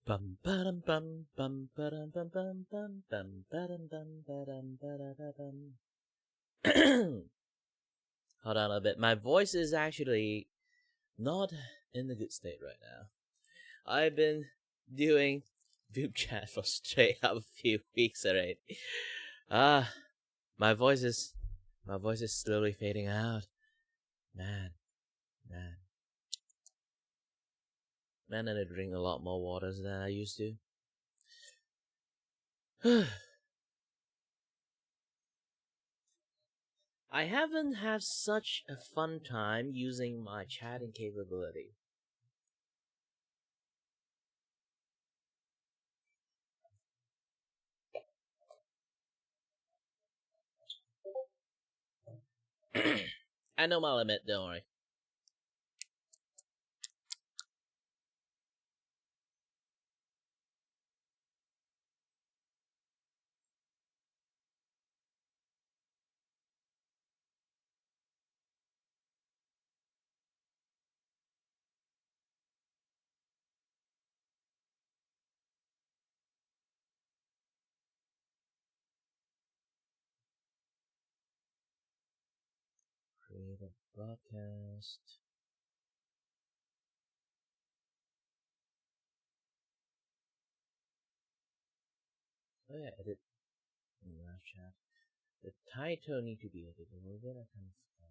Bum bum bum bum bum bum bum bum bum bum bum bum. Hold on a bit. My voice is actually not in a good state right now. I've been doing VupeChat for straight up a few weeks already. My voice is slowly fading out. Man, I need to drink a lot more waters than I used to. I haven't had such a fun time using my chatting capability. I know my limit, don't worry. Create a broadcast. Oh yeah, edit in live chat. The title need to be edited a little bit. I kind of forgot.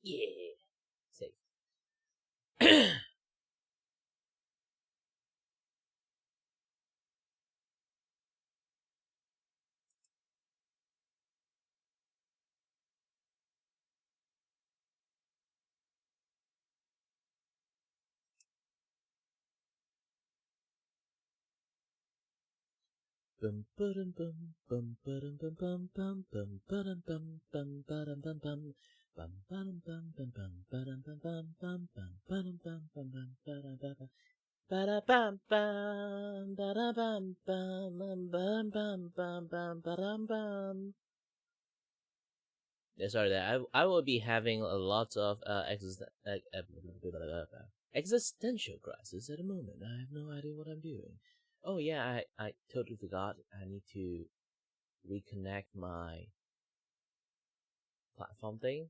Yeah, safe. Bum bum bum bum bum bum bum bum bum bum bum bum bum bum bum. Bum bum bum bum bum bum bum bum bum bum bum bum bum bum bum bum. Ba-da-bum bum, ba-da-bum bum, bum bum bum bum ba-dum bum. Yeah, sorry that I will be having a lot of existential crisis at the moment. I have no idea what I'm doing. Oh yeah, I totally forgot. I need to reconnect my platform thing.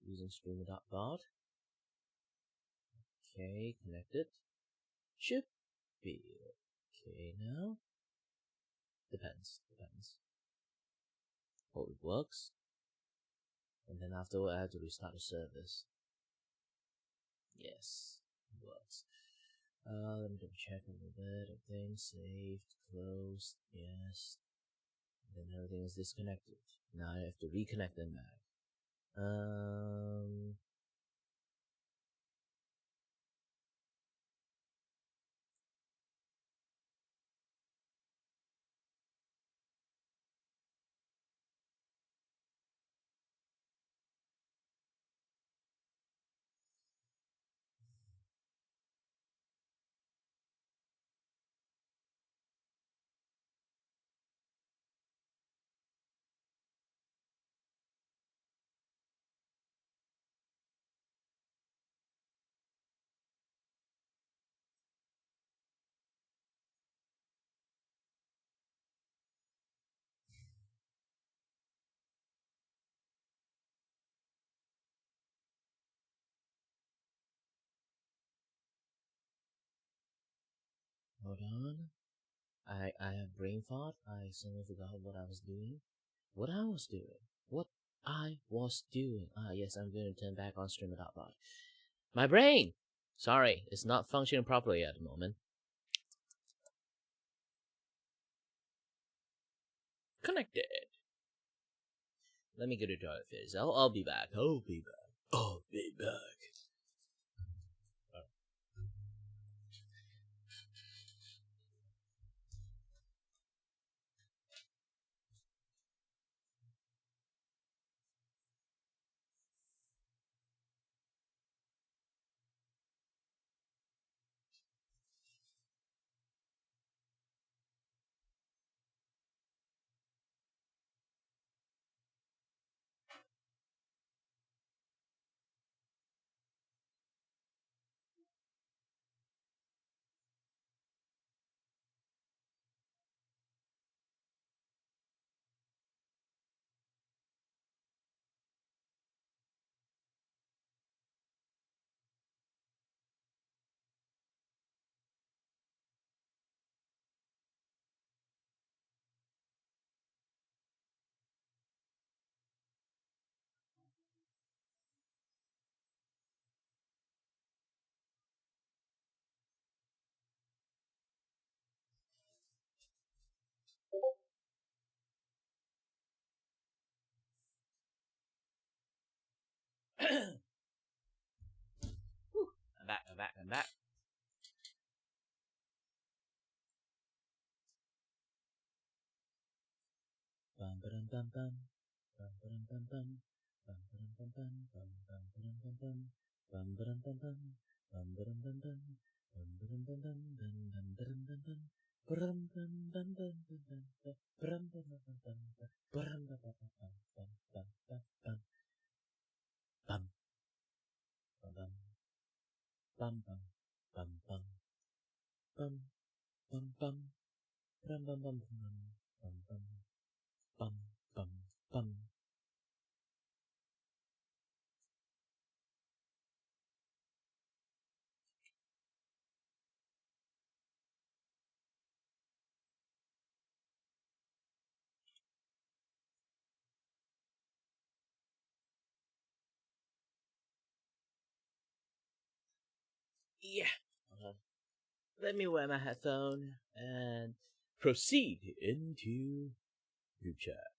Using streamer.bot. Okay, connected. Should be okay now. Depends. Hope it works. And then afterward I have to restart the service. Yes, it works. Let me double check a little bit. Everything saved, closed, yes. And then everything is disconnected. Now I have to reconnect them back. Hold on. I have brain fart. I suddenly forgot what I was doing. Ah, yes, I'm going to turn back on streamer.bot. My brain! Sorry, it's not functioning properly at the moment. Connected. Let me go to the toilet first. I'll be back. I'll be back. I'll be back. I'm back. Bum bum bum bum. Bum bum bum bum. Bum bum bum bum. Bum bum bum bum. Bum bum bum bum. Bum bum bum bum. Bum bum bum bum. Bum bum bum bum. Brum bum bum bum bum. Brum bum bum bum. Brum bum bum bum bum bum bum. Bum bum bum bum bum bum bum bum bum. Brum bum bum bum bum bum bum bum bum. Yeah. Let me wear my headphone and proceed into VupeChat.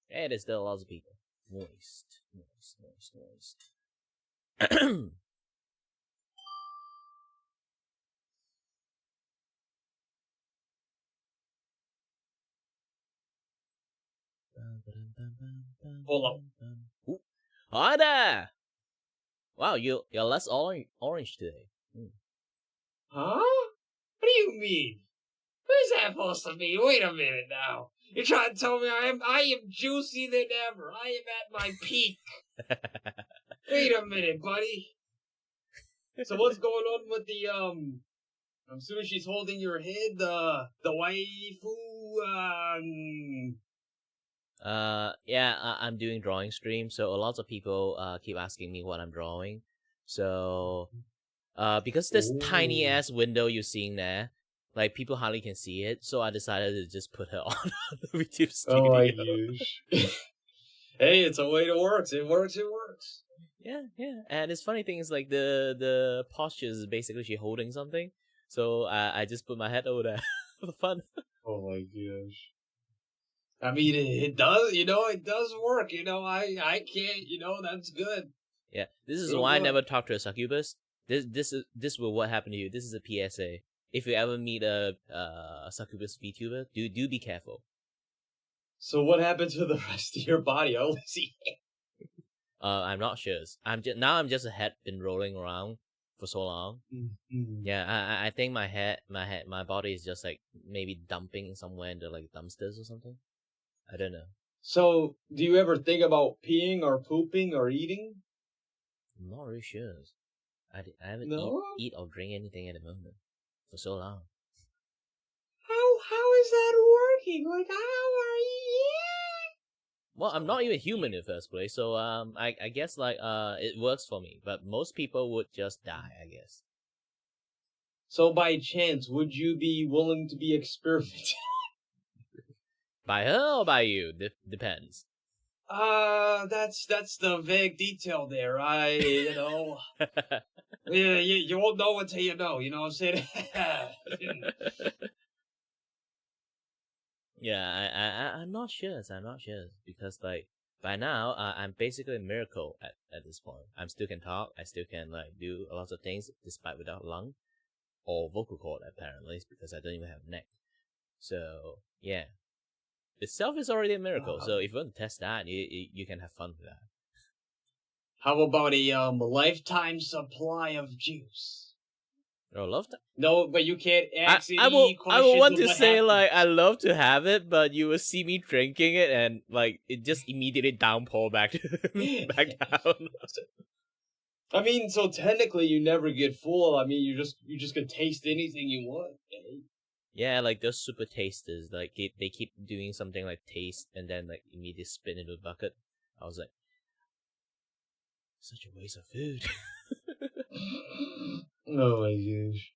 Hey, there's still lots of people. Moist. Hold Ooh. Hi there! Wow, you're less orange today. Huh? What do you mean? Where's that supposed to be? Wait a minute now. You're trying to tell me I am juicier than ever. I am at my peak. Wait a minute, buddy. So what's going on with the I'm assuming she's holding your head, the waifu, Yeah, I'm doing drawing stream, so a lot of people keep asking me what I'm drawing. So, because this tiny ass window you're seeing there, like people hardly can see it, so I decided to just put her on the YouTube studio. Oh, I use. Hey, it's a way to work. It works. Yeah, and this funny thing is like the posture is basically she holding something, so I just put my head over there for fun. Oh my gosh. I mean, it does, it does work, I can't, that's good. Yeah, this is Real why good. I never talk to a succubus. This will what happen to you. This is a PSA. If you ever meet a succubus VTuber, do be careful. So what happened to the rest of your body? I only see I'm not sure. I'm just a head been rolling around for so long. Mm-hmm. Yeah, I think my body is just like maybe dumping somewhere into like dumpsters or something. I don't know. So, do you ever think about peeing or pooping or eating? I'm not really sure. I haven't No? eat or drink anything at the moment for so long. How is that working? Like, how are you? Well, I'm not even human in the first place, so I guess like it works for me. But most people would just die, I guess. So, by chance, would you be willing to be experimented? By her or by you? Depends. That's the vague detail there. Yeah, you won't know until you know. You know what I'm saying? Yeah, I'm not sure. I'm not sure because like by now I'm basically a miracle at this point. I still can talk. I still can like do a lot of things despite without lung or vocal cord apparently because I don't even have neck. So yeah, itself is already a miracle. So if you want to test that, you can have fun with that. How about a lifetime supply of juice? Oh, love that. No, but you can't ask I any questions. will want to what say happens. like I love to have it, but you will see me drinking it and like it just immediately downpour back back down. I mean, so technically you never get full. I mean, you just can taste anything you want. Eh? Yeah, like those super tasters, like they keep doing something like taste and then like immediately spit into a bucket. I was like, such a waste of food. Oh my gosh.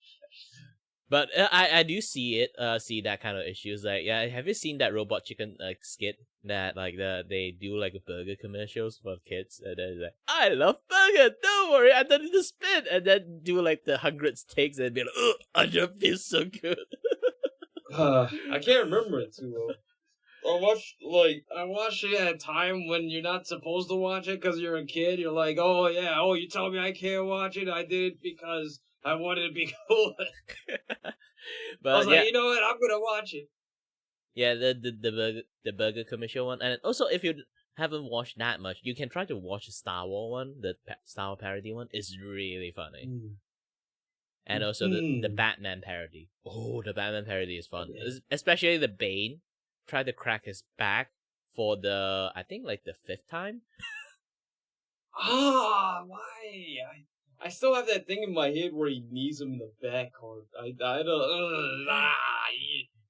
But I do see that kind of issues. Like, yeah, have you seen that Robot Chicken like skit that like they do like a burger commercials for kids and then like, I love burger, don't worry, I don't need to spit, and then do like the 100 takes and be like, oh, I just feel so good. I can't remember it too well. I watched it at a time when you're not supposed to watch it because you're a kid. You're like, oh yeah, oh you told me I can't watch it. I did it because I wanted to be cool. But I was yeah, like, you know what? I'm gonna watch it. yeah, the burger commercial one, and also if you haven't watched that much, you can try to watch the Star Wars one, the Star Wars parody one. It's really funny. And also the Batman parody. Oh, the Batman parody is fun. Yeah. Especially the Bane tried to crack his back for the, I think like the 5th time. Why? I still have that thing in my head where he knees him in the back hard. I don't.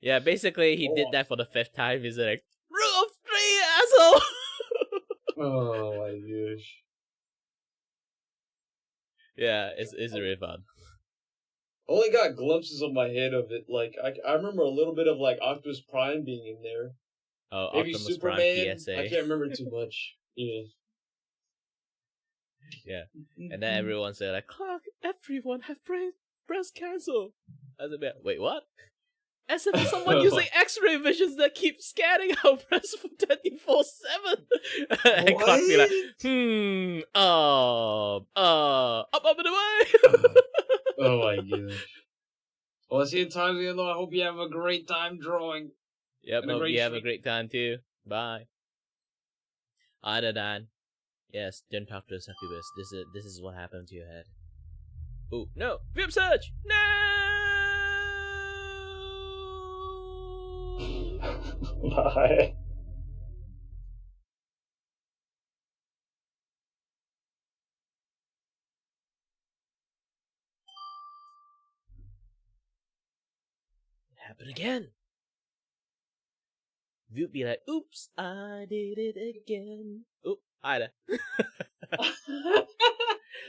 Yeah, basically he did that for the 5th time. He's like, rule of 3, asshole! Oh my gosh. Yeah, it's really fun. Only got glimpses of my head of it. Like I remember a little bit of like Optimus Prime being in there. Oh, Maybe Optimus Superman. Prime PSA. I can't remember too much. Yeah. Yeah. And then everyone said like, Clark, everyone have breast cancer. I was like, wait, what? As if someone using X-ray visions that keep scanning our breasts for 24/7. And Clark be like, up and away. Oh my gosh. Well, see you times again, though. I hope you have a great time drawing. Yep, hope you have a great time too. Bye. Other than, yes, don't talk to a succubus. This is what happened to your head. Oh no, Vupe search! No. Bye. It happened again. Vupe be like, oops, I did it again. Oh, hi there.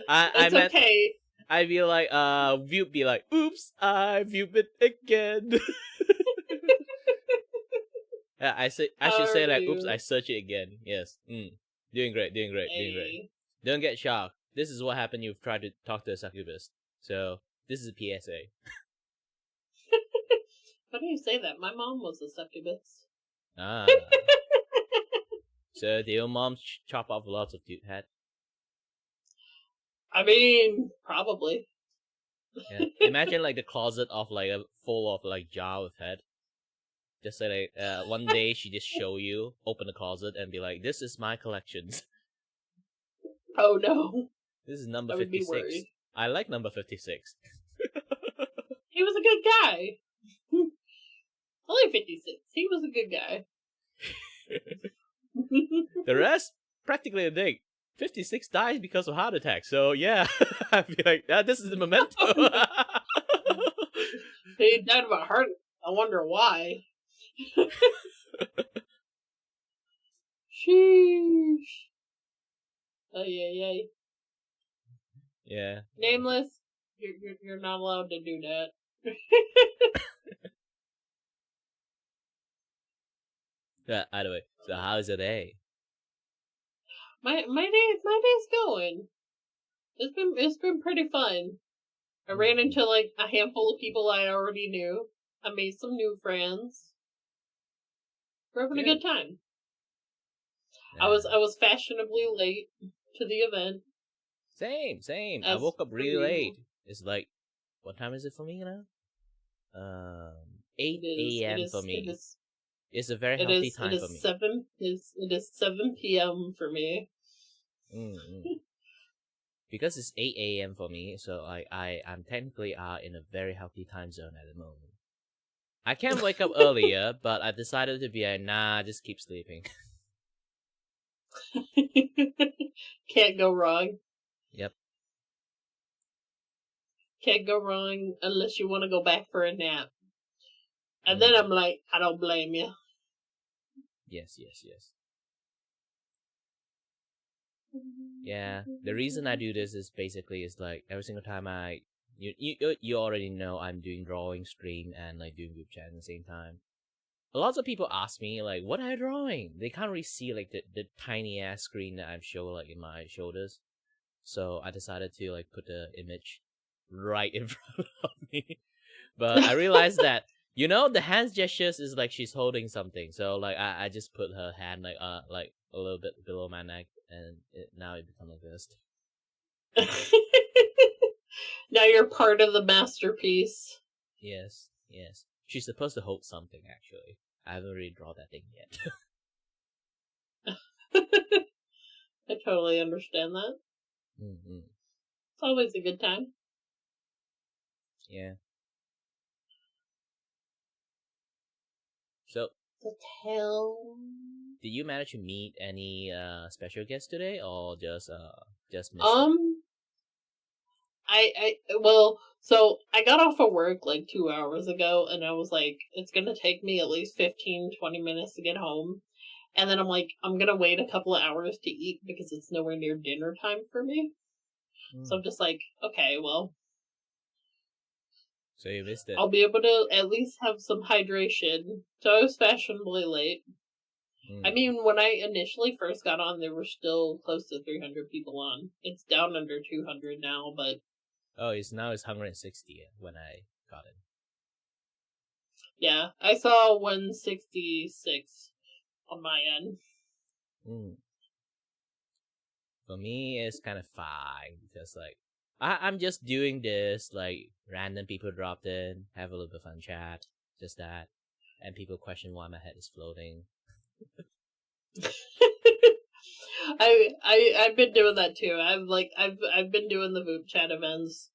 I meant, okay. I'd be like, Vupe be like, oops, I Vupe it again. Yeah, I should say like, oops, I search it again. Yes. Doing great. Don't get shocked. This is what happened. You've tried to talk to a succubus. So this is a PSA. How do you say that? My mom was a succubus. Ah. So did your mom chop off lots of dude head? I mean, probably. Yeah. Imagine like the closet of like a full of like jar with head. Just say like one day she just show you, open the closet and be like, "This is my collections." Oh no. This is number I would be 56. worried. I like number 56. He was a good guy. Only 56. He was a good guy. The rest, practically a dick. 56 dies because of heart attack. So yeah, I feel like this is the memento. He died of a heart. I wonder why. Sheesh. Ay. Yeah. Nameless. You're not allowed to do that. Yeah. Either way. So how's your day? My day's going. It's been pretty fun. I ran into like a handful of people I already knew. I made some new friends. We're having a good time. Yeah. I was fashionably late to the event. Same. I As woke up per really usual. late. It's like, what time is it for me now? 8 a.m. for me. It's a very healthy time for me. It is 7 p.m. for me. Because it's 8 a.m. for me, so I'm technically in a very healthy time zone at the moment. I can wake up earlier, but I decided to be like, nah, just keep sleeping. Can't go wrong. Yep. Can't go wrong unless you want to go back for a nap. And then I'm like, I don't blame you. Yes. Yeah, the reason I do this is basically is like every single time you already know I'm doing drawing stream and like doing group chat at the same time. A lot of people ask me like, what are you drawing? They can't really see like the tiny ass screen that I'm showing like in my shoulders. So I decided to like put the image right in front of me. But I realized that the hands gestures is like she's holding something. So like I just put her hand like a little bit below my neck, and now it becomes like this. Now you're part of the masterpiece. Yes. She's supposed to hold something actually. I haven't really drawn that thing yet. I totally understand that. It's always a good time. Yeah. So, the hell? Did you manage to meet any special guests today, or just missed it? So I got off of work like 2 hours ago, and I was like, it's gonna take me at least 15-20 minutes to get home. And then I'm like, I'm gonna wait a couple of hours to eat because it's nowhere near dinner time for me. So I'm just like, okay, well. So you missed it. I'll be able to at least have some hydration. So I was fashionably late. I mean, when I initially first got on, there were still close to 300 people on. It's down under 200 now, but... Oh, it's 160 when I got it. Yeah, I saw 166 on my end. For me, it's kind of fine because like I'm just doing this like random people dropped in, have a little bit of fun chat, just that, and people question why my head is floating. I've been doing that too. I've been doing the VupeChat events,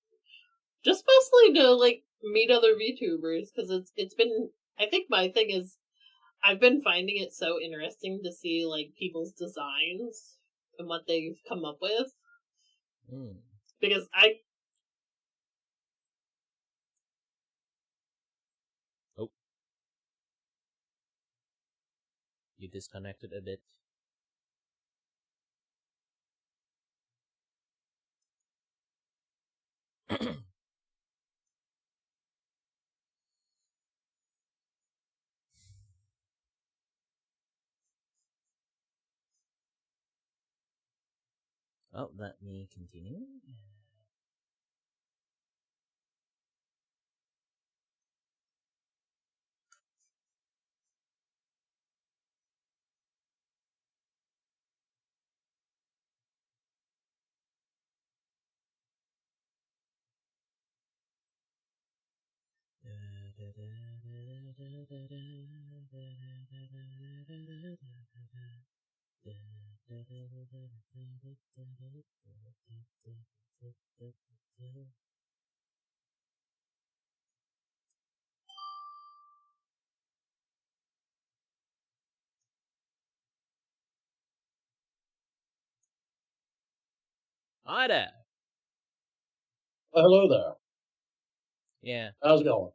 just mostly to like meet other VTubers because it's been. I think my thing is, I've been finding it so interesting to see like people's designs and what they've come up with. Because You disconnected a bit. Oh, let me continue. Hi there. Hello there. Yeah. How's it going?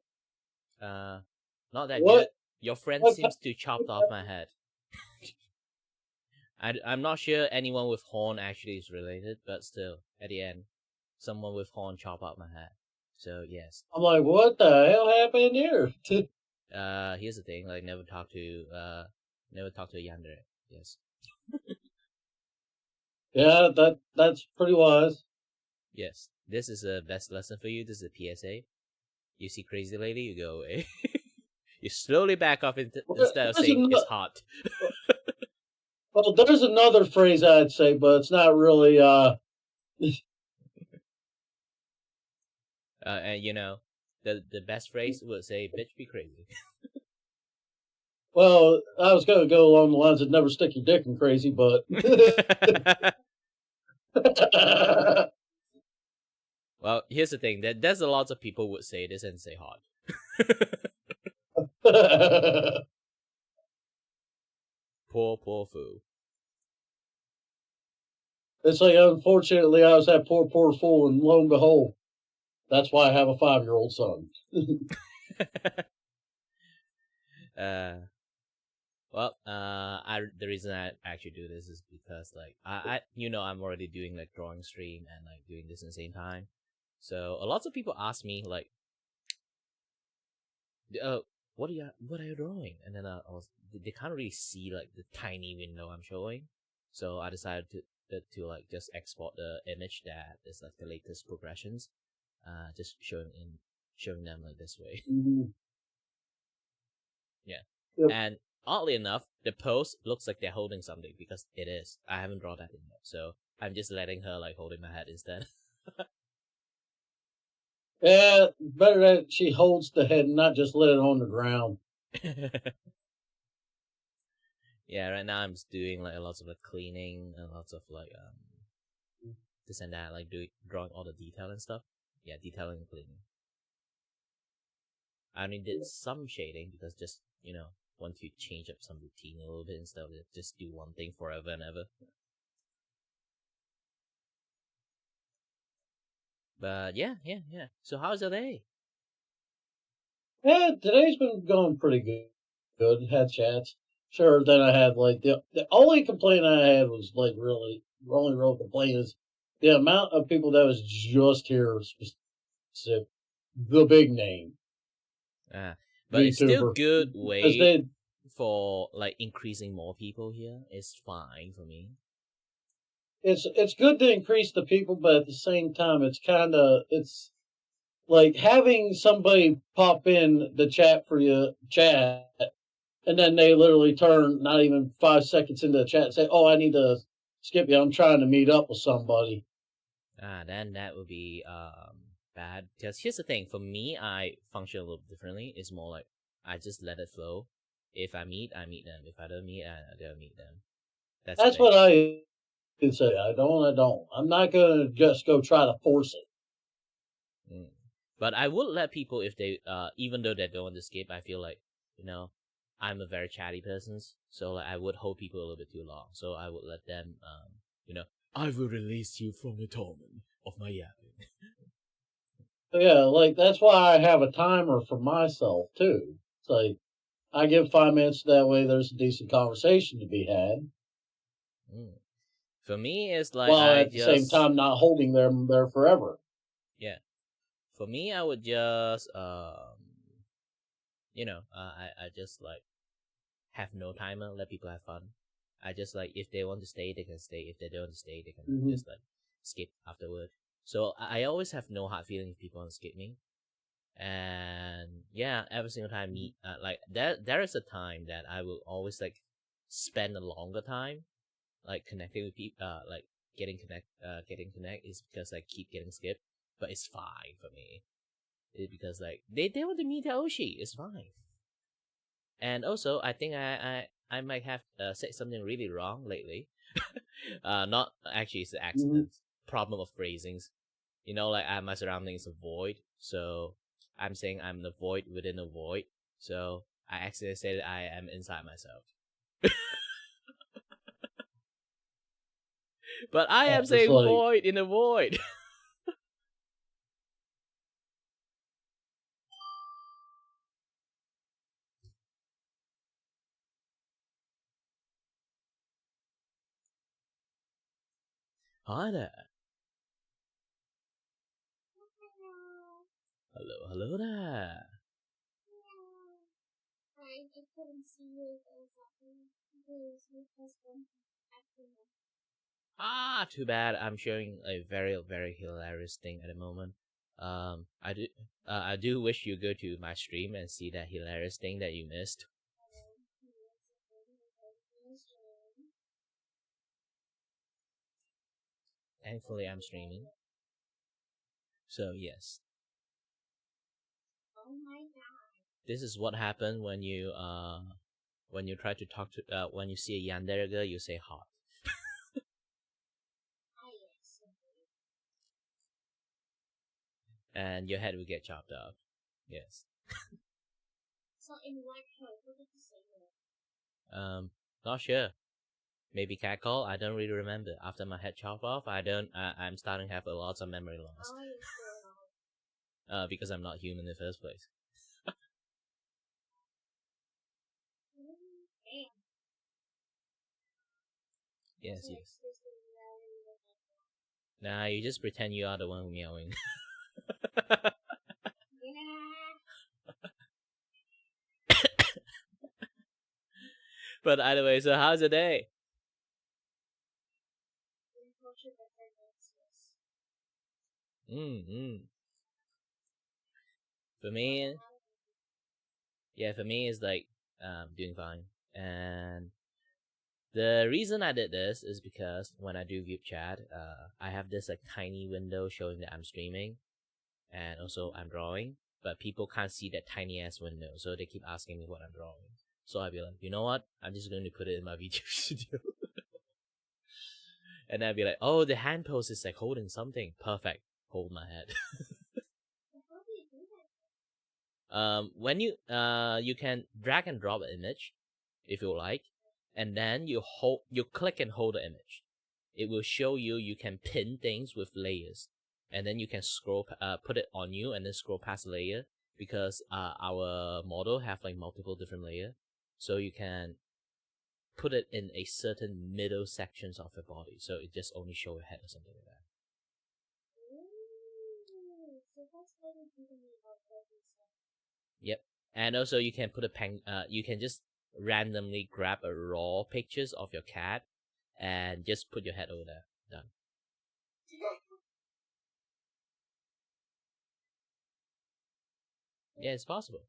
Not that What? good. Your friend seems to chopped off my head. I'm not sure anyone with horn actually is related, but still, at the end, someone with horn chopped off my head. So yes. I'm like, what the hell happened here? Here's the thing, like never talk to a yandere. Yes. Yeah, that's pretty wise. Yes. This is a best lesson for you. This is a PSA. You see crazy lady, you go away. You slowly back off instead of There's saying it's ano- hot. well, there's another phrase I'd say, but it's not really. And you know, the best phrase would say, "Bitch, be crazy." Well, I was going to go along the lines of never stick your dick in crazy, but. Well, here's the thing: there's a lot of people would say this and say hot. Poor fool. It's like, unfortunately, I was that poor fool, and lo and behold, that's why I have a 5-year-old son. The reason I actually do this is because like I'm already doing like drawing stream and like doing this in the same time. So a lot of people ask me like, what are you drawing? And then they can't really see like the tiny window I'm showing. So I decided to like just export the image that is like the latest progressions, just showing them like this way. Mm-hmm. Yeah. Yep. And oddly enough, the pose looks like they're holding something because it is. I haven't drawn that in yet, so I'm just letting her like holding my head instead. Yeah, better that she holds the head and not just let it on the ground. Yeah, right now I'm just doing like lots of like cleaning and lots of like this and that, like drawing all the detail and stuff. Yeah, detailing and cleaning. I only did some shading because just want to change up some routine a little bit instead of just do one thing forever and ever. But yeah. So how's your day? Yeah, today's been going pretty good. Good, had chats. Sure, then I had like the only complaint I had was like really the only real complaint is the amount of people that was just here specific, the big name But it's still VTuber, good because way for like increasing more people here. It's fine for me. it's good to increase the people, but at the same time, it's like having somebody pop in the chat for you chat, and then they literally turn not even 5 seconds into the chat and say, "Oh, I need to skip you. I'm trying to meet up with somebody." Then that would be bad. Because here's the thing: for me, I function a little differently. It's more like I just let it flow. If I meet them. If I don't meet, I don't meet them. That's what I can say. I don't. I'm not gonna just go try to force it. But I would let people if they even though they don't want to skip. I feel like I'm a very chatty person, so like I would hold people a little bit too long. So I would let them I will release you from the torment of my yapping. Yeah, like that's why I have a timer for myself too. It's like I give 5 minutes, that way there's a decent conversation to be had. For me, it's like while at the same time not holding them there forever. Yeah. For me, I would just I just like have no timer, let people have fun. I just like if they want to stay, they can stay. If they don't want to stay, they can just like skip afterward. So I always have no hard feeling if people want to skip me. And yeah, every single time meet like there is a time that I will always like spend a longer time like connecting with people like getting connect is because I keep getting skipped, but it's fine for me. Because like they want to meet Oshi, it's fine. And also I think I might have said something really wrong lately. Not actually, it's an accident. Problem of phrasings. Like my surroundings are void, so I'm saying I'm the void within a void. So I accidentally said I am inside myself. But I am saying void in a void. Hi there. Hello there. I couldn't see you Too bad. I'm showing a very, very hilarious thing at the moment. I do wish you go to my stream and see that hilarious thing that you missed. Thankfully, I'm streaming. So yes. Oh my god. This is what happened when you try to talk to when you see a yandere girl, you say hot. Ah, yes. And your head will get chopped off. Yes. So in what case, what did you say there? Not sure. Maybe catcall. I don't really remember. After my head chopped off, I'm starting to have a lot of memory loss. Oh, you're still alive. Because I'm not human in the first place. Damn. Yes, So yes. it's just a reality of that. Nah, you just pretend you are the one meowing. Yeah. But either way, so how's the day? Unfortunate differences. For me, for me it's like doing fine. And the reason I did this is because when I do VupeChat, I have this like tiny window showing that I'm streaming, and also I'm drawing, but people can't see that tiny ass window, so they keep asking me what I'm drawing. So I'd be like, you know what? I'm just going to put it in my VTuber studio. And I'd be like, oh, the hand pose is like holding something. Perfect. Hold my head. How do you do that? When you can drag and drop an image, if you like, and then you click and hold the image. It will show you can pin things with layers, and then you can scroll, put it on you, and then scroll past the layer, because our model have like multiple different layers, so you can put it in a certain middle sections of your body, so it just only show your head or something like that. Ooh, so that's how you do the outfit and stuff. Yep. And also you can put you can just randomly grab a raw pictures of your cat and just put your head over there. Done. Yeah, it's possible.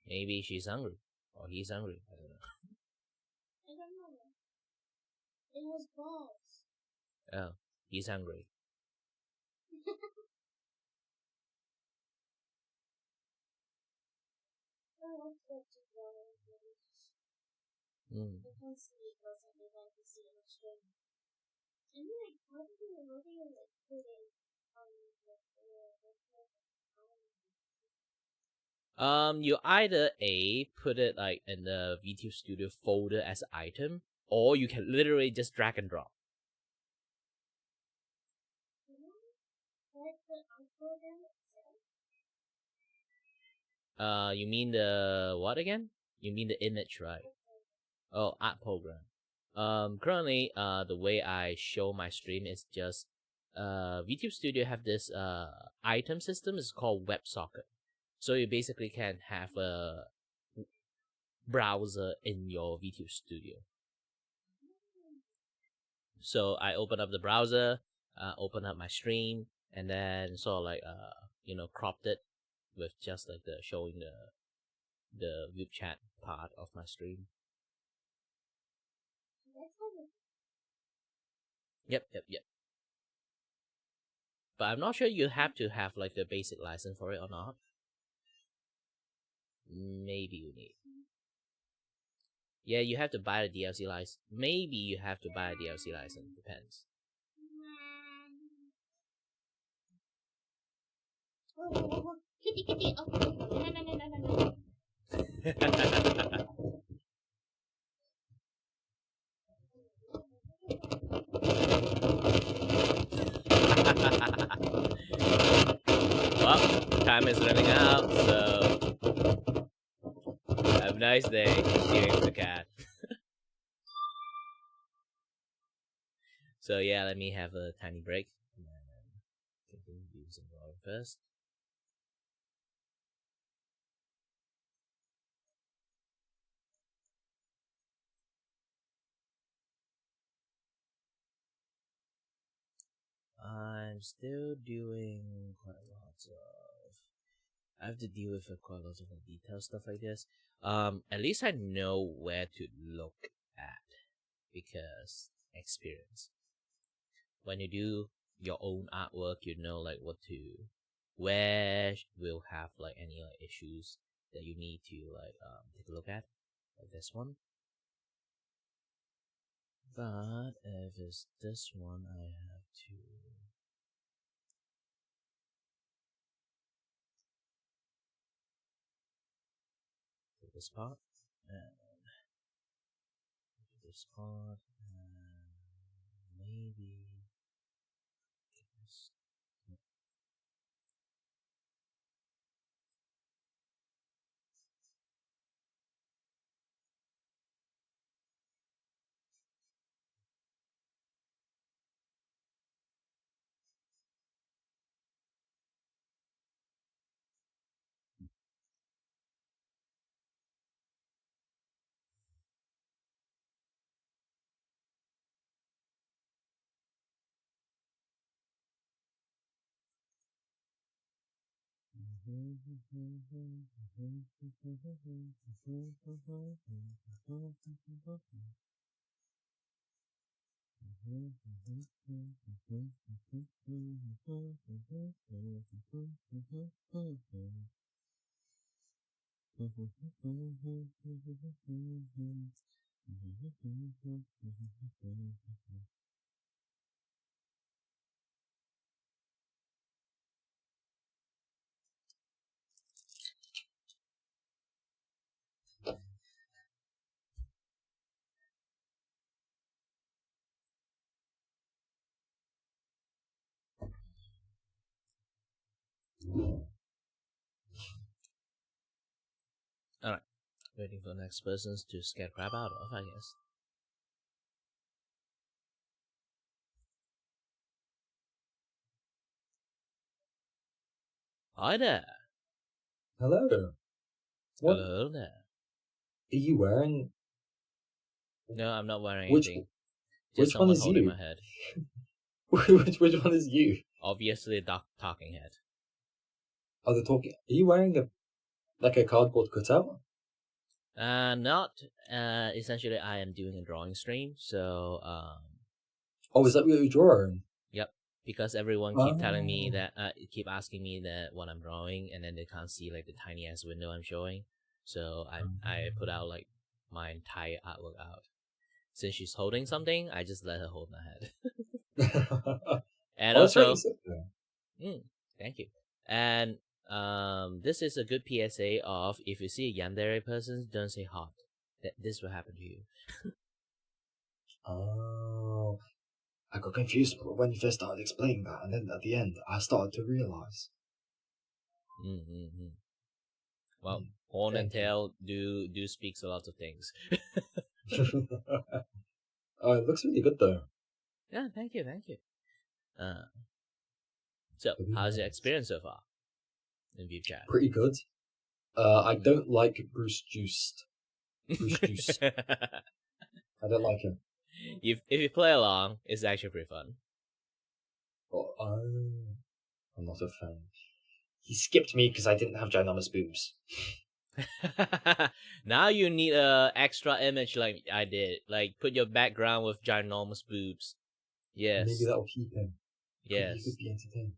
Maybe she's hungry. Or he's hungry. I don't know. I don't know. It has balls. Oh, he's hungry. I like that to draw. I can't see it or something like I can see it on screen. And then like, how do you like put it on the You either put it like in the VTuber Studio folder as an item, or you can literally just drag and drop. Like the program itself? You mean the what again? You mean the image, right? Oh, art program. Currently, the way I show my stream is just, VTuber Studio have this, item system. It's called WebSocket. So you basically can have a browser in your VTuber Studio. So I open up the browser, open up my stream, and then sort of like, cropped it with just like the showing the VupeChat part of my stream. Yep. But I'm not sure you have to have like the basic license for it or not. Maybe you need. Yeah, you have to buy the DLC license. Maybe you have to buy a DLC license. Depends. Oh, kitty. Oh, no. Well, time is running out, so have a nice day cheering for the cat. So yeah, let me have a tiny break and then continue using drawing first. I'm still doing quite a lot of. I have to deal with quite a lot of detail stuff like this. At least I know where to look at because experience. When you do your own artwork, you know like what to, where will have like any like issues that you need to like take a look at, like this one. But if it's this one, I have to. This part and this part and maybe this. Alright, waiting for the next person to scare crap out of, I guess. Hi there. Hello. What Hello there. are you wearing? No, I'm not wearing Which anything. which Just one someone is holding you? my head. which one is you? Obviously, a talking head. Oh, the talking. Are you wearing a cardboard cutout? Not. Essentially, I am doing a drawing stream, so Oh, is that what you're drawing? Yep. Because everyone keep telling me that, keep asking me that what I'm drawing, and then they can't see like the tiny ass window I'm showing. So I put out like my entire artwork out. Since she's holding something, I just let her hold my head. And That's also, really sick, though. thank you. And this is a good PSA of if you see a yandere person, don't say hot. That this will happen to you. Oh, I got confused when you first started explaining that, and then at the end, I started to realize. Well, horn and Thank you. tail do speaks a lot of things. Oh, it looks really good though. Yeah, thank you. So how's your experience so far in VupeChat? Pretty good. I don't like Bruce Juice. Bruce Juice. I don't like him. If you play along, it's actually pretty fun. Oh, I'm not a fan. He skipped me because I didn't have ginormous boobs. Now you need a extra image like I did. Like put your background with ginormous boobs. Yes. Maybe that'll keep him. Yes. He could be entertained.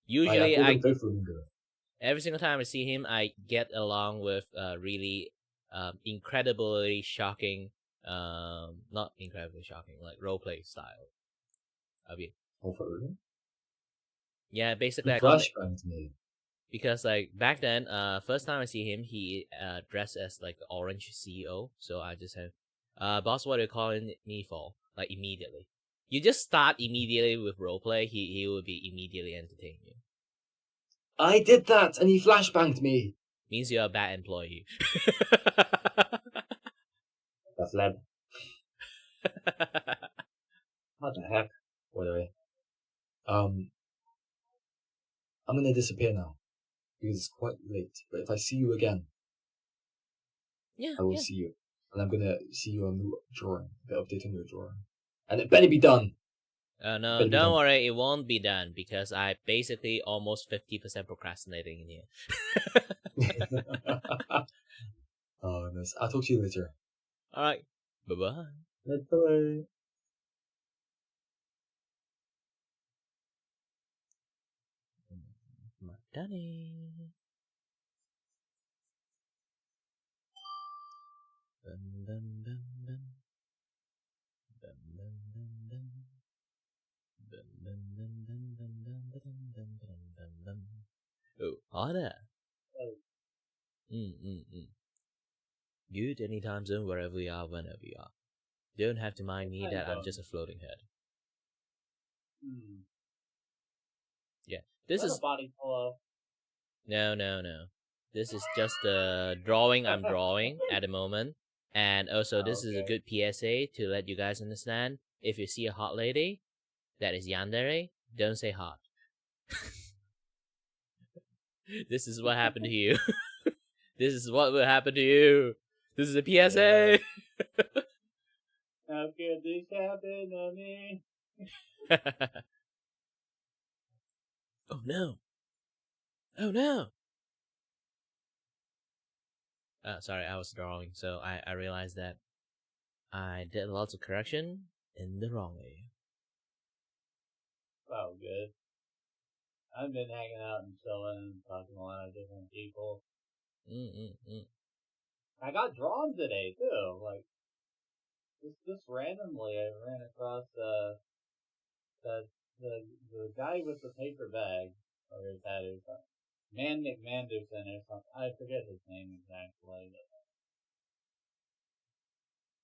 Usually I go for him. every single time I see him, I get along with really incredibly shocking, not incredibly shocking, like roleplay style. I mean, Oh, for real? yeah, basically He I call it, flashbanged me. because like back then, first time I see him, he dressed as like the orange CEO. So I just had, boss, what are you calling me for? Like immediately. You just start immediately with roleplay, he will be immediately entertaining you. I did that, and he flashbanged me. Means you're a bad employee. That's lab. What the heck? Whatever. I'm gonna disappear now because it's quite late. But if I see you again, Yeah, I will yeah. see you, and I'm gonna see your new drawing, the update on your drawing, and it better be done. Oh no, Better be don't done. worry, it won't be done because I basically almost 50% procrastinating in here. Oh, nice. I'll talk to you later. Alright, bye bye. Bye. Danny. Dun, dun, dun, dun. Dun, dun, dun, dun. Dun, dun, dun, dun, dun, dun, dun, dun, dun, dun, dun. Oh, hi there. Good anytime zone wherever we are, whenever we are. Don't have to mind me that I'm just a floating head. Yeah, this is a body pillow. no. This is just the drawing I'm drawing at the moment. And also, this is a good PSA to let you guys understand. If you see a hot lady that is yandere, don't say hot. This is what happened to you. This is what will happen to you. This is a PSA. How could this happen to me? Oh no. Oh no. Sorry, I was drawing, so I realized that I did lots of correction in the wrong way. Oh, good. I've been hanging out and chilling and talking to a lot of different people. I got drawn today too. Like just randomly, I ran across the guy with the paper bag or his tattoo. Man McManderson or something. I forget his name exactly.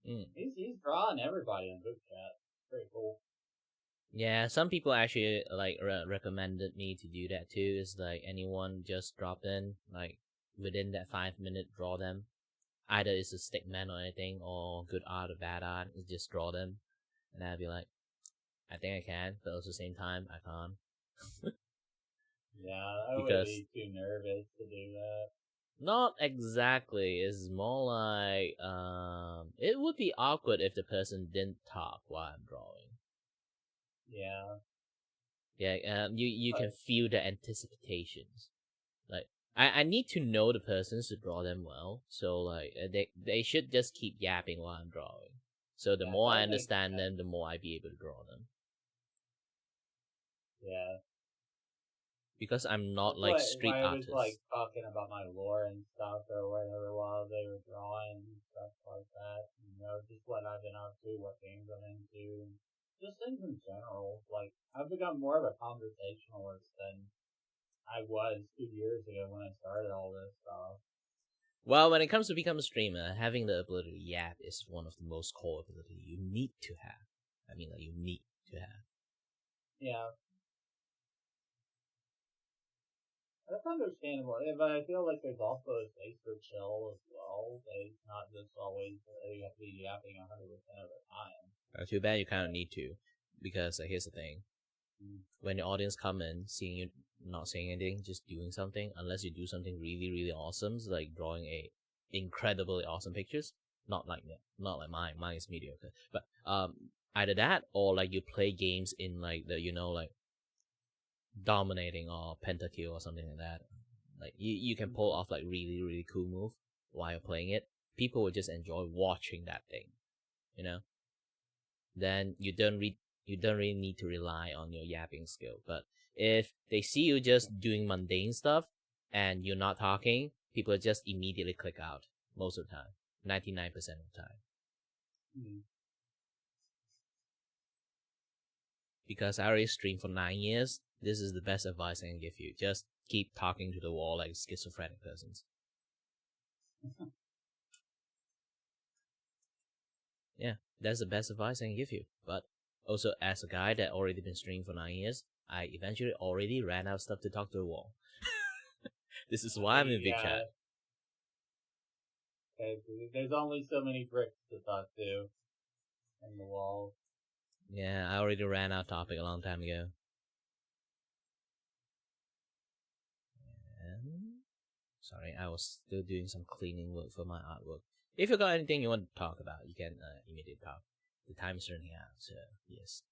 But he's drawing everybody on VupeChat. Pretty cool. Yeah, some people actually like recommended me to do that too. Is like anyone just drop in, like within that 5 minute, draw them. Either it's a stickman or anything, or good art or bad art, is just draw them. And I'd be like, I think I can, but at the same time, I can't. Yeah, I would Because be too nervous to do that. not exactly. It's more like it would be awkward if the person didn't talk while I'm drawing. Yeah. Yeah, you can feel the anticipations. Like I need to know the persons to draw them well. So like they should just keep yapping while I'm drawing. So the more I understand them, the more I be able to draw them. Yeah. Because I'm not like street artist. I was like talking about my lore and stuff or whatever while they were drawing and stuff like that. You know, just what I've been up to, what games I'm into, and just things in general. Like I've become more of a conversationalist than I was 2 years ago when I started all this stuff. Well, when it comes to becoming a streamer, having the ability to yap is one of the most core ability you need to have. I mean, like, you need to have. Yeah. That's understandable, but I feel like there's also a space for chill as well. It's not just always you have to be yapping 100% of the time. Too bad you kind of need to, because here's the thing: when the audience come in, seeing you not saying anything, just doing something, unless you do something really, really awesome, like drawing a incredibly awesome pictures, not like mine is mediocre, but either that or like you play games in like the like dominating or pentakill or something like that. Like you can pull off like really, really cool move while you're playing it. People will just enjoy watching that thing, Then you don't really need to rely on your yapping skill. But if they see you just doing mundane stuff and you're not talking, people just immediately click out most of the time, 99% of the time. Because I already streamed for 9 years, this is the best advice I can give you. Just keep talking to the wall like schizophrenic persons. Yeah, that's the best advice I can give you. But also, as a guy that already been streaming for 9 years, I eventually already ran out of stuff to talk to the wall. This is why I'm in VupeChat. There's only so many bricks to talk to in the wall. Yeah, I already ran out of topic a long time ago. And sorry, I was still doing some cleaning work for my artwork. If you got anything you want to talk about, you can immediately talk. The time is running out, so yes.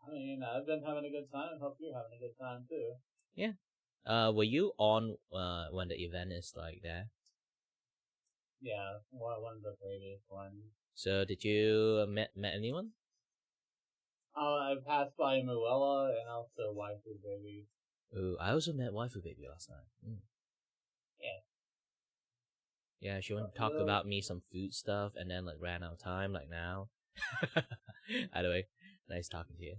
I mean, I've been having a good time. Hope you're having a good time too. Were you on when the event is like there? Yeah, one of the previous ones. So did you met anyone? I passed by Muella and also Waifu Baby. Ooh, I also met Waifu Baby last night. Yeah. Yeah, she wanted to talk about me some food stuff and then like ran out of time like now. Either way, nice talking to you.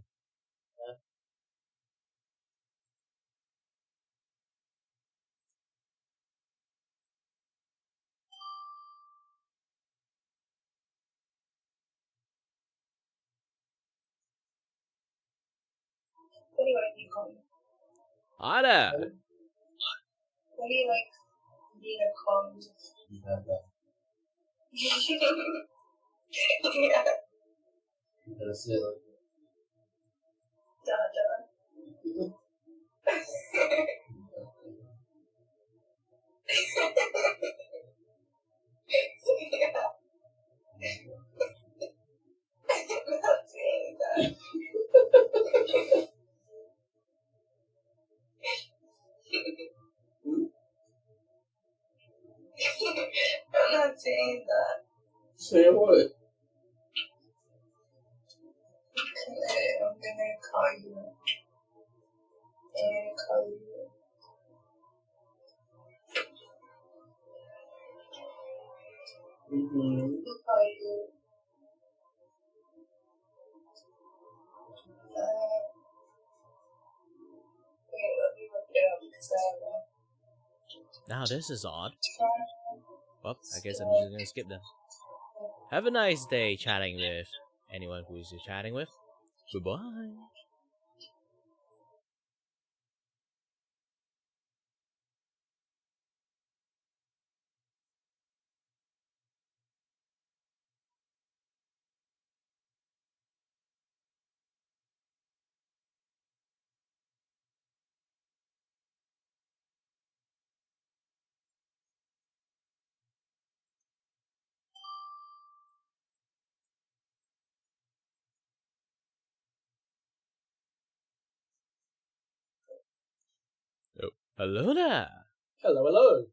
What do you like being called? Hi there! What do you like being called? You have that. Yeah. That's it. Duh. Yeah. I'm not saying that. I'm not saying that. Say what? I'm gonna call you. And call you. Call you. Wait, let me look it up because I don't know. Now this is odd. Well, I guess I'm just gonna skip them. Have a nice day chatting with anyone who is chatting with. Goodbye. Oh, hello there. Hello, hello.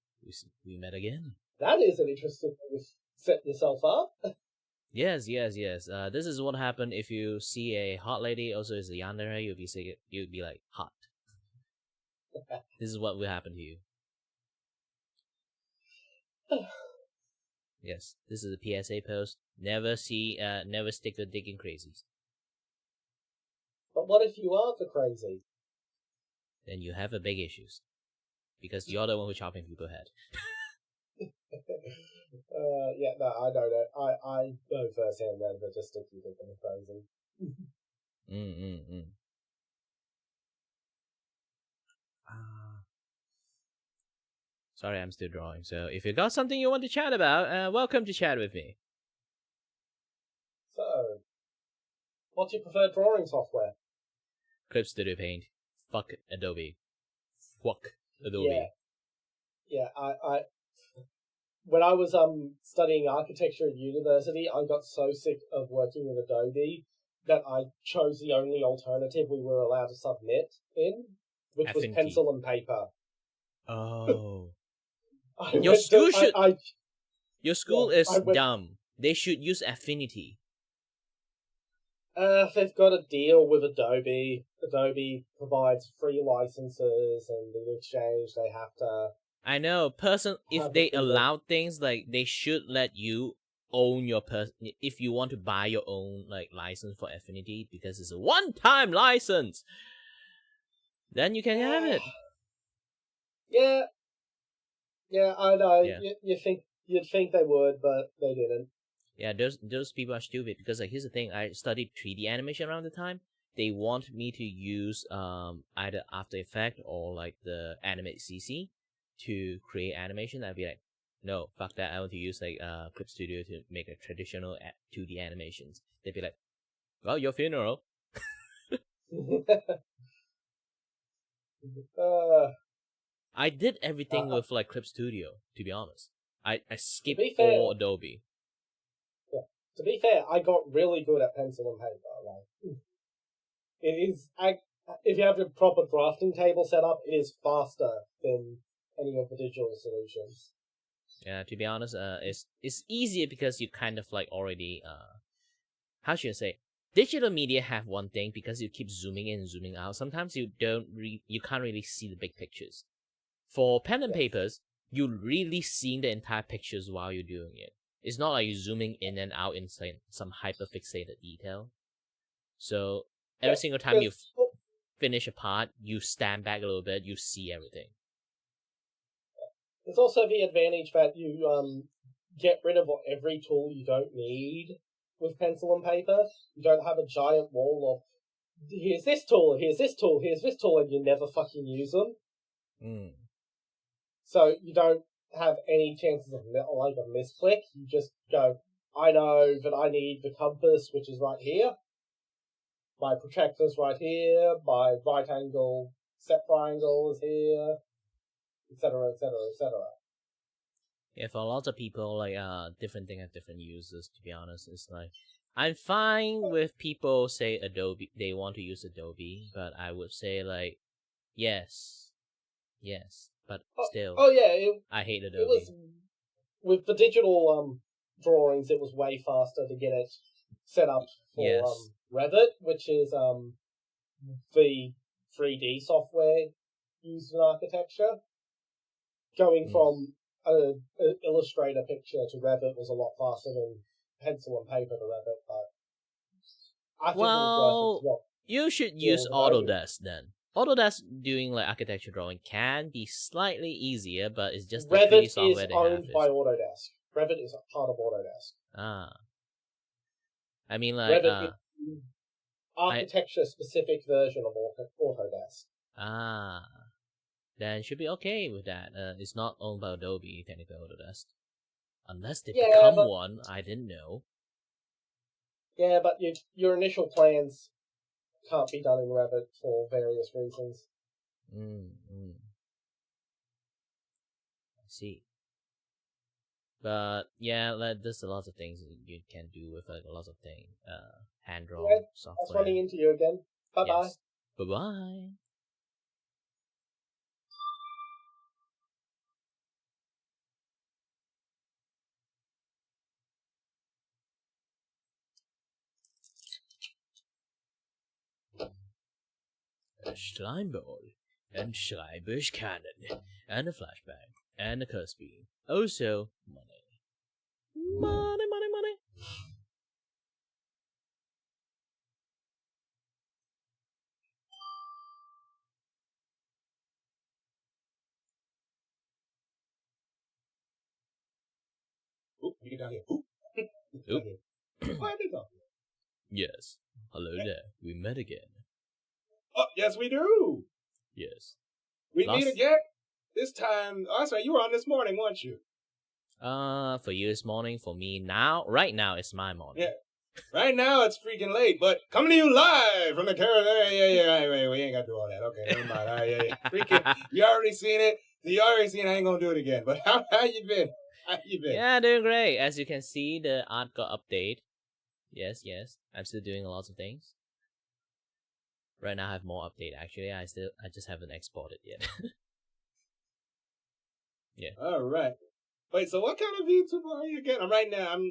We met again. That is an interesting way to set yourself up. Yes. This is what happened if you see a hot lady also is a yandere, you'd be like hot. This is what will happen to you. Yes, this is a PSA post. Never stick your dick in crazies. But what if you are the crazy? Then you have a big issues. Because you're the one who's chopping people's head. Yeah, no, I know that. I know firsthand that they're just stick you dick in the crazy. Sorry, I'm still drawing. So if you got something you want to chat about, welcome to chat with me. So, what's your preferred drawing software? Clip Studio Paint. Fuck Adobe. Fuck Adobe. Yeah, I when I was studying architecture at university, I got so sick of working with Adobe that I chose the only alternative we were allowed to submit in, which was Affinity. pencil and paper. Oh. Your school is dumb. They should use Affinity. They've got a deal with Adobe. Adobe provides free licenses, and in exchange, they have to. I know, if they allow things like they should let you own your if you want to buy your own like license for Affinity because it's a one-time license, then you can have it. Yeah, I know. Yeah. You'd think they would, but they didn't. Yeah, those people are stupid because like here's the thing, I studied 3D animation around the time. They want me to use either After Effects or like the Animate CC to create animation. I'd be like, no, fuck that. I want to use like Clip Studio to make a traditional 2D animations. They'd be like, well, your funeral. I did everything with like Clip Studio, to be honest. I skipped all Adobe. Yeah. To be fair, I got really good at pencil and paper. Like, It is, if you have a proper drafting table set up, it is faster than any of the digital solutions. Yeah, to be honest, it's easier because you kind of like already how should I say? Digital media have one thing because you keep zooming in and zooming out. Sometimes you can't really see the big pictures. For pen and papers, you're really seeing the entire pictures while you're doing it. It's not like you're zooming in and out in some hyper-fixated detail. So every single time you finish a part, you stand back a little bit, you see everything. There's also the advantage that you get rid of every tool you don't need with pencil and paper. You don't have a giant wall of here's this tool, here's this tool, here's this tool, and you never fucking use them. So you don't have any chances of like a misclick. You just go, I know that I need the compass, which is right here. My protractor's right here. My right angle set triangle is here, etc., etc., etc. Yeah, for a lot of people, like different thing have different uses. To be honest, it's like I'm fine with people say Adobe, they want to use Adobe, but I would say like yes, but still, I hate Adobe. It was with the digital drawings. It was way faster to get it set up for Revit, which is the 3D software used in architecture. Going from an Illustrator picture to Revit was a lot faster than pencil and paper to Revit, but I think it was worth it. You should use Autodesk then. Autodesk doing like architecture drawing can be slightly easier, but it's just the 3D software they have. Revit is owned by Autodesk. Revit is a part of Autodesk. I mean like Revit is architecture-specific version of Autodesk. Then should be okay with that. It's not owned by Adobe, technically Autodesk. Unless they become one, I didn't know. Yeah, but your initial plans can't be done in Revit for various reasons. I see. But yeah, like, there's a lot of things you can do with like a lot of things. Hand draw software. That's running into you again. Bye bye. Yes. Bye bye. A slime ball, and Schreiber's cannon, and a flashbang, and a curse beam. Also, money. Money, money, money. Oop, you get down here. Oop. Oop. Why are they talking? Yes. Hello there. We met again. Oh, yes, we do. Yes. We meet again. This time, that's right. You were on this morning, weren't you? For you it's morning. For me now, right now it's my morning. Yeah. Right now it's freaking late, but coming to you live from the Caribbean. Yeah. We ain't got to do all that. Okay, never mind. All right, yeah. Freaking, you already seen it. You already seen it. I ain't gonna do it again. But how you been? How you been? Yeah, doing great. As you can see, the art got updated. Yes. I'm still doing a lot of things. Right now I have more update actually. I just haven't exported yet. Yeah. All right. Wait, so what kind of VTuber are you again? I'm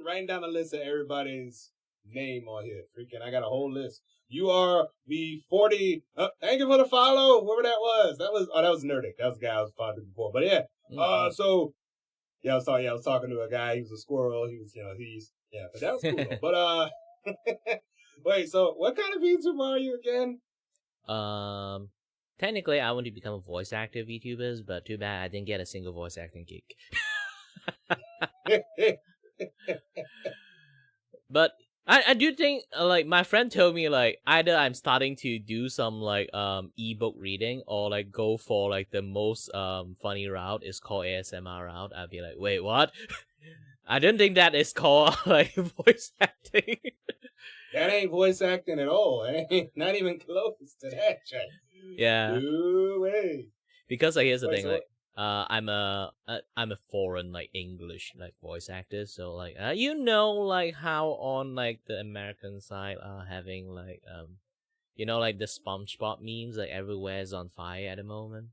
writing down a list of everybody's name on here. Freaking, I got a whole list. You are the 40. Thank you for the follow. Whoever that was. That was Nerdic. That was the guy I was following before. But yeah. I was talking to a guy. He was a squirrel. But that was cool. Though. But wait. So what kind of VTuber are you again? Technically, I want to become a voice actor VTubers, but too bad I didn't get a single voice acting gig. But I do think like my friend told me like either I'm starting to do some like ebook reading or like go for like the most funny route is called ASMR route. I'd be like, wait, what? I don't think that is called like voice acting. That ain't voice acting at all. It ain't not even close to that shit. Yeah. No way. Because like here's the thing, like I'm a foreign like English like voice actor, so like like how on like the American side having like You know, like the SpongeBob memes, like everywhere is on fire at the moment.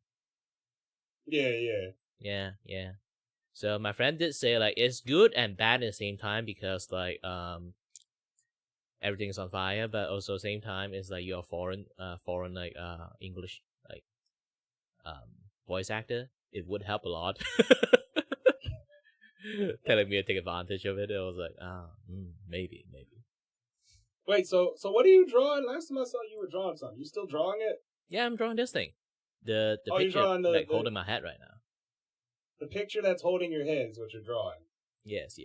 Yeah. Yeah. So my friend did say like it's good and bad at the same time because like everything's on fire, but also same time it's like you're foreign like English like voice actor. It would help a lot. Telling me to take advantage of it, I was like, maybe. Wait, so what are you drawing? Last time I saw you were drawing something. You still drawing it? Yeah, I'm drawing this thing. The Oh, you're picture drawing like holding my head right now. The picture that's holding your head is what you're drawing. Yes.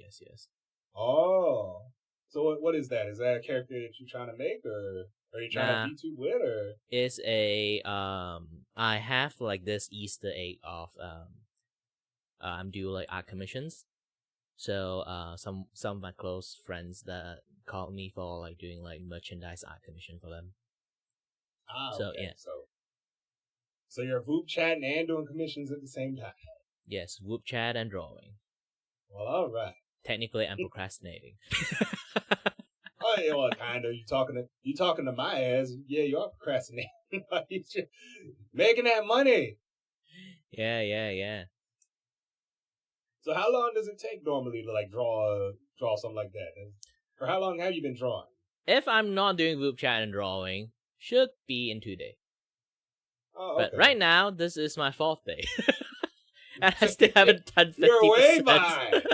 Oh. So what is that? Is that a character that you're trying to make, or are you trying to VTube with, or? It's a I have like this Easter egg of I'm doing like art commissions. So some of my close friends that called me for like doing like merchandise art commission for them. So okay. yeah. So you're VupeChatting and doing commissions at the same time. Yes, VupeChat and drawing. Well, all right. Technically, I'm procrastinating. Oh yeah, well, kind of. You talking to my ass? Yeah, you are procrastinating. Making that money. Yeah. So how long does it take normally to like draw something like that? Or how long have you been drawing? If I'm not doing VupeChat and drawing, should be in 2 days. Oh, okay. But right now, this is my 4th day. And I still haven't done 50%. You're way behind.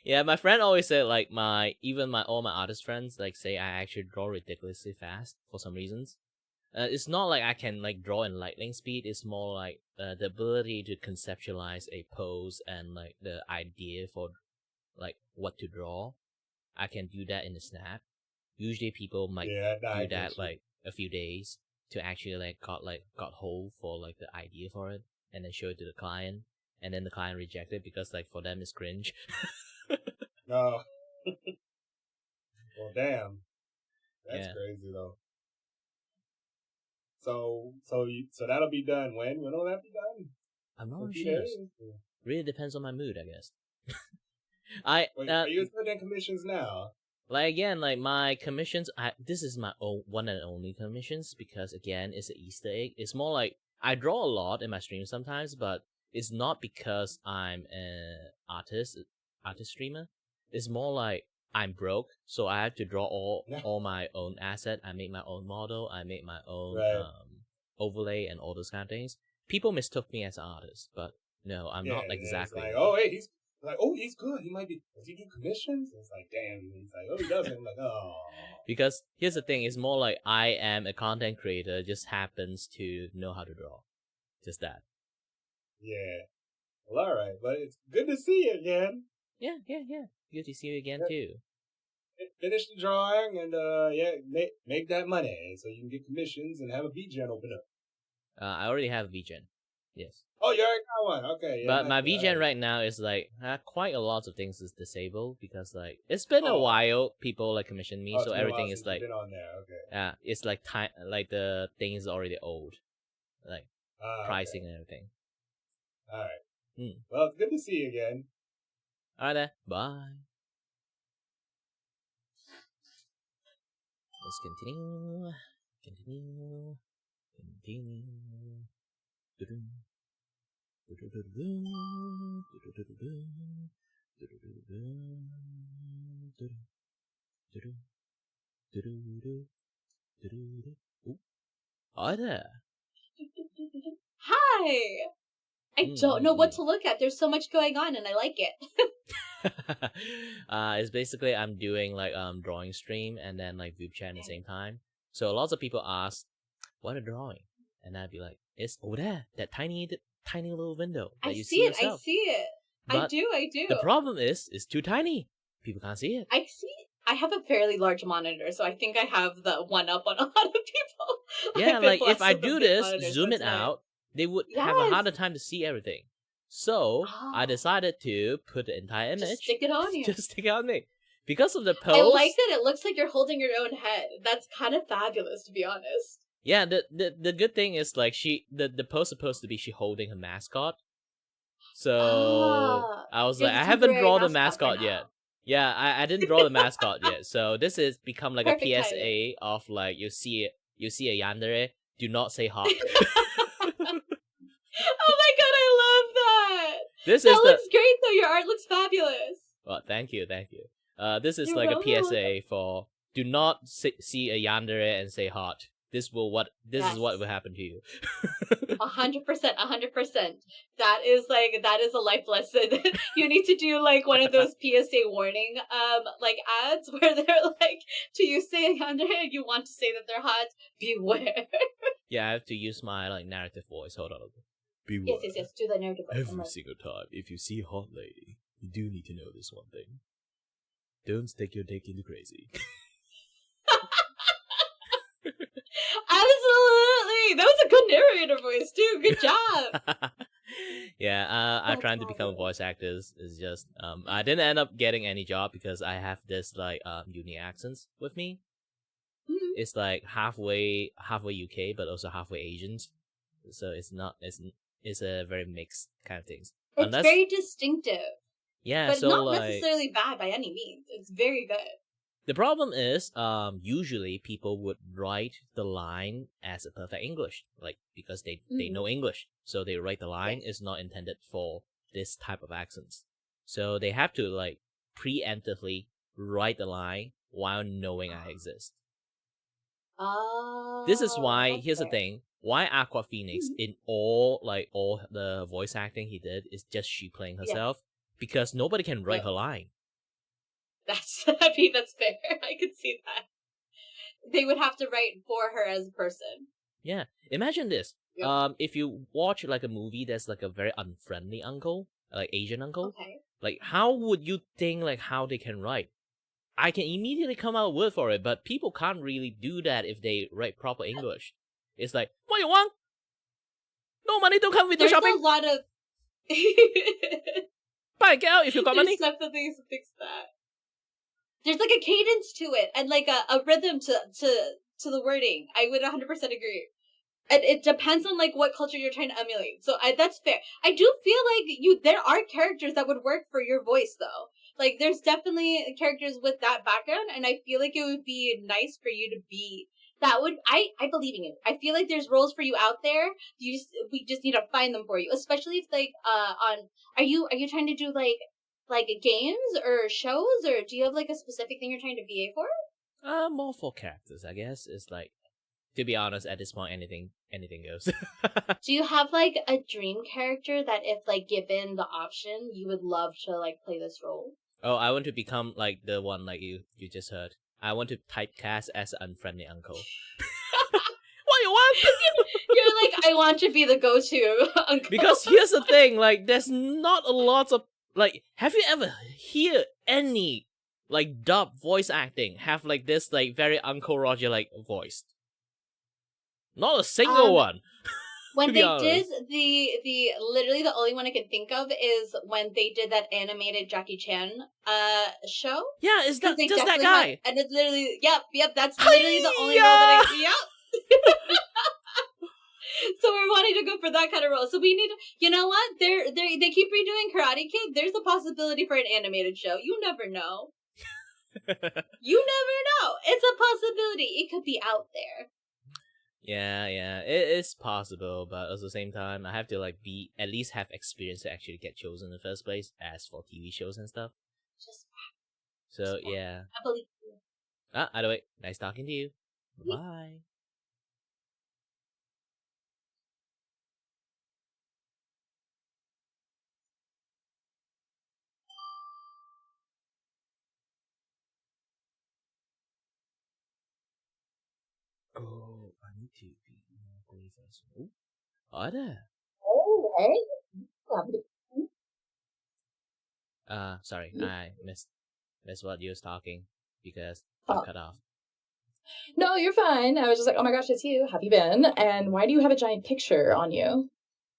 Yeah, my friend always said like all my artist friends like say I actually draw ridiculously fast for some reasons. It's not like I can like draw in lightning speed. It's more like the ability to conceptualize a pose and like the idea for like what to draw. I can do that in a snap. Usually people might do that like a few days to actually like got hold for like the idea for it and then show it to the client, and then the client reject it because like for them it's cringe. No. Well, damn. That's Yeah. crazy though. So that'll be done when? When will that be done? I'm not A few sure. days? Really depends on my mood, I guess. Wait, are you sending commissions now? Like again, like my commissions, this is my own one and only commissions because again, it's an Easter egg. It's more like I draw a lot in my stream sometimes, but it's not because I'm an artist streamer. It's more like I'm broke, so I have to draw all my own asset. I make my own model. I make my own overlay and all those kind of things. People mistook me as an artist, but no, I'm not exactly. It's like, oh, hey, he's good. He might be. Does he do commissions? It's like, damn. He's like, oh, he doesn't. I'm like, oh. Because here's the thing: it's more like I am a content creator, just happens to know how to draw, just that. Yeah. Well, all right, but it's good to see you again. Yeah. Good to see you again too. Finish the drawing and make that money so you can get commissions and have a VGen open up. I already have VGen. Yes. Oh, you already got one. Okay. Yeah, but my VGen right now is like quite a lot of things is disabled because like it's been a while. People like commission me, so everything is like been on there. Okay. Yeah, it's like like the thing is already old, like pricing and everything. All right. Well, it's good to see you again. All right, then. Bye. Let's continue. Hi there. Hi! I don't know what to look at. There's so much going on and I like it. It's basically I'm doing like drawing stream and then like VupeChat at the same time. So lots of people ask, what a drawing? And I'd be like, it's over there, that tiny little window that you see yourself. I see it. But I do. The problem is, it's too tiny. People can't see it. I see it. I have a fairly large monitor, so I think I have the one up on a lot of people. Yeah, like if I do this, zoom it out, they would have a harder time to see everything. So I decided to put the entire image. Just stick it on you. Just stick it on me. Because of the pose. I like that it looks like you're holding your own head. That's kind of fabulous, to be honest. Yeah, the good thing is like the pose supposed to be she holding her mascot. So I was like, I haven't drawn the mascot yet. Yeah, I didn't draw the mascot yet. So this is become like a PSA of like you see it you see a yandere, do not say hot. Oh my god, I love that! This That is looks great though, your art looks fabulous. Well, thank you. This is You're like a welcome. PSA for do not see a yandere and say hot. This is what Yes. will happen to you. 100%, 100%. That is a life lesson. You need to do like one of those PSA warning like ads where they're like, to you say a yandere and you want to say that they're hot, beware. Yeah, I have to use my like narrative voice. Hold on. Beware. Yes, do the narrative voice. Every single time, if you see a hot lady, you do need to know this one thing. Don't stick your dick into crazy. Absolutely! That was a good narrator voice too. Good job. Yeah, I'm That's trying to become a voice actor. It's just I didn't end up getting any job because I have this like unique accents with me. Mhm. It's like halfway UK, but also halfway Asians. So it's a very mixed kind of things. It's very distinctive, Yeah, but so not like necessarily bad by any means. It's very good. the problem is usually people would write the line as a perfect English, like because they know English, so they write the line is not intended for this type of accents. So they have to like preemptively write the line while knowing I exist. Oh. This is why here's the fair. thing. Why Aqua Phoenix in all the voice acting he did is just she playing herself because nobody can write her line. That's fair. I could see that. They would have to write for her as a person. Yeah, imagine this. Yep. If you watch like a movie that's like a very unfriendly uncle, like Asian uncle, Okay. like how would you think like how they can write? I can immediately come out with word for it, but people can't really do that if they write proper English. It's like, what you want? No money, don't come with the There's shopping. a lot of. Buy get out if you got money. There's definitely to fix that. There's like a cadence to it and like a rhythm to the wording. I would 100% agree. And it depends on like what culture you're trying to emulate. So that's fair. I do feel like there are characters that would work for your voice though. Like there's definitely characters with that background, and I feel like it would be nice for you to be. I believe in you. I feel like there's roles for you out there. We just need to find them for you. Especially if like are you trying to do like games or shows, or do you have like a specific thing you're trying to VA for? More for characters, I guess. It's like, to be honest, at this point, anything goes. Do you have like a dream character that if like given the option, you would love to like play this role? Oh, I want to become like the one like you just heard. I want to typecast as an unfriendly uncle. What you want? You're like, I want to be the go-to uncle. Because here's the thing, like, there's not a lot of like. Have you ever hear any like dub voice acting have like this like very Uncle Roger like voice? Not a single one. When be they honest. did the literally the only one I can think of is when they did that animated Jackie Chan show. Yeah, is that They just that definitely guy? had- and it's literally yep, that's literally the only role that I yep. So we're wanting to go for that kind of role. So we need, you know what? They keep redoing Karate Kid. There's a possibility for an animated show. You never know. You never know. It's a possibility. It could be out there. Yeah, it is possible, but at the same time, I have to like be at least have experience to actually get chosen in the first place. As for TV shows and stuff. Just So yeah. I believe you. Either way, nice talking to you. Bye. Oh, I need to be more brave as well. Hi there. Oh, hey. Sorry, I missed what you was talking because I cut off. No, you're fine. I was just like, oh my gosh, it's you. Have you been? And why do you have a giant picture on you?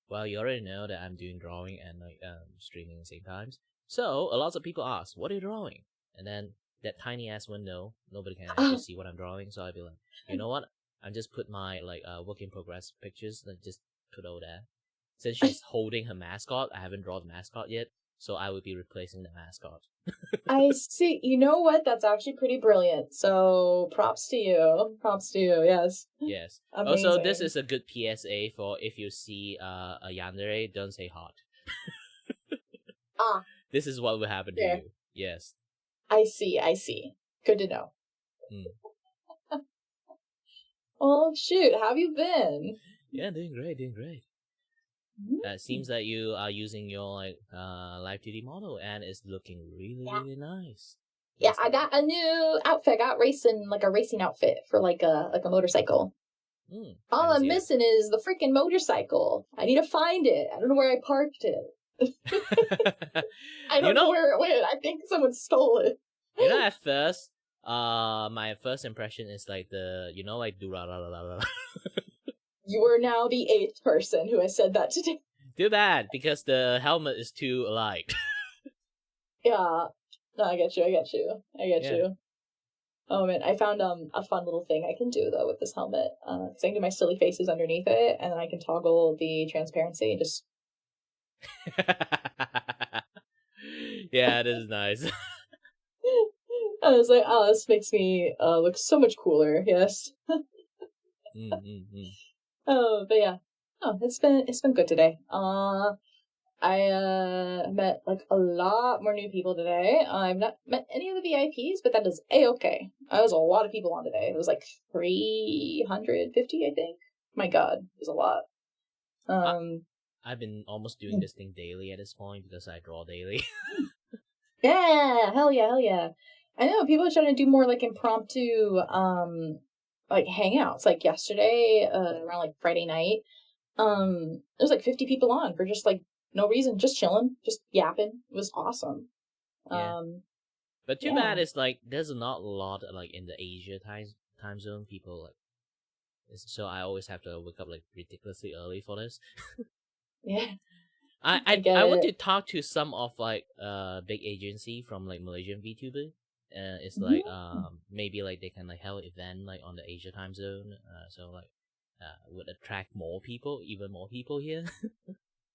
Well, you already know that I'm doing drawing and like streaming at the same times. So a lot of people ask, "What are you drawing?" And then that tiny ass window, nobody can actually see what I'm drawing. So I'd be like, you know what? I'm just put my like work in progress pictures, like just put over there. Since she's holding her mascot, I haven't drawn the mascot yet. so I would be replacing the mascot. I see. You know what? That's actually pretty brilliant. So props to you. Props to you. Yes. Yes. Amazing. Also, this is a good PSA for if you see a yandere, don't say hot. Ah, This is what will happen to fair. you. Yes. I see. I see. Good to know. Mm. Oh shoot! How have you been? Yeah, doing great, doing great. It seems that you are using your live 2D model, and it's looking really, Yeah. really nice. Yeah, I got a new outfit. I got a racing outfit for like a motorcycle. All I'm missing is the freaking motorcycle. I need to find it. I don't know where I parked it. I don't know where it went. I think someone stole it. You know, at first, my first impression is like like do la la la la. You are now the 8th person who has said that today. Too bad, because the helmet is too alike. Yeah. No, I get you. Yeah. You. Oh man, I found a fun little thing I can do though with this helmet. So I can do my silly faces underneath it, and then I can toggle the transparency and just. Yeah, this is nice. I was like, oh, this makes me look so much cooler. Yes. Oh, but yeah. Oh, it's been good today. I met like a lot more new people today. I've not met any of the VIPs, but that is A-okay. There was a lot of people on today. It was like 350, I think. My god, it was a lot. I've been almost doing this thing daily at this point because I draw daily. Yeah, hell yeah. I know people are trying to do more like impromptu like hangouts. Like yesterday, around like Friday night, there was like 50 people on for just like no reason, just chilling, just yapping. It was awesome. Yeah. But too yeah. bad it's like there's not a lot like in the Asia time zone people like, so I always have to wake up like ridiculously early for this. Yeah. I want to talk to some of like big agency from like Malaysian VTuber. It's like maybe like they can like have an event like on the Asia time zone. So like would attract more people, even more people here.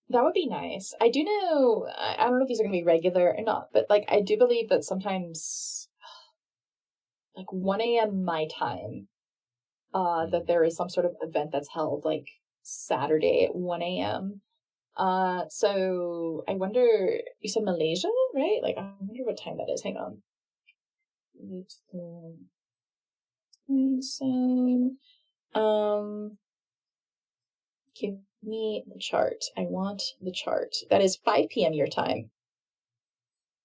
That would be nice. I do know, I don't know if these are going to be regular or not, but like I do believe that sometimes like 1 a.m. my time, that there is some sort of event that's held like Saturday at 1 a.m. So I wonder, you said Malaysia, right? Like I wonder what time that is. Hang on. Give me the chart. I want the chart. That is 5 p.m. your time.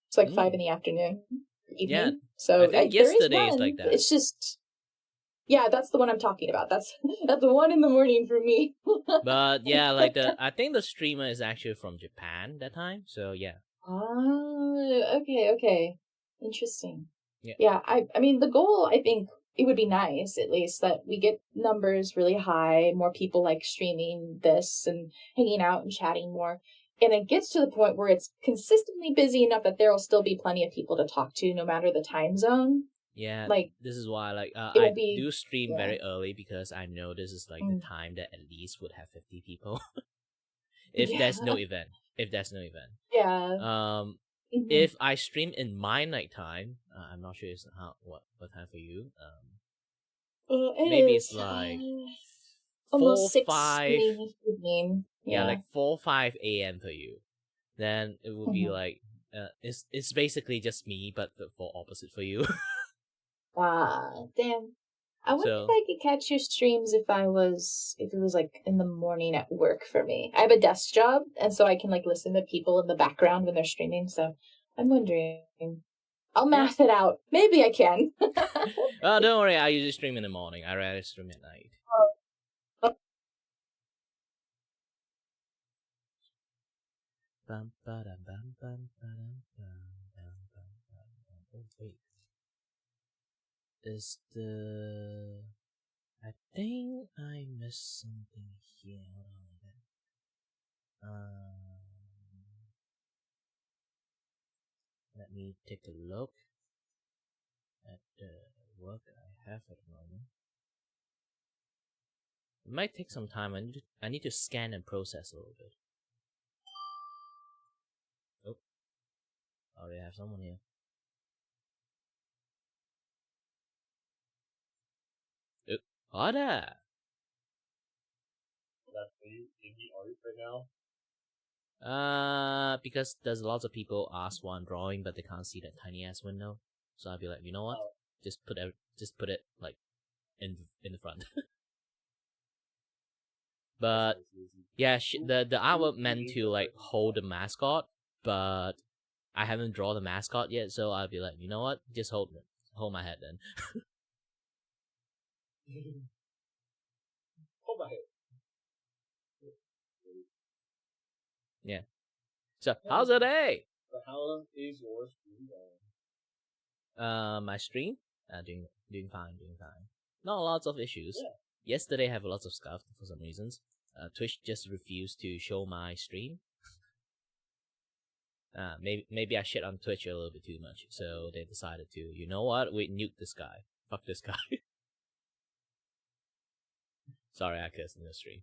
It's like 5 in the afternoon, evening. Yeah. So I think yesterday is like that. It's just, yeah, that's the one I'm talking about. That's the 1 in the morning for me. But yeah, like I think the streamer is actually from Japan that time. So yeah. Okay. Interesting. Yeah. Yeah, I mean, the goal, I think it would be nice, at least, that we get numbers really high, more people like streaming this and hanging out and chatting more. And it gets to the point where it's consistently busy enough that there will still be plenty of people to talk to no matter the time zone. Yeah, like this is why like it I will be, do stream yeah. very early because I know this is like the time that at least would have 50 people. If there's no event. Yeah. If I stream in my nighttime, I'm not sure it's what time for you. Maybe it's like almost 4, 6 5. in the evening. Yeah, like 4, 5 a.m. for you. Then it would be like it's basically just me, but for opposite for you. Damn. I wonder if I could catch your streams if it was like in the morning at work for me. I have a desk job, and so I can like listen to people in the background when they're streaming. So I'm wondering. I'll math it out. Maybe I can. Oh, don't worry. I usually stream in the morning. I rather stream at night. Wait. Is the... I think I missed something here. Let me take a look at the work I have at the moment. It might take some time. I need to scan and process a little bit. Oh, Oh, they have someone here. Hi there. That's me in the art right now. Because there's lots of people ask while I'm drawing, but they can't see that tiny ass window. So I'll be like, you know what? Oh. Just put it like in the front. But yeah, the artwork meant to like hold the mascot, but I haven't drawn the mascot yet, so I'll be like, you know what? Just hold my head then. Hold my head. Yeah. So how's the day? So how is your stream going? My stream? Doing fine. Not lots of issues. Yeah. Yesterday I have lots of stuff for some reasons. Twitch just refused to show my stream. Maybe I shit on Twitch a little bit too much, so they decided to, you know what? We nuke this guy. Fuck this guy. Sorry, I cursed in the stream.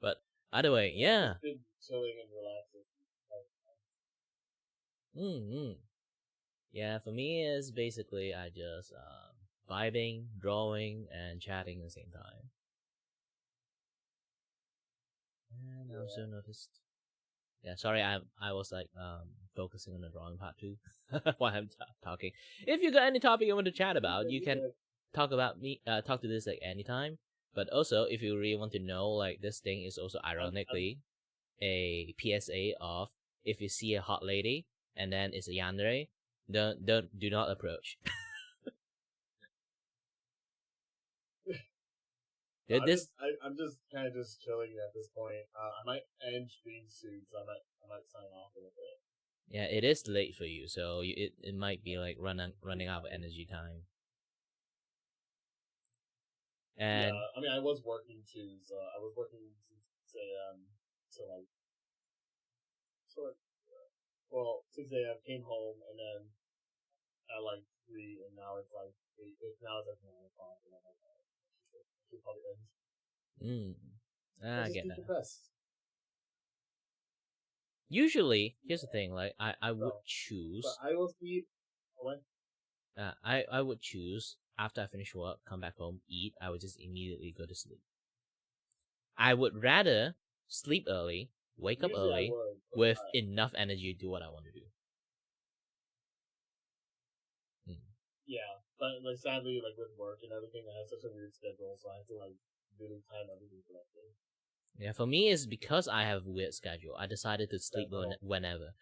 But either way, yeah. Just been chilling and relaxing. Yeah, for me it's basically I just vibing, drawing, and chatting at the same time. And I also noticed. Yeah, sorry, I was like focusing on the drawing part too while I'm talking. If you got any topic you want to chat about, you can talk to this like anytime. But also, if you really want to know, like this thing is also ironically a PSA of if you see a hot lady and then it's a yandere, do not approach. I'm just kind of just chilling at this point. I might end stream soon, so I might sign off a little bit. Yeah, it is late for you, so it might be like running out of energy time. And yeah, I mean, I was working too, so I was working since 6 a.m. to like, well, 6 a.m. came home and then at like 3, and now it's like 8. Now it's like 9 o'clock, and I'm like, I should probably end. I get that. Best. Usually, here's the thing: like I would choose. But I will see. I would choose after I finish work, come back home, eat. I would just immediately go to sleep. I would rather sleep early, wake up early, with enough energy to do what I want to do. Yeah, but like sadly, like with work and everything, I have such a weird schedule, so I have to like really time everything correctly. Yeah, for me, it's because I have a weird schedule. I decided to sleep whenever.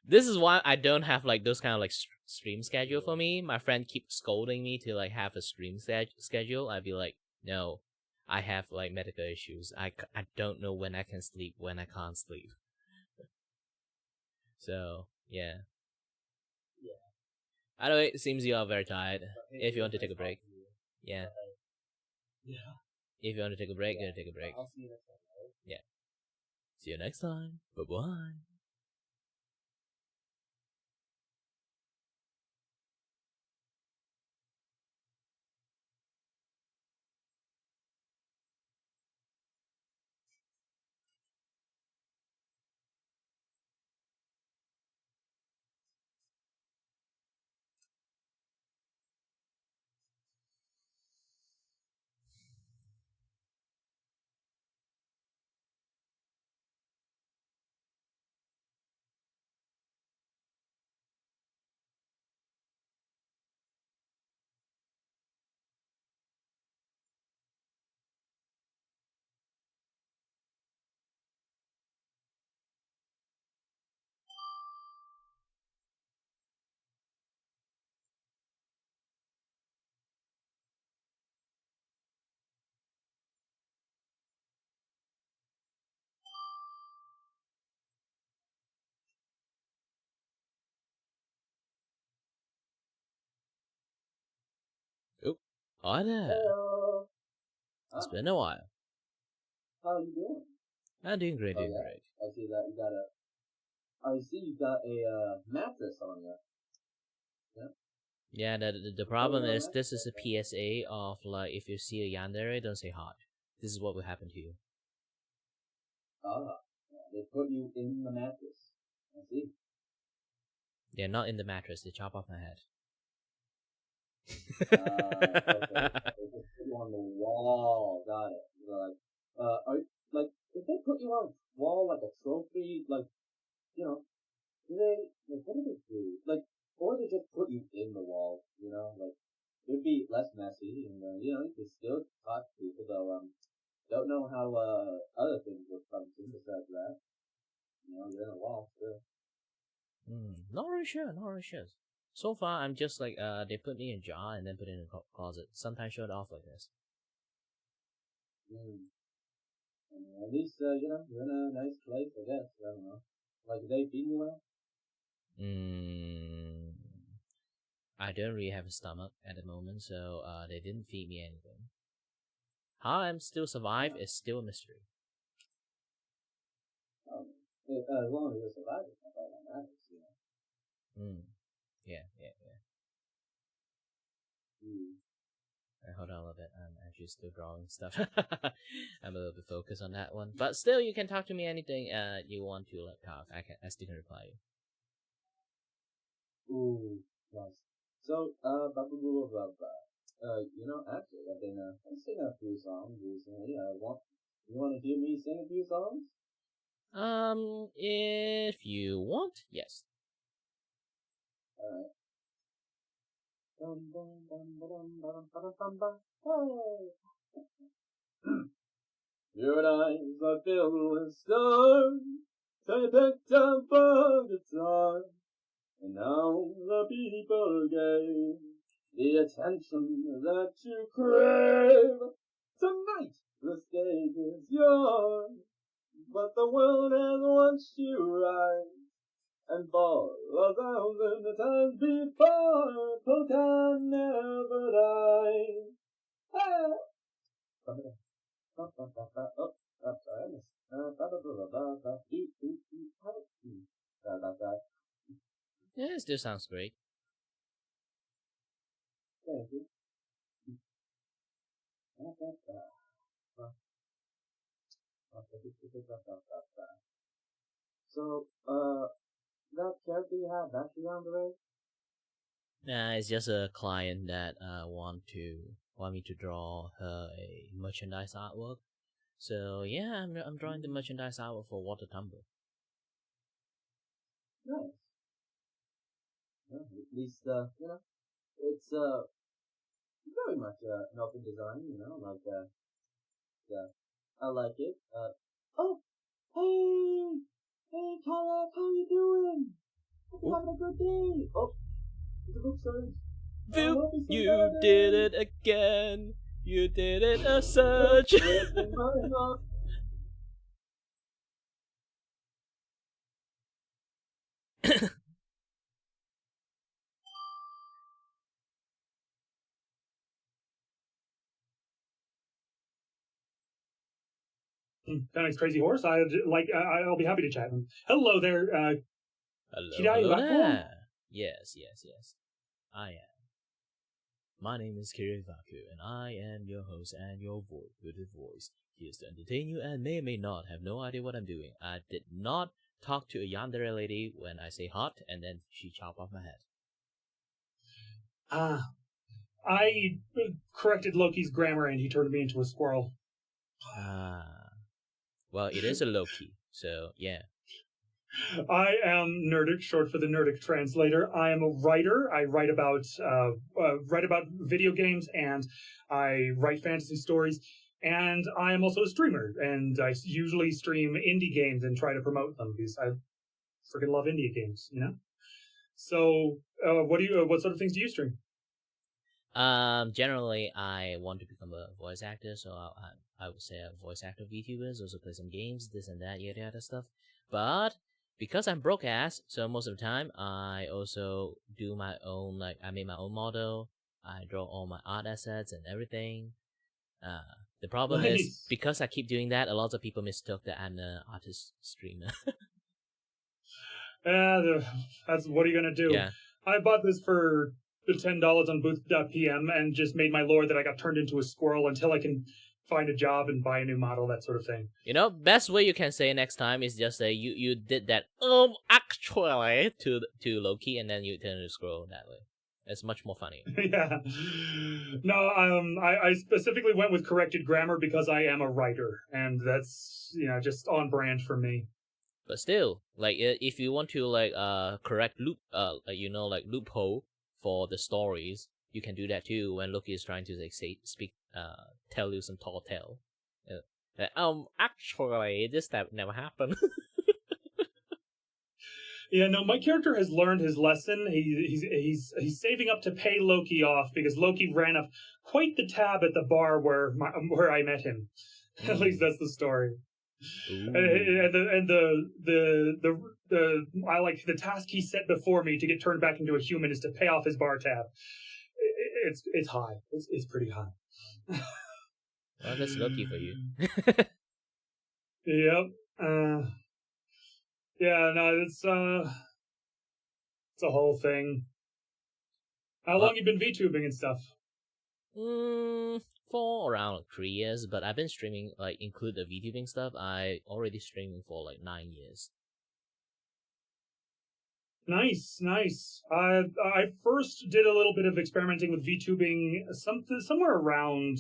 This is why I don't have like those kind of like stream schedule for me. My friend keeps scolding me to like have a stream schedule. I'd be like, no, I have like medical issues. I don't know when I can sleep, when I can't sleep. So, yeah. Either way, it seems you are very tired. If you want to take a break. Yeah. If you want to take a break, take a break. I'll see you next time. Right? Yeah. See you next time. Bye-bye. Oh, hi there. Hello. It's been a while. How are you doing? I'm doing great, I see that you got a mattress on you. Yeah, the problem is this is a PSA of like if you see a yandere, don't say hot. this is what will happen to you. Ah, they put you in the mattress. I see. They're not in the mattress. They chop off my head. Okay. They just put you on the wall. Got it. Like, if they put you on a wall like a trophy, like, you know, what do they do? Like, or they just put you in the wall, you know, like, it'd be less messy, and, you know, you could still talk to people, though, don't know how, other things would function besides that. You know, you're in a wall, still. Not really sure. So far, I'm just like, they put me in a jar and then put it in a closet. Sometimes show it off like this. At least, you know, you're in a nice place, I guess. I don't know. Like, they feed you well? I don't really have a stomach at the moment, so they didn't feed me anything. How I'm still survive is still a mystery. As long as you're surviving, that's all that matters, you know. Yeah. Hold on a little bit. I'm actually still drawing stuff. I'm a little bit focused on that one, but still, you can talk to me anything you want to like talk. I still can reply you. Ooh, nice. So, you know, actually, I've been singing a few songs recently. You want to hear me sing a few songs? If you want, yes. Alright. Your eyes are filled with stars, so you picked up a guitar, and now the people gave the attention that you crave. Tonight the stage is yours, but the world has watched you rise, and for 1,000 times before, polka never dies. Hey! Yeah, it still sounds great. Thank you. So, that character you have, that's on the way? Nah, it's just a client that want me to draw her a merchandise artwork. So yeah, I'm drawing the merchandise artwork for Vtuber. Nice. Well, at least, you know, it's very much an open design, you know, like I like it. Oh, hey, Kyle, how you doing? Hope you're having a good day. Oh, the book says, Vupe, you did it again. You did it a search. That makes Crazy Horse. I'll be happy to chat. Hello there. Hello there. Yes. I am. My name is Kirivaku, and I am your host and your good voice. Here's to entertain you and may or may not have no idea what I'm doing. I did not talk to a yandere lady when I say hot, and then she chopped off my head. I corrected Loki's grammar, and he turned me into a squirrel. Well, it is a Loki, so yeah. I am Nerdic, short for the Nerdic Translator. I am a writer. I write about video games, and I write fantasy stories. And I am also a streamer, and I usually stream indie games and try to promote them because I freaking love indie games, you know. So, what sort of things do you stream? Generally, I want to become a voice actor, so I would say a voice actor VTubers, also play some games, this and that, yada stuff. But because I'm broke ass, so most of the time I also do my own, like I make my own model, I draw all my art assets and everything. The problem is because I keep doing that, a lot of people mistook that I'm an artist streamer. That's what are you gonna do? Yeah. I bought this for $10 on booth.pm and just made my lore that I got turned into a squirrel until I can find a job and buy a new model, that sort of thing. You know, best way you can say next time is just say you did that actually to Loki, and then you turn to scroll that way. It's much more funny. Yeah. No, I specifically went with corrected grammar because I am a writer, and that's, you know, just on brand for me. But still, like if you want to like correct loophole for the stories, you can do that too when Loki is trying to like tell you some tall tale. Actually, this that never happened. Yeah, no, my character has learned his lesson. He's saving up to pay Loki off because Loki ran up quite the tab at the bar where I met him. At least that's the story. And I like the task he set before me to get turned back into a human is to pay off his bar tab. It's high. It's pretty high. Well, that's Loki for you. Yep. Yeah, no, it's a whole thing. How long you been VTubing and stuff? For around 3 years, but I've been streaming, like, include the VTubing stuff, I already streaming for like 9 years. Nice. I first did a little bit of experimenting with VTubing somewhere around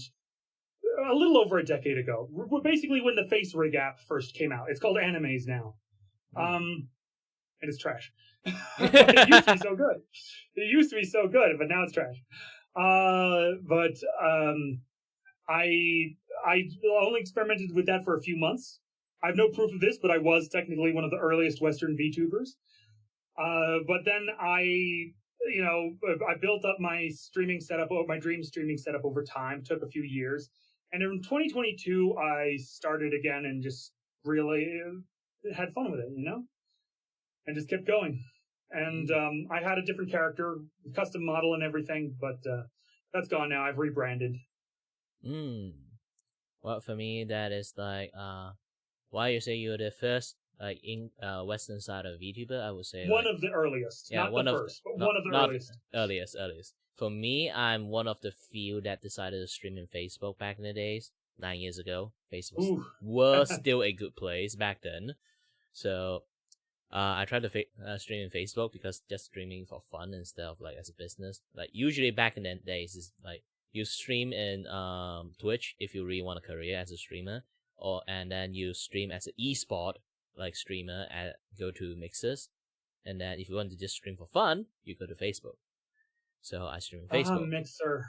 a little over a decade ago. Basically when the Face Rig app first came out. It's called Animes now. And it's trash. It used to be so good. But now it's trash. I only experimented with that for a few months. I have no proof of this, but I was technically one of the earliest Western VTubers. But then I built up my streaming setup, my dream streaming setup over time. It took a few years. And in 2022, I started again and just really had fun with it, you know? And just kept going. And I had a different character, custom model and everything, but that's gone now. I've rebranded. Well, for me, that is like, why you say you're the first, like, in Western side of VTuber, I would say one of the earliest. Yeah, not the first, but one of the earliest. Earliest. For me, I'm one of the few that decided to stream in Facebook back in the days. 9 years ago, Facebook was still a good place back then. So, I tried to stream in Facebook because just streaming for fun instead of like as a business. Like usually back in the days, is like you stream in Twitch if you really want a career as a streamer, and then you stream as an esport like streamer and go to mixers, and then if you want to just stream for fun, you go to Facebook. So I stream in Facebook. Mixer.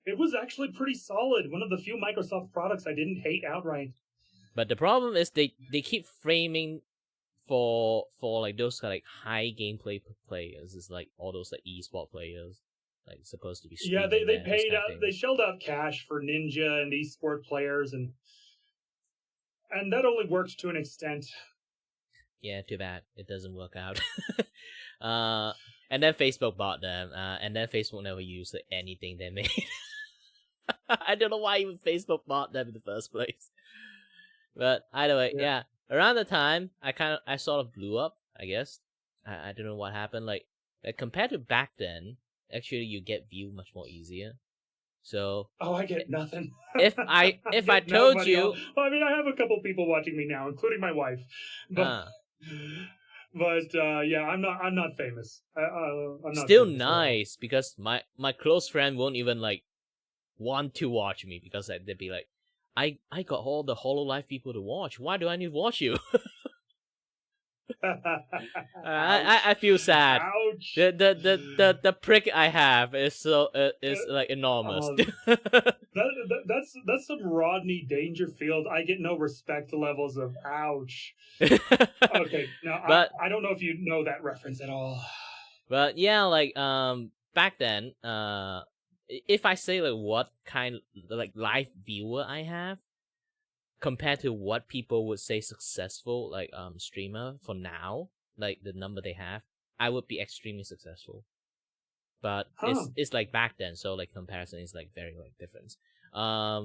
It was actually pretty solid. One of the few Microsoft products I didn't hate outright. But the problem is they keep framing for like those kind of like high gameplay players. It's like all those like esport players, like supposed to be. Yeah, they paid out. They shelled out cash for Ninja and esport players, and that only worked to an extent. Yeah, too bad it doesn't work out. And then Facebook bought them, and then Facebook never used anything they made. I don't know why even Facebook bought them in the first place. But either way, yeah. Around the time, I sort of blew up, I guess. I don't know what happened. Like compared to back then, actually you get view much more easier. So I get nothing. If I told you, well, I mean, I have a couple people watching me now, including my wife. But yeah, I'm not famous. I'm not still famous, nice because my close friend won't even like want to watch me because they'd be like, I got all the HoloLive people to watch. Why do I need to watch you? I feel sad. Ouch. The prick I have is so like enormous. That's some Rodney Dangerfield. I get no respect levels of ouch. Okay, now but, I don't know if you know that reference at all. But yeah, like back then, if I say like what kind of like live viewer I have compared to what people would say successful like streamer for now, like the number they have, I would be extremely successful. But it's like back then, so like comparison is like very like different.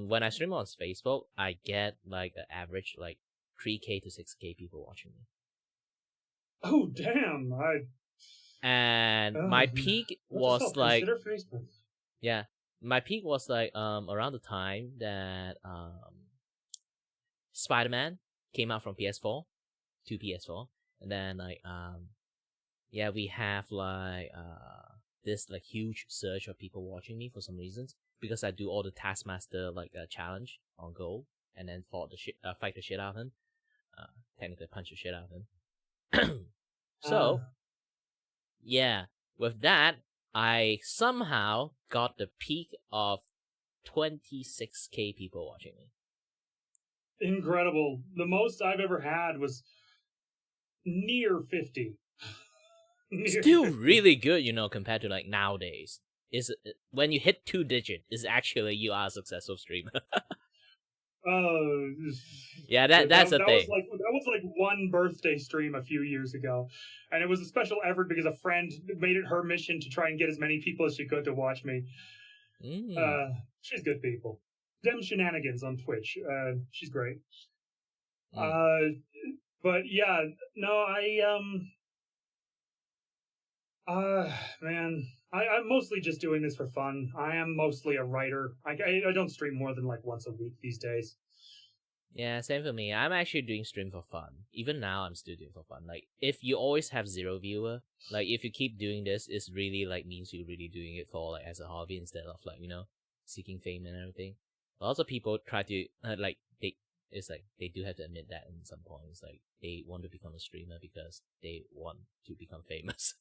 When I stream on Facebook, I get like an average like 3K to 6K people watching me. Oh damn! And my peak was like Facebook. Yeah, my peak was like around the time that Spider-Man came out from PS4 to PS4, and then like yeah, we have like this like huge surge of people watching me for some reasons because I do all the Taskmaster like challenge on Go, and then fight the shit out of him, technically punch the shit out of him. So yeah, with that I somehow got the peak of 26k people watching me. Incredible. The most I've ever had was near 50. Still really good, compared to like nowadays. When you hit 2-digit, is actually you are a successful streamer. Yeah, that's the thing. That was like one birthday stream a few years ago, and it was a special effort because a friend made it her mission to try and get as many people as she could to watch me. She's good people. Dem Shenanigans on Twitch. She's great. But yeah, no, man, I'm mostly just doing this for fun. I am mostly a writer. I don't stream more than like once a week these days. Yeah, same for me. I'm actually doing stream for fun. Even now, I'm still doing for fun. Like, if you always have 0 viewer, like, if you keep doing this, it's really, like, means you're really doing it for, like, as a hobby instead of, like, seeking fame and everything. Lots of people try to, they do have to admit that in some points. Like, they want to become a streamer because they want to become famous.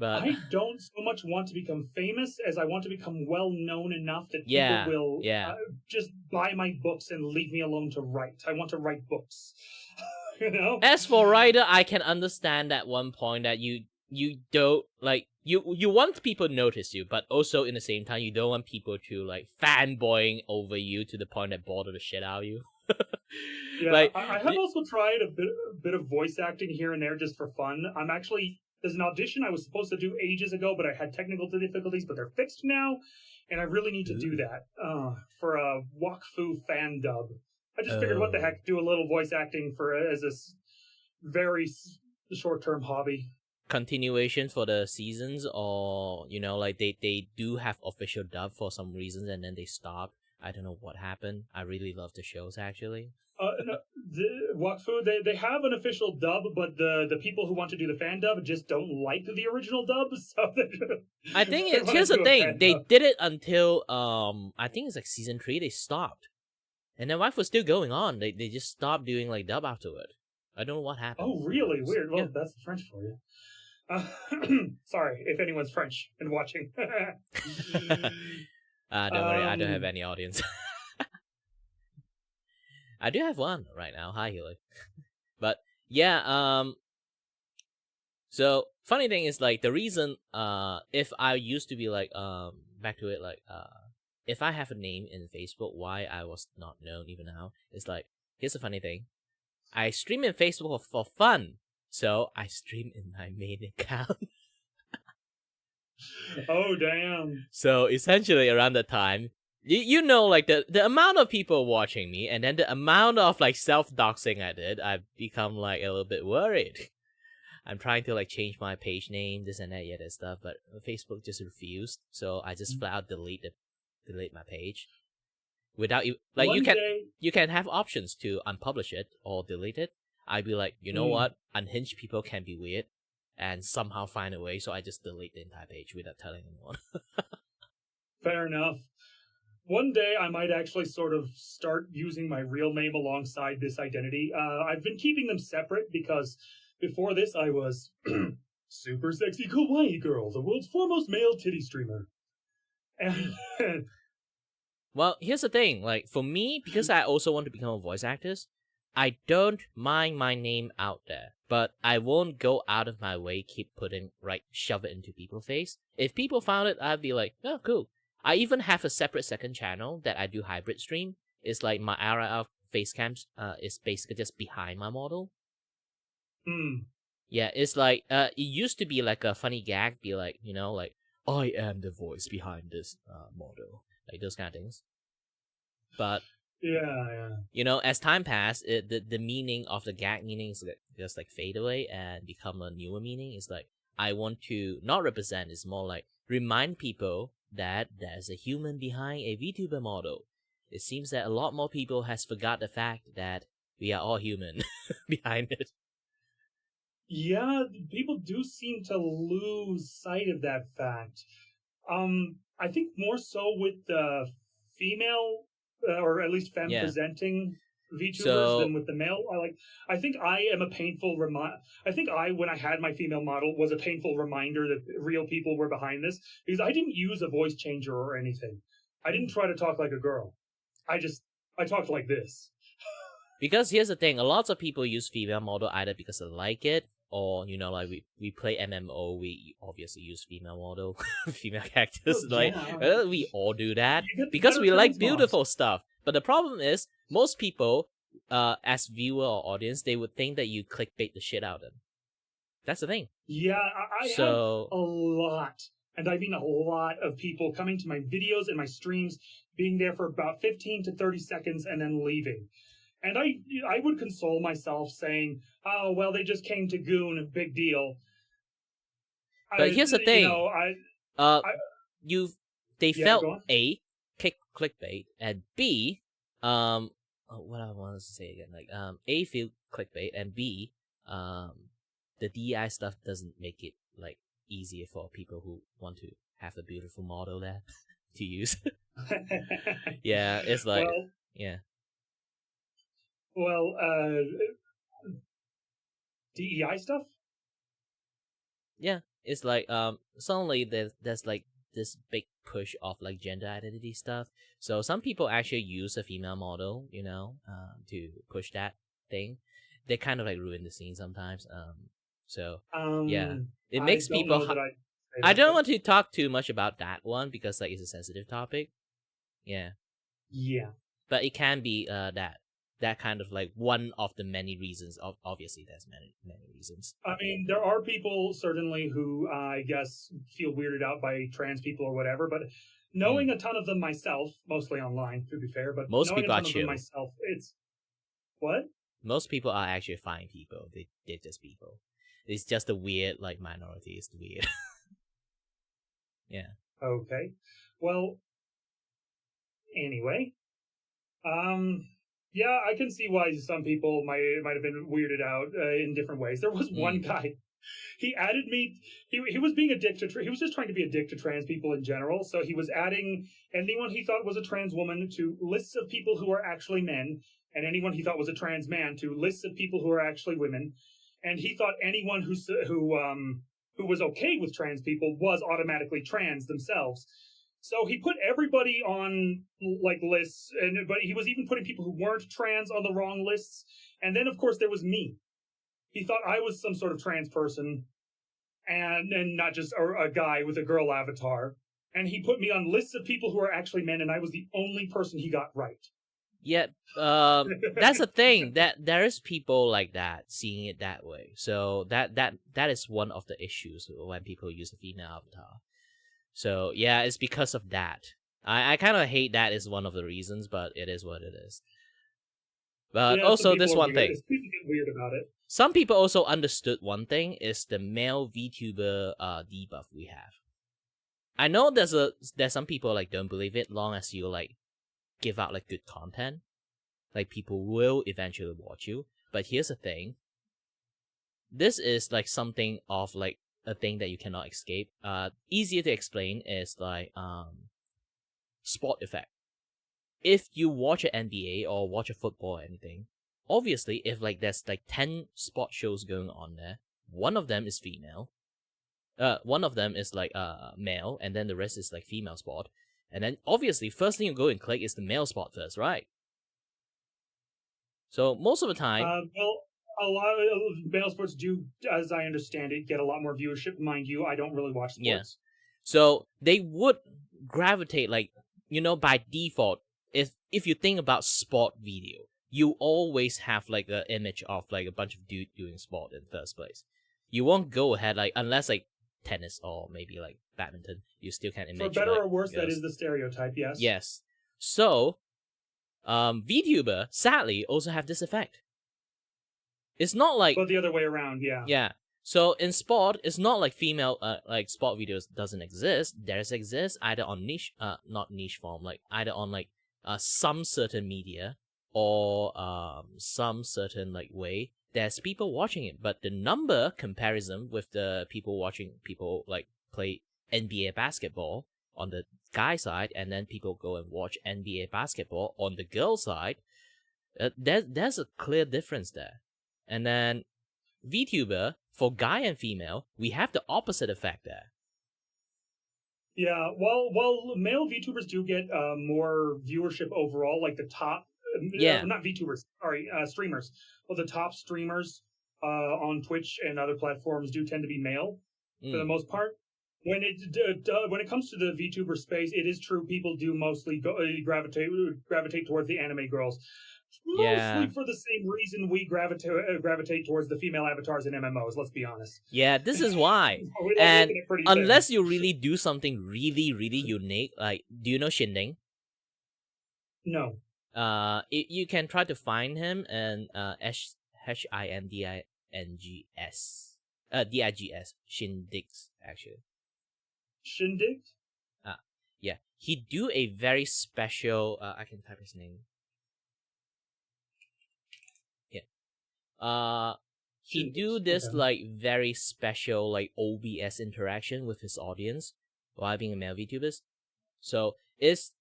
But I don't so much want to become famous as I want to become well known enough that people will just buy my books and leave me alone to write. I want to write books. As for writer, I can understand that one point that you don't like you want people to notice you, but also in the same time you don't want people to like fanboying over you to the point that bother the shit out of you. Yeah, like, I have also tried a bit of voice acting here and there just for fun. There's an audition I was supposed to do ages ago, but I had technical difficulties, but they're fixed now, and I really need to do that for a Wakfu fan dub. I just figured, what the heck, do a little voice acting as a very short-term hobby. Continuation for the seasons, or like they do have official dub for some reasons, and then they stop. I don't know what happened. I really love the shows actually. No, the Wakfu, they have an official dub, but the people who want to do the fan dub just don't like the original dub, so I think here's the thing. They did it until I think it's like season 3 they stopped. And then Wakfu's still going on. They just stopped doing like dub afterward. I don't know what happened. Oh, really? Weird. Well, that's French for you. Sorry if anyone's French and watching. Don't worry, I don't have any audience. I do have one right now. Hi, Healy. But yeah, so funny thing is like the reason if I used to be like back to it like if I have a name in Facebook, why I was not known even now is like, here's the funny thing. I stream in Facebook for fun. So I stream in my main account. Oh damn. So essentially around that time, like the amount of people watching me, and then the amount of like self-doxing I did, I've become like a little bit worried. I'm trying to like change my page name, this and that, that stuff, but Facebook just refused. So I just flat out delete my page. Without like you can have options to unpublish it or delete it. I'd be like, you know what? Unhinged people can be weird and somehow find a way, so I just delete the entire page without telling anyone. Fair enough. One day, I might actually sort of start using my real name alongside this identity. I've been keeping them separate because before this, I was super sexy kawaii girl, the world's foremost male titty streamer. And well, here's the thing. Like, for me, because I also want to become a voice actor, I don't mind my name out there. But I won't go out of my way, shove it into people's face. If people found it, I'd be like, oh, cool. I even have a separate second channel that I do hybrid stream. It's like my IRL face cams is basically just behind my model. Yeah, it's like it used to be like a funny gag, be like, like, I am the voice behind this model. Like those kind of things. But yeah. As time passed, the meaning of the gag meaning is just like fade away and become a newer meaning. It's like I want to not represent, it's more like remind people that there's a human behind a VTuber model. It seems that a lot more people has forgot the fact that we are all human behind it. Yeah, people do seem to lose sight of that fact. I think more so with the female, or at least femme Yeah. presenting VTubers So- than with the male. I think I am a painful I think when I had my female model, was a painful reminder that real people were behind this, because I didn't use a voice changer or anything. I didn't try to talk like a girl. I talked like this. Because here's the thing, a lot of people use female model either because they like it, or, you know, like we play MMO, we obviously use female model, female characters. Oh, Like, yeah. we all do that You get because better we like transmog. beautiful stuff. But the problem is, most people, as viewer or audience, they would think that you clickbait the shit out of them. That's the thing. Yeah, I So- had a lot, and I mean a lot of people coming to my videos and my streams, being there for about 15 to 30 seconds and then leaving. And I would console myself saying, oh, well, they just came to Goon, big deal. But here's the thing. You know, They Yeah, felt go on. A, clickbait, and B, what I wanted to say again, like, A, feel clickbait, and B, the DEI stuff doesn't make it, like, easier for people who want to have a beautiful model there to use. Yeah, it's like, well, yeah. well, DEI stuff? Yeah, it's like, suddenly there's like this big push of like gender identity stuff. So some people actually use a female model, you know, to push that thing. They kind of like ruin the scene sometimes. So yeah, it makes I don't people. know that I don't want to talk too much about that one because like it's a sensitive topic. Yeah, Yeah. but it can be that kind of like one of the many reasons. Obviously, there's many reasons. I mean, there are people certainly who I guess feel weirded out by trans people or whatever, but knowing a ton of them myself, mostly online to be fair, but Most knowing people a are ton of chill. them myself, it's what? Most people are actually fine people. They're just people. It's just the weird like minority is weird. Yeah. Okay. Well, anyway, yeah, I can see why some people might have been weirded out in different ways. There was one guy. He added me. He was being a dick to. He was just trying to be a dick to trans people in general. So he was adding anyone he thought was a trans woman to lists of people who are actually men, and anyone he thought was a trans man to lists of people who are actually women. And he thought anyone who was okay with trans people was automatically trans themselves. So he put everybody on like lists, but he was even putting people who weren't trans on the wrong lists. And then of course there was me. He thought I was some sort of trans person, and not just a guy with a girl avatar. And he put me on lists of people who are actually men, and I was the only person he got right. Yeah, that's the thing, that there is people like that seeing it that way. So that is one of the issues when people use a female avatar. So yeah, it's because of that. I kind of hate that is one of the reasons, but it is what it is. But Yeah, also some this people are one weird. thing. People get weird about it. Some people also understood one thing is the male VTuber debuff we have. I know there's some people like don't believe it long as you like give out like good content. Like people will eventually watch you. But here's the thing. This is like something of like a thing that you cannot escape. Easier to explain is like sport effect. If you watch an NBA or watch a football or anything, obviously if like there's like 10 sport shows going on there, one of them is female. One of them is like male, and then the rest is like female sport. And then obviously first thing you go and click is the male sport first, right? So most of the time, Well, a lot of male sports do, as I understand it, get a lot more viewership. Mind you, I don't really watch sports. Yeah. So they would gravitate like, you know, by default, if you think about sport video, you always have like an image of like a bunch of dudes doing sport in the first place. You won't go ahead like, unless like tennis or maybe like badminton, you still can't imagine. For better like, or worse, that girls. is the stereotype, yes. Yes. So, VTuber sadly also have this effect. It's not like But the other way around, yeah. yeah. So in sport, it's not like female like sport videos doesn't exist. There's exist either on niche not niche form, like either on like some certain media or some certain like way. There's people watching it, but the number comparison with the people watching people like play NBA basketball on the guy side, and then people go and watch NBA basketball on the girl side, there's a clear difference there. And then VTuber, for guy and female, we have the opposite effect there. Yeah, well, male VTubers do get more viewership overall, like the top, not VTubers, sorry, streamers. Well, the top streamers on Twitch and other platforms do tend to be male for the most part. When it comes to the VTuber space, it is true people do mostly gravitate towards the anime girls. Mostly for the same reason we gravitate towards the female avatars in MMOs, let's be honest. Yeah, this is why. And unless you really do something really, really unique, like, do you know Shinding? No. You can try to find him and HINDINGS. DIGS. Shindigs, actually. Shindig? Yeah. He do a very special, I can type his name. He do this like very special like OBS interaction with his audience while being a male VTuber. So it's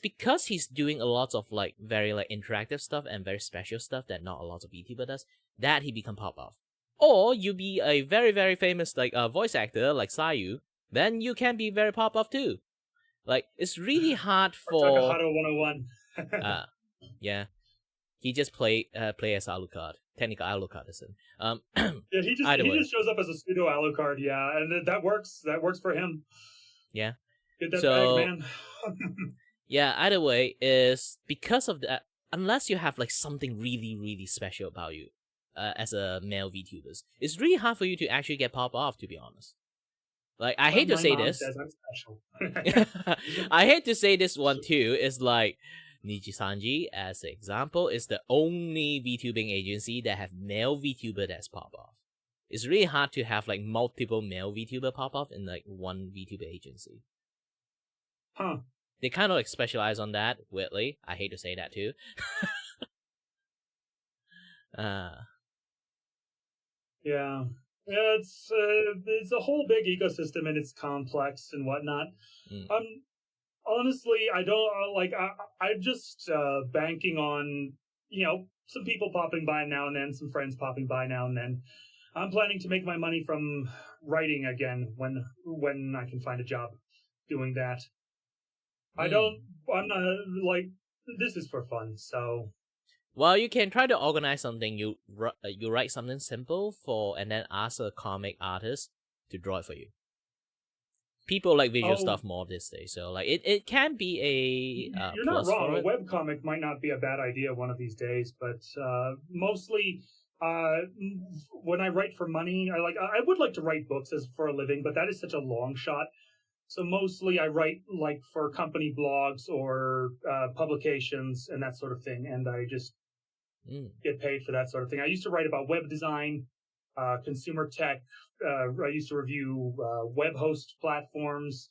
because he's doing a lot of like very like interactive stuff and very special stuff that not a lot of VTuber does that he become pop off. Or you be a very, very famous like voice actor like Sayu, then you can be very pop off too. Like it's really hard for Takahata 101. Yeah. He just play as Alucard. Technical Alucard isn't. Yeah, he just shows up as a pseudo Alucard, yeah, and that works. That works for him. Yeah. Get that bag, man. Yeah, either way is because of that. Unless you have like something really, really special about you, as a male VTuber, it's really hard for you to actually get pop off. To be honest, like I hate to say this. Says I'm special. I hate to say this one too. Is like. Nijisanji, as an example, is the only VTubing agency that have male VTuber that's pop off. It's really hard to have like multiple male VTuber pop off in like one VTuber agency. Huh. They kind of like specialize on that, weirdly. I hate to say that too. Yeah. It's a whole big ecosystem and it's complex and whatnot. Honestly, I don't I'm just banking on, some people popping by now and then, some friends popping by now and then. I'm planning to make my money from writing again when I can find a job doing that. I'm not like, this is for fun, so. Well, you can try to organize something. You write something simple and then ask a comic artist to draw it for you. People like visual stuff more these days, so like it can be a you're not wrong. A webcomic might not be a bad idea one of these days, but mostly when I write for money, I would like to write books as for a living, but that is such a long shot. So mostly I write like for company blogs or publications and that sort of thing, and I just get paid for that sort of thing. I used to write about web design, consumer tech. I used to review web host platforms,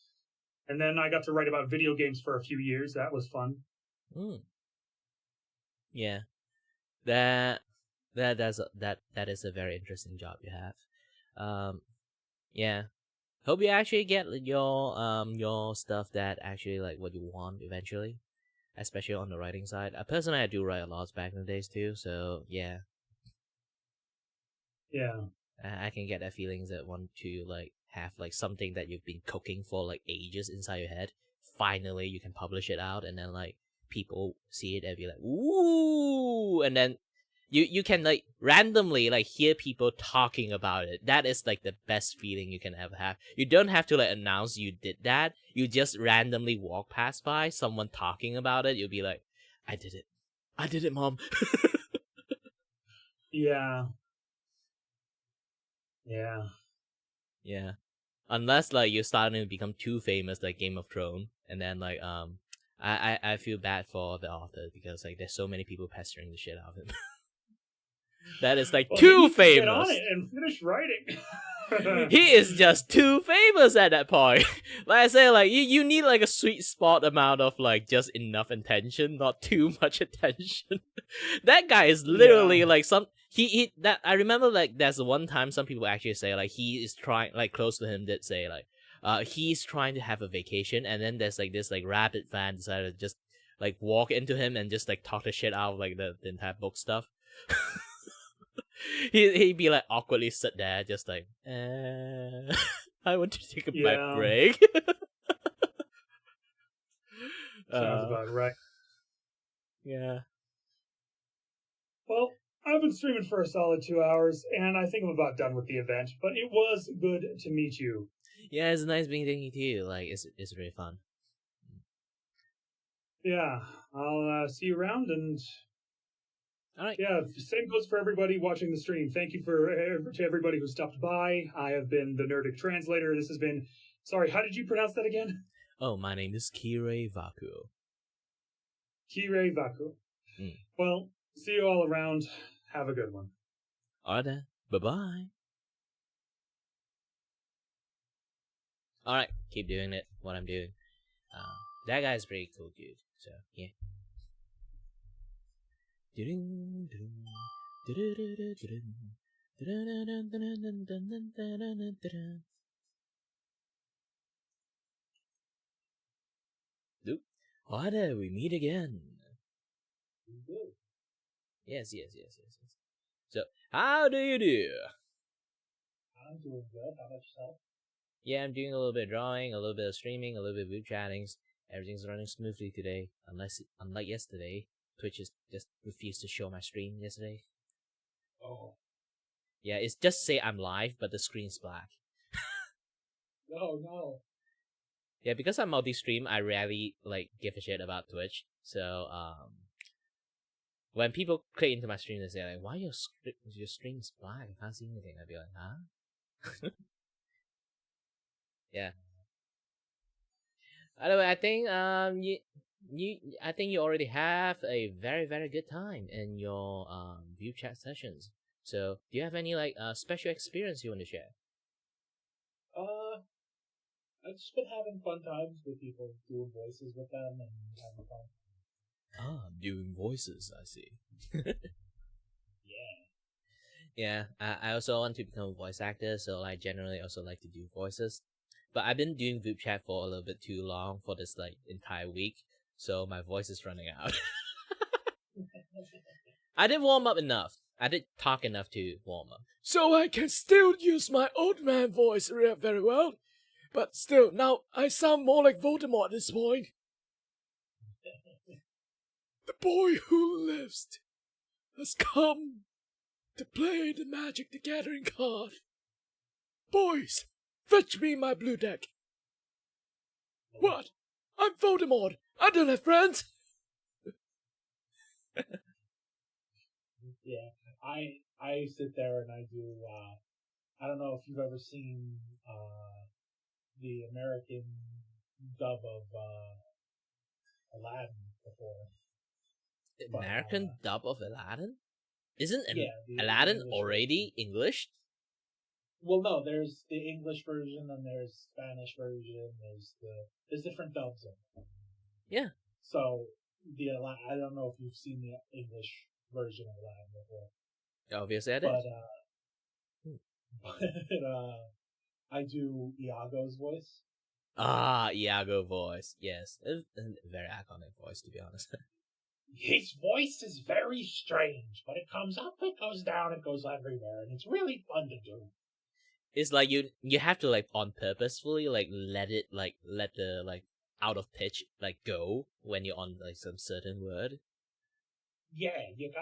and then I got to write about video games for a few years. That was fun. Yeah, that is a very interesting job you have. Yeah, hope you actually get your stuff that actually like what you want eventually, especially on the writing side. Personally, I do write a lot back in the days too. So yeah. Yeah. I can get that feelings that want to like have like something that you've been cooking for like ages inside your head. Finally, you can publish it out, and then like people see it and be like, "Ooh!" And then you can like randomly like hear people talking about it. That is like the best feeling you can ever have. You don't have to like announce you did that. You just randomly walk past by someone talking about it. You'll be like, "I did it, Mom." Yeah. Yeah. Yeah. Unless like you're starting to become too famous like Game of Thrones, and then like I feel bad for the author because like there's so many people pestering the shit out of him. Well, is like he too needs to get famous. on it and finish writing. He is just too famous at that point. Like I say, like you need like a sweet spot amount of like just enough attention, not too much attention. That guy is literally like some he that I remember like there's one time some people actually say like he is trying like close to him did say like he's trying to have a vacation, and then there's like this like rabid fan decided to just like walk into him and just like talk the shit out of like the entire book stuff. He'd be like awkwardly sit there, just like, I want to take a bite break. Sounds about right. Yeah. Well, I've been streaming for a solid 2 hours, and I think I'm about done with the event. But it was good to meet you. Yeah, it's nice meeting you too. Like, it's really fun. Yeah, I'll see you around, and all right. Yeah, same goes for everybody watching the stream. Thank you to everybody who stopped by. I have been the Nerdic Translator. This has been... Sorry, how did you pronounce that again? Oh, my name is Kirei Vaku. Kirei Vaku. Well, see you all around. Have a good one. Alright then. Bye-bye. Alright, keep doing it, what I'm doing. That guy's pretty cool dude, so yeah. Nope. Why did we meet again? Yes. So, how do you do? I'm doing good. How about yourself? Yeah, I'm doing a little bit of drawing, a little bit of streaming, a little bit of VupeChat chattings. Everything's running smoothly today, unlike yesterday. Twitch just refused to show my stream yesterday. Oh. Yeah, it's just say I'm live, but the screen's black. No. Yeah, because I'm multi-stream, I rarely like give a shit about Twitch. So when people click into my stream, they say like, "Why your stream's black? I can't see anything." I'd be like, "Huh?" Yeah. Anyway, I think I think you already have a very, very good time in your VupeChat sessions. So, do you have any like special experience you want to share? I've just been having fun times with people, doing voices with them and having fun. Ah, doing voices, I see. Yeah. Yeah, I also want to become a voice actor, so I generally also like to do voices. But I've been doing VupeChat for a little bit too long for this like entire week, so my voice is running out. I didn't warm up enough. I did talk enough to warm up. So I can still use my old man voice very well. But still, now I sound more like Voldemort at this point. The boy who lives has come to play the Magic the Gathering card. Boys, fetch me my blue deck. What? I'm Voldemort. I don't have friends. Yeah, I sit there and I do. I don't know if you've ever seen the American dub of Aladdin before. American dub of Aladdin? Isn't the Aladdin English already English? Well, no. There's the English version, and there's Spanish version. There's different dubs of it. Yeah. So I don't know if you've seen the English version of Aladdin before. Obviously I did. But I do Iago's voice. Ah, Iago voice. Yes. It's a very iconic voice, to be honest. His voice is very strange, but it comes up, it goes down, it goes everywhere, and it's really fun to do. It's like you have to like on purposefully like let the like out of pitch like go when you're on like some certain word. Yeah, you've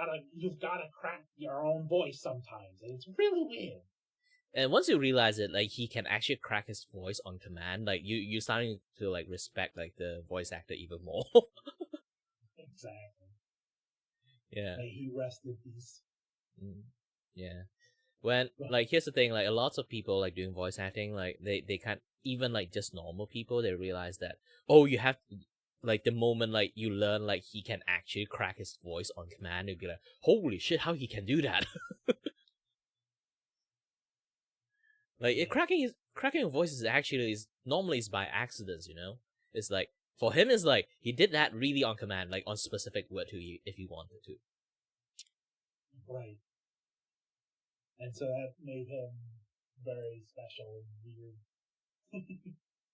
gotta crack your own voice sometimes, and it's really weird. And once you realize it, like he can actually crack his voice on command, like you're starting to like respect like the voice actor even more. Exactly. Yeah. May he rest in peace. Yeah. When like here's the thing, like a lot of people like doing voice acting, like they can't even like just normal people, they realize that like the moment like you learn like he can actually crack his voice on command, you'll be like, holy shit, how he can do that? Like cracking a voice is actually normally is by accidents, you know. It's like for him, it's like he did that really on command, like on specific word to you if he wanted to. Right. And so that made him very special and weird.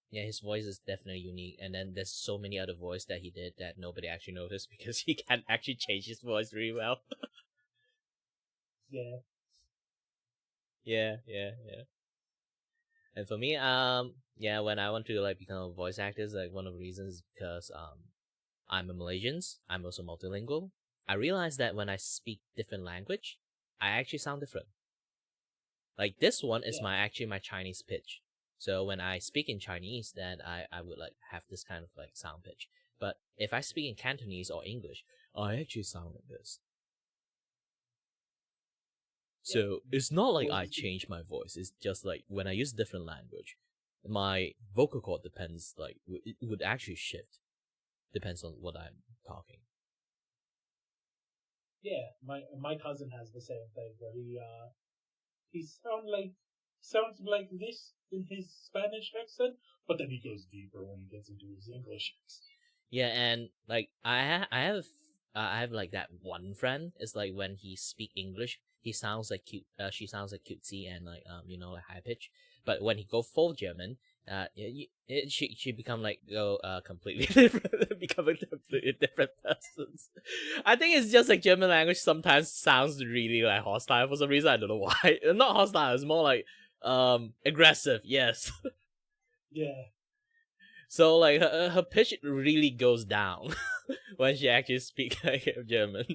Yeah, his voice is definitely unique, and then there's so many other voices that he did that nobody actually noticed because he can actually change his voice really well. Yeah. Yeah. And for me, yeah, when I want to like become a voice actor, like one of the reasons is because I'm a Malaysian. I'm also multilingual. I realized that when I speak different language, I actually sound different. Like this one is my Chinese pitch. So when I speak in Chinese, then I would like have this kind of like sound pitch. But if I speak in Cantonese or English, I actually sound like this. So it's not like I change my voice. It's just like when I use different language, my vocal cord depends, like it would actually shift. Depends on what I'm talking. Yeah, my cousin has the same thing where he sounds like this in his Spanish accent, but then he goes deeper when he gets into his English accent. Yeah, and like I have like that one friend. It's like when he speak English, he sounds like cute. She sounds like cutesy and like like high pitch. But when he go full German, she become like completely different, becoming completely different persons. I think it's just like German language sometimes sounds really like hostile for some reason. I don't know why. Not hostile. It's more like aggressive. Yes. Yeah. So like her pitch really goes down when she actually speaks like German.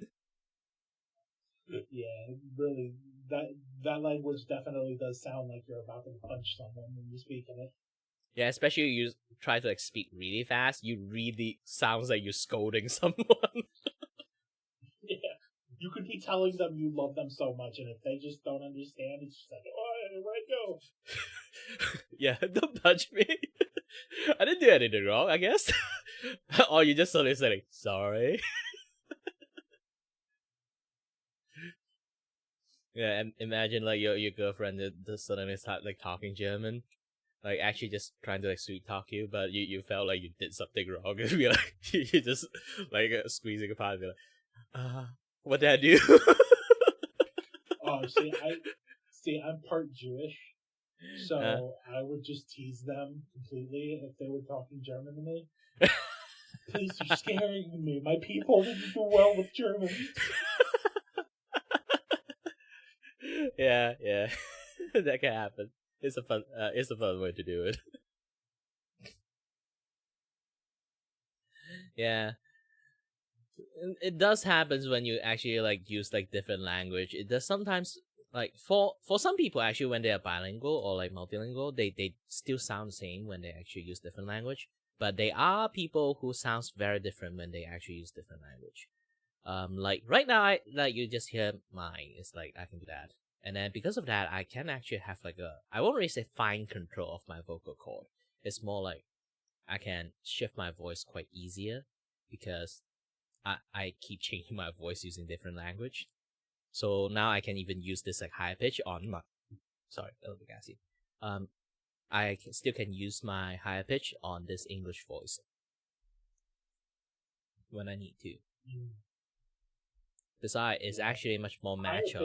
Yeah, really, that language definitely does sound like you're about to punch someone when you speak in it. Yeah, especially you try to like speak really fast, you really sounds like you're scolding someone. Yeah, you could be telling them you love them so much, and if they just don't understand, it's just like, oh, where'd I go? Yeah, don't punch me. I didn't do anything wrong, I guess. Or you just suddenly saying sorry. Yeah, and imagine like your girlfriend just suddenly start like talking German, like actually just trying to like sweet talk you, but you felt like you did something wrong, and be like you just like squeezing apart, and be like, what did I do? Oh, see, I'm part Jewish, so I would just tease them completely if they were talking German to me. Please, you're scaring me. My people didn't do well with German. Yeah, that can happen. It's a fun way to do it. Yeah, it does happen when you actually like use like different language. It does sometimes like for some people actually when they are bilingual or like multilingual, they still sound the same when they actually use different language. But there are people who sounds very different when they actually use different language. Like right now, like you just hear mine. It's like I can do that. And then because of that, I can actually have like I won't really say fine control of my vocal cord. It's more like I can shift my voice quite easier because I keep changing my voice using different language. So now I can even use this like high pitch on my, sorry, a little bit gassy. I still can use my higher pitch on this English voice when I need to. Besides, it's actually much more match up.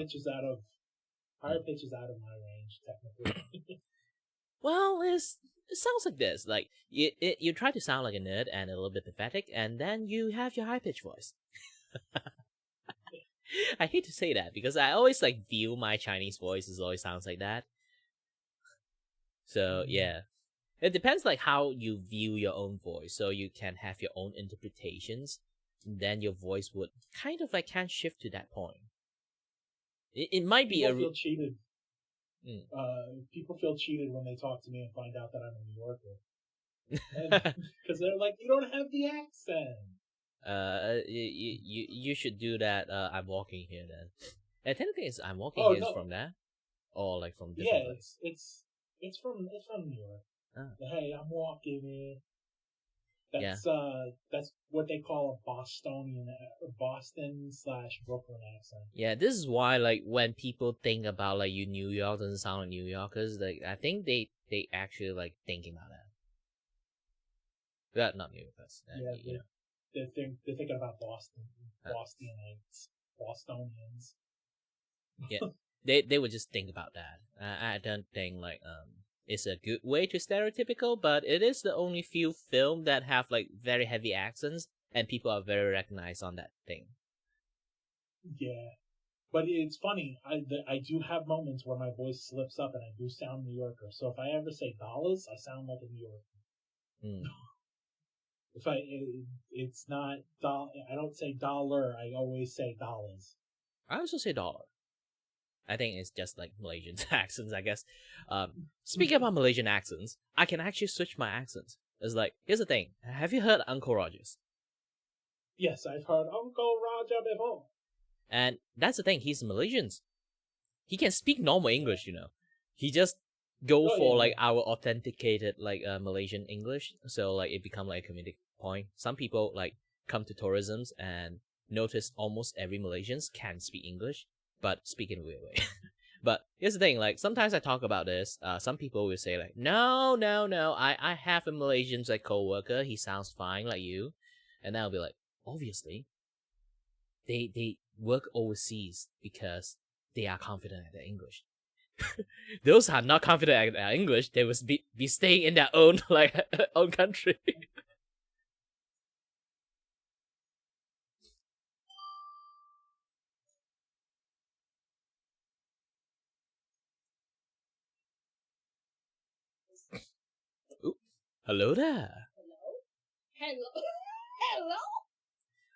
Higher pitch is out of my range, technically. Well, it sounds like this. Like you try to sound like a nerd and a little bit pathetic, and then you have your high pitch voice. I hate to say that because I always like view my Chinese voices always sounds like that. So yeah, it depends like how you view your own voice. So you can have your own interpretations. And then your voice would kind of like can shift to that point. It might be People feel cheated. People feel cheated when they talk to me and find out that I'm a New Yorker. Because they're like, you don't have the accent. You should do that. I'm walking here then. And technically, it's I'm walking here is from there, or like from different place. It's from New York. Hey, I'm walking here. That's what they call a Bostonian, Boston/Brooklyn accent. Yeah, this is why like when people think about like New York doesn't sound like New Yorkers, like I think they actually like thinking about that. Not New Yorkers. Yeah, you know. they're thinking about Bostonians. Yeah, they would just think about that. I don't think like it's a good way to stereotypical, but it is the only few film that have like very heavy accents and people are very recognized on that thing. Yeah, but it's funny. I do have moments where my voice slips up and I do sound New Yorker. So if I ever say dollars, I sound like a New Yorker. If it's not I don't say dollar. I always say dollars. I also say dollar. I think it's just like Malaysian accents, I guess. Speaking about Malaysian accents, I can actually switch my accents. It's like, here's the thing. Have you heard Uncle Rogers? Yes, I've heard Uncle Roger before. And that's the thing. He's Malaysian. He can speak normal English, you know. He just go for like our authenticated like Malaysian English. So like it become like a comedic point. Some people like come to tourisms and notice almost every Malaysians can speak English, but speak in a weird way. But here's the thing, like sometimes I talk about this, some people will say like, no, I have a Malaysian like co-worker, he sounds fine like you. And I'll be like, obviously, they work overseas because they are confident at their English. Those are not confident at their English, they would be staying in their own like own country. Hello there.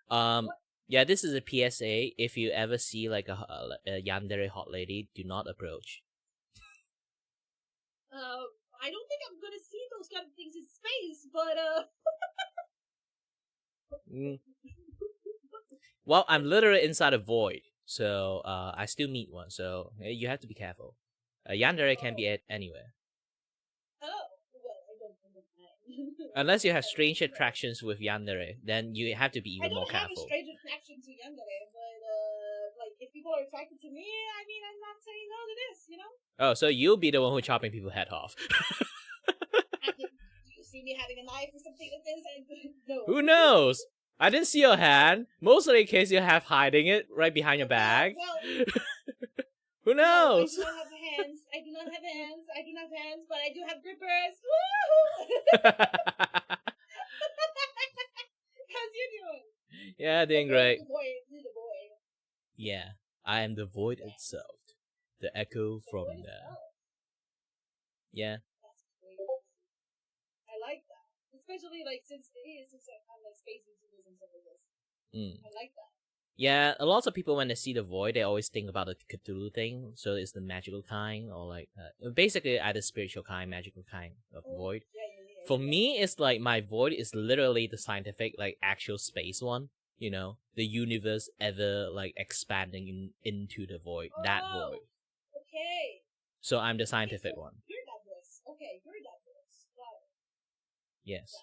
Hello. Yeah, this is a PSA. If you ever see like a yandere hot lady, do not approach. I don't think I'm gonna see those kind of things in space, but Well, I'm literally inside a void, so I still meet one. So you have to be careful. Yandere can be anywhere. Unless you have strange attractions with yandere, then you have to be even more careful. I don't have a strange attraction to yandere, but like if people are attracted to me, I mean, I'm not saying no to this, you know. Oh, so you'll be the one who's chopping people's head off. Do you see me having a knife or something like this? No. Who knows? I didn't see your hand. Most of the case, you have hiding it right behind your bag. Well, who knows? No, I do not have hands. I do not have hands. I do not have hands, but I do have grippers. How's you doing? Yeah, doing great. The void. Yeah, I am the void itself. The echo from there. Yeah. That's great. I like that. Especially like since I'm like space YouTubers and stuff like this. I like that. Yeah, a lot of people when they see the void, they always think about the Cthulhu thing. So it's the magical kind, or like basically either spiritual kind, magical kind of void. Yeah. For me, it's like my void is literally the scientific, like actual space one. You know, the universe ever like expanding into the void. That void. Okay. So I'm the scientific one. You're that voice. Okay, you're that voice. Got it. Yes.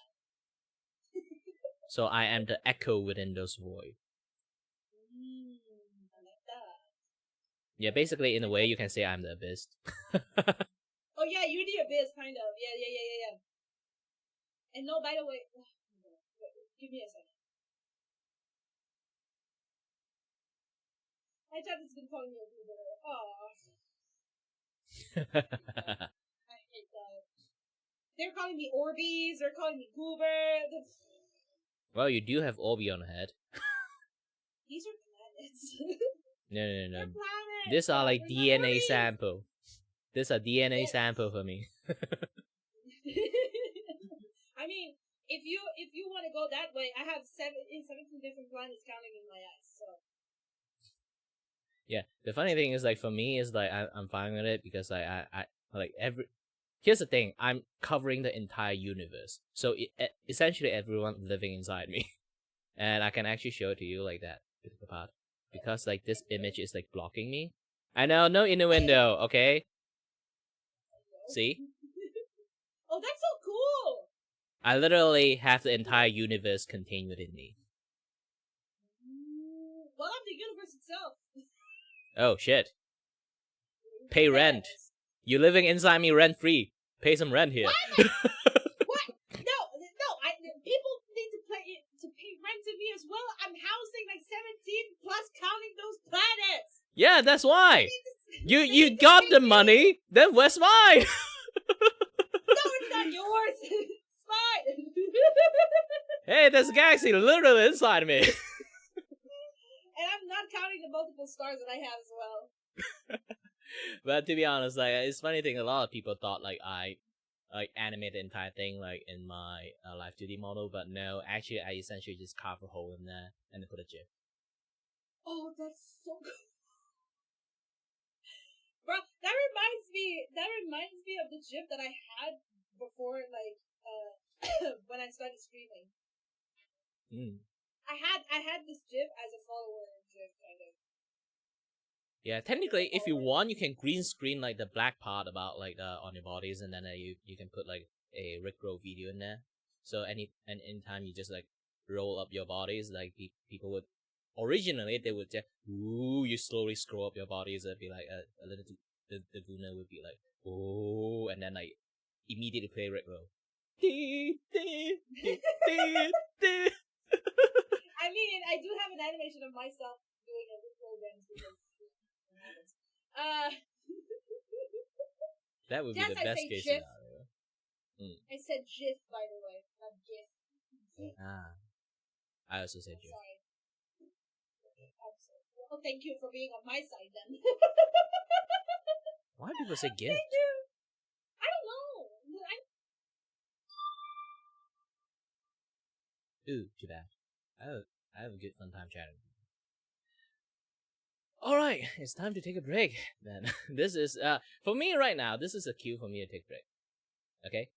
So I am the echo within those void. I like that. Yeah, basically, in a way, you can say I'm the abyss. Oh yeah, you're the abyss, kind of. Yeah. And no, by the way, give me a second. My chat has been calling me a Vtuber. I hate that. They're calling me Orbeez. They're calling me Goober. Well, you do have Orbi on the head. These are planets. No. They're planets. These are like They're DNA sample. These are DNA sample for me. I mean, if you want to go that way, I have 17 different planets counting in my eyes. So. Yeah, the funny thing is like for me is like I'm fine with it because I like every. Here's the thing, I'm covering the entire universe, so essentially everyone living inside me, and I can actually show it to you like that part because like this image is like blocking me. I know, no in the window, okay. See? Oh, that's so cool. I literally have the entire universe contained within me. Well, I'm the universe itself. Oh shit. Pay rent. Yes. You're living inside me rent free. Pay some rent here. What? No. People need to pay rent to me as well. I'm housing like 17 plus counting those planets. Yeah, that's why. They You need to got pay the me. money, then where's mine? No, it's not yours. It's mine. Hey, there's a galaxy literally inside me. And I'm not counting the multiple stars that I have as well. But to be honest, like it's funny thing. A lot of people thought like I like animate the entire thing like in my live 2D model, but no, actually I essentially just carve a hole in there and then put a GIF. Oh, that's so good. Bro, that reminds me of the GIF that I had before, like, when I started streaming. I had this GIF as a follower GIF, kind of. Yeah, technically, if you want, you can green screen like the black part about like on your bodies, and then you can put like a Rickroll video in there. So anytime you just like roll up your bodies, like people would originally they would just you slowly scroll up your bodies. It'd be like a little the Guna would be like and then like immediately play Rickroll. I mean, I do have an animation of myself doing a Rickroll dance because that would be yes, the best case GIF. scenario. I said GIF, by the way, not GIF. I also said GIF. Sorry. Well, thank you for being on my side then. Why do people say GIF? Thank you. I don't know. Ooh, too bad. I have a good fun time chatting. Alright, it's time to take a break then. This is for me right now, this is a cue for me to take a break. Okay?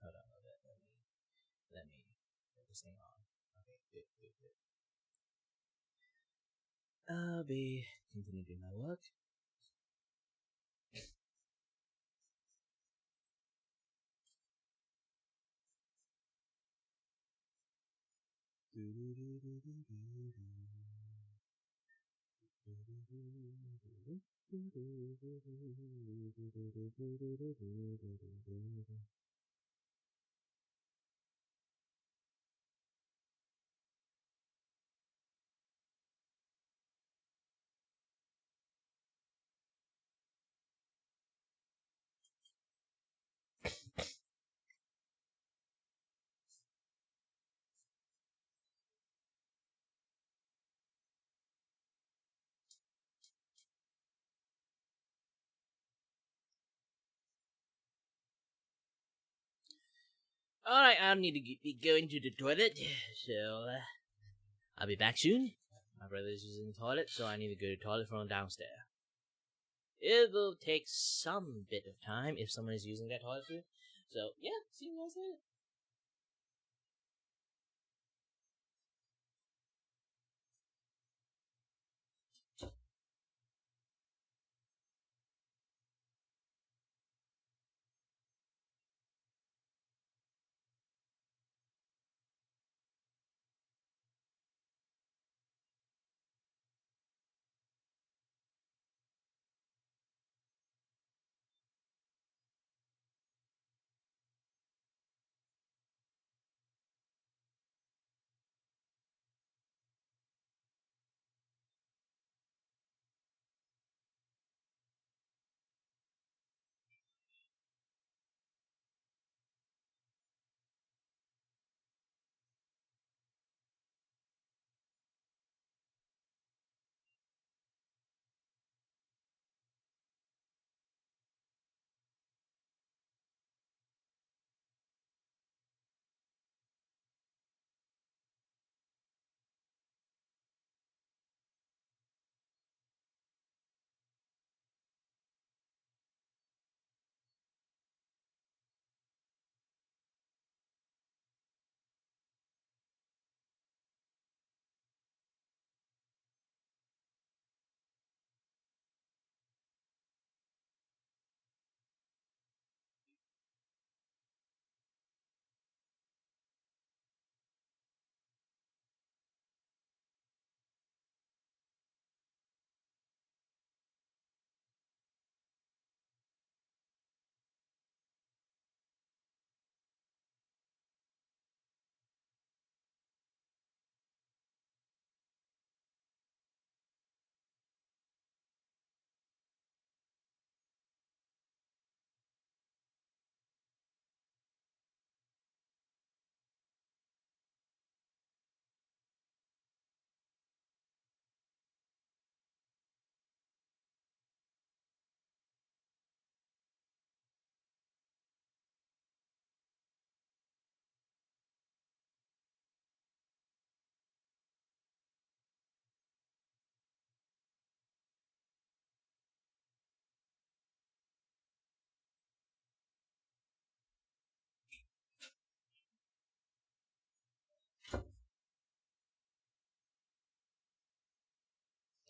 Hold on a bit. Let me put this thing on. Okay, good. I'll be continuing doing my work. Alright, I need to be going to the toilet, so I'll be back soon. My brother's using the toilet, so I need to go to the toilet from downstairs. It will take some bit of time if someone is using that toilet too. So, yeah, see you guys later.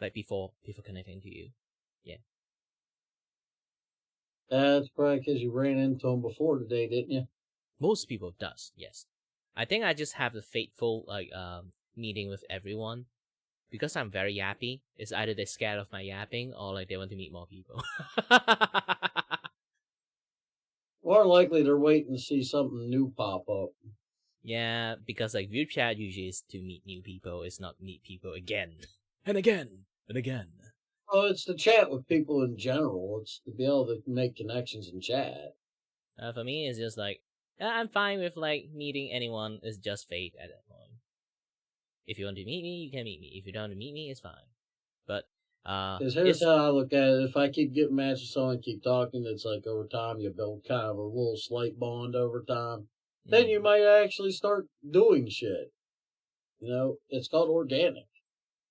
like before connecting to you. That's probably because you ran into him before today, didn't you? Most people does, yes. I think I just have the fateful meeting with everyone because I'm very yappy. It's either they're scared of my yapping or like they want to meet more people. More likely they're waiting to see something new pop up. Yeah, because like VupeChat usually is to meet new people, it's not meet people again and again and again. Oh, it's to chat with people in general. It's to be able to make connections and chat. For me, it's just like I'm fine with like meeting anyone. It's just fate at that point. If you want to meet me, you can meet me. If you don't want to meet me, it's fine. But because here's how I look at it: if I keep getting matched with someone, keep talking, it's like over time you build kind of a little slight bond over time. Then you might actually start doing shit. You know, it's called organic.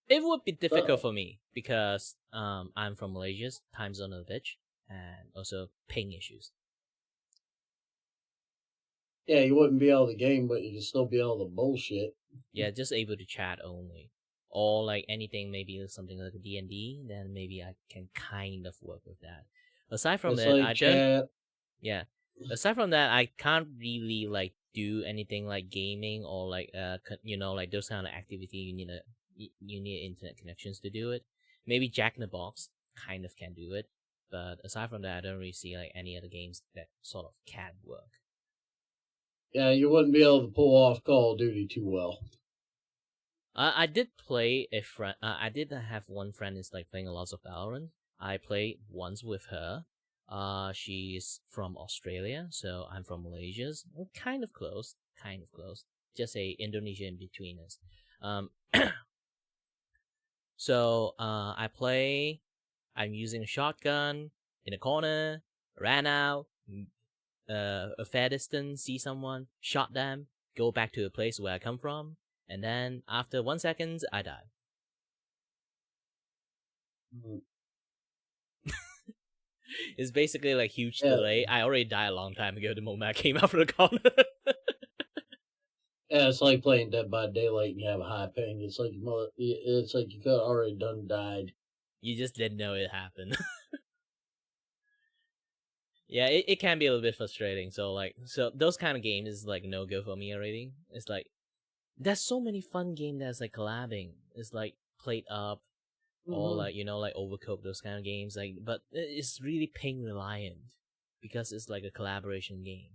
It would be difficult for me because I'm from Malaysia, time zone of the bitch, and also ping issues. Yeah, you wouldn't be able to game, but you can still be able to bullshit. Yeah, just able to chat only. Or like anything, maybe something like a D&D, then maybe I can kind of work with that. Aside from that, I don't... Yeah. Aside from that, I can't really like do anything like gaming or like like those kind of activity you need internet connections to do it. Maybe Jack in the Box kind of can do it, but aside from that, I don't really see like any other games that sort of can work. Yeah, you wouldn't be able to pull off Call of Duty too well. I did play a friend. I did have one friend is like playing a lot of Valorant. I played once with her. She's from Australia, so I'm from Malaysia. We're kind of close. Just a Indonesia in between us. So I play. I'm using a shotgun in a corner. Ran out. A fair distance. See someone. Shot them. Go back to the place where I come from. And then after 1 second, I die. It's basically like huge delay. I already died a long time ago the moment I came out from the corner. Yeah, it's like playing Dead by Daylight and you have a high ping. It's like you could have already done died. You just didn't know it happened. Yeah, it can be a little bit frustrating. So those kind of games is like no go for me already. It's like there's so many fun games that's like collabing. It's like Played Up, or like like Overcooked, those kind of games. Like, but it's really ping reliant because it's like a collaboration game.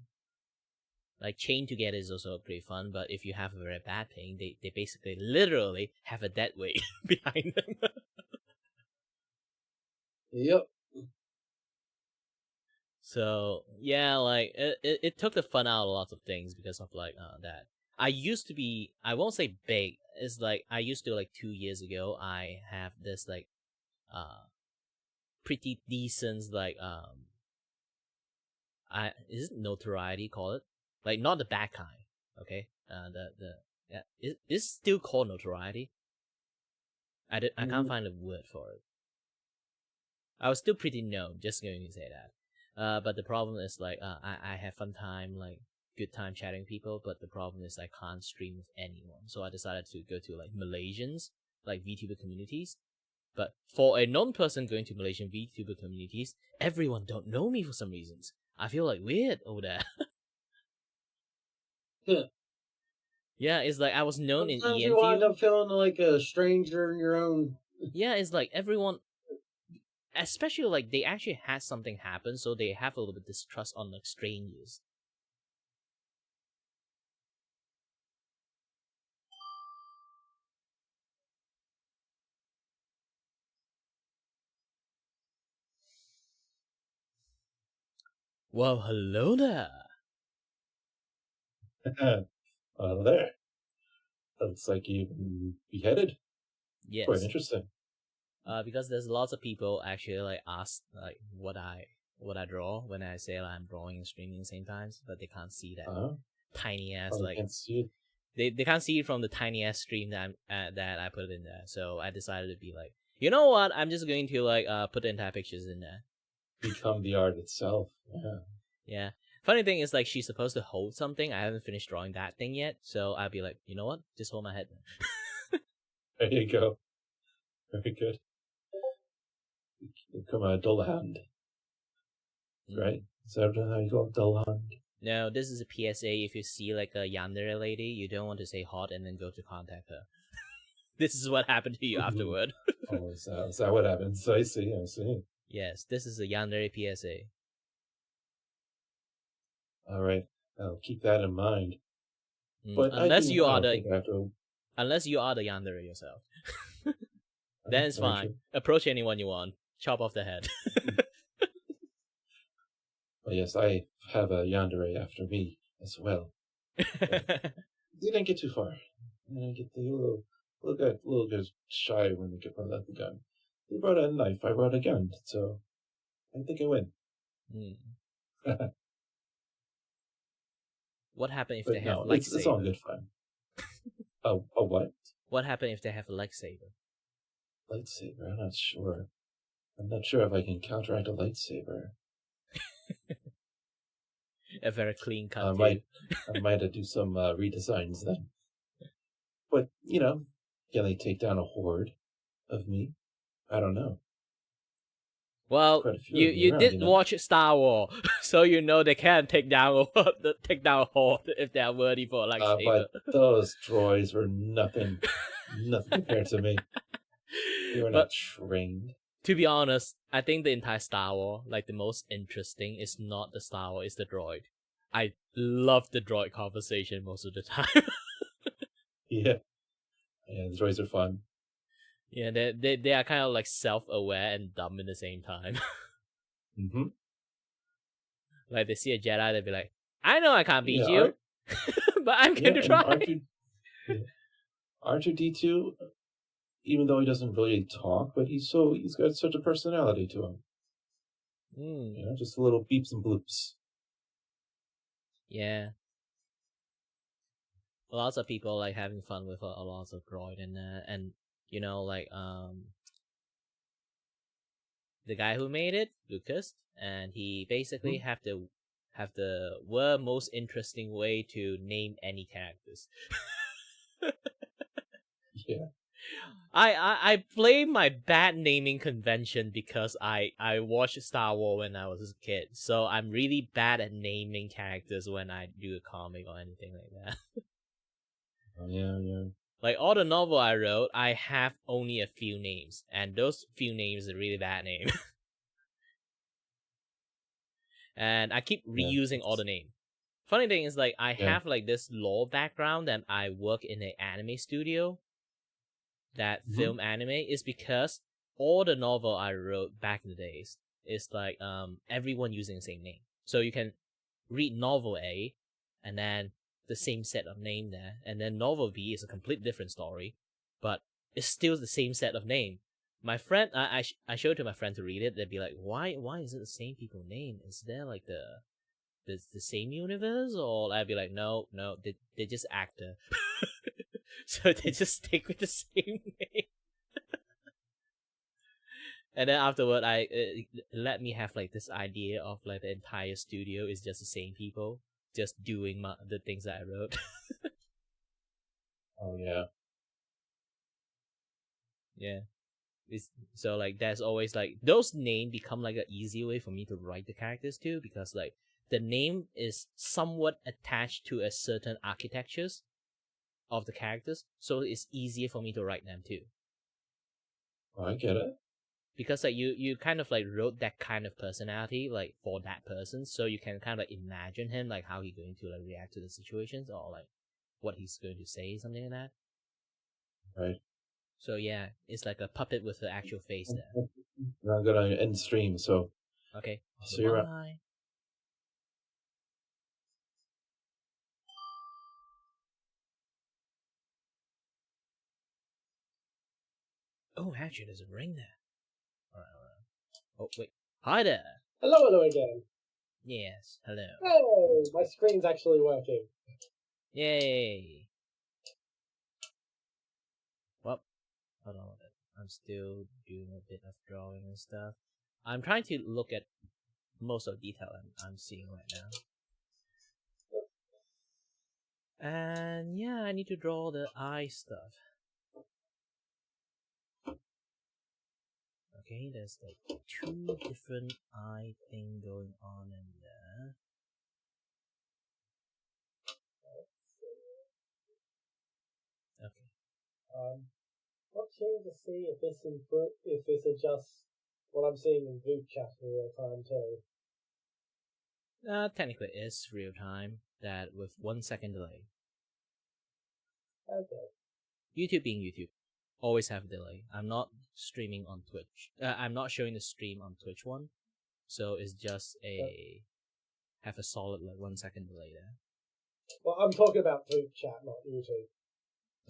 Like Chain Together is also pretty fun, but if you have a very bad ping, they basically literally have a dead weight behind them. Yep. So yeah, like it took the fun out of lots of things because of like that. I used to be, I won't say big, it's like I used to like 2 years ago I have this like pretty decent like is it notoriety call it? Like not the bad kind, okay? It's still called notoriety. I can't find a word for it. I was still pretty known, just going to say that. But the problem is like I have fun time, like good time chatting with people, but the problem is I can't stream with anyone. So I decided to go to like Malaysians, like VTuber communities. But for a non-person going to Malaysian VTuber communities, everyone don't know me for some reasons. I feel like weird over there. Yeah, it's like I was known Sometimes in EN you wind up feeling like a stranger in your own. Yeah, it's like everyone, especially like they actually had something happen, so they have a little bit distrust on like strangers. Well, hello there. Hello there. Looks like you've been beheaded. Yes. Quite interesting. Because there's lots of people actually like ask like what I draw when I say like, I'm drawing and streaming at the same time, but they can't see that tiny ass like can't see it. They can't see it from the tiny ass stream that that I put in there. So I decided to be like, you know what? I'm just going to like put the entire pictures in there. Become the art itself. Yeah. Yeah. Funny thing is like she's supposed to hold something. I haven't finished drawing that thing yet, so I'll be like, you know what? Just hold my head. There you go. Very good. You become a dull hand, right? Is that how you call it, dull hand? No, this is a PSA. If you see like a yandere lady, you don't want to say hot and then go to contact her. This is what happened to you afterward. Oh, is that what happens? I see. Yes, this is a yandere PSA. All right, I'll keep that in mind. But unless you are the to... unless you are the yandere yourself, then it's Very fine. true. Approach anyone you want. Chop off the head. Well, yes, I have a yandere after me as well. Didn't get too far. And I get the little guys shy when they get brought out the gun. They brought a knife, I brought a gun, so I think I win. What happened if But they have no, lightsaber? it's all good fun. A what? What happened if they have a lightsaber? Lightsaber? I'm not sure. I'm not sure if I can counteract a lightsaber. A very clean cut. I might have to do some redesigns then. But, can they take down a horde of me? I don't know. Well, you did watch Star Wars, so you know they can take down a horde if they are worthy for a lightsaber. But those droids were nothing compared to me. They were not trained. To be honest, I think the entire Star Wars, like the most interesting, is not the Star Wars, it's the droid. I love the droid conversation most of the time. Yeah, the droids are fun. Yeah, they are kind of like self-aware and dumb at the same time. Mm-hmm. Like they see a Jedi, they'll be like, "I know I can't beat you, but I'm going to try." R2D2, even though he doesn't really talk, but he's got such a personality to him. Just little beeps and bloops. Yeah. Lots of people like having fun with a lot of droid and the guy who made it, Lucas, and he basically have the world most interesting way to name any characters. Yeah. I blame my bad naming convention because I watched Star Wars when I was a kid, so I'm really bad at naming characters when I do a comic or anything like that. Oh, yeah. Like all the novel I wrote, I have only a few names, and those few names are really bad names. And I keep reusing all the names. Funny thing is, like, I have like this lore background that I work in an anime studio that film anime is because all the novel I wrote back in the days is like everyone using the same name. So you can read novel A and then the same set of name there, and then novel B is a completely different story, but it's still the same set of name. My friend, I showed it to my friend to read it. They'd be like, "Why is it the same people name? Is there like the same universe?" Or I'd be like, "No, they're just actor." So they just stick with the same name. And then afterward, let me have like this idea of like the entire studio is just the same people, just doing the things that I wrote. Oh yeah. Yeah. So like there's always like those names become like an easy way for me to write the characters too, because like the name is somewhat attached to a certain architectures of the characters, so it's easier for me to write them too. Oh, I get it. Because like you kind of like wrote that kind of personality like for that person, so you can kind of like imagine him, like how he's going to like react to the situations or like what he's going to say, something like that. Right. So yeah, it's like a puppet with the actual face there. I'm gonna end stream, so Okay. I'll see you around. Bye. Oh, actually, there's a ring there. Alright. Oh, wait. Hi there. Hello again. Yes, hello. Oh, my screen's actually working. Yay. Well, hold on a bit. I'm still doing a bit of drawing and stuff. I'm trying to look at most of the detail I'm seeing right now. And yeah, I need to draw the eye stuff. Okay, there's like 2 different eye thing going on in there. Okay. Not keen to see if this adjusts what I'm seeing in VupeChat in real time too. Technically it's real time, that with 1 second delay. Okay. YouTube being YouTube, always have a delay. I'm not streaming on Twitch. I'm not showing the stream on Twitch one, so it's just have a solid like 1 second delay there. Well, I'm talking about VupeChat, not YouTube.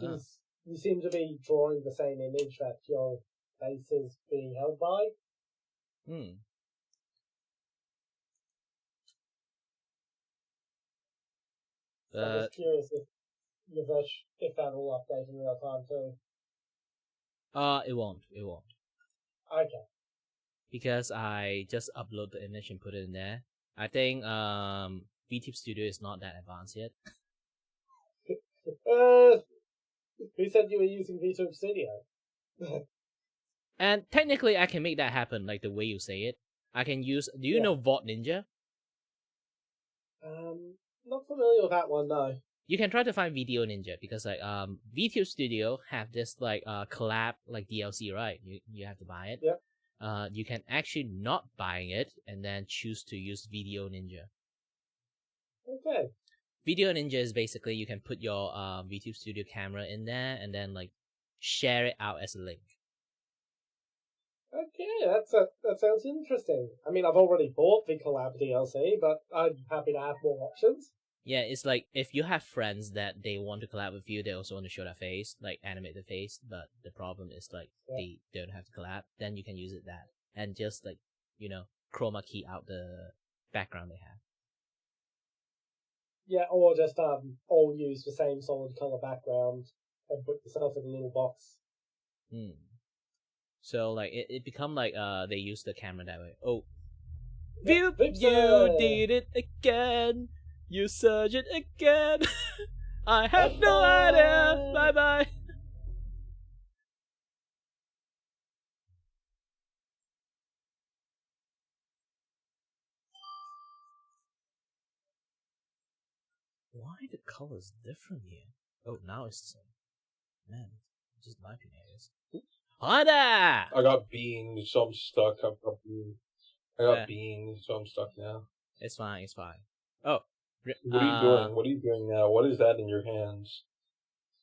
Ah. You seem to be drawing the same image that your face is being held by. So I'm just curious if that will update in real time too. It won't. Okay. Because I just upload the image and put it in there. I think VTube Studio is not that advanced yet. Who said you were using VTube Studio? And technically, I can make that happen, like the way you say it. I can use. Do you know Vought Ninja? Not familiar with that one, no. You can try to find Video Ninja because like VTube Studio have this like collab like DLC, right? You have to buy it. Yep. You can actually not buying it and then choose to use Video Ninja. Okay. Video Ninja is basically you can put your VTube Studio camera in there and then like share it out as a link. Okay, that sounds interesting. I mean, I've already bought the collab DLC, but I'm happy to have more options. Yeah, it's like if you have friends that they want to collab with you, they also want to show their face, like animate the face, but the problem is like they don't have to collab, then you can use it that and just like, you know, chroma key out the background they have. Yeah, or just all use the same solid color background and put yourself in a little box. So like it become like they use the camera that way. Oh, Yep, you did it again. You surge it again. I have no idea. Bye bye. Why the color's different here? Oh, now it's the same. Man, just liking areas. Hi there! I got beans, so I'm stuck. I got beans, so I'm stuck now. It's fine. Oh. What are you doing? What are you doing now? What is that in your hands?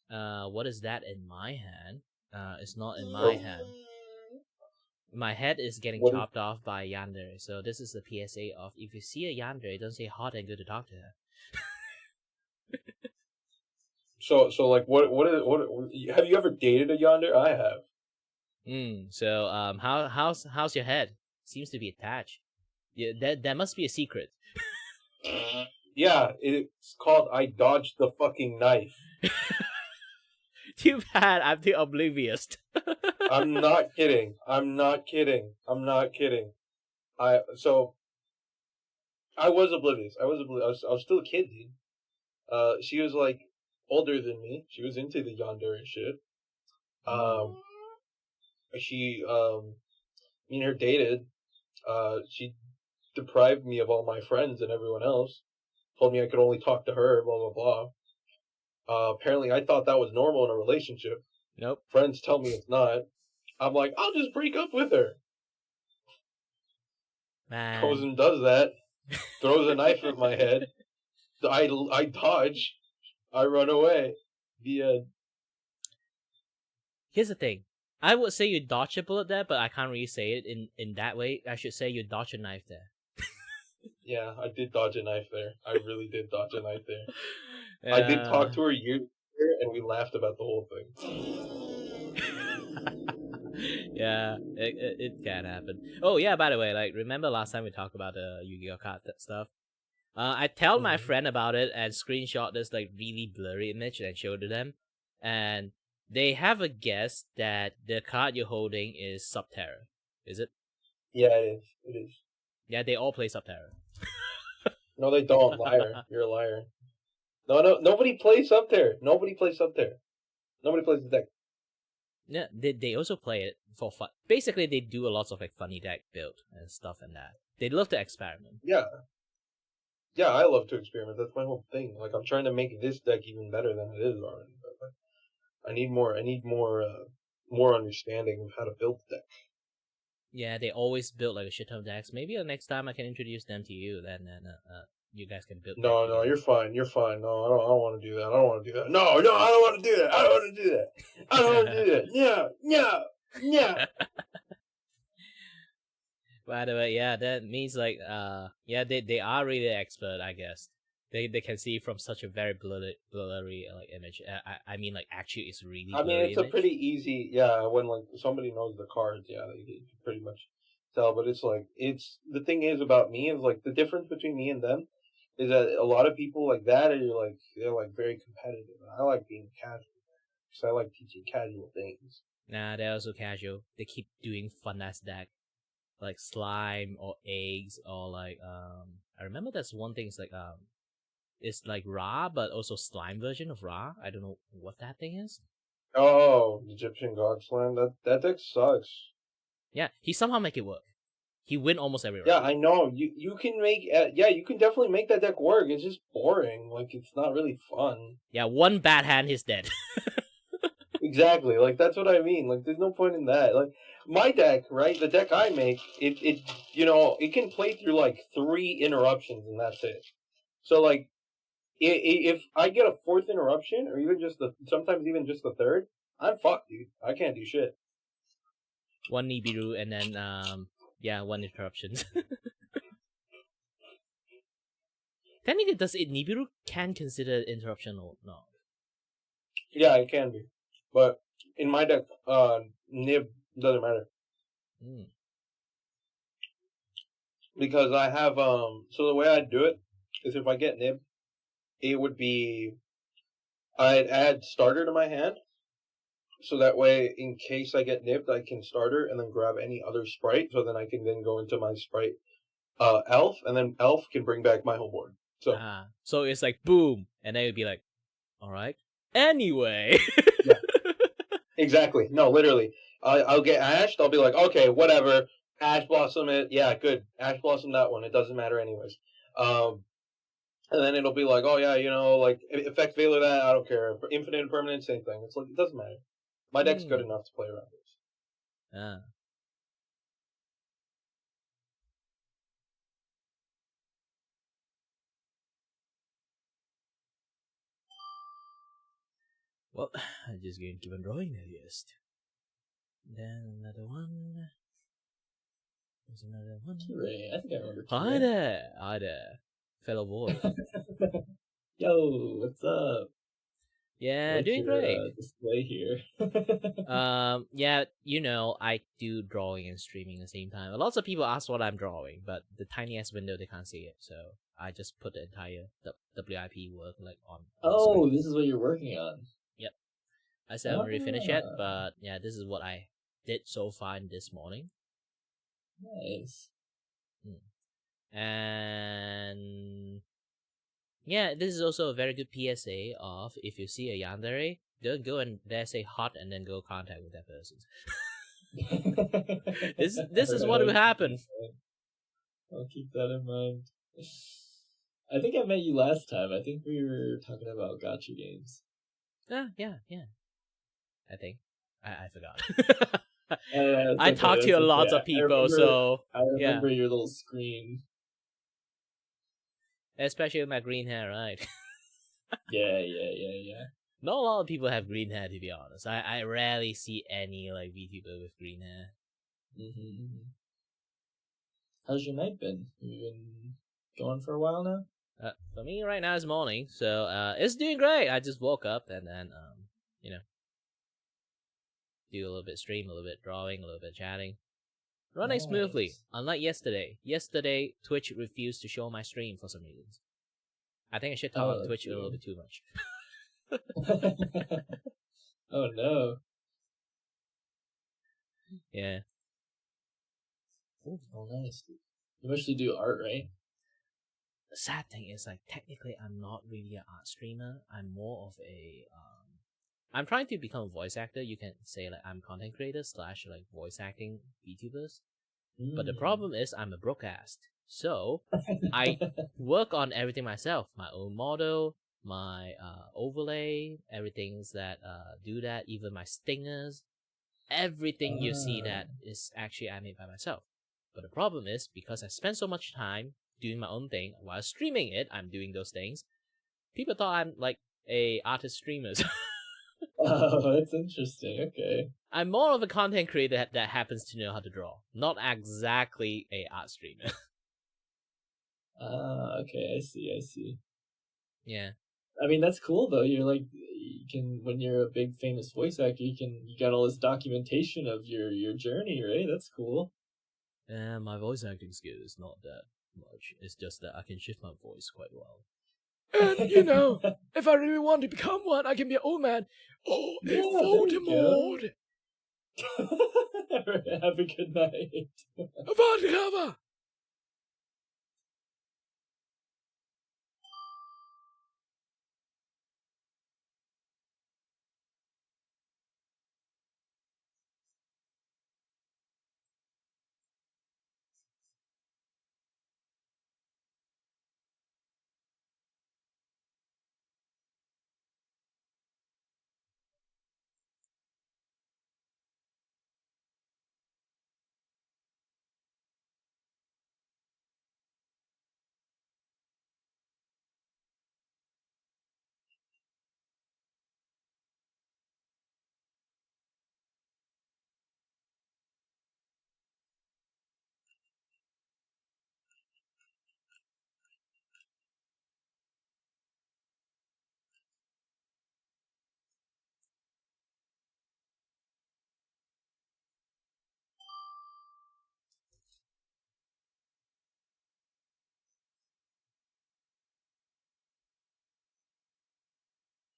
What is that in my hand? It's not in my hand. My head is getting chopped off by a yandere, so this is the PSA of if you see a yandere, don't say hot and good to talk to her. So like what have you ever dated a yandere? I have. So how's your head? Seems to be attached. Yeah, that must be a secret. Yeah, it's called I dodged the fucking knife. Too bad I'm too oblivious. I'm not kidding. I was oblivious. I was still a kid, dude. She was like older than me. She was into the yandere and shit. Me and her dated. She deprived me of all my friends and everyone else. Told me I could only talk to her, blah, blah, blah. Apparently I thought that was normal in a relationship. Nope. Friends tell me it's not. I'm like, I'll just break up with her. Man. Goes and does that. Throws a knife at my head. I dodge. I run away. The end. Here's the thing. I would say you dodge a bullet there, but I can't really say it in that way. I should say you dodge a knife there. Yeah, I did dodge a knife there. I really did dodge a knife there. Yeah. I did talk to her years later, and we laughed about the whole thing. Yeah, it can happen. Oh yeah, by the way, like remember last time we talked about the Yu-Gi-Oh card stuff? I tell my friend about it and screenshot this like really blurry image and showed to them, and they have a guess that the card you're holding is Subterra. Is it? Yeah, it is. It is. Yeah, they all play Subterra. No, they don't. Liar. You're a liar. No, nobody plays Subterra. Nobody plays the deck. Yeah, they also play it for fun. Basically, they do a lot of like funny deck build and stuff and that. They love to experiment. Yeah. Yeah, I love to experiment. That's my whole thing. Like, I'm trying to make this deck even better than it is already. But like, I need more understanding of how to build the deck. Yeah, they always build like a shit ton of decks. Maybe next time I can introduce them to you. Then you guys can build. No, you're fine. You're fine. No, I don't want to do that. I don't want to do that. No, I don't want to do that. I don't want to do that. I don't want to do that. Yeah. By the way, yeah, that means like yeah, they are really expert, I guess. They can see from such a very blurry like image. I mean like actually it's really. I mean, it's a pretty easy, when like somebody knows the cards, they can pretty much tell. But it's like the thing is about me is like the difference between me and them is that a lot of people like that are they're like very competitive. I like being casual because I like teaching casual things. Nah, they're also casual. They keep doing fun ass deck, like slime or eggs or like I remember that's one thing. It's like Ra, but also slime version of Ra. I don't know what that thing is. Oh, Egyptian God Slime. That deck sucks. Yeah, he somehow make it work. He win almost every round. Yeah, I know. You can make you can definitely make that deck work. It's just boring. Like it's not really fun. Yeah, one bad hand, he's dead. Exactly. Like that's what I mean. Like there's no point in that. Like my deck, right? The deck I make, it can play through like 3 interruptions and that's it. So like if I get a 4th interruption, or even sometimes even just the 3rd, I'm fucked, dude. I can't do shit. One Nibiru and then one interruption. Technically, does it Nibiru can consider interruption or not? Yeah, it can be, but in my deck, Nib doesn't matter. Because I have so the way I do it is if I get Nib, it would be I'd add starter to my hand, so that way in case I get nibbed, I can starter and then grab any other sprite, so then I can then go into my sprite elf, and then elf can bring back my whole board. So it's like boom, and then it'd be like, all right. Anyway. Yeah. Exactly. No, literally. I'll get ashed. I'll be like, okay, whatever. Ash Blossom it. Yeah, good. Ash Blossom that one. It doesn't matter anyways. And then it'll be like, oh yeah, like effect Veiler that, I don't care. For infinite and permanent, same thing. It's like it doesn't matter. My deck's good enough to play around this. Well, I'm just going to keep on drawing the list. Then another one. There's another one. Ray, I think I remember. Hi there, fellow boy. Yo, what's up? Yeah, What's doing your, great. Display here. Yeah, I do drawing and streaming at the same time. Lots of people ask what I'm drawing, but the tiniest window they can't see it, so I just put the entire WIP work on. Oh, this is what you're working on. Yep. I said I'm already finished yet, but yeah, this is what I did so far in this morning. Nice. And yeah, this is also a very good PSA of if you see a yandere, don't go and there say hot and then go contact with that person. This is what will happen. I'll keep that in mind. I think I met you last time. I think we were talking about gacha games. Yeah. I think. I forgot. I talk to a lot of people, I remember your little screen. Especially with my green hair, right? Yeah. Not a lot of people have green hair, to be honest. I rarely see any like VTuber with green hair. Mm-hmm. How's your night been? You been going for a while now? For me, right now it's morning, so it's doing great. I just woke up and then do a little bit stream, a little bit drawing, a little bit chatting. Running smoothly, unlike yesterday. Yesterday, Twitch refused to show my stream for some reasons. I think I should talk on Twitch a little bit too much. Oh no. Yeah. Oh, nice. You mostly do art, right? The sad thing is, like, technically I'm not really an art streamer. I'm more of a I'm trying to become a voice actor. You can say like I'm content creator / like voice acting VTubers. But the problem is I'm a broadcast. So I work on everything myself. My own model, my overlay, everything's that do that, even my stingers. Everything you see that is actually animated by myself. But the problem is because I spend so much time doing my own thing while streaming it, I'm doing those things. People thought I'm like a artist streamer. Oh, that's interesting. Okay. I'm more of a content creator that happens to know how to draw, not exactly a art streamer. Okay, I see. Yeah. I mean, that's cool though. You're like, you can, when you're a big famous voice actor, you got all this documentation of your journey, right? That's cool. My voice acting skill is not that much. It's just that I can shift my voice quite well. And, you know, if I really want to become one, I can be an old man. Oh, a Voldemort! Have a good night. Vodka!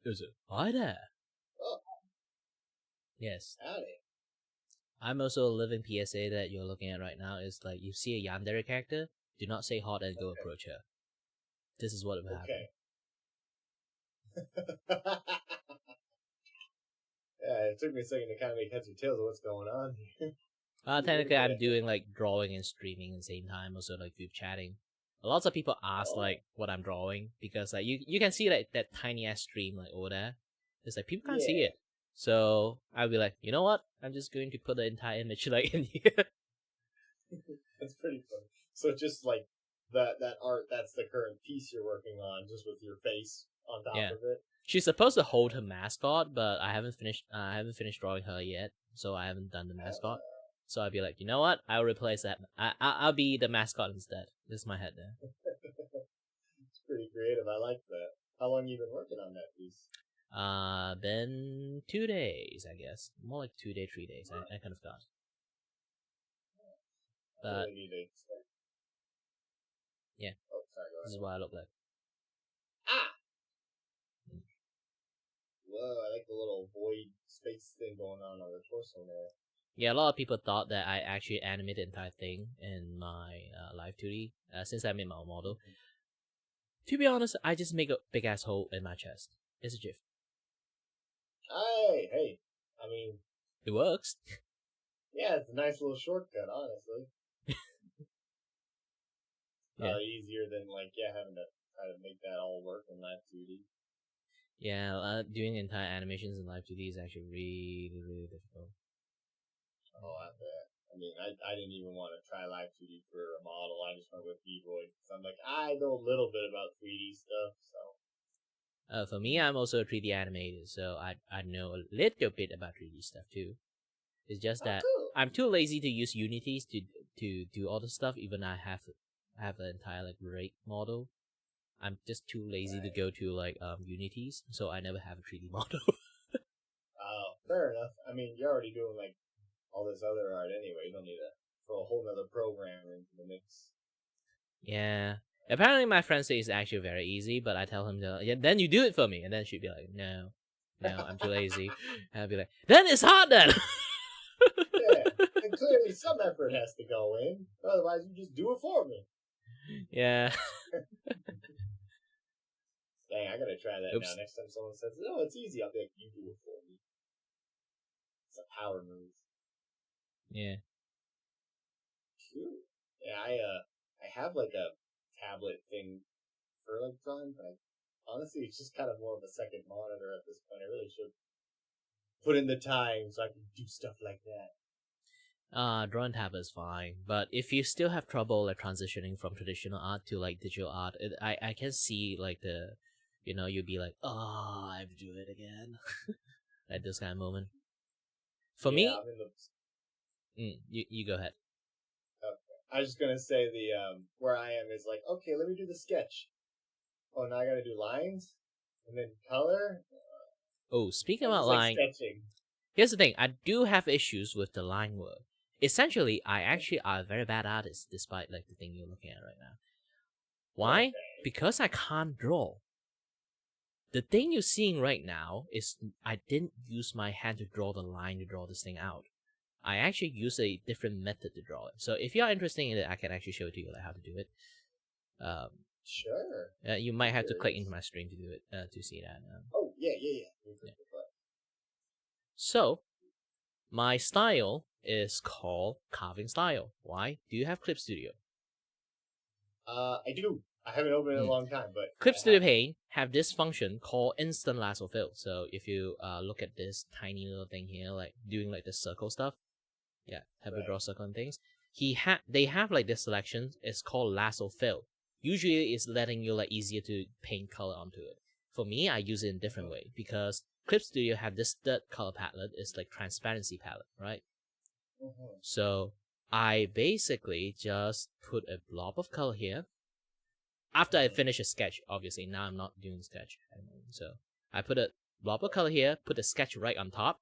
Is it? Hi there. Oh, Yes. howdy. I'm also a living PSA that you're looking at right now. Is like you see a yandere character, do not say hot and go approach her. This is what will happen. Okay. Yeah, it took me a second to kind of make heads or tails of what's going on here. Technically, I'm doing like drawing and streaming at the same time, also like VupeChatting. Chatting. Lots of people ask like what I'm drawing because like you can see like that tiny ass stream like over there. It's like people can't see it, so I'll be like, you know what? I'm just going to put the entire image like in here. That's pretty funny. So just like that art, that's the current piece you're working on, just with your face on top of it. She's supposed to hold her mascot, but I haven't finished. I haven't finished drawing her yet, so I haven't done the mascot. So I'll be like, you know what? I'll replace that. I'll be the mascot instead. This is my head there. It's pretty creative. I like that. How long you been working on that piece? Been 2 days, I guess. More like 2 days, 3 days. I kind of got. But yeah, oh, sorry, this is what I look like. Whoa, I like the little void space thing going on the torso there. Yeah, a lot of people thought that I actually animated the entire thing in my live 2D since I made my own model. To be honest, I just make a big ass hole in my chest. It's a GIF. Hey, I mean, it works. Yeah, it's a nice little shortcut, honestly. Easier than having to try to make that all work in live 2D. Yeah, doing entire animations in live 2D is actually really, really difficult. Oh, I bet. I mean, I didn't even want to try live 2D for a model. I just went with V-Void. So I'm like, I know a little bit about 3D stuff, so. For me, I'm also a 3D animator, so I know a little bit about 3D stuff too. It's just that I'm too lazy to use Unities to do all the stuff. Even I have an entire rig model. I'm just too lazy to go to Unities, so I never have a 3D model. Oh, fair enough. I mean, you're already doing all this other art anyway. You don't need to throw a whole other program into the mix. Yeah. Apparently my friend says it's actually very easy, but I tell him then you do it for me, and then she'd be like, no, I'm too lazy. And I'd be like, then it's hard then. Yeah, and clearly some effort has to go in. Otherwise, you just do it for me. Yeah. Dang, I gotta try that Oops. now. Next time someone says, "No, it's easy," I'll be like, "You do it for me." It's a power move. Yeah. Cool. Yeah, I have like a tablet thing for like drawing, but honestly, it's just kind of more of a second monitor at this point. I really should put in the time so I can do stuff like that. Drawing tab is fine, but if you still have trouble like transitioning from traditional art to like digital art, I can see like the, you'd be like, oh, I have to do it again, like this kind of moment. For me, I'm in the... you go ahead. Okay. I was just gonna say where I am is like, okay, let me do the sketch. Oh, now I gotta do lines and then color. Oh, speaking I'm about just, line, sketching. here's the thing. I do have issues with the line work. Essentially, I actually are a very bad artist, despite like the thing you're looking at right now. Why? Okay. Because I can't draw. The thing you're seeing right now is I didn't use my hand to draw the line to draw this thing out. I actually use a different method to draw it. So if you are interested in it, I can actually show it to you like how to do it. Sure. You might have to click into my stream to do it to see that. Oh yeah. So my style is called carving style. Why? Do you have Clip Studio? I do. I haven't opened it in a long time, but Clip Studio Paint have this function called instant lasso fill. So if you look at this tiny little thing here, like doing like the circle stuff, have to draw circle and things. They have like this selection. It's called lasso fill. Usually, it's letting you like easier to paint color onto it. For me, I use it in a different way because Clip Studio have this third color palette. It's like transparency palette, right? So I basically just put a blob of color here. After I finish a sketch, obviously, now I'm not doing sketch anymore. So I put a blob of color here, put the sketch right on top,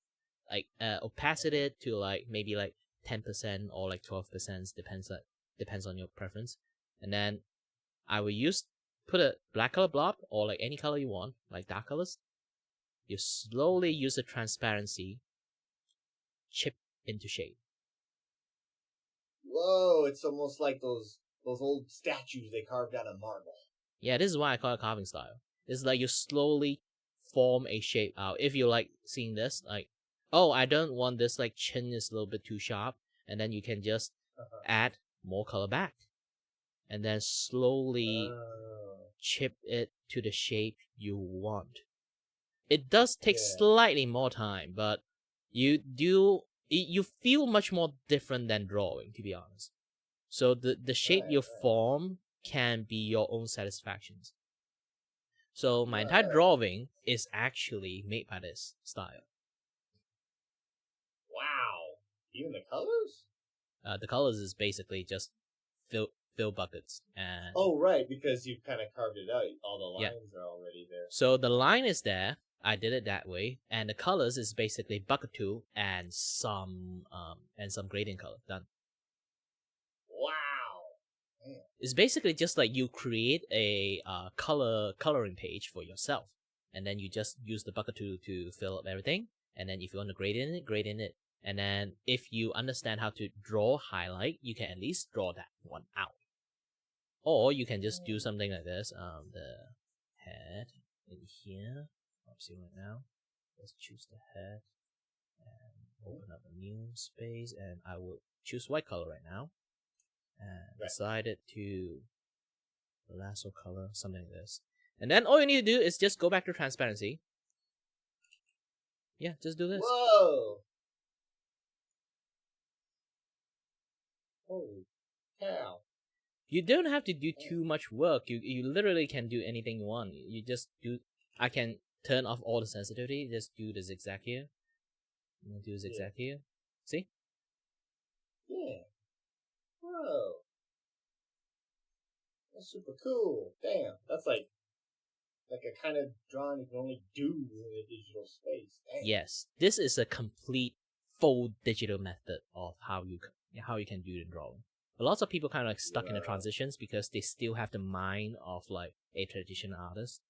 like opacity it to like maybe like 10% or like 12%, depends on your preference. And then I will put a black color blob or like any color you want, like dark colors. You slowly use the transparency, chip into shape. Whoa, it's almost like those old statues they carved out of marble. Yeah, this is why I call it carving style. It's like you slowly form a shape out. If you like seeing this, like, oh, I don't want this like chin is a little bit too sharp, and then you can just add more color back. And then slowly chip it to the shape you want. It does take slightly more time, but you feel much more different than drawing, to be honest. So the shape you form can be your own satisfactions. So my entire drawing is actually made by this style. Wow. Even the colors? The colors is basically just fill buckets and... Oh, right, because you've kind of carved it out. All the lines are already there. So the line is there. I did it that way, and the colors is basically bucket tool and some gradient color. Done. Wow. Man. It's basically just like you create a coloring page for yourself, and then you just use the bucket tool to fill up everything. And then if you want to grade in it. And then if you understand how to draw highlight, you can at least draw that one out. Or you can just do something like this. The head in here. See right now. Let's choose the head and open up a new space, and I will choose white color right now and decide it to lasso color, something like this. And then all you need to do is just go back to transparency. Yeah, just do this. Whoa! Holy cow! You don't have to do too much work. You literally can do anything you want. You just do. I can turn off all the sensitivity, just do the zigzag here. And do zigzag here. See? Yeah. Whoa. That's super cool. Damn. That's like a kind of drawing you can only do in a digital space. Damn. Yes. This is a complete full digital method of how you can do the drawing. But lots of people kind of like stuck in the transitions because they still have the mind of like a traditional artist.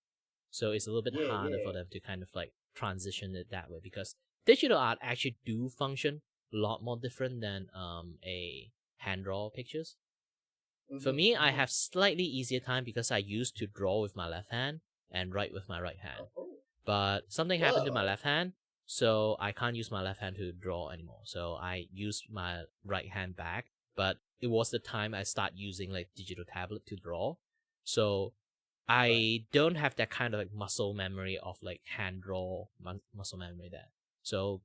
So it's a little bit harder for them to kind of like transition it that way, because digital art actually do function a lot more different than a hand draw pictures. For me, I have slightly easier time because I used to draw with my left hand, and write with my right hand. But something happened to my left hand, so I can't use my left hand to draw anymore. So I use my right hand back. But it was the time I start using like digital tablet to draw, so I don't have that kind of like muscle memory of like hand draw muscle memory there. So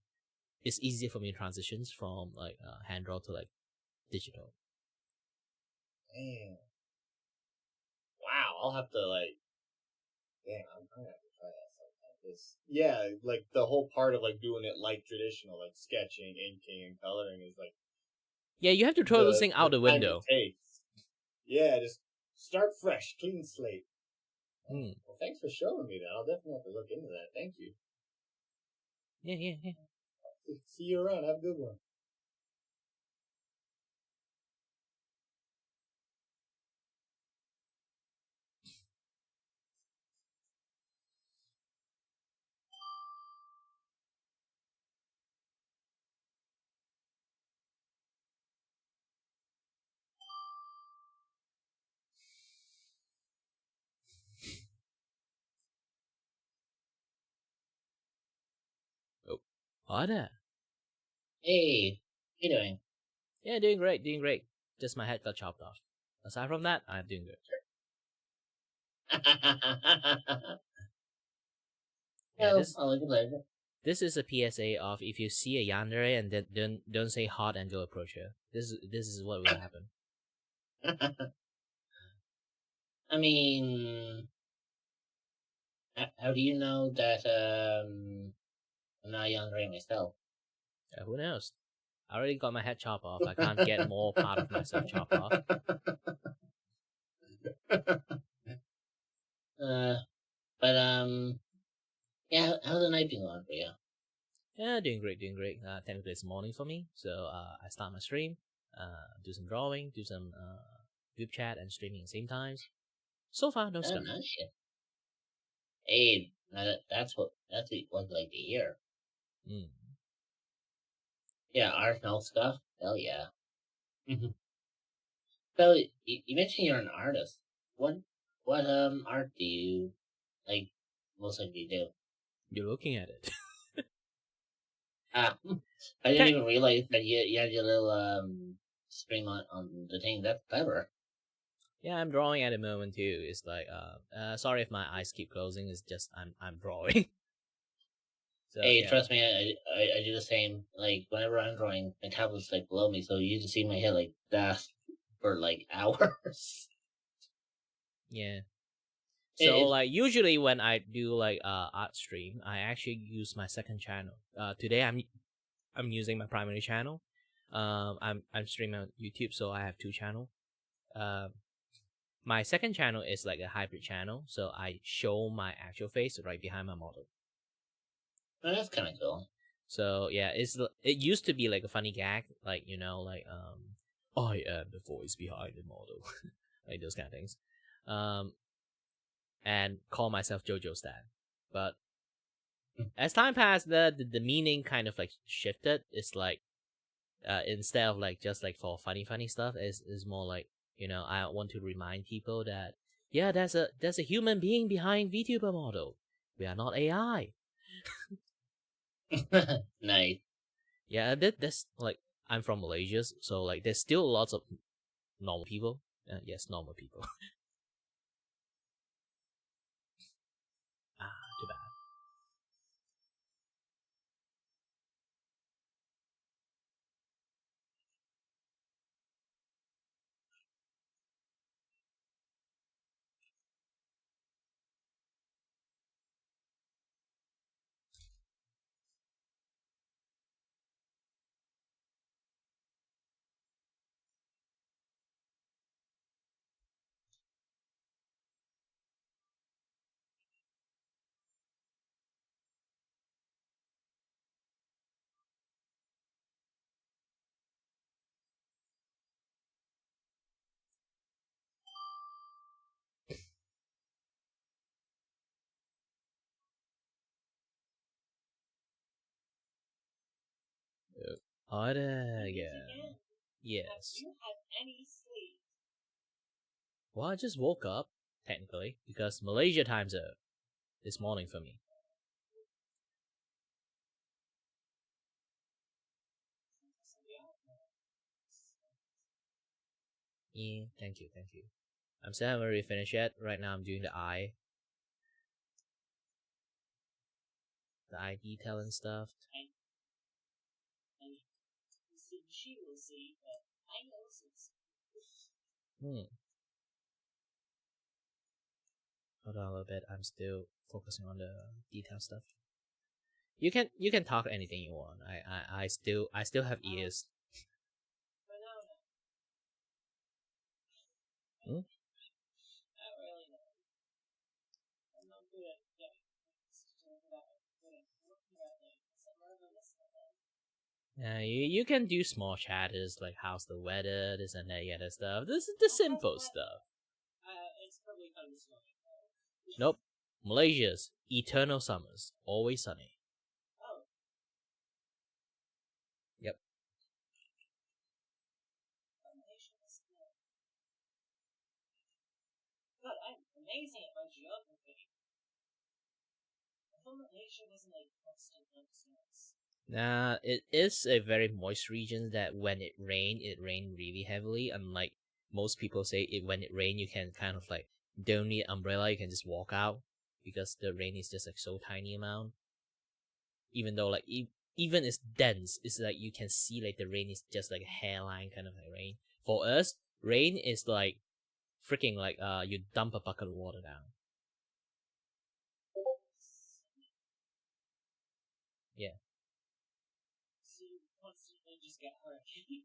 it's easier for me to transitions from like hand draw to like digital. Damn. Wow, I'll have to like. Damn, I'm gonna have to try that sometime. 'Cause, yeah, like the whole part of like doing it like traditional, like sketching, inking, and coloring is like. Yeah, you have to throw this thing out the time it window. takes. Yeah, just start fresh, clean slate. Hmm. Well, thanks for showing me that. I'll definitely have to look into that. Thank you. Yeah. See you around. Have a good one. Oh, hi there. Hey, how you doing? Yeah, doing great. Just my head got chopped off. Aside from that, I'm doing good. Yeah, this is a PSA of if you see a yandere and then don't say hot and go approach her. This is what will happen. I mean, how do you know that I'm not yandere myself? Who knows? I already got my head chopped off. I can't get more part of myself chopped off. Yeah, how's the night been going for you? Yeah, doing great. Technically it's morning for me, so I start my stream, do some drawing, do some VupeChat and streaming at the same time. So far, no stuff. Nice. Hey, that's what you like to hear. Yeah, art and all stuff. Hell yeah. So you mentioned you're an artist. What art do you like most likely do? You're looking at it. I didn't even realize that you had your little stream on the thing. That's clever. Yeah, I'm drawing at the moment too. It's like sorry if my eyes keep closing. It's just I'm drawing. So, hey, yeah. trust me, I do the same. Like whenever I'm drawing, my tablet's like below me, so you just see my head like that for like hours. Yeah. So like usually when I do like art stream, I actually use my second channel. Today I'm using my primary channel. I'm streaming on YouTube, so I have two channels. My second channel is like a hybrid channel, so I show my actual face right behind my model. Oh, that's kind of cool. So yeah, it used to be like a funny gag, like I am the voice behind the model, like those kind of things, and call myself JoJo Stan. But as time passed, the meaning kind of like shifted. It's like instead of like just like for funny stuff, is more like I want to remind people that yeah, there's a human being behind VTuber model. We are not AI. Nice. Yeah, that's like I'm from Malaysia, so like there's still lots of normal people. Yes, normal people. Too bad. Yeah. Yes. Do you have any sleep? Well, I just woke up technically because Malaysia time's up. this morning for me. Yeah, thank you. I'm still haven't really finished yet. Right now I'm doing the eye detail and stuff. She will see, but I know since. Hold on a little bit. I'm still focusing on the detail stuff. You can talk anything you want. I still have ears. I don't really know. I'm not good at getting things to talk about. You can do small chatters like how's the weather, this and that, other stuff. This is the simple stuff. It's probably kind of slow. Nope. Malaysia's eternal summers, always sunny. Oh. Yep. God, I'm amazing at my geography. I thought Malaysia wasn't like constant snows. Nah, it is a very moist region that when it rained really heavily. Unlike most people say, when it rain you can kind of like don't need umbrella, you can just walk out because the rain is just like so tiny amount. Even though like even it's dense, it's like you can see like the rain is just like a hairline kind of like rain. For us, rain is like freaking like you dump a bucket of water down. Yeah. So you constantly just get hurricanes.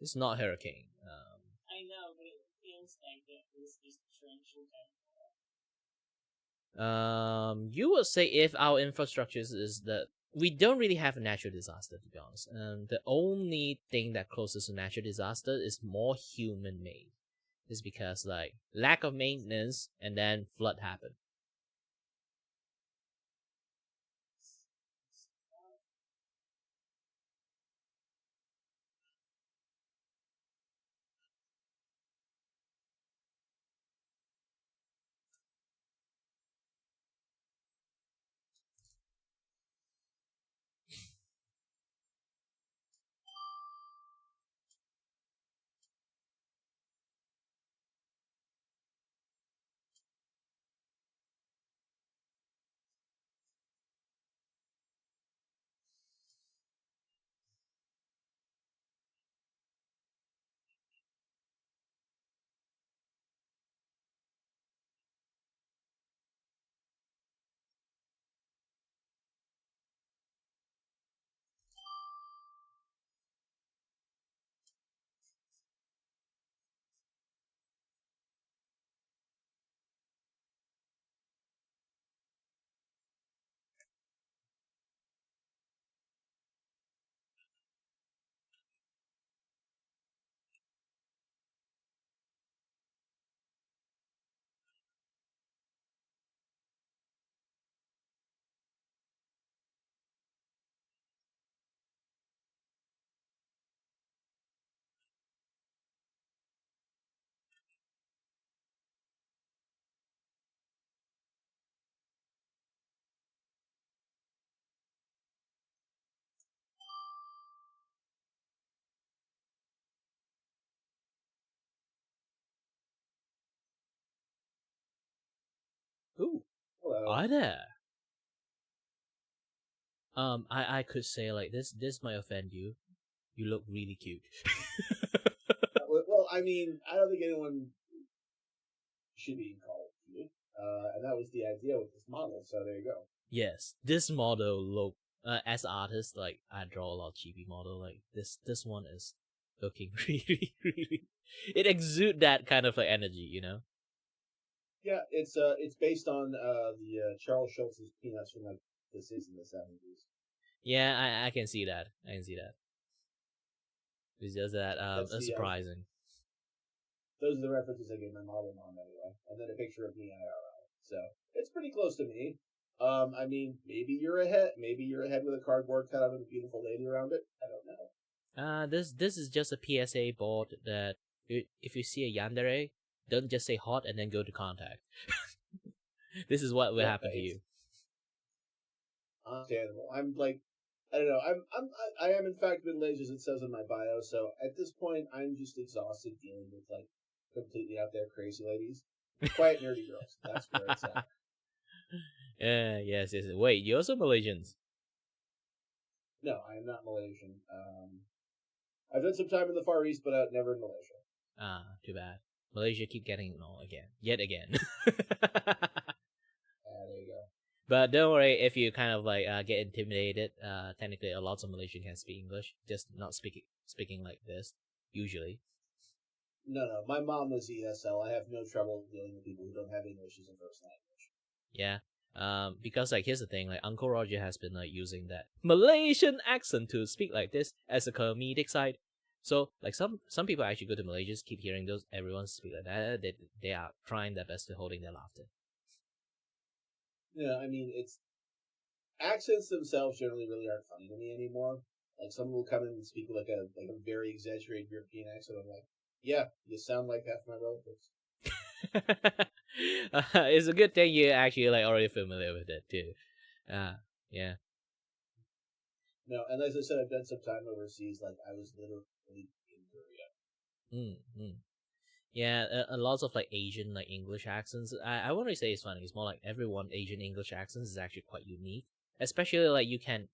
It's not hurricane. I know, but it feels like it was just torrential downpour. You would say if our infrastructure is that we don't really have a natural disaster, to be honest. The only thing that closest to natural disaster is more human made. Is because like lack of maintenance and then flood happened. Ooh. Hello. Are there? I could say like this might offend you. You look really cute. Well, I mean, I don't think anyone should be called cute. And that was the idea with this model, so there you go. Yes, this model look as an artist, like I draw a lot of chibi model. Like this one is looking really. It exude that kind of like energy, you know. Yeah, it's based on the Charles Schultz's Peanuts from like the 60s and the 70s. Yeah, I can see that. I can see that. It's just that it's surprising. Those are the references I gave my model mom anyway, and then a picture of me IRL. So it's pretty close to me. I mean, maybe you're ahead. Maybe you're ahead with a cardboard cutout of a beautiful lady around it. I don't know. This is just a PSA board that if you see a yandere, don't just say hot and then go to contact. This is what will Yeah, happen to you. Understandable. I'm like, I don't know. I am in fact middle-aged, as it says in my bio. So at this point, I'm just exhausted dealing with like completely out there crazy ladies, quiet nerdy girls. That's where it's at. Yes. Wait, you're also Malaysians? No, I am not Malaysian. I've done some time in the Far East, but never in Malaysia. Ah, too bad. Malaysia keep getting ignored again. Yet again. There you go. But don't worry if you kind of like get intimidated. Technically, a lot of Malaysian can speak English, just not speaking like this usually. No. My mom was ESL. I have no trouble dealing with people who don't have English as a first language. Yeah. Because like here's the thing, like Uncle Roger has been like using that Malaysian accent to speak like this as a comedic side. So like some people actually go to Malaysia, keep hearing those everyone speak like that. They are trying their best to holding their laughter. Yeah, I mean, it's accents themselves generally really aren't funny to me anymore. Like someone will come in and speak with like a very exaggerated European accent. I'm like, yeah, you sound like half my relatives. It's a good thing you're actually like already familiar with it too. Yeah. No, and as I said, I've done some time overseas. Like I was literally in Korea. Yeah, a lot of like Asian like English accents. I wouldn't say it's funny. It's more like everyone Asian English accents is actually quite unique. Especially like you can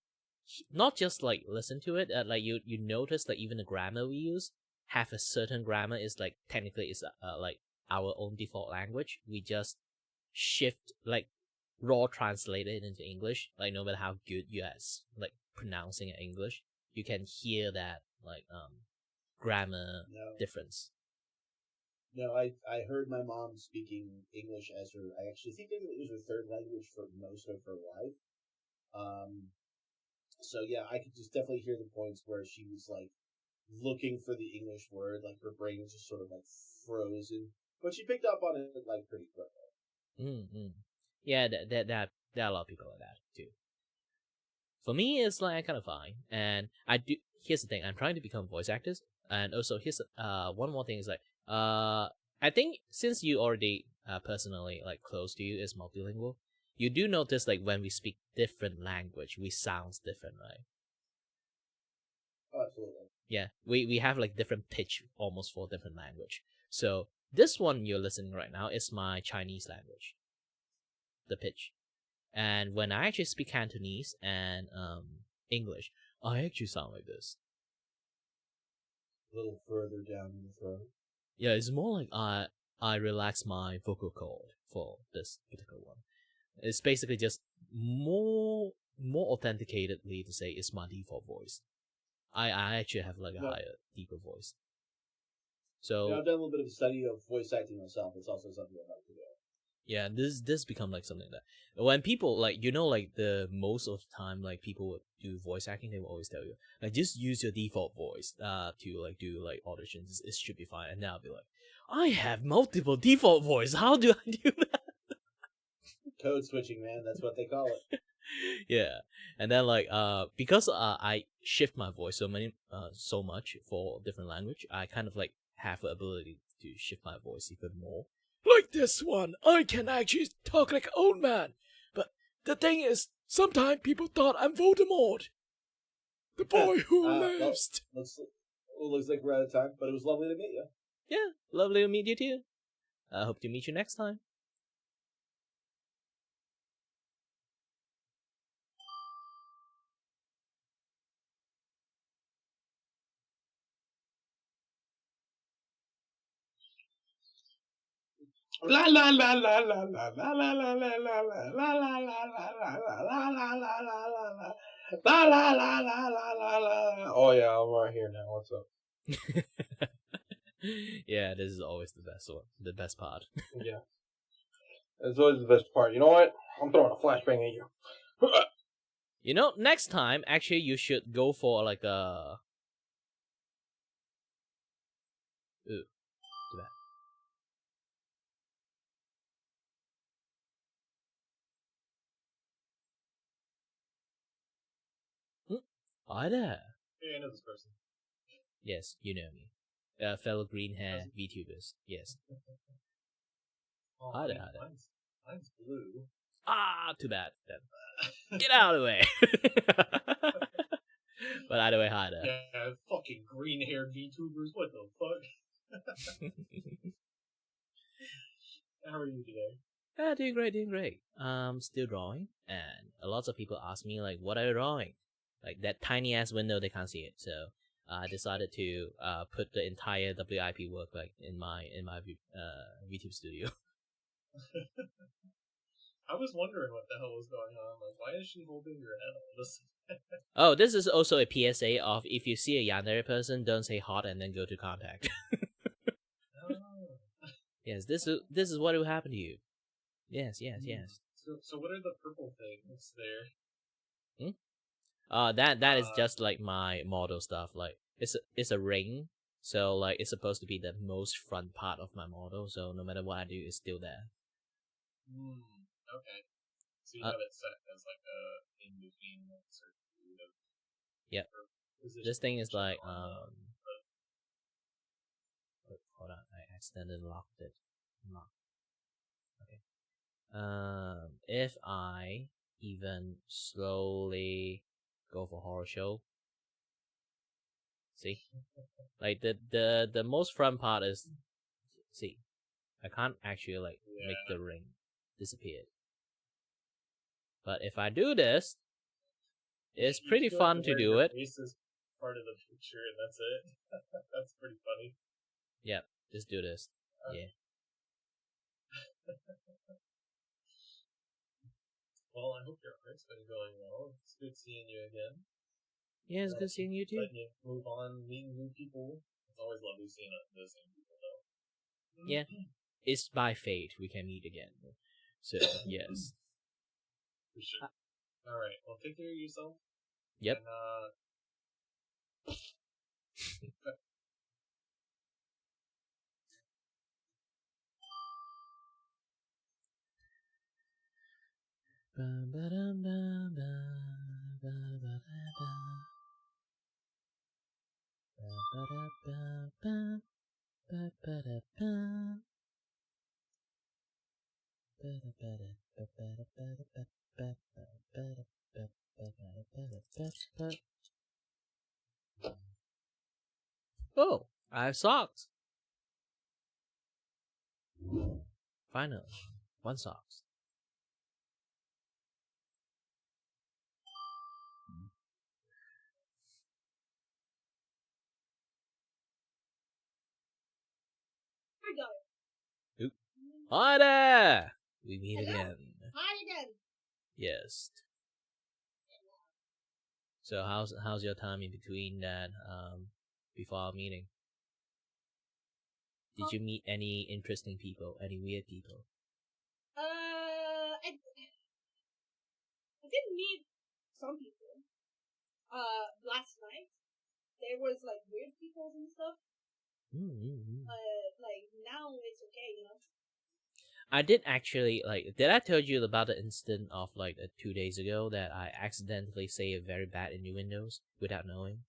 not just like listen to it. Like you notice that even the grammar we use have a certain grammar is like technically is like our own default language. We just shift like raw translate it into English. Like no matter how good you are like pronouncing it English, you can hear that like grammar difference. No, I heard my mom speaking English as her. I actually think it was her third language for most of her life. So yeah, I could just definitely hear the points where she was like looking for the English word, like her brain was just sort of like frozen, but she picked up on it like pretty quickly. Yeah, there are a lot of people like that too. For me, it's like kind of fine, and I do. Here's the thing: I'm trying to become voice actors, and also here's one more thing is like I think since you already personally like close to you is multilingual, you do notice like when we speak different language, we sounds different, right? Oh, absolutely. Yeah, we have like different pitch almost for different language. So this one you're listening right now is my Chinese language, the pitch. And when I actually speak Cantonese and English, I actually sound like this. A little further down in the throat. Yeah, it's more like I relax my vocal cord for this particular one. It's basically just more authenticatedly to say it's my default voice. I actually have like a higher, deeper voice. So I've done a little bit of a study of voice acting myself. It's also something I like to do. Yeah, this become like something that when people like like the most of the time like people would do voice acting, they will always tell you like just use your default voice to like do like auditions. It should be fine. And now I'll be like, I have multiple default voice. How do I do that? Code switching, man. That's what they call it. Yeah, and then like because I shift my voice so much for different language, I kind of like have the ability to shift my voice even more. Like this one, I can actually talk like an old man. But the thing is, sometimes people thought I'm Voldemort. The boy who lives. Looks like we're out of time, but it was lovely to meet you. Yeah, lovely to meet you too. I hope to meet you next time. La la la la la la la la la la la la la la la la la la. Oh yeah, I'm right here now. What's up? Yeah, this is always the best one, the best part. Yeah, it's always the best part. You know what? I'm throwing a flashbang at you. You know, next time, actually, you should go for like a. Ooh, too bad. Hi there. Hey, I know this person. Yes, you know me. Fellow green hair VTubers. Yes. Oh, Hi there, man, hi there. Mine's blue. Ah, too bad. Then. Get out of the way. But either way, hi there. Yeah, fucking green-haired VTubers. What the fuck? How are you today? Doing great. Still drawing, and lots of people ask me like, "What are you drawing?" Like that tiny ass window, they can't see it. So I decided to put the entire WIP work like in my VTube studio. I was wondering what the hell was going on. Like, why is she holding your head all this? Oh, this is also a PSA of if you see a yandere person, don't say hot and then go to contact. Oh. Yes, this is what will happen to you. Yes. So what are the purple things there? That is just like my model stuff. Like it's a ring, so like it's supposed to be the most front part of my model. So no matter what I do, it's still there. Okay. So you have it set as like a in between like a certain period of. Yep. This thing is like hold on, I accidentally locked it. Okay. If I even slowly go for horror show, see, like the most front part is, see, I can't actually like make the ring disappear. But if I do this, it's pretty fun to do it. Face is part of the picture, and that's it. That's pretty funny. Yep, just do this. Yeah. Well, I hope your art's been going well. It's good seeing you again. Yeah, it's good seeing you too. Letting you move on, meeting new people. It's always lovely seeing the same people, though. Yeah, it's by fate we can meet again. So yes. For sure. All right. Well, take care of yourself. Yep. Oh, I have socks. Finally, one socks. I got it. Oop. Hi there! We meet again. Hi again. Yes. So how's your time in between that before our meeting? Did you meet any interesting people? Any weird people? I did meet some people. Last night there was like weird people and stuff. Like now it's okay, you know. I did actually did I tell you about the incident of 2 days ago that I accidentally saved very bad in Windows without knowing?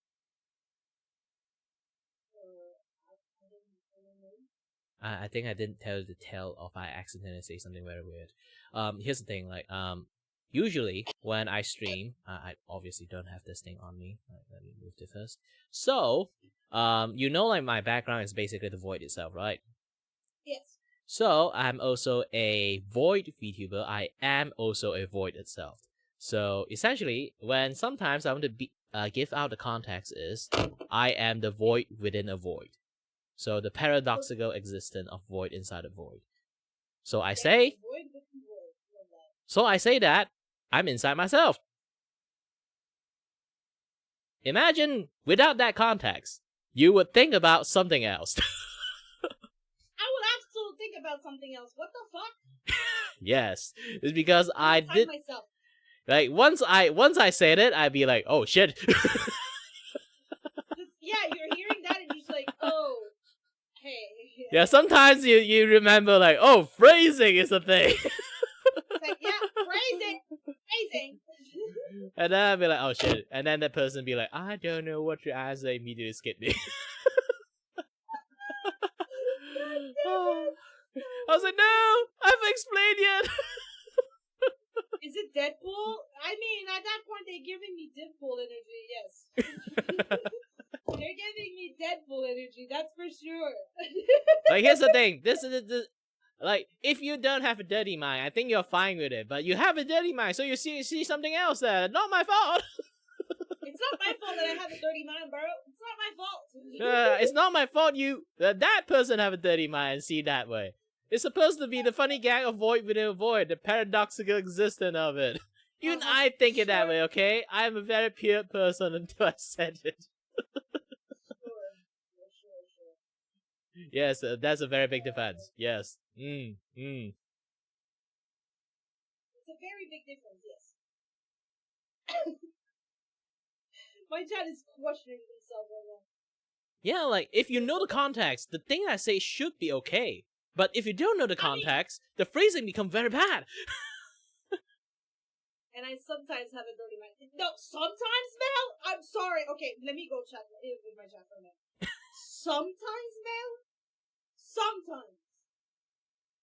I think I didn't tell the tale of I accidentally say something very weird. Here's the thing, usually when I stream, I obviously don't have this thing on me. Let me move it first. So, my background is basically the void itself, right? Yes. So, I'm also a void VTuber. I am also a void itself. So, essentially, when sometimes I want to give out the context is, I am the void within a void. So, the paradoxical existence of void inside a void. So, I say that I'm inside myself. Imagine, without that context, you would think about something else. I would also think about something else. What the fuck? Yes, it's because I did. Myself. Like once I said it, I'd be like, "Oh shit." Yeah, you're hearing that and you're just like, "Oh, hey." Yeah, sometimes you remember like, "Oh, phrasing is a thing." It's like, yeah, phrasing. And then I'd be like, "Oh shit," and then that person be like, "I don't know what your answer," immediately skip me. I was like, no, I explain yet. Is it Deadpool? I mean, at that point, they're giving me Deadpool energy, yes. They're giving me Deadpool energy, that's for sure. Like, here's the thing. This is like, if you don't have a dirty mind, I think you're fine with it. But you have a dirty mind, so you see something else there. Not my fault. It's not my fault that I have a dirty mind, bro. It's not my fault. It's not my fault that person have a dirty mind and see that way. It's supposed to be the funny gag of void within a void, the paradoxical existence of it. Even I think it that way, okay? I'm a very pure person until I said it. Sure. Yes, that's a very big defense. Yes. It's a very big difference, yes. My chat is questioning themselves right now. Yeah, like, if you know the context, the thing I say should be okay. But if you don't know the context, the phrasing becomes very bad. And I sometimes have a dirty mind. No, sometimes, Mel? I'm sorry. Okay, let me go chat with my chat for a minute. Sometimes, Mel? Sometimes.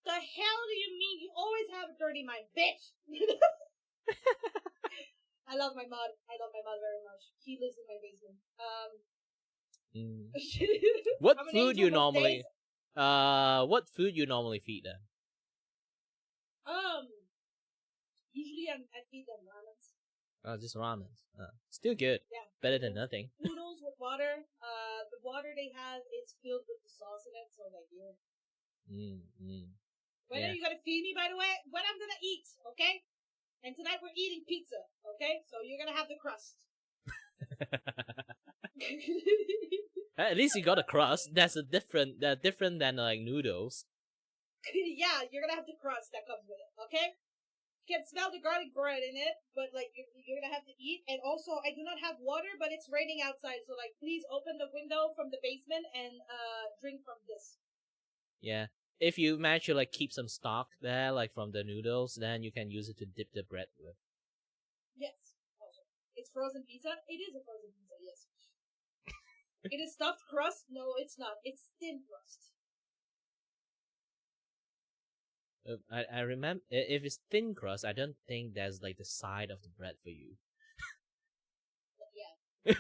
The hell do you mean you always have a dirty mind, bitch? I love my mod. I love my mod very much. He lives in my basement. What food you normally... what food you normally feed them? Usually I feed them ramens. Oh, just ramen. Still good. Yeah. Better than nothing. Noodles with water. The water they have is filled with the sauce in it, so like, yeah. When are you gonna feed me, by the way? When I'm gonna eat, okay? And tonight we're eating pizza, okay? So you're gonna have the crust. At least you got a crust. That's different than like noodles. Yeah, you're gonna have the crust that comes with it, okay? You can smell the garlic bread in it, but like you're gonna have to eat. And also, I do not have water, but it's raining outside, so like please open the window from the basement and drink from this. Yeah, if you manage to like keep some stock there, like from the noodles, then you can use it to dip the bread with. Yes, also it's frozen pizza. It is a frozen pizza. Yes. It is stuffed crust. No, it's not. It's thin crust. I remember if it's thin crust, I don't think there's like the side of the bread for you. Yeah.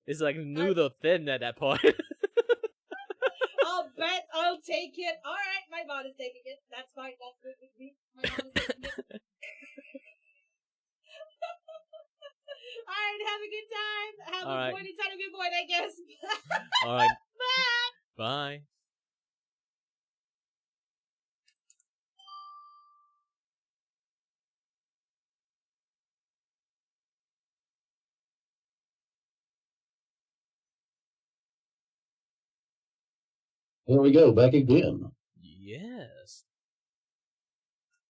it's like noodle thin at that point. I'll take it. All right, my mom is taking it. That's fine. That's good with me. My mom is taking it. All right, have a good time. Have a void inside of your void, I guess. All right. Bye. Bye. Here we go, back again. Yes.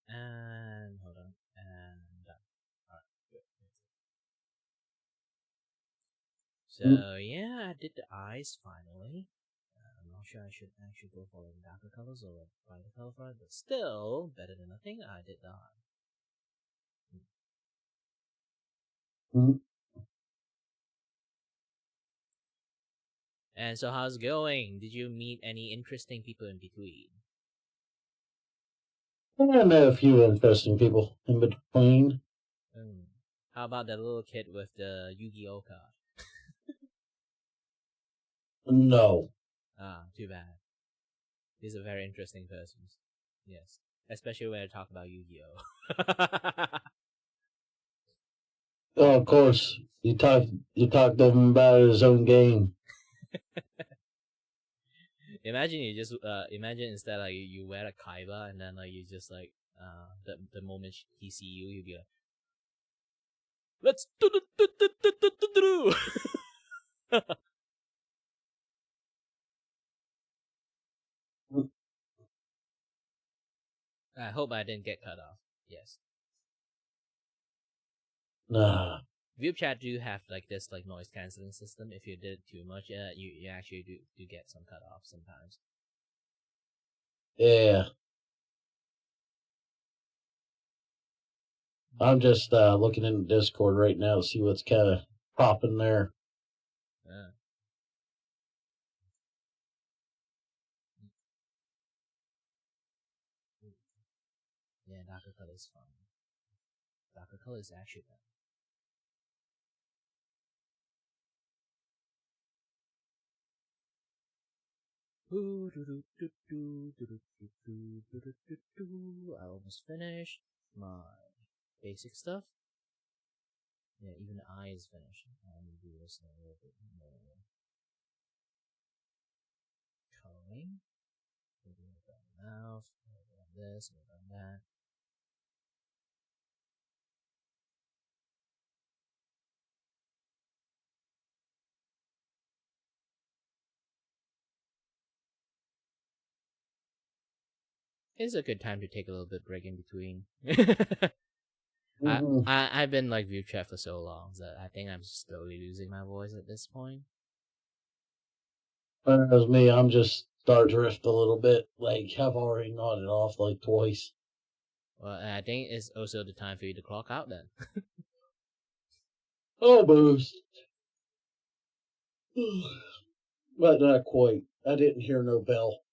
And hold on. And done. Alright, good. So yeah, I did the eyes finally. I'm not sure I should actually go for darker colors or brighter color for it, but still better than nothing. I did the eye. And so how's it going? Did you meet any interesting people in between? I met a few interesting people in between. How about that little kid with the Yu-Gi-Oh card? No. Ah, too bad. He's a very interesting person. Yes. Especially when I talk about Yu-Gi-Oh. Oh, of course. You talked to him about his own game. Imagine you just imagine instead like you wear a kaiba and then like you just like the moment he see you, you'll be like, let's do. I hope I didn't get cut off. Yes. Nah. VupeChat do have like this like noise cancelling system. If you did it too much, you actually do get some cut off sometimes. Yeah. I'm just looking in Discord right now to see what's kind of popping there. color is actually done. I almost finished my basic stuff. Yeah, even the eye is finished. I'm gonna do this a little bit more coloring. A little bit on the mouth, a little bit on this, a little bit on that. It's a good time to take a little bit break in between. I've been like VupeChat for so long that I think I'm slowly losing my voice at this point. Whereas me, I'm just start drift a little bit. Like, I've already nodded off like twice. Well, I think it's also the time for you to clock out then. Almost. But not quite. I didn't hear no bell.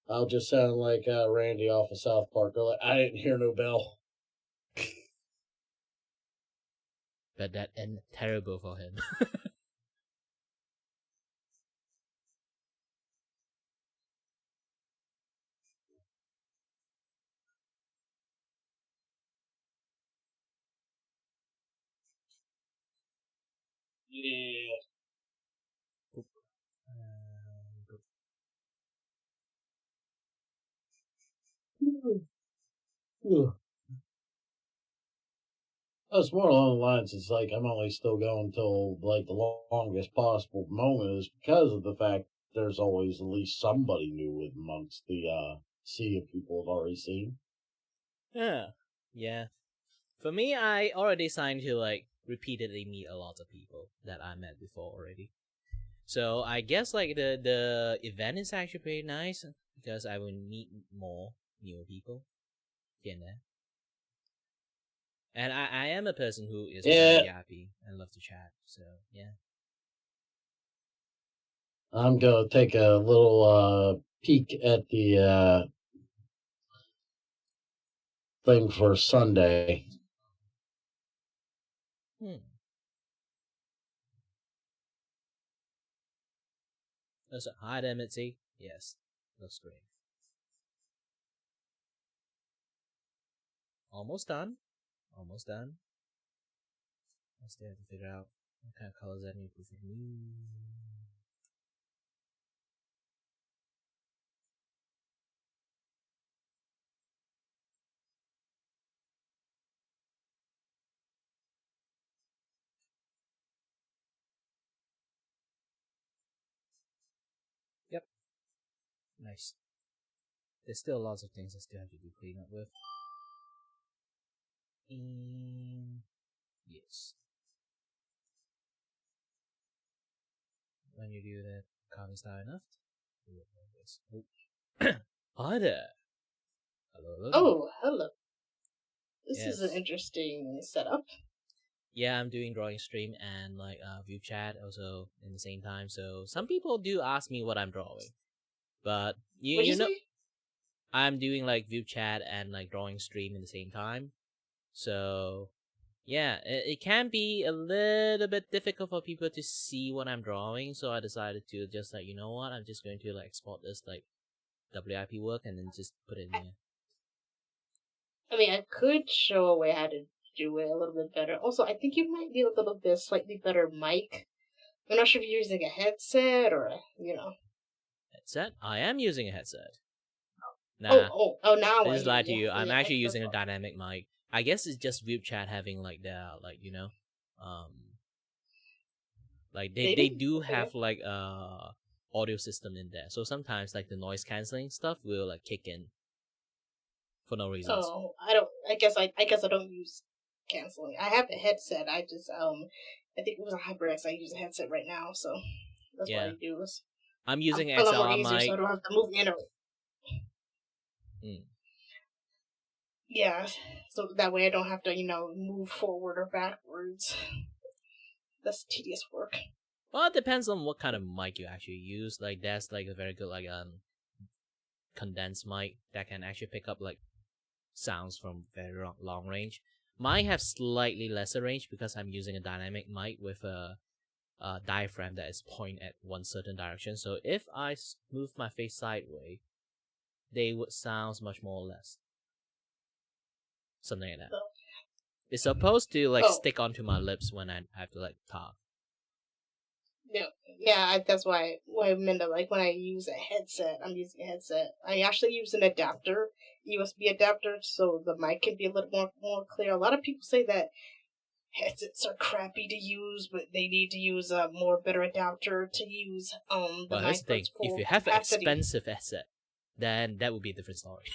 I'll just sound like Randy off of South Park. Like, I didn't hear no bell. But that ended terrible for him. Yeah. It's more along the lines, it's like I'm only still going till like the longest possible moment is because of the fact there's always at least somebody new amongst the sea of people I've already seen. Yeah. For me, I already signed to like repeatedly meet a lot of people that I met before already. So I guess like the event is actually pretty nice because I will meet more new people here and there. And I am a person who is very happy and love to chat, so yeah. I'm gonna take a little peek at the thing for Sunday. So, hi there, Mitzi. Yes, looks great. Almost done. Almost done. I still have to figure out what kind of colors I need to put for me. Yep. Nice. There's still lots of things I still have to do clean up with. And yes. When you do that, carving style enough. Do it like this. Oh. Hi there. Hello. Oh, hello. This Yes. is an interesting setup. Yeah, I'm doing drawing stream and like VupeChat also in the same time. So some people do ask me what I'm drawing, but you know, say? I'm doing like VupeChat and like drawing stream in the same time. So yeah, it can be a little bit difficult for people to see what I'm drawing. So I decided to just like, you know what, I'm just going to like export this like WIP work and then just put it in there. I mean, I could show a way how to do it a little bit better. Also, I think you might need a little bit slightly better mic. I'm not sure if you're using a headset or, Headset? I am using a headset. Nah. Now I just lie to hear you. you. I'm Yeah, actually that's using a fine. dynamic mic. I guess it's just VupeChat having like the like like they do have like audio system in there. So sometimes like the noise cancelling stuff will like kick in for no reasons. Oh, I guess I don't use canceling. I have a headset. I just I think it was a HyperX. I use a headset right now, so that's what I do. I'm using a lot more XLR easier, mic. so I don't have to move in or. Yeah, so that way I don't have to, move forward or backwards. That's tedious work. Well, it depends on what kind of mic you actually use. Like that's like a very good like condensed mic that can actually pick up like sounds from very long range. Mine have slightly lesser range because I'm using a dynamic mic with a diaphragm that is pointed at one certain direction. So if I move my face sideways, they would sound much more or less. Something like that. It's supposed to like stick onto my lips when I have to like talk. Yeah, that's why I meant that, like when I use a headset, I'm using a headset. I actually use an adapter, USB adapter, so the mic can be a little more clear. A lot of people say that headsets are crappy to use, but they need to use a better adapter to use the Well, mic. that's the thing. If you have an capacity. expensive headset, then that would be a different story.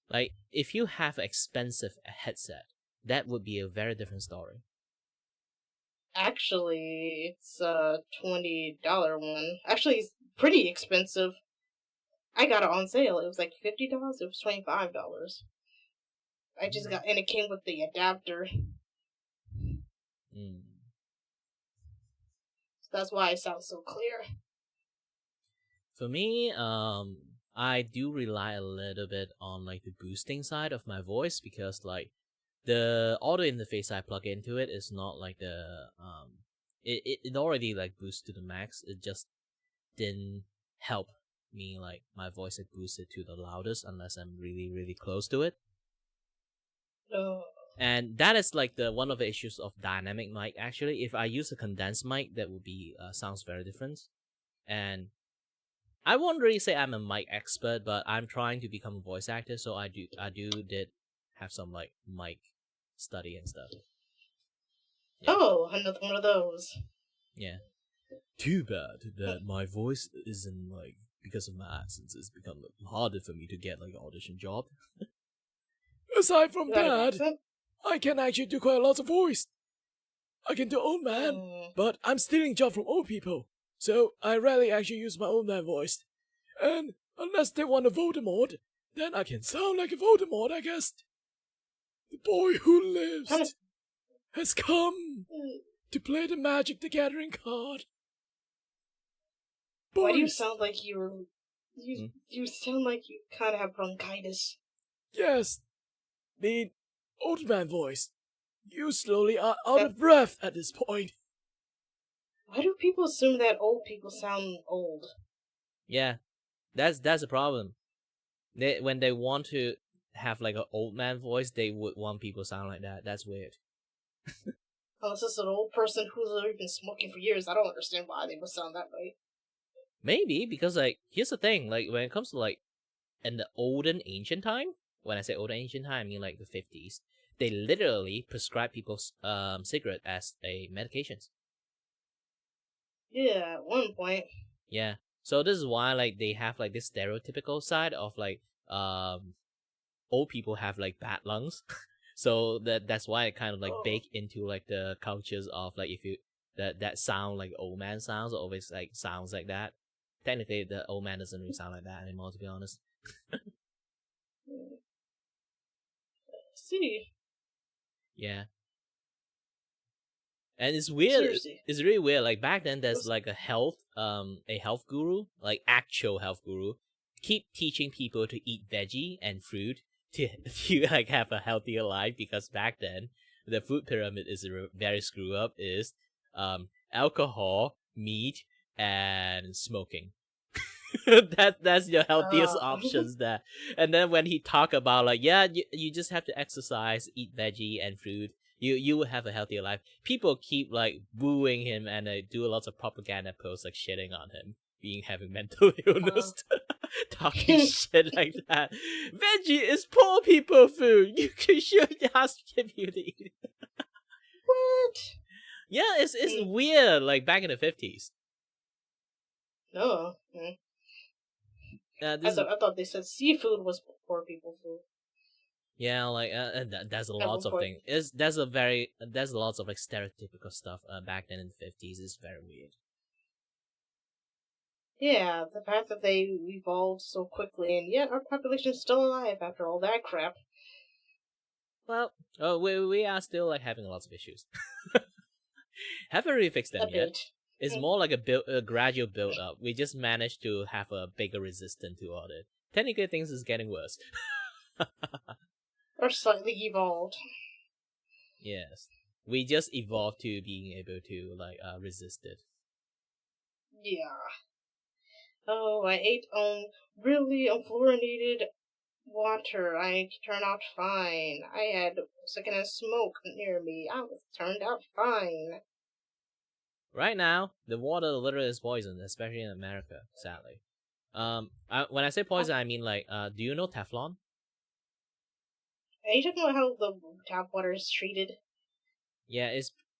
Like if you have an expensive headset, that would be a very different story. Actually, it's a $20 one. Actually, it's pretty expensive. I got it on sale. It was like $50. It was $25. I just got, and it came with the adapter. So that's why it sounds so clear. For me, I do rely a little bit on like the boosting side of my voice because like the audio interface I plug into it is not like the it already like boosts to the max. It just didn't help me like my voice is boosted to the loudest unless I'm really close to it. And that is like the one of the issues of dynamic mic. Actually, if I use a condensed mic, that would be sounds very different. And I won't really say I'm a mic expert, but I'm trying to become a voice actor, so I did have some like mic study and stuff. Yeah. Oh, another one of those. Yeah. Too bad that my voice isn't like because of my accents, it's become like, harder for me to get like an audition job. Aside from that, I can actually do quite a lot of voice. I can do old man, but I'm stealing job from old people, so I rarely actually use my old man voice. And unless they want a Voldemort, then I can sound like a Voldemort, I guess. The boy who lives has come to play the Magic the Gathering card. Boys. Why do you sound like you sound like you kind of have bronchitis? Yes, the old man voice. You slowly are out of breath at this point. Why do people assume that old people sound old? Yeah, that's a problem. When they want to have like an old man voice, they would want people to sound like that. That's weird. Unless it's an old person who's already been smoking for years, I don't understand why they would sound that way. Maybe because like here's the thing, like when it comes to like in the ancient time, when I say ancient time, I mean like the 50s. They literally prescribe people cigarette as a medication. Yeah, at one point. Yeah, so this is why like they have like this stereotypical side of like old people have like bad lungs. So that's why it kind of like bake into like the cultures of like if you that sound like old man sounds always like sounds like that. Technically, the old man doesn't really sound like that anymore, to be honest. See. Yeah. And it's weird. Seriously. It's really weird. Like back then, there's like a health guru, like actual health guru, keep teaching people to eat veggie and fruit to like have a healthier life because back then the food pyramid is very screwed up. Is alcohol, meat, and smoking. That's your healthiest options there. And then when he talk about like you just have to exercise, eat veggie and fruit, you will have a healthier life. People keep like booing him and do lots of propaganda posts like shitting on him having mental illness. Talking shit like that. Veggie is poor people food. You should ask people to eat it. What? Yeah, it's weird. Like back in the 50s. No. I thought they said seafood was poor people food. Yeah, like there's lots of things. There's lots of like stereotypical stuff back then in the 50s. Is very weird. Yeah, the fact that they evolved so quickly and yet our population's still alive after all that crap. Well, we are still like having lots of issues. Haven't really fixed them yet. It's more like a gradual build up. We just managed to have a bigger resistance to all it. Technically, things is getting worse. Or slightly evolved. Yes, we just evolved to being able to resist it. Yeah. Oh, I ate really unfluorinated water. I turned out fine. I had a second of smoke near me. I was turned out fine. Right now, the water literally is poison, especially in America. Sadly, when I say poison, I mean do you know Teflon? Are you talking about how the tap water is treated? Yeah,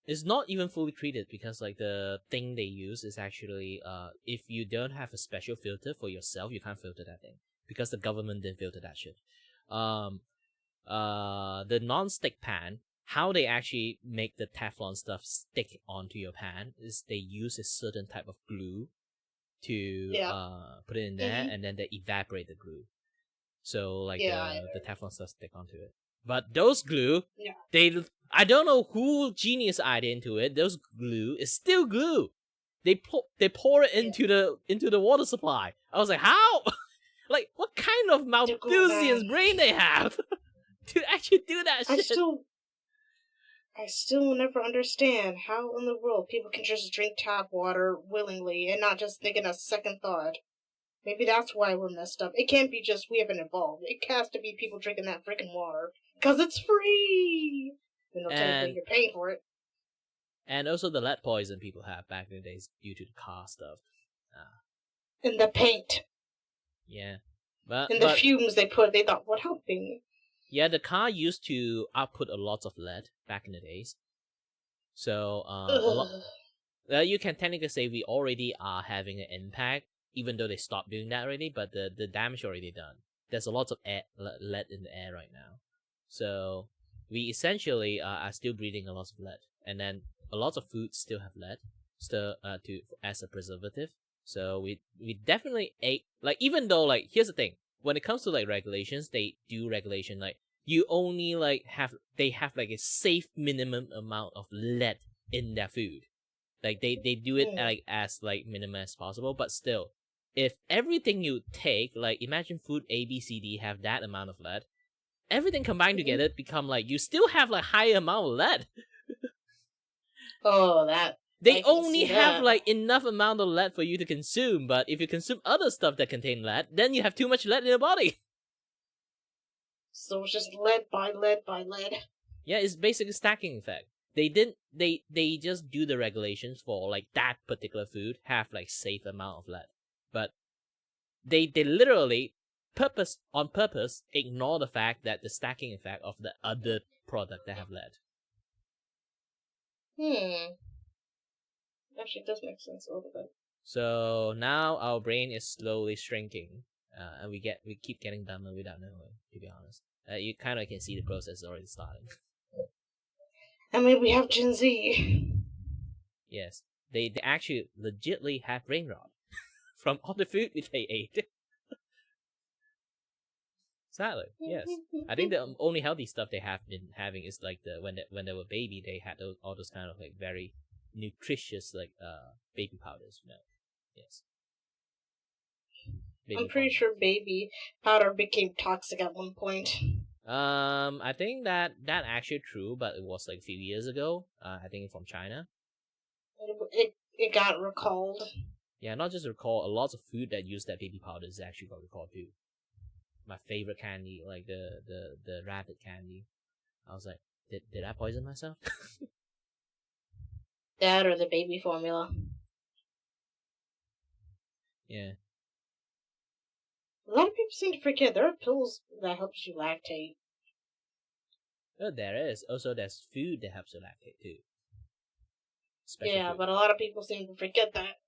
it's not even fully treated because the thing they use is actually if you don't have a special filter for yourself, you can't filter that thing because the government didn't filter that shit. The non-stick pan, how they actually make the Teflon stuff stick onto your pan is they use a certain type of glue to put it in there, and then they evaporate the glue. So the Teflon stuff stick onto it. But those glue, I don't know who genius idea into it. Those glue is still glue. They pour it into the water supply. I was like, how? Like, what kind of Malthusian's brain they have to actually do that shit? I still will never understand how in the world people can just drink tap water willingly and not just think in a second thought. Maybe that's why we're messed up. It can't be just we haven't evolved. It has to be people drinking that freaking water. Because it's free! And they'll tell you you're paying for it. And also the lead poison people have back in the days due to the car stuff. And the paint. Yeah. And the fumes they thought were helping. Yeah, the car used to output a lot of lead back in the days. So, you can technically say we already are having an impact, even though they stopped doing that already, but the damage already done. There's a lot of lead in the air right now. So, we essentially are still breathing a lot of lead. And then a lot of foods still have lead as a preservative. So, we definitely ate, even though, here's the thing. When it comes to regulations, they do regulation you only they have a safe minimum amount of lead in their food. They do it as minimum as possible, but still, if everything you take, imagine food A, B, C, D have that amount of lead, everything combined together become you still have higher amount of lead. Oh, that. They only have enough amount of lead for you to consume, but if you consume other stuff that contain lead, then you have too much lead in your body. So it's just lead by lead by lead. Yeah, it's basically stacking effect. They just do the regulations for that particular food have safe amount of lead, but they literally on purpose ignore the fact that the stacking effect of the other product that have lead. Actually, it does make sense a little bit. So now our brain is slowly shrinking, and we keep getting dumber without knowing. To be honest, you kind of can see the process already starting. I mean, we have Gen Z. Yes, they actually legitly have brain rot from all the food they ate. Sadly, yes. I think the only healthy stuff they have been having is when they were baby, they had all those kind of very nutritious baby powders. No. Yes. I'm pretty sure baby powder became toxic at one point. I think that actually true, but it was a few years ago. I think from China. It got recalled. Yeah, not just recall. A lot of food that used that baby powder is actually got recalled too. My favorite candy, the rabbit candy. I was like, did I poison myself? That or the baby formula. Yeah. A lot of people seem to forget there are pills that helps you lactate. Oh, there is. Also, there's food that helps you lactate too. Food. But a lot of people seem to forget that.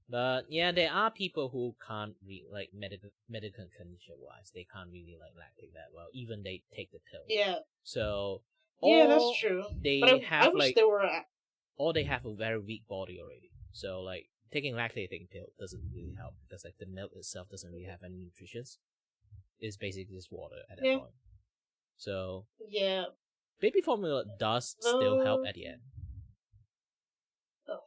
But yeah, there are people who can't medical condition wise, they can't really lactate that well. Even they take the pill. Yeah. So that's true. They I wish they were. Or they have a very weak body already. So taking lactating pill doesn't really help because the milk itself doesn't really have any nutrition. It's basically just water at that point. So baby formula does still help at the end. Oh.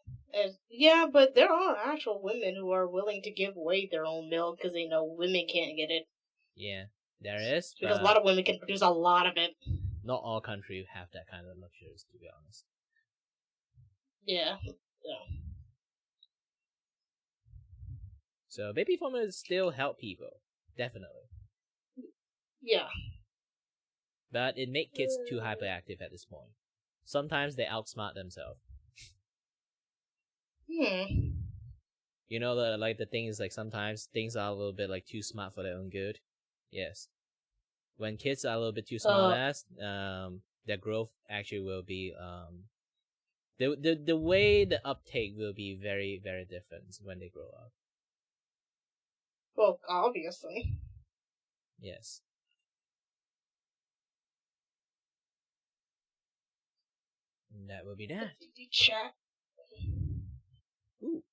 Yeah, but there are actual women who are willing to give away their own milk because they know women can't get it. Yeah, there is, Because a but lot of women can produce a lot of it. not all countries have that kind of luxuries, to be honest. Yeah. Yeah. So baby formula still help people, definitely. Yeah. But it makes kids too hyperactive at this point. Sometimes they outsmart themselves. You know, the thing is, like, sometimes things are a little bit, like, too smart for their own good. Yes. When kids are a little bit too smart ass, their growth actually will be, the way the uptake will be very, very different when they grow up. Well, obviously. Yes. And that will be that. Chat. Ooh.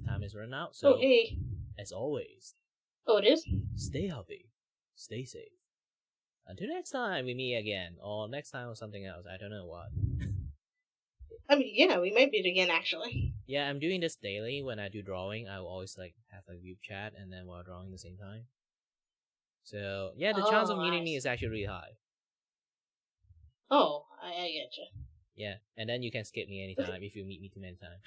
Time is running out, so hey. As always. Oh, it is? Stay healthy. Stay safe. Until next time we meet again, or next time or something else. I don't know what. I mean, yeah, we might meet again, actually. Yeah, I'm doing this daily. When I do drawing, I will always, like, have a VupeChat and then while drawing at the same time. So, yeah, the chance of meeting me is actually really high. Oh, I get you. Yeah, and then you can skip me anytime if you meet me too many times.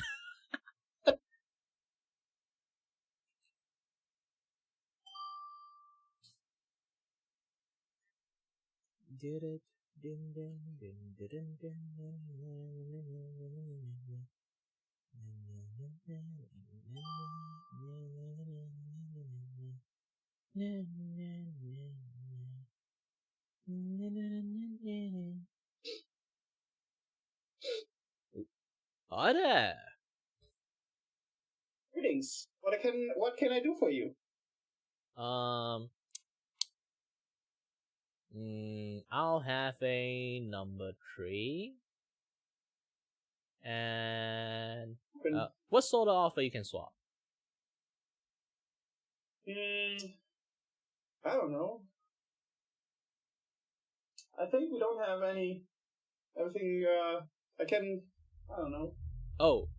Hi there. Greetings. What can I do for you? I'll have a number 3. And what sort of offer you can swap? I don't know. I think we don't have anything, I don't know. Oh,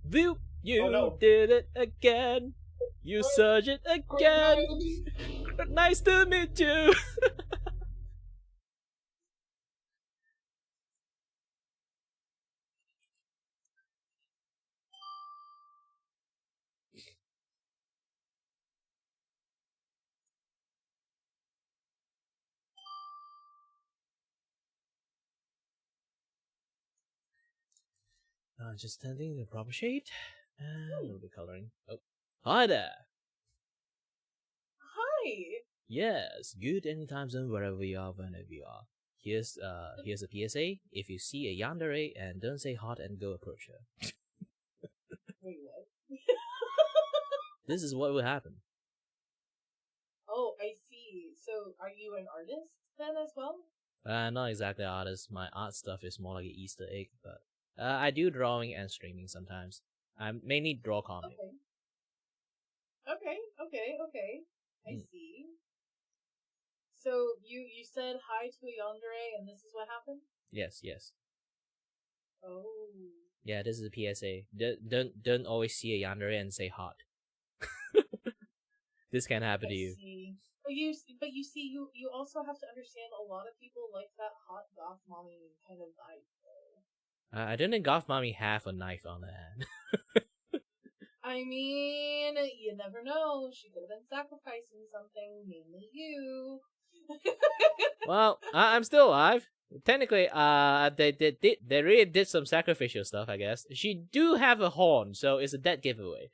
Vupe, you no. did it again. You surged it again. Nice to meet you. Just standing in the proper shade and a little bit coloring. Oh, hi there. Hi. Yes, good any time zone wherever you are, whenever you are. Here's a PSA. If you see a yandere and don't say hot and go approach her. Wait, what? This is what will happen. Oh, I see. So, are you an artist then as well? Not exactly artist. My art stuff is more like an Easter egg, but I do drawing and streaming sometimes. I mainly draw comic. Okay. I see. So you said hi to a yandere, and this is what happened? Yes. Oh. Yeah, this is a PSA. Don't always see a yandere and say hot. This can happen to you. See. But you see, you also have to understand a lot of people like that hot goth mommy kind of vibe. I don't think Goth Mommy have a knife on her hand. I mean, you never know. She could have been sacrificing something, mainly you. Well, I'm still alive. Technically, they really did some sacrificial stuff, I guess. She do have a horn, so it's a dead giveaway.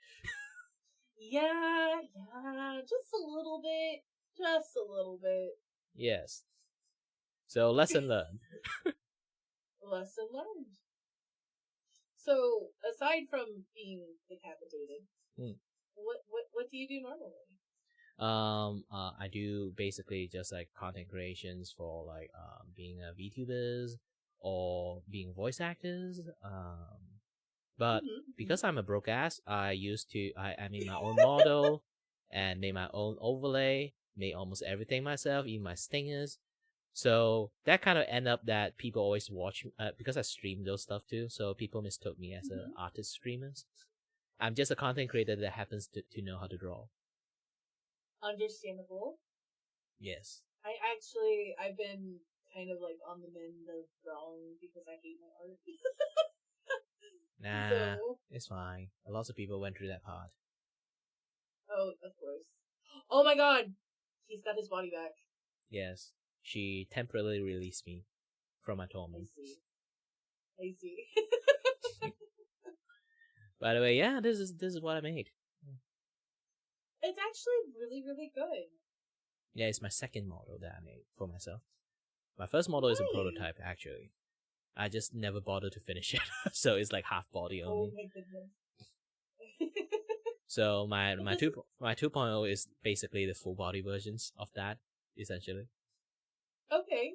Yeah, just a little bit. Yes. So, lesson learned. Lesson learned. So, aside from being decapitated, what do you do normally? I do basically just like content creations for like being a VTubers or being voice actors. But because I'm a broke ass, I made my own model and made my own overlay, made almost everything myself, even my stingers. So that kind of end up that people always watch because I stream those stuff too. So people mistook me as an artist streamer. I'm just a content creator that happens to know how to draw. Understandable. Yes. I've been kind of like on the mend of drawing because I hate my art. Nah, So, it's fine. Lots of people went through that part. oh, of course. Oh my god! He's got his body back. Yes. She temporarily released me from my torment. I see. By the way, yeah, this is what I made. It's actually really, really good. Yeah, it's my second model that I made for myself. My first model is a prototype, actually. I just never bothered to finish it, so it's like half body only. Oh my goodness. So my 2.0 is basically the full body versions of that, essentially. Okay.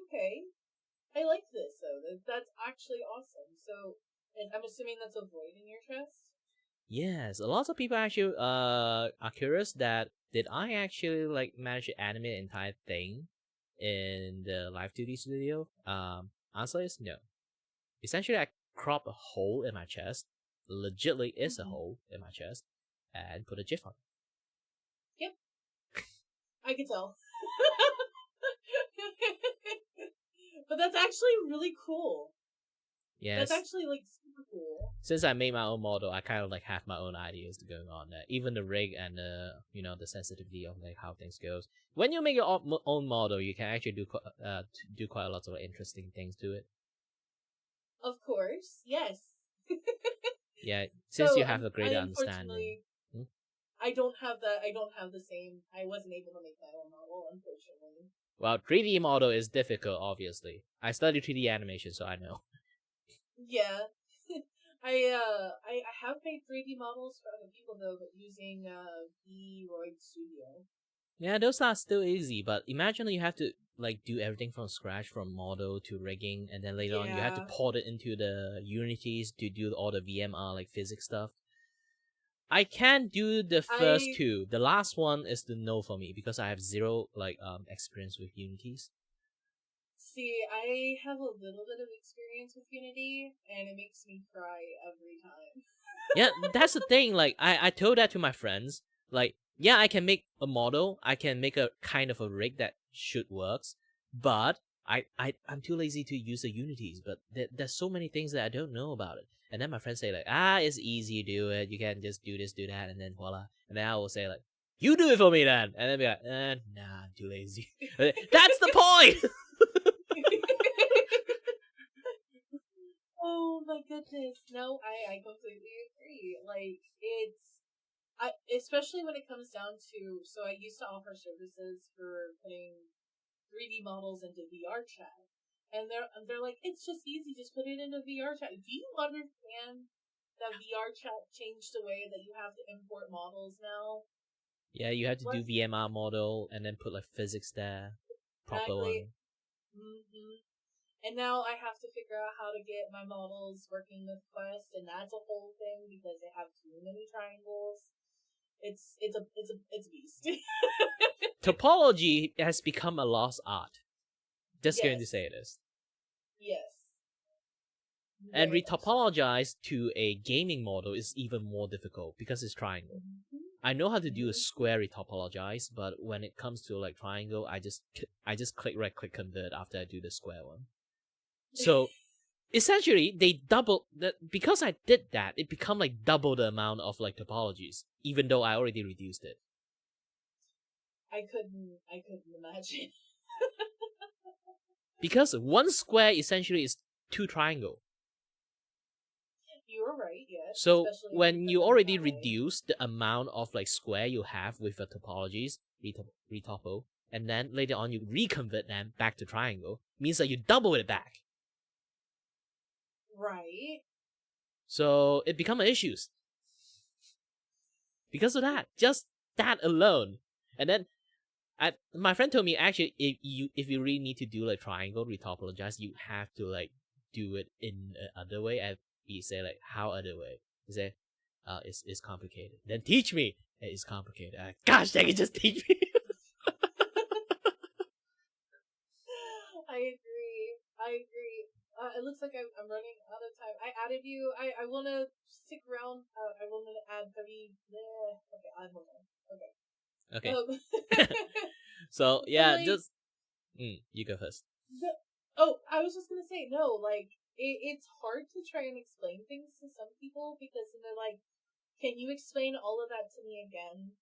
I like this though. That's actually awesome. So, I'm assuming that's a void in your chest? Yes, a lot of people actually are curious that did I actually like manage to animate the entire thing in the Live 2D studio? Answer is no. Essentially, I crop a hole in my chest, legitly is a hole in my chest, and put a GIF on it. Yep. I can tell. But that's actually really cool. Yes. That's actually like super cool. Since I made my own model, I kind of like have my own ideas going on there. Even the rig and the sensitivity of like how things goes. When you make your own model, you can actually do quite a lot of interesting things to it. Of course, yes. Yeah, since So, you have a greater unfortunately, understanding. I don't have the same. I wasn't able to make my own model, unfortunately. Well, 3D model is difficult, obviously. I studied 3D animation, so I know. Yeah. I have made 3D models for other people though, but using Vroid Studio. Yeah, those are still easy, but imagine you have to like do everything from scratch, from model to rigging, and then later on you have to Yeah. port it into the Unities to do all the VMR like physics stuff. I can do the first two. The last one is the no for me because I have zero like experience with Unities. See, I have a little bit of experience with Unity, and it makes me cry every time. Yeah, that's the thing. Like I told that to my friends. Like, yeah, I can make a model. I can make a kind of a rig that should works, but I'm too lazy to use the Unities. But there's so many things that I don't know about it. And then my friends say like, it's easy, do it. You can just do this, do that, and then voila. And then I will say like, you do it for me then. And then be like, nah, I'm too lazy. That's the point. Oh my goodness. No, I completely agree. Like, especially when it comes down to, so I used to offer services for putting 3D models into VRChat. And they're like, it's just easy, just put it into VRChat. Do you understand that VRChat changed the way that you have to import models now? Yeah, you have to do VMR model and then put like physics there. Proper one. Mm-hmm. And now I have to figure out how to get my models working with Quest, and that's a whole thing because they have too many triangles. It's a beast. Topology has become a lost art. Just going to say this. Yes. And retopologize to a gaming model is even more difficult because it's triangle. I know how to do a square retopologize, but when it comes to like triangle, I just click right click convert after I do the square one. So essentially, they double that because I did that. It become like double the amount of like topologies, even though I already reduced it. I couldn't imagine. Because one square essentially is two triangle. You're right, yes. So when you already reduce the amount of like square you have with the topologies, retopo, and then later on you reconvert them back to triangle, means that you double it back. Right. So it become issues. Because of that. Just that alone. And then my friend told me actually if you really need to do like triangle retopologize, you have to like do it in another way. And he say like, how other way? He say, it's complicated. Then teach me. It's complicated. Gosh dang it, just teach me. I like I'm running out of time. I added you. I want to stick around. I want to add 30. Okay, I'll add more time. Okay. Okay. So yeah, like, just you go first. I was just gonna say no. Like it's hard to try and explain things to some people because they're like, "Can you explain all of that to me again,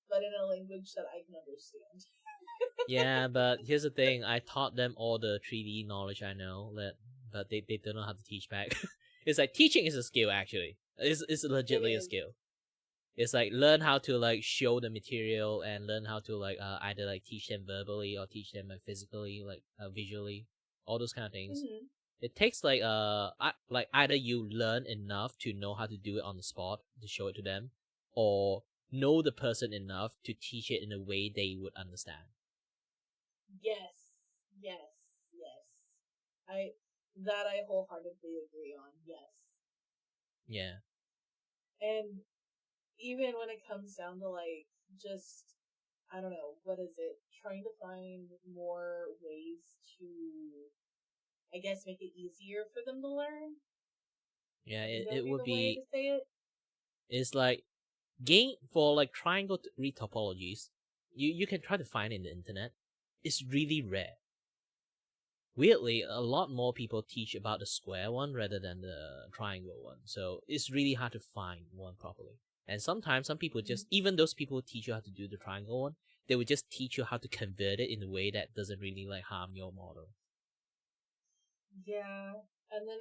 but in a language that I can understand?" Yeah, but here's the thing. I taught them all the 3D knowledge I know, but they don't know how to teach back. It's like teaching is a skill, actually. It's legitimately a skill. It's like learn how to like show the material and learn how to like either like teach them verbally or teach them like physically, like visually, all those kind of things. Mm-hmm. It takes like like either you learn enough to know how to do it on the spot to show it to them, or know the person enough to teach it in a way they would understand. Yes. I wholeheartedly agree on. Yes. Yeah. And even when it comes down to like just I don't know, what is it? Trying to find more ways to I guess make it easier for them to learn. Yeah, Would it be would the way be to say it? it's like game for like triangle retopologies. You can try to find it in the internet. It's really rare. Weirdly, a lot more people teach about the square one rather than the triangle one. So it's really hard to find one properly. And sometimes some people just, even those people who teach you how to do the triangle one, they would just teach you how to convert it in a way that doesn't really like harm your model. Yeah, and then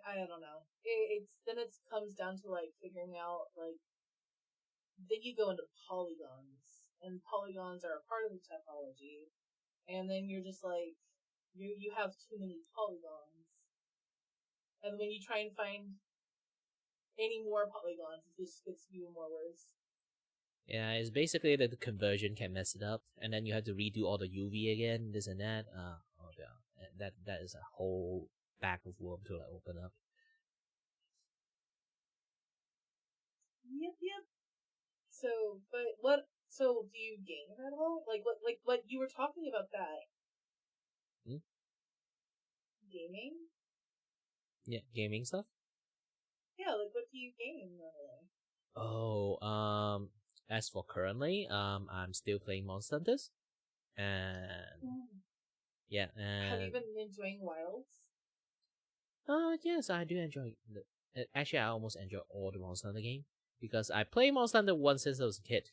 I don't know. Then it comes down to like figuring out like then you go into polygons, and polygons are a part of the topology, and then you're just like you have too many polygons, and when you try and find any more polygons, it just gets even more worse. Yeah, it's basically that the conversion can mess it up, and then you have to redo all the UV again, this and that. Oh yeah, that is a whole bag of worm to like open up. Yep. So, but what? So, do you game at all? Like what you were talking about that gaming? Yeah, gaming stuff. Yeah, like what do you game normally? Oh, as for currently, I'm still playing Monster Hunters, and yeah, Have you and been enjoying Wilds? yes, I do enjoy. Actually, I almost enjoy all the Monster Hunter game because I play Monster Hunter once since I was a kid,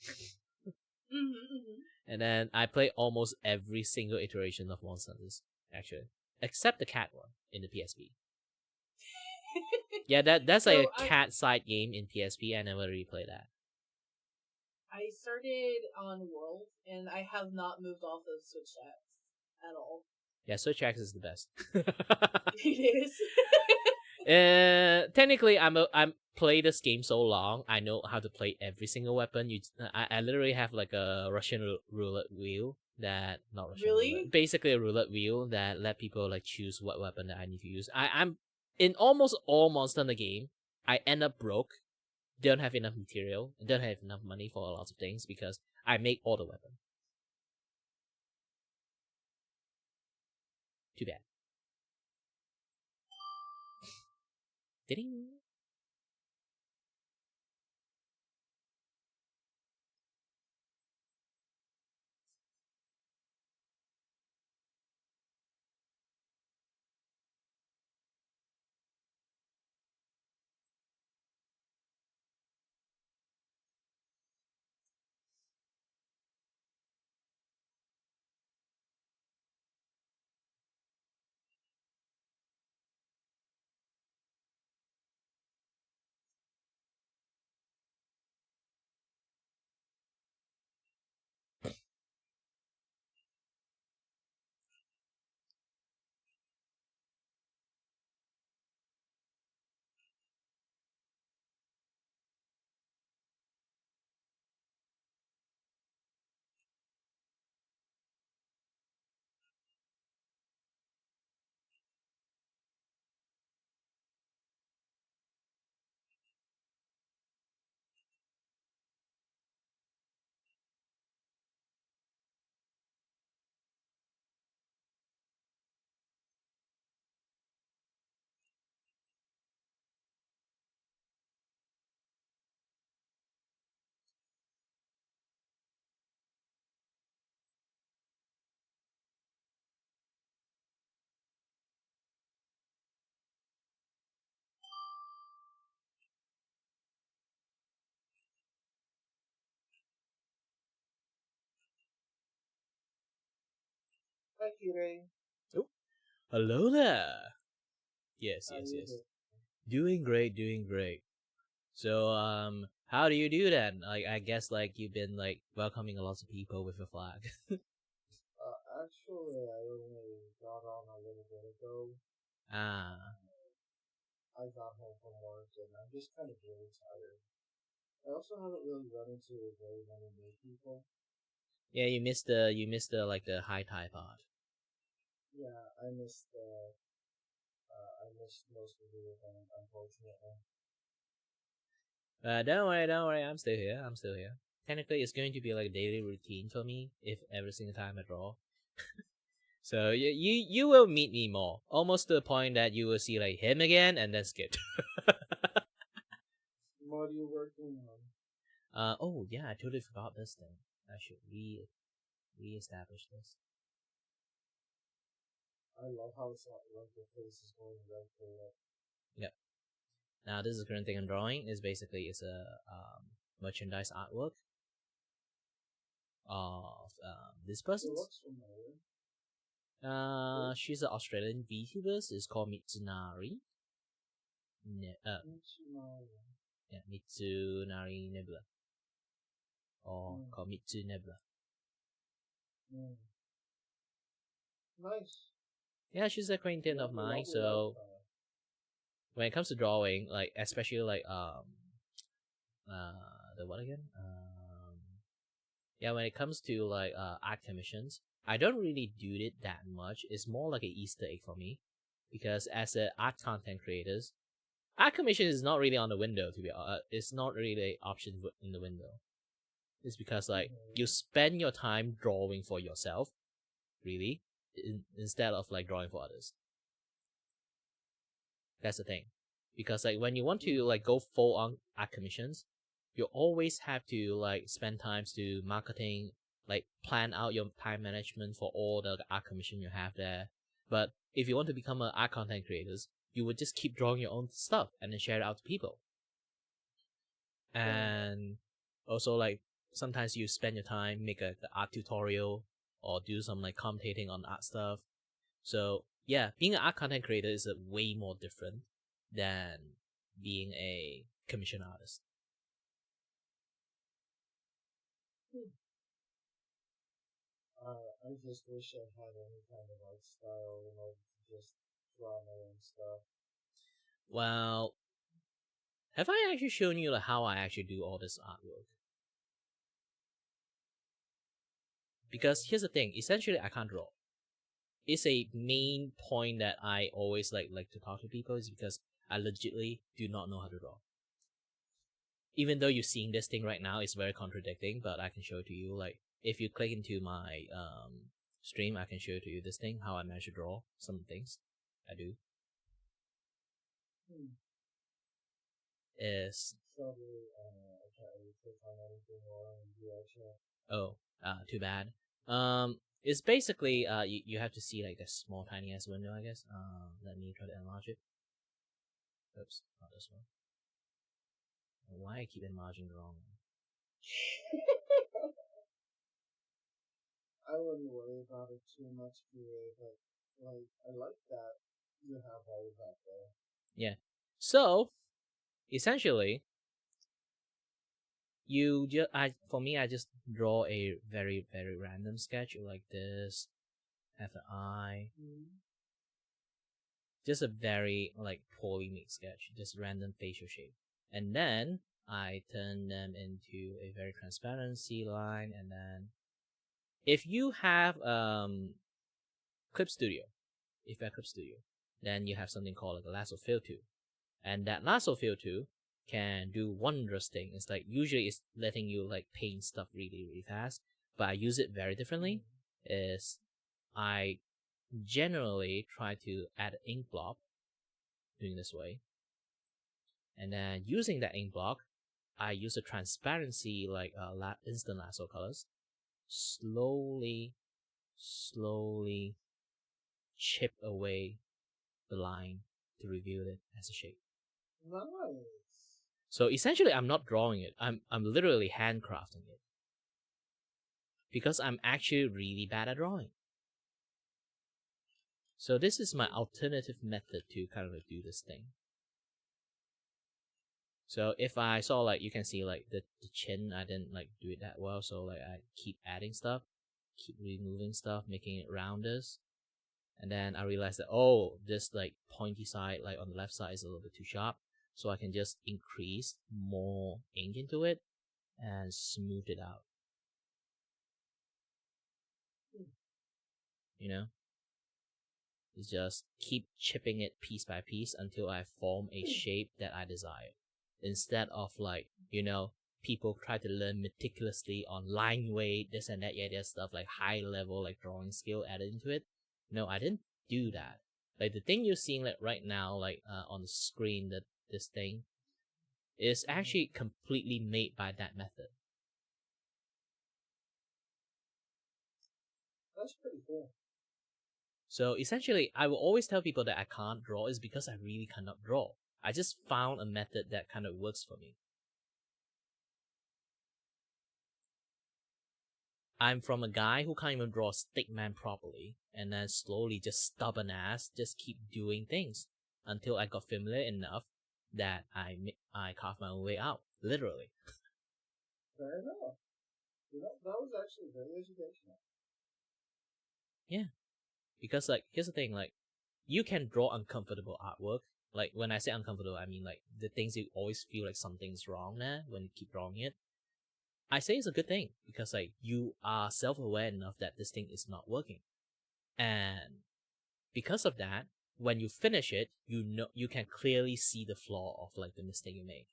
and then I play almost every single iteration of Monster Hunters actually, except the cat one in the PSP. Yeah, that's like a cat side game in PSP. I never really played that. I started on World, and I have not moved off of Switch X at all. Yeah, Switch X is the best. It is. Technically, I'm play this game so long. I know how to play every single weapon. I literally have like a Russian roulette wheel that not Russian roulette, basically a roulette wheel that let people like choose what weapon that I need to use. I'm in almost all monster in the game. I end up broke, don't have enough material, don't have enough money for a lot of things because I make all the weapon. Too bad. Ding. Hi, Kire. Hello there. Yes, How yes, you yes. doing? Doing great. So, how do you do that? Like, I guess, like, you've been, like, welcoming a lot of people with your flag. Actually, I only got on a little bit ago. Ah. I got home from work and I'm just kind of really tired. I also haven't really run into very many new people. Yeah, you missed the, like, the high tide part. Yeah, I missed most of the event, unfortunately. Don't worry, I'm still here. Technically, it's going to be, like, a daily routine for me, if every single time I draw. So, you will meet me more. Almost to the point that you will see, like, him again, and then skip. What are you working on? Oh, yeah, I totally forgot this thing. I should re-establish this. I love how it's not like your face is going right through it. Yep. Now, this is the current thing I'm drawing. It's a merchandise artwork of this person. It looks familiar. She's an Australian VTuber. It's called Mitsunari. Mitsunari. Yeah, Mitsunari Nebula. Or called Mitsu Nebula. Nice. Yeah, she's an acquaintance of mine, so when it comes to drawing, like, especially, like, the what again? Yeah, when it comes to, like, art commissions, I don't really do it that much. It's more like an Easter egg for me. Because as a art content creators, art commission is not really on the window, to be honest. It's not really an option in the window. It's because, like, you spend your time drawing for yourself, really, instead of, like, drawing for others. That's the thing. Because, like, when you want to, like, go full on art commissions, you always have to, like, spend time to marketing, like, plan out your time management for all the art commission you have there. But if you want to become an art content creators, you would just keep drawing your own stuff and then share it out to people. And also, like, sometimes you spend your time, make a art tutorial or do some, like, commentating on art stuff. So, yeah, being an art content creator is a way more different than being a commission artist. I just wish I had any kind of art style in order to just draw my own stuff. Well, have I actually shown you, like, how I actually do all this artwork? Because here's the thing, essentially I can't draw. It's a main point that I always like to talk to people is because I legitimately do not know how to draw. Even though you're seeing this thing right now, it's very contradicting, but I can show it to you. Like, if you click into my stream, I can show it to you this thing, how I manage to draw some things. I do. Is Sorry, I can't really click on anything more in VupeChat. Oh, too bad. It's basically you have to see, like, this small tiny ass window, I guess. Let me try to enlarge it. Oops, not this one. Why I keep enlarging the wrong one? I wouldn't worry about it too much, but like I like that you have all of that there. Yeah. So, essentially, for me, I just draw a very, very random sketch like this. Have an eye. Just a very, like, poorly made sketch. Just random facial shape. And then I turn them into a very transparency line. And then if you have Clip Studio, then you have something called, like, a lasso fill tool. And that lasso fill tool can do wondrous things. It's like, usually it's letting you, like, paint stuff really, really fast. But I use it very differently. I generally try to add an ink blob, doing this way. And then using that ink block, I use a transparency, like, instant lasso colors. Slowly chip away the line to reveal it as a shape. Nice. So essentially, I'm not drawing it. I'm literally handcrafting it. Because I'm actually really bad at drawing. So this is my alternative method to kind of do this thing. So if I saw like, you can see like the chin, I didn't like do it that well. So like I keep adding stuff, keep removing stuff, making it rounded. And then I realized that, oh, this like pointy side, like on the left side is a little bit too sharp. So I can just increase more ink into it and smooth it out. You know? It's just keep chipping it piece by piece until I form a shape that I desire. Instead of like, you know, people try to learn meticulously on line weight, this and that, yeah, there's stuff like high level, like drawing skill added into it. No, I didn't do that. Like the thing you're seeing like right now, like on the screen, that this thing is actually completely made by that method. That's pretty cool. So essentially, I will always tell people that I can't draw is because I really cannot draw. I just found a method that kind of works for me. I'm from a guy who can't even draw a stickman properly, and then slowly, just stubborn ass, just keep doing things until I got familiar enough that I carved my own way out, literally. Fair enough. You know, that was actually very educational. Yeah, because like here's the thing, like you can draw uncomfortable artwork. Like when I say uncomfortable, I mean like the things you always feel like something's wrong there when you keep drawing it. I say it's a good thing because like you are self-aware enough that this thing is not working. And because of that, when you finish it, you know you can clearly see the flaw of like the mistake you make.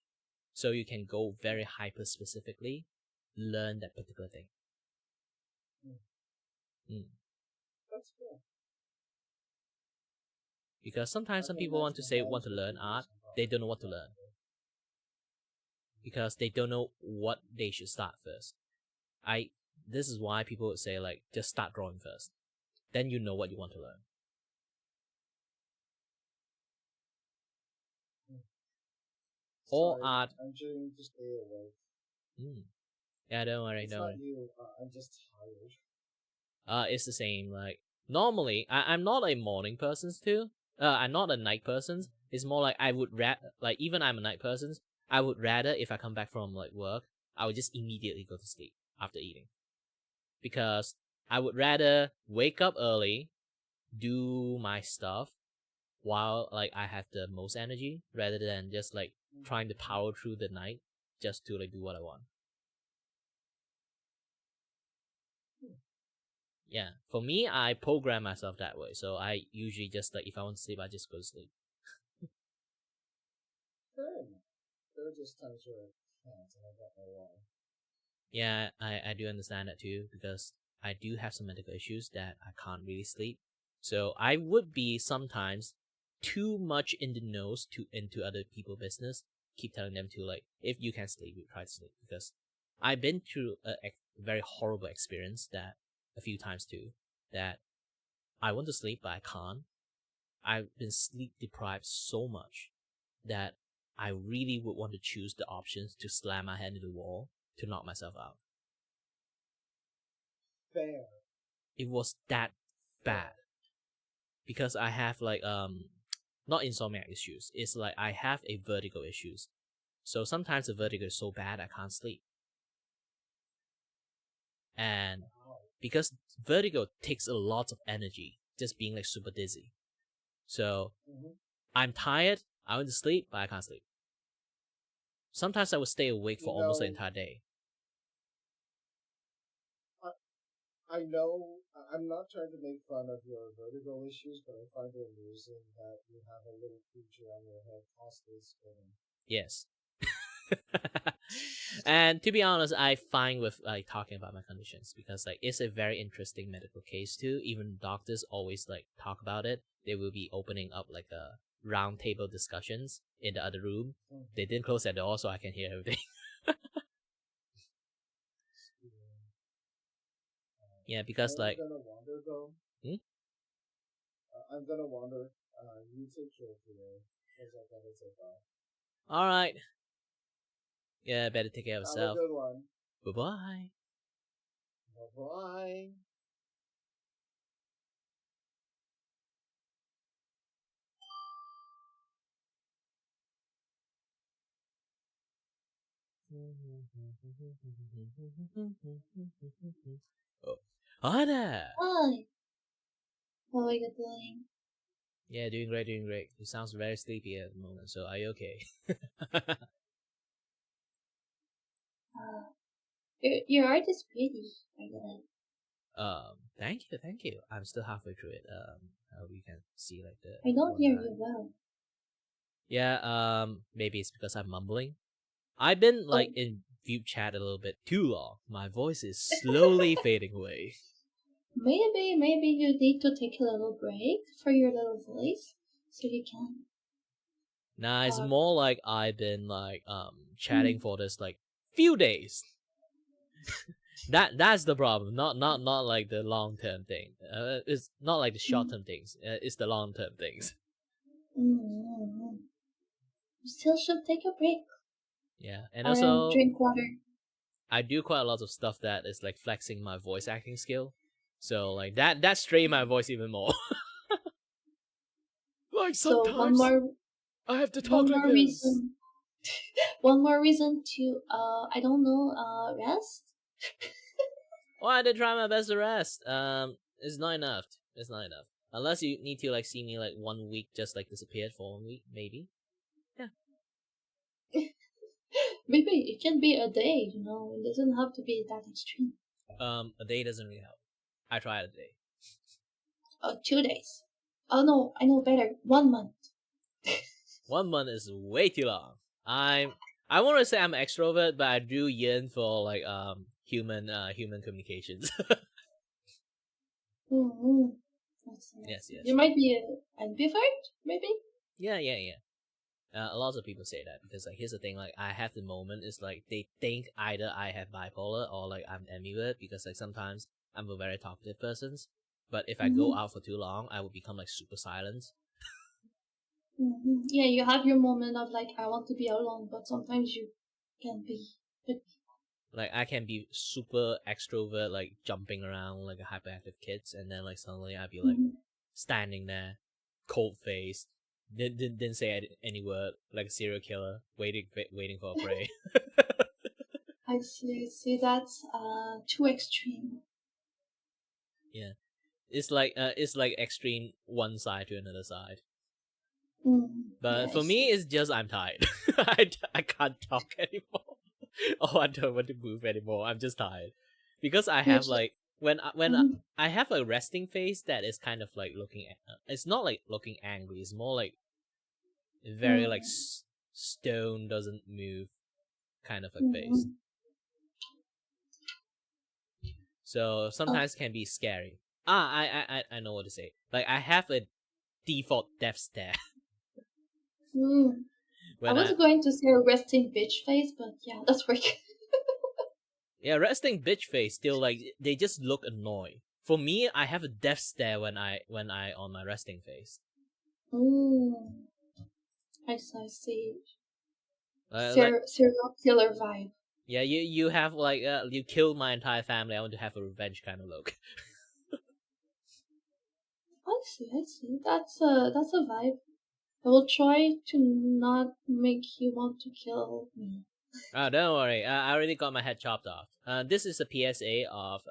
So you can go very hyper specifically, learn that particular thing. That's cool. Because sometimes some people want to learn art, they don't know what to learn. Because they don't know what they should start first. This is why people would say like, just start drawing first. Then you know what you want to learn. All art. I'm trying to stay awake. Yeah, don't worry, It's don't not worry. you. I'm just tired. It's the same. Like normally, I'm not a morning person too. I'm not a night person. It's more like I would like even I'm a night person. I would rather if I come back from like work, I would just immediately go to sleep after eating, because I would rather wake up early, do my stuff while like I have the most energy, rather than just like trying to power through the night just to like do what I want. Yeah, for me, I program myself that way. So I usually just like if I want to sleep, I just go to sleep. Fair enough. There are just times where I can't, and I don't know why. Yeah, I do understand that too, because I do have some medical issues that I can't really sleep. So I would be sometimes too much in the nose into other people's business. Keep telling them to like, if you can sleep, you try to sleep. Because I've been through a very horrible experience that a few times too, that I want to sleep but I can't. I've been sleep deprived so much that I really would want to choose the options to slam my head into the wall to knock myself out. Fair. It was that bad. Because I have like not insomnia issues. It's like I have a vertigo issues. So sometimes the vertigo is so bad I can't sleep. And because vertigo takes a lot of energy, just being like super dizzy. So I'm tired, I want to sleep, but I can't sleep. Sometimes I would stay awake for almost the entire day. I know I'm not trying to make fun of your vertigo issues, but I find it amusing that you have a little creature on your head constantly spinning. Yes. And to be honest, I find with like talking about my conditions, because like it's a very interesting medical case too. Even doctors always like talk about it. They will be opening up like a round table discussions in the other room. They didn't close that door, so I can hear everything. Yeah, because like. I'm gonna wander though. I'm gonna wander. You take care today, because I gotta take off. All right. Yeah, better take care of yourself. Have a good one. Bye-bye. Bye-bye. Oh, hi there. Hi. How are you doing? Yeah, doing great, doing great. You sounds very sleepy at the moment, so are you okay? Your art is pretty. I get it. Thank you. I'm still halfway through it. I hope you can see like the. I don't one hear line. you well. Yeah, maybe it's because I'm mumbling. I've been like in VupeChat a little bit too long. My voice is slowly fading away. Maybe you need to take a little break for your little voice so you can. Nah, it's more like I've been like chatting for this like few days. That's the problem. Not like the long term thing. It's not like the short term things. It's the long term things. You still should take a break. Yeah, and Or also drink water. I do quite a lot of stuff that is like flexing my voice acting skill. So like that strained my voice even more. Like sometimes so one more I have to talk one like more this. reason. One more reason to I don't know rest. Well, I did try my best to rest. It's not enough. It's not enough. Unless you need to like see me like 1 week just like disappeared for 1 week, maybe. Maybe it can be a day, you know. It doesn't have to be that extreme. A day doesn't really help. I tried a day. 2 days. Oh no, I know better. 1 month. 1 month is way too long. I want to say I'm an extrovert, but I do yearn for like human communications. Mm-hmm. Yes. You might be an ambivert, maybe. Yeah. A lot of people say that because like here's the thing, like I have the moment is like they think either I have bipolar or like I'm ambivert because like sometimes I'm a very talkative person, but if I go out for too long, I will become like super silent. Yeah, you have your moment of like I want to be alone, but sometimes you can be. Like I can be super extrovert, like jumping around like a hyperactive kid, and then like suddenly I'd be like standing there, cold face, didn't say any word, like a serial killer waiting for a prey. I see. That's too extreme. Yeah, it's like extreme one side to another side. But for me, it's just I'm tired. I can't talk anymore. Oh, I don't want to move anymore. I'm just tired because I have like when I have a resting face that is kind of like looking at. It's not like looking angry. It's more like very like stone doesn't move kind of a face. So sometimes can be scary. I know what to say. Like I have a default death stare. I was going to say a resting bitch face, but yeah, that's working. Yeah, resting bitch face still like they just look annoyed. For me, I have a death stare when I on my resting face. I see. Like, Serial killer vibe. Yeah, you have like you killed my entire family. I want to have a revenge kind of look. I see. That's a vibe. I will try to not make you want to kill me. Oh, don't worry. I already got my head chopped off. This is a PSA of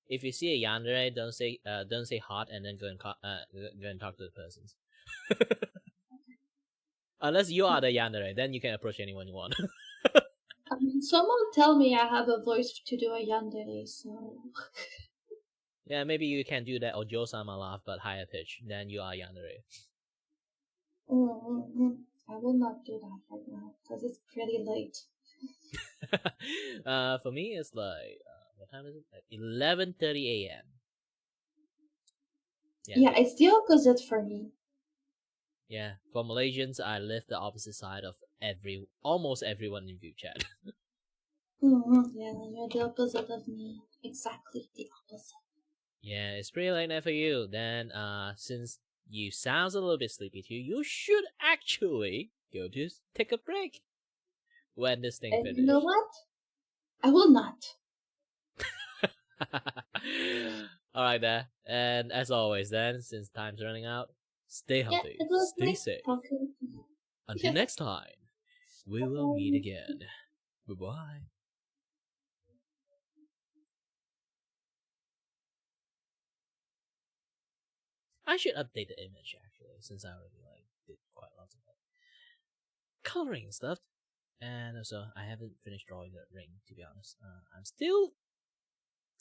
if you see a yandere, don't say hot and then go and talk to the persons. Unless you are the yandere, then you can approach anyone you want. Someone tell me I have a voice to do a yandere, so. Yeah, maybe you can do that or Jo-sama laugh, but higher pitch. Then you are yandere. I will not do that right now because it's pretty late. For me, it's like what time is it? Like 11:30 a.m. Yeah, it's the opposite for me. Yeah, for Malaysians, I live the opposite side of almost everyone in VupeChat. Yeah, you're the opposite of me. Exactly the opposite. Yeah, it's pretty late night for you. Then, since you sounds a little bit sleepy too, you should actually go to take a break when this thing finishes. You know what? I will not. Alright then, and as always then, since time's running out, stay healthy, stay safe. Until next time, we will meet again. Bye-bye. I should update the image actually, since I already did quite lots of coloring and stuff. And also, I haven't finished drawing the ring, to be honest. I'm still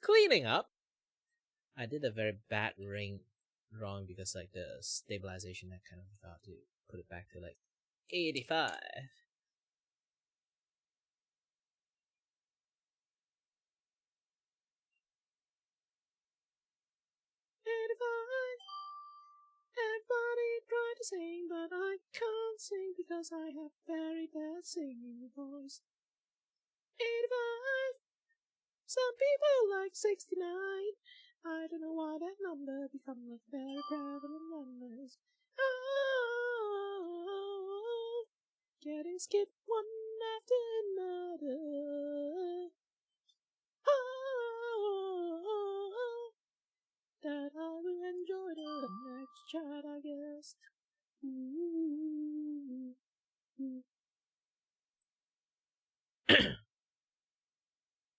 cleaning up. I did a very bad ring drawing because the stabilization, I kind of forgot to put it back to 85. Everybody try to sing, but I can't sing because I have very bad singing voice. 85. Some people like 69. I don't know why that number becomes very prevalent numbers. Oh, getting skipped one after another. Oh, that I will enjoy the next chat, I guess. Ooh.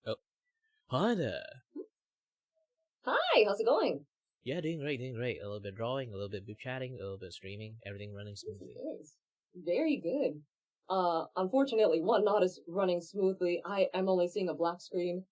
Oh, hi there. Hi, how's it going? Yeah, doing great. A little bit drawing, a little bit boop chatting, a little bit streaming, everything running smoothly. Yes. Very good. Unfortunately, one not as running smoothly. I am only seeing a black screen.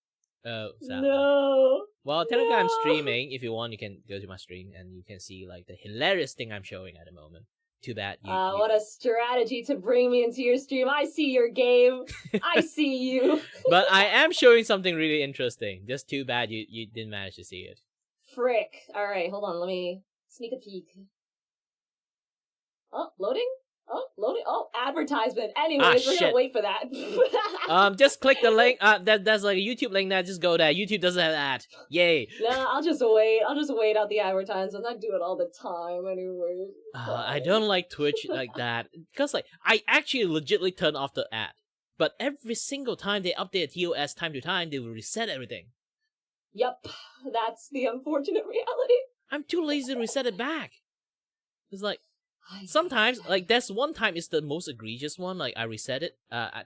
Oh, sad. No. Well, technically I'm streaming. If you want, you can go to my stream and you can see the hilarious thing I'm showing at the moment. Too bad you... What a strategy to bring me into your stream. I see your game. I see you. But I am showing something really interesting. Just too bad you didn't manage to see it. Frick. Alright, hold on. Let me sneak a peek. Oh, loading? Oh, loading. Oh, advertisement. Anyways, we're gonna wait for that. Just click the link. That's a YouTube link there. Just go there. YouTube doesn't have that. Yay. Nah, I'll just wait. I'll just wait out the advertisements. I do it all the time anyways. I don't like Twitch like that. Because I actually legitimately turn off the ad. But every single time they update TOS time to time, they will reset everything. Yep. That's the unfortunate reality. I'm too lazy to reset it back. It's sometimes, there's one time it's the most egregious one. I reset it.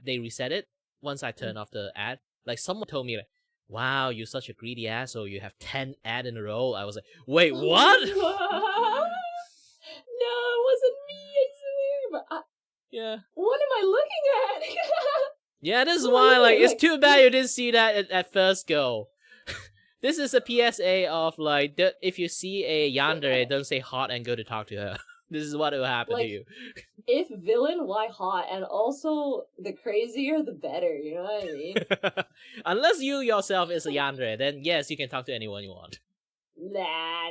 They reset it once I turn off the ad. Someone told me, wow, you're such a greedy asshole. You have 10 ads in a row. I was like, wait, what? No, it wasn't me, I swear. But yeah. What am I looking at? Yeah, this is why, it's too bad you didn't see that at first go. This is a PSA of, if you see a yandere, don't say hot and go to talk to her. This is what will happen to you. If villain, why hot? And also, the crazier, the better, you know what I mean? Unless you yourself is a yandere, then yes, you can talk to anyone you want. Nah.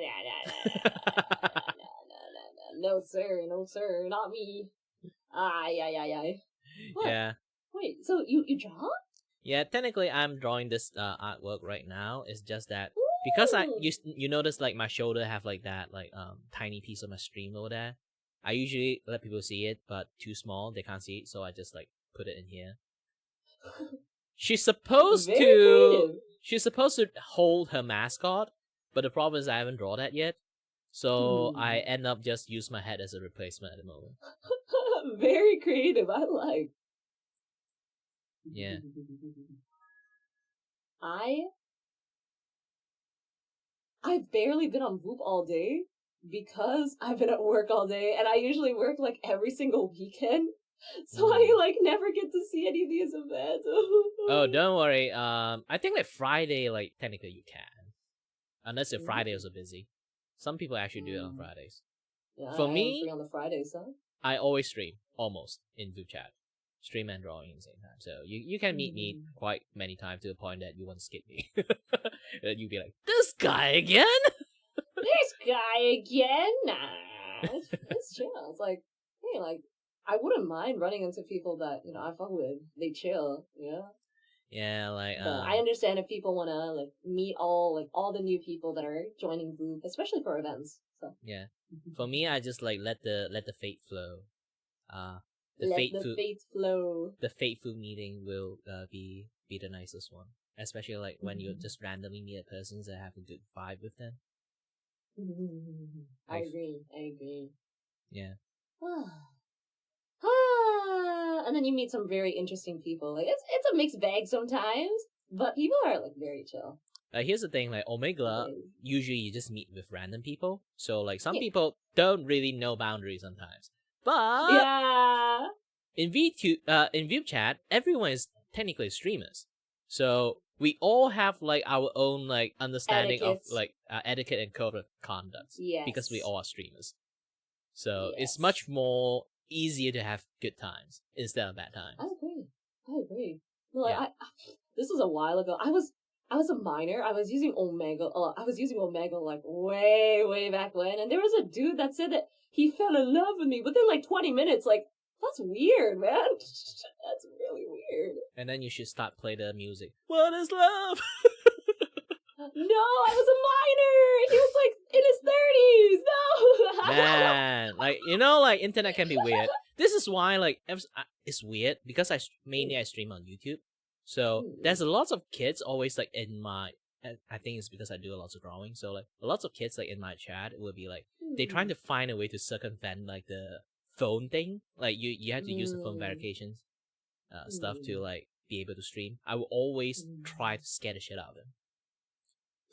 No, sir, not me. Ay. What? Yeah. Wait, so you draw? Yeah, technically I'm drawing this artwork right now. It's just that because you notice my shoulder have that tiny piece of my stream over there. I usually let people see it, but too small, they can't see it, so I just put it in here. She's supposed to hold her mascot, but the problem is I haven't drawn that yet. So I end up just use my head as a replacement at the moment. Very creative, I like. Yeah. I've barely been on Voop all day because I've been at work all day, and I usually work every single weekend, so I never get to see any of these events. Oh, don't worry. I think Friday, technically you can, unless your Fridays are busy. Some people actually do it on Fridays. Yeah, For I me, am free on the Fridays, huh? I always stream almost in VupeChat. Stream and drawing at the same time. So you can meet me quite many times to the point that you want to skip me. You'd be like, this guy again? This guy again? Nah. It's chill. It's hey, I wouldn't mind running into people that, I fuck with. They chill, Yeah, But I understand if people want to, meet all the new people that are joining Voop, especially for events. So yeah. For me, I just, let the fate flow. The fate flow. The fateful meeting will be the nicest one, especially when you just randomly meet a person that have a good vibe with them. I agree. Yeah. and then you meet some very interesting people. Like it's a mixed bag sometimes, but people are like very chill. Here's the thing, like Omega, usually you just meet with random people. So like some Yeah. people don't really know boundaries sometimes. But Yeah. in VupeChat, everyone is technically streamers. So we all have like our own like understanding Etiquette. of like etiquette and code of conduct. Yes. Because we all are streamers. So Yes. it's much more easier to have good times instead of bad times. I agree. No, like, Yeah. this was a while ago. I was a minor. I was using Omega. I was using Omega like way back when, and there was a dude that said that he fell in love with me within like 20 minutes. Like that's weird, man. That's really weird. And then you should start play the music. What is love? No, I was a minor. He was like in his 30s. No. Man, like like internet can be weird. This is why like it's weird because mainly I stream on YouTube. So there's a lot of kids always like in my. I think it's because I do a lot of drawing. So like lots of kids like in my chat will be like they're trying to find a way to circumvent like the phone thing. Like you have to use the phone verification stuff to like be able to stream. I will always try to scare the shit out of them.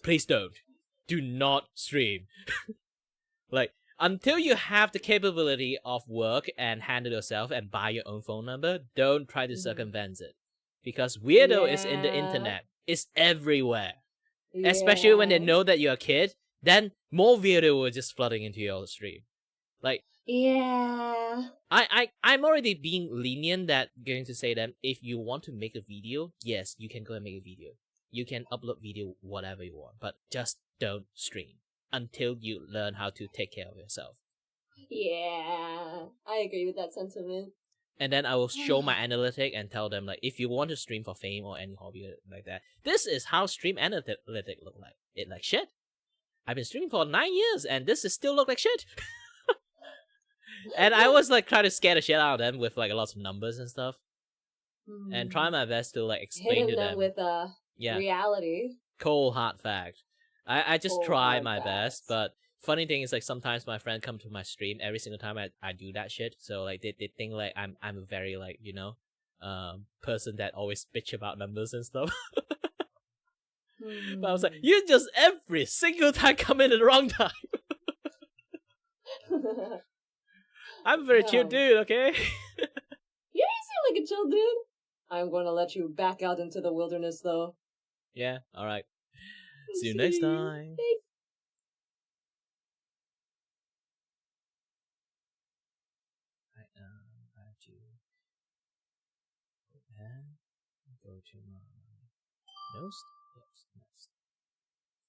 Please don't. Do not stream. Like until you have the capability of work and handle yourself and buy your own phone number, don't try to circumvent it. Because weirdo is in the internet. It's everywhere. Especially when they know that you're a kid, then more weirdo will just flooding into your stream. Like yeah. I'm already being lenient that going to say that if you want to make a video, yes, you can go and make a video. You can upload video whatever you want, but just don't stream until you learn how to take care of yourself. Yeah, I agree with that sentiment. And then I will show my analytic and tell them like, if you want to stream for fame or any hobby like that, this is how stream analytic look like. It like shit. I've been streaming for 9 years and this is still look like shit. And I was like trying to scare the shit out of them with like lots of numbers and stuff, and try my best to like explain Hitting to them with reality. Cold hard fact. I just try hard my facts. best, but funny thing is like sometimes my friend come to my stream every single time I do that shit. So like they think like I'm a very like person that always bitch about numbers and stuff. But I was like, you just every single time come in at the wrong time. I'm a very chill dude, okay? Yeah, you seem like a chill dude. I'm going to let you back out into the wilderness, though. Yeah, alright. See you next time. I have to go to my nose. Yes, next.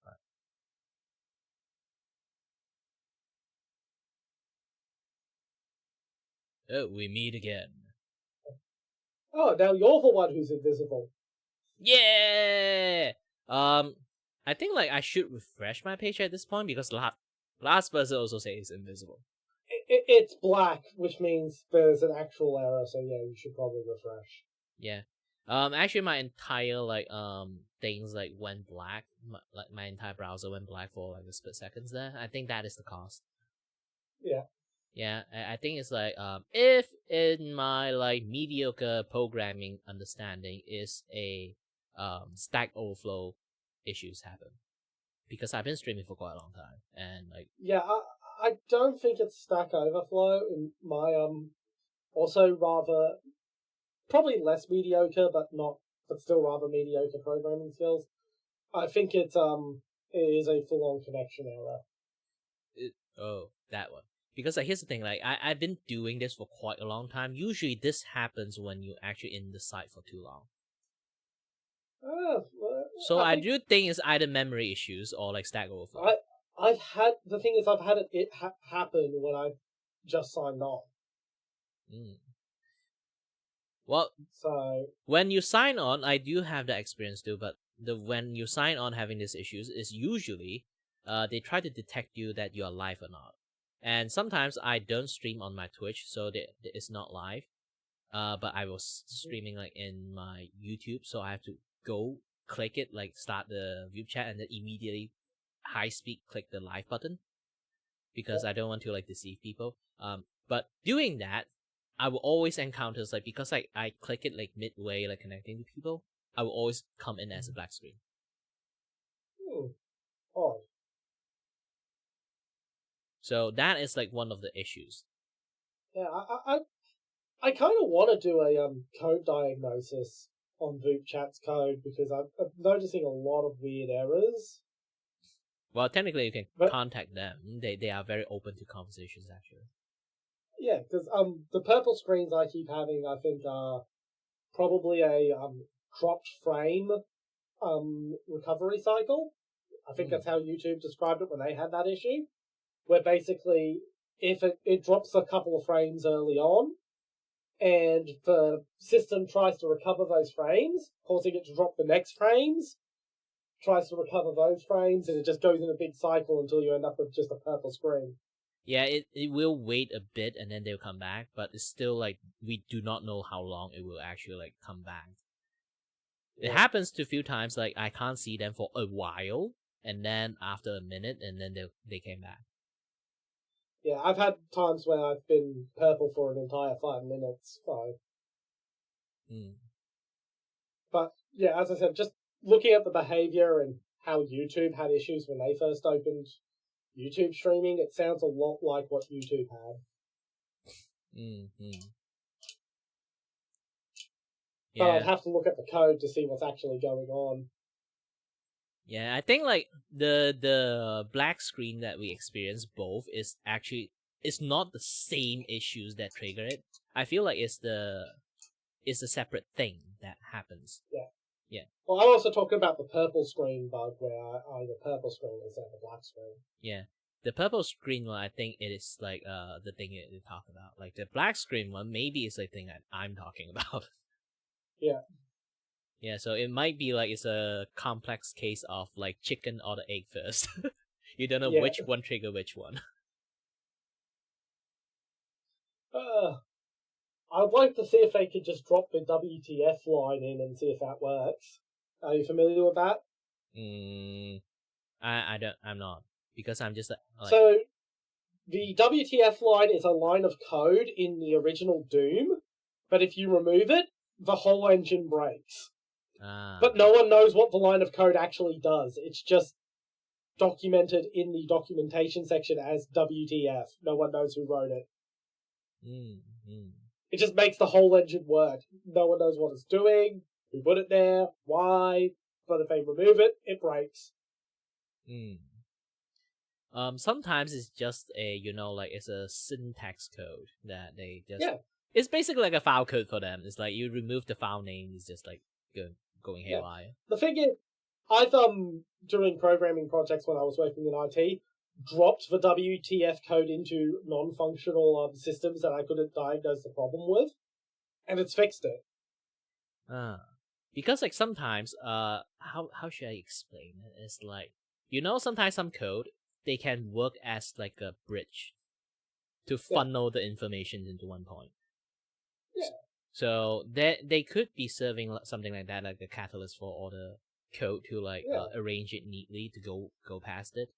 Alright. Oh, we meet again. Oh, now you're the one who's invisible. Yeah. I think like I should refresh my page at this point because last person also says it's invisible. It's black, which means there's an actual error. So yeah, you should probably refresh. Yeah. Actually, my entire like things like went black. My entire browser went black for like a split seconds there. I think that is the cost. Yeah. Yeah, I think it's like if in my like mediocre programming understanding is a Stack Overflow issues happen, because I've been streaming for quite a long time and like yeah, I don't think it's Stack Overflow in my also rather probably less mediocre but still rather mediocre programming skills. I think it is a full on connection error. That one. Because like here's the thing, like I've been doing this for quite a long time. Usually this happens when you're actually in the site for too long. So I do think it's either memory issues or like Stack Overflow. I've had it happen when I just signed on. Well, so when you sign on, I do have that experience too. But when you sign on having these issues, is usually they try to detect you that you are live or not. And sometimes I don't stream on my Twitch, so it's not live. But I was streaming like in my YouTube, so I have to go click it, like start the VupeChat, and then immediately high speed click the live button because I don't want to like deceive people. But doing that, I will always encounter like because I click it like midway like connecting to people, I will always come in as a black screen. Odd. So that is like one of the issues. Yeah, I kind of want to do a code diagnosis on VupeChat's code because I'm noticing a lot of weird errors. Well, technically you can contact them. They are very open to conversations actually. Yeah, because the purple screens I keep having, I think, are probably a cropped frame recovery cycle. I think that's how YouTube described it when they had that issue, where basically if it drops a couple of frames early on, and the system tries to recover those frames, causing it to drop the next frames, tries to recover those frames, and it just goes in a big cycle until you end up with just a purple screen. Yeah, it will wait a bit and then they'll come back, but it's still like we do not know how long it will actually like come back. It happens to a few times, like I can't see them for a while, and then after a minute, and then they came back. Yeah, I've had times where I've been purple for an entire 5 minutes. But yeah, as I said, just looking at the behavior and how YouTube had issues when they first opened YouTube streaming, it sounds a lot like what YouTube had. But I'd have to look at the code to see what's actually going on. Yeah, I think like the black screen that we experience both is actually it's not the same issues that trigger it. I feel like it's a separate thing that happens. Yeah. Well, I'm also talking about the purple screen bug where I the purple screen instead of the black screen. Yeah. The purple screen one, I think it is like the thing you talk about. Like the black screen one, maybe is the thing that I'm talking about. Yeah. Yeah, so it might be like it's a complex case of like chicken or the egg first. You don't know which one trigger which one. I'd like to see if they could just drop the WTF line in and see if that works. Are you familiar with that? I'm not, because I'm just like... So, the WTF line is a line of code in the original Doom, but if you remove it, the whole engine breaks. But no one knows what the line of code actually does. It's just documented in the documentation section as WTF. No one knows who wrote it. It just makes the whole engine work. No one knows what it's doing, who put it there, why, but if they remove it, it breaks. Sometimes it's just a, like it's a syntax code that they just... Yeah. It's basically like a file code for them. It's like you remove the file name, it's just like going haywire. The thing is, I've, during programming projects when I was working in IT, dropped the WTF code into non-functional systems that I couldn't diagnose the problem with, and it's fixed it. Because like sometimes, how should I explain it? It's like, sometimes some code, they can work as like a bridge to funnel the information into one point. Yeah. So they could be serving something like that, like a catalyst for all the code to like arrange it neatly to go past it.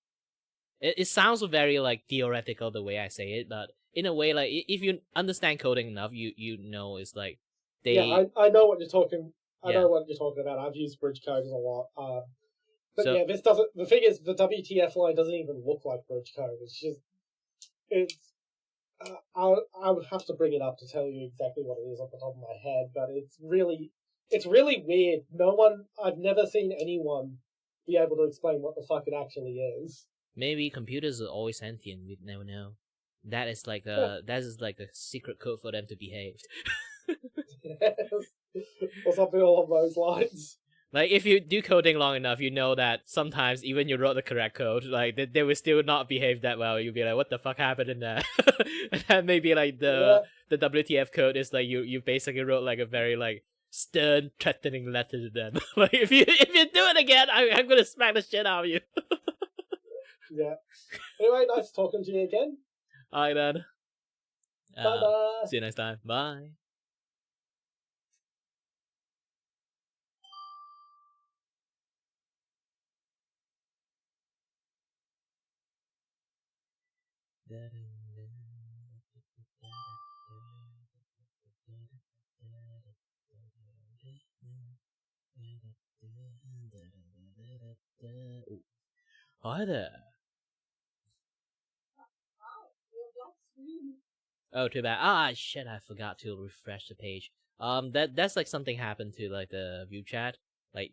It sounds very like theoretical the way I say it, but in a way, like if you understand coding enough, you know it's like they. Yeah, I know what you're talking. I know what you're talking about. I've used bridge coders a lot. But So- yeah, this doesn't. The thing is, the WTF line doesn't even look like bridge code. It's. I would have to bring it up to tell you exactly what it is off the top of my head, but it's really weird. I've never seen anyone be able to explain what the fuck it actually is. Maybe computers are always sentient. We never know. That is like a secret code for them to behave. Or something along those lines. Like if you do coding long enough, you know that sometimes even you wrote the correct code, like they will still not behave that well. You'll be like, "What the fuck happened in there?" And then maybe like the WTF code is like you basically wrote like a very like stern, threatening letter to them. Like if you do it again, I'm gonna smack the shit out of you. Yeah. Anyway, nice talking to you again. Alright then. Bye-bye. See you next time. Bye. Ooh. Hi there. Oh, too bad. Ah, shit! I forgot to refresh the page. That's like something happened to like the view chat. Like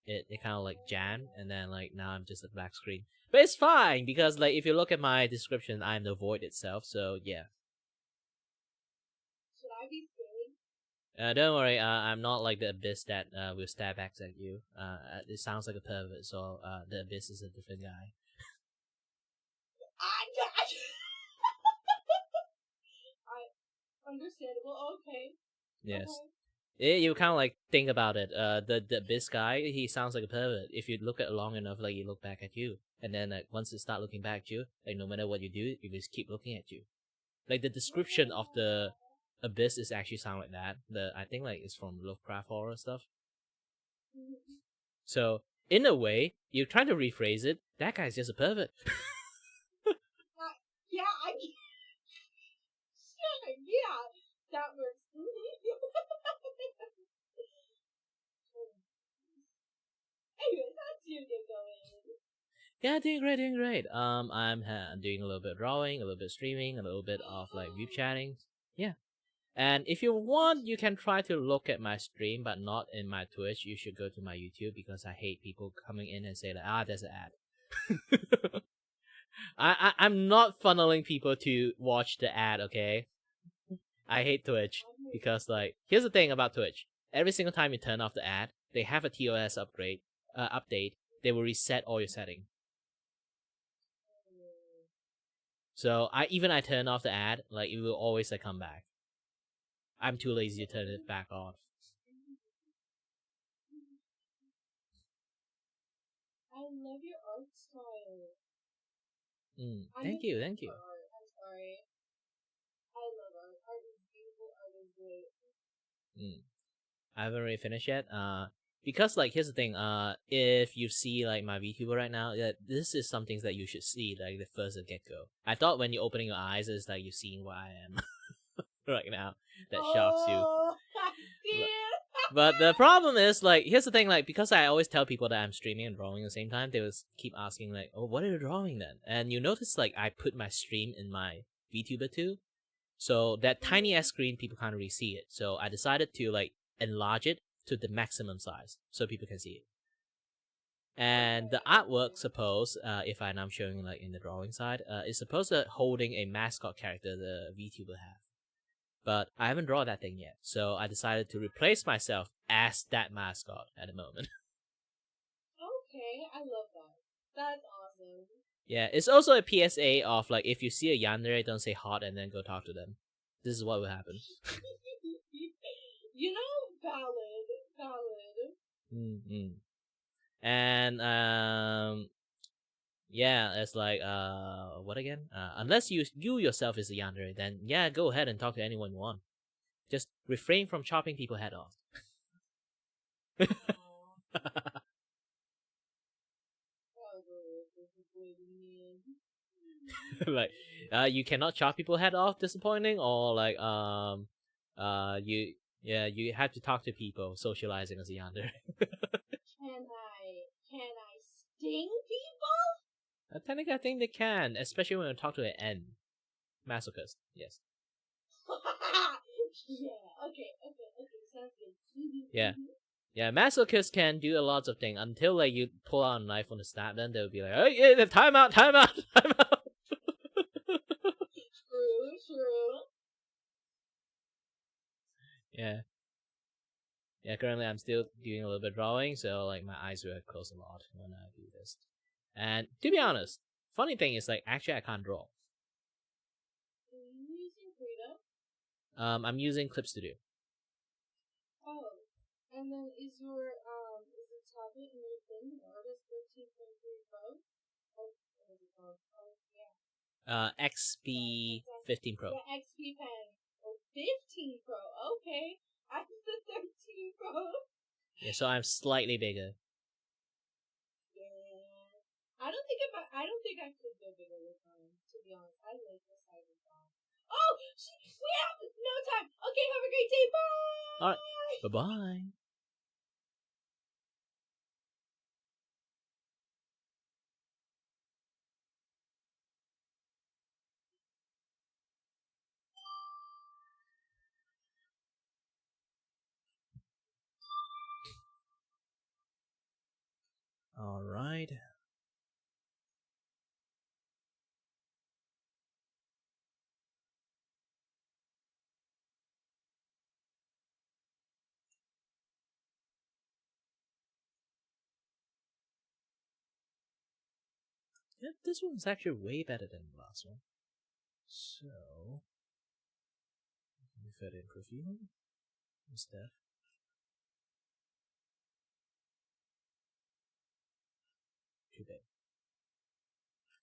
it kind of like jammed, and then like now I'm just a black screen. But it's fine because like if you look at my description, I'm the void itself. So yeah. Should I be scared? Don't worry. I'm not like the abyss that will stab back at you. It sounds like a pervert. So the abyss is a different guy. Understandable. Okay. Yes. Okay. You kind of like think about it. The abyss guy, he sounds like a pervert. If you look at it long enough, like he look back at you, and then like once it start looking back at you, like no matter what you do, it just keep looking at you. Like the description of the abyss is actually sound like that. I think like it's from Lovecraft horror stuff. So in a way, you're trying to rephrase it. That guy's just a pervert. Yeah, sure, yeah, that works. Anyways, how's your day going? Yeah, doing great, doing great. I'm doing a little bit of drawing, a little bit of streaming, a little bit of like view chatting. Yeah. And if you want, you can try to look at my stream, but not in my Twitch. You should go to my YouTube because I hate people coming in and say that, there's an ad. I'm not funneling people to watch the ad, okay? I hate Twitch because like, here's the thing about Twitch. Every single time you turn off the ad, they have a TOS update. They will reset all your settings. So I turn off the ad, like it will always like come back. I'm too lazy to turn it back off. I love your art style. Thank you, thank you. Art. I'm sorry. I love art. Art is beautiful. Art is great. I haven't really finished yet. Because like here's the thing. If you see like my VTuber right now, this is some things that you should see like the first get go. I thought when you're opening your eyes, it's like you're seeing what I am right now. That shocks you. I see it. But the problem is, like, here's the thing, like, because I always tell people that I'm streaming and drawing at the same time, they will keep asking, like, oh, what are you drawing then? And you notice, like, I put my stream in my VTuber too. So that tiny ass screen, people can't really see it. So I decided to, like, enlarge it to the maximum size so people can see it. And the artwork, suppose, if I'm showing, like, in the drawing side, is supposed to holding a mascot character the VTuber have. But I haven't drawn that thing yet, so I decided to replace myself as that mascot at the moment. Okay, I love that. That's awesome. Yeah, it's also a PSA of, like, if you see a yandere, don't say hot and then go talk to them. This is what will happen. You know, valid. Mm-hmm. And, yeah, it's like, what again? Unless you yourself is a yandere, then yeah, go ahead and talk to anyone you want. Just refrain from chopping people's head off. Like, you cannot chop people's head off, disappointing, or like, you have to talk to people, socializing as a yandere. Can I sting people? Technically, I think they can, especially when you talk to an N. Masochist, yes. Yeah, okay, sounds good. Yeah. Yeah, masochists can do a lot of things until like you pull out a knife on the stab, then they'll be like, hey, yeah, time out. True. Yeah. Yeah, currently I'm still doing a little bit of drawing, so like my eyes will close a lot when I do this. And to be honest, funny thing is like actually I can't draw. Are you using Krita? I'm using Clip Studio. Oh, and then is the tablet in your thing Artist 13.3 Pro? Oh, what is it called? Oh, yeah. XP 15 Pro. Yeah, XP Pen. Oh, 15 Pro. Okay. I'm the 13 Pro. Yeah, so I'm slightly bigger. Yeah. I don't think I could go bigger with mine, to be honest. I like the size of mine. Oh, we have no time. Okay, have a great day. Bye. Alright. Bye-bye. Alright. Yep, this one's actually way better than the last one. So, we fed in perfume instead. Too bad.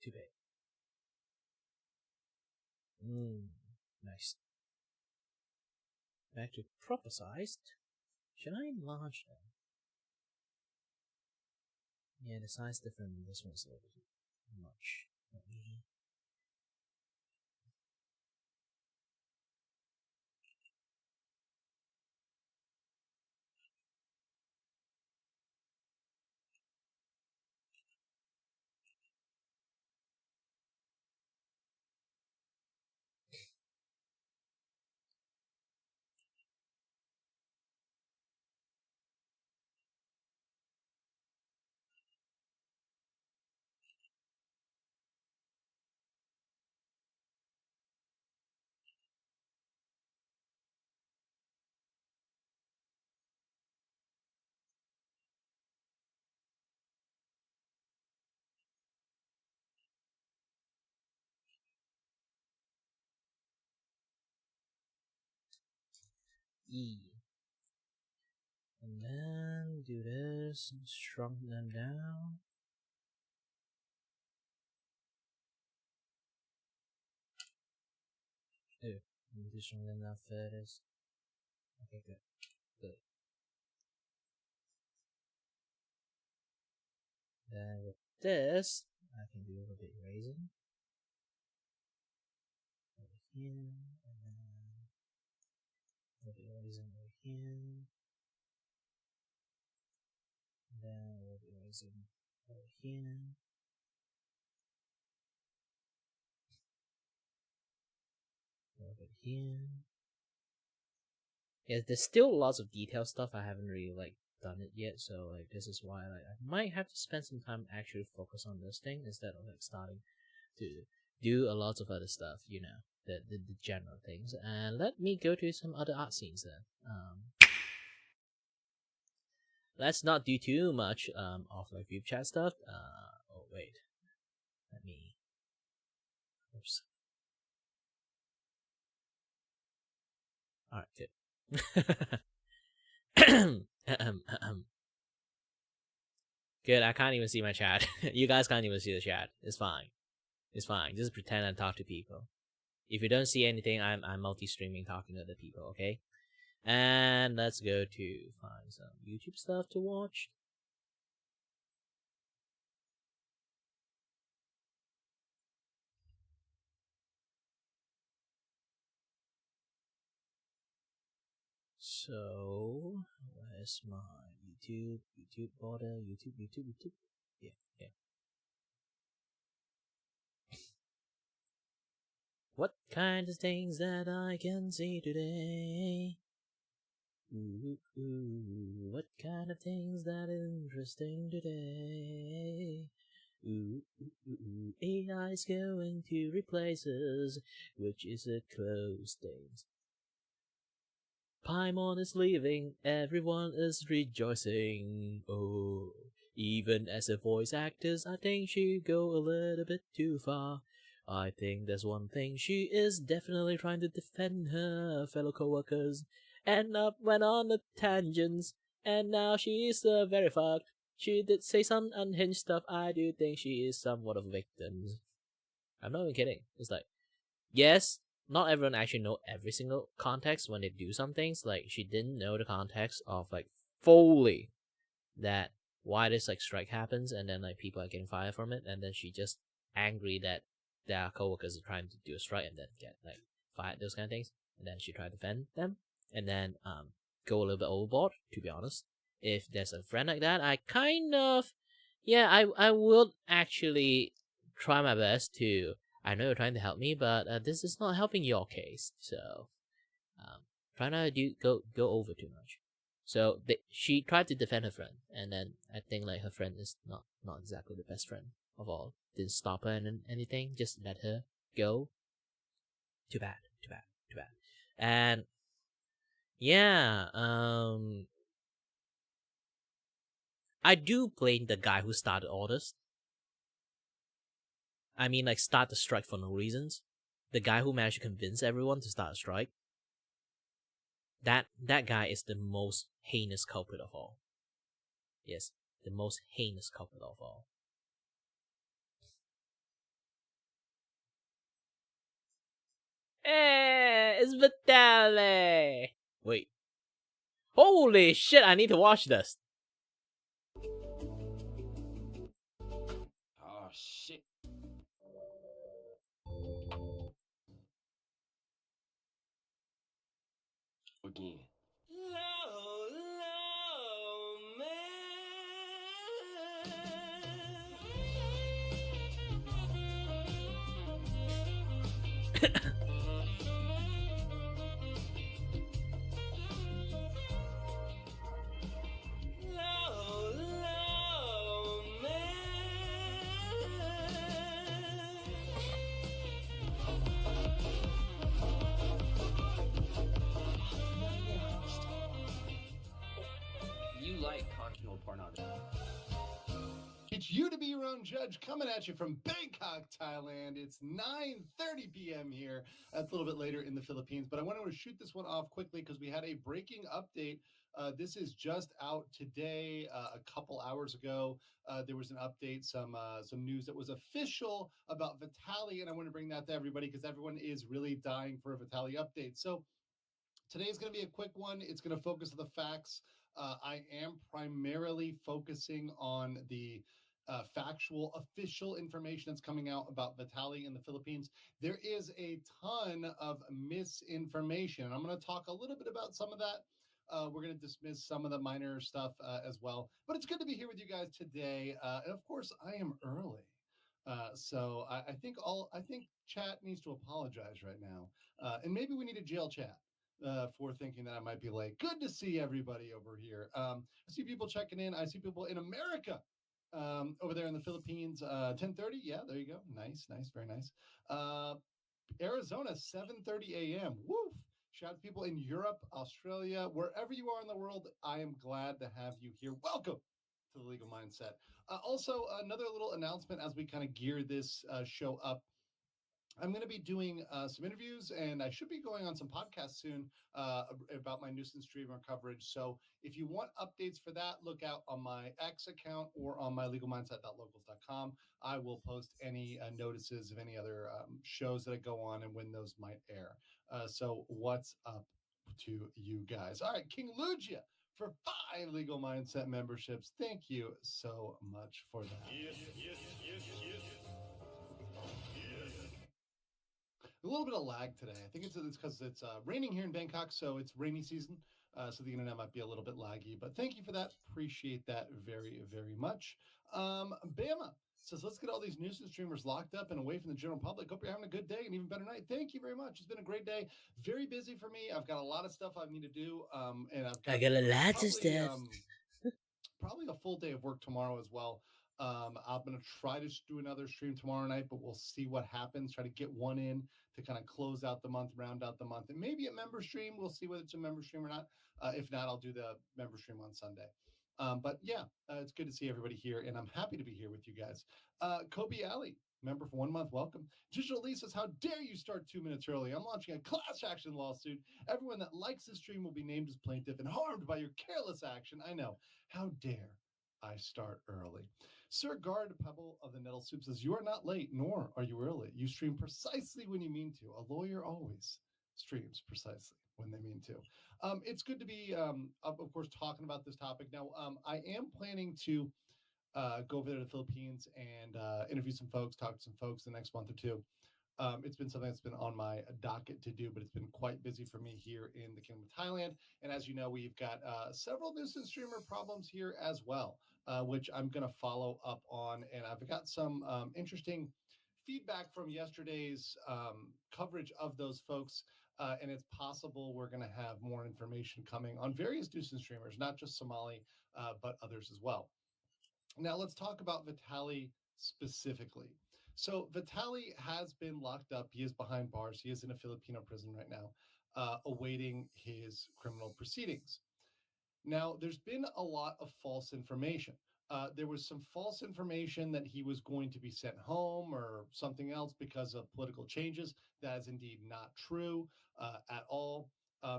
Too bad. Nice. Back to proper sized. Should I enlarge them? Yeah, the size different. This one's a little bit much. Let me. E. And then do this and shrunk them down. Oh, I need to shrunk them down first. Okay, good. Good. Then with this, I can do a little bit erasing. Over here, and then a little bit erasing over here. And then a little bit erasing over here. A little bit here. Yeah, there's still lots of detail stuff I haven't really done it yet, so this is why I might have to spend some time actually focus on this thing instead of starting to do a lot of other stuff, you know, the general things. And let me go to some other art scenes then. Let's not do too much of VupeChat stuff. Oh wait, let me. Oops. All right, good. Good, I can't even see my chat. You guys can't even see the chat. It's fine. It's fine. Just pretend and talk to people. If you don't see anything, I'm multi-streaming talking to other people, okay? And let's go to find some YouTube stuff to watch. So, where's my YouTube border? YouTube. Yeah. What kind of things that I can see today? Ooh, what kind of things that is interesting today? Ooh, AI's going to replace us, which is a close thing. Paimon is leaving, everyone is rejoicing. Oh, even as a voice actress, I think she go a little bit too far. I think there's one thing, she is definitely trying to defend her fellow co-workers, and went on the tangents, and now she is very fucked. She did say some unhinged stuff. I do think she is somewhat of a victim. I'm not even kidding. It's yes, not everyone actually know every single context when they do some things. She didn't know the context of fully that why this strike happens, and then people are getting fired from it, and then she just angry that their coworkers are trying to do a strike and then get fired, those kind of things, and then she tried to defend them, and then go a little bit overboard. To be honest, if there's a friend like that, I kind of I will actually try my best to. I know you're trying to help me, but this is not helping your case. So, try not to go over too much. So she tried to defend her friend, and then I think like her friend is not exactly the best friend of all. Didn't stop her and anything, just let her go. Too bad. And yeah, I do blame the guy who started all this. I mean, like, start the strike for no reasons. The guy who managed to convince everyone to start a strike. That guy is the most heinous culprit of all. Yes, the most heinous culprit of all. Hey, it's Vitaly! Wait. Holy shit, I need to watch this. Oh shit. Again. You like conjugal pornography. It's you to be your own judge, coming at you from Bangkok, Thailand. It's 9:30 p.m. here. That's a little bit later in the Philippines, but I wanted to shoot this one off quickly because we had a breaking update. This is just out today, a couple hours ago. There was an update, some news that was official about Vitaly, and I want to bring that to everybody because everyone is really dying for a Vitaly update. So today's going to be a quick one. It's going to focus on the facts. I am primarily focusing on the factual, official information that's coming out about Vitaly in the Philippines. There is a ton of misinformation, and I'm going to talk a little bit about some of that. We're going to dismiss some of the minor stuff as well. But it's good to be here with you guys today. And of course, I am early. So I think chat needs to apologize right now. And maybe we need a jail chat for thinking that I might be late. Good to see everybody over here. I see people checking in. I see people in America over there in the Philippines. 10:30. Yeah, there you go. Nice, very nice. Arizona, 7:30 a.m. Woof. Shout out to people in Europe, Australia, wherever you are in the world. I am glad to have you here. Welcome to the Legal Mindset. Also, another little announcement as we kind of gear this show up. I'm going to be doing some interviews, and I should be going on some podcasts soon about my nuisance streamer coverage. So if you want updates for that, look out on my X account or on my legalmindset.locals.com. I will post any notices of any other shows that I go on and when those might air. So what's up to you guys? All right, King Lugia for 5 Legal Mindset memberships. Thank you so much for that. Yes. A little bit of lag today. I think it's because it's raining here in Bangkok, so it's rainy season. So the internet might be a little bit laggy, but thank you for that. Appreciate that very, very much. Bama says, let's get all these nuisance streamers locked up and away from the general public. Hope you're having a good day and even better night. Thank you very much. It's been a great day. Very busy for me. I've got a lot of stuff I need to do. And I got a lot of stuff. Probably a full day of work tomorrow as well. I'm going to try to do another stream tomorrow night, but we'll see what happens. Try to get one in to kind of close out the month, round out the month, and maybe a member stream. We'll see whether it's a member stream or not. If not, I'll do the member stream on Sunday. But yeah, it's good to see everybody here, and I'm happy to be here with you guys. Kobe Alley, member for 1 month, welcome. Digital Lee says, how dare you start 2 minutes early? I'm launching a class action lawsuit. Everyone that likes this stream will be named as plaintiff and harmed by your careless action. I know. How dare I start early? Sir Guard Pebble of the Nettle Soup says, you are not late, nor are you early. You stream precisely when you mean to. A lawyer always streams precisely when they mean to. It's good to be, of course, talking about this topic. Now, I am planning to go over there to the Philippines and interview some folks, talk to some folks the next month or two. It's been something that's been on my docket to do, but it's been quite busy for me here in the Kingdom of Thailand. And as you know, we've got several nuisance streamer problems here as well, which I'm going to follow up on. And I've got some interesting feedback from yesterday's coverage of those folks. and it's possible we're going to have more information coming on various Deucin streamers, not just Somali, but others as well. Now let's talk about Vitaly specifically. So Vitaly has been locked up. He is behind bars. He is in a Filipino prison right now, awaiting his criminal proceedings. Now, there's been a lot of false information. There was some false information that he was going to be sent home or something else because of political changes. That is indeed not true at all.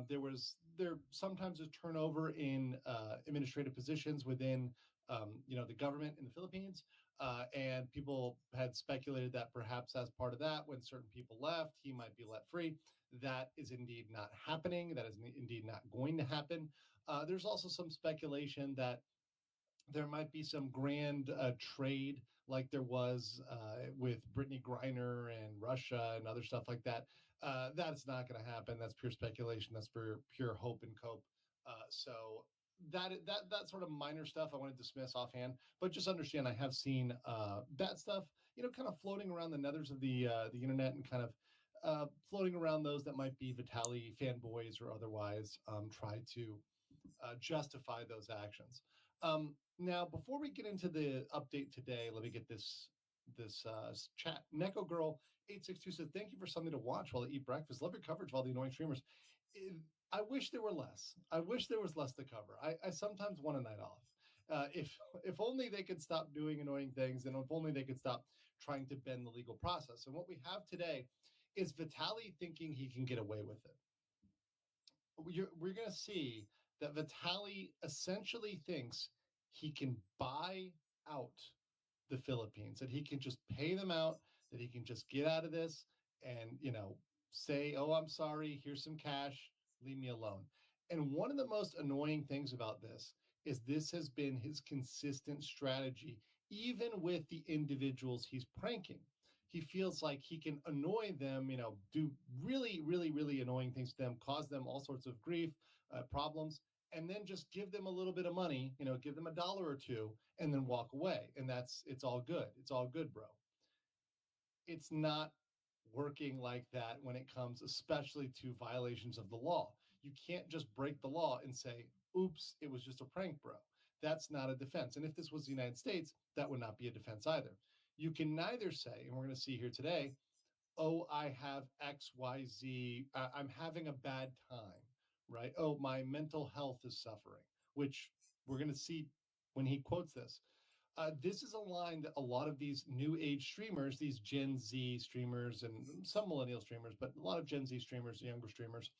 There sometimes a turnover in administrative positions within the government in the Philippines, and people had speculated that perhaps as part of that, when certain people left, he might be let free. That is indeed not happening. That is indeed not going to happen. There's also some speculation that there might be some grand trade like there was with Brittany Griner and Russia and other stuff like that. That's not going to happen. That's pure speculation. That's pure hope and cope. So that sort of minor stuff I want to dismiss offhand, but just understand I have seen that stuff, kind of floating around the nethers of the internet and kind of floating around those that might be Vitaly fanboys or otherwise try to justify those actions. Now, before we get into the update today, let me get this chat. Neko Girl 862 says, "Thank you for something to watch while I eat breakfast. Love your coverage of all the annoying streamers. I wish there were less. I wish there was less to cover. I sometimes want a night off. If only they could stop doing annoying things, and if only they could stop trying to bend the legal process. And what we have today is Vitaly thinking he can get away with it. We're going to see that Vitaly essentially thinks he can buy out the Philippines, that he can just pay them out, that he can just get out of this and, say, oh, I'm sorry, here's some cash, leave me alone. And one of the most annoying things about this is this has been his consistent strategy, even with the individuals he's pranking. He feels like he can annoy them, do really, really, really annoying things to them, cause them all sorts of grief, problems, and then just give them a little bit of money, give them $1 or $2, and then walk away. And it's all good. It's all good, bro. It's not working like that when it comes, especially to violations of the law. You can't just break the law and say, oops, it was just a prank, bro. That's not a defense. And if this was the United States, that would not be a defense either. You can neither say, and we're going to see here today, oh, I have XYZ, I'm having a bad time, right? Oh, my mental health is suffering, which we're going to see when he quotes this. This is a line that a lot of these new age streamers, these Gen Z streamers and some millennial streamers, but a lot of Gen Z streamers, younger streamers,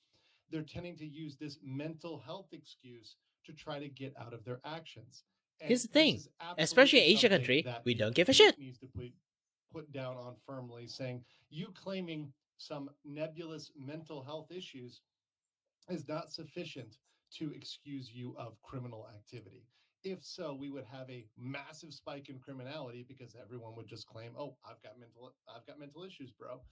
they're tending to use this mental health excuse to try to get out of their actions. And here's the thing, this is especially in absolutely Asia something country, that we the don't give a state shit. needs to put down on firmly, saying you claiming some nebulous mental health issues is not sufficient to excuse you of criminal activity. If so, we would have a massive spike in criminality because everyone would just claim, "Oh, I've got mental issues, bro."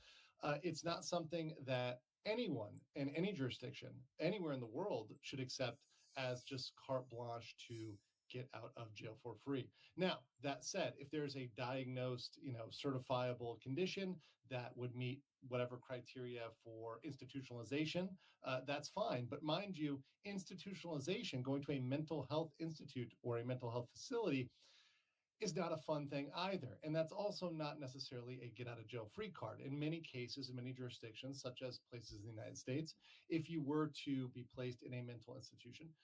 It's not something that anyone in any jurisdiction, anywhere in the world, should accept as just carte blanche to get out of jail for free. Now, that said, if there's a diagnosed, certifiable condition that would meet whatever criteria for institutionalization, that's fine. But mind you, institutionalization, going to a mental health institute or a mental health facility, is not a fun thing either. And that's also not necessarily a get out of jail free card. In many cases, in many jurisdictions, such as places in the United States, if you were to be placed in a mental institution,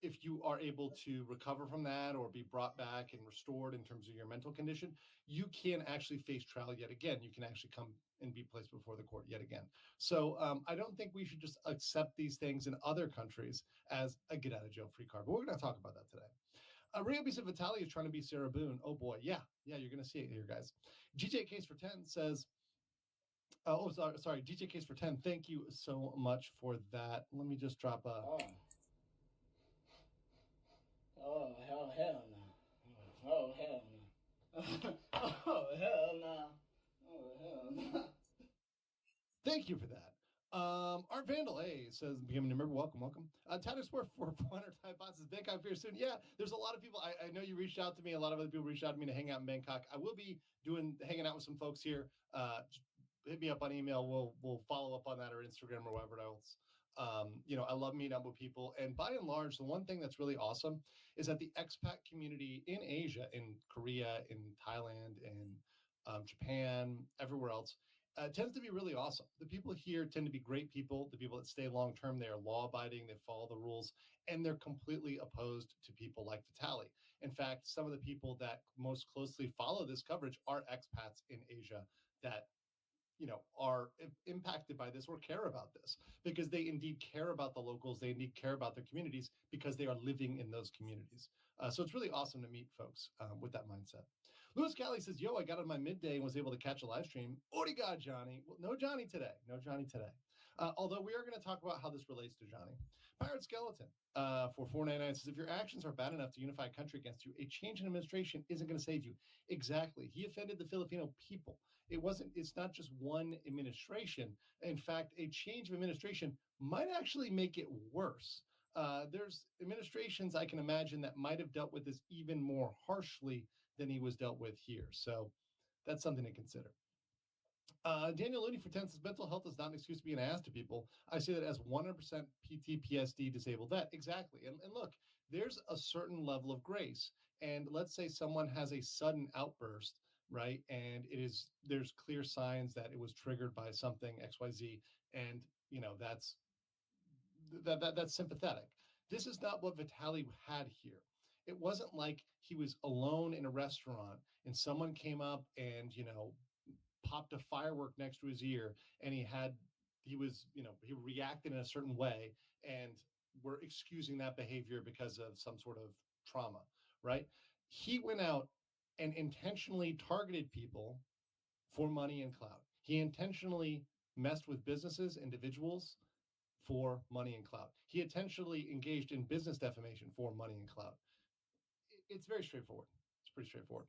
if you are able to recover from that or be brought back and restored in terms of your mental condition, you can actually face trial yet again. You can actually come and be placed before the court yet again. So I don't think we should just accept these things in other countries as a get out of jail free card. But we're going to talk about that today. Ryobi said Vitaly is trying to be Sarah Boone. Oh boy, yeah, you're going to see it here, guys. GJ Case for 10 says, sorry, GJ Case for 10. Thank you so much for that. Let me just drop a. Oh, hell no. Oh, hell no. Oh, hell no. Oh, hell no. Thank you for that. Art Vandal, hey, says, becoming a member, welcome. Tyler Sport for 400 Thai bots is Bangkok here soon. Yeah, there's a lot of people. I know you reached out to me. A lot of other people reached out to me to hang out in Bangkok. I will be hanging out with some folks here hit me up on email. We'll follow up on that, or Instagram, or whatever else. I love meeting up with people. And by and large, the one thing that's really awesome is that the expat community in Asia, in Korea, in Thailand, in Japan, everywhere else, tends to be really awesome. The people here tend to be great people. The people that stay long term, they are law abiding, they follow the rules, and they're completely opposed to people like Vitaly. In fact, some of the people that most closely follow this coverage are expats in Asia that are impacted by this or care about this, because they indeed care about the locals. They indeed care about their communities because they are living in those communities. So it's really awesome to meet folks with that mindset. Louis Cali says, yo, I got on my midday and was able to catch a live stream. Obrigado, Johnny. Well, no Johnny today. No Johnny today. Although we are going to talk about how this relates to Johnny. Pirate Skeleton for 499 says, if your actions are bad enough to unify a country against you, a change in administration isn't going to save you. Exactly. He offended the Filipino people. It's not just one administration. In fact, a change of administration might actually make it worse. There's administrations I can imagine that might have dealt with this even more harshly than he was dealt with here. So that's something to consider. Daniel Looney for 10 says, mental health is not an excuse to be an ass to people. I say that as 100% PTSD disabled vet. Exactly. And look, there's a certain level of grace. And let's say someone has a sudden outburst, right? And there's clear signs that it was triggered by something XYZ. And, that's sympathetic. This is not what Vitaly had here. It wasn't like he was alone in a restaurant and someone came up and, popped a firework next to his ear, and he reacted in a certain way, and we're excusing that behavior because of some sort of trauma, right? He went out and intentionally targeted people for money and clout. He intentionally messed with businesses, individuals, for money and clout. He intentionally engaged in business defamation for money and clout. It's very straightforward. It's pretty straightforward.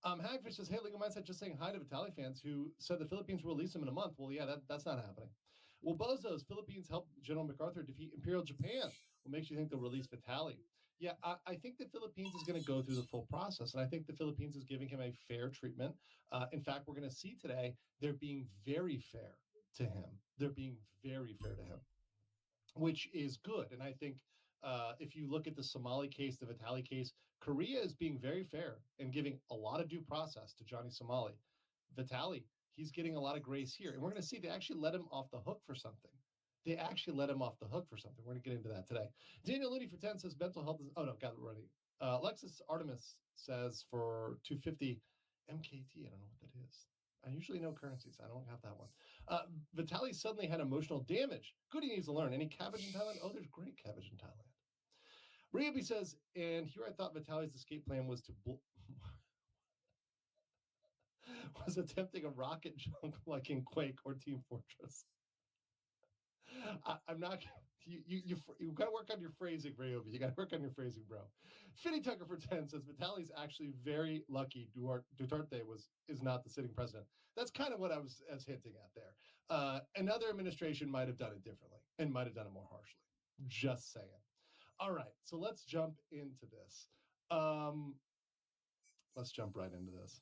Hagfish says, hey, Legal Mindset, just saying hi to Vitaly fans who said the Philippines will release him in a month. Well, yeah, that's not happening. Well, Bozos, Philippines helped General MacArthur defeat Imperial Japan. What makes you think they'll release Vitaly? Yeah, I think the Philippines is going to go through the full process, and I think the Philippines is giving him a fair treatment. In fact, we're going to see today they're being very fair to him. They're being very fair to him, which is good. And I think if you look at the Somali case, the Vitaly case, Korea is being very fair and giving a lot of due process to Johnny Somali. Vitaly, he's getting a lot of grace here. And we're going to see they actually let him off the hook for something. We're going to get into that today. Daniel Looney for 10 says mental health is... Oh, no, got it ready. Alexis Artemis says for 250 MKT. I don't know what that is. I usually know currencies. I don't have that one. Vitaly suddenly had emotional damage. Good, he needs to learn. Any cabbage in Thailand? Oh, there's great cabbage in Thailand. Ryobi says, and here I thought Vitaly's escape plan was to was attempting a rocket jump like in Quake or Team Fortress. I'm not. You got to work on your phrasing, Ryobi. You got to work on your phrasing, bro. Finny Tucker for 10 says Vitaly's actually very lucky. Duterte is not the sitting president. That's kind of what I was hinting at there. Another administration might have done it differently and might have done it more harshly. Just saying. All right, so let's jump into this. Let's jump right into this.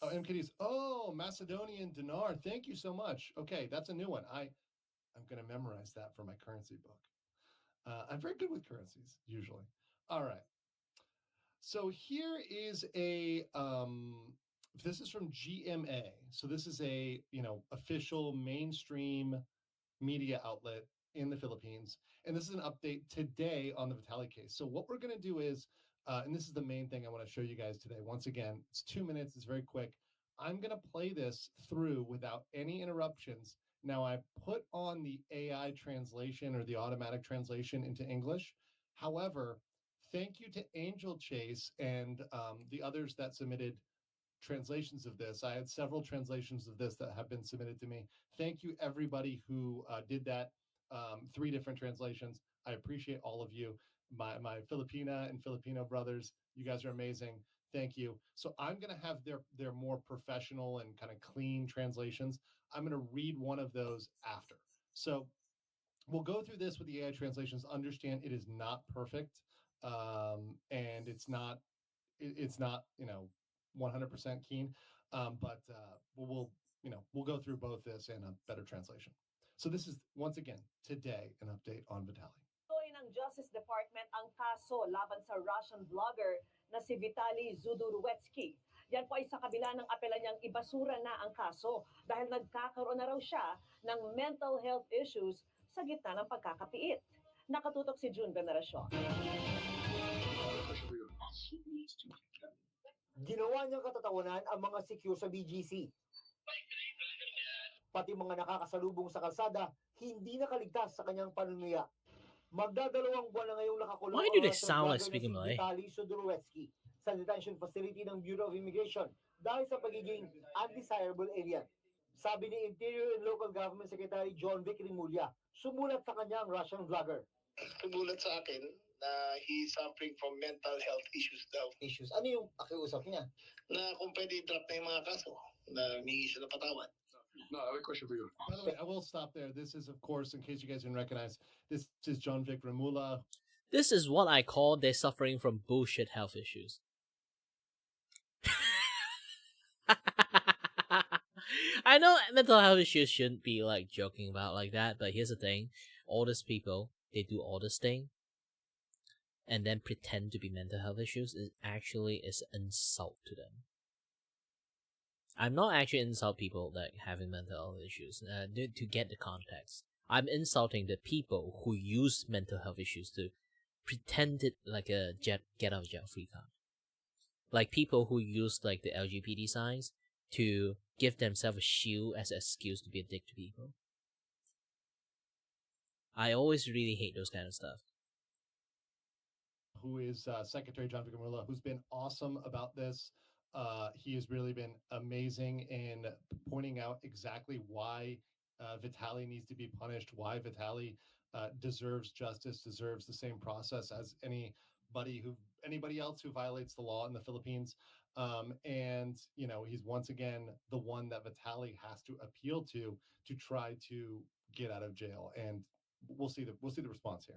Oh, MKD's. Oh, Macedonian dinar. Thank you so much. Okay, that's a new one. I'm going to memorize that for my currency book. I'm very good with currencies, usually. All right. So here is this is from GMA. So this is a, official mainstream media outlet in the Philippines. And this is an update today on the Vitaly case. So what we're going to do is, and this is the main thing I want to show you guys today. Once again, it's 2 minutes. It's very quick. I'm going to play this through without any interruptions. Now, I put on the AI translation or the automatic translation into English. However, thank you to Angel Chase and the others that submitted translations of this. I had several translations of this that have been submitted to me. Thank you, everybody who did that. 3 different translations. I appreciate all of you. My Filipina and Filipino brothers, you guys are amazing. Thank you. So I'm going to have their more professional and kind of clean translations. I'm going to read one of those after. So we'll go through this with the AI translations. Understand it is not perfect, and it's not 100% keen. But we'll we'll go through both this and a better translation. So this is, once again, today, an update on Vitaly. Ng Justice Department ang kaso laban sa Russian vlogger na si Vitaly Zudurwetsky. Yan po ay sa kabila ng apela niyang ibasura na ang kaso dahil nagkakaroon na raw siya ng mental health issues sa gitna ng pagkakapiit. Nakatutok si June Veneracion. Ginawa niyang katatawanan ang mga secure sa BGC. Pati mga nakakasalubong sa kalsada, hindi nakaligtas sa kanyang panunuya. Magdadalawang buwan na ngayong nakakulong Why do they sound like speaking Malay? Vitaly Zudurwetsky sa detention facility ng Bureau of Immigration dahil sa pagiging undesirable alien. Sabi ni Interior and Local Government Secretary John Vic Rimulya, sumulat sa kanya ang Russian vlogger. Sumulat sa akin na he's suffering from mental health issues daw. Issues? Ano yung pakiusap niya? Na kung pwede i-drop na yung mga kaso, na humingi siya ng patawad. No, I have a question for you. By the way, I will stop there. This is, of course, in case you guys didn't recognize, this is John Vic Rimula. This is what I call they're suffering from bullshit health issues. I know mental health issues shouldn't be like joking about like that, but here's the thing. All these people, they do all this thing and then pretend to be mental health issues is actually an insult to them. I'm not actually insult people that having mental health issues to get the context. I'm insulting the people who use mental health issues to pretend it like a get out of jail free card. Like people who use like the LGBT signs to give themselves a shield as an excuse to be a dick to people. I always really hate those kind of stuff. Who is Secretary John Vic Rimula, who's been awesome about this. He has really been amazing in pointing out exactly why Vitaly needs to be punished, why Vitaly deserves justice, deserves the same process as anybody else who violates the law in the Philippines. And he's once again the one that Vitaly has to appeal to try to get out of jail. And we'll see the response here.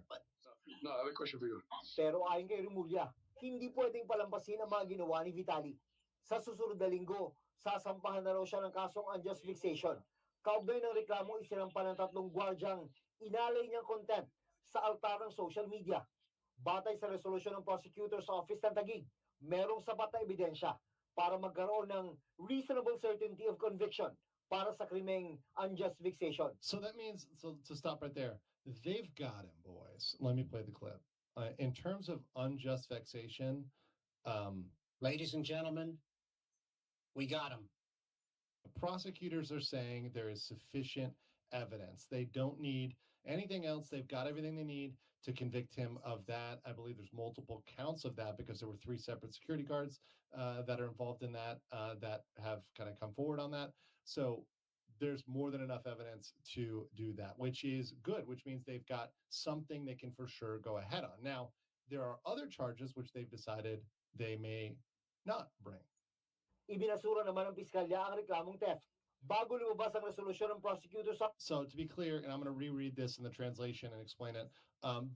No, I have a question for you. Pero ayon kay Rimulya, hindi pwedeng palampasin ang mga ginawa ni Vitaly. Sa susunod na linggo, sasampahan na raw siya ng kasong unjust fixation. Kaugnay ng reklamo, isinampa ng 3 gwardyang inalay niyang content sa altar ng social media. Batay sa resolusyon ng Prosecutor's Office ng Taguig, merong sapat na ebidensya para magkaroon ng reasonable certainty of conviction para sa krimeng unjust fixation. So that means, to stop right there, they've got him, boys. Let me play the clip. In terms of unjust vexation, ladies and gentlemen, we got him. The prosecutors are saying there is sufficient evidence. They don't need anything else. They've got everything they need to convict him of that. I believe there's multiple counts of that because there were 3 separate security guards that are involved in that that have kind of come forward on that. So there's more than enough evidence to do that, which is good, which means they've got something they can for sure go ahead on. Now, there are other charges which they've decided they may not bring. Ibinasura naman ng piskalya ang reklamong theft. Bago lumabas ang resolusyon ng prosecutor's office. So to be clear, and I'm going to reread this in the translation and explain it,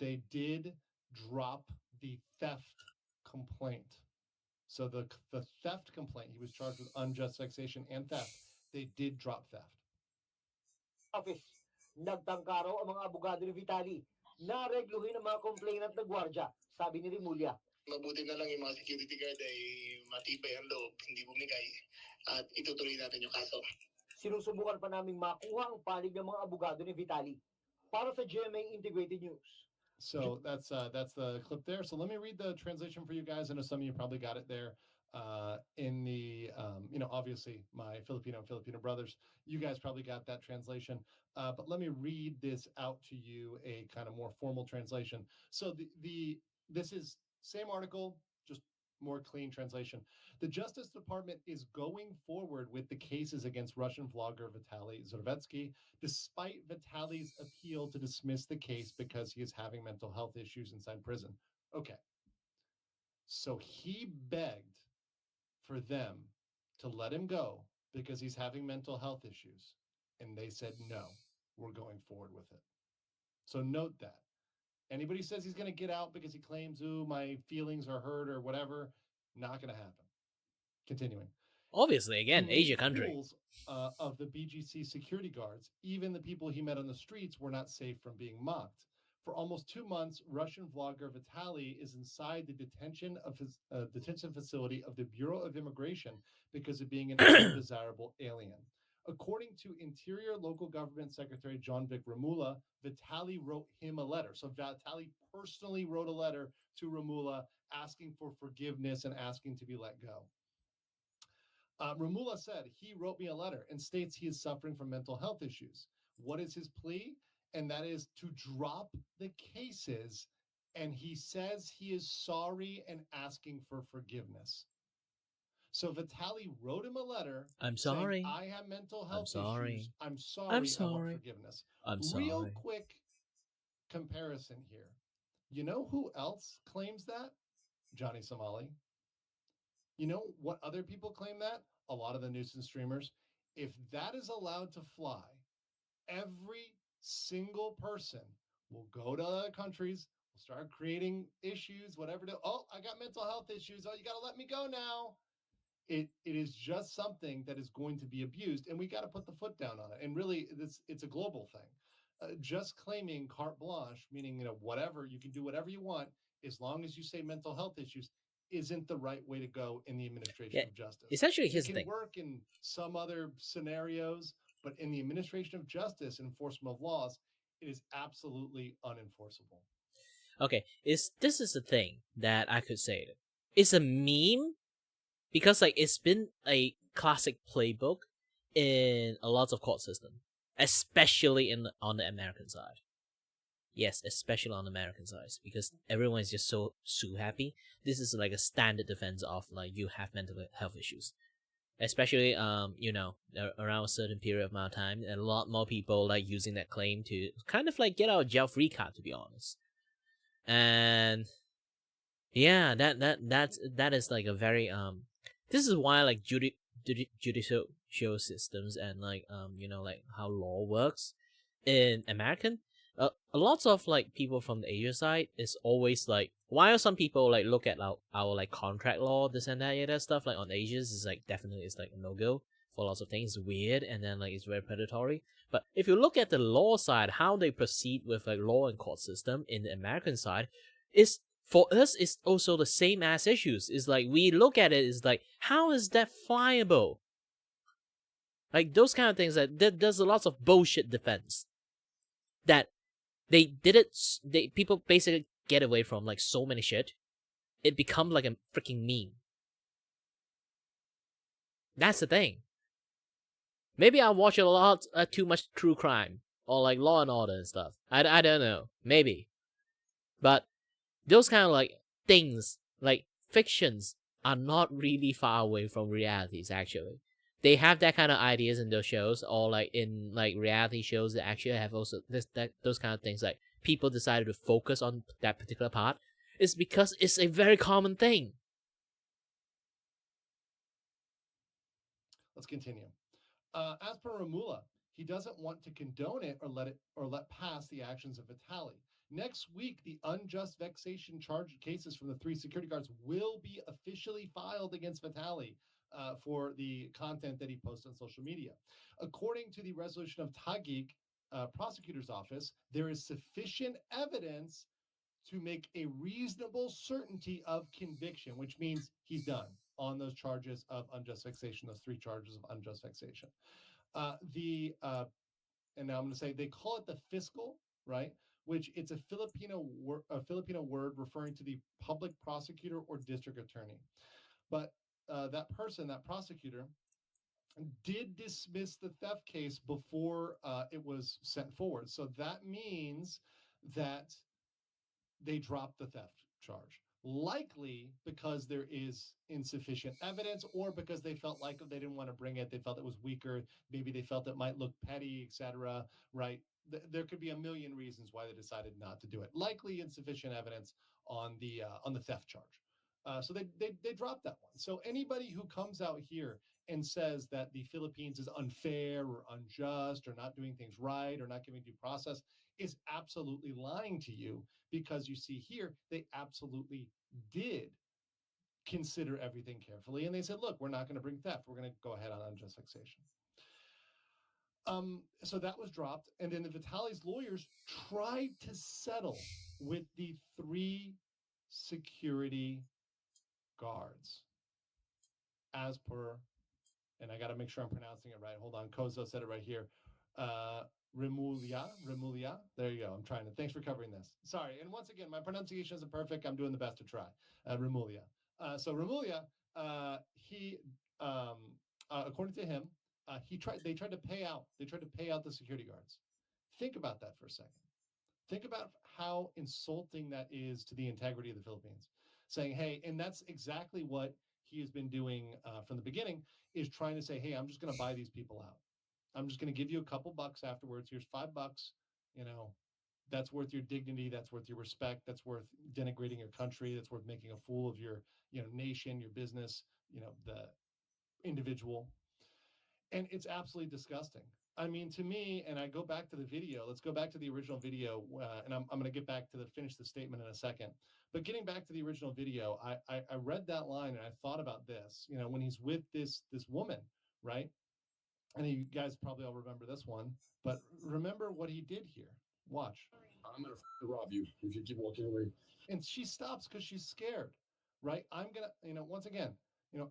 they did drop the theft complaint. So the theft complaint, he was charged with unjust vexation and theft. They did drop theft. Office. Nagtangka raw ang mga abogado ni Vitaly. Naregluhin ang mga complainant na gwardya, sabi ni Rimulya. Mabuti na lang yung mga security guard ay matibay ang loob, hindi bumigay, at itutuloy natin yung kaso. Sinusubukan pa naming makuha ang panig ng mga abogado ni Vitaly. Para sa GMA Integrated News. So that's the clip there. So let me read the translation for you guys. I know some of you probably got it there. In the obviously my Filipino brothers, you guys probably got that translation. But let me read this out to you, a kind of more formal translation. So this is same article, just more clean translation. The Justice Department is going forward with the cases against Russian vlogger Vitaly Zudurwetsky, despite Vitaly's appeal to dismiss the case because he is having mental health issues inside prison. Okay. So he begged for them to let him go because he's having mental health issues. And they said, no, we're going forward with it. So note that. Anybody says he's going to get out because he claims, my feelings are hurt or whatever, not going to happen. Continuing. Obviously, again, He made Asia country. fools of the BGC security guards. Even the people he met on the streets were not safe from being mocked. For almost 2 months, Russian vlogger Vitaly is inside the detention facility of the Bureau of Immigration because of being an undesirable alien. According to Interior Local Government Secretary John Vic Ramula, Vitaly wrote him a letter. So Vitaly personally wrote a letter to Ramula asking for forgiveness and asking to be let go. Ramula said, he wrote me a letter and states he is suffering from mental health issues. What is his plea? And that is to drop the cases. And he says he is sorry and asking for forgiveness. So Vitaly wrote him a letter. I'm saying, sorry. I have mental health sorry. issues. I'm sorry. I'm I want sorry. forgiveness. I'm Real sorry. quick comparison here. You know who else claims that? Johnny Somali. You know what other people claim that? A lot of the nuisance streamers. If that is allowed to fly, every single person will go to other countries, will start creating issues, whatever. Oh, I got mental health issues. Oh, you got to let me go now. It is just something that is going to be abused, and we got to put the foot down on it. And really, it's a global thing. Just claiming carte blanche, meaning whatever you can do whatever you want as long as you say mental health issues, isn't the right way to go in the administration of justice. Essentially, it here's can the thing. work in some other scenarios, but in the administration of justice and enforcement of laws, it is absolutely unenforceable. Okay, this is the thing that I could say. It's a meme because it's been a classic playbook in a lot of court system, especially on the American side. Yes, especially on the American side, because everyone is just so happy. This is like a standard defense of you have mental health issues, especially around a certain period of amount of time, and a lot more people using that claim to kind of get out of jail free card, to be honest. And yeah, that is a very this is why judicial systems and how law works in American. A lot of people from the Asia side is always why are some people look at our contract law, this and that stuff on Asians is definitely is a no-go for lots of things. It's weird, and then it's very predatory. But if you look at the law side, how they proceed with law and court system in the American side is, for us, it's also the same as issues. It's we look at it, is how is that flyable? Those kind of things there's a lot of bullshit defense that they did it. People basically get away from so many shit. It becomes a freaking meme. That's the thing. Maybe I watch a lot too much true crime or Law and Order and stuff. I don't know. Maybe, but those kind of things fictions are not really far away from realities. Actually, they have that kind of ideas in those shows, or in reality shows that actually have also those kind of things. People decided to focus on that particular part. It's because it's a very common thing. Let's continue. As per Ramula, he doesn't want to condone it or let pass the actions of Vitaly. Next week, the unjust vexation charge cases from the 3 security guards will be officially filed against Vitaly for the content that he posts on social media. According to the resolution of Tagiq prosecutor's office, there is sufficient evidence to make a reasonable certainty of conviction, which means he's done on those charges of unjust vexation, those 3 charges of unjust vexation. And now I'm going to say they call it the fiscal, right? Which it's a Filipino word referring to the public prosecutor or district attorney. But that prosecutor, did dismiss the theft case before it was sent forward. So that means that they dropped the theft charge. Likely because there is insufficient evidence, or because they felt like they didn't want to bring it. They felt it was weaker. Maybe they felt it might look petty, etc. Right? There could be a million reasons why they decided not to do it. Likely insufficient evidence on the theft charge. So they dropped that one. So anybody who comes out here and says that the Philippines is unfair or unjust or not doing things right or not giving due process is absolutely lying to you, because you see here, they absolutely did consider everything carefully. And they said, look, we're not going to bring theft. We're going to go ahead on unjust vexation. So that was dropped. And then the Vitaly's lawyers tried to settle with the 3 security guards as per, and I got to make sure I'm pronouncing it right. Hold on. Kozo said it right here. Remulia. There you go. I'm trying to. Thanks for covering this. Sorry. And once again, my pronunciation isn't perfect. I'm doing the best to try. Remulia. So Remulia, he, according to him, they tried to pay out the security guards. Think about that for a second. Think about how insulting that is to the integrity of the Philippines. Saying, hey, and that's exactly what he has been doing from the beginning, is trying to say, hey, I'm just going to buy these people out. I'm just going to give you a couple bucks afterwards. Here's $5. You know, that's worth your dignity. That's worth your respect. That's worth denigrating your country. That's worth making a fool of your, nation, your business, the individual. And it's absolutely disgusting. I mean, to me, and I go back to the video, let's go back to the original video, and I'm going to get back to finish the statement in a second. But getting back to the original video, I read that line and I thought about this, when he's with this woman, right? And you guys probably all remember this one, but remember what he did here. Watch. I'm going to rob you if you keep walking away. And she stops because she's scared, right? I'm going to, once again,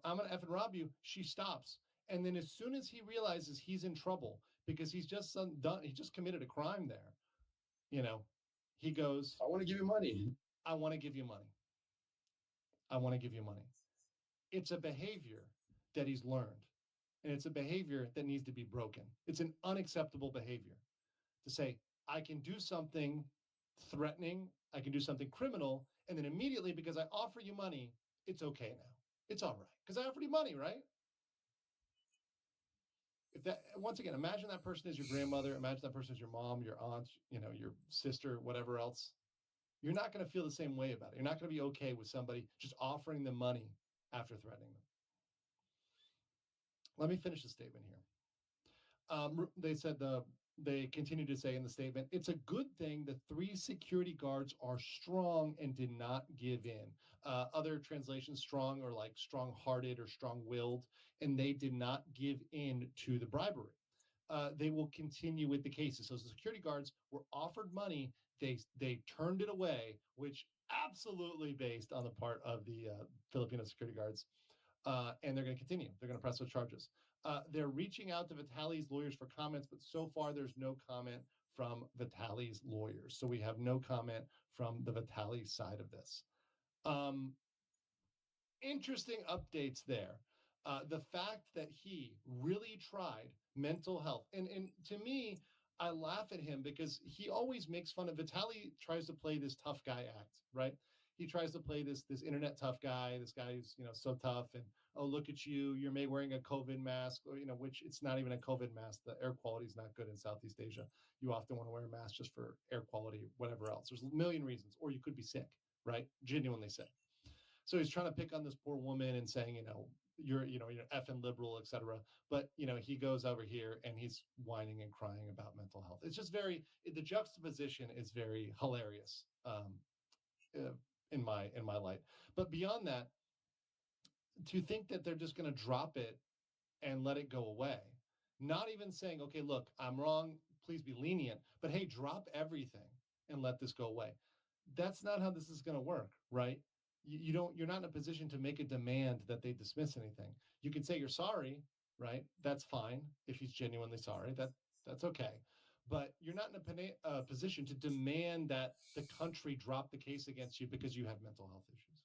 I'm going to effing rob you. She stops. And then as soon as he realizes he's in trouble because he's just he just committed a crime there, he goes, I want to give you money. I want to give you money. I want to give you money. It's a behavior that he's learned. And it's a behavior that needs to be broken. It's an unacceptable behavior to say, I can do something threatening, I can do something criminal, and then immediately, because I offer you money, it's okay now. It's all right, because I offered you money, right? If that, once again, imagine that person is your grandmother, imagine that person is your mom, your aunt, your sister, whatever else. You're not going to feel the same way about it. You're not going to be okay with somebody just offering them money after threatening them. Let me finish the statement here. They continue to say in the statement, it's a good thing the 3 security guards are strong and did not give in. Other translations, strong, or like strong-hearted or strong-willed, and they did not give in to the bribery. They will continue with the cases. So the security guards were offered money. They turned it away, which absolutely based on the part of the Filipino security guards. And they're going to continue. They're going to press those charges. They're reaching out to Vitaly's lawyers for comments, but so far there's no comment from Vitaly's lawyers. So we have no comment from the Vitaly side of this. Interesting updates there. The fact that he really tried mental health. And to me, I laugh at him because he always makes fun of Vitaly, tries to play this tough guy act, right? He tries to play this internet tough guy, this guy who's, so tough, and, oh, look at you, you're wearing a COVID mask, or, which it's not even a COVID mask. The air quality is not good in Southeast Asia. You often want to wear a mask just for air quality, whatever else. There's a million reasons, or you could be sick, right? Genuinely sick. So he's trying to pick on this poor woman and saying, you're effing liberal, etc. But, he goes over here and he's whining and crying about mental health. It's just the juxtaposition is very hilarious. In my light. But beyond that, to think that they're just going to drop it and let it go away, not even saying, okay, look, I'm wrong, please be lenient, but hey, drop everything and let this go away. That's not how this is going to work, right? You're not in a position to make a demand that they dismiss anything. You can say you're sorry, right? That's fine. If he's genuinely sorry, that's okay. But you're not in a position to demand that the country drop the case against you because you have mental health issues.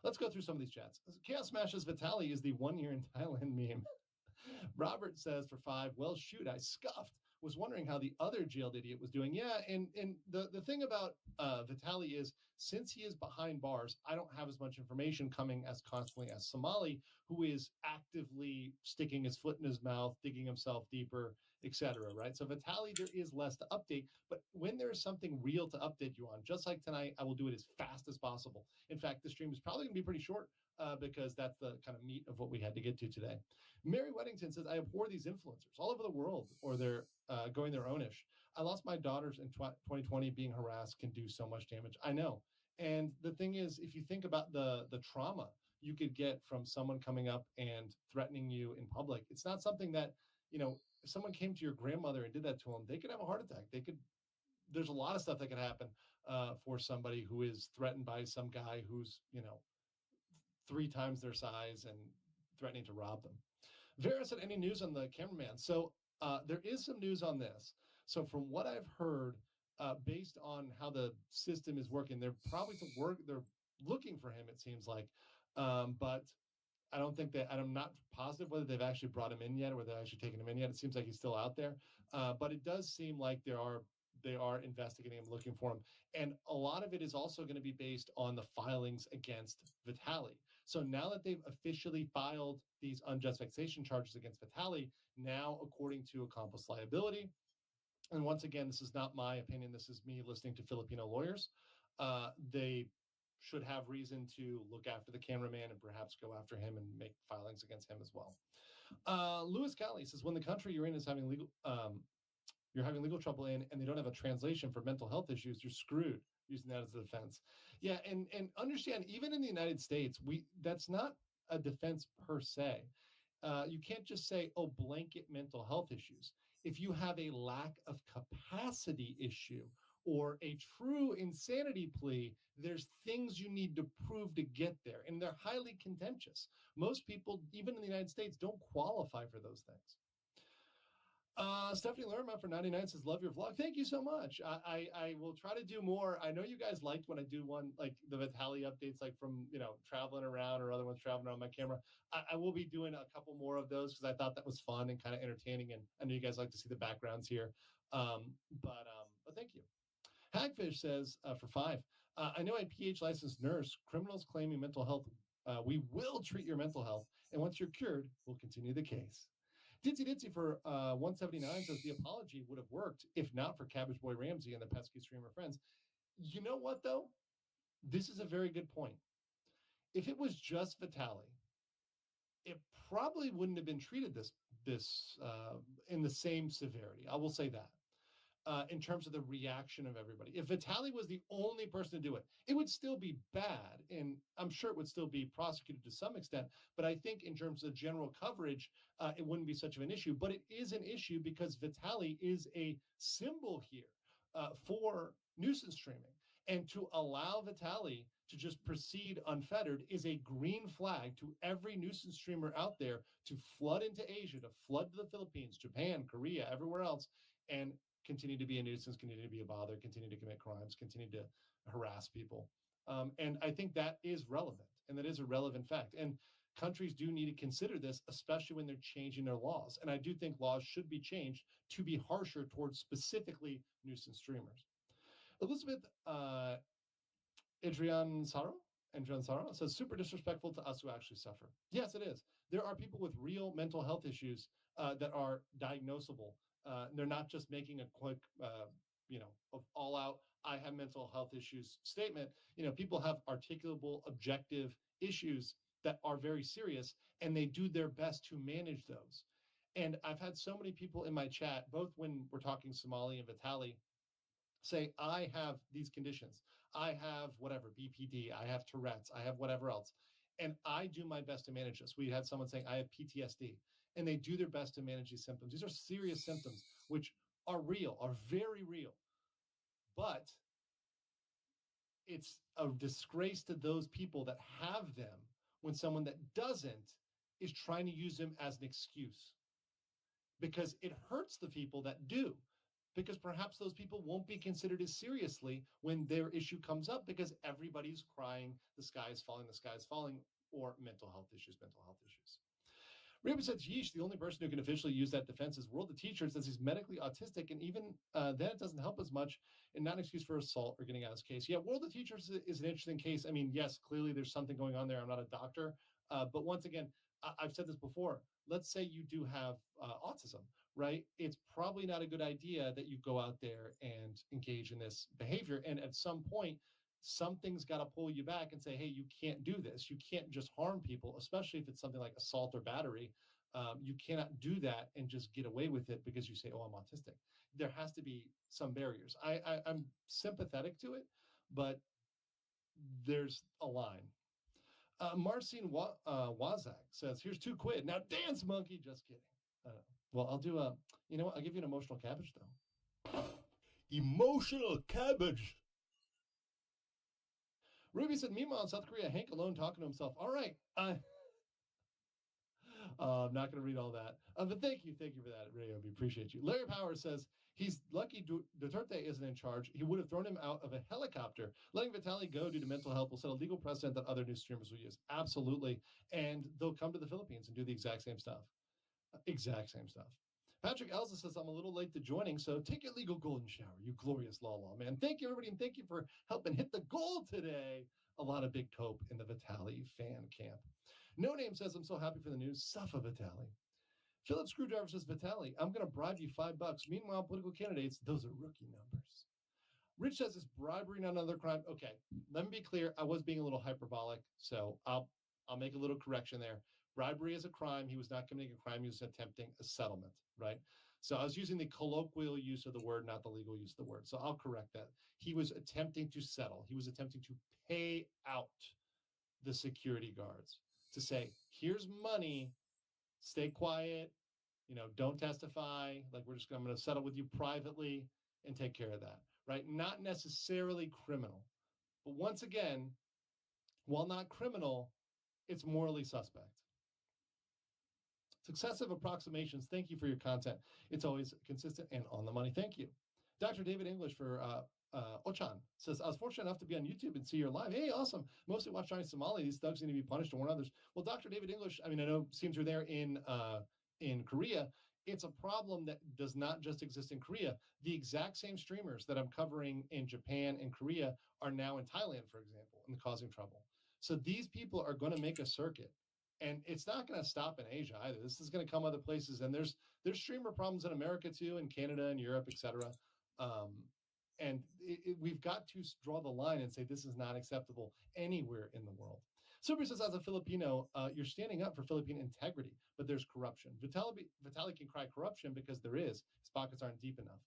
Let's go through some of these chats. Chaos Smashes Vitaly is the 1 year in Thailand meme. Robert says for 5, well, shoot, I scuffed. Was wondering how the other jailed idiot was doing. Yeah, and the thing about Vitaly is, since he is behind bars, I don't have as much information coming as constantly as Somali, who is actively sticking his foot in his mouth, digging himself deeper, etc. Right? So Vitaly, there is less to update, but when there is something real to update you on, just like tonight, I will do it as fast as possible. In fact, the stream is probably going to be pretty short. Because that's the kind of meat of what we had to get to today. Mary Weddington says, I abhor these influencers all over the world, or they're going their ownish. I lost my daughters in 2020. Being harassed can do so much damage. I know. And the thing is, if you think about the trauma, you could get from someone coming up and threatening you in public. It's not something that, if someone came to your grandmother and did that to them, they could have a heart attack. There's a lot of stuff that could happen for somebody who is threatened by some guy who's, 3 times their size and threatening to rob them. Vera said, any news on the cameraman? So there is some news on this. So from what I've heard, based on how the system is working, they're probably they're looking for him, it seems like. But I don't think that, and I'm not positive whether they've actually brought him in yet or whether they've actually taken him in yet. It seems like he's still out there. But it does seem like they are investigating him, looking for him. And a lot of it is also going to be based on the filings against Vitaly. So now that they've officially filed these unjust vexation charges against Vitaly, now according to accomplice liability, and once again, this is not my opinion, this is me listening to Filipino lawyers, they should have reason to look after the cameraman and perhaps go after him and make filings against him as well. Louis Cali says, when the country you're in is having you're having legal trouble in and they don't have a translation for mental health issues, you're screwed, using that as a defense. Yeah, and understand, even in the United States, that's not a defense per se. You can't just say, oh, blanket mental health issues. If you have a lack of capacity issue or a true insanity plea, there's things you need to prove to get there, and they're highly contentious. Most people, even in the United States, don't qualify for those things. Stephanie Lerma for 99 says, love your vlog. Thank you so much. I will try to do more. I know you guys liked when I do one, like the Vitaly updates, like from, traveling around, or other ones traveling around my camera. I will be doing a couple more of those because I thought that was fun and kind of entertaining. And I know you guys like to see the backgrounds here. But thank you. Hagfish says, for 5, I know a PH licensed nurse, criminals claiming mental health. We will treat your mental health. And once you're cured, we'll continue the case. Ditzy for 179 says the apology would have worked if not for Cabbage Boy Ramsey and the pesky streamer friends. You know what, though? This is a very good point. If it was just Vitaly, it probably wouldn't have been treated this in the same severity. I will say that. In terms of the reaction of everybody. If Vitaly was the only person to do it, it would still be bad, and I'm sure it would still be prosecuted to some extent, but I think in terms of general coverage, it wouldn't be such of an issue. But it is an issue because Vitaly is a symbol here for nuisance streaming, and to allow Vitaly to just proceed unfettered is a green flag to every nuisance streamer out there to flood into Asia, to flood to the Philippines, Japan, Korea, everywhere else, and continue to be a nuisance, continue to be a bother, continue to commit crimes, continue to harass people. And I think that is relevant, and that is a relevant fact. And countries do need to consider this, especially when they're changing their laws. And I do think laws should be changed to be harsher towards specifically nuisance streamers. Elizabeth Adrian Saro says, super disrespectful to us who actually suffer. Yes, it is. There are people with real mental health issues that are diagnosable. They're not just making a quick, of all out, I have mental health issues statement. People have articulable, objective issues that are very serious, and they do their best to manage those. And I've had so many people in my chat, both when we're talking Somali and Vitaly, say, I have these conditions. I have whatever, BPD, I have Tourette's, I have whatever else. And I do my best to manage this. We had someone saying, I have PTSD. And they do their best to manage these symptoms. These are serious symptoms, which are real, are very real. But it's a disgrace to those people that have them when someone that doesn't is trying to use them as an excuse. Because it hurts the people that do. Because perhaps those people won't be considered as seriously when their issue comes up, because everybody's crying, the sky is falling, or mental health issues. Reba says, yeesh, the only person who can officially use that defense is World of Teachers, says he's medically autistic, and even then it doesn't help as much, and not an excuse for assault or getting out of his case. Yeah, World of Teachers is an interesting case. I mean, yes, clearly there's something going on there. I'm not a doctor. But once again, I've said this before. Let's say you do have autism, right? It's probably not a good idea that you go out there and engage in this behavior. And at some point, something's got to pull you back and say, hey, you can't do this. You can't just harm people, especially if it's something like assault or battery. You cannot do that and just get away with it because you say, oh, I'm autistic. There has to be some barriers. I'm sympathetic to it, but there's a line. Marcin Wazak says, here's £2. Now dance, monkey. Just kidding. Well, I'll do you know what? I'll give you an emotional cabbage, though. Emotional cabbage. Ruby said, meanwhile, in South Korea, Hank alone talking to himself. All right. I'm not going to read all that. But thank you for that, Ryobi. Appreciate you. Larry Powers says, he's lucky Duterte isn't in charge. He would have thrown him out of a helicopter. Letting Vitaly go due to mental health will set a legal precedent that other news streamers will use. Absolutely. And they'll come to the Philippines and do the exact same stuff. Exact same stuff. Patrick Elsa says, I'm a little late to joining, so take your legal golden shower, you glorious law man. Thank you, everybody, and thank you for helping hit the goal today. A lot of big cope in the Vitaly fan camp. No Name says, I'm so happy for the news. Suffer Vitaly. Philip Screwdriver says, Vitaly, I'm going to bribe you $5. Meanwhile, political candidates, those are rookie numbers. Rich says, it's bribery, not another crime. Okay, let me be clear. I was being a little hyperbolic, so I'll make a little correction there. Bribery is a crime. He was not committing a crime. He was attempting a settlement, right? So I was using the colloquial use of the word, not the legal use of the word. So I'll correct that. He was attempting to settle. He was attempting to pay out the security guards to say, here's money, stay quiet, don't testify. Like I'm going to settle with you privately and take care of that, right? Not necessarily criminal. But once again, while not criminal, it's morally suspect. Successive approximations. Thank you for your content. It's always consistent and on the money. Thank you. Dr. David English for Ochan says, I was fortunate enough to be on YouTube and see your live. Hey, awesome. Mostly watch Johnny Somali. These thugs need to be punished and warn others. Well, Dr. David English, I know seems you're there in Korea. It's a problem that does not just exist in Korea. The exact same streamers that I'm covering in Japan and Korea are now in Thailand, for example, and causing trouble. So these people are going to make a circuit. And it's not going to stop in Asia either. This is going to come other places. And there's streamer problems in America too, in Canada and Europe, et cetera. And we've got to draw the line and say this is not acceptable anywhere in the world. Super says, as a Filipino, you're standing up for Philippine integrity, but there's corruption. Vitaly can cry corruption because there is. His pockets aren't deep enough.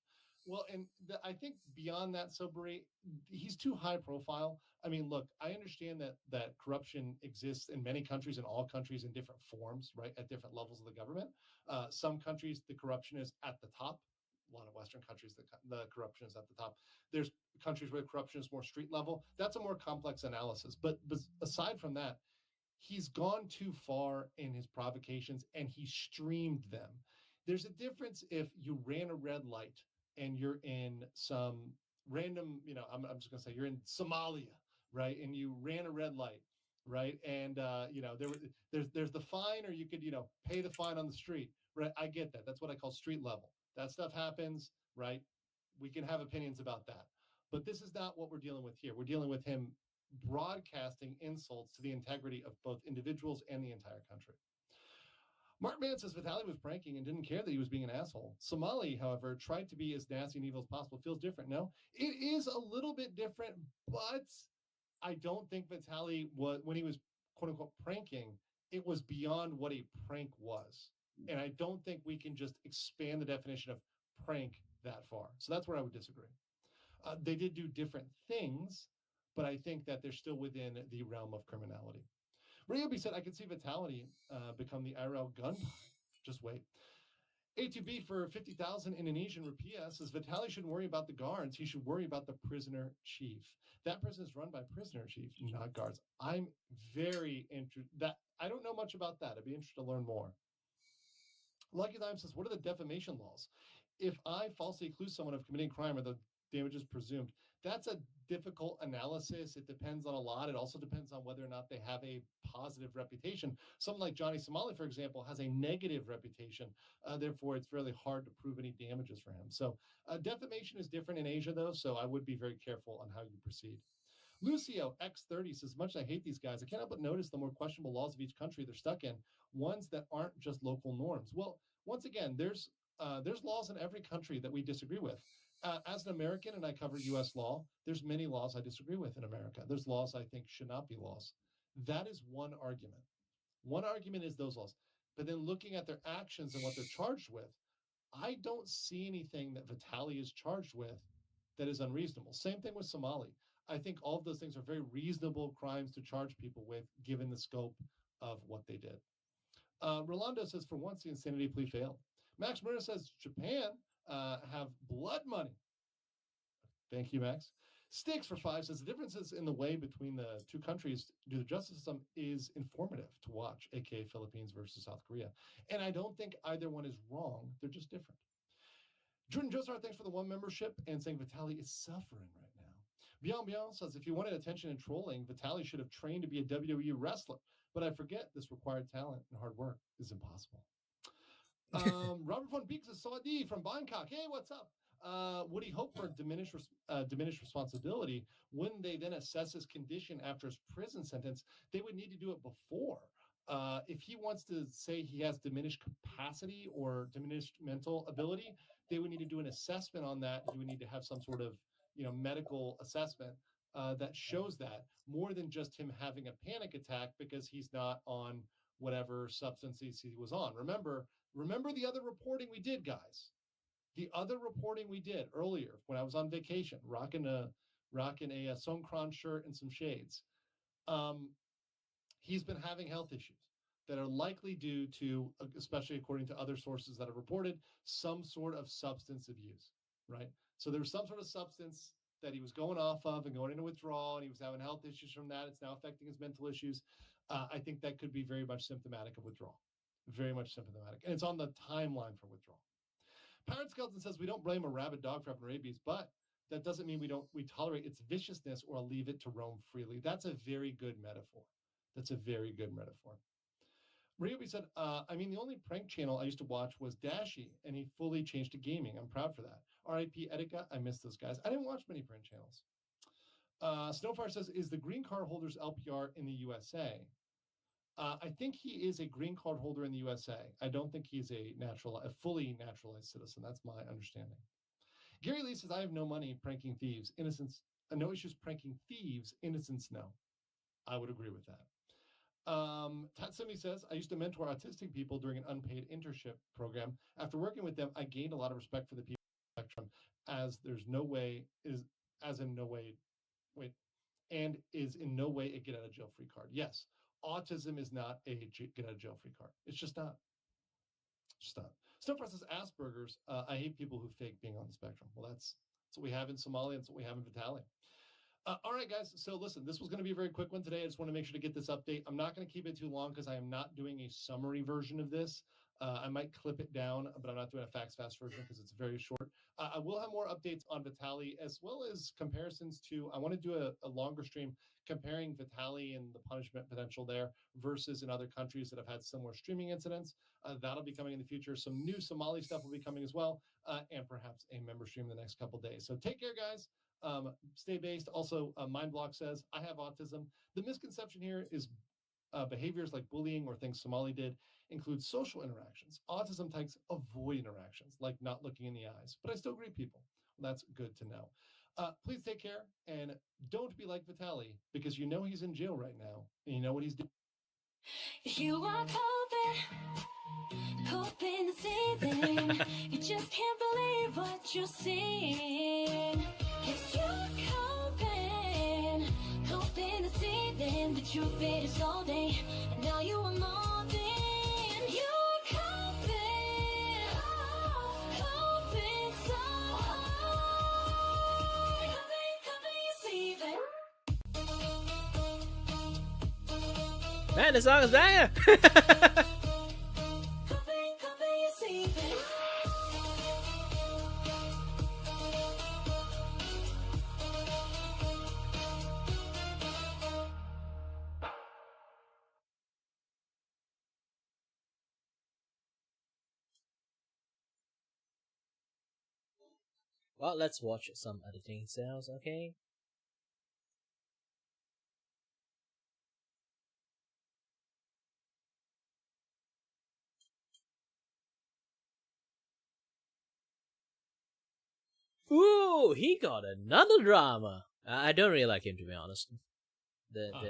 Well, and I think beyond that, Sobri, he's too high profile. Look, I understand that corruption exists in many countries, in all countries, in different forms, right, at different levels of the government. Some countries, the corruption is at the top. A lot of Western countries, the corruption is at the top. There's countries where corruption is more street level. That's a more complex analysis. But aside from that, he's gone too far in his provocations, and he streamed them. There's a difference if you ran a red light and you're in some random, I'm just going to say you're in Somalia, right? And you ran a red light, right? And, there's the fine, or you could, pay the fine on the street, right? I get that. That's what I call street level. That stuff happens, right? We can have opinions about that. But this is not what we're dealing with here. We're dealing with him broadcasting insults to the integrity of both individuals and the entire country. Mark Mann says Vitaly was pranking and didn't care that he was being an asshole. Somali, however, tried to be as nasty and evil as possible. Feels different. No, it is a little bit different, but I don't think Vitaly was, when he was quote unquote pranking, it was beyond what a prank was. And I don't think we can just expand the definition of prank that far. So that's where I would disagree. They did do different things, but I think that they're still within the realm of criminality. Ryobi said, I could see Vitaly become the IRL gunpowder. Just wait. A2B for 50,000 Indonesian rupiah says Vitaly shouldn't worry about the guards. He should worry about the prisoner chief. That prison is run by prisoner chief, not guards. I'm very interested. I don't know much about that. I'd be interested to learn more. Lucky Dime says, what are the defamation laws? If I falsely accuse someone of committing crime or the damages presumed, that's a difficult analysis. It depends on a lot. It also depends on whether or not they have a positive reputation. Someone like Johnny Somali, for example, has a negative reputation. Therefore, it's really hard to prove any damages for him. So defamation is different in Asia, though, so I would be very careful on how you proceed. Lucio X30 says, much as I hate these guys, I can't help but notice the more questionable laws of each country they're stuck in, ones that aren't just local norms. Well, once again, there's laws in every country that we disagree with. As an American, and I cover U.S. law, there's many laws I disagree with in America. There's laws I think should not be laws. That is one argument. One argument is those laws. But then looking at their actions and what they're charged with, I don't see anything that Vitaly is charged with that is unreasonable. Same thing with Somali. I think all of those things are very reasonable crimes to charge people with, given the scope of what they did. Rolando says, for once, the insanity plea failed. Max Murray says, Japan have blood money. Thank you, Max. Sticks for 5 says, the differences in the way between the two countries due to the justice system is informative to watch, aka Philippines versus South Korea. And I don't think either one is wrong. They're just different. Jordan Josar, thanks for the 1 membership and saying Vitaly is suffering right now. Bion Bion says, if you wanted attention and trolling, Vitaly should have trained to be a WWE wrestler. But I forget this required talent and hard work is impossible. Robert von Beek says, Sawadee from Bangkok. Hey, what's up? Would he hope for diminished responsibility when they then assess his condition after his prison sentence? They would need to do it before. If he wants to say he has diminished capacity or diminished mental ability, they would need to do an assessment on that. He would need to have some sort of, medical assessment that shows that, more than just him having a panic attack because he's not on whatever substances he was on. Remember the other reporting we did, guys. The other reporting we did earlier when I was on vacation, rocking a Songkran shirt and some shades. He's been having health issues that are likely due to, especially according to other sources that have reported, some sort of substance abuse, right? So there was some sort of substance that he was going off of and going into withdrawal, and he was having health issues from that. It's now affecting his mental issues. I think that could be very much symptomatic of withdrawal, very much symptomatic. And it's on the timeline for withdrawal. Pirate Skeleton says, we don't blame a rabid dog for having rabies, but that doesn't mean we tolerate its viciousness or leave it to roam freely. That's a very good metaphor. That's a very good metaphor. Ryobi said, the only prank channel I used to watch was Dashi, and he fully changed to gaming. I'm proud for that. R.I.P. Etika, I miss those guys. I didn't watch many prank channels. Snowfire says, is the green card holder's LPR in the USA? I think he is a green card holder in the USA. I don't think he's a fully naturalized citizen. That's my understanding. Gary Lee says, I have no money pranking thieves. Innocence, no issues pranking thieves. Innocence, no. I would agree with that. Tatsumi says, I used to mentor autistic people during an unpaid internship program. After working with them, I gained a lot of respect for the people on the spectrum, is in no way a get out of jail free card. Yes, autism is not a get out of jail free card. It's just not. Snowfrost says, Asperger's. I hate people who fake being on the spectrum. Well, that's what we have in Somalia. That's what we have in Vitaly. All right, guys. So listen, this was going to be a very quick one today. I just want to make sure to get this update. I'm not going to keep it too long because I am not doing a summary version of this. I might clip it down, but I'm not doing a facts fast version because it's very short. I will have more updates on Vitaly as well as comparisons to, I want to do a longer stream comparing Vitaly and the punishment potential there versus in other countries that have had similar streaming incidents. That'll be coming in the future. Some new Somali stuff will be coming as well, and perhaps a member stream in the next couple days. So take care, guys. Stay based. Also, Mindblock says, I have autism. The misconception here is behaviors like bullying or things Somali did include social interactions. Autism types avoid interactions, like not looking in the eyes, but I still greet people. Well, that's good to know. Please take care and don't be like Vitaly because you know he's in jail right now and you know what he's doing. You are hoping to see them. You just can't believe what you're seeing. Yes, you're hoping to see them. The truth is all day, and now you are more than you're hoping so hard. Hoping you see them. Man, the song is there. Well, let's watch some editing cells, okay? Ooh, he got another drama. I don't really like him, to be honest. The My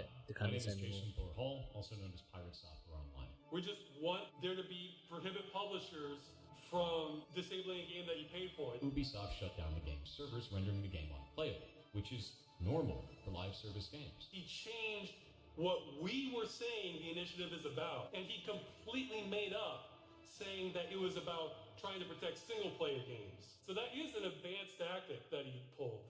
name is Jason Thor-Hall, also known as Pirate Software Online. We just want there to be prohibit publishers from disabling a game that you paid for. Ubisoft shut down the game's servers, rendering the game unplayable. which is normal for live service games. He changed what we were saying the initiative is about, and he completely made up saying that it was about trying to protect single-player games. So that is an advanced tactic that he pulled.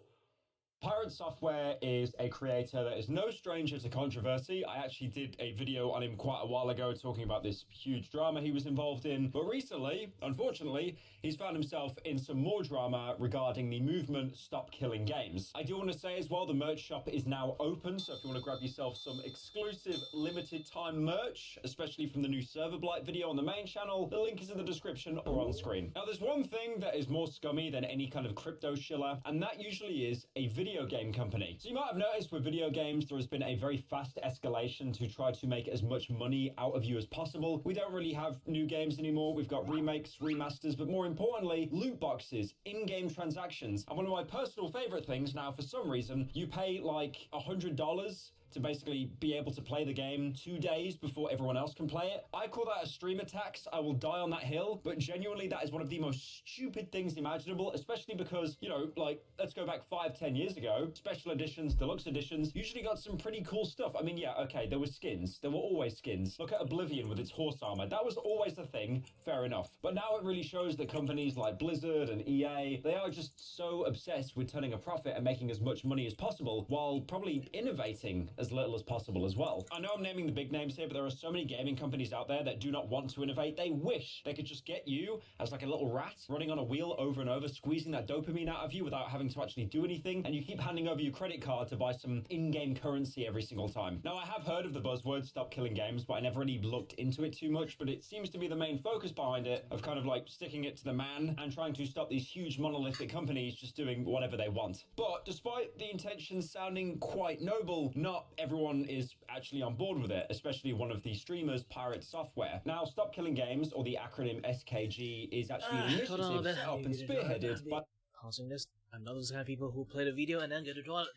Pirate Software is a creator that is no stranger to controversy. I actually did a video on him quite a while ago talking about this huge drama he was involved in. But recently, unfortunately, he's found himself in some more drama regarding the movement Stop Killing Games. I do want to say as well, the merch shop is now open. So if you want to grab yourself some exclusive limited time merch, especially from the new Server Blight video on the main channel, the link is in the description or on screen. Now, there's one thing that is more scummy than any kind of crypto shiller, and that usually is a video game company. So you might have noticed with video games, there has been a very fast escalation to try to make as much money out of you as possible. We don't really have new games anymore. We've got remakes, remasters, but more importantly, loot boxes, in-game transactions. And one of my personal favorite things now, for some reason, you pay like $100 to basically be able to play the game 2 days before everyone else can play it. I call that a streamer tax. I will die on that hill, but genuinely that is one of the most stupid things imaginable, especially because, you know, like, let's go back 5-10 years ago, special editions, deluxe editions, usually got some pretty cool stuff. I mean, yeah, okay, there were skins. There were always skins. Look at Oblivion with its horse armor. That was always the thing, fair enough. But now it really shows that companies like Blizzard and EA, they are just so obsessed with turning a profit and making as much money as possible, while probably innovating as little as possible as well. I know I'm naming the big names here, but there are so many gaming companies out there that do not want to innovate. They wish they could just get you as like a little rat running on a wheel over and over, squeezing that dopamine out of you without having to actually do anything, and you keep handing over your credit card to buy some in-game currency every single time. Now, I have heard of the buzzword Stop Killing Games, but I never really looked into it too much, but it seems to be the main focus behind it, of kind of like sticking it to the man and trying to stop these huge monolithic companies just doing whatever they want. But despite the intentions sounding quite noble, not everyone is actually on board with it, especially one of the streamers, Pirate Software. Now, Stop Killing Games, or the acronym SKG, is actually an Hold on a initiative bit. set up and spearheaded by... Pausing this. I'm not those kind of people who play the video and then go to the toilet.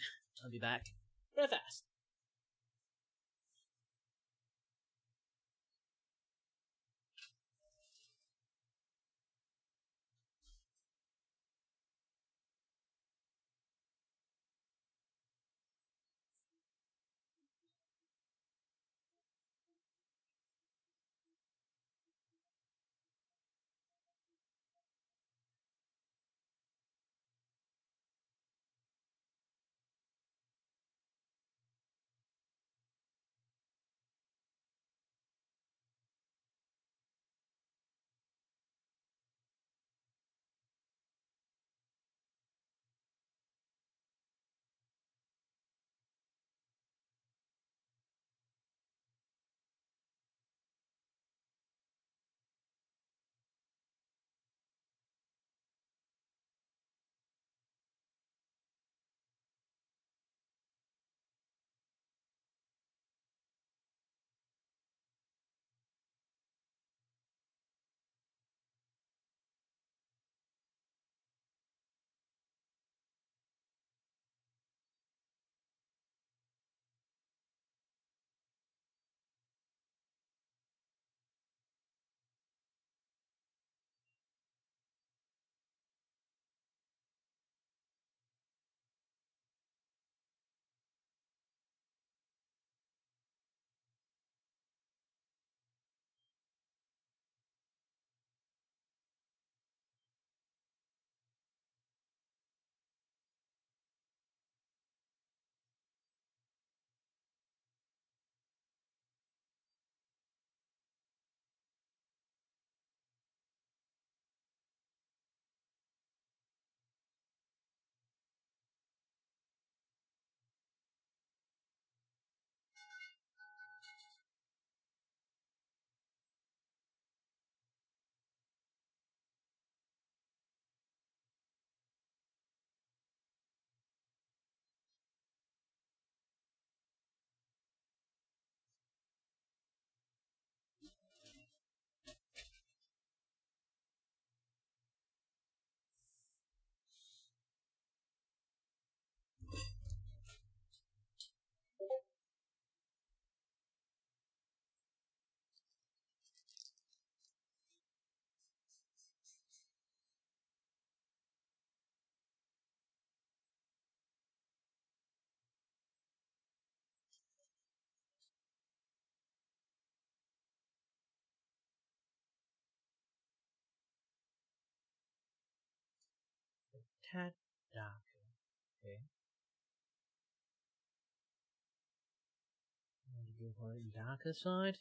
I'll be back real fast. VupeChat Draw. Okay. I'm going to go for the darker side.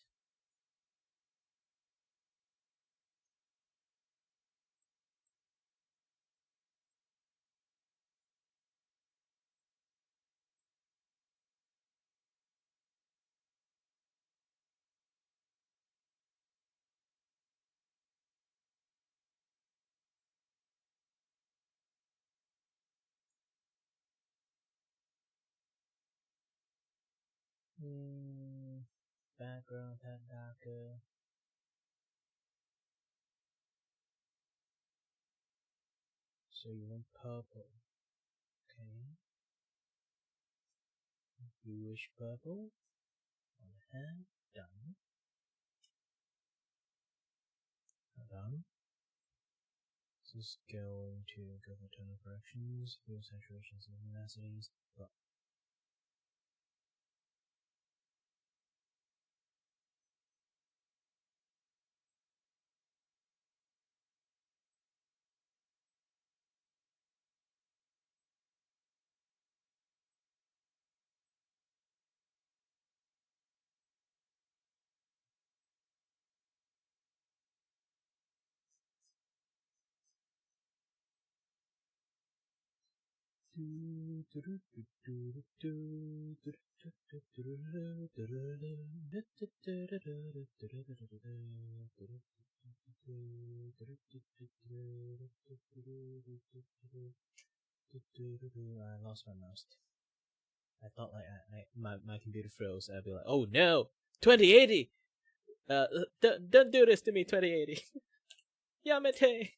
Background tad darker. So you want purple. Okay. Bluish purple. On the hand. Done. Done. Just going to go for tonal corrections, hue saturations and luminosities. But I lost my mouse. I thought like my computer froze. I'd be like, oh no, 2080. Don't do this to me, 2080. Yamete.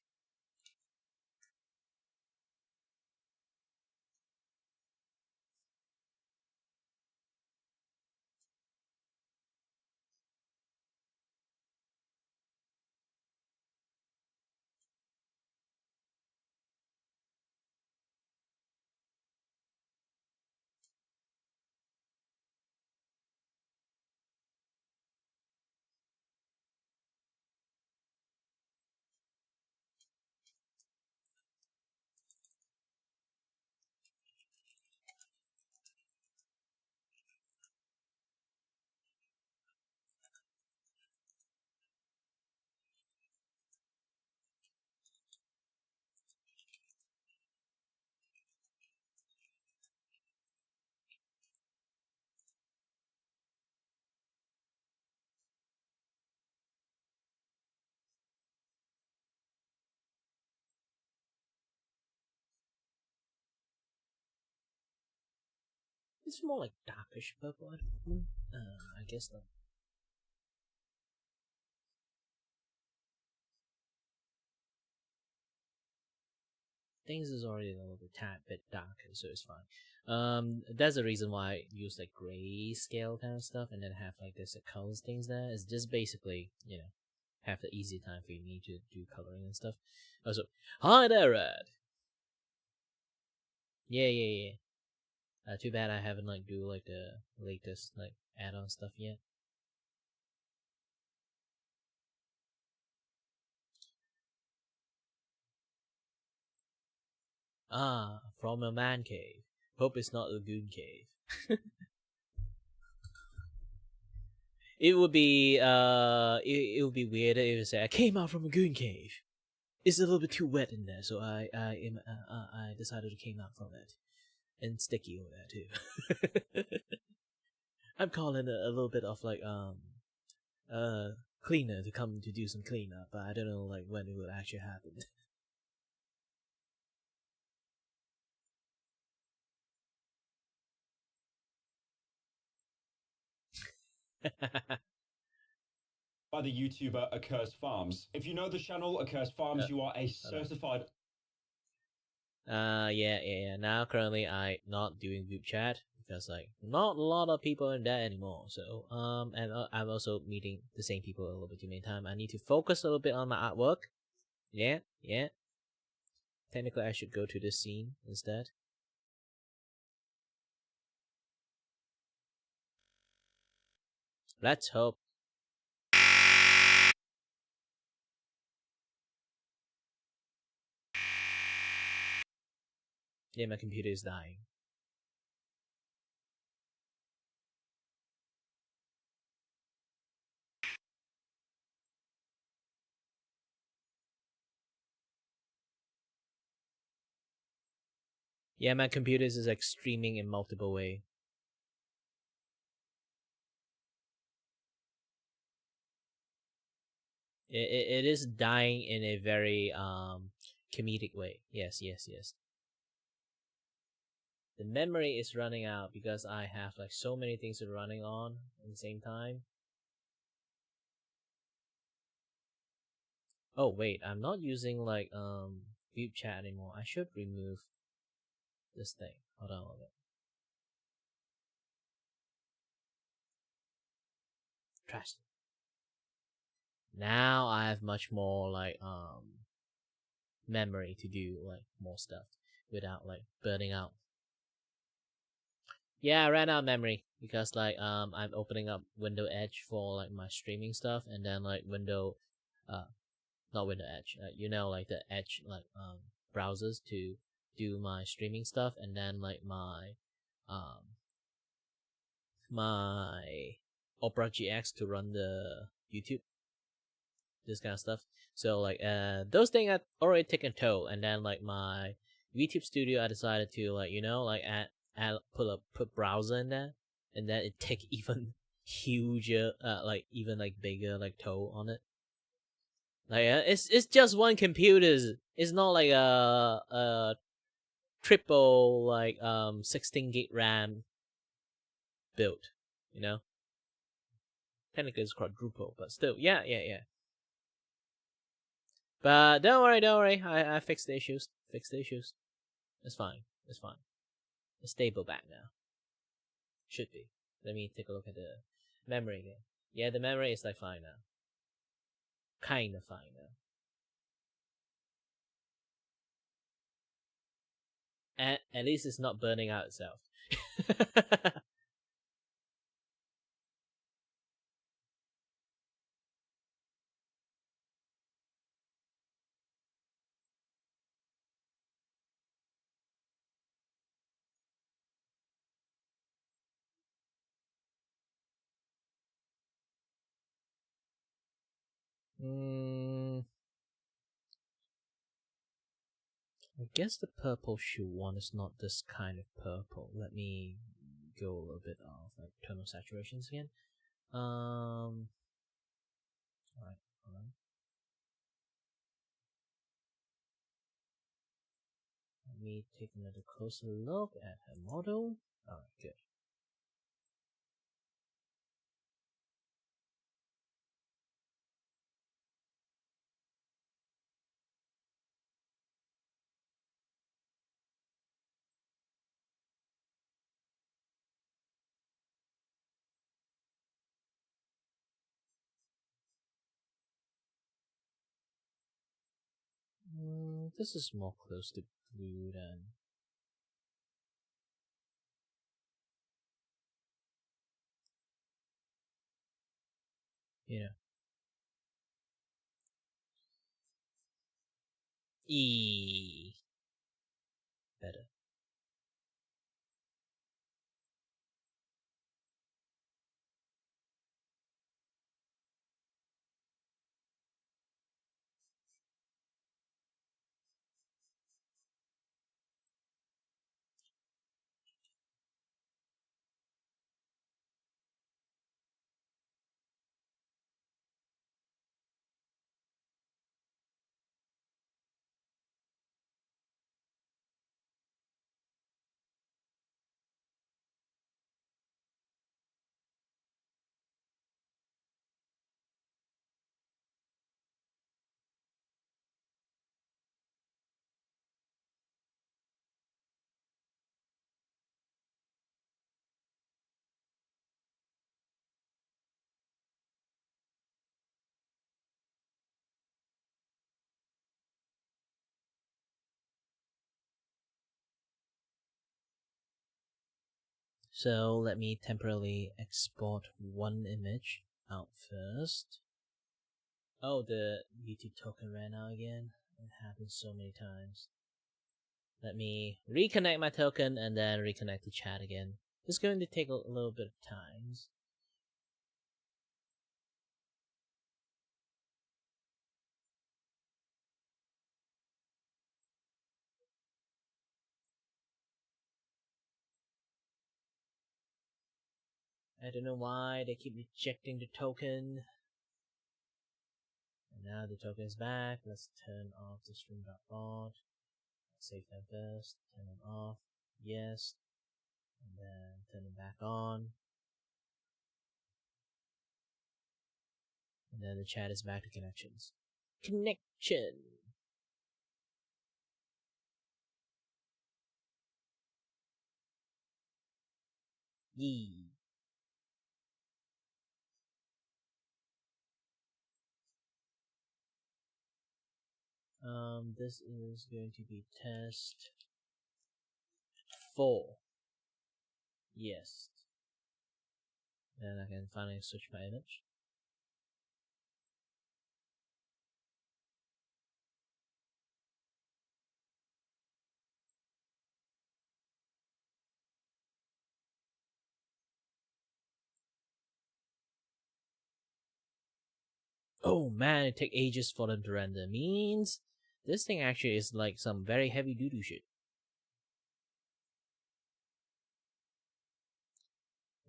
It's more like darkish purple. I guess the things is already a little bit tad bit darker, so it's fine. That's the reason why I use like grayscale kind of stuff, and then have like this colors things there. It's just basically, you know, have the easy time for me to do coloring and stuff. Also, hi there, Red. Yeah. Too bad I haven't like do like the latest like add-on stuff yet. Ah, from a man cave. Hope it's not a goon cave. It would be it would be weird if it said I came out from a goon cave. It's a little bit too wet in there, so I decided to came out from it, and sticky over there too. I'm calling a little bit of like cleaner to come to do some cleanup, but I don't know like when it will actually happen. By the YouTuber Accursed Farms. If you know the channel Accursed Farms, you are a certified. Yeah. Now currently I not doing group chat because like not a lot of people in that anymore. So and I'm also meeting the same people a little bit too many times. I need to focus a little bit on my artwork. Yeah. Technically, I should go to this scene instead. Let's hope. Yeah, my computer is dying. Yeah, my computer is like streaming in multiple ways. It is dying in a very comedic way. Yes. The memory is running out because I have like so many things running on at the same time. Oh wait, I'm not using like VupeChat anymore. I should remove this thing. Hold on a minute. Trash. Now I have much more like memory to do like more stuff without like burning out. Yeah, I ran out of memory because like I'm opening up Window Edge for like my streaming stuff, and then like not Window Edge, you know, like the Edge like browsers to do my streaming stuff, and then like my Opera GX to run the YouTube, this kind of stuff. So like those things had already taken a toll, and then like my VTube Studio, I decided to like, you know, like put browser in there, and then it take even huger like even like bigger like toll on it. Like it's just one computer. It's not like a triple like 16 gig RAM build, you know. Technically it's quadruple, but still, yeah. But don't worry. I fixed the issues. It's fine. It's stable back now. Should be. Let me take a look at the memory again. Yeah, the memory is like fine now. Kind of fine now. At least it's not burning out itself. I guess the purple shoe one is not this kind of purple. Let me go a little bit off like tonal saturations again. Alright, hold on. Let me take another closer look at her model. Alright, good. This is more close to blue than... Yeah. Better. So let me temporarily export one image out first. Oh, the YouTube token ran out again. It happens so many times. Let me reconnect my token and then reconnect the chat again. It's going to take a little bit of time. I don't know why they keep rejecting the token. And now the token is back. Let's turn off the stream.bot. Save them first. Turn them off. Yes. And then turn them back on. And then the chat is back to connections. Connection! Yee. This is going to be test 4. Yes. Then I can finally switch my image. Oh man, it takes ages for them to render. Means this thing actually is like some very heavy doo-doo shit.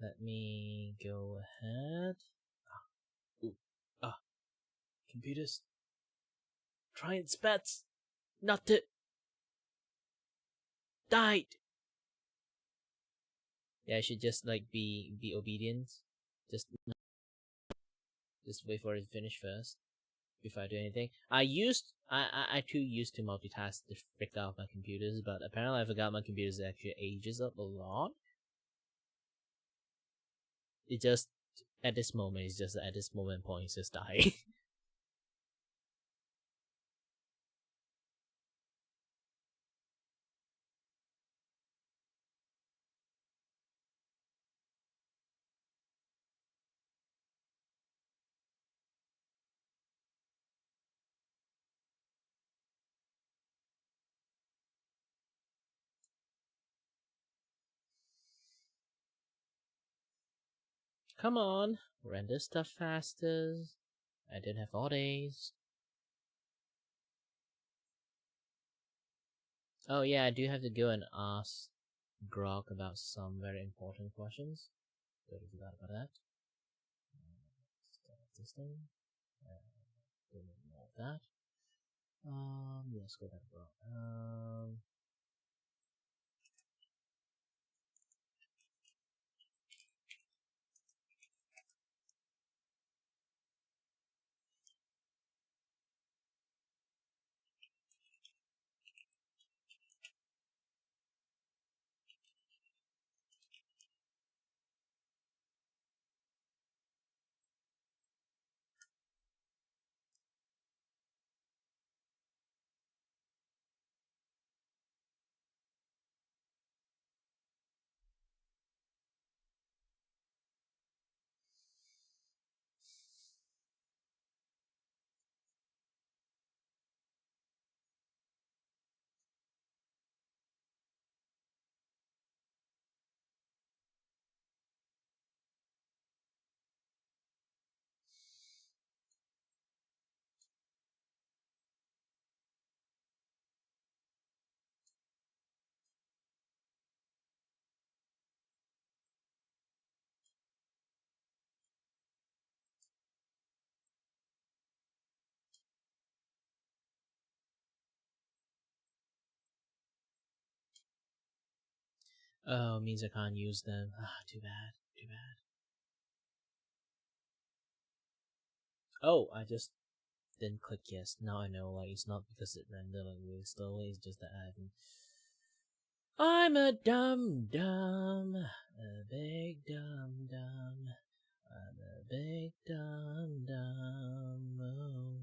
Let me go ahead. Computers. Try its best not to die. Yeah, I should just like be obedient. Just wait for it to finish first before I do anything. I too used to multitask the frick out of my computers, but apparently I forgot my computers actually ages up a lot. It just at this moment point it's just dying. Come on, render stuff faster. I didn't have all days. Oh yeah, I do have to go and ask Grok about some very important questions. Totally forgot about that. Start this thing. Don't need more of that. Let's go back to Grok. Oh, means I can't use them. Too bad. Too bad. Oh, I just didn't click yes. Now I know, like, it's not because it rendered like really slowly, it's just that I haven't. I'm a dum-dum. A big dum-dum. I'm a big dum-dum. Oh.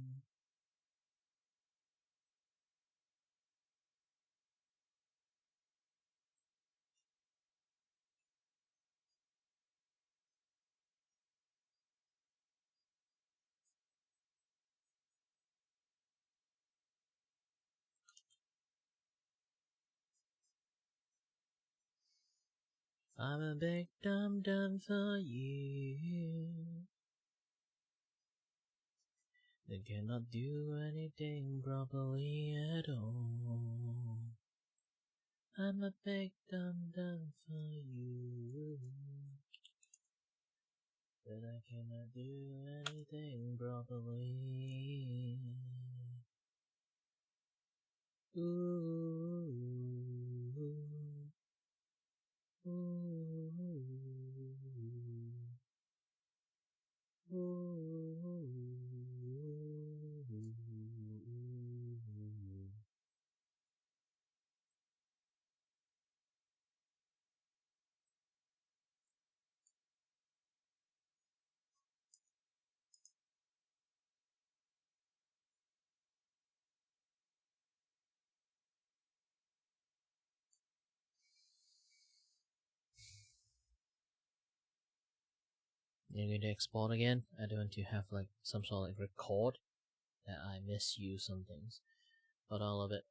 I'm a big dum-dum for you. They cannot do anything properly at all. I'm a big dum-dum for you. But I cannot do anything properly. Ooh. You're going to export again? I don't want to have like some sort of like record that I misuse some things, but all of it.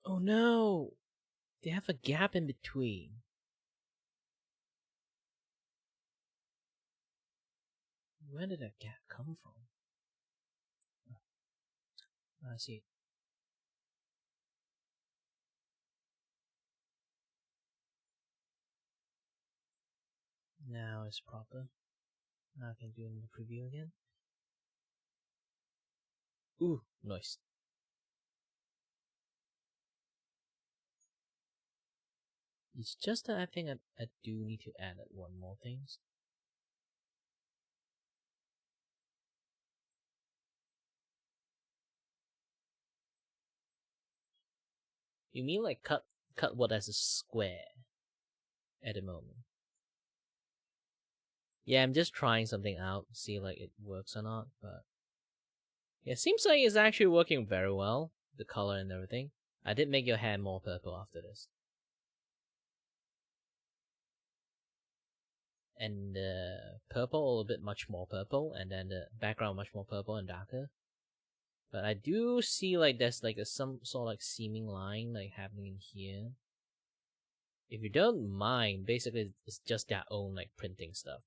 Oh no! They have a gap in between. Where did that gap come from? I see. Now it's proper. Now I can do it in the preview again. Ooh, nice. It's just that I think I do need to add one more thing. You mean like cut what as a square at the moment? Yeah, I'm just trying something out, see like it works or not, but yeah, it seems like it's actually working very well, the color and everything. I did make your hair more purple after this. and the purple a little bit much more purple, and then the background much more purple and darker. But I do see like there's like some sort of like seaming line like happening in here. If you don't mind, basically it's just their own like printing stuff.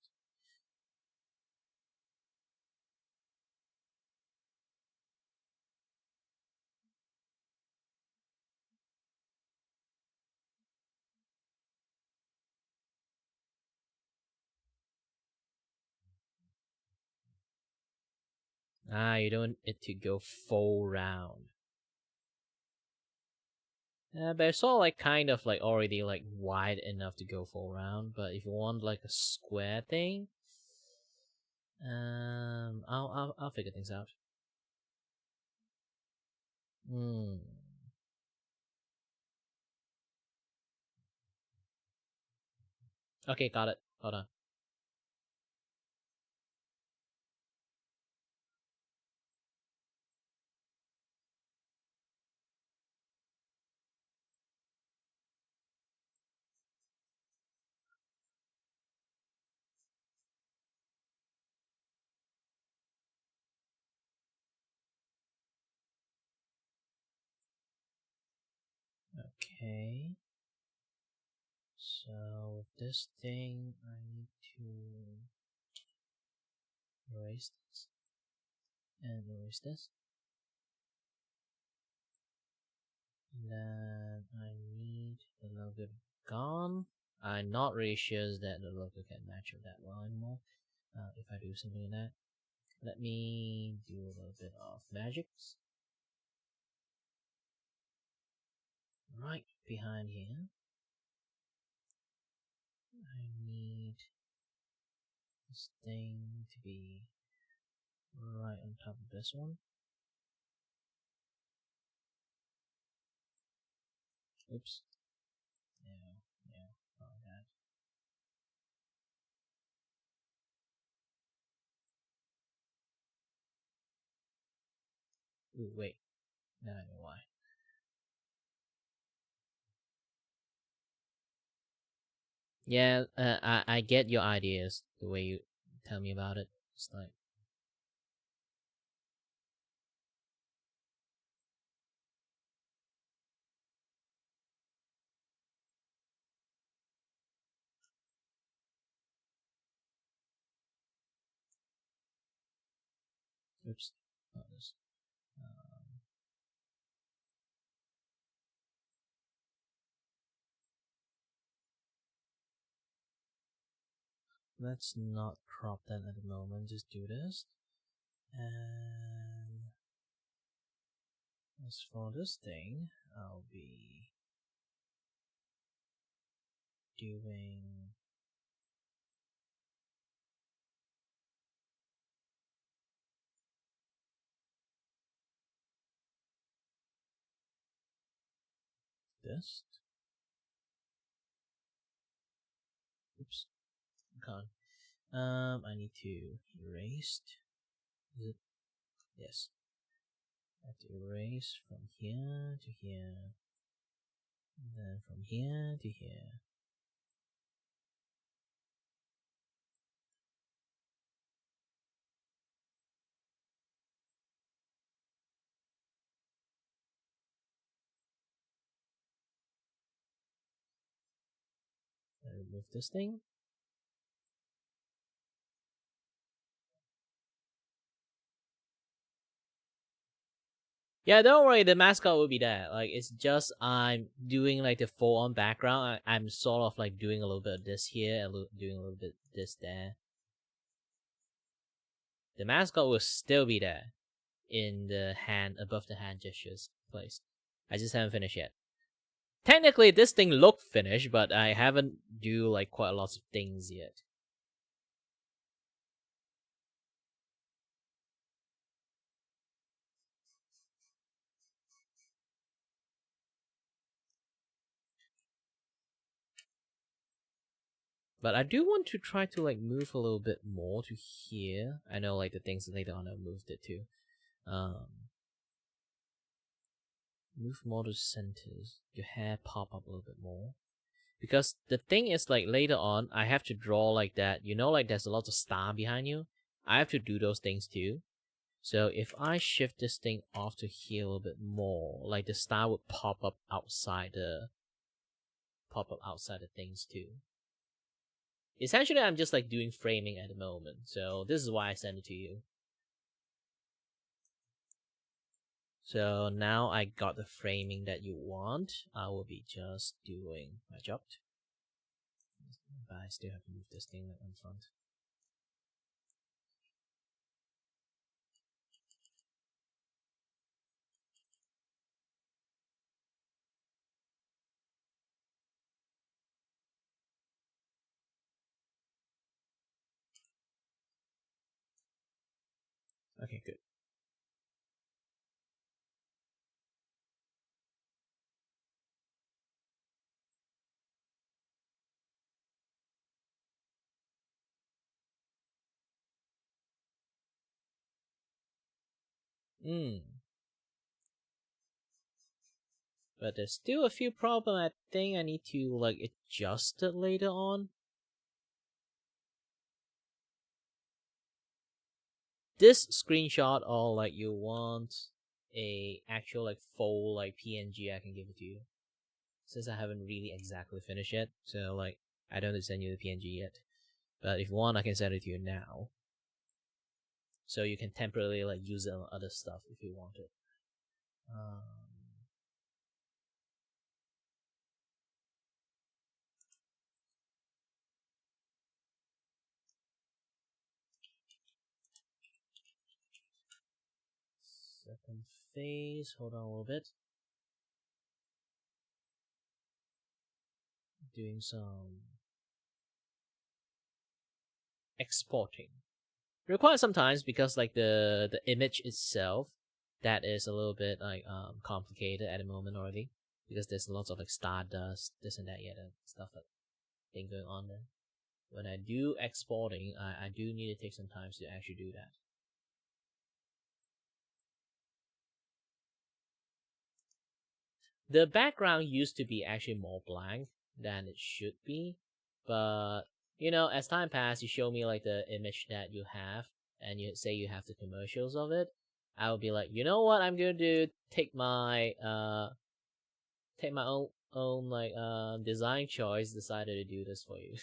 Ah, you don't want it to go full round. But it's all like kind of like already like wide enough to go full round. But if you want like a square thing, I'll figure things out. Okay, got it. Hold on. Okay. So with this thing, I need to erase this and erase this. And then I need the logo gone. I'm not really sure that the logo can match up that well anymore. If I do something like that, let me do a little bit of magics. Right behind here, I need this thing to be right on top of this one. Oops. Yeah, wrong that. Ooh, wait. Now I know why. Yeah, I get your ideas, the way you tell me about it. It's like... Oops. Not this. Let's not crop that at the moment, just do this. And as for this thing, I'll be doing this. Oops. Can't. I need to erase. Is it? Yes. I have to erase from here to here. And then from here to here. I remove this thing. Yeah, don't worry, the mascot will be there. Like, it's just I'm doing like the full-on background. I'm sort of like doing a little bit of this here and doing a little bit of this there. The mascot will still be there in the hand, above the hand gestures place. I just haven't finished yet. Technically, this thing looked finished, but I haven't do like quite a lot of things yet. But I do want to try to like move a little bit more to here. I know like the things later on I moved it to. Move more to centers. Your hair pop up a little bit more. Because the thing is, like, later on, I have to draw like that. You know, like, there's a lot of star behind you. I have to do those things too. So if I shift this thing off to here a little bit more, like, the star would pop up outside the things too. Essentially, I'm just like doing framing at the moment. So this is why I send it to you. So now I got the framing that you want. I will be just doing my job. But I still have to move this thing in front. Okay, good. But there's still a few problems. I think I need to like adjust it later on. This screenshot, or like you want a actual like full like PNG, I can give it to you. Since I haven't really exactly finished it, so like I don't have to send you the PNG yet. But if you want, I can send it to you now. So you can temporarily like use it on other stuff if you want it. Second phase, hold on a little bit. Doing some exporting. Requires sometimes because like the image itself, that is a little bit like complicated at the moment already. Because there's lots of like stardust, this and that, stuff like thing going on there. When I do exporting, I do need to take some time to actually do that. The background used to be actually more blank than it should be, but you know, as time passed, you show me like the image that you have, and you say you have the commercials of it. I will be like, you know what I'm gonna do? Take my own like design choice. Decided to do this for you,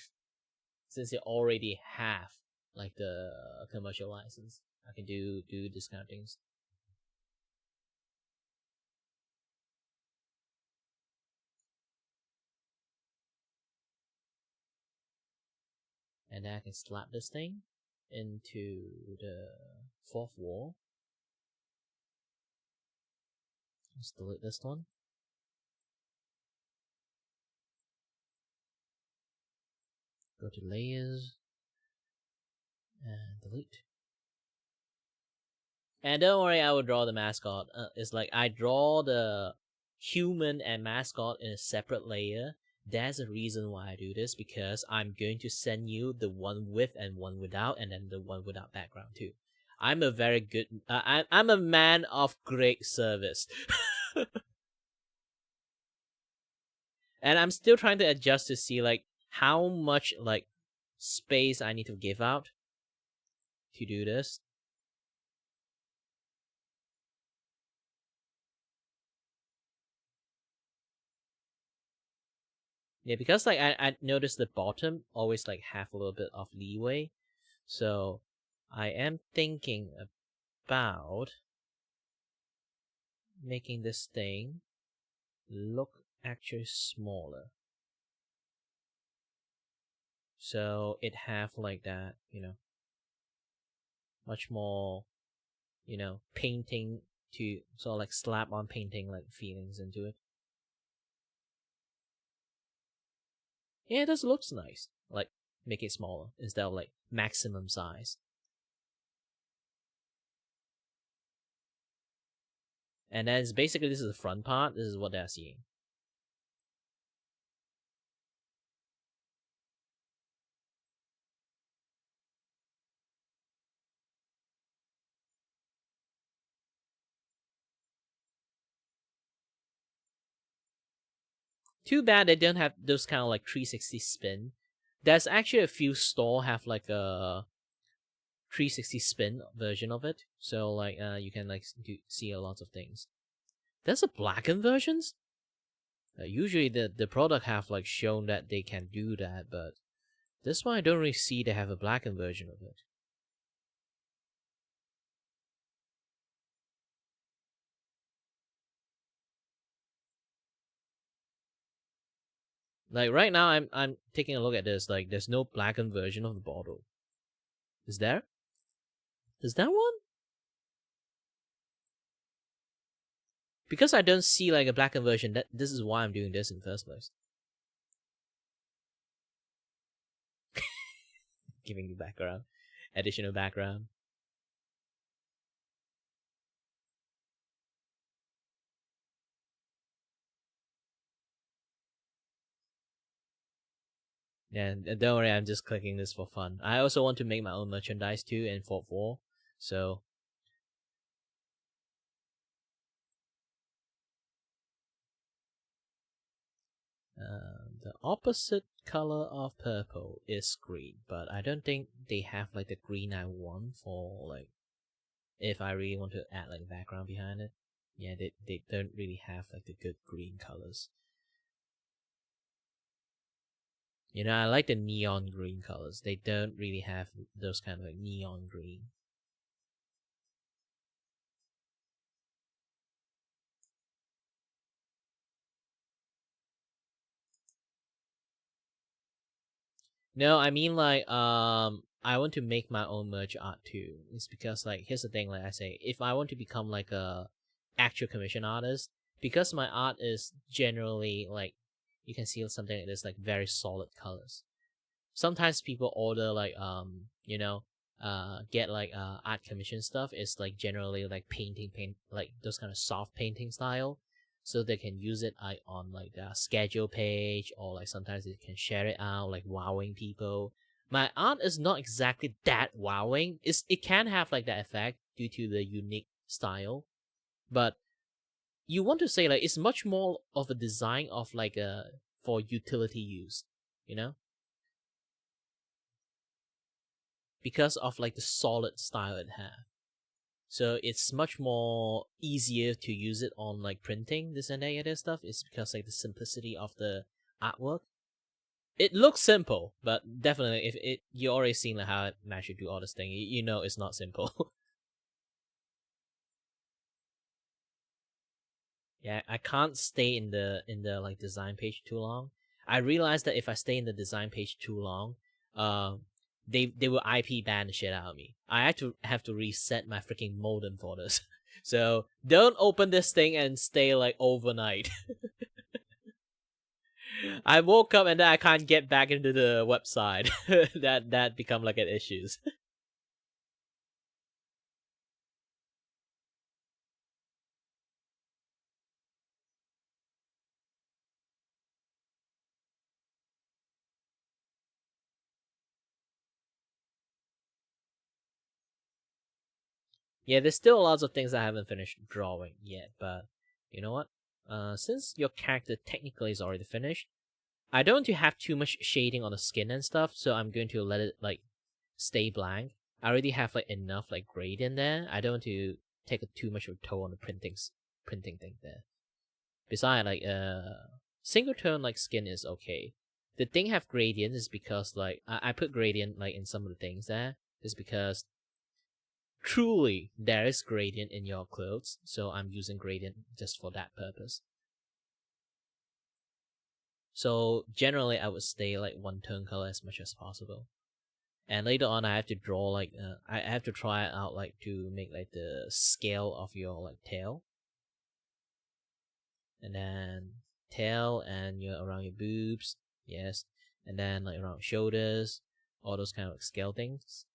since you already have like the commercial license. I can do this kind of things. And then I can slap this thing into the fourth wall. Let's delete this one. Go to layers and delete. And don't worry, I will draw the mascot. It's like I draw the human and mascot in a separate layer. That's the reason why I do this, because I'm going to send you the one with and one without, and then the one without background too. I'm a very good. I'm a man of great service. And I'm still trying to adjust to see like how much like space I need to give out to do this. Yeah, because like I noticed the bottom always like have a little bit of leeway, so I am thinking about making this thing look actually smaller, so it have like that, you know, much more, you know, painting to sort of like slap on painting like feelings into it. Yeah, this looks nice. Like, make it smaller instead of like maximum size. And then it's basically, this is the front part. This is what they're seeing. Too bad they don't have those kind of like 360 spin. There's actually a few store have like a 360 spin version of it, so like you can like see a lot of things. There's a blackened versions. Usually the product have like shown that they can do that, but this one I don't really see they have a blackened version of it. Like right now, I'm taking a look at this. Like, there's no blackened version of the bottle. Is there? Is there one? Because I don't see like a blackened version. That this is why I'm doing this in the first place. Giving you background, additional background. Yeah, and don't worry, I'm just clicking this for fun. I also want to make my own merchandise too in Fort 4, so... the opposite color of purple is green, but I don't think they have like the green I want for like... if I really want to add like background behind it. Yeah, they don't really have like the good green colors. You know, I like the neon green colors. They don't really have those kind of like neon green. No, I mean like I want to make my own merch art too. It's because like here's the thing, like I say, if I want to become like a actual commission artist, because my art is generally like you can see something like this, like very solid colors. Sometimes people order like you know get like art commission stuff. It's like generally like paint like those kind of soft painting style, so they can use it on like their schedule page, or like sometimes they can share it out like wowing people. My art is not exactly that wowing. It can have like that effect due to the unique style, but you want to say like it's much more of a design of like a for utility use, you know, because of like the solid style it has. So it's much more easier to use it on like printing this and that other stuff. It's because like the simplicity of the artwork. It looks simple, but definitely if it you already seen like how it managed to do all this thing, you know it's not simple. Yeah, I can't stay in the like design page too long. I realized that if I stay in the design page too long, they will IP ban the shit out of me. I have to reset my freaking modem for this. So don't open this thing and stay like overnight. I woke up and then I can't get back into the website. that become like an issues. Yeah, there's still lots of things I haven't finished drawing yet, but you know what? Since your character technically is already finished, I don't want to have too much shading on the skin and stuff, so I'm going to let it like stay blank. I already have like enough like gradient there. I don't want to take too much of a toll on the printing thing there. Besides, like single tone like skin is okay. The thing have gradient is because like I put gradient like in some of the things there is because truly there is gradient in your clothes, so I'm using gradient just for that purpose. So generally I would stay like one tone color as much as possible. And later on I have to draw like I have to try it out like to make like the scale of your like tail. And then tail and around your boobs, yes. And then like around shoulders, all those kind of like scale things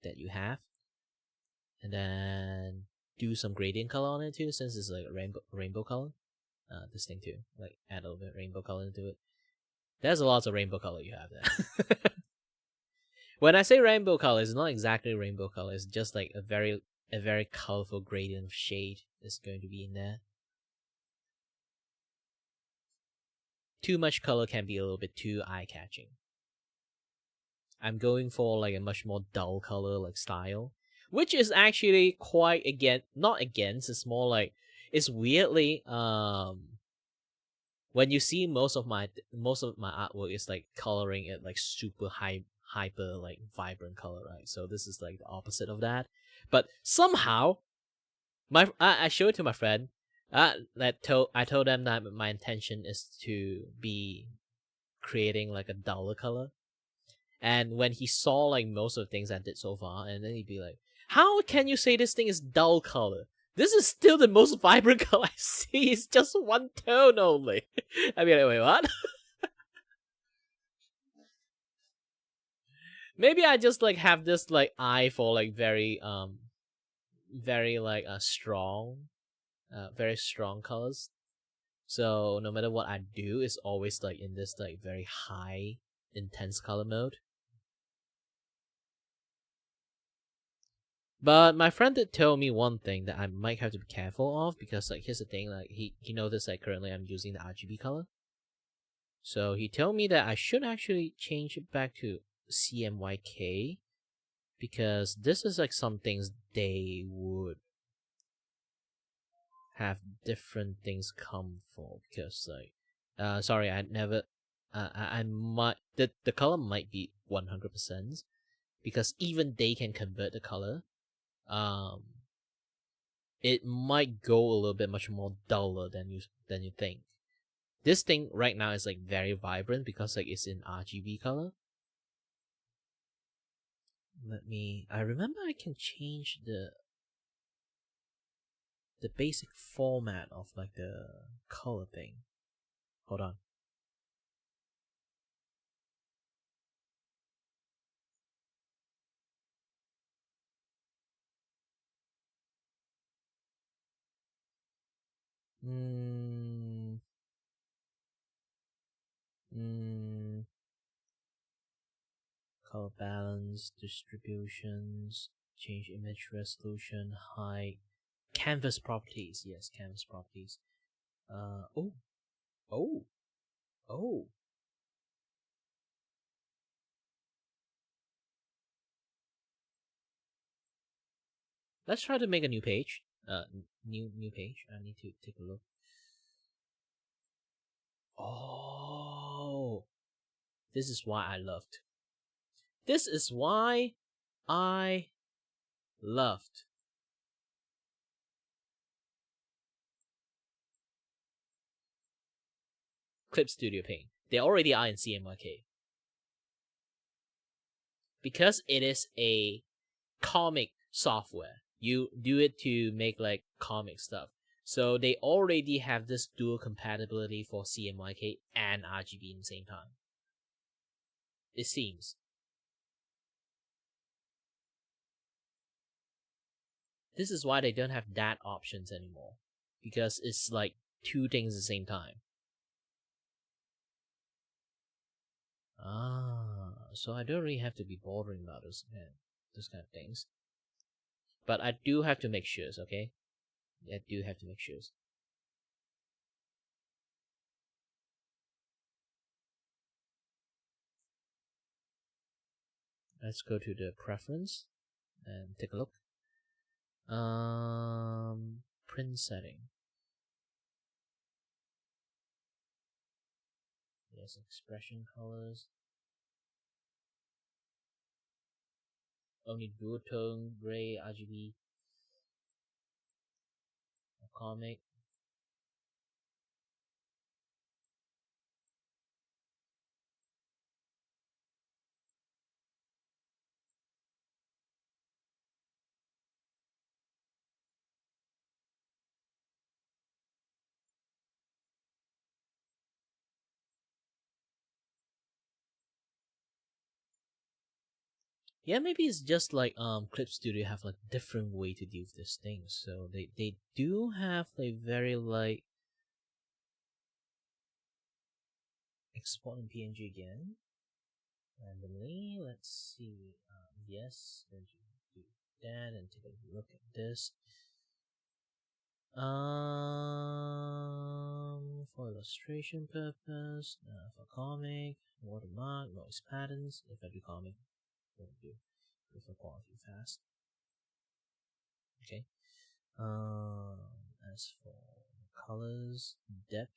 that you have. And then do some gradient color on it too, since it's like a rainbow color. This thing too, like add a little bit of rainbow color into it. There's a lot of rainbow color you have there. When I say rainbow color, it's not exactly rainbow color. It's just like a very colorful gradient of shade is going to be in there. too much color can be a little bit too eye-catching. I'm going for like a much more dull color like style, which is actually quite not against, it's more like it's weirdly when you see most of my artwork is like coloring it like super hyper like vibrant color, right? So this is like the opposite of that. But somehow I showed it to my friend. I told them that my intention is to be creating like a duller color. And when he saw like most of the things I did so far, and then he'd be like, "How can you say this thing is dull color? This is still the most vibrant color I see. It's just one tone only." I'd be like, "Wait, what?" Maybe I just like have this like eye for like very like strong, very strong colors. So no matter what I do, it's always like in this like very high, intense color mode. But my friend did tell me one thing that I might have to be careful of, because like here's the thing, like he noticed like currently I'm using the RGB color. So he told me that I should actually change it back to CMYK, because this is like some things they would have different things come for, because like sorry, I never I might the color might be 100%, because even they can convert the color. It might go a little bit much more duller than you think. This thing right now is like very vibrant because like it's in RGB color. I remember I can change the basic format of like the color thing. Hold on. Color balance, distributions, change image resolution, height, canvas properties. Yes, canvas properties. Oh. Let's try to make a new page. New page. I need to take a look. Oh, this is why I loved. This is why I loved. Clip Studio Paint. They already are in CMYK. Because it is a comic software. You do it to make like comic stuff. So they already have this dual compatibility for CMYK and RGB in the same time. It seems. This is why they don't have that options anymore. Because it's like two things at the same time. So I don't really have to be bothering about those kind of things. But I do have to make sure, okay? I do have to make sure. Let's go to the preference and take a look. Print setting. Yes, expression colors. Only dual tone, gray, RGB. Comic. Yeah, maybe it's just like Clip Studio have like different way to do this thing. So they do have like very like export in PNG again. Randomly, let's see. Yes, going to do that and take a look at this. for illustration purpose, for comic, watermark, noise patterns. If I do comic, what do I do? Prefer quality fast. Okay. As for colors, depth,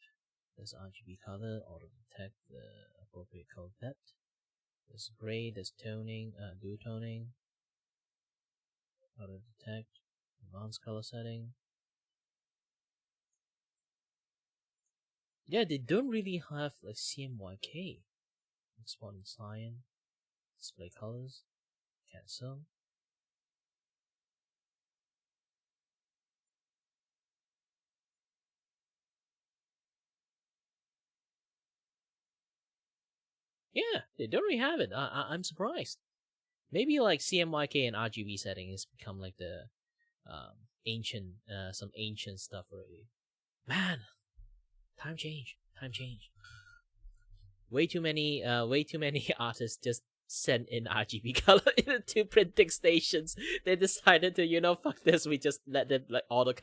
there's RGB color, auto detect the appropriate color depth. There's gray, there's toning, dual toning, auto detect, advanced color setting. Yeah, they don't really have like CMYK. Export in cyan, display colors, cancel. Yeah, they don't really have it. I'm surprised. Maybe like CMYK and RGB setting has become like the ancient, some ancient stuff already. Man, time change. Way too many artists just sent in RGB color in the two printing stations. They decided to, fuck this. We just let them like auto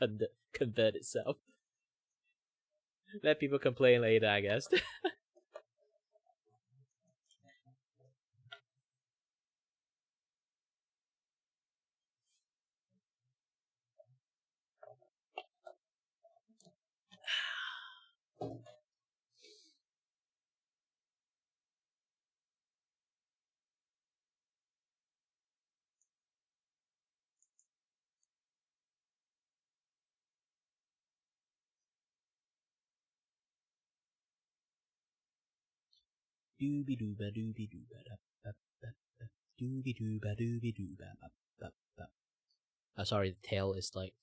convert itself. Let people complain later, I guess. Doobie dooba doobie dooba doobie dooba doobie dooba. Sorry, the tail is like.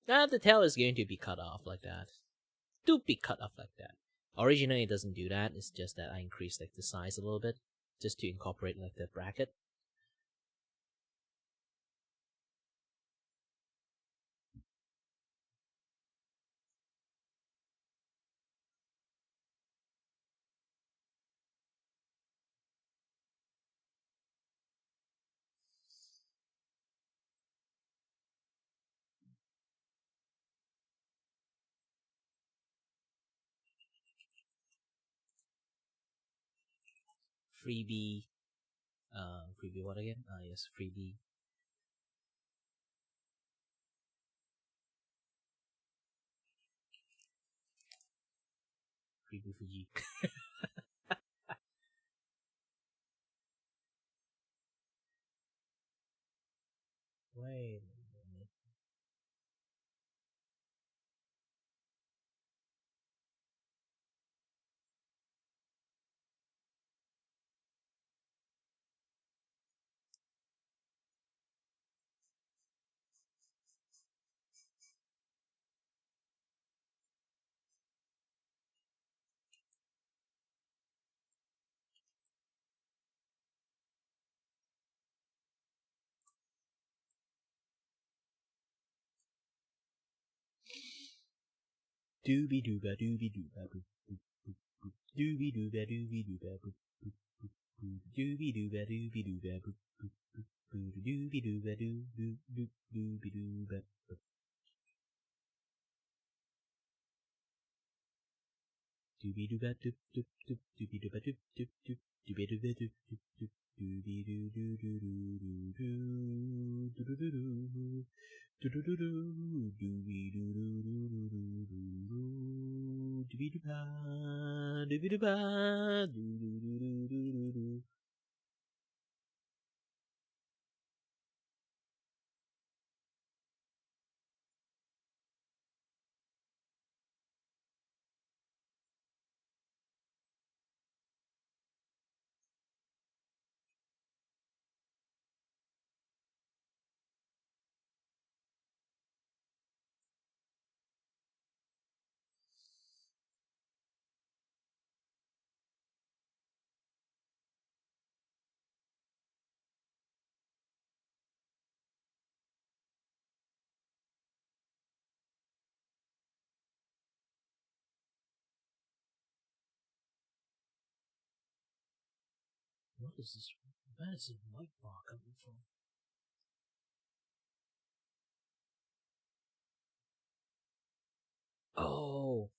The tail is going to be cut off like that. To be cut off like that. Originally, it doesn't do that. It's just that I increased like the size a little bit, just to incorporate like the bracket. Freebie. Freebie what again? Yes, freebie. Freebie Fuji. Wait a minute. Doobie dooba doobie dooba boop boop boop boop. Doobie dooba doobie dooba boop boop boop boop. Doobie dooba doobie dooba boop boop boop boop. Doobie dooba doo doo doo doobie dooba boop. Doobie dooba doop doop doop. Doobie dooba doop doop doop. Doobie dooba doop doop doop. Doobie doo doo doo doo doo doo. Doo doo doo doo. Do do do do doobie do do do do do do doobie doo ba doobie doo ba do do do do do do. What is this? Where is the white bar coming from? Oh.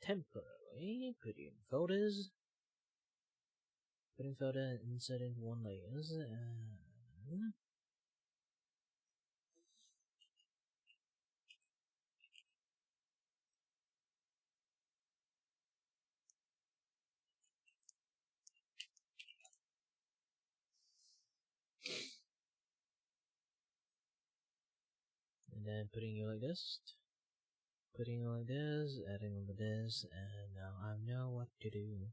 Temporarily putting photos, putting photo and insert into one layers, and then putting you like this, putting you like this, adding over this, and now I know what to do.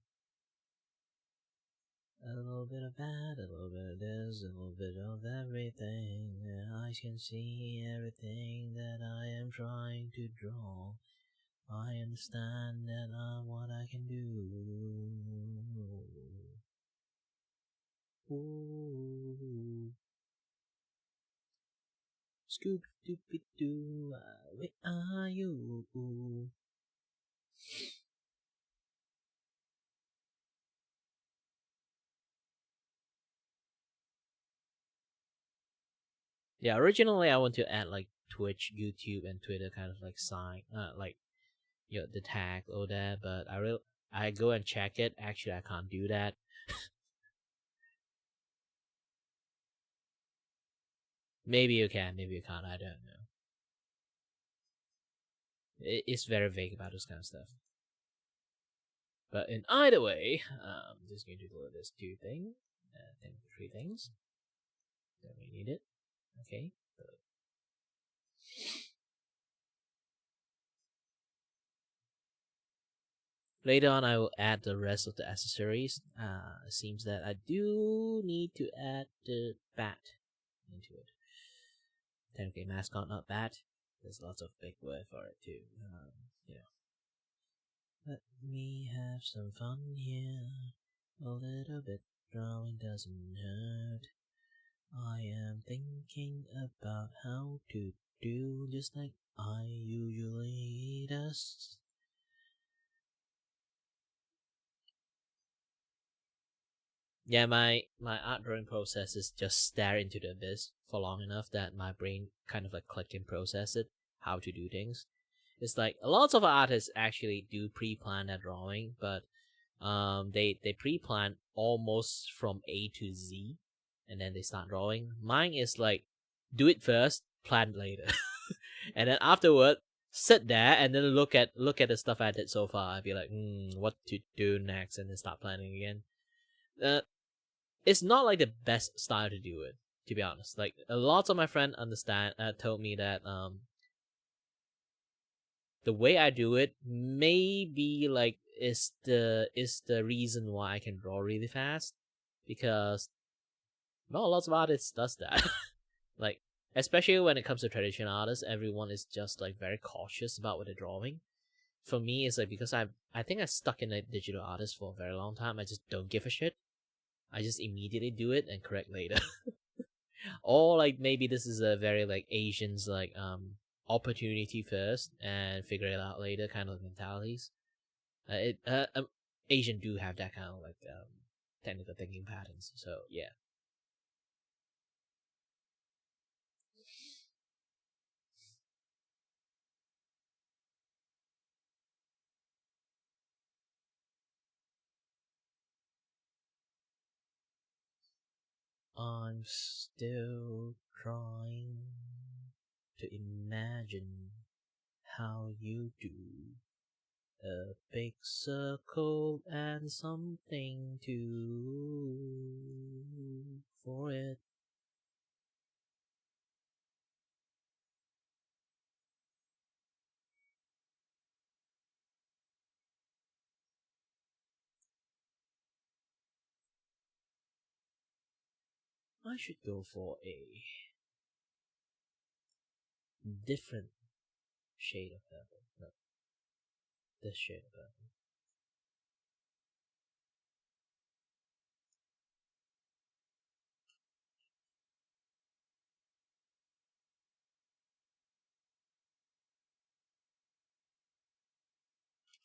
A little bit of that, a little bit of this, a little bit of everything. I can see everything that I am trying to draw. I understand that what I can do. Ooh. Scoop doopy doo, where are you? Yeah, originally I want to add like Twitch, YouTube, and Twitter kind of like sign, like the tag or that, but I go and check it. Actually, I can't do that. Maybe you can, maybe you can't. I don't know. It's very vague about this kind of stuff. But in either way, I'm just going to do this 2 thing, 3 things. Don't we need it? Okay. Later on, I will add the rest of the accessories. It seems that I do need to add the bat into it. Technically, mascot, not bat. There's lots of big word for it too. Let me have some fun here. A little bit drawing doesn't hurt. I am thinking about how to do just like I usually does. Yeah, my art drawing process is just stare into the abyss for long enough that my brain kind of like click and process it, how to do things. It's like lots of artists actually do pre-plan their drawing, but they pre-plan almost from A to Z, and then they start drawing. Mine is like do it first, plan later, and then afterward sit there and then look at the stuff I did so far. I'd be like, what to do next, and then start planning again. It's not like the best style to do it, to be honest. Like a lot of my friends told me that the way I do it maybe like is the reason why I can draw really fast, because lots of artists does that. Like especially when it comes to traditional artists, everyone is just like very cautious about what they're drawing. For me, it's like because I think I stuck in a digital artist for a very long time. I just don't give a shit. I just immediately do it and correct later. Or like maybe this is a very like Asians like opportunity first and figure it out later kind of mentalities. Asian do have that kind of like technical thinking patterns. So yeah. I'm still trying to imagine how you do a big circle and something to for it. I should go for a different shade of purple. No, this shade of purple.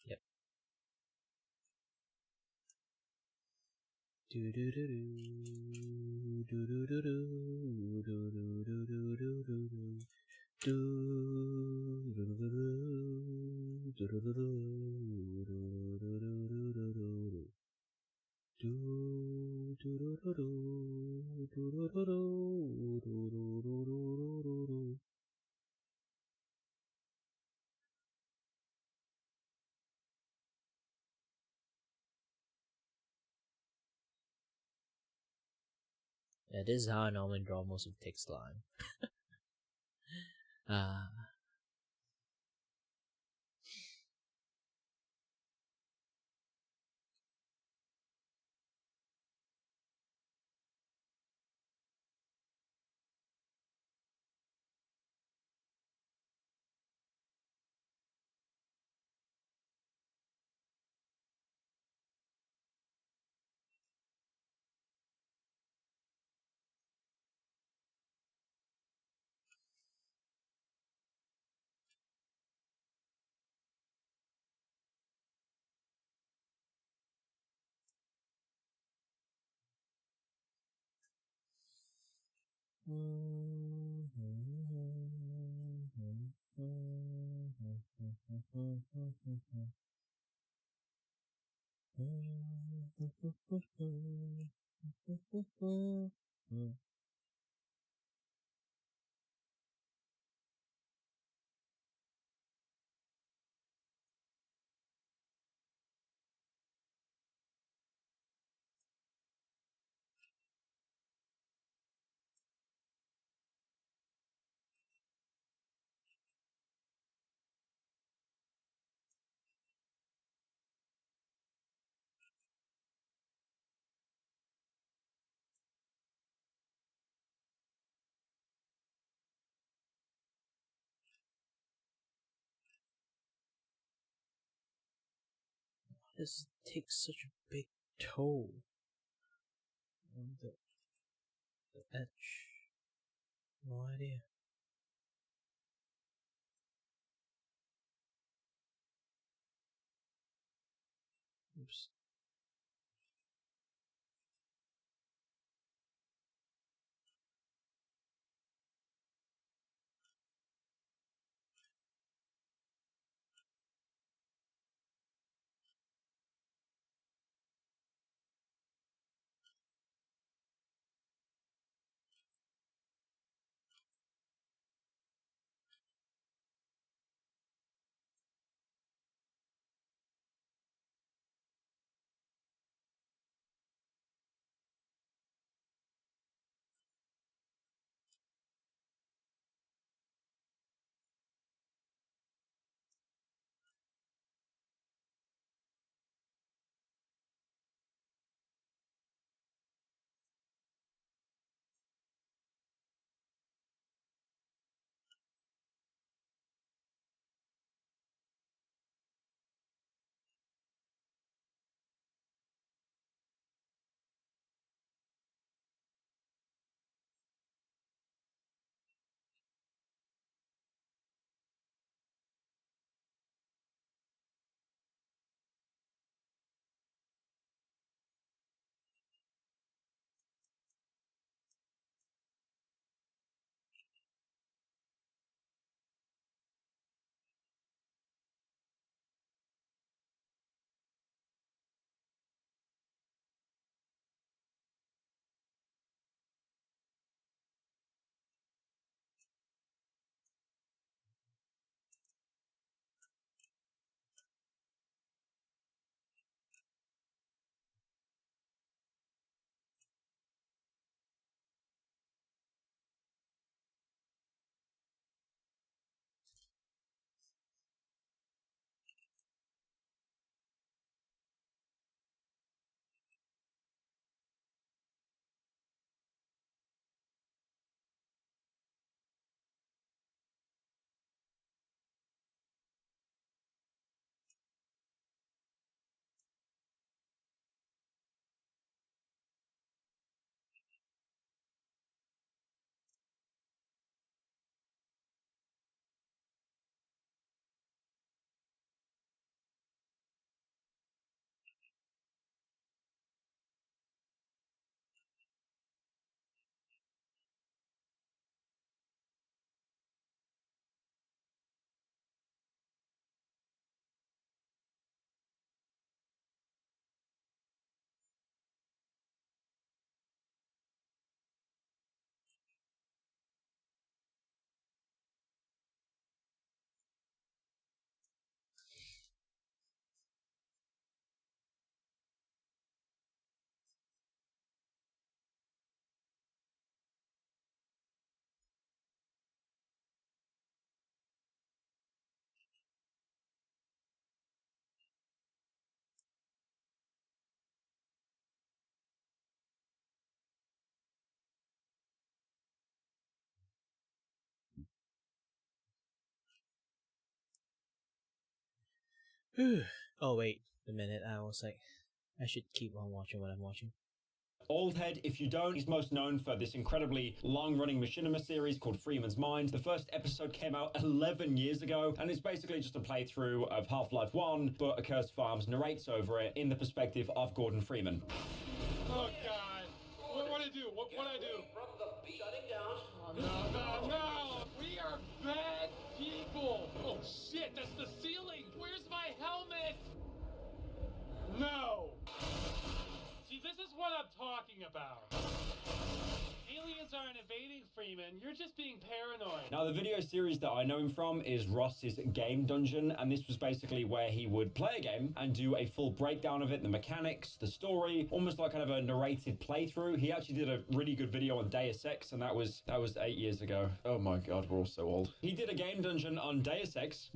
Yep. Do do do do do do do do do do do do do do do. Yeah, this is how I normally draw most of text line. This takes such a big toll on the edge. No idea. Oops. Oh wait a minute, I was like, I should keep on watching what I'm watching. Oldhead, if you don't, he's most known for this incredibly long-running machinima series called Freeman's Mind. The first episode came out 11 years ago, and it's basically just a playthrough of Half-Life 1, but Accursed Farms narrates over it in the perspective of Gordon Freeman. Oh, God. What I do? What I do? Shutting down. Oh, no. We are bad people. Oh, shit. That's the ceiling. Where's my helmet? No. See, this is what I'm talking about. Aliens aren't invading Freeman. You're just being paranoid. Now, the video series that I know him from is Ross's Game Dungeon, and this was basically where he would play a game and do a full breakdown of it, the mechanics, the story, almost like kind of a narrated playthrough. He actually did a really good video on Deus Ex, and that was 8 years ago. Oh my God, we're all so old. He did a Game Dungeon on Deus Ex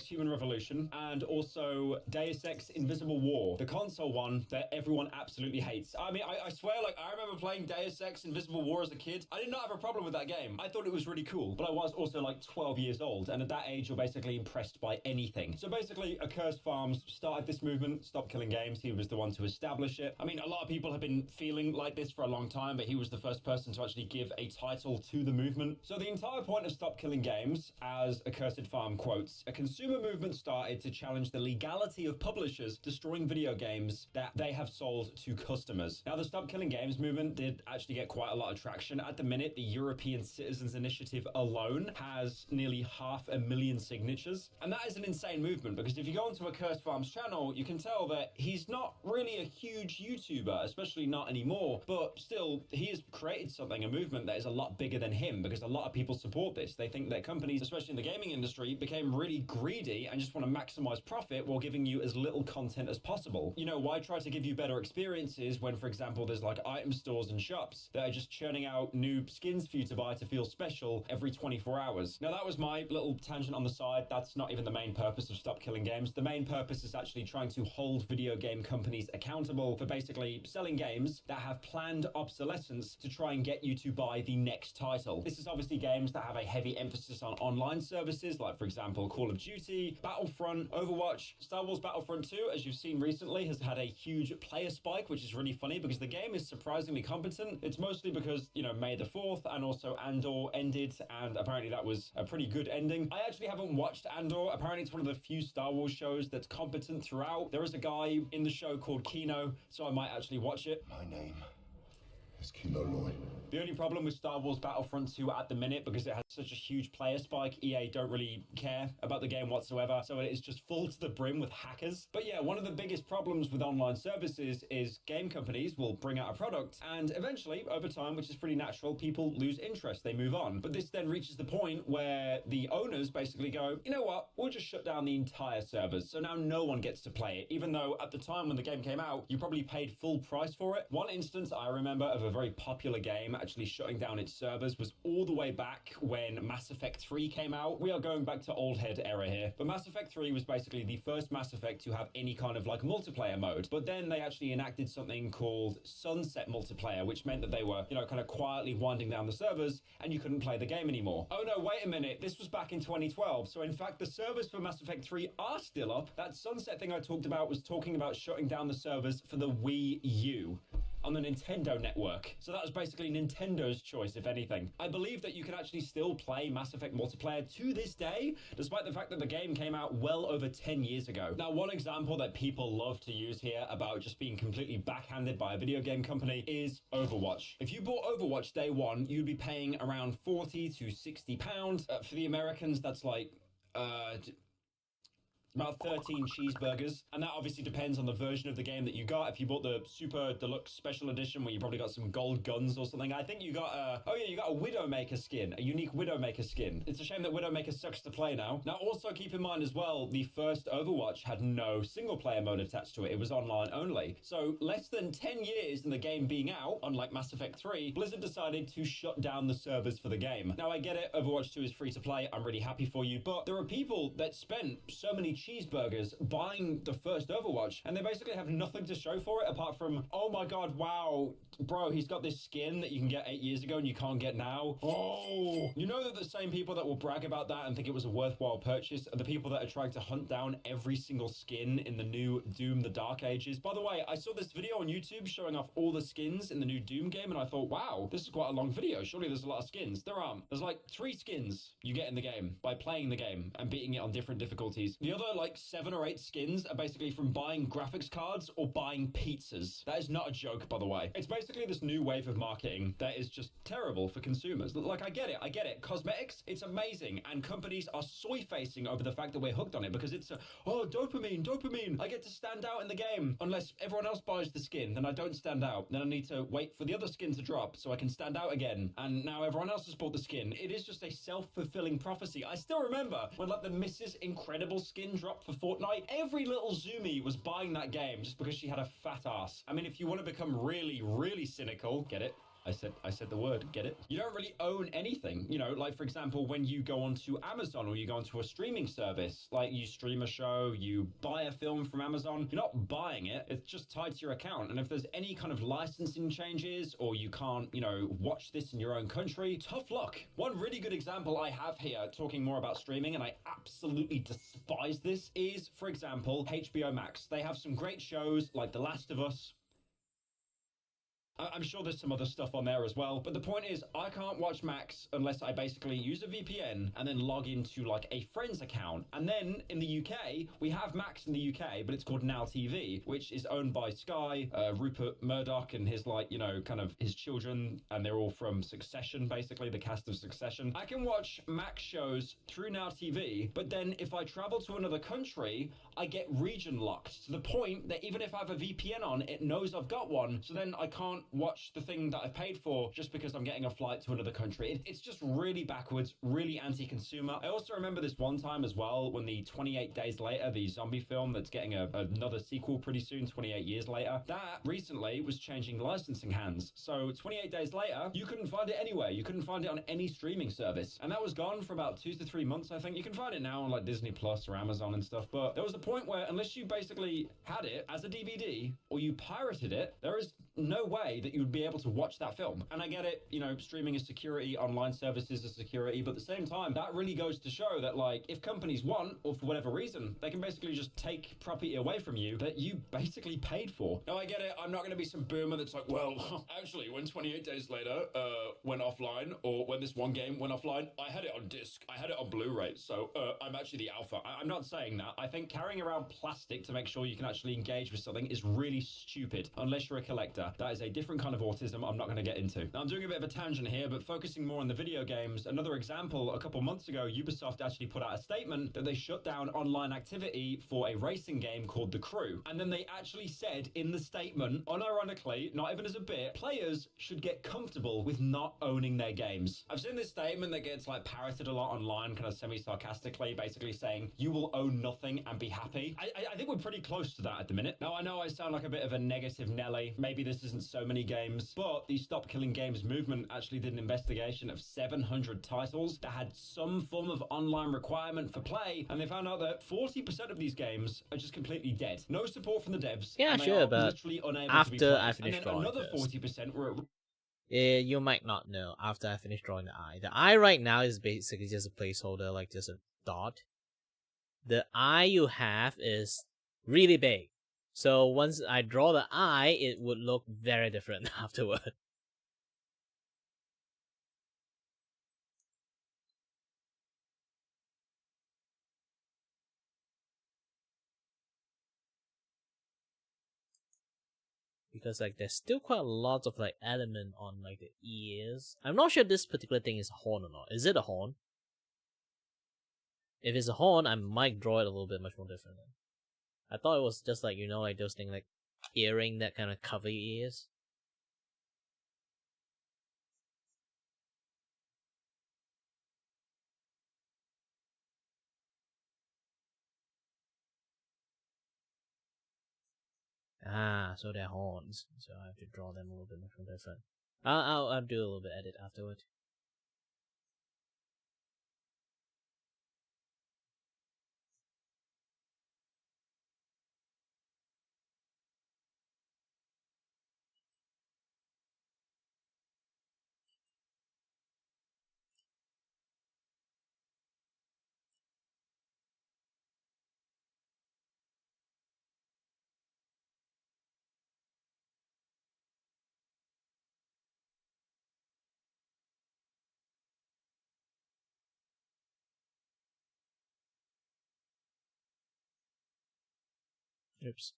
Human Revolution, and also Deus Ex Invisible War, the console one that everyone absolutely hates. I mean, I swear, like, I remember playing Deus Ex Invisible War as a kid. I did not have a problem with that game. I thought it was really cool, but I was also like 12 years old, and at that age, you're basically impressed by anything. So basically, Accursed Farms started this movement, Stop Killing Games. He was the one to establish it. I mean, a lot of people have been feeling like this for a long time, but he was the first person to actually give a title to the movement. So the entire point of Stop Killing Games, as Accursed Farm quotes, a consumer movement started to challenge the legality of publishers destroying video games that they have sold to customers. Now, the Stop Killing Games movement did actually get quite a lot of traction. At the minute, the European Citizens Initiative alone has nearly 500,000 signatures. And that is an insane movement, because if you go onto Accursed Farm's channel, you can tell that he's not really a huge YouTuber, especially not anymore, but still, he has created something, a movement that is a lot bigger than him, because a lot of people support this. They think that companies, especially in the gaming industry, became really greedy and just want to maximize profit while giving you as little content as possible. You know, why try to give you better experiences when, for example, there's like item stores and shops that are just churning out new skins for you to buy to feel special every 24 hours. Now, that was my little tangent on the side. That's not even the main purpose of Stop Killing Games. The main purpose is actually trying to hold video game companies accountable for basically selling games that have planned obsolescence to try and get you to buy the next title. This is obviously games that have a heavy emphasis on online services, like, for example, Call of Duty, Battlefront, Overwatch. Star Wars Battlefront 2, as you've seen recently, has had a huge player spike, which is really funny because the game is surprisingly competent. It's mostly because, you know, May the 4th and also Andor ended, and apparently that was a pretty good ending. I actually haven't watched Andor. Apparently it's one of the few Star Wars shows that's competent throughout. There is a guy in the show called Kino, so I might actually watch it. My name is Kilo Lloyd. The only problem with Star Wars Battlefront 2 at the minute, because it has such a huge player spike, EA don't really care about the game whatsoever, so it is just full to the brim with hackers. But yeah, one of the biggest problems with online services is game companies will bring out a product, and eventually, over time, which is pretty natural, people lose interest, they move on. But this then reaches the point where the owners basically go, you know what, we'll just shut down the entire servers, so now no one gets to play it, even though at the time when the game came out, you probably paid full price for it. One instance I remember of a very popular game actually shutting down its servers was all the way back when Mass Effect 3 came out. We are going back to old head era here, but Mass Effect 3 was basically the first Mass Effect to have any kind of like multiplayer mode. But then they actually enacted something called Sunset Multiplayer, which meant that they were, you know, kind of quietly winding down the servers and you couldn't play the game anymore. Oh no, wait a minute, this was back in 2012. So in fact, the servers for Mass Effect 3 are still up. That Sunset thing I talked about was talking about shutting down the servers for the Wii U on the Nintendo network. So that was basically Nintendo's choice, if anything. I believe that you can actually still play Mass Effect multiplayer to this day, despite the fact that the game came out well over 10 years ago. Now, one example that people love to use here about just being completely backhanded by a video game company is Overwatch. If you bought Overwatch day one, you'd be paying around 40 to 60 pounds. For the Americans, that's like, about 13 cheeseburgers, and that obviously depends on the version of the game that you got. If you bought the super deluxe special edition where you probably got some gold guns or something, I think you got you got a Widowmaker skin, a unique Widowmaker skin. It's a shame that Widowmaker sucks to play now. Now also keep in mind as well, the first Overwatch had no single player mode attached to it. It was online only. So less than 10 years in the game being out, unlike Mass Effect 3, Blizzard decided to shut down the servers for the game. Now I get it, Overwatch 2 is free to play, I'm really happy for you, but there are people that spent so many cheeseburgers buying the first Overwatch, and they basically have nothing to show for it apart from, oh my god, wow, bro, he's got this skin that you can get 8 years ago and you can't get now. Oh, you know that the same people that will brag about that and think it was a worthwhile purchase are the people that are trying to hunt down every single skin in the new Doom The Dark Ages. By the way, I saw this video on YouTube showing off all the skins in the new Doom game, and I thought, wow, this is quite a long video. Surely there's a lot of skins. There aren't. There's like 3 skins you get in the game by playing the game and beating it on different difficulties. The other like 7 or 8 skins are basically from buying graphics cards or buying pizzas. That is not a joke, by the way. It's basically this new wave of marketing that is just terrible for consumers. Like, I get it. Cosmetics, it's amazing, and companies are soy-facing over the fact that we're hooked on it because it's oh, dopamine. I get to stand out in the game. Unless everyone else buys the skin, then I don't stand out. Then I need to wait for the other skin to drop so I can stand out again. And now everyone else has bought the skin. It is just a self-fulfilling prophecy. I still remember when like the Mrs. Incredible skin dropped for Fortnite. Every little Zoomie was buying that game just because she had a fat ass. I mean, if you want to become really, really cynical, get it? I said the word, get it? You don't really own anything. You know, like for example, when you go onto Amazon or you go onto a streaming service, like you stream a show, you buy a film from Amazon, you're not buying it, it's just tied to your account. And if there's any kind of licensing changes or you can't, you know, watch this in your own country, tough luck. One really good example I have here, talking more about streaming, and I absolutely despise this, is, for example, HBO Max. They have some great shows like The Last of Us. I'm sure there's some other stuff on there as well, but the point is I can't watch Max unless I basically use a VPN and then log into like a friend's account. And then in the UK, we have Max in the UK, but it's called Now TV, which is owned by Sky, Rupert Murdoch and his like, you know, kind of his children, and they're all from Succession, basically the cast of Succession. I can watch Max shows through Now TV, but then if I travel to another country, I get region locked to the point that even if I have a VPN on, it knows I've got one, so then I can't watch the thing that I paid for just because I'm getting a flight to another country. It's just really backwards, really anti-consumer. I also remember this one time as well when the 28 Days Later, the zombie film that's getting another sequel pretty soon, 28 years later, that recently was changing licensing hands. So 28 Days Later, you couldn't find it anywhere. You couldn't find it on any streaming service. And that was gone for about 2 to 3 months, I think. You can find it now on like Disney Plus or Amazon and stuff. But there was a point where unless you basically had it as a DVD or you pirated it, there is no way that you would be able to watch that film. And I get it, you know, streaming is security, online services are security, but at the same time, that really goes to show that, like, if companies want, or for whatever reason, they can basically just take property away from you that you basically paid for. Now, I get it, I'm not going to be some boomer that's like, well, actually, when 28 Days Later went offline, or when this one game went offline, I had it on disc, I had it on Blu-ray, so I'm actually the alpha. I'm not saying that. I think carrying around plastic to make sure you can actually engage with something is really stupid, unless you're a collector. That is a different kind of autism I'm not going to get into. Now, I'm doing a bit of a tangent here, but focusing more on the video games, another example, a couple months ago, Ubisoft actually put out a statement that they shut down online activity for a racing game called The Crew. And then they actually said in the statement, unironically, not even as a bit, players should get comfortable with not owning their games. I've seen this statement that gets like parroted a lot online, kind of semi-sarcastically, basically saying, you will own nothing and be happy. I think we're pretty close to that at the minute. Now, I know I sound like a bit of a negative Nelly. Maybe this isn't so many games, but the Stop Killing Games movement actually did an investigation of 700 titles that had some form of online requirement for play, and they found out that 40% of these games are just completely dead. No support from the devs. Yeah, and they sure, are but literally unable after to be played. I finish and then drawing another first. 40% were at You might not know after I finish drawing the eye. The eye right now is basically just a placeholder, like just a dot. The eye you have is really big. So once I draw the eye, it would look very different afterward. Because like there's still quite a lot of like element on like the ears. I'm not sure this particular thing is a horn or not. Is it a horn? If it's a horn, I might draw it a little bit much more differently. I thought it was just like, you know, like those things like earring that kind of cover your ears. Ah, so they're horns. So I have to draw them a little bit much more different. I'll do a little bit edit afterward. Oops.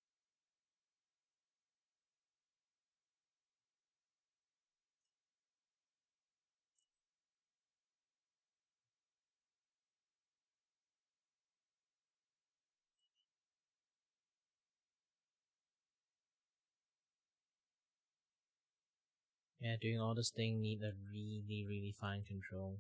Yeah, doing all this thing need a really, really fine control.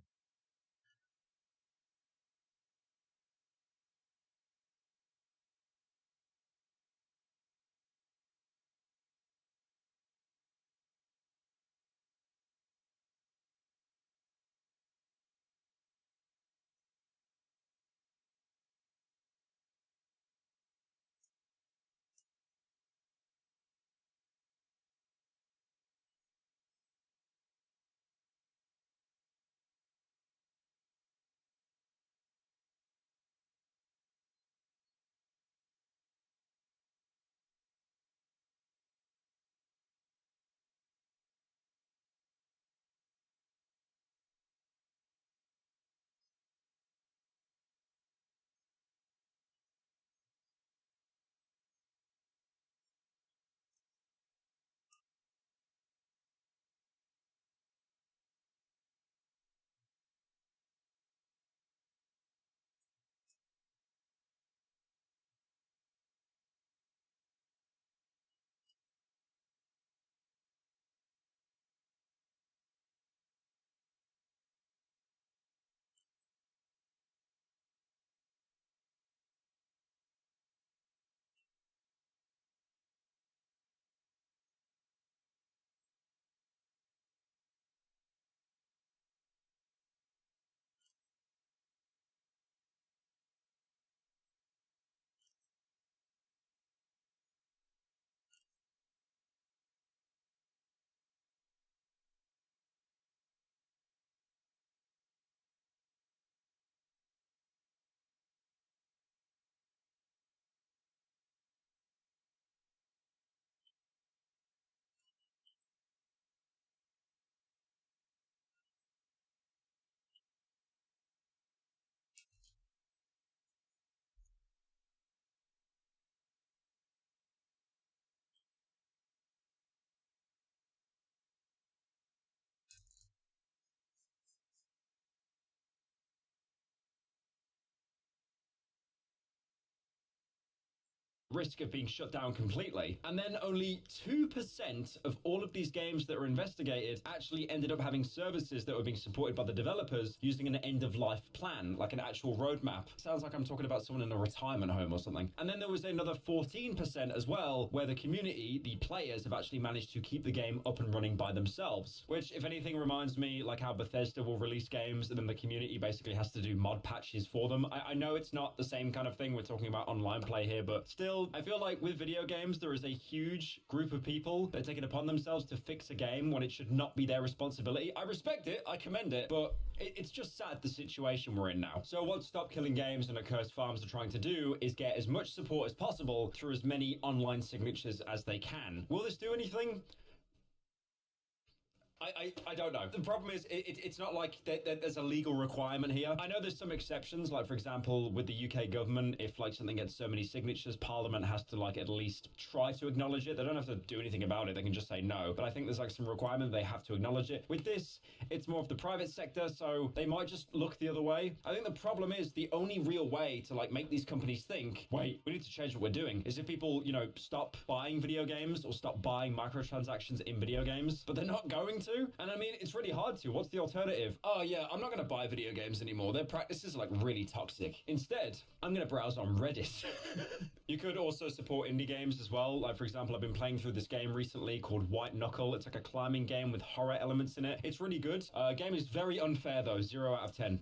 Risk of being shut down completely. And then only 2% of all of these games that were investigated actually ended up having services that were being supported by the developers using an end-of-life plan, like an actual roadmap. Sounds like I'm talking about someone in a retirement home or something. And then there was another 14% as well, where the community, the players, have actually managed to keep the game up and running by themselves. Which, if anything, reminds me like how Bethesda will release games and then the community basically has to do mod patches for them. I know it's not the same kind of thing, we're talking about online play here, but still, I feel like with video games, there is a huge group of people that take it upon themselves to fix a game when it should not be their responsibility. I respect it, I commend it, but it's just sad the situation we're in now. So what Stop Killing Games and Accursed Farms are trying to do is get as much support as possible through as many online signatures as they can. Will this do anything? I don't know. The problem is it's not like there's a legal requirement here. I know there's some exceptions, like for example with the UK government, if like something gets so many signatures, Parliament has to like at least try to acknowledge it. They don't have to do anything about it, they can just say no. But I think there's like some requirement they have to acknowledge it. With this, it's more of the private sector, so they might just look the other way. I think the problem is the only real way to like make these companies think, wait, we need to change what we're doing, is if people, you know, stop buying video games or stop buying microtransactions in video games, but they're not going to. And I mean, it's really hard to. What's the alternative? Oh yeah, I'm not going to buy video games anymore. Their practices are like really toxic. Instead, I'm going to browse on Reddit. You could also support indie games as well. Like for example, I've been playing through this game recently called White Knuckle. It's like a climbing game with horror elements in it. It's really good. Game is very unfair though, 0 out of 10.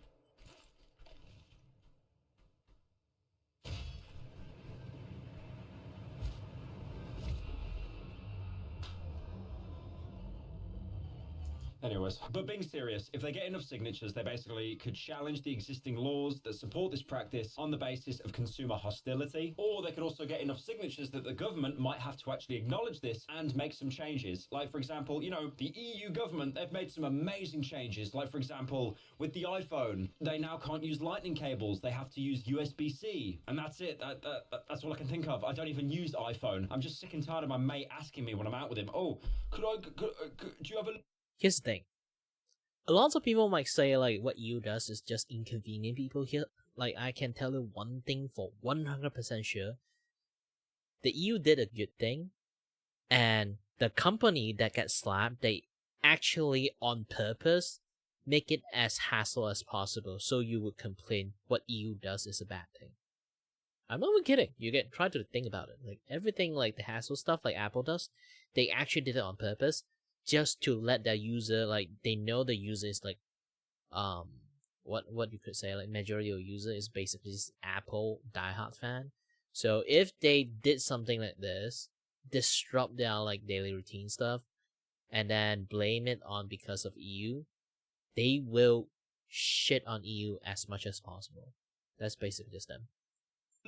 Anyways, but being serious, if they get enough signatures, they basically could challenge the existing laws that support this practice on the basis of consumer hostility, or they could also get enough signatures that the government might have to actually acknowledge this and make some changes. Like, for example, you know, the EU government, they've made some amazing changes. Like, for example, with the iPhone, they now can't use lightning cables. They have to use USB-C. And that's it. That's all I can think of. I don't even use iPhone. I'm just sick and tired of my mate asking me when I'm out with him, oh, do you have a... Here's the thing. A lot of people might say, like, what EU does is just inconvenient people here. Like, I can tell you one thing for 100% sure. The EU did a good thing, and the company that gets slapped, they actually, on purpose, make it as hassle as possible, so you would complain what EU does is a bad thing. I'm not even kidding. Try to think about it. Like, everything, like, the hassle stuff, like Apple does, they actually did it on purpose, just to let their user, like, they know the user is, like, what you could say, like, majority of user is basically just Apple diehard fan. So if they did something like this, disrupt their, like, daily routine stuff, and then blame it on because of EU, they will shit on EU as much as possible. That's basically just them.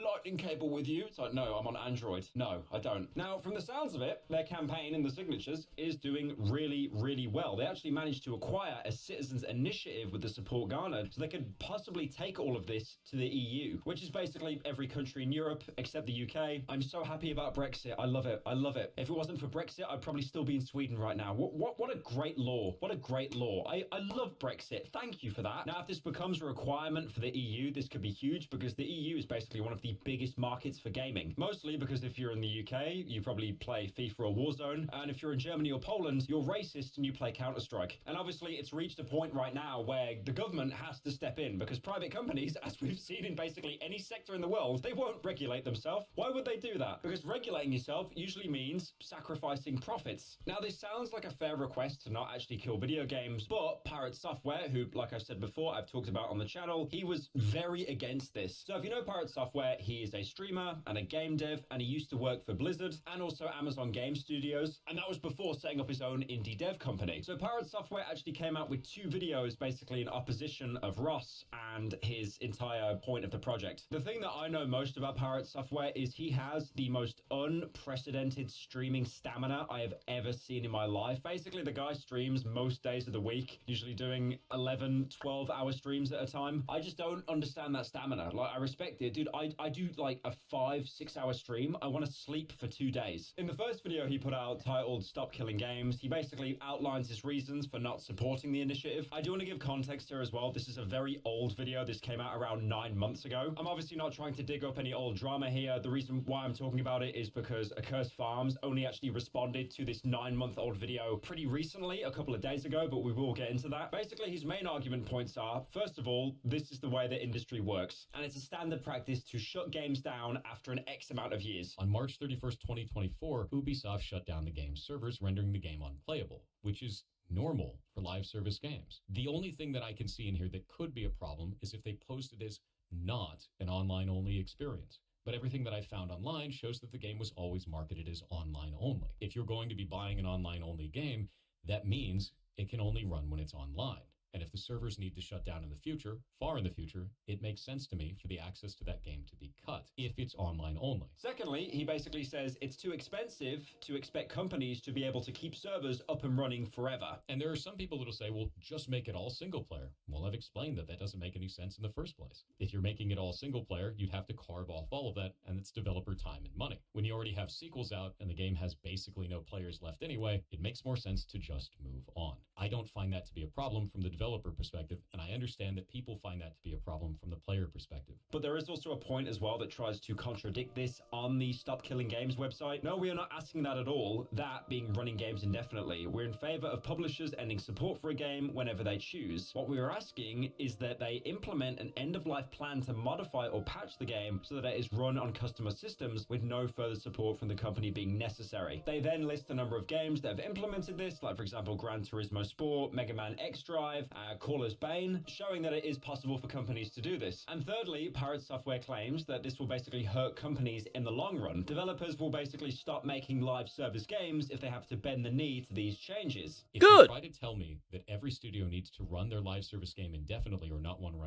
Lightning cable with you? It's like, no, I'm on Android. No, I don't. Now, from the sounds of it, their campaign in the signatures is doing really, really well. They actually managed to acquire a citizens' initiative with the support garnered, so they could possibly take all of this to the EU, which is basically every country in Europe except the UK. I'm so happy about Brexit. I love it. I love it. If it wasn't for Brexit, I'd probably still be in Sweden right now. What a great law. What a great law. I love Brexit. Thank you for that. Now, if this becomes a requirement for the EU, this could be huge because the EU is basically one of the biggest markets for gaming. Mostly because if you're in the UK, you probably play FIFA or Warzone, and if you're in Germany or Poland, you're racist and you play Counter-Strike. And obviously, it's reached a point right now where the government has to step in because private companies, as we've seen in basically any sector in the world, they won't regulate themselves. Why would they do that? Because regulating yourself usually means sacrificing profits. Now, this sounds like a fair request to not actually kill video games, but Pirate Software, who, like I've said before, I've talked about on the channel, he was very against this. So if you know Pirate Software, he is a streamer and a game dev, and he used to work for Blizzard and also Amazon Game Studios, and that was before setting up his own indie dev company. So Pirate Software actually came out with 2 videos basically in opposition of Ross and his entire point of the project. The thing that I know most about Pirate Software is he has the most unprecedented streaming stamina I have ever seen in my life. Basically, the guy streams most days of the week, usually doing 11, 12-hour streams at a time. I just don't understand that stamina. Like, I respect it. Dude, I do like a 5-6 hour stream. I want to sleep for 2 days. In the first video he put out titled Stop Killing Games, he basically outlines his reasons for not supporting the initiative. I do want to give context here as well. This is a very old video. This came out around 9 months ago. I'm obviously not trying to dig up any old drama here. The reason why I'm talking about it is because Accursed Farms only actually responded to this 9-month-old video pretty recently, a couple of days ago, but we will get into that. Basically, his main argument points are, first of all, this is the way the industry works, and it's a standard practice to shut games down after an X amount of years. On March 31st, 2024, Ubisoft shut down the game's servers, rendering the game unplayable, which is normal for live service games. The only thing that I can see in here that could be a problem is if they posted as not an online-only experience. But everything that I found online shows that the game was always marketed as online only. If you're going to be buying an online-only game, that means it can only run when it's online. And if the servers need to shut down in the future, far in the future, it makes sense to me for the access to that game to be cut, if it's online only. Secondly, he basically says it's too expensive to expect companies to be able to keep servers up and running forever. And there are some people that'll say, well, just make it all single player. Well, I've explained that that doesn't make any sense in the first place. If you're making it all single player, you'd have to carve off all of that, and it's developer time and money. When you already have sequels out and the game has basically no players left anyway, it makes more sense to just move on. I don't find that to be a problem from the developer perspective, and I understand that people find that to be a problem from the player perspective. But there is also a point as well that tries to contradict this on the Stop Killing Games website. No, we are not asking that at all, that being running games indefinitely. We're in favor of publishers ending support for a game whenever they choose. What we are asking is that they implement an end-of-life plan to modify or patch the game so that it is run on customer systems with no further support from the company being necessary. They then list a number of games that have implemented this, like for example Gran Turismo Sport, Mega Man X Drive, Caller's Bane, showing that it is possible for companies to do this. And thirdly, Pirate Software claims that this will basically hurt companies in the long run. Developers will basically stop making live service games if they have to bend the knee to these changes. If you try to tell me that every studio needs to run their live service game indefinitely or not want to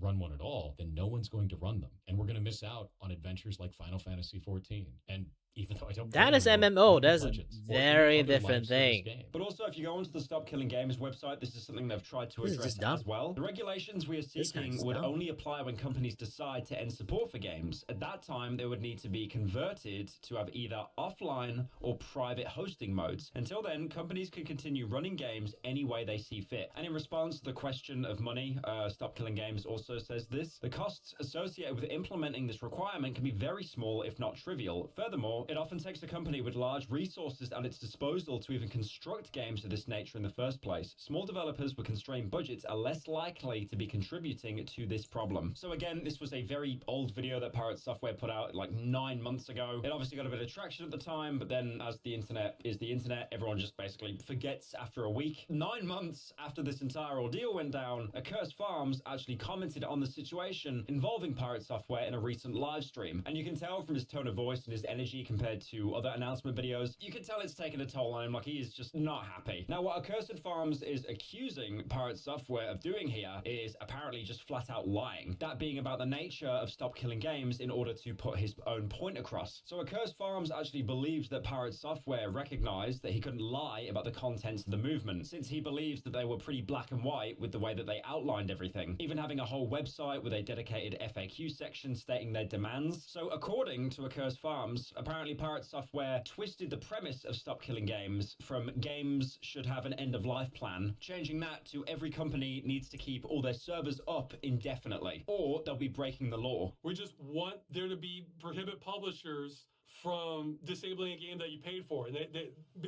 run one at all, then no one's going to run them. And we're going to miss out on adventures like Final Fantasy XIV. And even though I don't... That is MMO. That's a very different thing. But also, if you go onto the Stop Killing Games website, this is something they've tried to address as well. The regulations we are seeking would only apply when companies decide to end support for games. At that time, they would need to be converted to have either offline or private hosting modes. Until then, companies can continue running games any way they see fit. And in response to the question of money, Stop Killing Games also says this: the costs associated with implementing this requirement can be very small, if not trivial. Furthermore, it often takes a company with large resources at its disposal to even construct games of this nature in the first place. Small developers with constrained budgets are less likely to be contributing to this problem. So again, this was a very old video that Pirate Software put out like 9 months ago. It obviously got a bit of traction at the time, but then as the internet is the internet, everyone just basically forgets after a week. 9 months after this entire ordeal went down, Accursed Farms actually commented on the situation involving Pirate Software in a recent live stream. And you can tell from his tone of voice and his energy compared to other announcement videos, you can tell it's taken a toll on him, like he is just not happy. Now, what Accursed Farms is accusing Pirate Software of doing here is apparently just flat out lying. That being about the nature of Stop Killing Games in order to put his own point across. So Accursed Farms actually believes that Pirate Software recognized that he couldn't lie about the contents of the movement, since he believes that they were pretty black and white with the way that they outlined everything, even having a whole website with a dedicated FAQ section stating their demands. So according to Accursed Farms, apparently Pirate Software twisted the premise of Stop Killing Games from games should have an end-of-life plan, changing that to every company needs to keep all their servers up indefinitely, or they'll be breaking the law. We just want there to be prohibit publishers from disabling a game that you paid for. And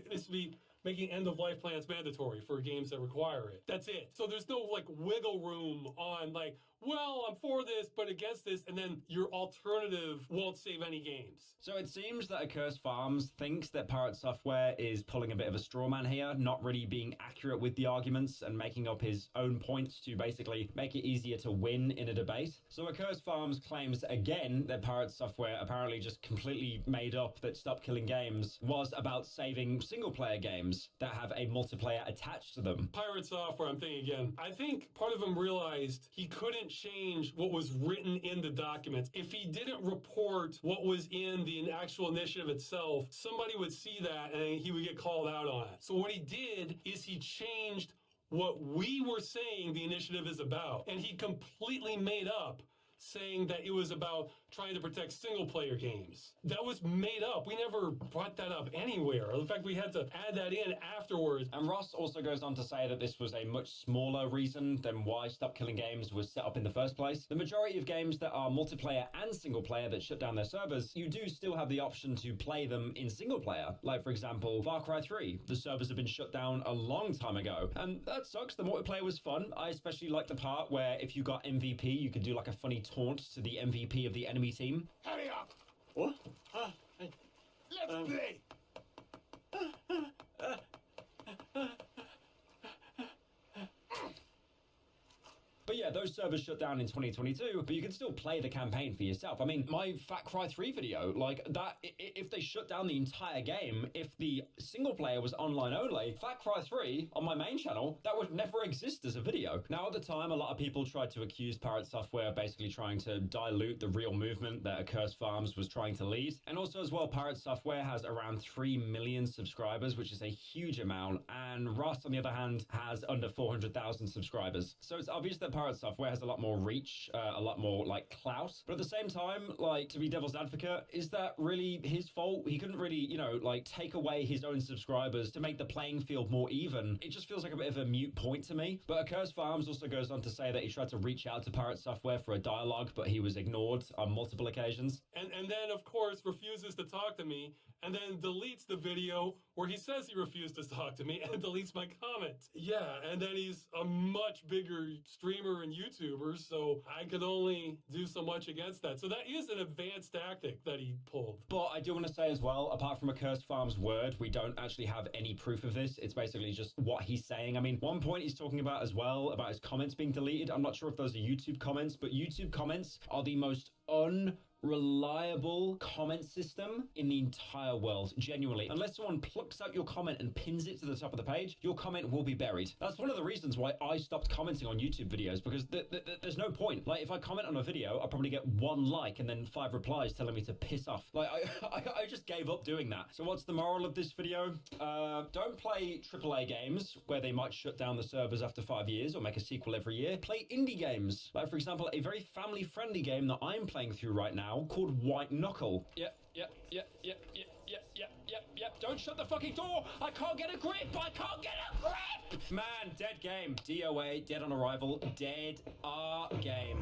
this would be making end-of-life plans mandatory for games that require it. That's it. So there's no, like, wiggle room on, like, well, I'm for this, but against this, and then your alternative won't save any games. So it seems that Accursed Farms thinks that Pirate Software is pulling a bit of a straw man here, not really being accurate with the arguments and making up his own points to basically make it easier to win in a debate. So Accursed Farms claims again that Pirate Software apparently just completely made up that Stop Killing Games was about saving single-player games that have a multiplayer attached to them. Pirate Software, I'm thinking again. I think part of him realized he couldn't change what was written in the documents. If he didn't report what was in the actual initiative itself, somebody would see that and he would get called out on it. So what he did is he changed what we were saying the initiative is about, and he completely made up saying that it was about trying to protect single-player games. That was made up. We never brought that up anywhere. In fact, we had to add that in afterwards. And Ross also goes on to say that this was a much smaller reason than why Stop Killing Games was set up in the first place. The majority of games that are multiplayer and single-player that shut down their servers, you do still have the option to play them in single-player. Like, for example, Far Cry 3. The servers have been shut down a long time ago. And that sucks. The multiplayer was fun. I especially liked the part where if you got MVP, you could do like a funny taunt to the MVP of the enemy team. Hurry up! What? Let's play! But yeah, those servers shut down in 2022, but you can still play the campaign for yourself. I mean, my Far Cry 3 video, like that, if they shut down the entire game, if the single player was online only, Far Cry 3 on my main channel, that would never exist as a video. Now, at the time, a lot of people tried to accuse Pirate Software basically trying to dilute the real movement that Accursed Farms was trying to lead. And also as well, Pirate Software has around 3 million subscribers, which is a huge amount. And Ross, on the other hand, has under 400,000 subscribers. So it's obvious that Pirate Software has a lot more reach, a lot more like clout. But at the same time, like, to be devil's advocate, is that really his fault? He couldn't really, you know, like take away his own subscribers to make the playing field more even. It just feels like a bit of a mute point to me. But Accursed Farms also goes on to say that he tried to reach out to Pirate Software for a dialogue, but he was ignored on multiple occasions. And then, of course, refuses to talk to me, and then deletes the video where he says he refused to talk to me and deletes my comments. Yeah, and then he's a much bigger streamer and YouTuber, so I could only do so much against that. So that is an advanced tactic that he pulled. But I do want to say as well, apart from a Cursed Farms word, we don't actually have any proof of this. It's basically just what he's saying. I mean, one point he's talking about as well, about his comments being deleted. I'm not sure if those are YouTube comments, but YouTube comments are the most unreliable comment system in the entire world, genuinely. Unless someone plucks out your comment and pins it to the top of the page, your comment will be buried. That's one of the reasons why I stopped commenting on YouTube videos, because there's no point. Like, if I comment on a video, I'll probably get 1 like and then 5 replies telling me to piss off. Like, I just gave up doing that. So what's the moral of this video? Don't play AAA games where they might shut down the servers after 5 years or make a sequel every year. Play indie games. Like, for example, a very family-friendly game that I'm playing through right now called White Knuckle. Yep. Don't shut the fucking door. I can't get a grip. Man, dead game. DOA, dead on arrival. Dead game.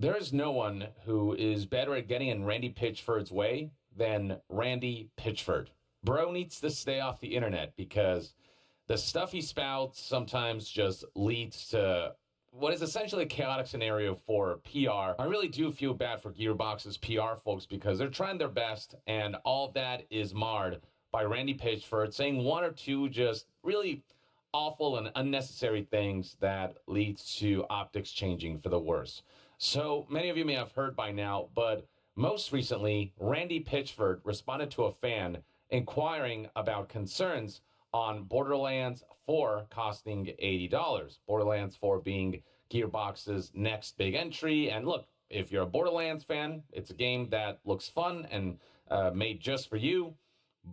There is no one who is better at getting in Randy Pitchford's way than Randy Pitchford. Bro needs to stay off the internet because the stuff he spouts sometimes just leads to what is essentially a chaotic scenario for PR. I really do feel bad for Gearbox's PR folks because they're trying their best, and all that is marred by Randy Pitchford saying 1 or 2 just really awful and unnecessary things that leads to optics changing for the worse. So many of you may have heard by now, but most recently, Randy Pitchford responded to a fan inquiring about concerns on Borderlands 4 costing $80. Borderlands 4 being Gearbox's next big entry. And look, if you're a Borderlands fan, it's a game that looks fun and made just for you.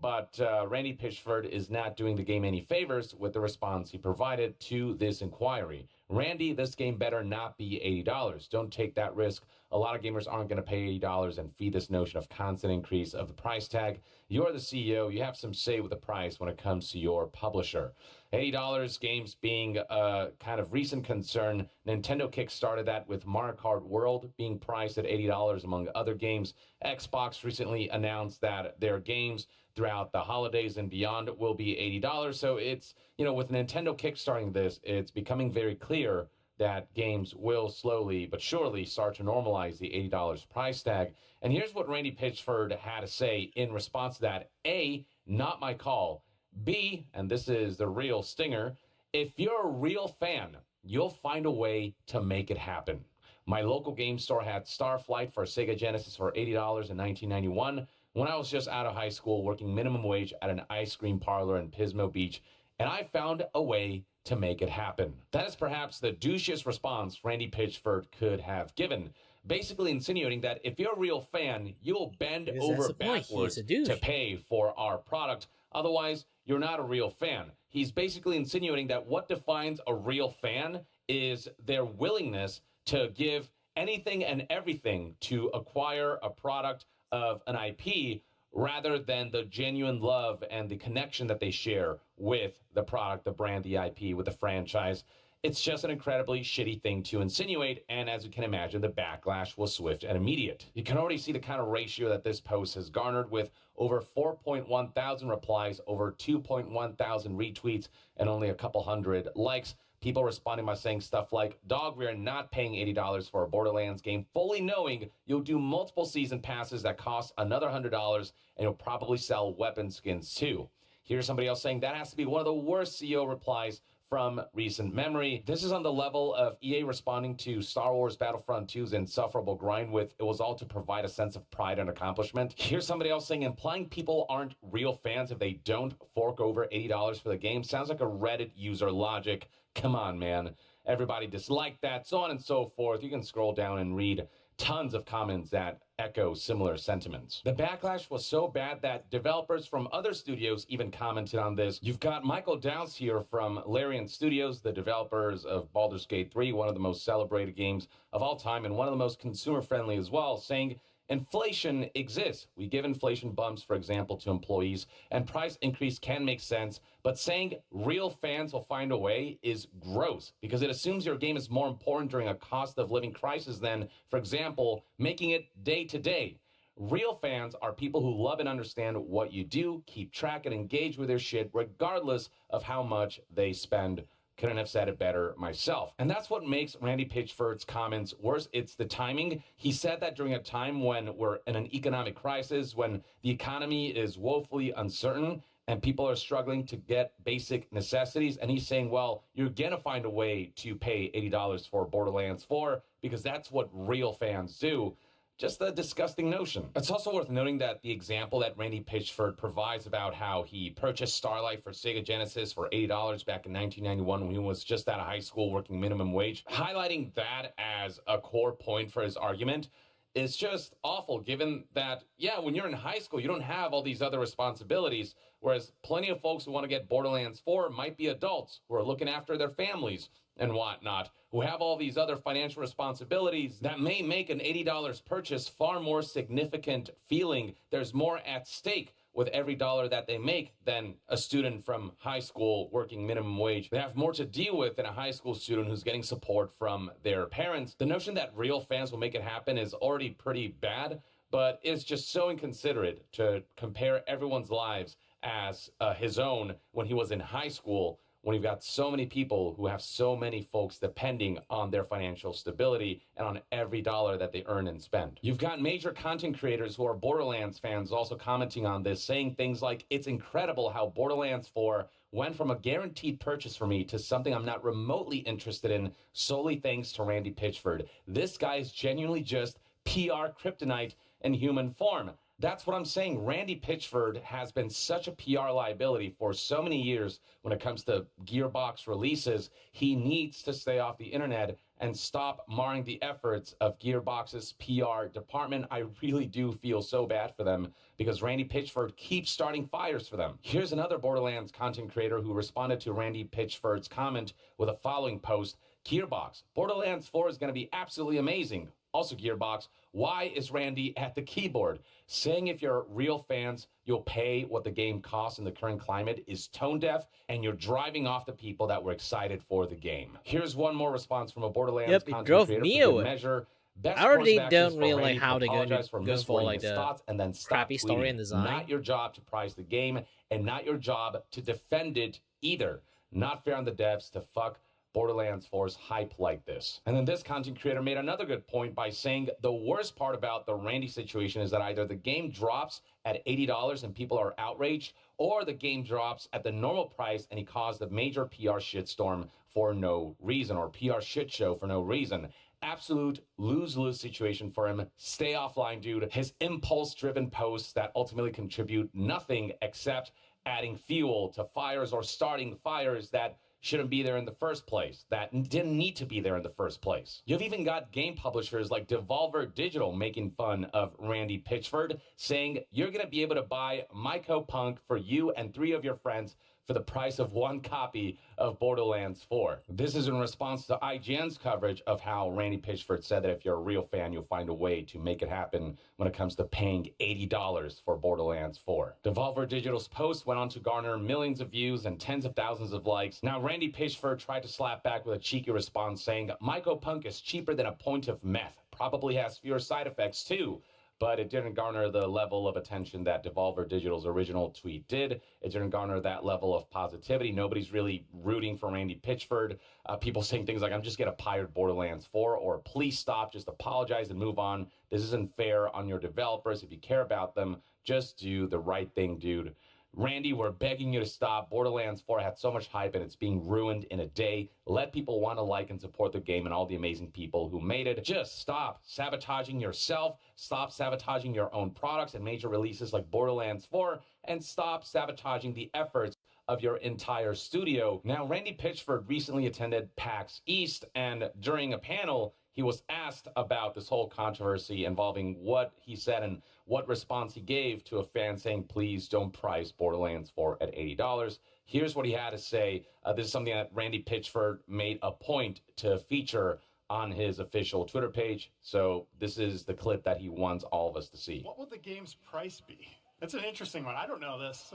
But Randy Pitchford is not doing the game any favors with the response he provided to this inquiry. Randy, this game better not be $80. Don't take that risk. A lot of gamers aren't going to pay $80 and feed this notion of constant increase of the price tag. You're the CEO. You have some say with the price when it comes to your publisher. $80 games being a kind of recent concern. Nintendo kickstarted that with Mario Kart World being priced at $80 among other games. Xbox recently announced that their games throughout the holidays and beyond will be $80. So it's, with Nintendo kickstarting this, it's becoming very clear that games will slowly but surely start to normalize the $80 price tag. And here's what Randy Pitchford had to say in response to that. A, not my call. B, and this is the real stinger, if you're a real fan, you'll find a way to make it happen. My local game store had Starflight for Sega Genesis for $80 in 1991 when I was just out of high school working minimum wage at an ice cream parlor in Pismo Beach, and I found a way to make it happen. That is perhaps the douchiest response Randy Pitchford could have given, basically insinuating that if you're a real fan, you'll bend over backwards to pay for our product. Otherwise, you're not a real fan. He's basically insinuating that what defines a real fan is their willingness to give anything and everything to acquire a product of an IP rather than the genuine love and the connection that they share with the product, the brand, the IP, with the franchise. It's just an incredibly shitty thing to insinuate, and as you can imagine, the backlash was swift and immediate. You can already see the kind of ratio that this post has garnered, with over 4.1 thousand replies, over 2.1 thousand retweets, and only a couple hundred likes. People responding by saying stuff like, dog, we are not paying $80 for a Borderlands game, fully knowing you'll do multiple season passes that cost another $100, and you'll probably sell weapon skins too. Here's somebody else saying that has to be one of the worst CEO replies from recent memory. This is on the level of EA responding to Star Wars Battlefront 2's insufferable grind with, it was all to provide a sense of pride and accomplishment. Here's somebody else saying, implying people aren't real fans if they don't fork over $80 for the game sounds like a Reddit user logic. Come on, man. Everybody disliked that, so on and so forth. You can scroll down and read tons of comments that echo similar sentiments. The backlash was so bad that developers from other studios even commented on this. You've got Michael Downs here from Larian Studios, the developers of Baldur's Gate 3, one of the most celebrated games of all time and one of the most consumer-friendly as well, saying, inflation exists. We give inflation bumps, for example, to employees, and price increase can make sense, but saying real fans will find a way is gross because it assumes your game is more important during a cost of living crisis than, for example, making it day to day. Real fans are people who love and understand what you do, keep track and engage with their shit regardless of how much they spend. Couldn't have said it better myself. And that's what makes Randy Pitchford's comments worse. It's the timing. He said that during a time when we're in an economic crisis, when the economy is woefully uncertain and people are struggling to get basic necessities. And he's saying, well, you're going to find a way to pay $80 for Borderlands 4 because that's what real fans do. Just a disgusting notion. It's also worth noting that the example that Randy Pitchford provides about how he purchased Starlight for Sega Genesis for $80 back in 1991 when he was just out of high school working minimum wage, highlighting that as a core point for his argument is just awful, given that, yeah, when you're in high school, you don't have all these other responsibilities, whereas plenty of folks who want to get Borderlands 4 might be adults who are looking after their families and whatnot, who have all these other financial responsibilities that may make an $80 purchase far more significant feeling. There's more at stake with every dollar that they make than a student from high school working minimum wage. They have more to deal with than a high school student who's getting support from their parents. The notion that real fans will make it happen is already pretty bad, but it's just so inconsiderate to compare everyone's lives as his own when he was in high school, when you've got so many people who have so many folks depending on their financial stability and on every dollar that they earn and spend. You've got major content creators who are Borderlands fans also commenting on this, saying things like, it's incredible how Borderlands 4 went from a guaranteed purchase for me to something I'm not remotely interested in solely thanks to Randy Pitchford. This guy is genuinely just PR kryptonite in human form. That's what I'm saying. Randy Pitchford has been such a PR liability for so many years when it comes to Gearbox releases. He needs to stay off the internet and stop marring the efforts of Gearbox's PR department. I really do feel so bad for them because Randy Pitchford keeps starting fires for them. Here's another Borderlands content creator who responded to Randy Pitchford's comment with a following post. Gearbox, Borderlands 4 is going to be absolutely amazing. Also, Gearbox, why is Randy at the keyboard? Saying if you're real fans, you'll pay what the game costs in the current climate is tone deaf, and you're driving off the people that were excited for the game. Here's one more response from a Borderlands content creator for good measure. Best I already course of action don't is really for like Randy how to they're going to apologize for go for miswording like his the thoughts and then stop crappy story tweeting. and design. Not your job to prize the game, and not your job to defend it either. Not fair on the devs to fuck Borderlands 4's hype like this. And then this content creator made another good point by saying the worst part about the Randy situation is that either the game drops at $80 and people are outraged, or the game drops at the normal price and he caused a major PR shitstorm for no reason, or PR shit show for no reason. Absolute lose-lose situation for him. Stay offline, dude. His impulse-driven posts that ultimately contribute nothing except adding fuel to fires or starting fires that shouldn't be there in the first place, that didn't need to be there in the first place. You've even got game publishers like Devolver Digital making fun of Randy Pitchford, saying you're going to be able to buy Myco Punk for you and 3 of your friends for the price of 1 copy of Borderlands 4. This is in response to IGN's coverage of how Randy Pitchford said that if you're a real fan, you'll find a way to make it happen when it comes to paying $80 for Borderlands 4. Devolver Digital's post went on to garner millions of views and tens of thousands of likes. Now, Randy Pitchford tried to slap back with a cheeky response saying, Myco Punk is cheaper than a point of meth. Probably has fewer side effects too. but it didn't garner the level of attention that Devolver Digital's original tweet did. It didn't garner that level of positivity. Nobody's really rooting for Randy Pitchford. People saying things like, I'm just getting fired Borderlands 4, or please stop, just apologize and move on. This isn't fair on your developers. If you care about them, just do the right thing, dude. Randy, we're begging you to stop. Borderlands 4 had so much hype and it's being ruined in a day. Let people want to like and support the game and all the amazing people who made it. Just stop sabotaging yourself. Stop sabotaging your own products and major releases like Borderlands 4, and stop sabotaging the efforts of your entire studio. Now, Randy Pitchford recently attended PAX East, and during a panel, he was asked about this whole controversy involving what he said and what response he gave to a fan saying, please don't price Borderlands 4 at $80. Here's what he had to say. This is something that Randy Pitchford made a point to feature on his official Twitter page. So this is the clip that he wants all of us to see. What will the game's price be? That's an interesting one. I don't know this.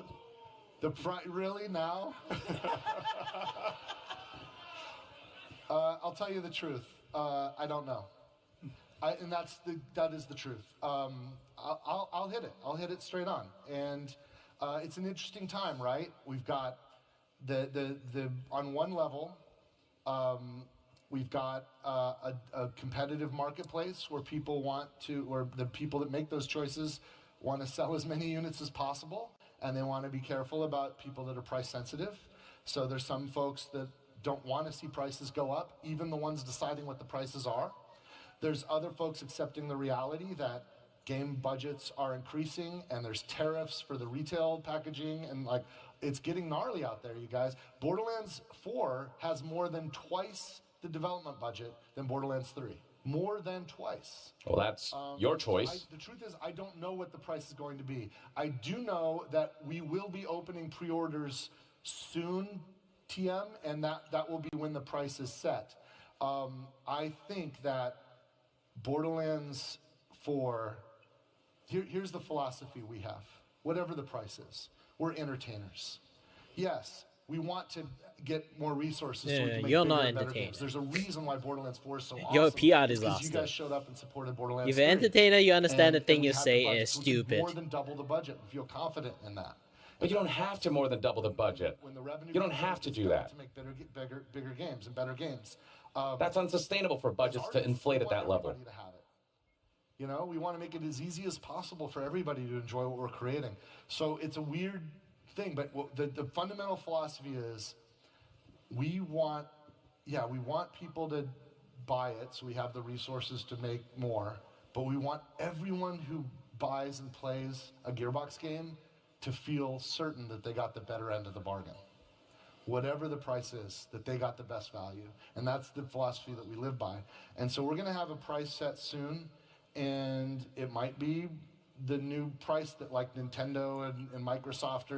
The price, really, now? I'll tell you the truth. I don't know. And that is the truth. I'll hit it. I'll hit it straight on. And it's an interesting time, right? We've got the on one level, we've got a competitive marketplace where people want to, or the people that make those choices want to sell as many units as possible, and they want to be careful about people that are price sensitive. So there's some folks that don't want to see prices go up, even the ones deciding what the prices are. There's other folks accepting the reality that game budgets are increasing and there's tariffs for the retail packaging, and like, it's getting gnarly out there, you guys. Borderlands 4 has more than twice the development budget than Borderlands 3. More than twice. Well, that's your choice. The truth is, I don't know what the price is going to be. I do know that we will be opening pre-orders soon, TM, and that will be when the price is set. I think that Borderlands 4, here's the philosophy we have. Whatever the price is, we're entertainers. Yes, we want to get more resources so we can make you're bigger not and better entertainer. games. There's a reason why Borderlands 4 is so awesome. You're a PR It's 'cause disaster. you guys showed up and supported Borderlands If you're an 3. entertainer, you understand the thing we you have say the budget, is so we can stupid. more than double the budget. We feel confident in that. But you don't have to more than double the budget. When the revenue You don't have to do that. to make bigger games and better games. That's unsustainable for budgets to inflate at that level. To have it. You know, we want to make it as easy as possible for everybody to enjoy what we're creating. So it's a weird thing, but the fundamental philosophy is we want people to buy it so we have the resources to make more, but we want everyone who buys and plays a Gearbox game to feel certain that they got the better end of the bargain. Whatever the price is, that they got the best value. And that's the philosophy that we live by. And so we're going to have a price set soon, and it might be the new price that like Nintendo and Microsoft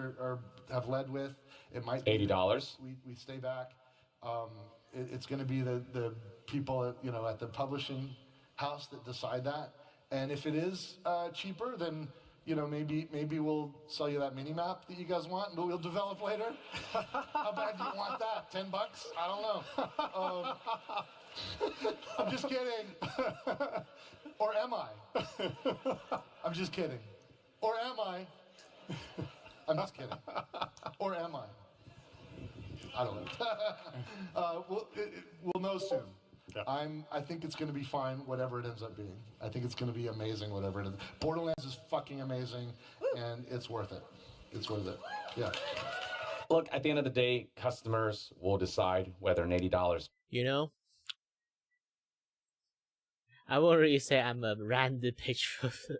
have led with. It might be $80. We stay back. It's going to be the people at the publishing house that decide that. And if it is cheaper, then maybe we'll sell you that mini map that you guys want, but we'll develop later. How bad do you want that? $10? I don't know. I'm just kidding. Or am I? I'm just kidding. Or am I? I'm just kidding. Or am I? I don't know. We'll know soon. Yeah. I think it's going to be fine, whatever it ends up being. I think it's going to be amazing, whatever it is. Borderlands is fucking amazing, and it's worth it. It's worth it. Yeah. Look, at the end of the day, customers will decide whether an $80. You know, I won't really say I'm a Randy Pitchford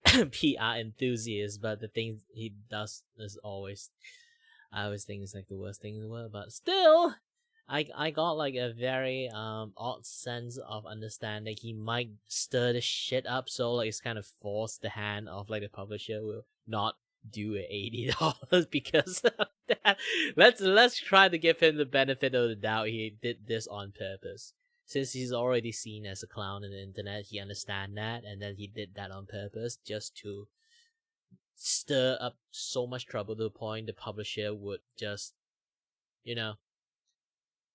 PR enthusiast, but the things he does is I always think it's like the worst thing in the world. But still, I got like a very odd sense of understanding. He might stir the shit up, so like it's kind of forced the hand of like the publisher will not do $80 because of that. Let's try to give him the benefit of the doubt. He did this on purpose. Since he's already seen as a clown on the internet, he understands that, and then he did that on purpose just to stir up so much trouble to the point the publisher would just,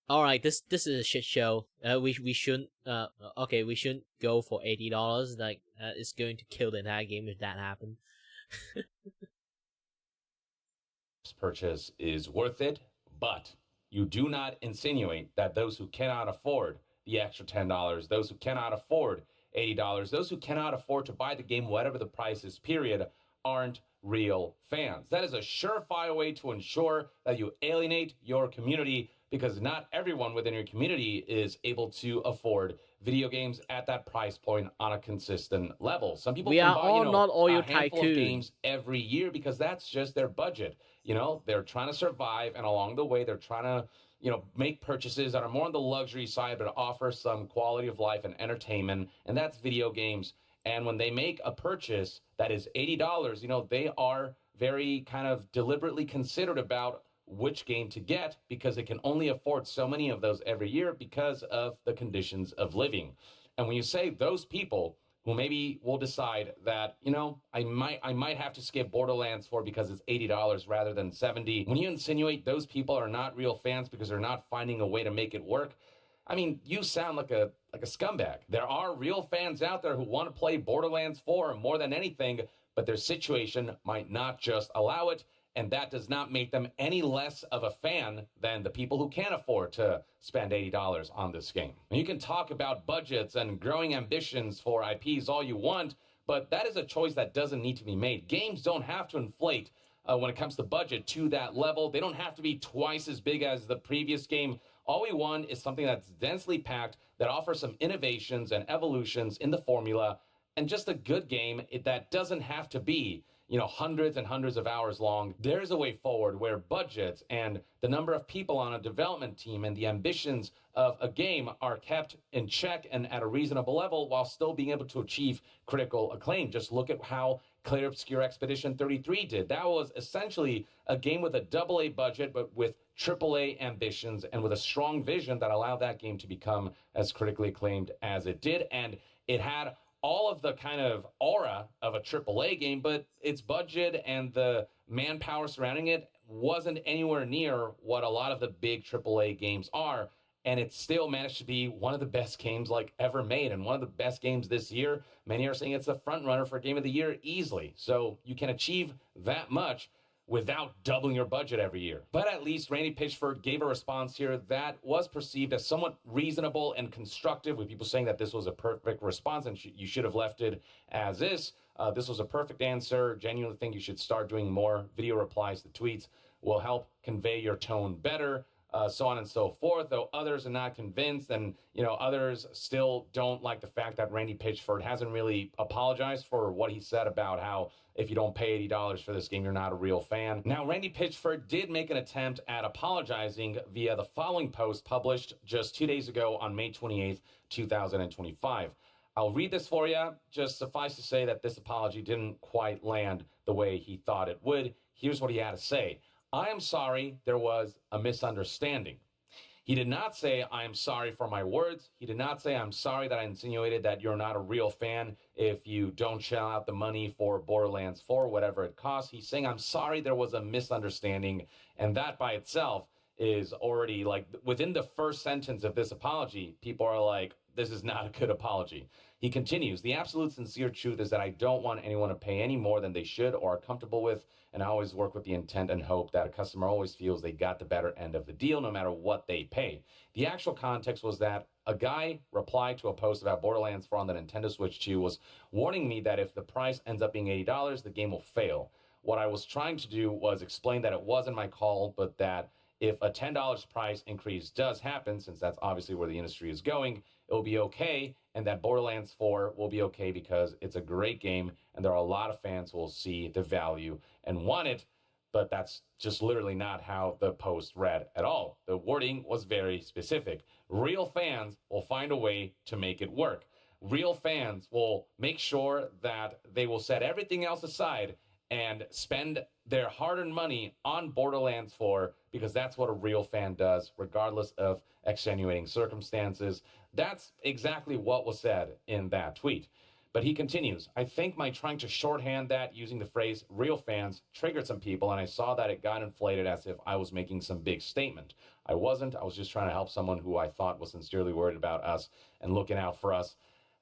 all right, this is a shit show. We shouldn't we shouldn't go for $80. Like it's going to kill the entire game if that happens. This purchase is worth it, but you do not insinuate that those who cannot afford the extra $10, those who cannot afford $80, those who cannot afford to buy the game, whatever the price is, period, aren't real fans. That is a surefire way to ensure that you alienate your community, because not everyone within your community is able to afford video games at that price point on a consistent level. Some people can buy, not all your a handful of tycoon. games every year because that's just their budget. They're trying to survive, and along the way, they're trying to, make purchases that are more on the luxury side, but offer some quality of life and entertainment, and that's video games. And when they make a purchase that is $80, they are very kind of deliberately considered about which game to get, because they can only afford so many of those every year because of the conditions of living. And when you say those people who maybe will decide that, I might have to skip Borderlands 4 because it's $80 rather than $70, when you insinuate those people are not real fans because they're not finding a way to make it work, I mean, you sound like a scumbag. There are real fans out there who want to play Borderlands 4 more than anything, but their situation might not just allow it, and that does not make them any less of a fan than the people who can't afford to spend $80 on this game. And you can talk about budgets and growing ambitions for IPs all you want, but that is a choice that doesn't need to be made. Games don't have to inflate when it comes to budget to that level. They don't have to be twice as big as the previous game. All we want is something that's densely packed, that offers some innovations and evolutions in the formula, and just a good game that doesn't have to be, hundreds and hundreds of hours long. There's a way forward where budgets and the number of people on a development team and the ambitions of a game are kept in check and at a reasonable level while still being able to achieve critical acclaim. Just look at how Clear Obscure Expedition 33 did. That was essentially a game with a AA budget, but with AAA ambitions and with a strong vision that allowed that game to become as critically acclaimed as it did. And it had all of the kind of aura of a AAA game, but its budget and the manpower surrounding it wasn't anywhere near what a lot of the big AAA games are. And it still managed to be one of the best games ever made, and one of the best games this year. Many are saying it's the front runner for Game of the Year easily. So you can achieve that much without doubling your budget every year. But at least Randy Pitchford gave a response here that was perceived as somewhat reasonable and constructive, with people saying that this was a perfect response and you should have left it as is. This was a perfect answer. Genuinely think you should start doing more video replies to tweets. Will help convey your tone better. So on and so forth, though others are not convinced, and others still don't like the fact that Randy Pitchford hasn't really apologized for what he said about how if you don't pay $80 for this game, you're not a real fan. Now, Randy Pitchford did make an attempt at apologizing via the following post published just 2 days ago on May 28th, 2025. I'll read this for you. Just suffice to say that this apology didn't quite land the way he thought it would. Here's what he had to say. I am sorry there was a misunderstanding. He did not say, I am sorry for my words. He did not say, I'm sorry that I insinuated that you're not a real fan if you don't shell out the money for Borderlands 4, whatever it costs. He's saying, I'm sorry there was a misunderstanding. And that by itself is already within the first sentence of this apology, people are like, this is not a good apology. He continues, the absolute sincere truth is that I don't want anyone to pay any more than they should or are comfortable with, and I always work with the intent and hope that a customer always feels they got the better end of the deal no matter what they pay. The actual context was that a guy replied to a post about Borderlands 4 on the Nintendo Switch 2 was warning me that if the price ends up being $80, the game will fail. What I was trying to do was explain that it wasn't my call, but that if a $10 price increase does happen, since that's obviously where the industry is going, it will be okay, and that Borderlands 4 will be okay because it's a great game, and there are a lot of fans who will see the value and want it, but that's just literally not how the post read at all. The wording was very specific. Real fans will find a way to make it work. Real fans will make sure that they will set everything else aside and spend their hard-earned money on Borderlands 4 because that's what a real fan does, regardless of extenuating circumstances. That's exactly what was said in that tweet. But he continues, I think my trying to shorthand that using the phrase real fans triggered some people, and I saw that it got inflated as if I was making some big statement. I wasn't. I was just trying to help someone who I thought was sincerely worried about us and looking out for us.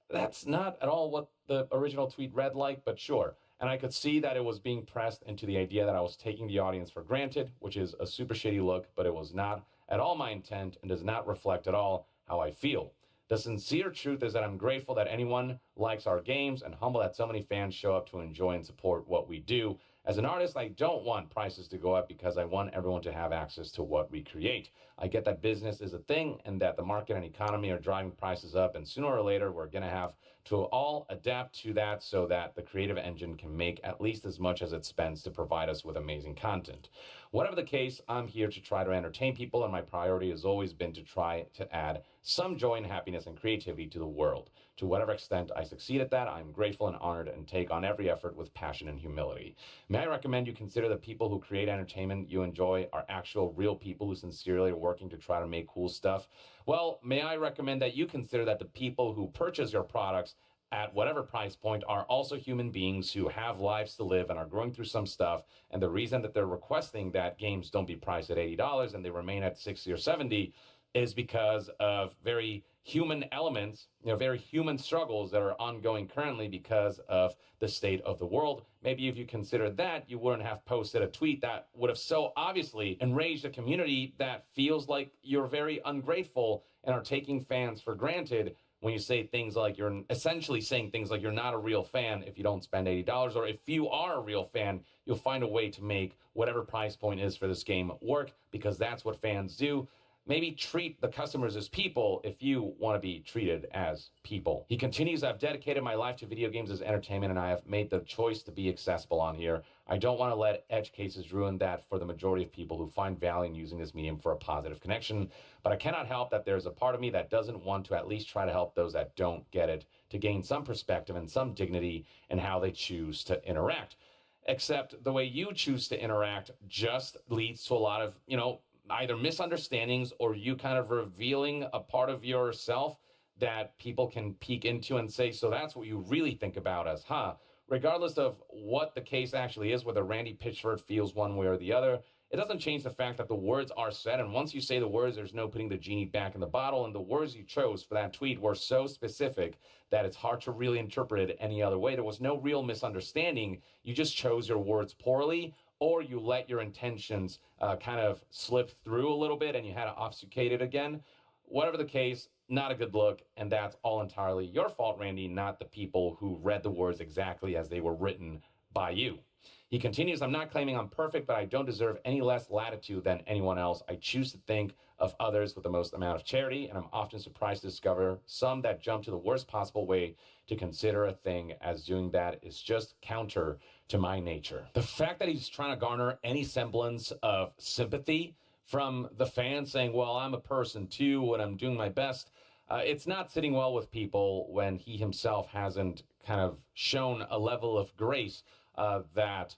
That's not at all what the original tweet read like, but sure. And I could see that it was being pressed into the idea that I was taking the audience for granted, which is a super shitty look, but it was not at all my intent and does not reflect at all how I feel. The sincere truth is that I'm grateful that anyone likes our games and humble that so many fans show up to enjoy and support what we do. As an artist, I don't want prices to go up because I want everyone to have access to what we create. I get that business is a thing and that the market and economy are driving prices up, and sooner or later we're going to have to all adapt to that so that the creative engine can make at least as much as it spends to provide us with amazing content. Whatever the case, I'm here to try to entertain people, and my priority has always been to try to add some joy and happiness and creativity to the world. To whatever extent I succeed at that, I'm grateful and honored and take on every effort with passion and humility. May I recommend you consider the people who create entertainment you enjoy are actual real people who sincerely are working to try to make cool stuff? Well, may I recommend that you consider that the people who purchase your products at whatever price point are also human beings who have lives to live and are going through some stuff. And the reason that they're requesting that games don't be priced at $80 and they remain at $60 or $70 is because of very human elements, very human struggles that are ongoing currently because of the state of the world. Maybe if you considered that, you wouldn't have posted a tweet that would have so obviously enraged a community that feels like you're very ungrateful and are taking fans for granted when you say things like you're essentially saying things like you're not a real fan if you don't spend $80, or if you are a real fan, you'll find a way to make whatever price point is for this game work because that's what fans do. Maybe treat the customers as people if you want to be treated as people. He continues, I've dedicated my life to video games as entertainment, and I have made the choice to be accessible on here. I don't want to let edge cases ruin that for the majority of people who find value in using this medium for a positive connection. But I cannot help that there's a part of me that doesn't want to at least try to help those that don't get it to gain some perspective and some dignity in how they choose to interact. Except the way you choose to interact just leads to a lot of, either misunderstandings or you kind of revealing a part of yourself that people can peek into and say, so that's what you really think about us, huh? Regardless of what the case actually is, whether Randy Pitchford feels one way or the other, it doesn't change the fact that the words are said. And once you say the words, there's no putting the genie back in the bottle. And the words you chose for that tweet were so specific that it's hard to really interpret it any other way. There was no real misunderstanding. You just chose your words poorly, or you let your intentions kind of slip through a little bit and you had to obfuscate it again. Whatever the case, not a good look, and that's all entirely your fault, Randy, not the people who read the words exactly as they were written by you. He continues, I'm not claiming I'm perfect, but I don't deserve any less latitude than anyone else. I choose to think of others with the most amount of charity, and I'm often surprised to discover some that jump to the worst possible way to consider a thing as doing that is just counter to my nature. The fact that he's trying to garner any semblance of sympathy from the fans saying, well, I'm a person too, and I'm doing my best, it's not sitting well with people when he himself hasn't kind of shown a level of grace that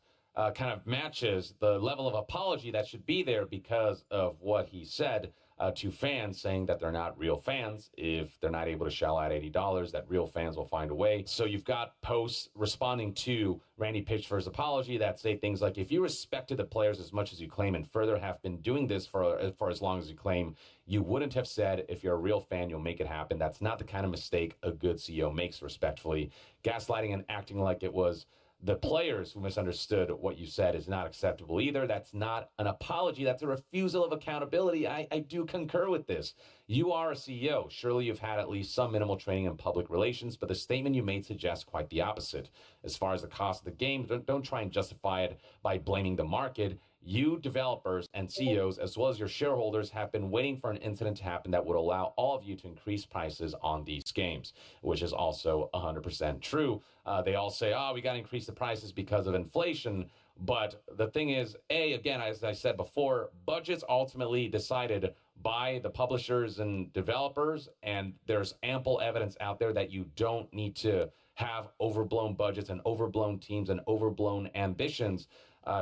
kind of matches the level of apology that should be there because of what he said to fans, saying that they're not real fans if they're not able to shell out $80, that real fans will find a way. So you've got posts responding to Randy Pitchford's apology that say things like, if you respected the players as much as you claim and further have been doing this for as long as you claim, you wouldn't have said, if you're a real fan, you'll make it happen. That's not the kind of mistake a good CEO makes, respectfully. Gaslighting and acting like it was the players who misunderstood what you said is not acceptable either. That's not an apology. That's a refusal of accountability. I do concur with this. You are a CEO. Surely you've had at least some minimal training in public relations, but the statement you made suggests quite the opposite. As far as the cost of the game, don't try and justify it by blaming the market. You developers and CEOs, as well as your shareholders, have been waiting for an incident to happen that would allow all of you to increase prices on these games, which is also 100% true. They all say, we got to increase the prices because of inflation. But the thing is, again, as I said before, budgets ultimately decided by the publishers and developers, and there's ample evidence out there that you don't need to have overblown budgets and overblown teams and overblown ambitions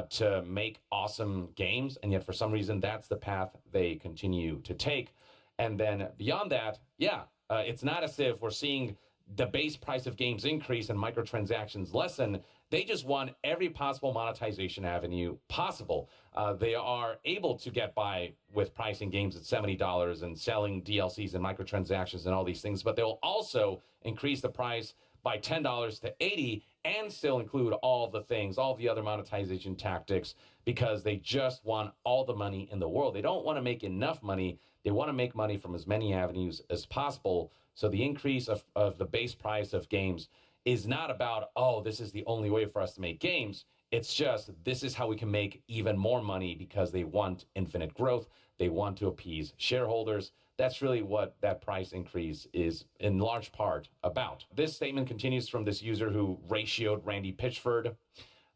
to make awesome games, and yet for some reason that's the path they continue to take. And then beyond that, it's not as if we're seeing the base price of games increase and microtransactions lessen, they just want every possible monetization avenue possible. They are able to get by with pricing games at $70 and selling DLCs and microtransactions and all these things, but they'll also increase the price by $10 to $80 and still include all the things, all the other monetization tactics, because they just want all the money in the world. They don't want to make enough money. They want to make money from as many avenues as possible. So the increase of the base price of games is not about, oh, this is the only way for us to make games. It's just, this is how we can make even more money, because they want infinite growth. They want to appease shareholders. That's really what that price increase is in large part about. This statement continues from this user who ratioed Randy Pitchford.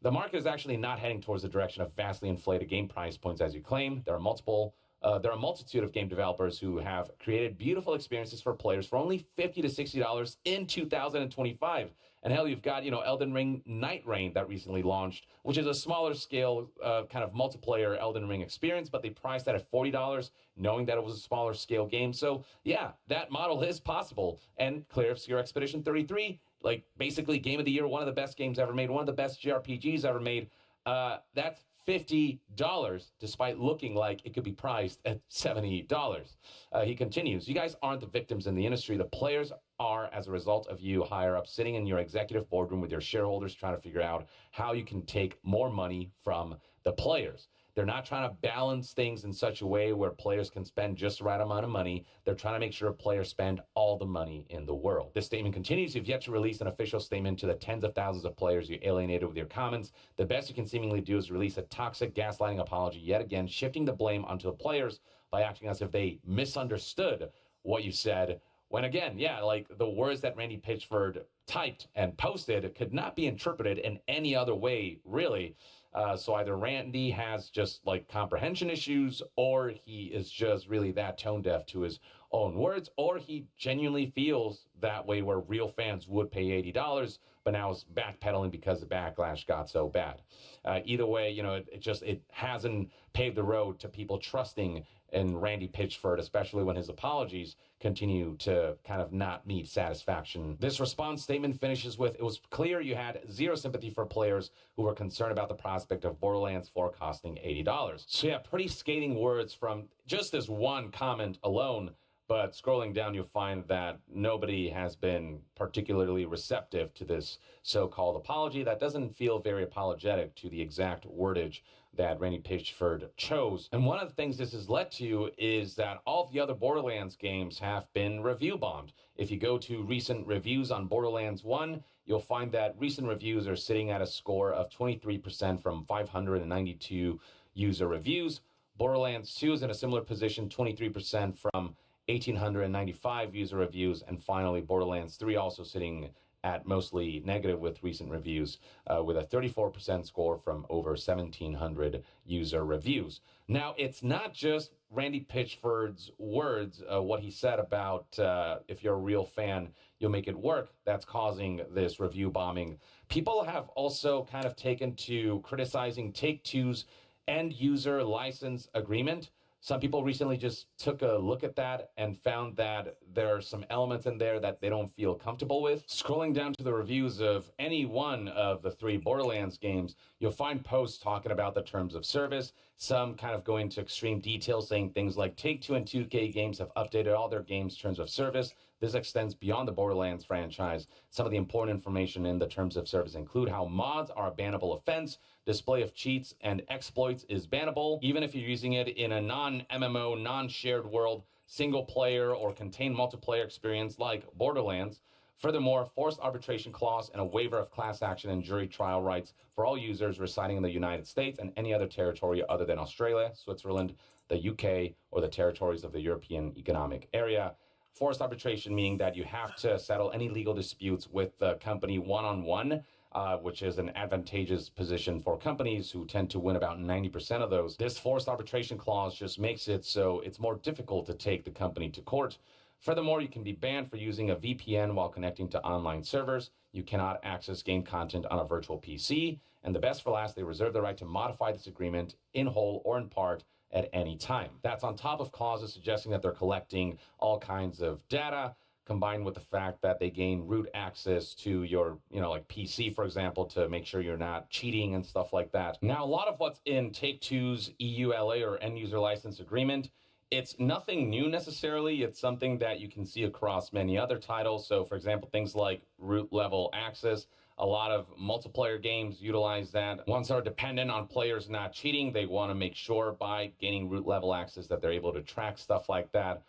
The market is actually not heading towards the direction of vastly inflated game price points, as you claim. There are a multitude of game developers who have created beautiful experiences for players for only $50 to $60 in 2025. And hell, you've got, Elden Ring Night Reign that recently launched, which is a smaller scale kind of multiplayer Elden Ring experience, but they priced that at $40, knowing that it was a smaller scale game. So yeah, that model is possible. And Clear Obscure Expedition 33, like basically game of the year, one of the best games ever made, one of the best JRPGs ever made. That's $50, despite looking like it could be priced at $70. He continues, you guys aren't the victims in the industry. The players are as a result of you higher up sitting in your executive boardroom with your shareholders trying to figure out how you can take more money from the players. They're not trying to balance things in such a way where players can spend just the right amount of money. They're trying to make sure players spend all the money in the world. This statement continues, you've yet to release an official statement to the tens of thousands of players you alienated with your comments. The best you can seemingly do is release a toxic gaslighting apology, yet again, shifting the blame onto the players by acting as if they misunderstood what you said. When again, yeah, like the words that Randy Pitchford typed and posted could not be interpreted in any other way, really. So either Randy has just like comprehension issues, or he is just really that tone deaf to his own words, or he genuinely feels that way where real fans would pay $80, but now is backpedaling because the backlash got so bad. Either way, it hasn't paved the road to people trusting in Randy Pitchford, especially when his apologies continue to kind of not meet satisfaction. This response statement finishes with, it was clear you had zero sympathy for players who were concerned about the prospect of Borderlands 4 costing $80. So yeah, pretty scathing words from just this one comment alone. But scrolling down, you'll find that nobody has been particularly receptive to this so-called apology that doesn't feel very apologetic to the exact wordage that Randy Pitchford chose. And one of the things this has led to is that all the other Borderlands games have been review bombed. If you go to recent reviews on Borderlands 1, you'll find that recent reviews are sitting at a score of 23% from 592 user reviews. Borderlands 2 is in a similar position, 23% from 1,895 user reviews, and finally Borderlands 3 also sitting at mostly negative with recent reviews, with a 34% score from over 1,700 user reviews. Now, it's not just Randy Pitchford's words, what he said about if you're a real fan, you'll make it work, that's causing this review bombing. People have also kind of taken to criticizing Take-Two's end-user license agreement. Some people recently just took a look at that and found that there are some elements in there that they don't feel comfortable with. Scrolling down to the reviews of any one of the three Borderlands games, you'll find posts talking about the terms of service, some kind of going to extreme detail, saying things like Take-Two and 2K Games have updated all their games' terms of service. This extends beyond the Borderlands franchise. Some of the important information in the terms of service include how mods are a bannable offense, display of cheats and exploits is bannable, even if you're using it in a non-MMO, non-shared world, single-player or contained multiplayer experience like Borderlands. Furthermore, forced arbitration clause and a waiver of class action and jury trial rights for all users residing in the United States and any other territory other than Australia, Switzerland, the UK, or the territories of the European Economic Area. Forced arbitration meaning that you have to settle any legal disputes with the company one-on-one, which is an advantageous position for companies who tend to win about 90% of those. This forced arbitration clause just makes it so it's more difficult to take the company to court. Furthermore, you can be banned for using a VPN while connecting to online servers. You cannot access game content on a virtual PC. And the best for last, they reserve the right to modify this agreement in whole or in part at any time. That's on top of clauses suggesting that they're collecting all kinds of data, combined with the fact that they gain root access to your, like PC, for example, to make sure you're not cheating and stuff like that. Now, a lot of what's in Take-Two's EULA or End User License Agreement, it's nothing new necessarily. It's something that you can see across many other titles. So, for example, things like root level access. A lot of multiplayer games utilize that. Ones that are dependent on players not cheating, they want to make sure by gaining root level access that they're able to track stuff like that.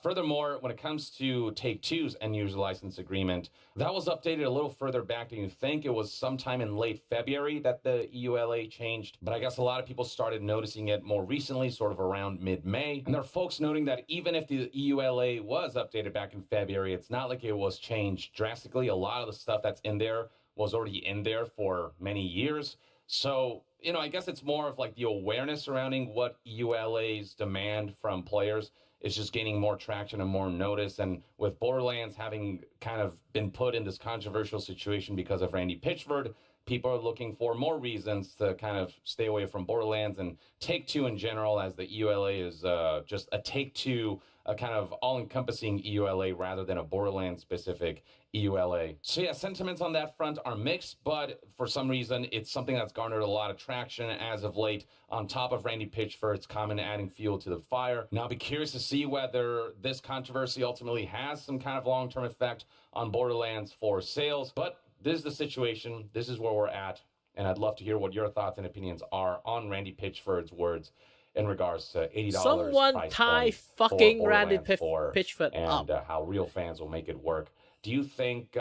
Furthermore, when it comes to Take-Two's End User License Agreement, that was updated a little further back than you think. It was sometime in late February that the EULA changed, but I guess a lot of people started noticing it more recently, sort of around mid-May. And there are folks noting that even if the EULA was updated back in February, it's not like it was changed drastically. A lot of the stuff that's in there was already in there for many years. So, I guess it's more of like the awareness surrounding what EULAs demand from players is just gaining more traction and more notice. And with Borderlands having kind of been put in this controversial situation because of Randy Pitchford, people are looking for more reasons to kind of stay away from Borderlands, and Take-Two in general, as the EULA is just a Take-Two, a kind of all-encompassing EULA rather than a Borderlands-specific EULA. So yeah, sentiments on that front are mixed, but for some reason, it's something that's garnered a lot of traction as of late, on top of Randy Pitchford's comment adding fuel to the fire. Now, I'll be curious to see whether this controversy ultimately has some kind of long-term effect on Borderlands 4 sales, but this is the situation. This is where we're at, and I'd love to hear what your thoughts and opinions are on Randy Pitchford's words in regards to $80 Someone price tie point fucking for Randy Borderlands 4 Pitchford and up. how real fans will make it work. Do you think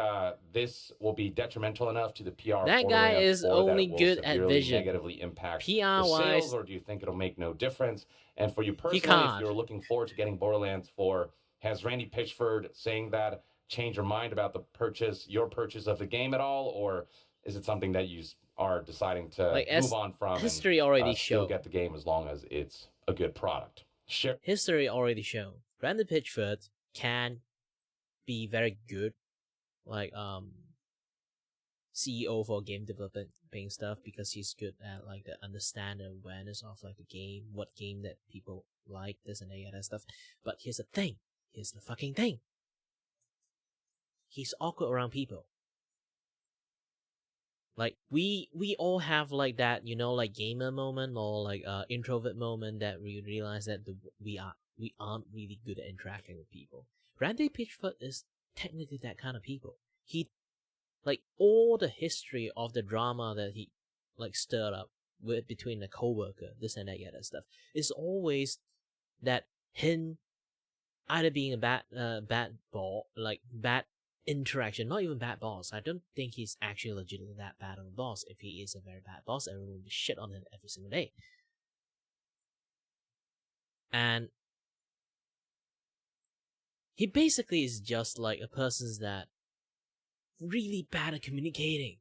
this will be detrimental enough to the PR? That guy Borderlands is 4 that only it will good at severely vision. negatively impact PR the wise, sales, or do you think it'll make no difference? And for you he personally, if can't. you're looking forward to getting Borderlands 4, has Randy Pitchford saying that change your mind about your purchase of the game at all, or is it something that you are deciding to move on from history and already still showed. get the game as long as it's a good product? History already shown. Randy Pitchford can be very good, like CEO for game development stuff, because he's good at like the understand and awareness of like the game, what game that people like, this and that stuff. But here's the thing. Here's the fucking thing. He's awkward around people. Like we all have like that, like gamer moment or like introvert moment that we realize that we aren't really good at interacting with people. Randy Pitchford is technically that kind of people. He, like, all the history of the drama that he like stirred up with between the coworker, this and that stuff, is always that him either being a bad interaction, not even bad boss. I don't think he's actually legitimately that bad of a boss. If he is a very bad boss, everyone will shit on him every single day. And he basically is just like a person that really bad at communicating.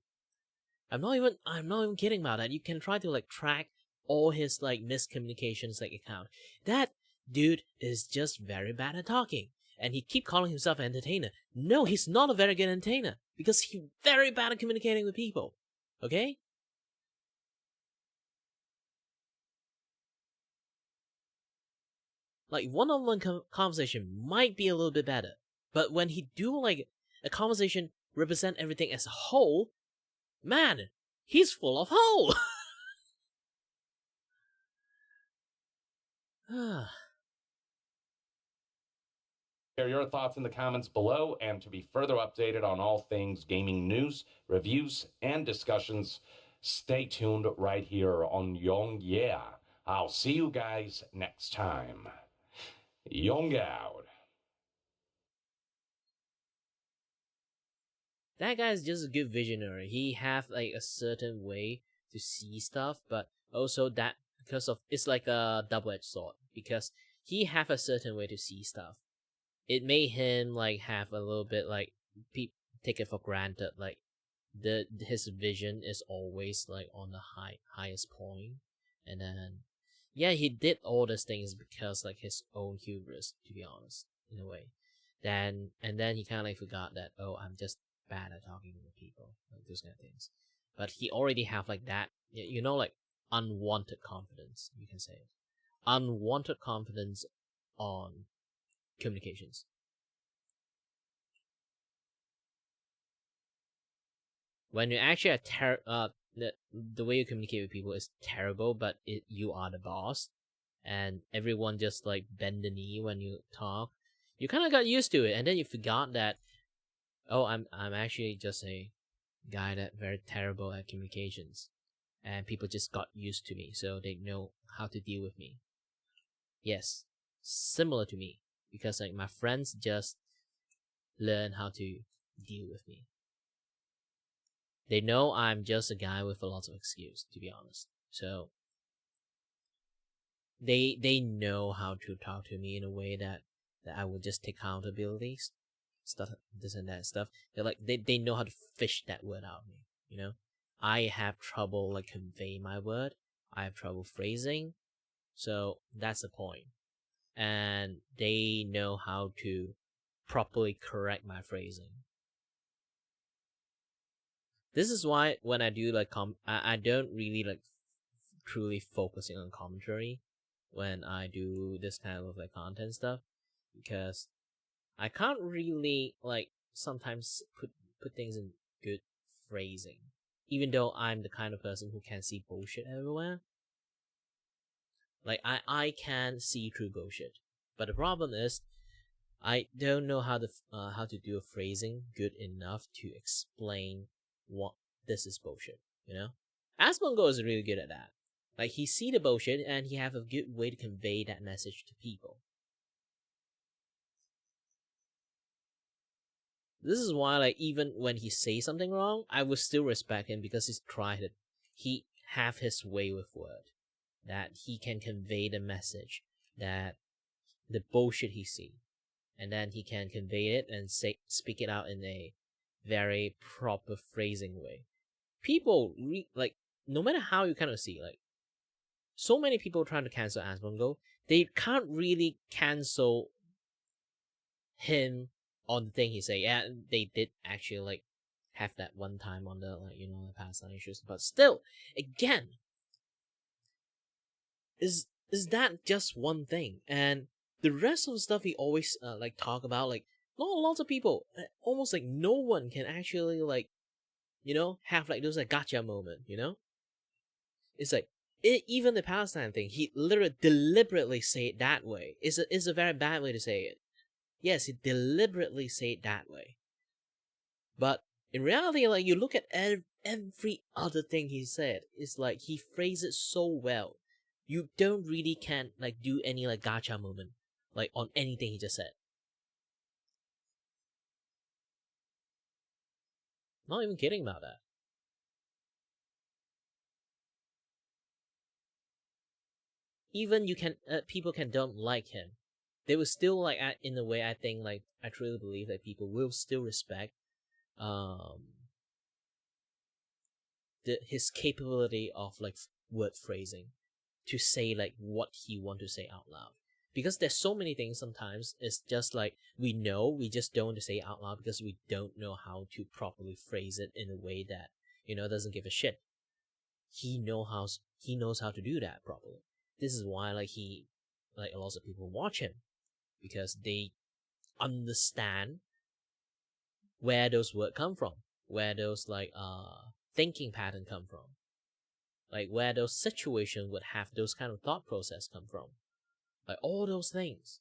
I'm not even kidding about that. You can try to like track all his like miscommunications like account. That dude is just very bad at talking. And he keep calling himself an entertainer. No, he's not a very good entertainer, because he's very bad at communicating with people. Okay? Like, one-on-one conversation might be a little bit better, but when he do like a conversation represent everything as a whole, man, he's full of hole. Share your thoughts in the comments below, and to be further updated on all things gaming news, reviews, and discussions, stay tuned right here on Young Yeah. I'll see you guys next time. Young out. That guy's just a good visionary. He have like a certain way to see stuff, but also that because of it's like a double-edged sword, because he have a certain way to see stuff. It made him like have a little bit like take it for granted, like his vision is always like on the highest point, and then yeah, he did all these things because like his own hubris, to be honest, in a way. And then he kind of like forgot that, oh, I'm just bad at talking with people, like those kind of things. But he already have like that, like unwanted confidence, you can say it. Unwanted confidence on communications. when you actually are the way you communicate with people is terrible, but you are the boss, and everyone just like bend the knee when you talk. You kind of got used to it, and then you forgot that, oh, I'm actually just a guy that very terrible at communications, and people just got used to me, so they know how to deal with me. Yes, similar to me, because like my friends just learn how to deal with me. They know I'm just a guy with a lot of excuse, to be honest. So they know how to talk to me in a way that I will just take accountability, stuff, this and that stuff. They're like they know how to fish that word out of me. You know, I have trouble like conveying my word. I have trouble phrasing, so that's the point. And they know how to properly correct my phrasing. This is why when I do like I don't really like truly focusing on commentary when I do this kind of like content stuff, because I can't really like sometimes put things in good phrasing, even though I'm the kind of person who can see bullshit everywhere. Like I can see through bullshit, but the problem is I don't know how to do a phrasing good enough to explain what this is bullshit, you know? Asmongo is really good at that. Like, he see the bullshit and he have a good way to convey that message to people. This is why, like, even when he say something wrong, I would still respect him because he's tried it. He have his way with word. That he can convey the message, that the bullshit he see. And then he can convey it and speak it out in a very proper phrasing way. People like, no matter how you kind of see, like, so many people trying to cancel Asmongo, they can't really cancel him on the thing he say. Yeah, they did actually like have that one time on the like, you know, the past issues, but still, again, is that just one thing? And the rest of the stuff he always like talk about, like, not lots of people, almost like no one can actually like, you know, have like those like gotcha moment, you know? It's like even the Palestine thing, he literally deliberately say it that way. It's a very bad way to say it. Yes, he deliberately say it that way. But in reality, like, you look at every other thing he said, it's like he phrased it so well. You don't really can like do any like gotcha moment like on anything he just said. Not even kidding about that. Even you can people can don't like him, they will still like in a way I think like I truly believe that people will still respect his capability of like word phrasing to say like what he want to say out loud. Because there's so many things sometimes it's just like we know, we just don't want to say it out loud because we don't know how to properly phrase it in a way that, you know, doesn't give a shit. He knows how to do that properly. This is why like he like a lot of people watch him, because they understand where those words come from, where those like thinking pattern come from, like where those situations would have those kind of thought process come from, like all those things.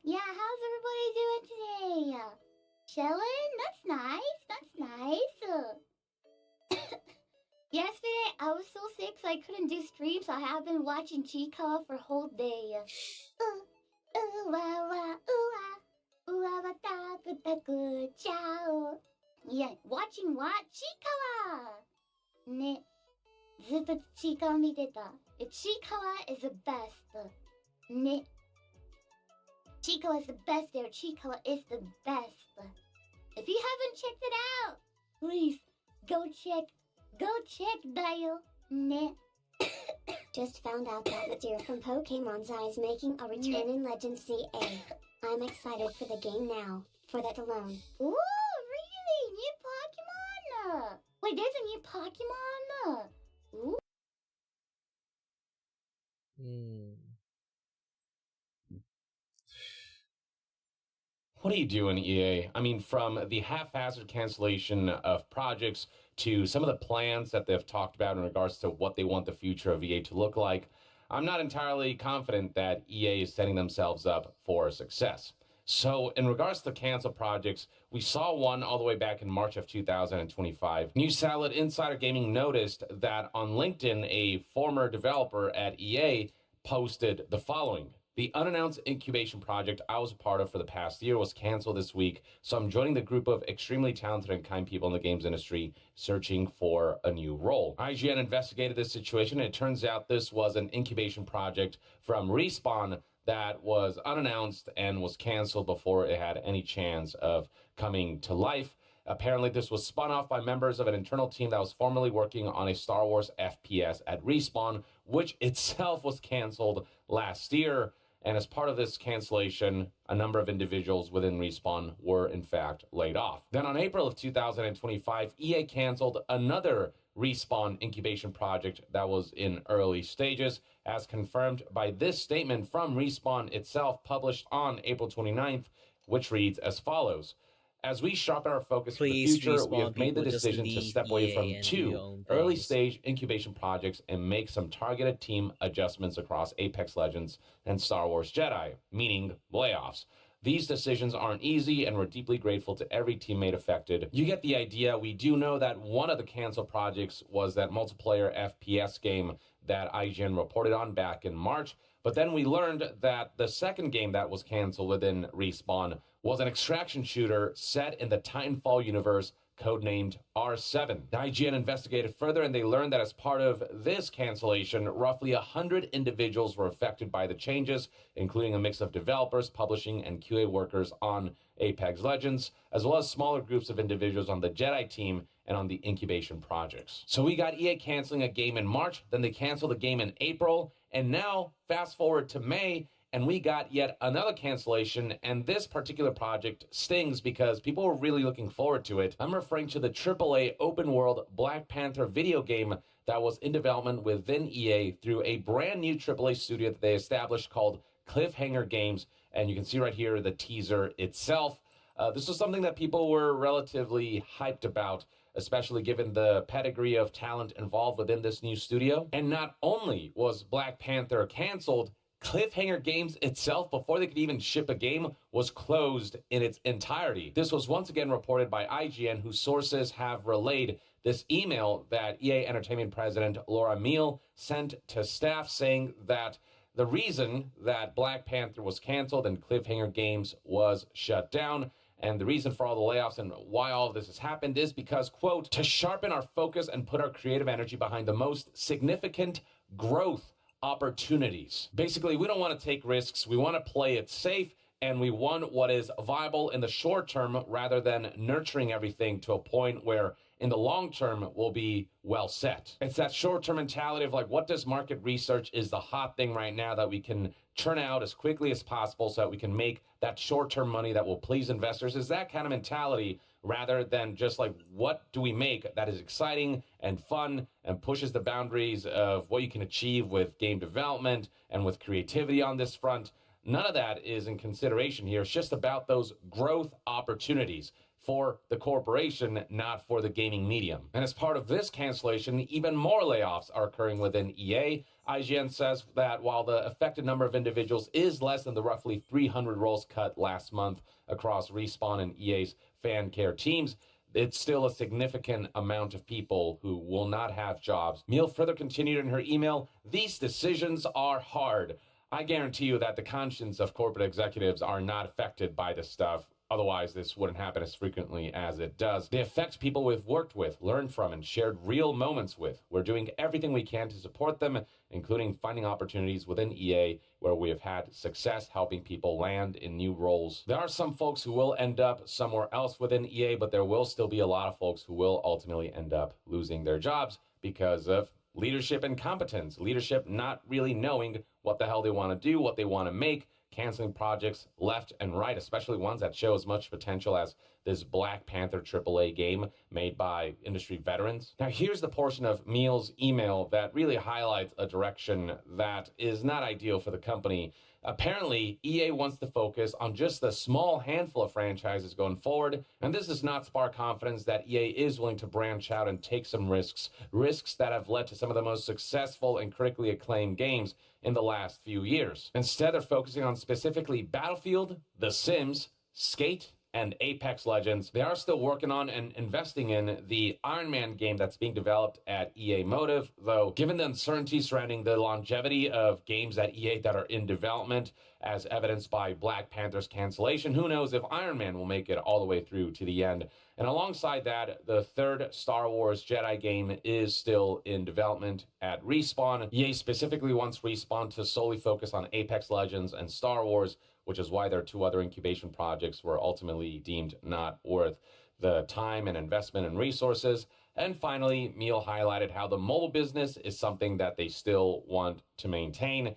Yeah, how's everybody doing today? Chillin'? That's nice. Yesterday I was so sick so I couldn't do streams, so I have been watching Chica for a whole day. Good ciao. Yeah, watching what? Chica! Ne, ずっとちいかわ見てた。ちいかわ is the best. ね。Chico is the best there. Chico is the best. If you haven't checked it out, please go check. Go check, Dial. Ne. Just found out that Madeira from Pokemon's Eye is making a return in Legend CA. I'm excited for the game now, for that alone. Ooh, really? New Pokemon? Wait, there's a new Pokemon? Ooh. What are you doing, EA? I mean, from the haphazard cancellation of projects to some of the plans that they've talked about in regards to what they want the future of EA to look like, I'm not entirely confident that EA is setting themselves up for success. So in regards to cancel projects, we saw one all the way back in March of 2025. News Salad Insider Gaming noticed that on LinkedIn, a former developer at EA posted the following. The unannounced incubation project I was a part of for the past year was canceled this week, so I'm joining the group of extremely talented and kind people in the games industry searching for a new role. IGN investigated this situation, and it turns out this was an incubation project from Respawn that was unannounced and was canceled before it had any chance of coming to life. Apparently, this was spun off by members of an internal team that was formerly working on a Star Wars FPS at Respawn, which itself was canceled last year. And as part of this cancellation, a number of individuals within Respawn were in fact laid off. Then on April of 2025, EA canceled another Respawn incubation project that was in early stages, as confirmed by this statement from Respawn itself, published on April 29th, which reads as follows. As we sharpen our focus for the future, we have made the decision to step away from 2 early-stage incubation projects and make some targeted team adjustments across Apex Legends and Star Wars Jedi, meaning layoffs. These decisions aren't easy, and we're deeply grateful to every teammate affected. You get the idea. We do know that one of the canceled projects was that multiplayer FPS game that IGN reported on back in March, but then we learned that the second game that was canceled within Respawn was an extraction shooter set in the Titanfall universe, codenamed R7. The IGN investigated further, and they learned that as part of this cancellation, roughly 100 individuals were affected by the changes, including a mix of developers, publishing, and QA workers on Apex Legends, as well as smaller groups of individuals on the Jedi team and on the incubation projects. So we got EA canceling a game in March, then they canceled a game in April, and now fast forward to May, and we got yet another cancellation, and this particular project stings because people were really looking forward to it. I'm referring to the AAA open-world Black Panther video game that was in development within EA through a brand new AAA studio that they established called Cliffhanger Games, and you can see right here the teaser itself. This was something that people were relatively hyped about, especially given the pedigree of talent involved within this new studio. And not only was Black Panther canceled, Cliffhanger Games itself, before they could even ship a game, was closed in its entirety. This was once again reported by IGN, whose sources have relayed this email that EA Entertainment President Laura Meal sent to staff, saying that the reason that Black Panther was canceled and Cliffhanger Games was shut down, and the reason for all the layoffs and why all of this has happened, is because, quote, to sharpen our focus and put our creative energy behind the most significant growth opportunities. Basically, we don't want to take risks. We want to play it safe, and we want what is viable in the short term rather than nurturing everything to a point where in the long term we'll be well set. It's that short-term mentality of like, what does market research is the hot thing right now that we can churn out as quickly as possible so that we can make that short-term money that will please investors. Is that kind of mentality rather than just like, what do we make that is exciting and fun and pushes the boundaries of what you can achieve with game development and with creativity on this front. None of that is in consideration here. It's just about those growth opportunities for the corporation, not for the gaming medium. And as part of this cancellation, even more layoffs are occurring within EA. IGN says that while the affected number of individuals is less than the roughly 300 roles cut last month across Respawn and EA's fan care teams, it's still a significant amount of people who will not have jobs. Meal further continued in her email, these decisions are hard. I guarantee you that the conscience of corporate executives are not affected by this stuff. Otherwise, this wouldn't happen as frequently as it does. They affect people we've worked with, learned from, and shared real moments with. We're doing everything we can to support them, including finding opportunities within EA where we have had success helping people land in new roles. There are some folks who will end up somewhere else within EA, but there will still be a lot of folks who will ultimately end up losing their jobs because of leadership incompetence, leadership not really knowing what the hell they want to do, what they want to make, canceling projects left and right, especially ones that show as much potential as this Black Panther AAA game made by industry veterans. Now, here's the portion of Meal's email that really highlights a direction that is not ideal for the company. Apparently, EA wants to focus on just a small handful of franchises going forward, and this does not spark confidence that EA is willing to branch out and take some risks that have led to some of the most successful and critically acclaimed games in the last few years. Instead, they're focusing on specifically Battlefield, The Sims, Skate, and Apex Legends. They are still working on and investing in the Iron Man game that's being developed at EA Motive, though given the uncertainty surrounding the longevity of games at EA that are in development, as evidenced by Black Panther's cancellation, who knows if Iron Man will make it all the way through to the end. And alongside that, the third Star Wars Jedi game is still in development at Respawn. EA specifically wants Respawn to solely focus on Apex Legends and Star Wars, which is why their two other incubation projects were ultimately deemed not worth the time and investment and resources. And finally, Meal highlighted how the mobile business is something that they still want to maintain.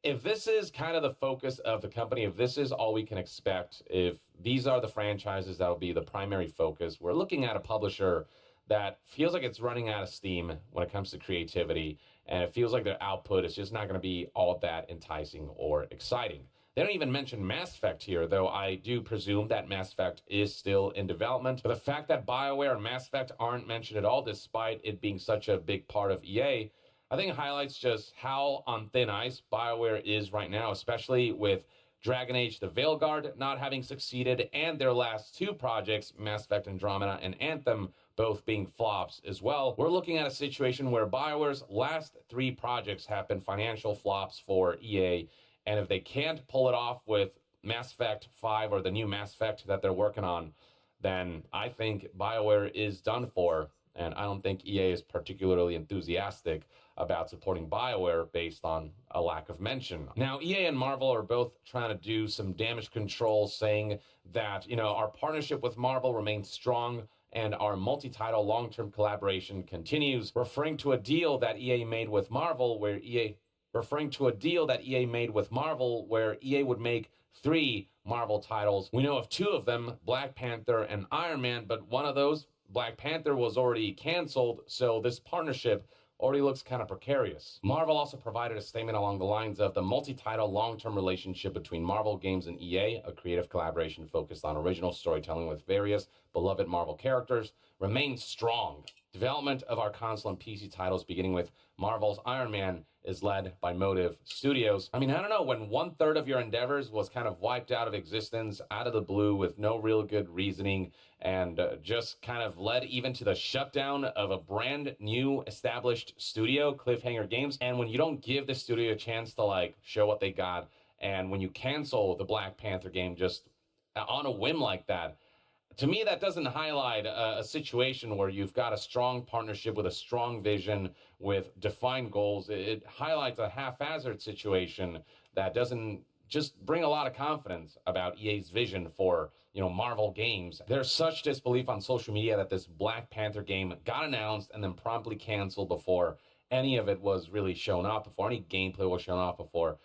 If this is kind of the focus of the company, if this is all we can expect, if these are the franchises that will be the primary focus, we're looking at a publisher that feels like it's running out of steam when it comes to creativity, and it feels like their output is just not going to be all that enticing or exciting. They don't even mention Mass Effect here, though I do presume that Mass Effect is still in development. But the fact that BioWare and Mass Effect aren't mentioned at all, despite it being such a big part of EA, I think it highlights just how on thin ice BioWare is right now, especially with Dragon Age The Veilguard not having succeeded, and their last two projects, Mass Effect Andromeda and Anthem, both being flops as well. We're looking at a situation where BioWare's last three projects have been financial flops for EA, and if they can't pull it off with Mass Effect 5 or the new Mass Effect that they're working on, then I think BioWare is done for, and I don't think EA is particularly enthusiastic about supporting BioWare based on a lack of mention. Now, EA and Marvel are both trying to do some damage control, saying that, our partnership with Marvel remains strong and our multi-title long-term collaboration continues, referring to a deal that EA made with Marvel where EA would make 3 Marvel titles. We know of 2 of them, Black Panther and Iron Man, but one of those, Black Panther, was already canceled, so this partnership already looks kind of precarious. Marvel also provided a statement along the lines of the multi-title long-term relationship between Marvel Games and EA, a creative collaboration focused on original storytelling with various beloved Marvel characters, remains strong. Development of our console and PC titles, beginning with Marvel's Iron Man, is led by Motive Studios. I don't know, when 1/3 of your endeavors was kind of wiped out of existence out of the blue with no real good reasoning, and just kind of led even to the shutdown of a brand new established studio, Cliffhanger Games, and when you don't give the studio a chance to show what they got, and when you cancel the Black Panther game just on a whim like that, to me, that doesn't highlight a situation where you've got a strong partnership with a strong vision with defined goals. It highlights a haphazard situation that doesn't just bring a lot of confidence about EA's vision for, Marvel games. There's such disbelief on social media that this Black Panther game got announced and then promptly canceled before any of it was really shown off, before any gameplay was shown off, before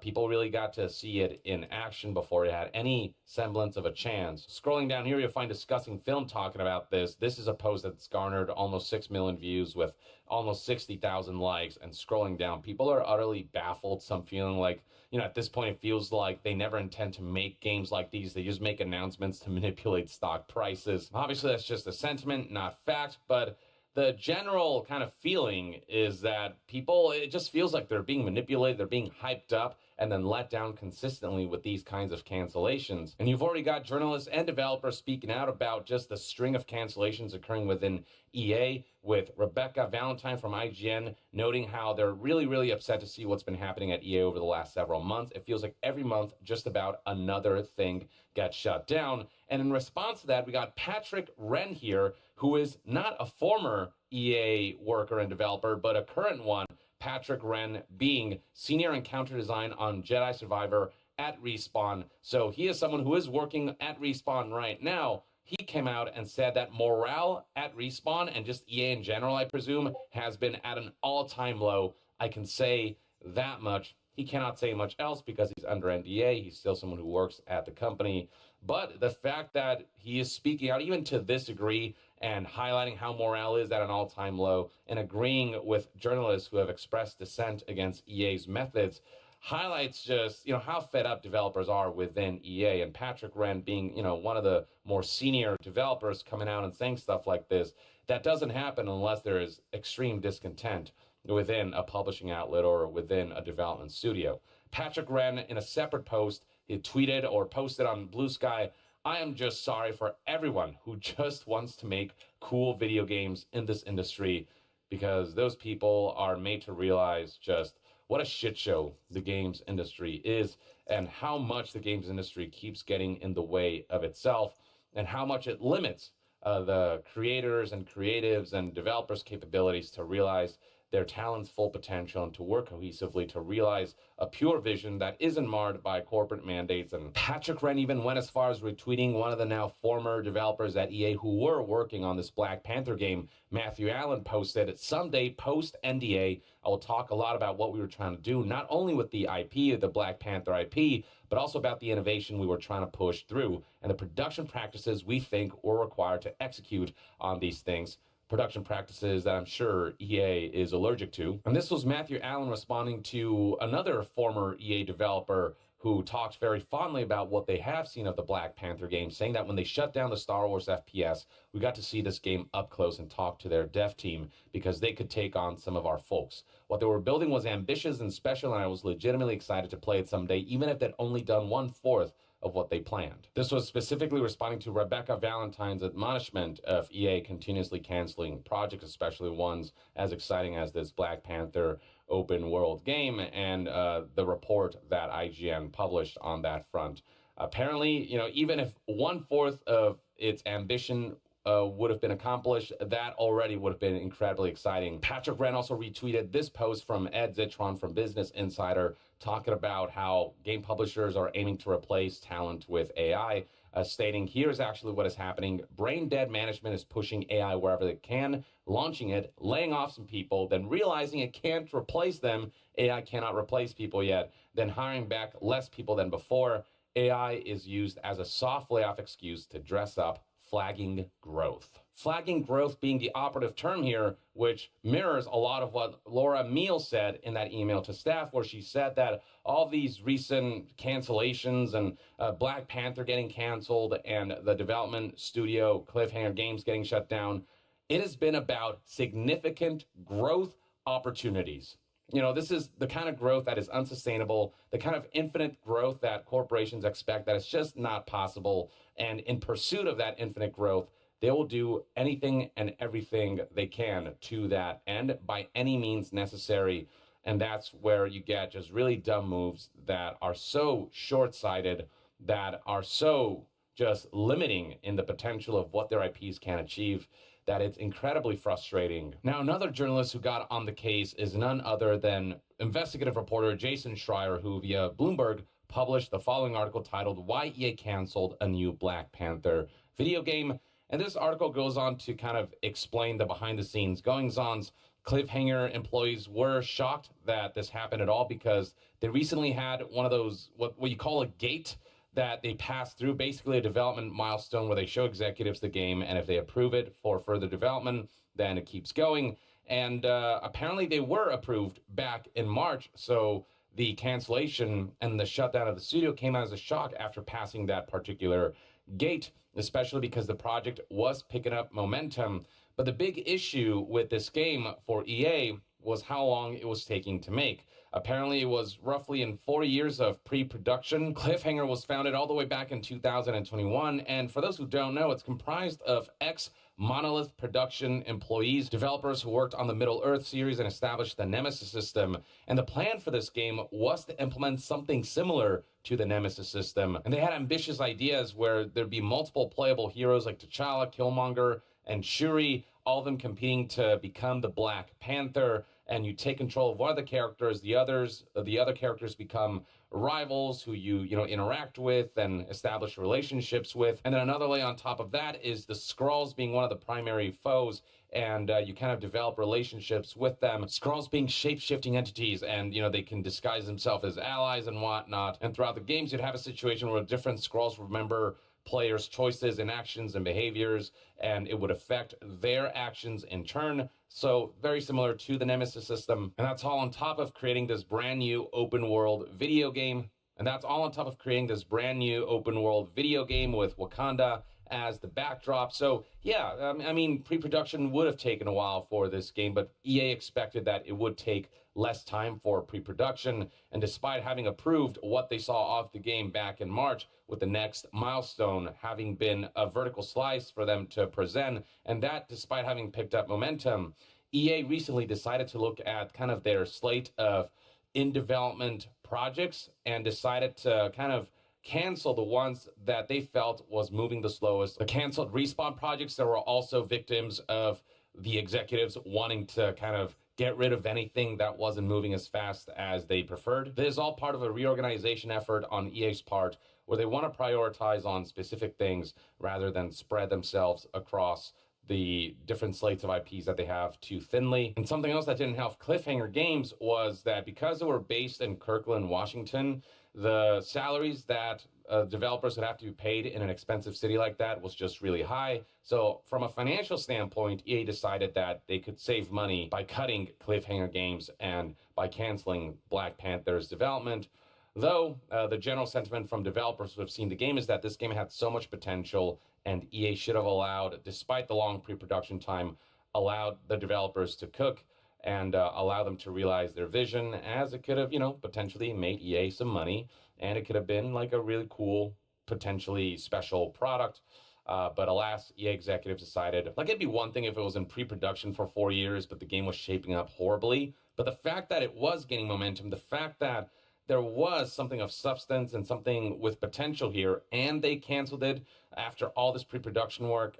people really got to see it in action, before it had any semblance of a chance. Scrolling down here, you'll find Discussing Film talking about this. This is a post that's garnered almost 6 million views with almost 60,000 likes. And scrolling down, people are utterly baffled. Some feeling like, at this point, it feels like they never intend to make games like these. They just make announcements to manipulate stock prices. Obviously, that's just a sentiment, not fact, but the general kind of feeling is that people, it just feels like they're being manipulated, they're being hyped up, and then let down consistently with these kinds of cancellations. And you've already got journalists and developers speaking out about just the string of cancellations occurring within EA, with Rebecca Valentine from IGN noting how they're really, really upset to see what's been happening at EA over the last several months. It feels like every month, just about another thing gets shut down. And in response to that, we got Patrick Wren here, who is not a former EA worker and developer, but a current one. Patrick Wren being senior encounter design on Jedi Survivor at Respawn. So he is someone who is working at Respawn right now. He came out and said that morale at Respawn and just EA in general, I presume, has been at an all-time low. I can say that much. He cannot say much else because he's under NDA. He's still someone who works at the company. But the fact that he is speaking out, even to this degree, and highlighting how morale is at an all-time low, and agreeing with journalists who have expressed dissent against EA's methods, highlights just, how fed up developers are within EA. And Patrick Wren being, one of the more senior developers coming out and saying stuff like this, that doesn't happen unless there is extreme discontent within a publishing outlet or within a development studio. Patrick Wren, in a separate post, he tweeted or posted on Blue Sky, "I am just sorry for everyone who just wants to make cool video games in this industry, because those people are made to realize just what a shit show the games industry is, and how much the games industry keeps getting in the way of itself, and how much it limits the creators and creatives and developers' capabilities to realize their talent's full potential and to work cohesively to realize a pure vision that isn't marred by corporate mandates." And Patrick Wren even went as far as retweeting one of the now former developers at EA who were working on this Black Panther game. Matthew Allen posted, "Someday post NDA, I will talk a lot about what we were trying to do, not only with the IP, the Black Panther IP, but also about the innovation we were trying to push through and the production practices we think were required to execute on these things." Production practices that I'm sure EA is allergic to. And this was Matthew Allen responding to another former EA developer who talked very fondly about what they have seen of the Black Panther game, saying that when they shut down the Star Wars FPS, we got to see this game up close and talk to their dev team because they could take on some of our folks. What they were building was ambitious and special, and I was legitimately excited to play it someday, even if they'd only done 1/4 of what they planned. This was specifically responding to Rebecca Valentine's admonishment of EA continuously canceling projects, especially ones as exciting as this Black Panther open world game, and the report that IGN published on that front. Apparently, even if 1/4 of its ambition would have been accomplished, that already would have been incredibly exciting. Patrick Wren also retweeted this post from Ed Zitron from Business Insider, talking about how game publishers are aiming to replace talent with AI, stating, "Here's actually what is happening. Brain dead management is pushing AI wherever they can, launching it, laying off some people, then realizing it can't replace them. AI cannot replace people yet, then hiring back less people than before. AI is used as a soft layoff excuse to dress up, flagging growth." Flagging growth being the operative term here, which mirrors a lot of what Laura Meal said in that email to staff, where she said that all these recent cancellations and Black Panther getting canceled and the development studio Cliffhanger Games getting shut down, it has been about significant growth opportunities. This is the kind of growth that is unsustainable, the kind of infinite growth that corporations expect that is just not possible. And in pursuit of that infinite growth, they will do anything and everything they can to that end by any means necessary. And that's where you get just really dumb moves that are so short-sighted, that are so just limiting in the potential of what their IPs can achieve, that it's incredibly frustrating. Now, another journalist who got on the case is none other than investigative reporter Jason Schreier, who via Bloomberg published the following article titled "Why EA Canceled a New Black Panther Video Game." And this article goes on to kind of explain the behind-the-scenes goings-ons. Cliffhanger employees were shocked that this happened at all because they recently had one of those, what you call a gate, that they pass through, basically a development milestone where they show executives the game, and if they approve it for further development, then it keeps going. And apparently they were approved back in March, so the cancellation and the shutdown of the studio came as a shock after passing that particular gate, especially because the project was picking up momentum. But the big issue with this game for EA was how long it was taking to make. Apparently, it was roughly in 4 years of pre-production. Cliffhanger was founded all the way back in 2021, and for those who don't know, it's comprised of ex-Monolith production employees, developers who worked on the Middle-earth series and established the Nemesis system. And the plan for this game was to implement something similar to the Nemesis system. And they had ambitious ideas where there'd be multiple playable heroes like T'Challa, Killmonger, and Shuri, all of them competing to become the Black Panther. And you take control of one of the characters, the other characters become rivals who you interact with and establish relationships with. And then another layer on top of that is the Skrulls being one of the primary foes, and you kind of develop relationships with them. Skrulls being shape-shifting entities, and they can disguise themselves as allies and whatnot. And throughout the games, you'd have a situation where different Skrulls remember players' choices and actions and behaviors, and it would affect their actions in turn. So very similar to the Nemesis system. And that's all on top of creating this brand new open world video game. And that's all on top of creating this brand new open world video game with Wakanda as the backdrop. So yeah, I mean, pre-production would have taken a while for this game, but EA expected that it would take less time for pre-production. And despite having approved what they saw of the game back in March, with the next milestone having been a vertical slice for them to present, and that despite having picked up momentum, EA recently decided to look at kind of their slate of in-development projects and decided to kind of cancel the ones that they felt was moving the slowest. The canceled Respawn projects that were also victims of the executives wanting to kind of get rid of anything that wasn't moving as fast as they preferred. This is all part of a reorganization effort on EA's part, where they want to prioritize on specific things rather than spread themselves across the different slates of IPs that they have too thinly. And something else that didn't help Cliffhanger Games was that because they were based in Kirkland, Washington, the salaries that developers would have to be paid in an expensive city like that was just really high. So from a financial standpoint, EA decided that they could save money by cutting Cliffhanger Games and by canceling Black Panther's development. Though the general sentiment from developers who have seen the game is that this game had so much potential, and EA should have allowed, despite the long pre-production time, allowed the developers to cook and allow them to realize their vision, as it could have, potentially made EA some money, and it could have been like a really cool, potentially special product. But alas, EA executives decided, like, it'd be one thing if it was in pre-production for 4 years, but the game was shaping up horribly. But the fact that it was gaining momentum, the fact that there was something of substance and something with potential here, and they canceled it after all this pre-production work,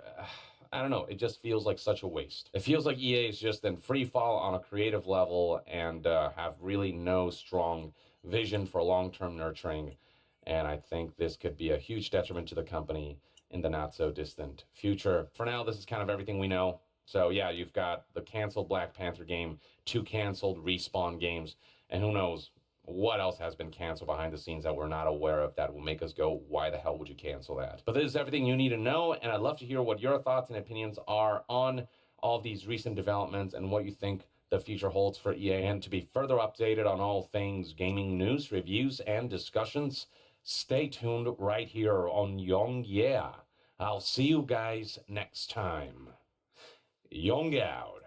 I don't know, it just feels like such a waste. It feels like EA is just in free fall on a creative level and have really no strong vision for long-term nurturing. And I think this could be a huge detriment to the company in the not-so-distant future. For now, this is kind of everything we know. So yeah, you've got the canceled Black Panther game, 2 canceled Respawn games, and who knows what else has been canceled behind the scenes that we're not aware of that will make us go, why the hell would you cancel that? But this is everything you need to know, and I'd love to hear what your thoughts and opinions are on all these recent developments and what you think the future holds for EA. And to be further updated on all things gaming news, reviews, and discussions, stay tuned right here on Young Yeah. I'll see you guys next time. Young out.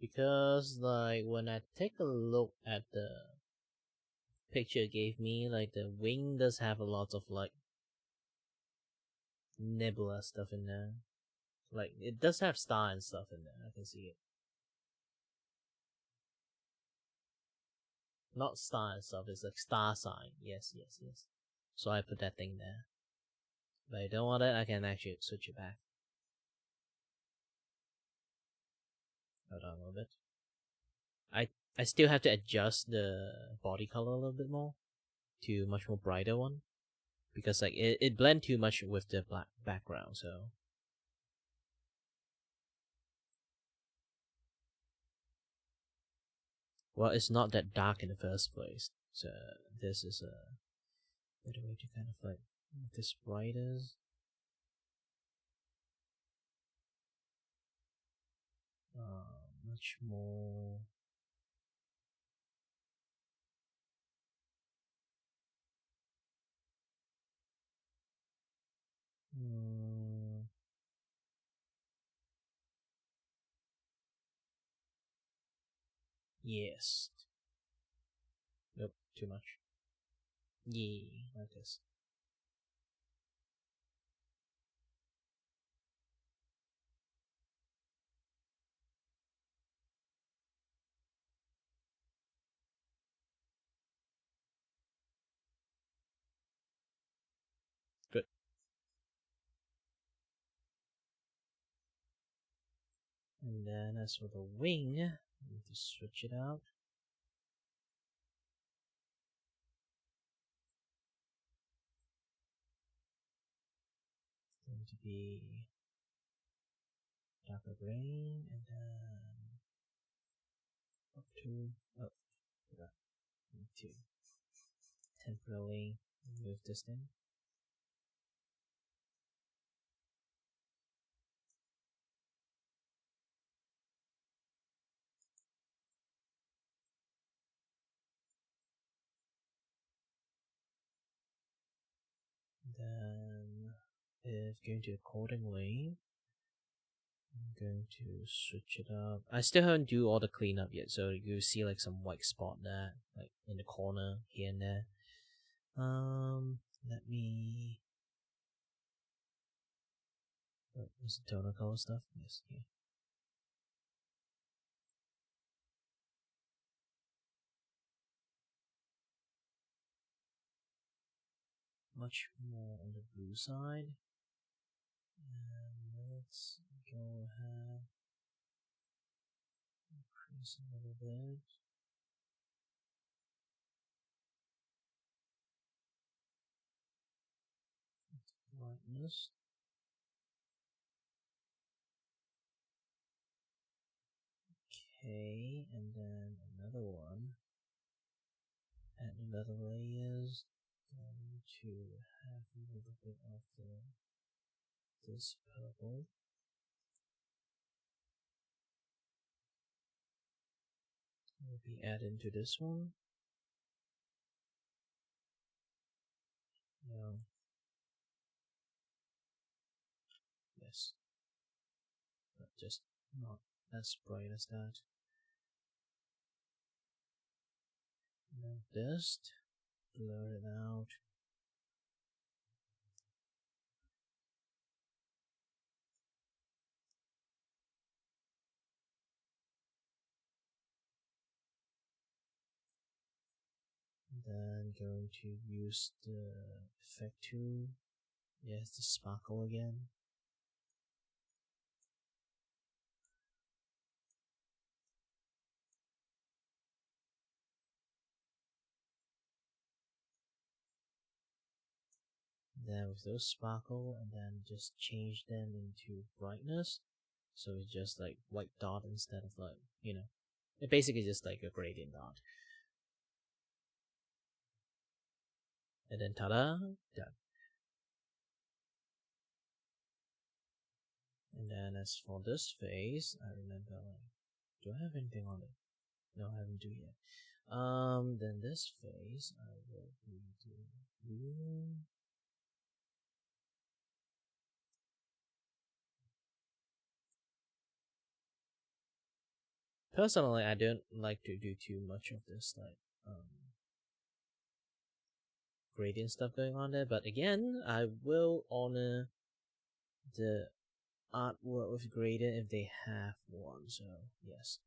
Because, like, when I take a look at the picture it gave me, like, the wing does have a lot of, like, nebula stuff in there. Like, it does have star and stuff in there, I can see it. Not star and stuff, it's like star sign. Yes. So I put that thing there. But I don't want it, I can actually switch it back. Hold on a little bit. I still have to adjust the body color a little bit more to much more brighter one, because like it blend too much with the black background. So well, it's not that dark in the first place. So this is a better way to kind of like make this brighter. Much more. Yes. Nope, too much. Yeah, like this. Good. And then as for the wing, I need to switch it out. It's going to be darker gray, and then up to forgot. Need to temporarily remove this thing. Then, if going to accordingly, I'm going to switch it up. I still haven't do all the cleanup yet, so you see like some white spot there, like in the corner here and there. Let me. What was the toner color stuff? Yes, here. Much more on the blue side. And let's go ahead. Increase a little bit. Brightness. Okay, and then another one. Add another layers. Going to have a little bit of this purple. Will be added to this one. No. Yes. But just not as bright as that. And then just blur it out. Then going to use the effect tool. Yes, the sparkle again. Then with those sparkle, and then just change them into brightness. So it's just like white dot instead of like, it basically just like a gradient dot. And then ta-da, done. And then as for this face, I remember like, do I have anything on it? No, I haven't do yet. Then this face, I will be doing blue. Personally, I don't like to do too much of this like gradient stuff going on there, but again, I will honor the artwork with gradient if they have one, so yes.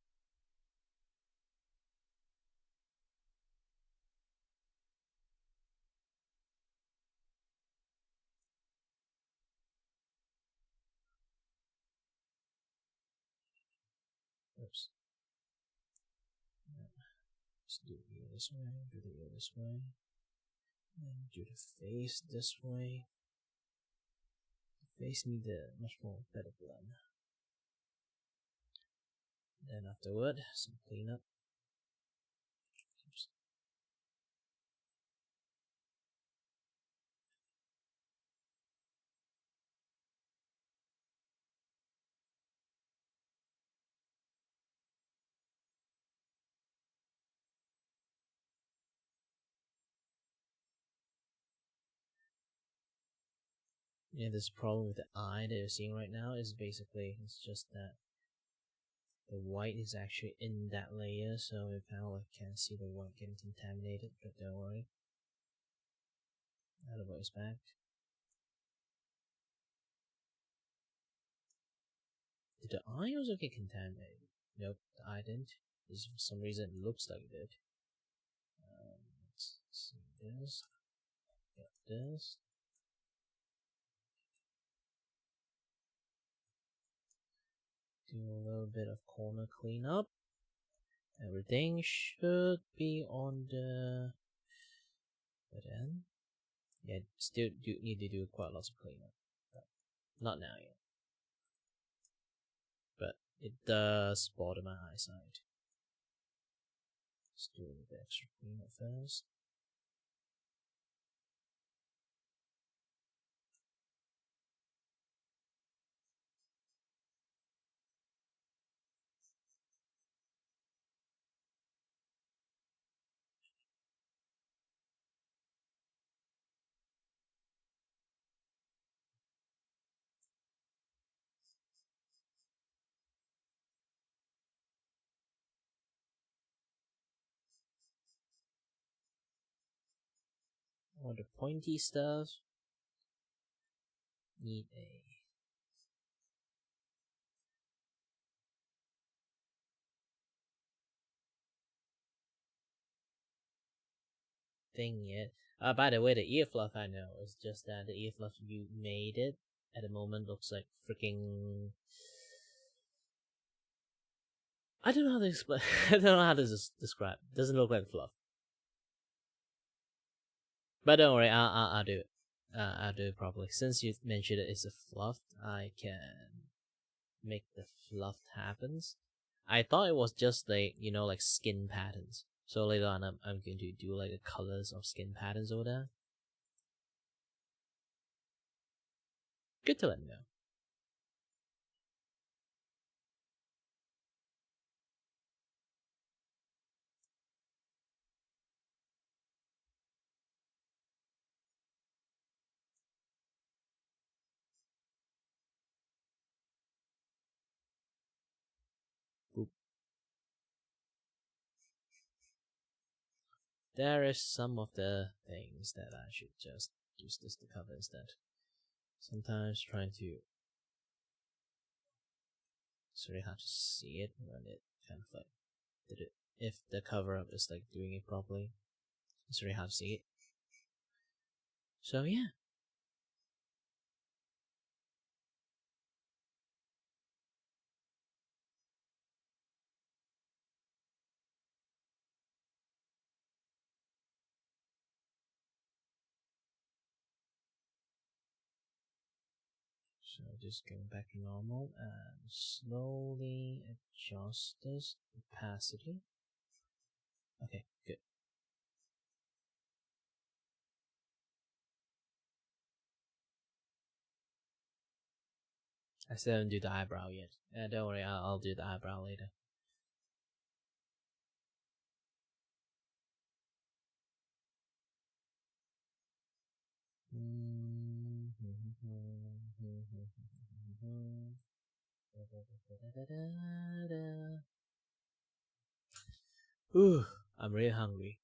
Oops. Let's do the ear this way, do the ear this way, and do the face this way. The face needs a much more better blend. Then afterward, some cleanup. Oops. Yeah, this problem with the eye that you're seeing right now is basically, it's just that the white is actually in that layer, so you kind of like can't see the white getting contaminated, but don't worry. Out of voice back. Did the eye also get contaminated? Nope, the eye didn't. Just for some reason it looks like it did. Let's see this. Got this. Do a little bit of corner cleanup. Everything should be on the end. Yeah, still do need to do quite lots of cleanup, but not now yet. It does bother my eyesight. Let's do the extra cleanup first. All the pointy stuff need a thing yet. By the way, the ear fluff I know is just that the ear fluff you made it at the moment looks like freaking. I don't know how to explain. I don't know how to describe. It doesn't look like fluff. But don't worry, I'll do it. I'll do it properly. Since you mentioned it is a fluff, I can make the fluff happens. I thought it was just like, you know, like skin patterns. So later on, I'm going to do like the colors of skin patterns over there. Good to let me know. Boop. There is some of the things that I should just use this to cover instead. Sometimes trying to it's really hard to see it when it kind of like did it. If the cover up is like doing it properly, it's really hard to see it. So yeah. So just going back to normal and slowly adjust this opacity. Okay, good. I still haven't do the eyebrow yet. Don't worry, I'll do the eyebrow later. Ooh, I'm really hungry.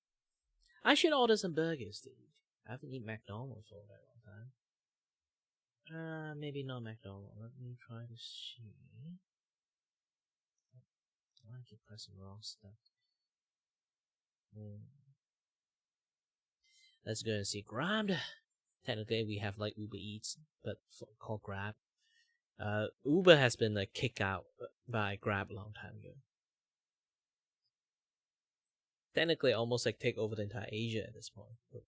I should order some burgers to eat. I haven't eaten McDonald's for a very long time. Maybe not McDonald's. Let me try to see. Why I keep pressing wrong stuff? Let's go and see Grab. Technically, we have like Uber Eats, but called Grab. Uber has been like kicked out by Grab a long time ago. Technically, almost like take over the entire Asia at this point. But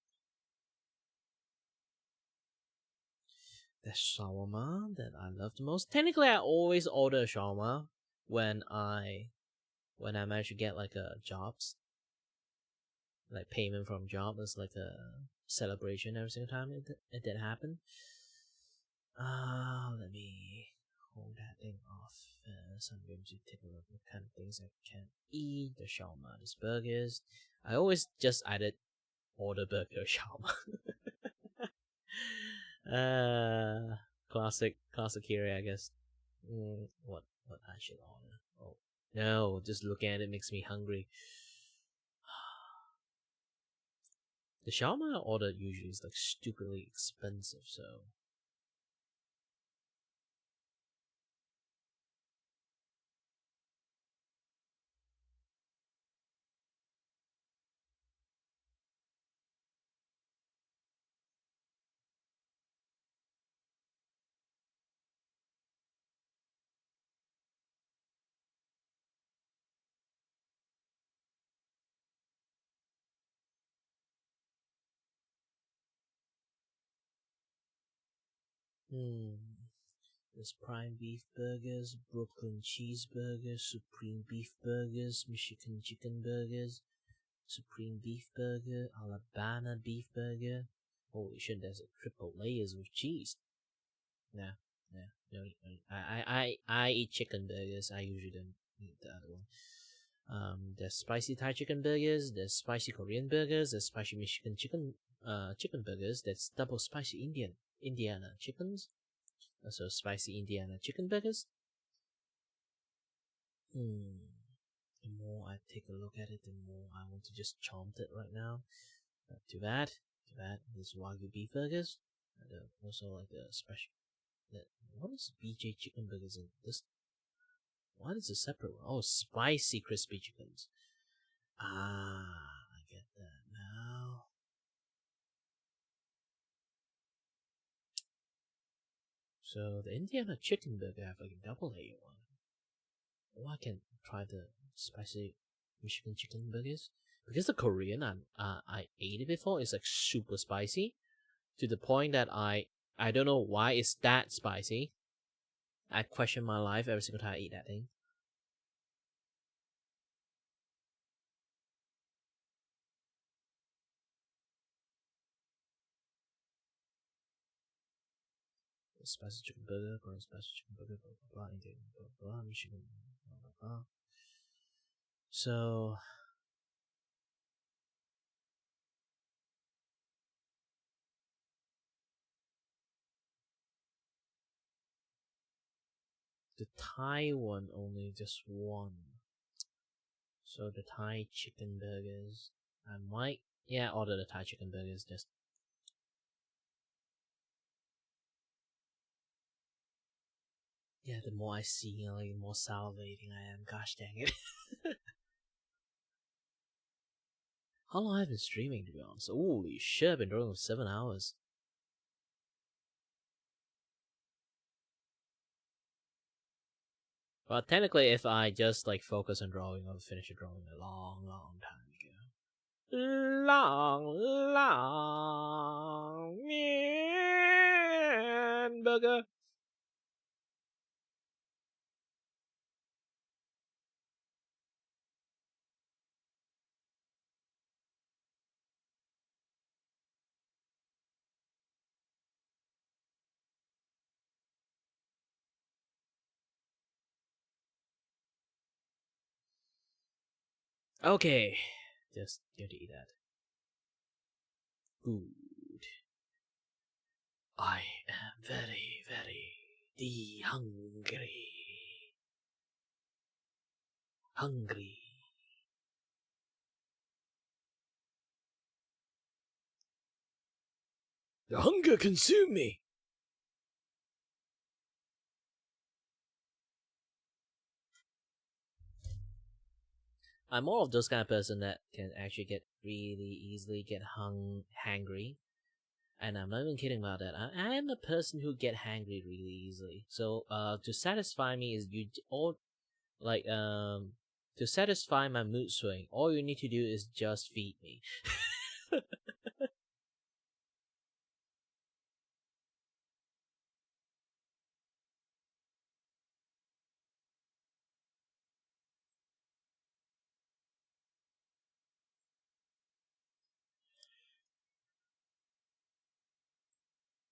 the shawarma that I love the most. Technically, I always order a shawarma when I manage to get like a jobs, like payment from job. It's like a celebration every single time it did happen. Let me hold that thing off first. I'm going to take a look at what kind of things I can eat. The shawarma, these burgers. I always just either order burger or shawarma. Classic here, I guess. What I should order? Oh no, just looking at it makes me hungry. The shawarma I order usually is like stupidly expensive, so. There's prime beef burgers, Brooklyn cheeseburgers, supreme beef burgers, Michigan chicken burgers, supreme beef burger, Alabama beef burger. Holy shit, there's a triple layers with cheese. Nah, no. I eat chicken burgers. I usually don't eat the other one. There's spicy Thai chicken burgers, there's spicy Korean burgers, there's spicy Michigan chicken burgers, there's double spicy Indiana chickens, also spicy Indiana chicken burgers. The more I take a look at it, the more I want to just chomp it right now. But too bad. There's Wagyu beef burgers, and also like the special. What is BJ chicken burgers in this? What is a separate one? Oh, spicy crispy chickens. I get that now. So the Indiana chicken burger I have like a double A one. Or I can try the spicy Michigan chicken burgers. Because the Korean I ate it before is like super spicy. To the point that I don't know why it's that spicy. I question my life every single time I eat that thing. Spicy chicken burger, Korean spicy chicken burger, blah blah blah, Indian blah blah, Michigan blah blah blah. So the Thai one only just one. So the Thai chicken burgers, I might order the Thai chicken burgers just. Yeah, the more I see, like, the more salivating I am. Gosh dang it. How long have I been streaming, to be honest? Holy shit, I've been drawing for 7 hours. Well, technically, if I just, like, focus on drawing, I'll finish the drawing a long time ago. Long, man, burger. Okay, just going to eat that. Good. I am very, very hungry. Hungry. The hunger consumed me. I'm more of those kind of person that can actually get really easily get hangry. And I'm not even kidding about that. I am a person who get hangry really easily. So, to satisfy me is to satisfy my mood swing, all you need to do is just feed me.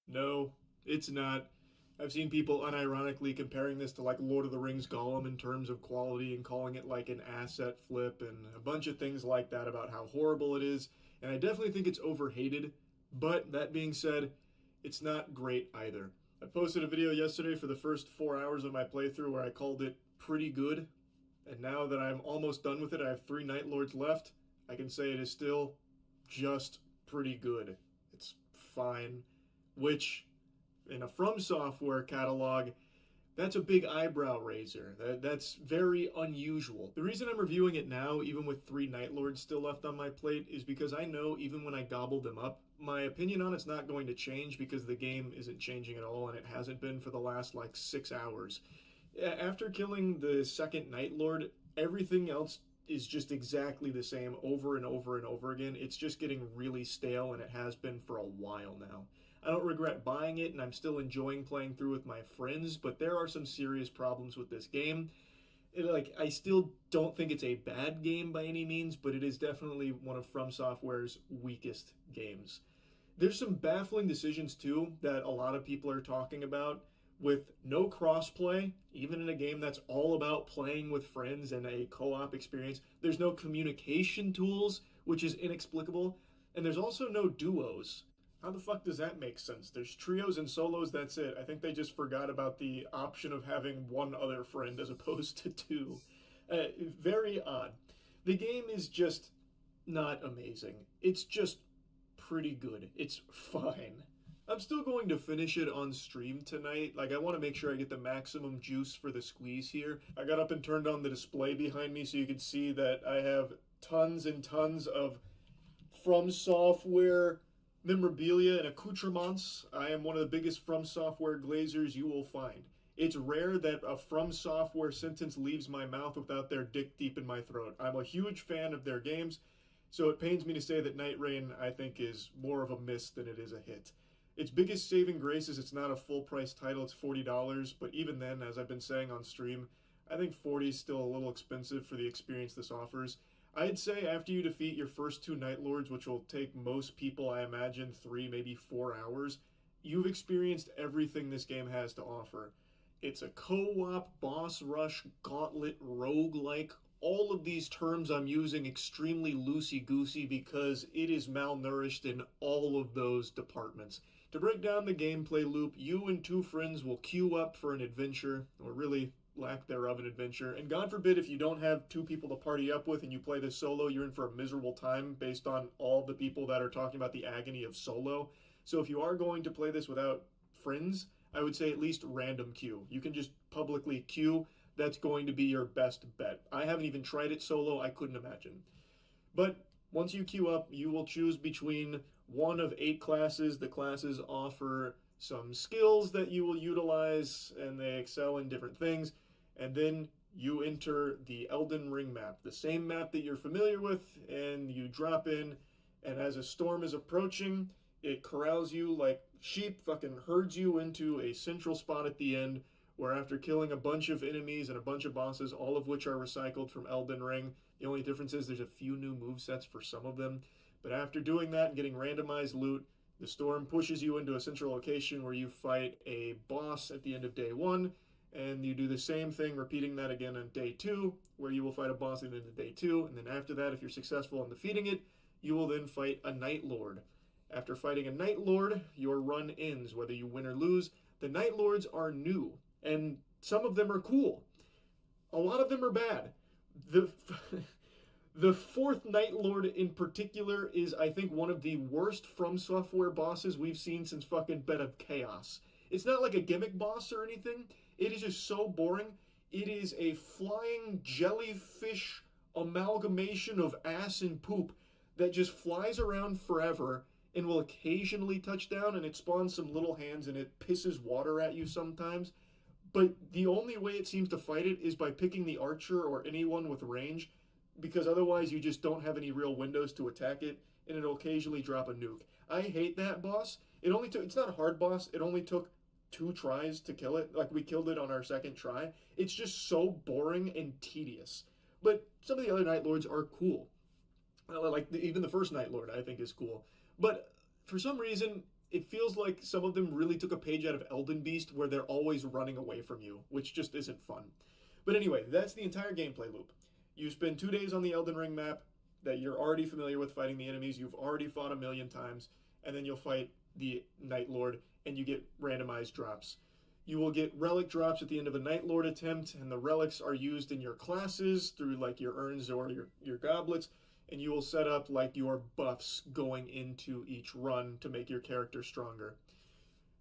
No, it's not. I've seen people unironically comparing this to like Lord of the Rings Gollum in terms of quality and calling it like an asset flip and a bunch of things like that about how horrible it is. And I definitely think it's overhated. But that being said, it's not great either. I posted a video yesterday for the first 4 hours of my playthrough where I called it pretty good. And now that I'm almost done with it, I have 3 Night Lords left. I can say it is still just pretty good. It's fine. Which, in a From Software catalog, that's a big eyebrow raiser. That's very unusual. The reason I'm reviewing it now, even with 3 Night Lords still left on my plate, is because I know even when I gobble them up, my opinion on it's not going to change because the game isn't changing at all, and it hasn't been for the last, like, 6 hours. After killing the second Night Lord, everything else is just exactly the same over and over and over again. It's just getting really stale, and it has been for a while now. I don't regret buying it, and I'm still enjoying playing through with my friends, but there are some serious problems with this game. I still don't think it's a bad game by any means, but it is definitely one of From Software's weakest games. There's some baffling decisions too that a lot of people are talking about. With no crossplay, even in a game that's all about playing with friends and a co-op experience, there's no communication tools, which is inexplicable, and there's also no duos. How the fuck does that make sense? There's trios and solos, that's it. I think they just forgot about the option of having one other friend as opposed to two. Very odd. The game is just not amazing. It's just pretty good. It's fine. I'm still going to finish it on stream tonight. I want to make sure I get the maximum juice for the squeeze here. I got up and turned on the display behind me so you can see that I have tons and tons of From Software memorabilia and accoutrements. I am one of the biggest From Software glazers you will find. It's rare that a From Software sentence leaves my mouth without their dick deep in my throat. I'm a huge fan of their games, so it pains me to say that Night Rain, I think, is more of a miss than it is a hit. Its biggest saving grace is it's not a full price title, it's $40, but even then, as I've been saying on stream, I think $40 is still a little expensive for the experience this offers. I'd say after you defeat your first two Night Lords, which will take most people, I imagine, 3, maybe 4 hours, you've experienced everything this game has to offer. It's a co-op, boss rush, gauntlet, roguelike. All of these terms I'm using extremely loosey-goosey because it is malnourished in all of those departments. To break down the gameplay loop, you and 2 friends will queue up for an adventure, or really lack thereof an adventure, and God forbid if you don't have 2 people to party up with and you play this solo, you're in for a miserable time based on all the people that are talking about the agony of solo. So if you are going to play this without friends, I would say at least random queue. You can just publicly queue. That's going to be your best bet. I haven't even tried it solo. I couldn't imagine. But once you queue up, you will choose between one of 8 classes. The classes offer some skills that you will utilize, and they excel in different things. And then you enter the Elden Ring map, the same map that you're familiar with, and you drop in, and as a storm is approaching, it corrals you like sheep, fucking herds you into a central spot at the end, where after killing a bunch of enemies and a bunch of bosses, all of which are recycled from Elden Ring, the only difference is there's a few new movesets for some of them, but after doing that and getting randomized loot, the storm pushes you into a central location where you fight a boss at the end of day 1, and you do the same thing, repeating that again on day 2, where you will fight a boss at the end of day 2, and then after that, if you're successful in defeating it, you will then fight a Night Lord. After fighting a Night Lord, your run ends, whether you win or lose. The Night Lords are new, and some of them are cool. A lot of them are bad. The 4th Night Lord in particular is, I think, one of the worst From Software bosses we've seen since fucking Bed of Chaos. It's not like a gimmick boss or anything. It is just so boring. It is a flying jellyfish amalgamation of ass and poop that just flies around forever and will occasionally touch down, and it spawns some little hands and it pisses water at you sometimes. But the only way it seems to fight it is by picking the archer or anyone with range, because otherwise you just don't have any real windows to attack it, and it'll occasionally drop a nuke. I hate that boss. It's not a hard boss. It only took 2 tries to kill it. Like, we killed it on our 2nd try. It's just so boring and tedious. But some of the other Night Lords are cool. Even the first Night Lord, I think, is cool. But for some reason, it feels like some of them really took a page out of Elden Beast, where they're always running away from you, which just isn't fun. But anyway, that's the entire gameplay loop. You spend 2 days on the Elden Ring map that you're already familiar with fighting the enemies you've already fought a million times, and then you'll fight the Night Lord, and you get randomized drops. You will get relic drops at the end of a Night Lord attempt, and the relics are used in your classes through like your urns or your goblets, and you will set up like your buffs going into each run to make your character stronger.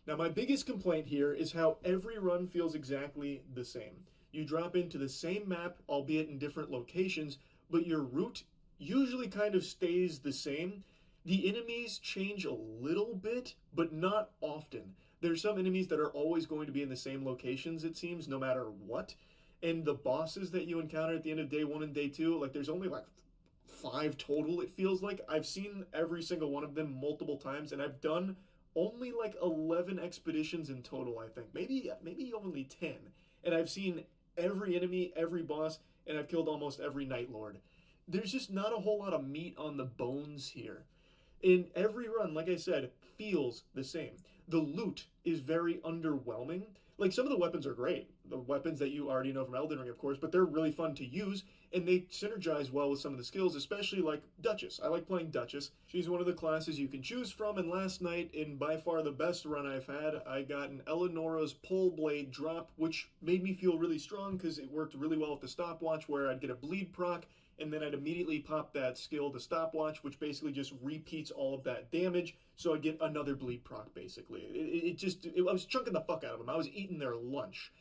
Now, my biggest complaint here is how every run feels exactly the same. You drop into the same map, albeit in different locations, but your route usually kind of stays the same. The enemies change a little bit, but not often. There's some enemies that are always going to be in the same locations, it seems, no matter what. And the bosses that you encounter at the end of day 1 and day 2, like, there's only like 5 total, it feels like. I've seen every single one of them multiple times, and I've done only like 11 expeditions in total, I think. Maybe only 10. And I've seen every enemy, every boss, and I've killed almost every Night Lord. There's just not a whole lot of meat on the bones here. In every run, like I said, feels the same. The loot is very underwhelming. Like, some of the weapons are great. The weapons that you already know from Elden Ring, of course, but they're really fun to use, and they synergize well with some of the skills, especially like Duchess. I like playing Duchess. She's one of the classes you can choose from, and last night, in by far the best run I've had, I got an Eleonora's Pole Blade drop, which made me feel really strong because it worked really well with the stopwatch, where I'd get a bleed proc, and then I'd immediately pop that skill, the stopwatch, which basically just repeats all of that damage, so I'd get another bleed proc, basically. I was chunking the fuck out of them. I was eating their lunch,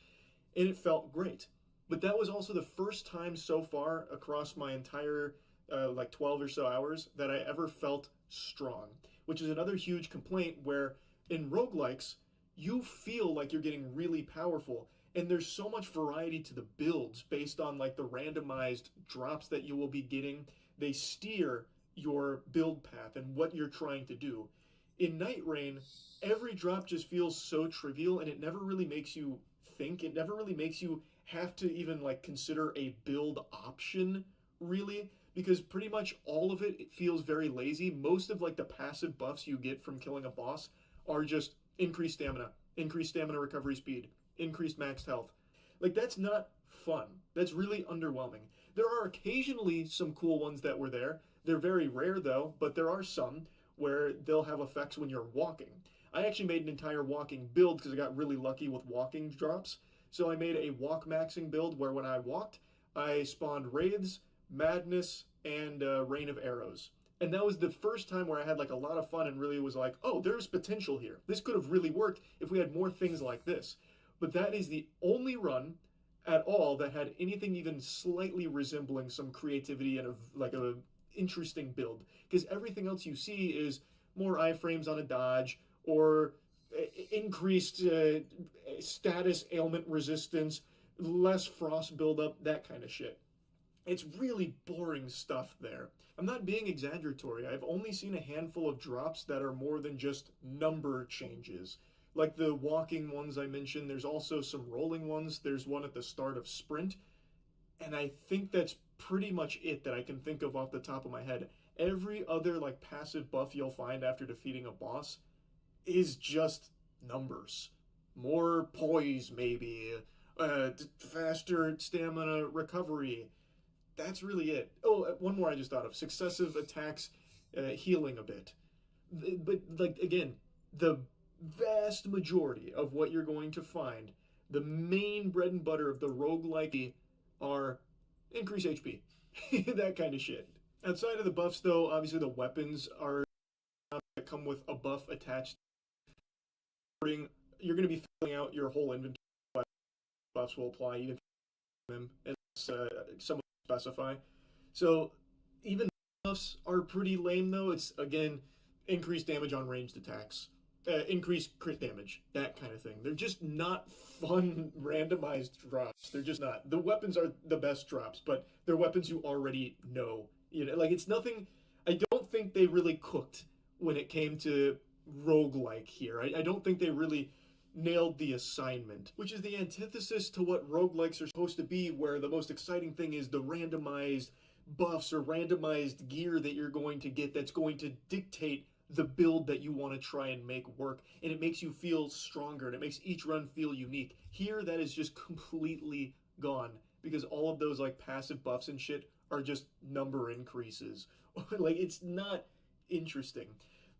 and it felt great. But that was also the first time so far across my entire, 12 or so hours that I ever felt strong, which is another huge complaint where in roguelikes, you feel like you're getting really powerful, and there's so much variety to the builds based on like the randomized drops that you will be getting. They steer your build path and what you're trying to do. In Night Rain, every drop just feels so trivial, and it never really makes you think. It never really makes you have to even like consider a build option, really, because pretty much all of it feels very lazy. Most of like the passive buffs you get from killing a boss are just increased stamina recovery speed, increased maxed health. Like, that's not fun. That's really underwhelming. There are occasionally some cool ones that were there. They're very rare though, but there are some where they'll have effects when you're walking. I actually made an entire walking build because I got really lucky with walking drops. So I made a walk maxing build where when I walked, I spawned Wraiths, Madness, and Rain of Arrows. And that was the first time where I had like a lot of fun and really was like, oh, there's potential here. This could have really worked if we had more things like this. But that is the only run at all that had anything even slightly resembling some creativity and a interesting build. Because everything else you see is more iframes on a dodge, or increased status ailment resistance, less frost buildup, that kind of shit. It's really boring stuff there. I'm not being exaggeratory. I've only seen a handful of drops that are more than just number changes. Like the walking ones I mentioned, there's also some rolling ones. There's one at the start of Sprint, and I think that's pretty much it that I can think of off the top of my head. Every other like passive buff you'll find after defeating a boss is just numbers. More poise, maybe, faster stamina recovery. That's really it. Oh, one more I just thought of. Successive attacks healing a bit. But, like, again, the vast majority of what you're going to find, the main bread and butter of the roguelike are increase HP. That kind of shit. Outside of the buffs, though, obviously the weapons are that come with a buff attached. You're going to be filling out your whole inventory. Buffs will apply even them, as someone specify. So even buffs are pretty lame, though. It's, again, increased damage on ranged attacks, increased crit damage, that kind of thing. They're just not fun randomized drops. They're just not. The weapons are the best drops, but they're weapons you already know. You know, like, it's nothing. I don't think they really cooked when it came to roguelike here. I don't think they really nailed the assignment, which is the antithesis to what roguelikes are supposed to be, where the most exciting thing is the randomized buffs or randomized gear that you're going to get that's going to dictate the build that you want to try and make work, and it makes you feel stronger, and it makes each run feel unique. Here, that is just completely gone, because all of those like passive buffs and shit are just number increases. Like, it's not interesting.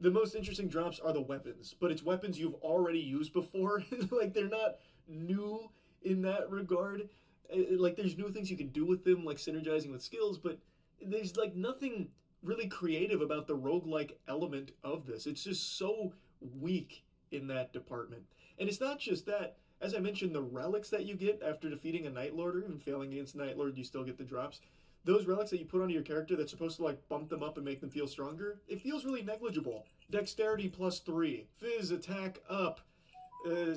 The most interesting drops are the weapons, but it's weapons you've already used before. Like, they're not new in that regard. Like, there's new things you can do with them, like synergizing with skills, but there's like nothing really creative about the roguelike element of this. It's just so weak in that department. And it's not just that. As I mentioned, the relics that you get after defeating a Night Lord, or even failing against a Night Lord, you still get the drops. Those relics that you put onto your character that's supposed to like bump them up and make them feel stronger, it feels really negligible. Dexterity +3, Fizz attack up,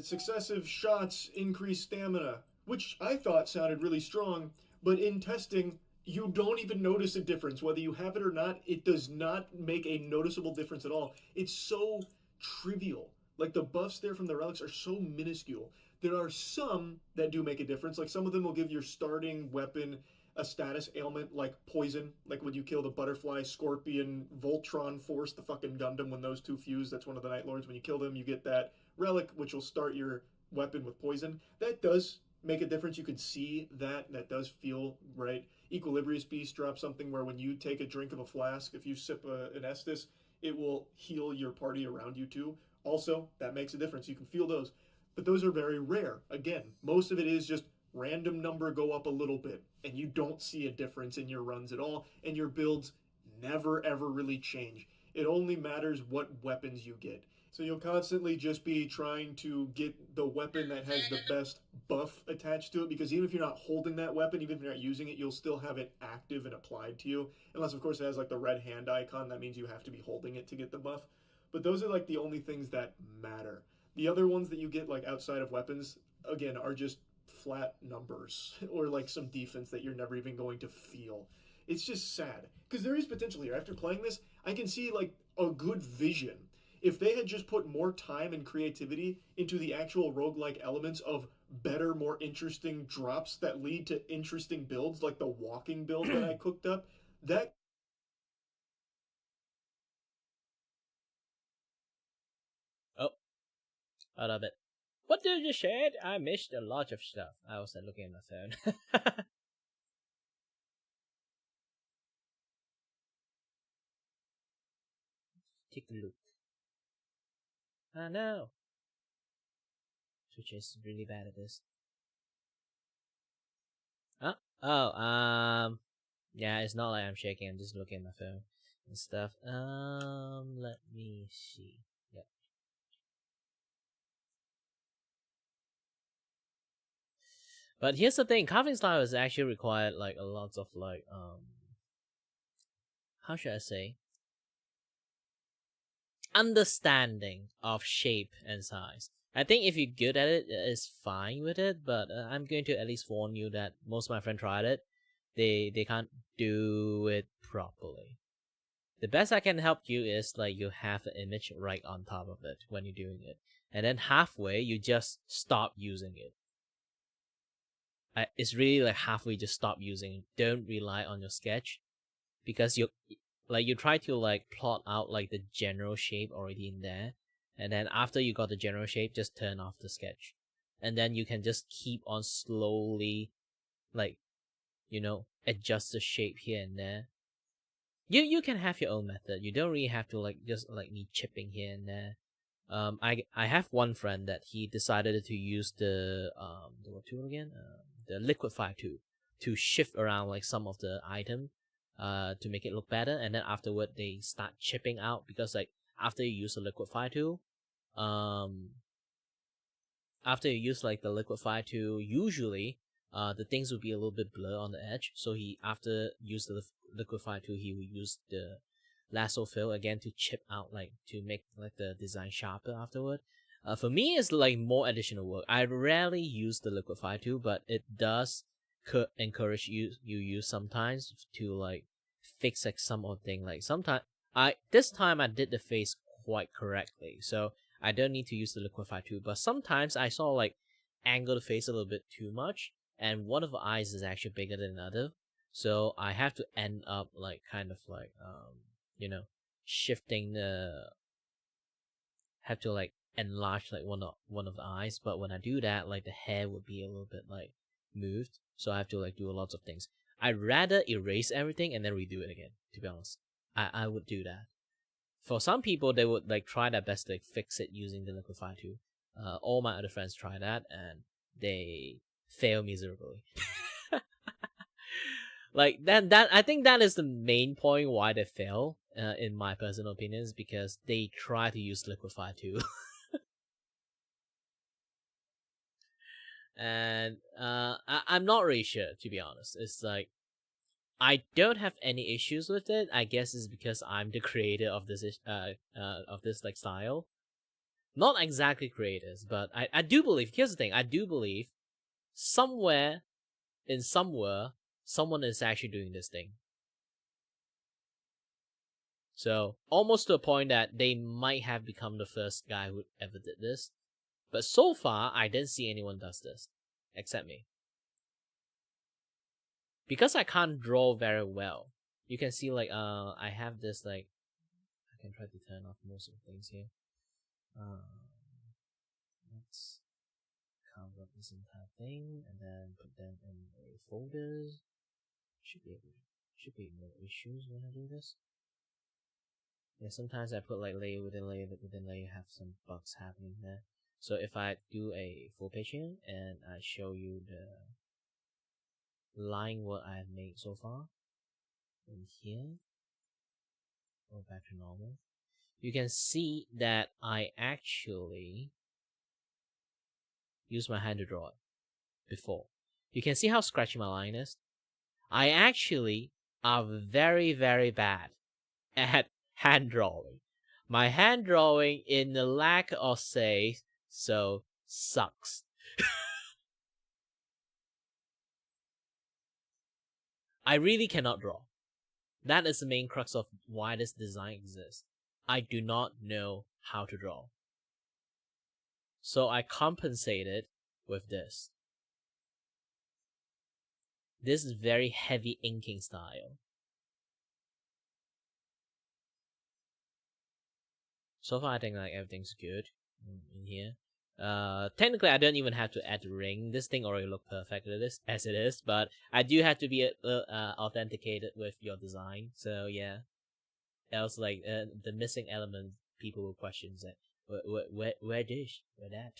successive shots increase stamina, which I thought sounded really strong, but in testing, you don't even notice a difference. Whether you have it or not, it does not make a noticeable difference at all. It's so trivial. Like, the buffs there from the relics are so minuscule. There are some that do make a difference. Like, some of them will give your starting weapon a status ailment like poison. Like when you kill the butterfly, scorpion, Voltron Force, the fucking Gundam, when those two fuse, that's one of the Night Lords. When you kill them, you get that relic, which will start your weapon with poison. That does make a difference. You can see that. That does feel right. Equilibrious Beast drops something where when you take a drink of a flask, if you sip an Estus, it will heal your party around you too. Also, that makes a difference. You can feel those. But those are very rare. Again, most of it is just random number go up a little bit, and you don't see a difference in your runs at all, and your builds never ever really change. It only matters what weapons you get. So you'll constantly just be trying to get the weapon that has the best buff attached to it, because even if you're not holding that weapon, even if you're not using it, you'll still have it active and applied to you. Unless, of course, it has like the red hand icon. That means you have to be holding it to get the buff. But those are like the only things that matter. The other ones that you get like outside of weapons, again, are just flat numbers or like some defense that you're never even going to feel. It's just sad because there is potential here. After playing this, I can see like a good vision. If they had just put more time and creativity into the actual roguelike elements of better, more interesting drops that lead to interesting builds, like the walking build that I cooked up, that Out of it. What did you share? I missed a lot of stuff. I was looking at my phone. Take a look. I know. Switch is really bad at this. Huh? Oh, yeah, it's not like I'm shaking. I'm just looking at my phone and stuff. Let me see. Yep. But here's the thing, carving style is actually required like a lot of like how should I say? Understanding of shape and size. I think if you're good at it, it's fine with it, but I'm going to at least warn you that most of my friends tried it. They can't do it properly. The best I can help you is like you have an image right on top of it when you're doing it. And then halfway, you just stop using it. It's really like halfway just stop using it. Don't rely on your sketch. Because you try to like plot out like the general shape already in there. And then after you got the general shape, just turn off the sketch. And then you can just keep on slowly like, you know, adjust the shape here and there. You can have your own method. You don't really have to like just like me chipping here and there. I have one friend that he decided to use the what tool again? The liquefy tool to shift around like some of the item to make it look better, and then afterward they start chipping out because like after you use the liquefy tool, after you use like the liquefy tool, usually the things will be a little bit blur on the edge. So he after use the liquefy tool, he will use the lasso fill again to chip out like to make like the design sharper afterward. For me, it's like more additional work. I rarely use the liquefy tool, but it does encourage you use sometimes to like fix like some odd thing. Like sometimes this time I did the face quite correctly, so I don't need to use the liquefy tool. But sometimes I saw like angle the face a little bit too much, and one of the eyes is actually bigger than the other, so I have to end up like kind of like you know, shifting the have to like enlarge like one of the eyes. But when I do that, like the hair would be a little bit like moved, so I have to like do lots of things. I'd rather erase everything and then redo it again, to be honest. I would do that. For some people, they would like try their best to like, fix it using the liquefy tool. All my other friends try that and they fail miserably. Like that I think that is the main point why they fail, in my personal opinion, is because they try to use liquefy tool. And I'm not really sure, to be honest. It's like I don't have any issues with it. I guess it's because I'm the creator of this like style. Not exactly creators, but I do believe. Here's the thing: I do believe somewhere someone is actually doing this thing. So almost to a point that they might have become the first guy who ever did this. But so far, I didn't see anyone does this, except me. Because I can't draw very well, you can see like I have this like, I can try to turn off most of the things here. Let's cover up this entire thing and then put them in a folders. Should be no issues when I do this. Yeah, sometimes I put like layer within layer within layer, have some bugs happening there. So if I do a full page here and I show you the line what I've made so far in here, go back to normal, you can see that I actually use my hand to draw it before. You can see how scratchy my line is. I actually are very, very bad at hand drawing. My hand drawing, in the lack of say so, sucks. I really cannot draw. That is the main crux of why this design exists. I do not know how to draw. So I compensated with this. This is very heavy inking style. So far I think like everything's good in here. Technically I don't even have to add the ring. This thing already looks perfect as it is, but I do have to be authenticated with your design. So yeah, else like the missing element, people will question that where this, where that.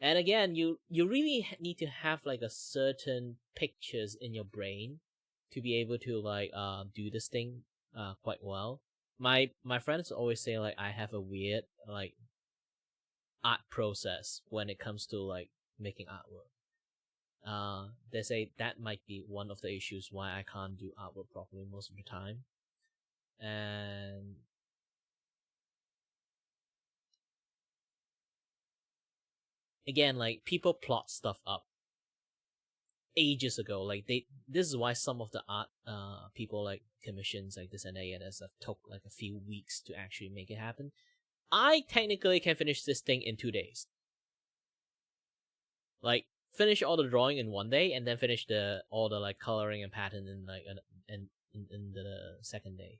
And again, you really need to have like a certain pictures in your brain to be able to like do this thing quite well. My friends always say like I have a weird like art process when it comes to like making artwork. They say that might be one of the issues why I can't do artwork properly most of the time. And again, like people plot stuff up ages ago. Like this is why some of the art people like commissions like this and that and stuff took like a few weeks to actually make it happen. I technically can finish this thing in 2 days. Like finish all the drawing in 1 day and then finish all the like coloring and pattern in like in the second day.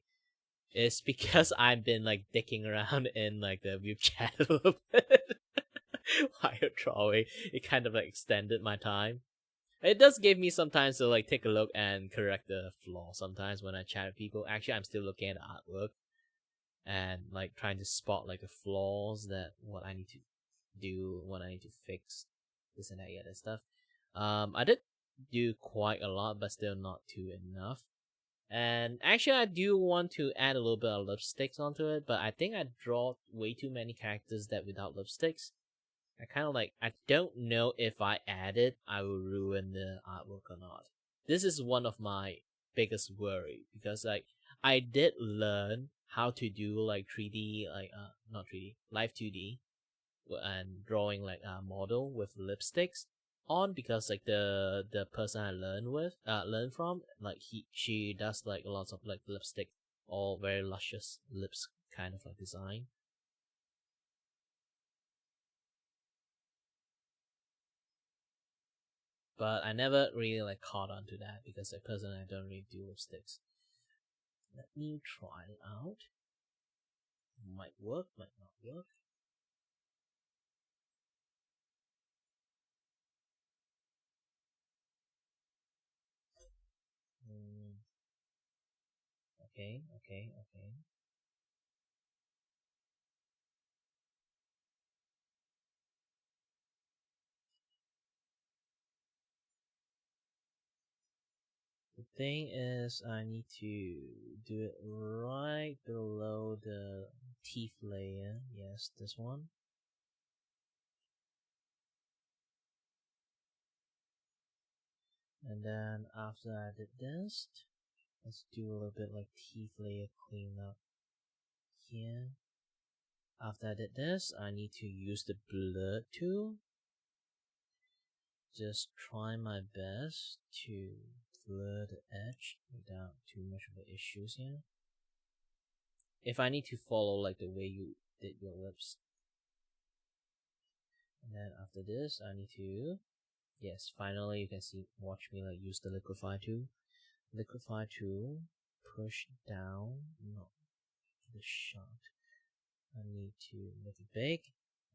It's because I've been like dicking around in like the VupeChat a little bit while drawing. It kind of like extended my time. It does give me sometimes to like take a look and correct the flaw sometimes when I chat with people. Actually, I'm still looking at the artwork and like trying to spot like the flaws that what I need to do, what I need to fix, this and that, yeah, that stuff. I did do quite a lot, but still not too enough. And actually, I do want to add a little bit of lipsticks onto it, but I think I draw way too many characters that without lipsticks. I kind of like, I don't know if I add it, I will ruin the artwork or not. This is one of my biggest worry, because like, I did learn how to do like 3D, like, not 3D, live 2D, and drawing like a model with lipsticks on, because like the person I learn from, like she does like lots of like lipstick, all very luscious lips kind of like design. But I never really like caught on to that because like personally I don't really do lipsticks. Let me try it out. Might work, might not work. Okay. The thing is, I need to do it right below the teeth layer. Yes, this one. And then after I did this, let's do a little bit like teeth layer cleanup here. After I did this, I need to use the blur tool. Just try my best to blur the edge without too much of the issues here. If I need to follow like the way you did your lips. And then after this, I need to, yes, finally you can see, watch me like use the liquify tool. Liquify tool, push down, no, the shot. I need to make it big,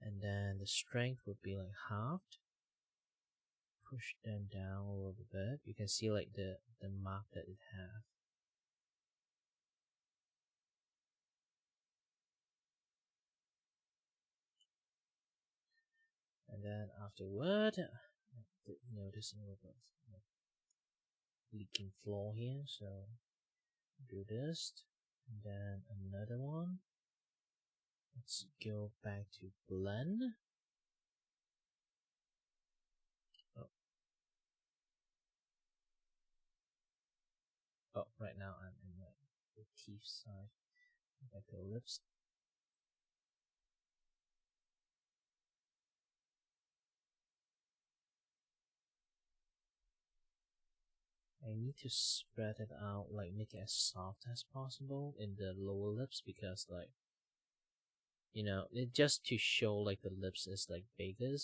and then the strength would be like halved. Push them down a little bit. You can see like the mark that it has. And then afterward, I notice a little bit of leaking floor here, so do this, and then another one. Let's go back to blend. Oh, right now I'm in the teeth side. Back to the lips. I need to spread it out, like make it as soft as possible in the lower lips, because like, you know, it just to show like the lips is like bigger.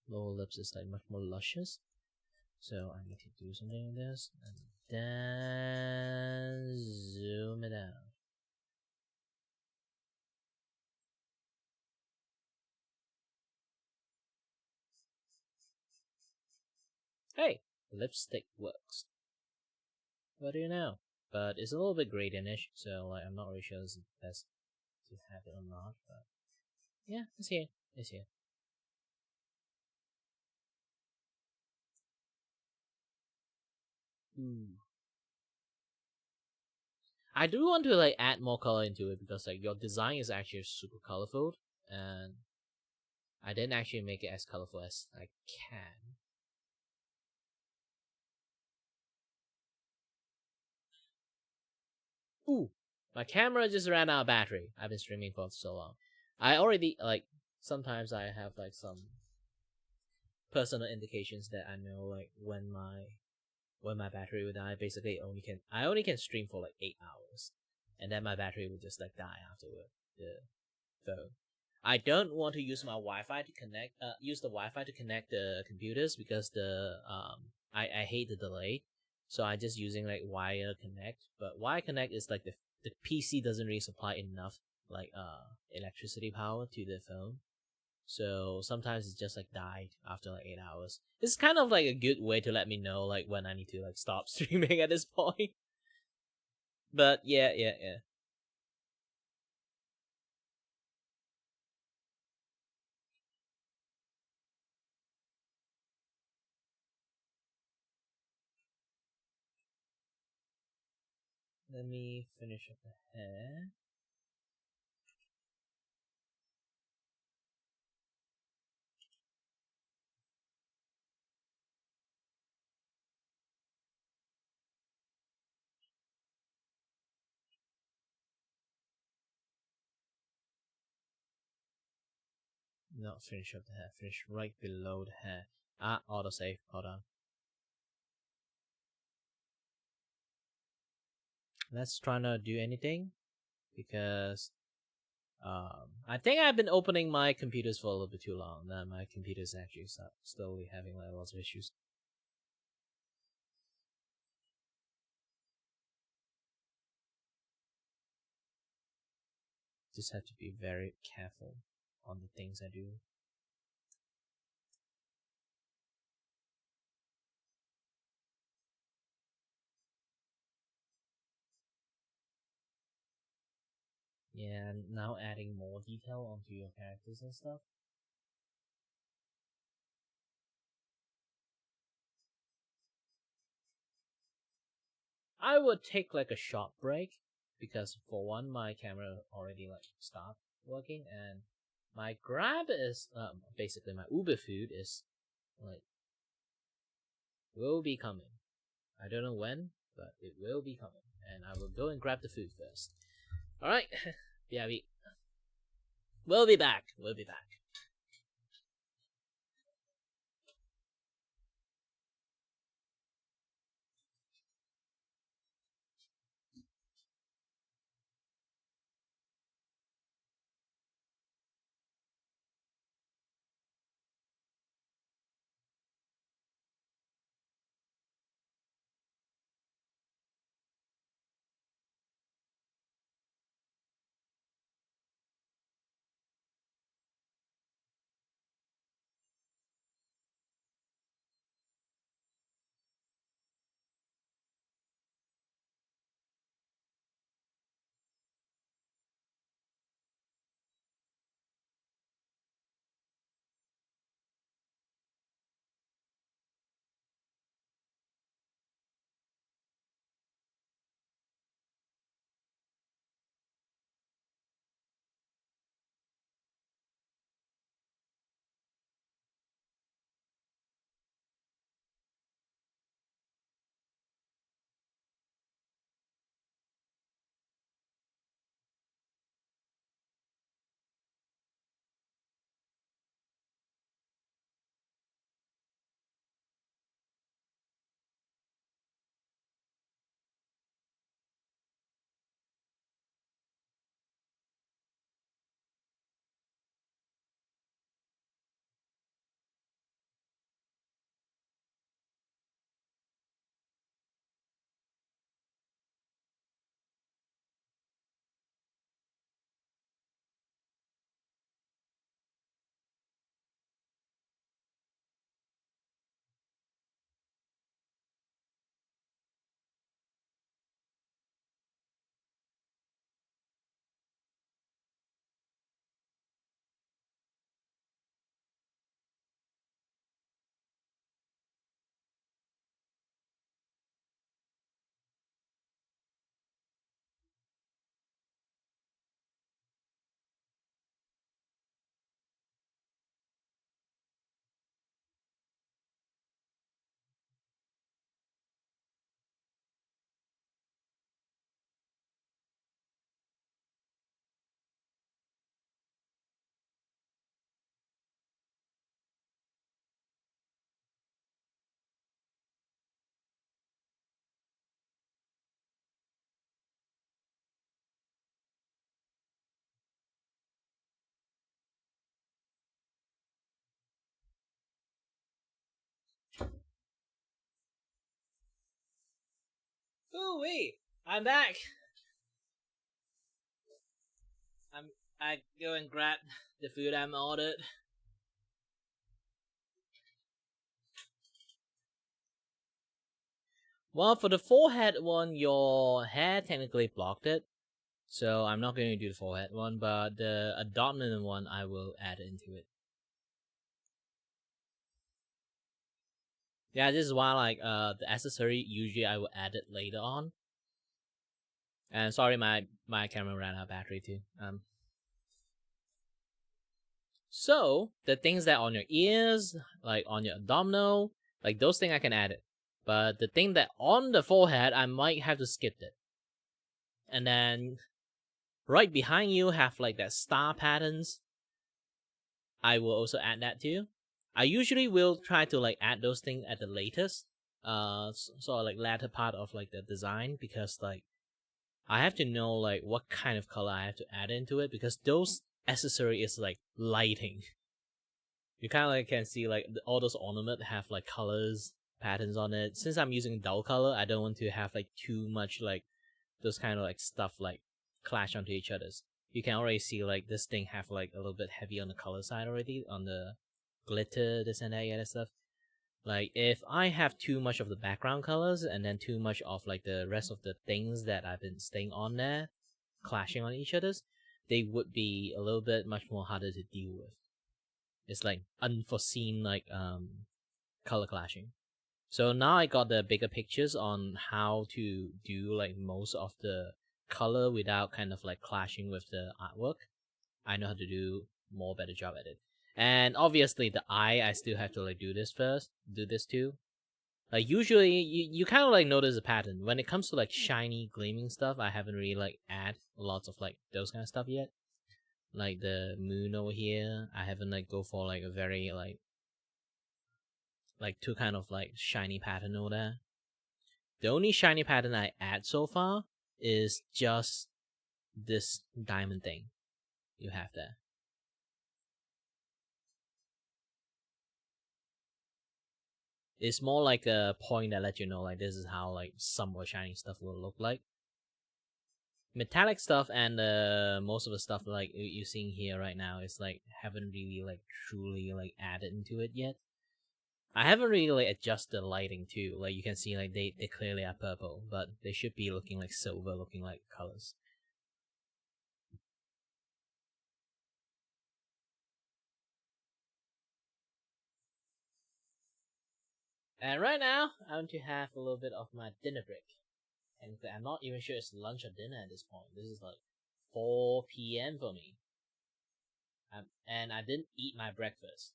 Lower lips is like much more luscious. So I need to do something like this, and then zoom it out. Hey, lipstick works. What do you know? But it's a little bit gradient-ish, so like I'm not really sure it's best to have it or not. But yeah, it's here. It's here. Ooh. I do want to like add more color into it, because like your design is actually super colorful, and I didn't actually make it as colorful as I can. Ooh, my camera just ran out of battery. I've been streaming for so long. I already like, sometimes I have like some personal indications that I know like when my battery would die. Basically, I only can stream for like 8 hours, and then my battery would just like die afterward. The phone. I don't want to use my Wi-Fi to connect. Use the Wi-Fi to connect the computers, because I hate the delay. So I just using like wire connect. But wire connect is like the PC doesn't really supply enough like electricity power to the phone. So sometimes it's just like died after like 8 hours. It's kind of like a good way to let me know like when I need to like stop streaming at this point. But yeah. Let me finish up the hair. Not finish up the hair, finish right below the hair. Autosave, hold on. Let's try not to do anything, because I think I've been opening my computers for a little bit too long. Now my computer's actually slowly having like lots of issues. Just have to be very careful on the things I do. Yeah, and now adding more detail onto your characters and stuff. I would take like a short break, because for one, my camera already like stopped working, and my Grab is basically my Uber food is like will be coming. I don't know when, but it will be coming, and I will go and grab the food first. All right, yeah, we'll be back. We'll be back. Ooh wait, I'm back. I go and grab the food I'm ordered. Well, for the forehead one, your hair technically blocked it, so I'm not going to do the forehead one, but the abdomen one I will add into it. Yeah, this is why like the accessory usually I will add it later on. And sorry, my camera ran out of battery too. So the things that on your ears, like on your abdominal, like those things I can add it. But the thing that on the forehead, I might have to skip it. And then right behind you have like that star patterns. I will also add that too. I usually will try to like add those things at the latest, sort of like latter part of like the design, because like I have to know like what kind of color I have to add into it, because those accessory is like lighting. You kind of like can see like all those ornaments have like colors, patterns on it. Since I'm using dull color, I don't want to have like too much like those kind of like stuff like clash onto each other's. You can already see like this thing have like a little bit heavy on the color side already, on the glitter, this and that, yeah, that stuff. Like if I have too much of the background colors and then too much of like the rest of the things that I've been staying on there, clashing on each other's, they would be a little bit much more harder to deal with. It's like unforeseen like color clashing. So now I got the bigger pictures on how to do like most of the color without kind of like clashing with the artwork. I know how to do more better job at it. And obviously the eye, I still have to like do this first, do this too. Like usually you kind of like notice a pattern. When it comes to like shiny gleaming stuff, I haven't really like add lots of like those kind of stuff yet. Like the moon over here, I haven't like go for like a very like two kind of like shiny pattern over there. The only shiny pattern I add so far is just this diamond thing you have there. It's more like a point that lets you know like this is how like some of shiny stuff will look like. Metallic stuff and most of the stuff like you're seeing here right now is like haven't really like truly like added into it yet. I haven't really like adjusted the lighting too. Like you can see like they clearly are purple, but they should be looking like silver looking like colors. And right now, I want to have a little bit of my dinner break. And I'm not even sure it's lunch or dinner at this point. This is like 4 p.m. for me. And I didn't eat my breakfast.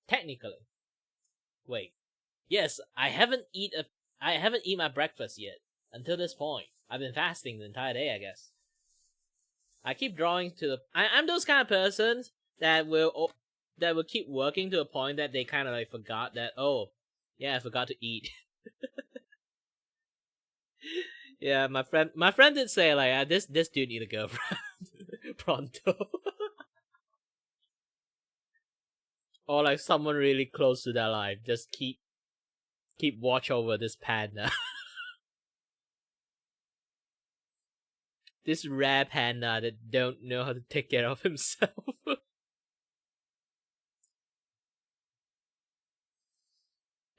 Technically. Wait. Yes, I haven't eaten my breakfast yet. Until this point. I've been fasting the entire day, I guess. I keep drawing to the... I'm those kind of persons that will keep working to a point that they kind of like forgot that, oh, yeah, I forgot to eat. Yeah, my friend did say like this dude need a girlfriend pronto. Or like someone really close to their life. Just keep watch over this panda. This rare panda that don't know how to take care of himself.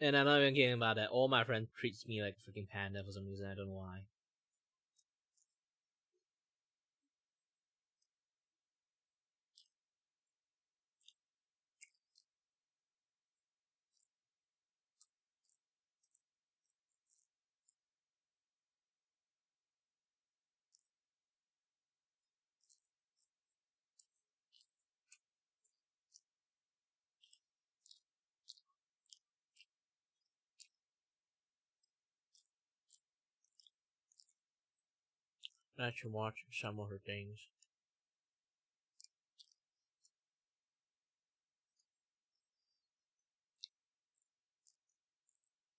And I'm not even kidding about that. All my friends treats me like a freaking panda for some reason. I don't know why. I should watch some of her things.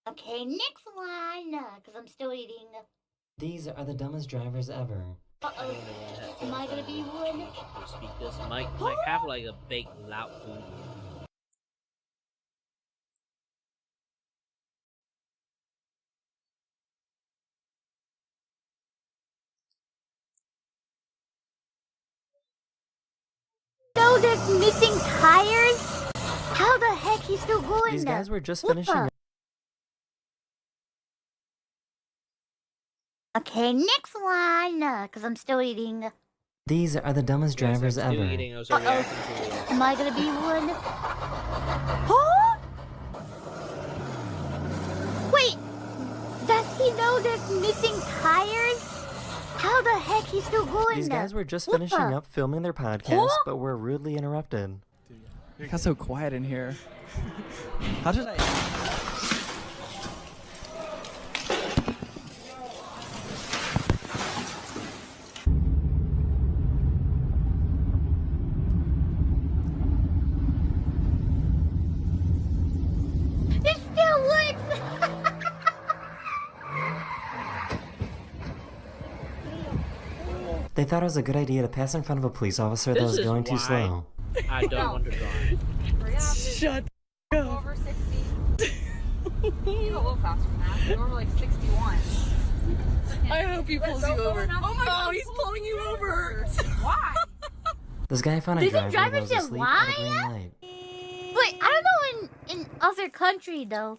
Okay, next one, because I'm still eating. These are the dumbest drivers ever. Uh-oh. Am I gonna be one? Speakers might have like a big loud boom. know there's missing tires? How the heck he's still going? These guys were just What finishing. Okay, next one, because I'm still eating. These are the dumbest drivers ever. Am I gonna be one? Huh? Wait, does he know there's missing tires? How the heck he's still going? These guys were just What finishing the- up filming their podcast, but were rudely interrupted. It got so quiet in here. How did I? It still works! They thought it was a good idea to pass in front of a police officer that was going too slow. I don't want to drive. Shut up. Over 60. You go a little faster than that. You're over like 61. I hope he pulls you over. Oh my god, he's pulling you over. Why? This guy found a Didn't driver that was drivers say asleep at a green why? light. Wait, I don't know in other country though,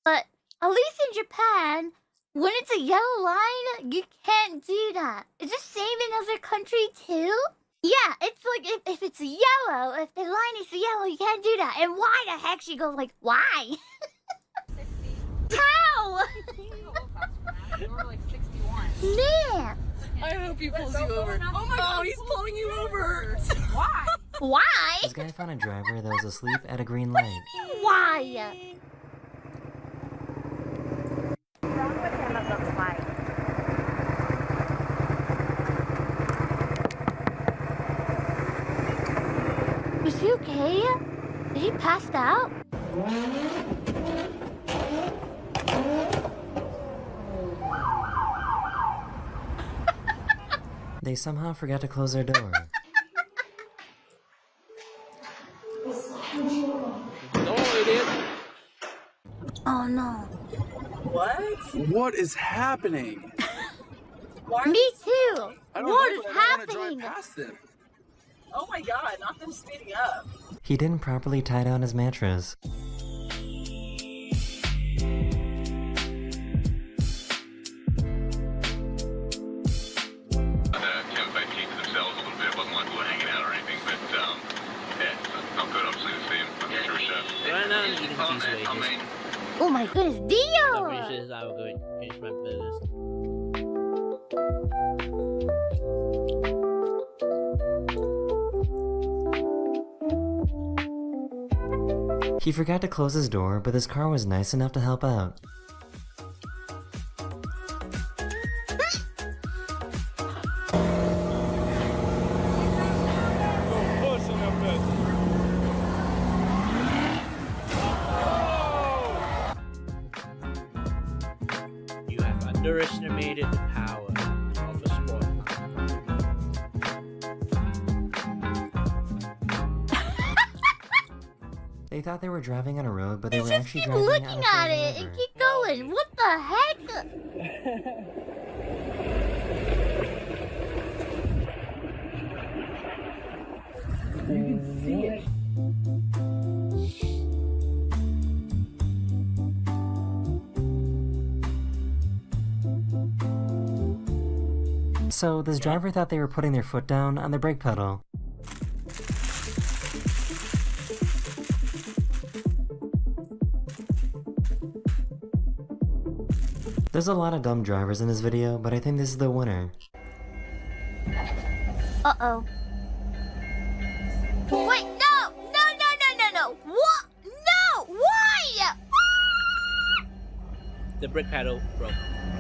but at least in Japan, when it's a yellow line, you can't do that. Is this same in other country too? Yeah, it's like if it's yellow, if the line is yellow, you can't do that. And why the heck she goes like, why? How? You're over like 61. Man! I hope he pulls you over. Oh my god, he's pulling you over. Why? Why? This guy found a driver that was asleep at a green light. Why? Is he okay? Did he pass out? They somehow forgot to close their door. Oh no. What? What is happening? Me too. I don't What know, is but I don't wanna happening? drive past them. Oh my god, not them speeding up. He didn't properly tie down his mattress. Right now I'm eating cheese wedges. Oh my goodness, Dio! After I finish this, I will go and finish my business. He forgot to close his door, but his car was nice enough to help out. You have underestimated the power of a sport. They thought they were driving on a road, but they You were just actually keep driving looking on a at frozen it river. and keep going. What the heck? You can see it. So, this driver thought they were putting their foot down on the brake pedal. There's a lot of dumb drivers in this video, but I think this is the winner. Uh-oh. Wait, no! No! What? No! Why? The brake pedal broke.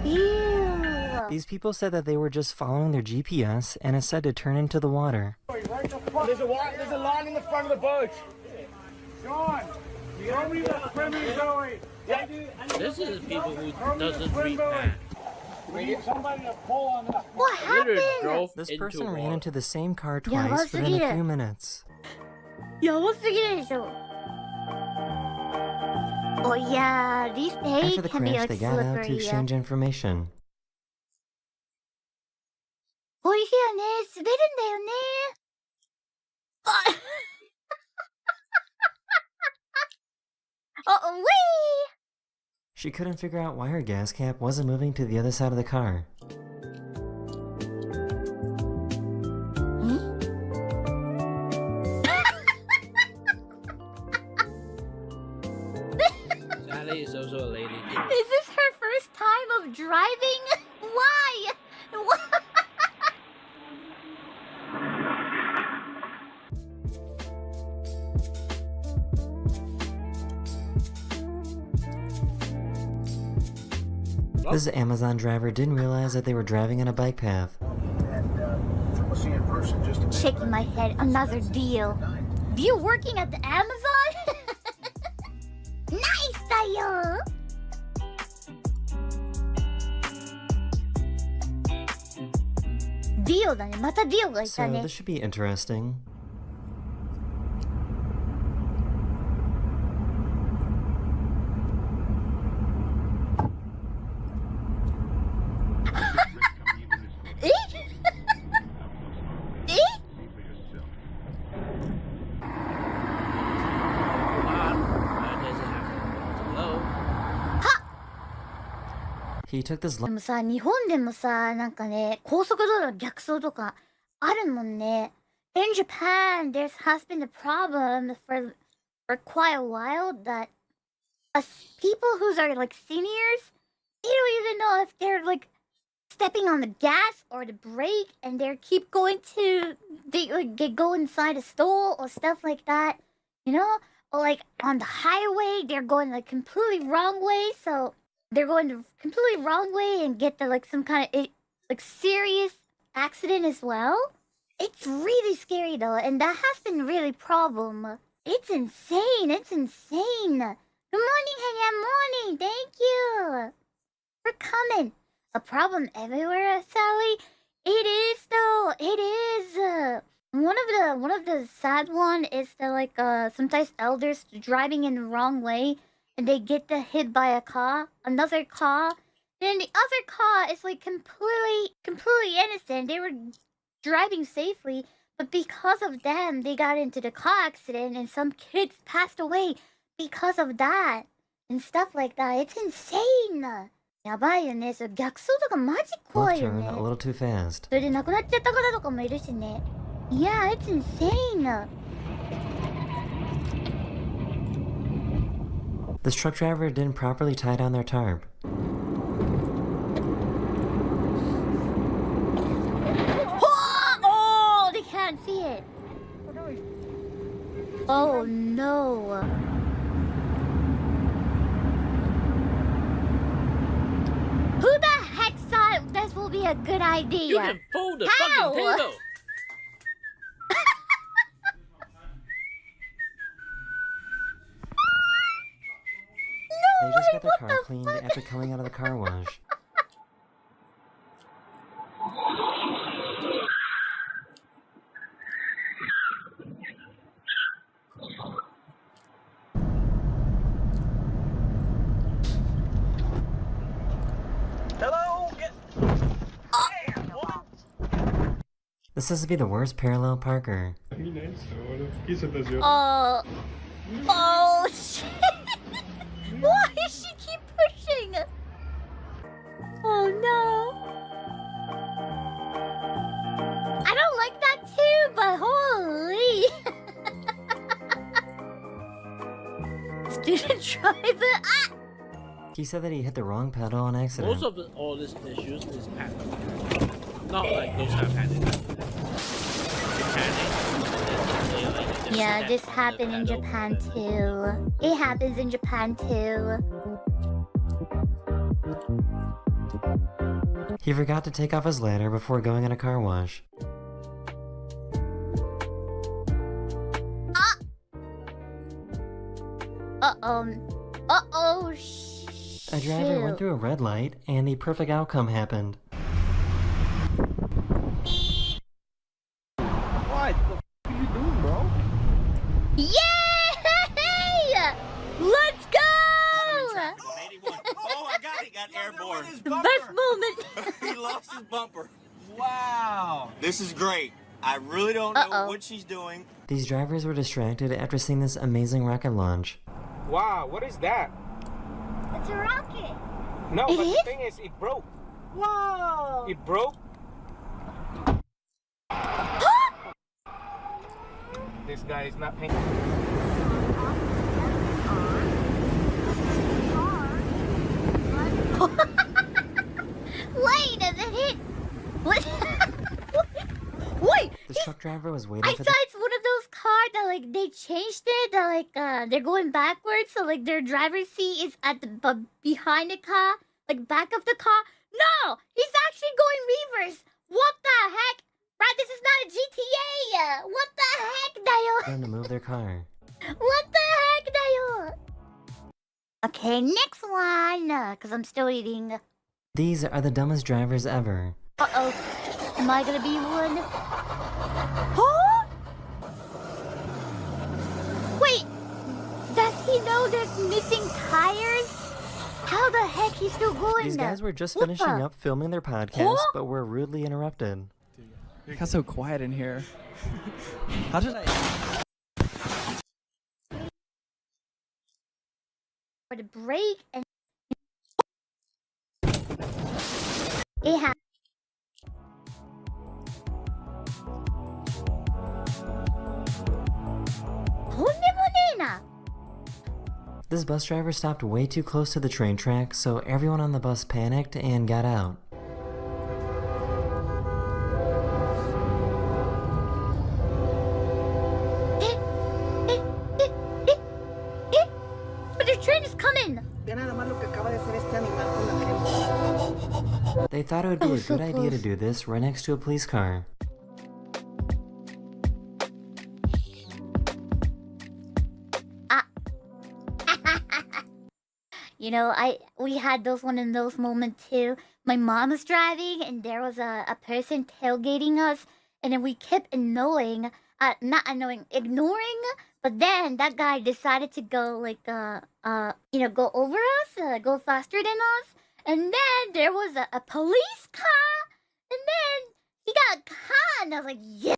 Ew. These people said that they were just following their GPS, and it said to turn into the water. There's a line in the front of the boat. John, show me where we're going. Yeah. This is people who doesn't read math. We need somebody to pull on this. What happened? This person ran into the same car Yeah, twice what's within the a few deal? minutes. Oh yeah, these days After the can be crash, like they got out to slippery. exchange information. 美味しいよね。滑るんだよね。Oh, wee! She couldn't figure out why her gas cap wasn't moving to the other side of the car. Sally is also a lady too. Is this her first time of driving? Why? Why? This Amazon driver didn't realize that they were driving on a bike path. Shaking my head. Another deal. Deal working at the Amazon? Nice, tayo! Deal だね。また deal がいた So ね。 this should be interesting. He took this でもさ、日本でもさ、なんかね、高速道路の逆走とかあるもんね。In Japan, there has been a problem for quite a while that people who are like seniors, they don't even know if they're like stepping on the gas or the brake, and they keep going to they go inside a stall or stuff like that, you know? Or like on the highway, they're going like completely wrong way, so they're going the completely wrong way and get the like some kind of like serious accident as well. It's really scary though, and that has been really problem. It's insane. It's insane. Good morning, Hanya. Morning. Thank you for coming. A problem everywhere, Sally. It is though. It is. One of the sad one is that like sometimes elders driving in the wrong way and they get hit by a car, another car. Then the other car is like completely innocent. They were driving safely, but because of them, they got into the car accident and some kids passed away because of that and stuff like that. It's insane. やばいよね。それ逆走とかマジ怖 left いよ turn ね。 a little too fast. それで亡くなっちゃった方とかもいるしね。Yeah, it's insane. This truck driver didn't properly tie down their tarp. Oh, they can't see it. Oh no. Who the heck thought this will be a good idea? You can fold the How? fucking table. They just got their car cleaned after coming out of the car wash. Hello? This has to be the worst parallel parker. Oh shit. Why does she keep pushing? Oh no. I don't like that too, but holy. Student driver. Ah! He said that he hit the wrong pedal on accident. Most of all these issues is panic. Not like those kind of panic. Yeah, this happened in Japan too. It happens in Japan too. He forgot to take off his ladder before going in a car wash. Uh-oh. A driver went through a red light, and the perfect outcome happened. What the f are you doing, bro? Yay! Let's go! Oh, I got it. Got airborne. The best moment. He lost his bumper. Wow. This is great. I really don't know what she's doing. These drivers were distracted after seeing this amazing rocket launch. Wow, what is that? It's a rocket. No, It but is? the thing is, it broke. Whoa! It broke. This guy is not paying. Wait, does it hit? What? Wait! The truck driver was waiting I for saw it's one of those cars that like they changed it. That like they're going backwards, so like their driver's seat is at the behind the car, like back of the car. No, he's actually going reverse. What the heck? Right, this is not a GTA. What the heck, Dayo? trying to move their car. What the heck, Dayo? Okay, next one, cause I'm still eating. These are the dumbest drivers ever. Uh-oh. Am I gonna be one? Huh? Wait! Does he know there's missing tires? How the heck he's still going? These guys were just What finishing the- up filming their podcast, Huh? but were rudely interrupted. It got so quiet in here. How did I... For the break and... It happened. This bus driver stopped way too close to the train track, so everyone on the bus panicked and got out. But the train is coming! They thought it would be Oh, a so good idea to close. do this right next to a police car. You know, we had those in those moments too. My mom was driving and there was a person tailgating us, and then we kept ignoring, but then that guy decided to go like go over us, go faster than us, and then there was a police car, and then he got caught, and I was like, yes.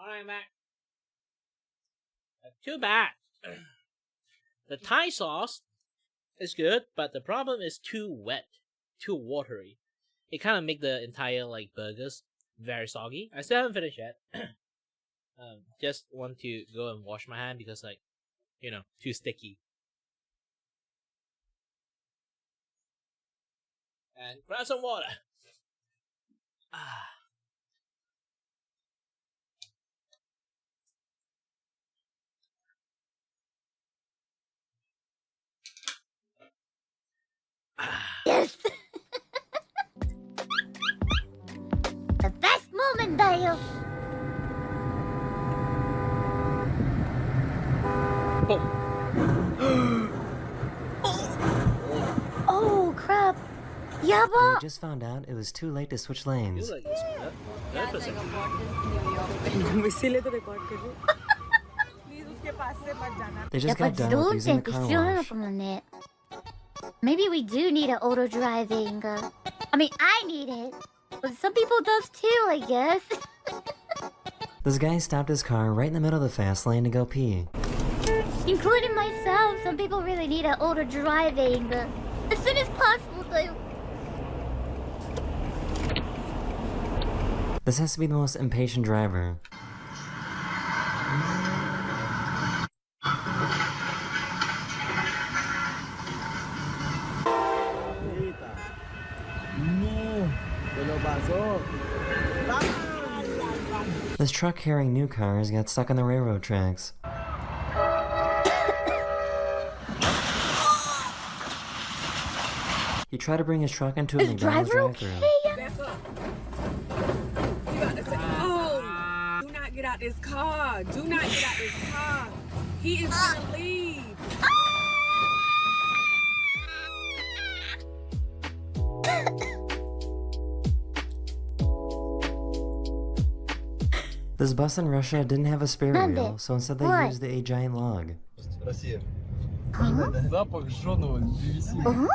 Alright, Mac. Too bad. The Thai sauce is good, but the problem is too wet, too watery. It kind of make the entire like burgers very soggy. I still haven't finished yet. Just want to go and wash my hand because like, too sticky. And grab some water. Yes! The best moment, Dale! Oh, crap! Yaba! They just found out it was too late to switch lanes. They just got done with using the car wash. Maybe we do need an auto driving. I mean, I need it, but some people does too, I guess. This guy stopped his car right in the middle of the fast lane to go pee. Including myself, some people really need an auto driving. As soon as possible, though. This has to be the most impatient driver. This truck carrying new cars got stuck on the railroad tracks. He tried to bring his truck into a McDonald's drive-thru. Oh, do not get out this car. Do not get out this car. He is gonna leave. This bus in Russia didn't have a spare Monday. wheel, so instead they What? used a giant log. Запах жженого древесины. Huh?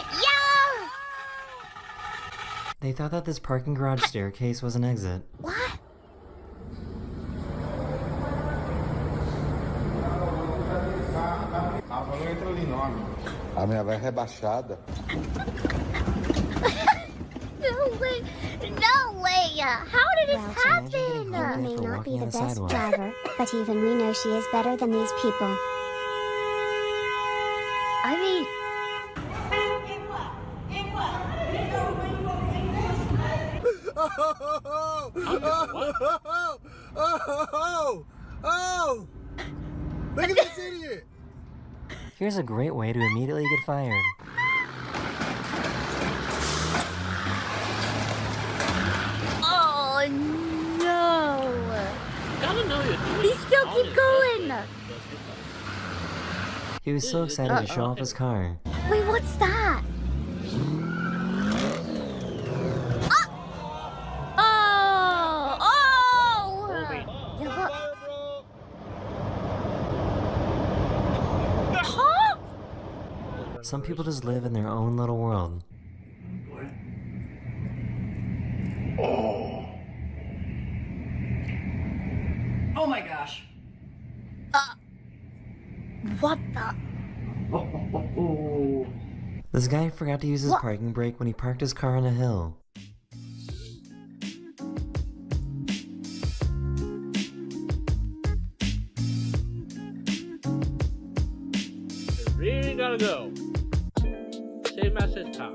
Yeah! They thought that this parking garage staircase was an exit. What? A minha vai rebaixada. No way! No way! How did this happen? Hannah may not be the best driver, but even we know she is better than these people. I mean... Oh! Look at this idiot! Here's a great way to immediately get fired. Oh no! Gotta know you're doing He still keep going! He was so excited to show off his car. Wait, what's that? Ah! Oh! Oh! Yeah, but... Huh? Some people just live in their own little world. Oh my gosh. What the? This guy forgot to use his parking brake when he parked his car on a hill. Really gotta go. Same as his car.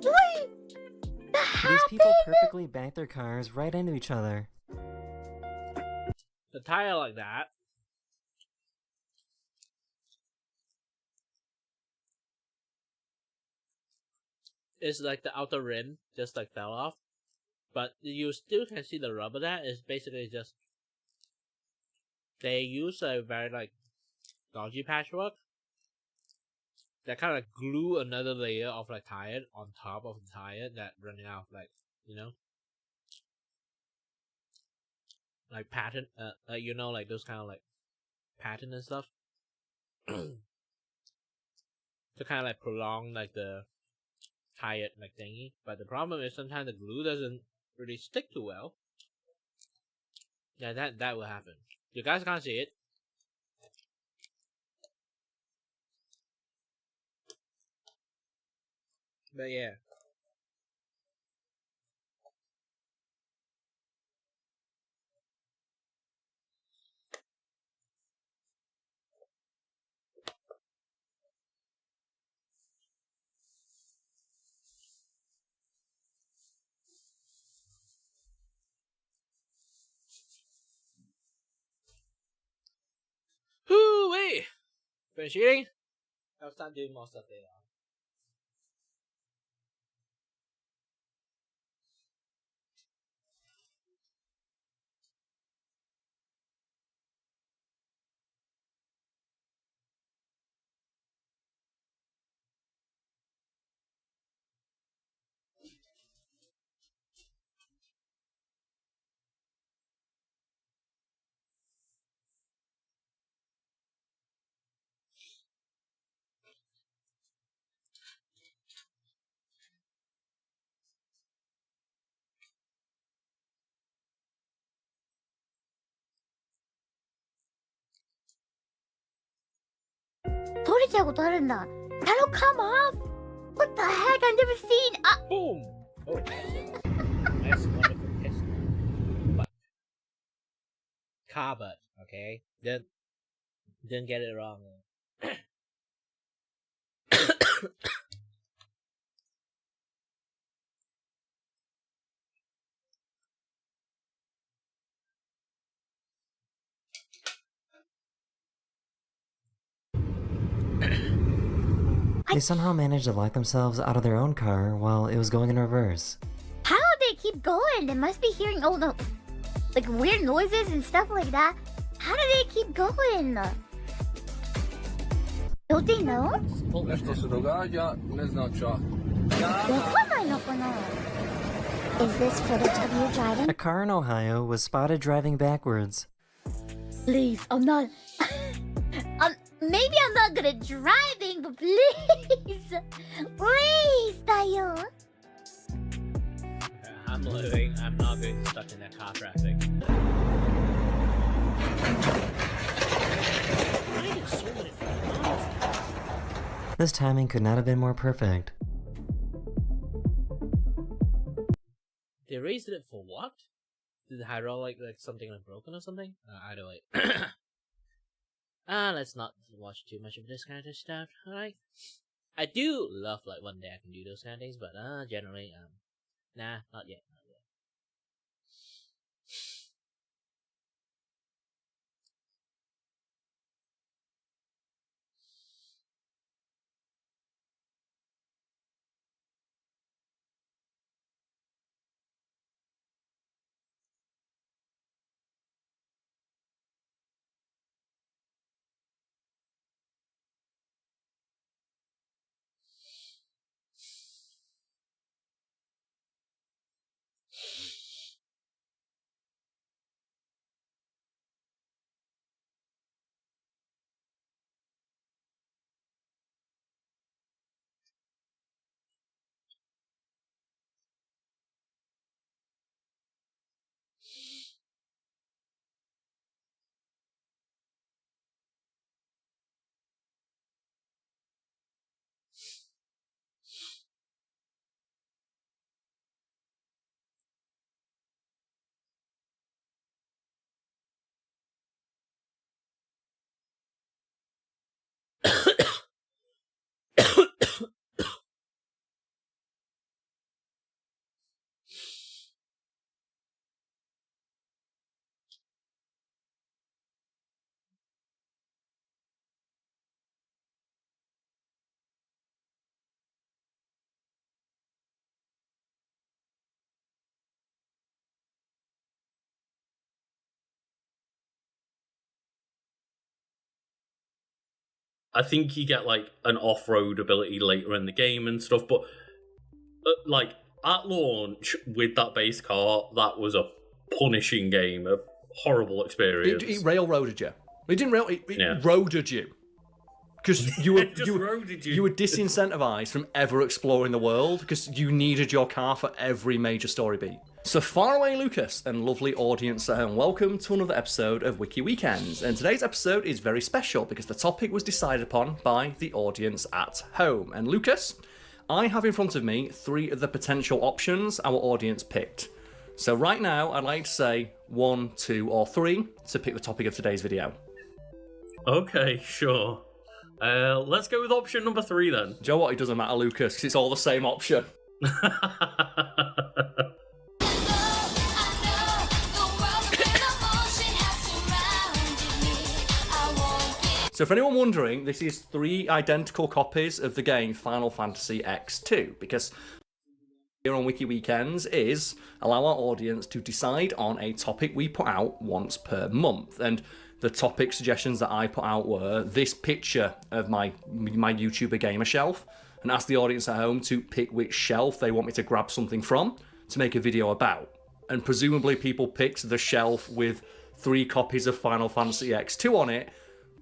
Wait! These people perfectly banked their cars right into each other. The tire like that. It's like the outer rim just like fell off. But you still can see the rubber that is basically just they use a very like dodgy patchwork that kind of glue another layer of like tire on top of the tire that running out like, you know, like pattern you know, like those kind of like pattern and stuff to kind of like prolong like the tire like thingy. But the problem is sometimes the glue doesn't really stick too well. Yeah, that will happen. You guys can't see it. But yeah. Whoo-wee! Finish eating? I'll start doing more stuff later on. 取れちゃうことあるんだ。That'll come off? What the heck? I've never seen. Boom! Oh, that's a nice, wonderful kiss. But car butt, okay? Didn't get it wrong. They somehow managed to lock themselves out of their own car while it was going in reverse. How do they keep going? They must be hearing all the like weird noises and stuff like that. How do they keep going? Don't they know? Is this footage of you driving? A car in Ohio was spotted driving backwards. Please, I'm not. Maybe I'm not good at driving, but please, please, tayo. I'm not getting stuck in that car traffic. This timing could not have been more perfect. They raised it for what? Did the hydraulic like something like broken or something? Either way. Let's not watch too much of this kind of stuff, alright? I do love like one day I can do those kind of things, but generally, nah, not yet. I think you get like an off-road ability later in the game and stuff, but like at launch with that base car, that was a punishing game, a horrible experience. It railroaded you. It didn't rail. It roaded you. Because you were disincentivized from ever exploring the world because you needed your car for every major story beat. So far away, Lucas, and lovely audience at home, welcome to another episode of Wiki Weekends. And today's episode is very special because the topic was decided upon by the audience at home. And Lucas, I have in front of me 3 of the potential options our audience picked. So right now, I'd like to say 1, 2, or 3 to pick the topic of today's video. Okay, sure. Let's go with option number 3 then. Do you know what? It doesn't matter, Lucas, because it's all the same option. So for anyone wondering, this is 3 identical copies of the game Final Fantasy X2, because here on Wiki Weekends is allow our audience to decide on a topic we put out once per month. And the topic suggestions that I put out were this picture of my YouTuber gamer shelf, and ask the audience at home to pick which shelf they want me to grab something from to make a video about. And presumably people picked the shelf with 3 copies of Final Fantasy X2 on it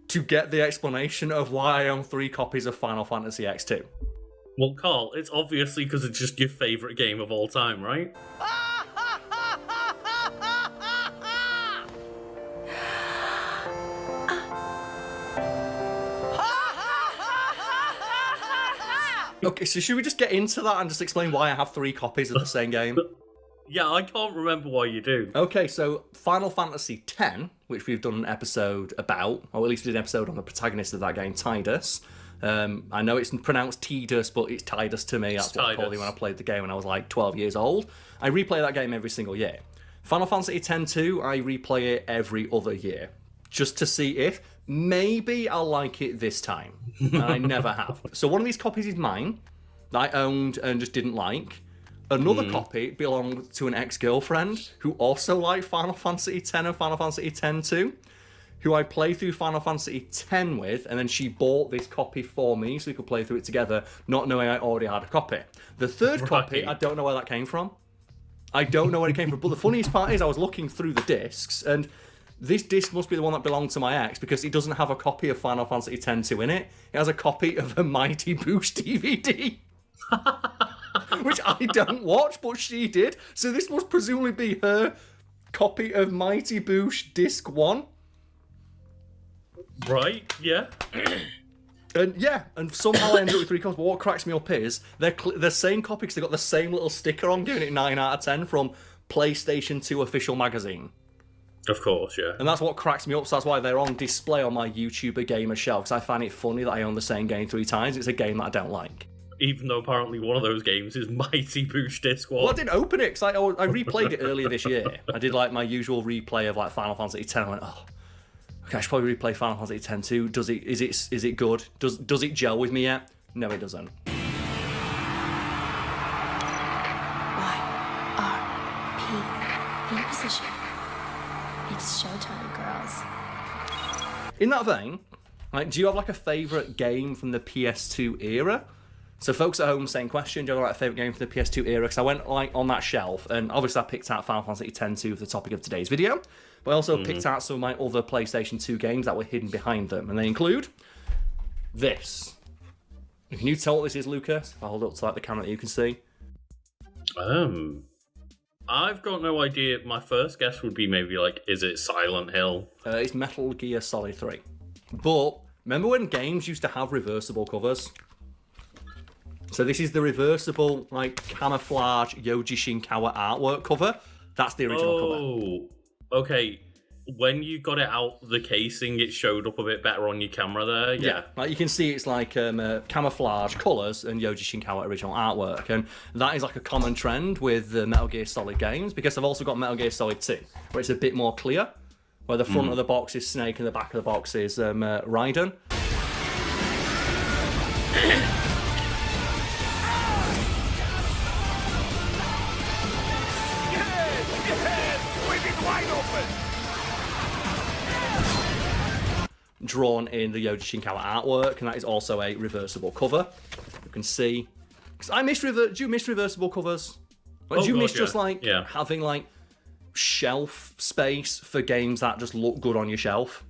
to get the explanation of why I own 3 copies of Final Fantasy X2. Well, Carl, it's obviously because it's just your favourite game of all time, right? Okay, so should we just get into that and just explain why I have 3 copies of the same game? Yeah, I can't remember why you do. Okay, so Final Fantasy X, which we've done an episode about, or at least we did an episode on the protagonist of that game, Tidus. I know it's pronounced Tidus, but it's Tidus to me. That's what I called him when I played the game when I was like 12 years old. I replay that game every single year. Final Fantasy X-2, I replay it every other year, just to see if maybe I'll like it this time. And I never have. So one of these copies is mine, that I owned and just didn't like. Another copy belonged to an ex-girlfriend who also liked Final Fantasy X and Final Fantasy X-2, who I played through Final Fantasy X with, and then she bought this copy for me so we could play through it together, not knowing I already had a copy. The third copy, I don't know where that came from. I don't know where it came from, but the funniest part is I was looking through the discs, and this disc must be the one that belonged to my ex because it doesn't have a copy of Final Fantasy X-2 in it. It has a copy of a Mighty Boosh DVD. Which I don't watch, but she did. So this must presumably be her copy of Mighty Boosh Disc 1. Right, yeah. And somehow I ended up with 3 copies. But what cracks me up is they're the same copy because they got the same little sticker on, giving it 9 out of 10 from PlayStation 2 official magazine. Of course, yeah. And that's what cracks me up. So that's why they're on display on my YouTuber gamer shelf. Because I find it funny that I own the same game 3 times. It's a game that I don't like. Even though apparently one of those games is Mighty Boosh Disc 1. Well, I didn't open it because I replayed it earlier this year. I did like my usual replay of like Final Fantasy X. I went, oh, okay, I should probably replay Final Fantasy X too. Is it good? Does it gel with me yet? No, it doesn't. YRP in position. It's showtime, girls. In that vein, like, do you have like a favourite game from the PS2 era? So folks at home, same question, do you have like a favourite game from the PS2 era? Because I went like on that shelf, and obviously I picked out Final Fantasy X-2 for the topic of today's video, but I also picked out some of my other PlayStation 2 games that were hidden behind them, and they include this. Can you tell what this is, Lucas? I'll hold it up to like the camera that you can see. I've got no idea. My first guess would be maybe like, is it Silent Hill? It's Metal Gear Solid 3. But remember when games used to have reversible covers? So this is the reversible, like, camouflage Yoji Shinkawa artwork cover. That's the original cover. Oh, okay. When you got it out the casing, it showed up a bit better on your camera there. Yeah. Like you can see it's like camouflage colours and Yoji Shinkawa original artwork. And that is like a common trend with the Metal Gear Solid games, because I've also got Metal Gear Solid 2, where it's a bit more clear, where the front of the box is Snake and the back of the box is Raiden. Drawn in the Yoji Shinkawa artwork, and that is also a reversible cover. You can see. Because I miss do you miss reversible covers? Like, do you miss just like having like shelf space for games that just look good on your shelf?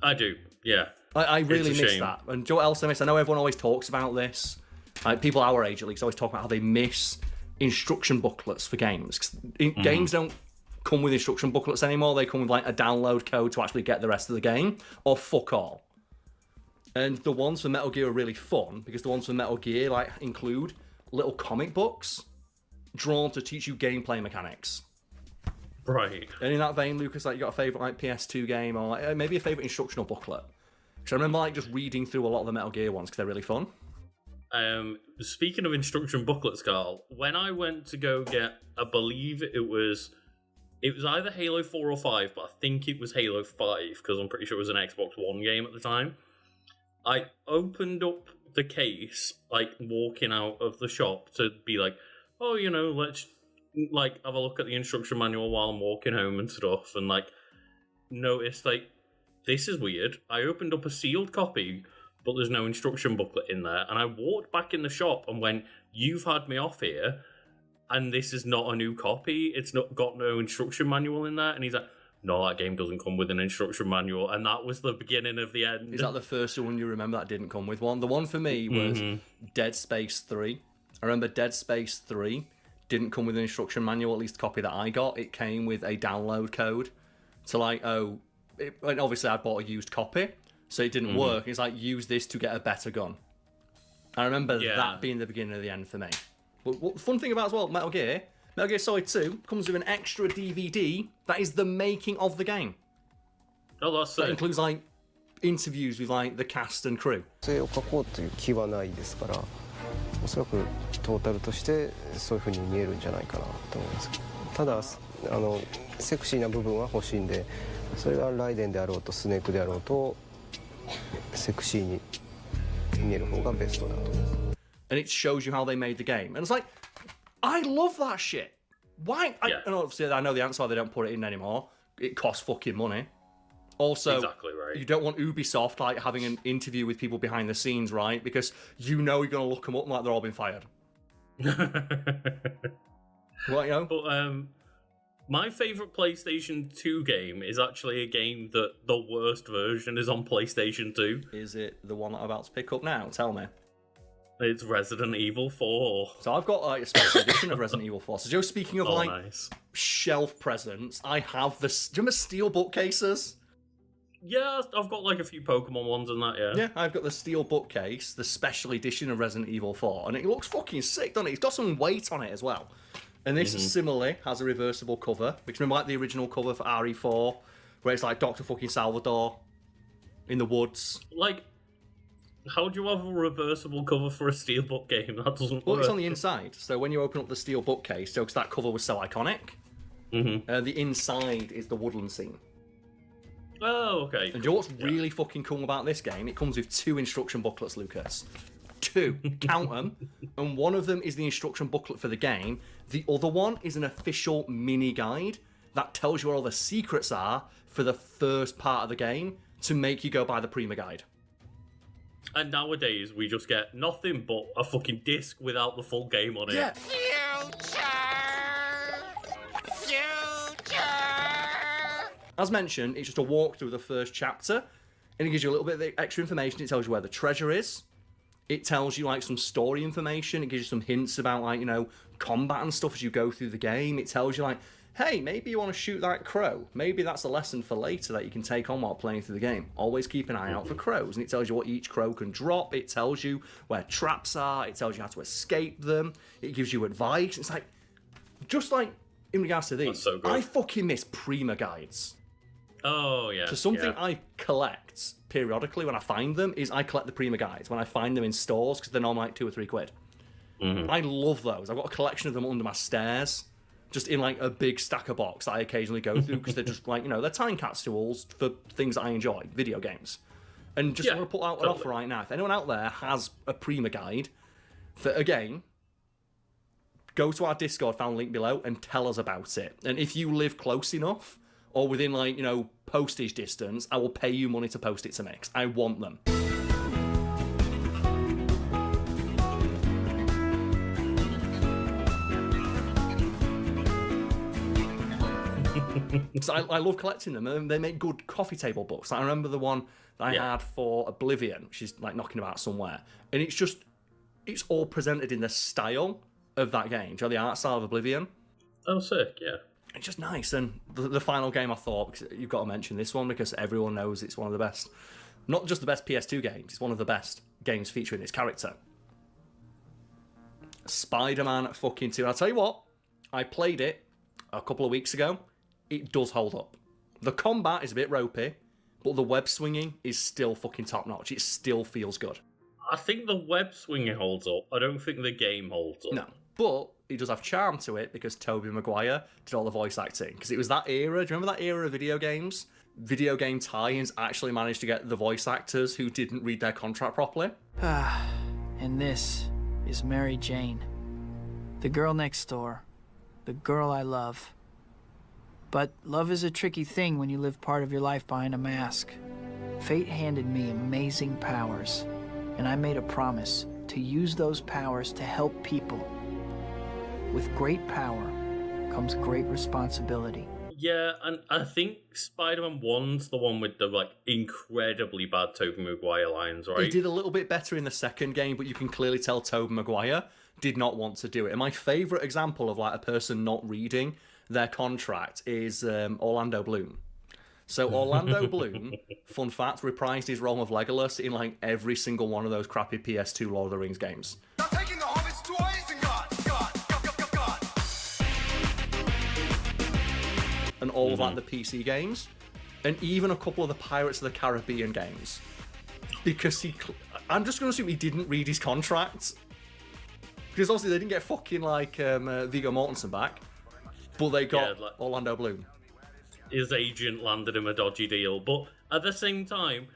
I do, yeah. I really miss that. And do you know what else I miss? I know everyone always talks about this. Like, people our age at least always talk about how they miss instruction booklets for games. 'Cause games don't come with instruction booklets anymore. They come with like a download code to actually get the rest of the game, or fuck all. And the ones for Metal Gear are really fun, because the ones for Metal Gear like include little comic books drawn to teach you gameplay mechanics. Right. And in that vein, Lucas, like, you got a favourite like PS2 game, or like, maybe a favourite instructional booklet? Because I remember like just reading through a lot of the Metal Gear ones because they're really fun. Speaking of instruction booklets, Carl, when I went to go get, I believe it was either Halo 4 or 5, but I think it was Halo 5, because I'm pretty sure it was an Xbox One game at the time. I opened up the case, like, walking out of the shop to be like, oh, you know, let's, like, have a look at the instruction manual while I'm walking home and stuff, and, like, noticed, like, this is weird. I opened up a sealed copy, but there's no instruction booklet in there, and I walked back in the shop and went, you've had me off here, and this is not a new copy. It's not got no instruction manual in there. And he's like, no, that game doesn't come with an instruction manual. And that was the beginning of the end. Is that the first one you remember that didn't come with one? The one for me was Dead Space 3. I remember Dead Space 3 didn't come with an instruction manual, at least the copy that I got. It came with a download code to like, and obviously I bought a used copy, so it didn't work. It's like, use this to get a better gun. I remember that being the beginning of the end for me. But the fun thing about as well, Metal Gear Solid 2 comes with an extra DVD that is the making of the game. Oh, that's that includes like interviews with like the cast and crew. 性を書こうという気はないですから、おそらくトータルとしてそういう風に見えるんじゃないかなと思います。ただセクシーな部分は欲しいんで、それがライデンであろうとスネークであろうとセクシーに見える方がベストだと思います。And it shows you how they made the game. And it's like, I love that shit. Why? And obviously, I know the answer why they don't put it in anymore. It costs fucking money. Also, exactly right. You don't want Ubisoft like having an interview with people behind the scenes, right? Because you know you're going to look them up like they're all been fired. What, you know? But my favourite PlayStation 2 game is actually a game that the worst version is on PlayStation 2. Is it the one that I'm about to pick up now? Tell me. It's Resident Evil 4. So I've got like a special edition of Resident Evil 4. So Joe, speaking of nice. Shelf presents, I have the... Do you remember steel bookcases? Yeah, I've got like a few Pokemon ones and that, yeah. Yeah, I've got the steel bookcase, the special edition of Resident Evil 4, and it looks fucking sick, doesn't it? It's got some weight on it as well. And this similarly has a reversible cover, which remember like the original cover for RE4, where it's like Dr. fucking Salvador in the woods. Like, how do you have a reversible cover for a steelbook game? That doesn't work. Well, it's on the inside, so when you open up the steel bookcase, because that cover was so iconic, the inside is the woodland scene. Oh, okay. And do you know what's really fucking cool about this game? It comes with 2 instruction booklets, Lucas. 2. Count them. And one of them is the instruction booklet for the game. The other one is an official mini guide that tells you where all the secrets are for the first part of the game to make you go buy the Prima guide. And nowadays, we just get nothing but a fucking disc without the full game on it. Yeah. As mentioned, it's just a walk through the first chapter, and it gives you a little bit of extra information. It tells you where the treasure is. It tells you like some story information. It gives you some hints about like, you know, combat and stuff as you go through the game. It tells you like, hey, maybe you want to shoot that crow. Maybe that's a lesson for later that you can take on while playing through the game. Always keep an eye out for crows. And it tells you what each crow can drop. It tells you where traps are. It tells you how to escape them. It gives you advice. It's like, just like in regards to these, so I fucking miss Prima guides. Oh, yeah. So something I collect periodically when I find them is I collect the Prima guides when I find them in stores because they're normally like £2 or £3. I love those. I've got a collection of them under my stairs, just in like a big stacker box that I occasionally go through because they're just like, you know, they're time capsules for things that I enjoy, video games. And just want to put out an offer right now. If anyone out there has a Prima guide for a game, go to our Discord, found link below, and tell us about it. And if you live close enough, or within, like, you know, postage distance, I will pay you money to post it to me, 'cause I want them. So I love collecting them, and they make good coffee table books. Like, I remember the one that I had for Oblivion, which is, like, knocking about somewhere. And it's just, it's all presented in the style of that game. Do you know the art style of Oblivion? Oh, sick, yeah. It's just nice, and the final game I thought, because you've got to mention this one because everyone knows it's one of the best, not just the best PS2 games, it's one of the best games featuring this character. Spider-Man fucking 2. And I'll tell you what, I played it a couple of weeks ago. It does hold up. The combat is a bit ropey, but the web swinging is still fucking top-notch. It still feels good. I think the web swinging holds up. I don't think the game holds up. No, but it does have charm to it because Tobey Maguire did all the voice acting. Because it was that era. Do you remember that era of video games? Video game tie-ins actually managed to get the voice actors who didn't read their contract properly. And this is Mary Jane. The girl next door. The girl I love. But love is a tricky thing when you live part of your life behind a mask. Fate handed me amazing powers, and I made a promise to use those powers to help people. With great power comes great responsibility. Yeah, and I think Spider-Man 1's the one with the, like, incredibly bad Tobey Maguire lines, right? He did a little bit better in the second game, but you can clearly tell Tobey Maguire did not want to do it. And my favourite example of, like, a person not reading their contract is Orlando Bloom. So Orlando Bloom, fun fact, reprised his role of Legolas in like every single one of those crappy PS2 Lord of the Rings games. Taking the hobbits to Isengard. And all of like the PC games, and even a couple of the Pirates of the Caribbean games. Because I'm just going to assume he didn't read his contract. Because obviously they didn't get fucking like Viggo Mortensen back, but they got Orlando Bloom. His agent landed him a dodgy deal, but at the same time,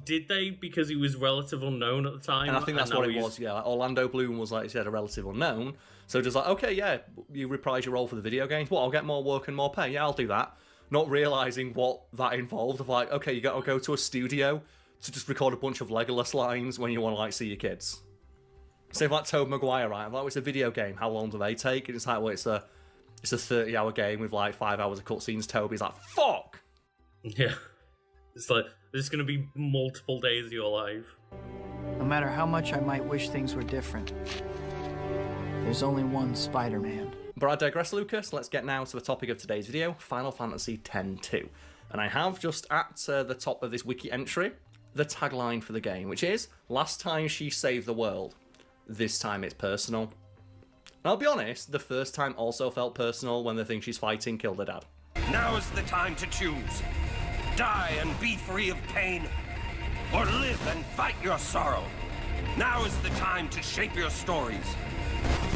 did they? Because he was relative unknown at the time. And I think that's what it was, yeah. Like, Orlando Bloom was, like you said, a relative unknown. So just like, okay, yeah, you reprise your role for the video games. Well, I'll get more work and more pay. Yeah, I'll do that. Not realising what that involved of like, okay, you got to go to a studio to just record a bunch of Legolas lines when you want to like see your kids. Say like Tobey Maguire, right? Like, it's a video game. How long do they take? And it's like, well, it's a 30-hour game with like 5 hours of cutscenes. Toby's like, fuck! Yeah. It's like, there's going to be multiple days of your life. No matter how much I might wish things were different, there's only one Spider-Man. But I digress, Lucas. Let's get now to the topic of today's video, Final Fantasy X-2. And I have just at the top of this wiki entry, the tagline for the game, which is, last time she saved the world, this time it's personal. And I'll be honest, the first time also felt personal when the thing she's fighting killed her dad. Now is the time to choose. Die and be free of pain, or live and fight your sorrow. Now is the time to shape your stories.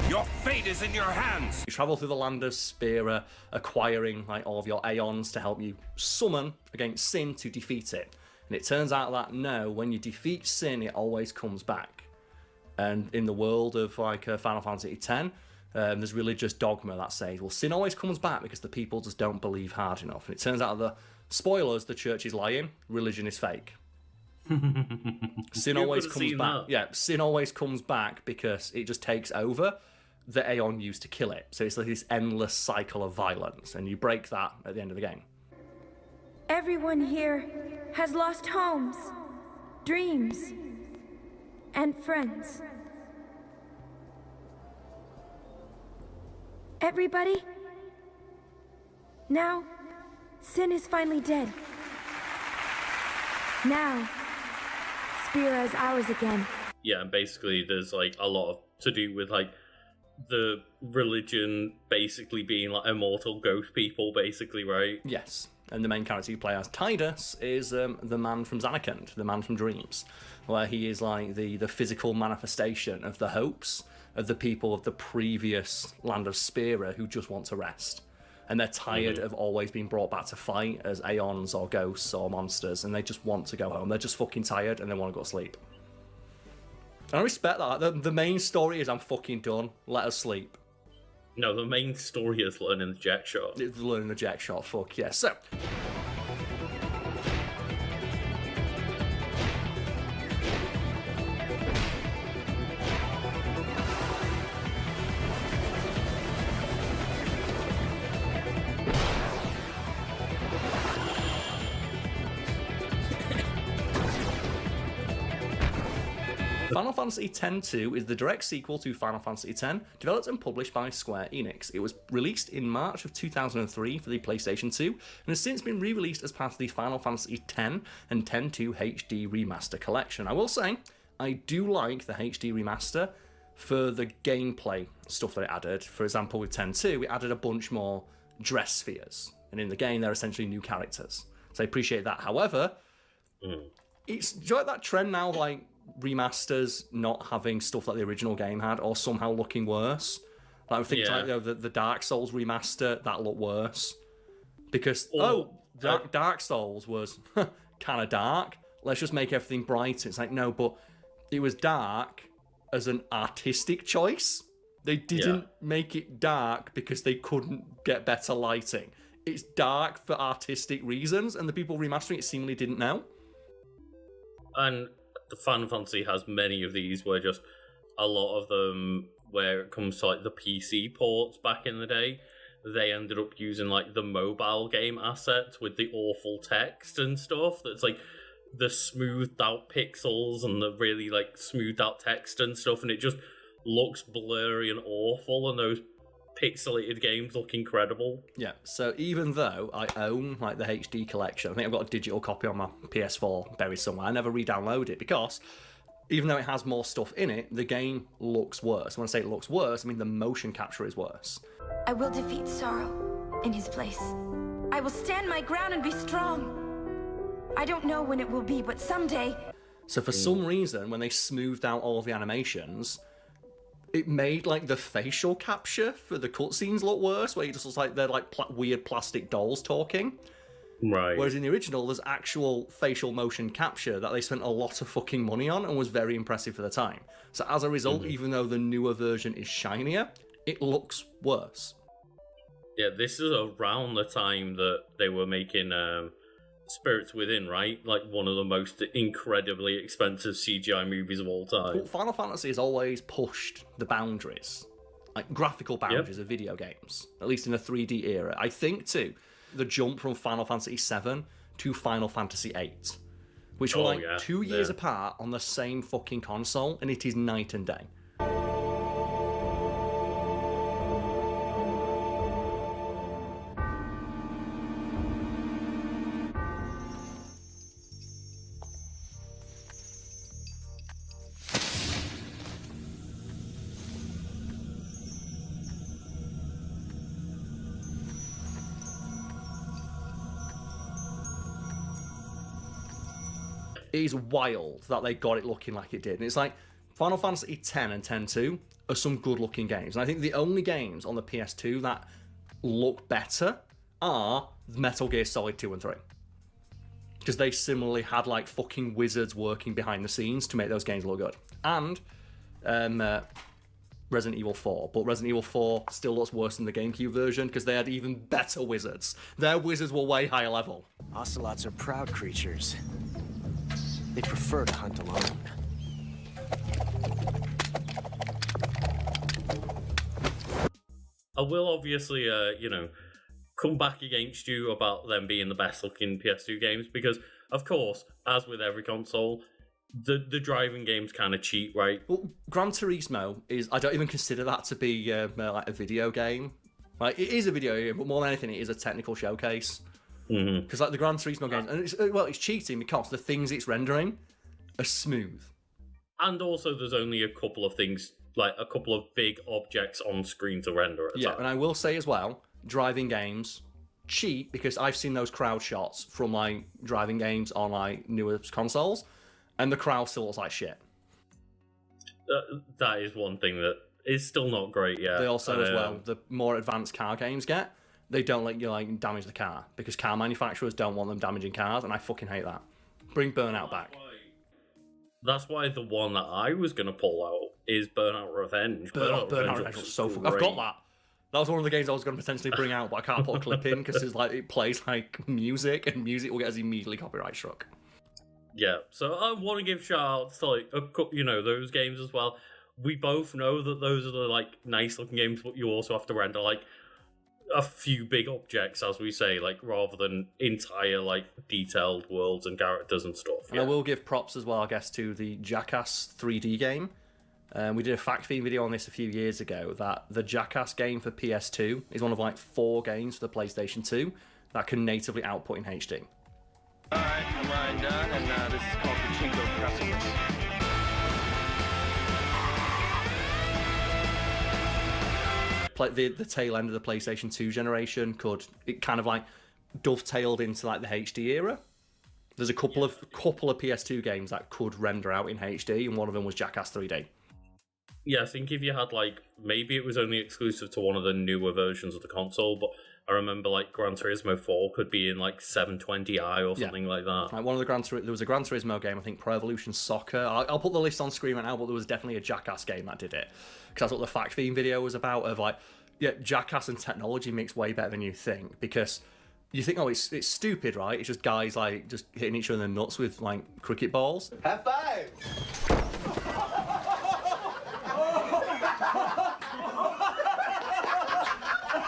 Your fate is in your hands. You travel through the land of Spira, acquiring like all of your Aeons to help you summon against Sin to defeat it. And it turns out that no, when you defeat Sin, it always comes back. And in the world of like Final Fantasy X, there's religious dogma that says, well, Sin always comes back because the people just don't believe hard enough. And it turns out that, spoilers, the church is lying, religion is fake. Sin always comes back. Yeah, Sin always comes back because it just takes over the Aeon used to kill it. So it's like this endless cycle of violence, and you break that at the end of the game. Everyone here has lost homes, dreams, and friends. Everybody? Now, Sin is finally dead. Now, Spira is ours again. Yeah, and basically there's like a lot of to do with like the religion basically being like immortal ghost people, basically, right? Yes. And the main character you play as, Tidus, is the man from Zanarkand, the man from Dreams, where he is like the physical manifestation of the hopes of the people of the previous land of Spira who just want to rest. And they're tired of always being brought back to fight as Aeons or ghosts or monsters, and they just want to go home. They're just fucking tired and they want to go to sleep. And I respect that. The main story is, I'm fucking done. Let us sleep. No, the main story is learning the jet shot. It's learning the jet shot, fuck yeah. So, Final Fantasy X-2 is the direct sequel to Final Fantasy X, developed and published by Square Enix. It was released in March of 2003 for the PlayStation 2, and has since been re-released as part of the Final Fantasy X and X-2 HD Remaster collection. I will say, I do like the HD Remaster for the gameplay stuff that it added. For example, with X-2, it added a bunch more dress spheres, and in the game, they're essentially new characters. So I appreciate that. However, it's, do you like that trend now, like, remasters not having stuff like the original game had, or somehow looking worse? Like, I think like, you know, the Dark Souls remaster, that looked worse. Because, Dark Souls was kind of dark. Let's just make everything bright. It's like, no, but it was dark as an artistic choice. They didn't make it dark because they couldn't get better lighting. It's dark for artistic reasons, and the people remastering it seemingly didn't know. And the Final Fantasy has many of these where just a lot of them, where it comes to like the PC ports back in the day, they ended up using like the mobile game assets with the awful text and stuff. That's like the smoothed out pixels and the really like smoothed out text and stuff, and it just looks blurry and awful. And those pixelated games look incredible. Yeah, so even though I own like the HD collection, I think I've got a digital copy on my PS4 buried somewhere. I never re-download it because even though it has more stuff in it, the game looks worse. When I say it looks worse, I mean the motion capture is worse. I will defeat sorrow in his place. I will stand my ground and be strong. I don't know when it will be, but someday. So for some reason, when they smoothed out all of the animations, it made like the facial capture for the cutscenes look worse, where it just looks like they're like weird plastic dolls talking. Right. Whereas in the original, there's actual facial motion capture that they spent a lot of fucking money on and was very impressive for the time. So as a result, even though the newer version is shinier, it looks worse. Yeah, this is around the time that they were making Spirits Within, right? Like one of the most incredibly expensive CGI movies of all time. Well, Final Fantasy has always pushed the boundaries, like graphical boundaries of video games, at least in the 3D era. I think, too, the jump from Final Fantasy VII to Final Fantasy VIII, which were 2 years apart on the same fucking console, and it is night and day. It is wild that they got it looking like it did. And it's like, Final Fantasy X and X-2 are some good-looking games. And I think the only games on the PS2 that look better are Metal Gear Solid 2 and 3. Because they similarly had, like, fucking wizards working behind the scenes to make those games look good. And Resident Evil 4. But Resident Evil 4 still looks worse than the GameCube version because they had even better wizards. Their wizards were way higher level. Ocelots are proud creatures. They prefer to hunt alone. I will obviously, come back against you about them being the best looking PS2 games because, of course, as with every console, the driving games kind of cheat, right? Well, Gran Turismo is, I don't even consider that to be like a video game. Like, it is a video game, but more than anything, it is a technical showcase. Because like the Gran Turismo games, and it's cheating because the things it's rendering are smooth. And also there's only a couple of things, like a couple of big objects on screen to render at a time. And I will say as well, driving games cheat because I've seen those crowd shots from like driving games on like newer consoles, and the crowd still looks like shit. That is one thing that is still not great yet. They also, as well, the more advanced car games get, they don't let you like damage the car because car manufacturers don't want them damaging cars, and I fucking hate that. Bring Burnout back. That's why the one that I was going to pull out is Burnout Revenge. Burnout Revenge was so I've got that. That was one of the games I was going to potentially bring out, but I can't put a clip in because it's like it plays like music, and music will get us immediately copyright struck. Yeah, so I want to give shout outs to like those games as well. We both know that those are the like nice looking games, but you also have to render like a few big objects, as we say, like rather than entire like detailed worlds and characters and stuff. And I will give props as well, I guess, to the Jackass 3D game. We did a fact feed video on this a few years ago that the Jackass game for PS2 is one of like 4 games for the PlayStation 2 that can natively output in HD. Alright, I'm Ryan Dunn, and this is called the Chingo Precipice. The tail end of the PlayStation 2 generation it kind of like dovetailed into like the HD era. There's a couple of PS2 games that could render out in HD, and one of them was Jackass 3D. Yeah, I think if you had like, maybe it was only exclusive to one of the newer versions of the console, but I remember like Gran Turismo 4 could be in like 720i or something like that. Like there was a Gran Turismo game, I think Pro Evolution Soccer. I'll put the list on screen right now, but there was definitely a Jackass game that did it. Because that's what the fact theme video was about, of like, yeah, Jackass and technology mix way better than you think. Because you think, oh, it's stupid, right? It's just guys like just hitting each other in the nuts with like cricket balls. Have five!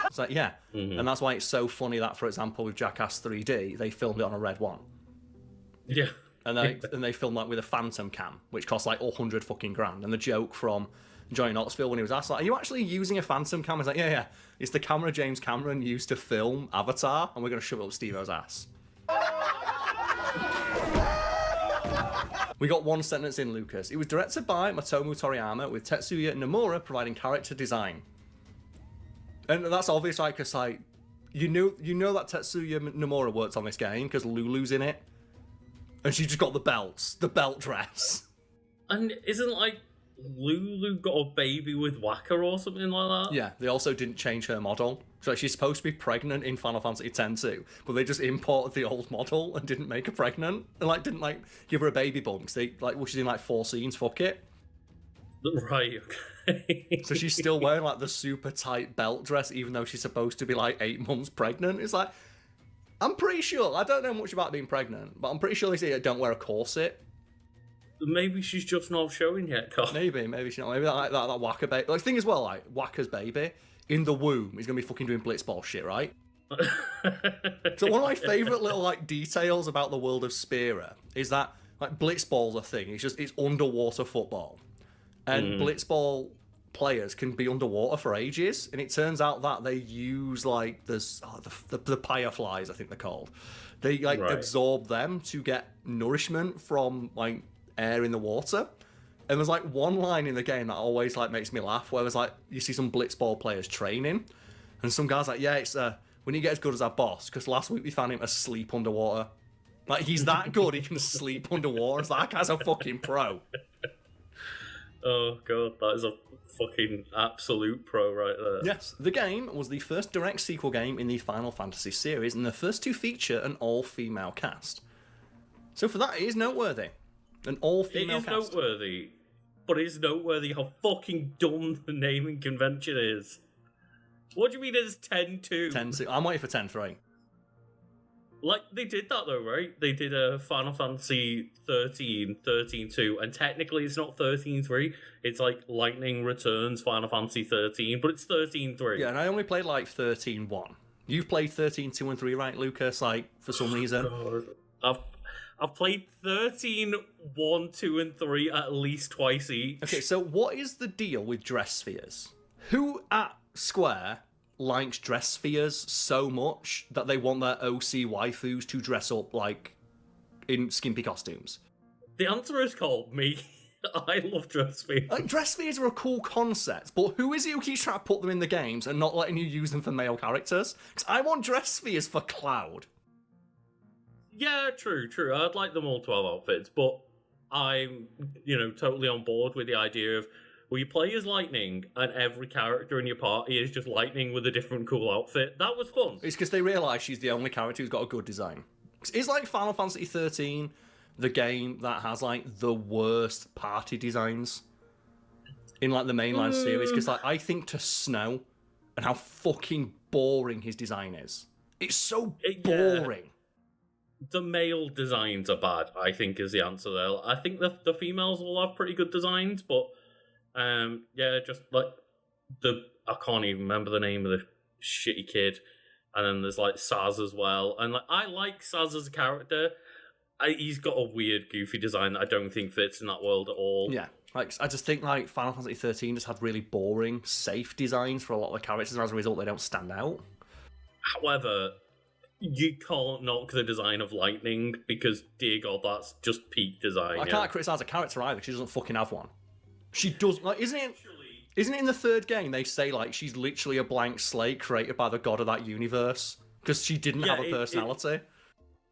It's like, yeah. And that's why it's so funny that, for example, with Jackass 3D, they filmed it on a Red One. Yeah. And they filmed that with a Phantom cam, which cost like 100 fucking grand. And the joke from Johnny Knoxville when he was asked, like, are you actually using a Phantom camera? He's like, yeah. It's the camera James Cameron used to film Avatar, and we're going to shove it up Steve-O's ass. We got one sentence in, Lucas. It was directed by Matomu Toriyama, with Tetsuya Nomura providing character design. And that's obvious, right? Because, like, you know that Tetsuya Nomura worked on this game because Lulu's in it, and she just got the belt dress. And isn't, like, Lulu got a baby with Waka or something like that? Yeah, they also didn't change her model. So like, she's supposed to be pregnant in Final Fantasy X too, but they just imported the old model and didn't make her pregnant, and like didn't like give her a baby bump. Cause they like, well, she's in like 4 scenes. Fuck it. Right. Okay. So she's still wearing like the super tight belt dress, even though she's supposed to be like 8 months pregnant. It's like, I'm pretty sure. I don't know much about being pregnant, but I'm pretty sure they say don't wear a corset. Maybe she's just not showing yet, Carl. Maybe she's not. Maybe that Waka baby. Like, the thing as well, like Waka's baby in the womb is gonna be fucking doing blitzball shit, right? So one of my favourite little like details about the world of Spira is that like blitzball's a thing. It's underwater football, and blitzball players can be underwater for ages. And it turns out that they use like the fireflies, I think they're called. They like absorb them to get nourishment from like air in the water. And there's like one line in the game that always like makes me laugh, where there's like you see some blitzball players training, and some guy's like, yeah, it's when you get as good as our boss, because last week we found him asleep underwater. Like, he's that good, he can sleep underwater. It's like, that guy's a fucking pro. Oh god, that is a fucking absolute pro right there. Yes, the game was the first direct sequel game in the Final Fantasy series, and the first to feature an all-female cast. So for that, it is noteworthy. An all-female cast. It is noteworthy, but it's noteworthy how fucking dumb the naming convention is. What do you mean it's 10-2? 10-2. I'm waiting for 10-3. Like, they did that though, right? They did a Final Fantasy 13, 13-2, and technically it's not 13-3. It's like Lightning Returns Final Fantasy 13, but it's 13-3. Yeah, and I only played like 13-1. You've played 13-2 and 3, right, Lucas? Like, for some reason. God. I've played 13, 1, 2, and 3 at least twice each. Okay, so what is the deal with dress spheres? Who at Square likes dress spheres so much that they want their OC waifus to dress up like in skimpy costumes? The answer is called me. I love dress spheres. Like, dress spheres are a cool concept, but who is it who keeps trying to put them in the games and not letting you use them for male characters? Because I want dress spheres for Cloud. Yeah, true. I'd like them all to have outfits, but I'm, totally on board with the idea of, well, you play as Lightning, and every character in your party is just Lightning with a different cool outfit. That was fun. It's because they realise she's the only character who's got a good design. It's like Final Fantasy 13, the game that has, like, the worst party designs in, like, the mainline series. Because, like, I think to Snow and how fucking boring his design is. It's so boring. The male designs are bad, I think, is the answer there. I think the females will have pretty good designs, but just like I can't even remember the name of the shitty kid. And then there's like Saz as well, and like I like Saz as a character. He's got a weird, goofy design that I don't think fits in that world at all. Yeah, like I just think like Final Fantasy 13 just had really boring, safe designs for a lot of the characters, and as a result, they don't stand out. However, you can't knock the design of Lightning because, dear God, that's just peak design. I can't criticise a character either. She doesn't fucking have one. She does. Like, isn't it in the third game they say like she's literally a blank slate created by the god of that universe because she didn't have a personality?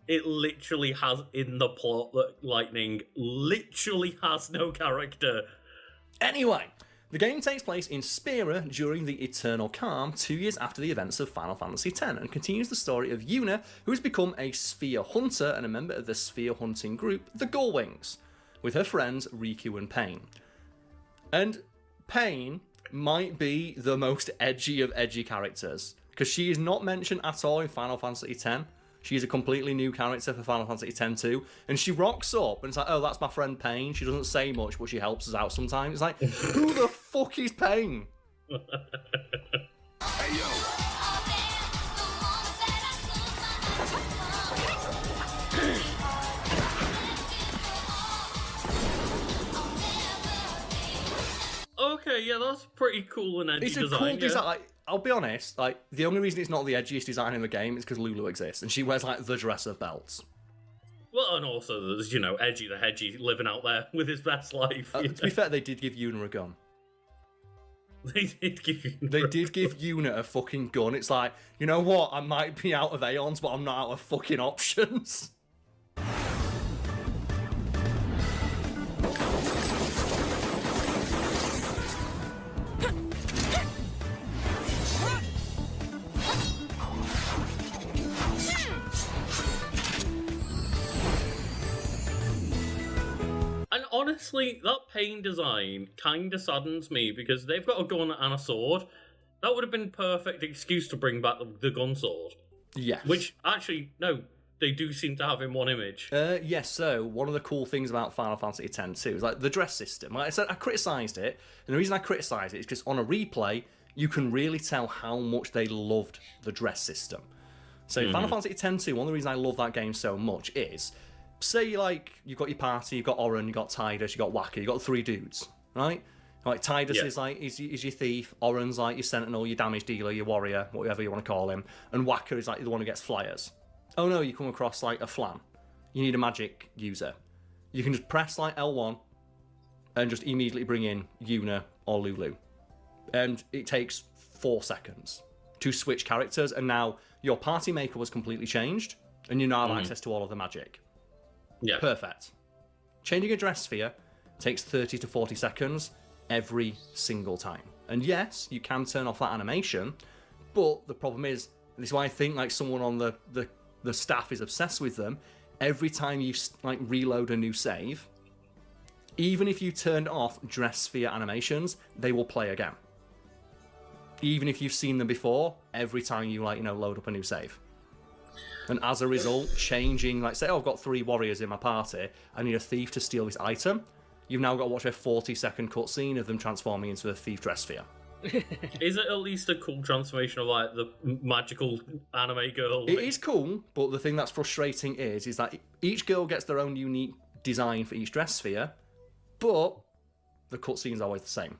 It literally has in the plot that Lightning literally has no character. Anyway, the game takes place in Spira during the Eternal Calm, 2 years after the events of Final Fantasy X, and continues the story of Yuna, who has become a sphere hunter and a member of the sphere hunting group, the Gullwings, with her friends Riku and Pain. And Pain might be the most edgy of edgy characters, because she is not mentioned at all in Final Fantasy X. She is a completely new character for Final Fantasy X-2, and she rocks up, and it's like, oh, that's my friend Pain. She doesn't say much, but she helps us out sometimes. It's like, who the fuck is Pain? Hey, yo. Okay, okay, yeah, that's pretty cool and edgy It's a design. cool yeah. design. Like, I'll be honest, like, the only reason it's not the edgiest design in the game is because Lulu exists, and she wears, like, the dress of belts. Well, and also there's, Edgy the Hedgy living out there with his best life. To be fair, they did give Yuna a gun. They did give Yuna a fucking gun. It's like, you know what? I might be out of Aeons, but I'm not out of fucking options. And honestly, that pain design kind of saddens me because they've got a gun and a sword. That would have been perfect excuse to bring back the gun sword. Yes. Which, actually, no, they do seem to have in one image. Yes, so one of the cool things about Final Fantasy X too is like the dress system. Like I said, I criticised it, and the reason I criticised it is because on a replay, you can really tell how much they loved the dress system. So Final Fantasy X 2, one of the reasons I love that game so much is, say like you've got your party, you've got Oren, you've got Tidus, you've got Wacker, you've got 3 dudes, right? Like Tidus is like is your thief, Oren's like your sentinel, your damage dealer, your warrior, whatever you want to call him, and Wacker is like the one who gets flyers. Oh no, you come across like a flam. You need a magic user. You can just press like L1 and just immediately bring in Yuna or Lulu. And it takes 4 seconds to switch characters, and now your party maker was completely changed, and you now have access to all of the magic. Yeah. Perfect. Changing a dress sphere takes 30 to 40 seconds every single time. And yes, you can turn off that animation, but the problem is, and this is why I think like someone on the staff is obsessed with them, every time you like reload a new save, even if you turned off dress sphere animations, they will play again. Even if you've seen them before, every time you load up a new save. And as a result, changing, like say, I've got 3 warriors in my party, I need a thief to steal this item, you've now got to watch a 40-second cutscene of them transforming into a thief dress sphere. Is it at least a cool transformation of like the magical anime girl? It is cool, but the thing that's frustrating is that each girl gets their own unique design for each dress sphere, but the cutscene's always the same.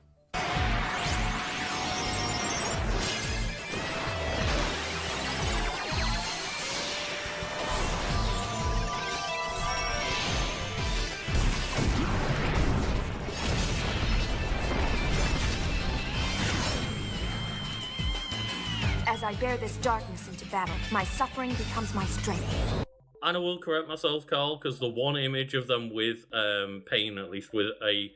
As I bear this darkness into battle, my suffering becomes my strength. And I will correct myself, Carl, because the one image of them with Pain, at least with a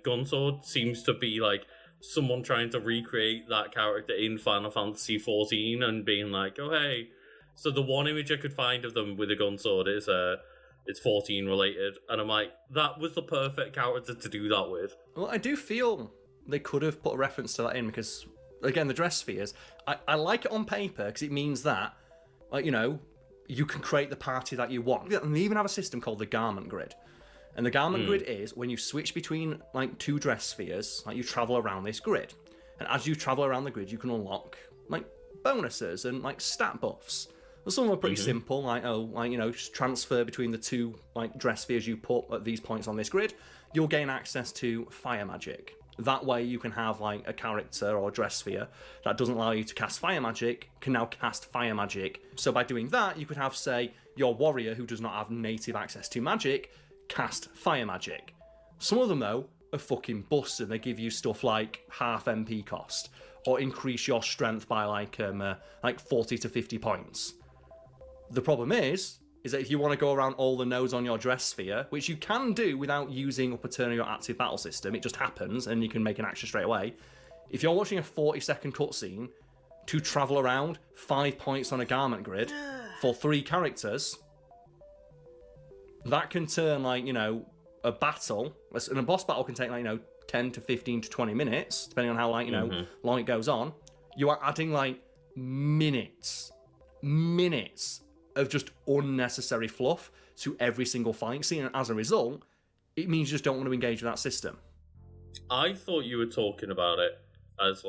gun sword, seems to be like someone trying to recreate that character in Final Fantasy XIV and being like, oh hey. So the one image I could find of them with a gun sword is it's 14 related, and I'm like, that was the perfect character to do that with. Well, I do feel they could have put a reference to that in because, again, the dress spheres, I like it on paper because it means that, like, you can create the party that you want. And they even have a system called the garment grid. And the garment grid is when you switch between, like, 2 dress spheres, like, you travel around this grid. And as you travel around the grid, you can unlock, like, bonuses and, like, stat buffs. And some of them are pretty simple, just transfer between the 2, like, dress spheres you put at these points on this grid. You'll gain access to fire magic. That way you can have like a character or a dress sphere that doesn't allow you to cast fire magic, can now cast fire magic. So by doing that, you could have, say, your warrior who does not have native access to magic, cast fire magic. Some of them, though, are fucking busted. They give you stuff like half MP cost, or increase your strength by like 40 to 50 points. The problem is that if you want to go around all the nodes on your dress sphere, which you can do without using up a turn of your active battle system, it just happens and you can make an action straight away. If you're watching a 40-second cutscene to travel around 5 points on a garment grid for 3 characters, that can turn a battle, and a boss battle can take 10 to 15 to 20 minutes, depending on how long it goes on. You are adding minutes of just unnecessary fluff to every single fight scene, and as a result, it means you just don't want to engage with that system. I thought you were talking about it as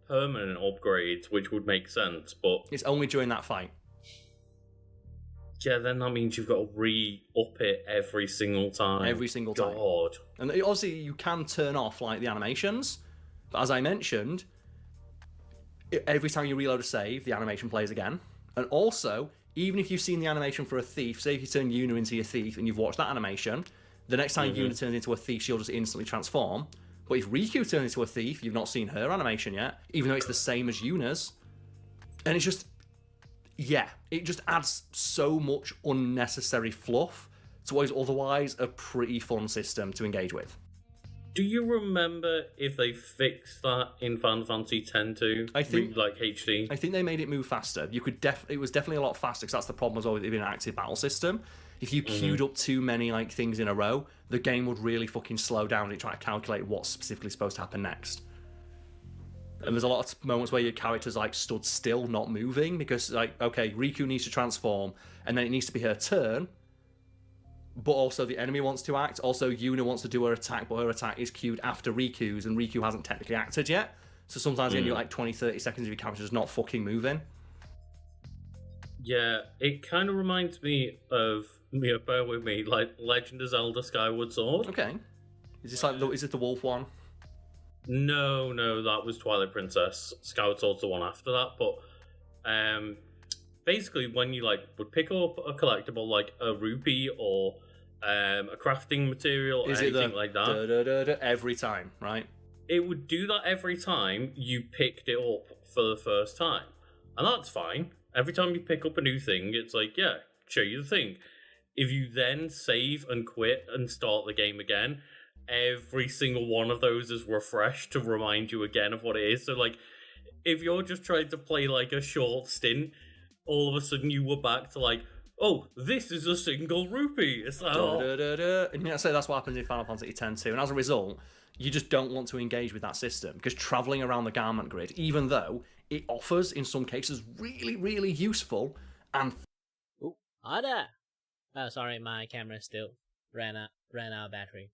permanent upgrades, which would make sense, but it's only during that fight. Yeah, then that means you've got to re-up it every single time. Every single time. God. And obviously you can turn off the animations, But as I mentioned, every time you reload a save, the animation plays again. And also, even if you've seen the animation for a thief, say if you turn Yuna into a thief and you've watched that animation, the next time Yuna turns into a thief, she'll just instantly transform. But if Riku turns into a thief, you've not seen her animation yet, even though it's the same as Yuna's. And it's just, yeah, it just adds so much unnecessary fluff to what is otherwise a pretty fun system to engage with. Do you remember if they fixed that in Final Fantasy X too? I think, like HD. I think they made it move faster. You could it was definitely a lot faster because that's the problem as well with it being an active battle system. If you queued up too many like things in a row, the game would really fucking slow down and try to calculate what's specifically supposed to happen next. And there's a lot of moments where your character's like stood still, not moving, because like, okay, Riku needs to transform, and then it needs to be her turn. But also the enemy wants to act. Also, Yuna wants to do her attack, but her attack is queued after Riku's, and Riku hasn't technically acted yet. So sometimes you're like 20, 30 seconds of your character just not fucking moving. Yeah, it kind of reminds me of, bear with me, like Legend of Zelda Skyward Sword. Okay. Is this like, is it the wolf one? No, that was Twilight Princess. Skyward Sword's the one after that, but basically when you like would pick up a collectible like a rupee or a crafting material or anything like that, every time, right? It would do that every time you picked it up for the first time. And that's fine. Every time you pick up a new thing, it's like, yeah, show you the thing. If you then save and quit and start the game again, every single one of those is refreshed to remind you again of what it is. So, like, if you're just trying to play, like, a short stint, all of a sudden you were back to, like, oh, this is a single rupee. It's like, And I'd say that's what happens in Final Fantasy X too. And as a result, you just don't want to engage with that system, because travelling around the garment grid, even though it offers, in some cases, really, really useful and... Oh, hi there! Oh, sorry, my camera still ran out of battery.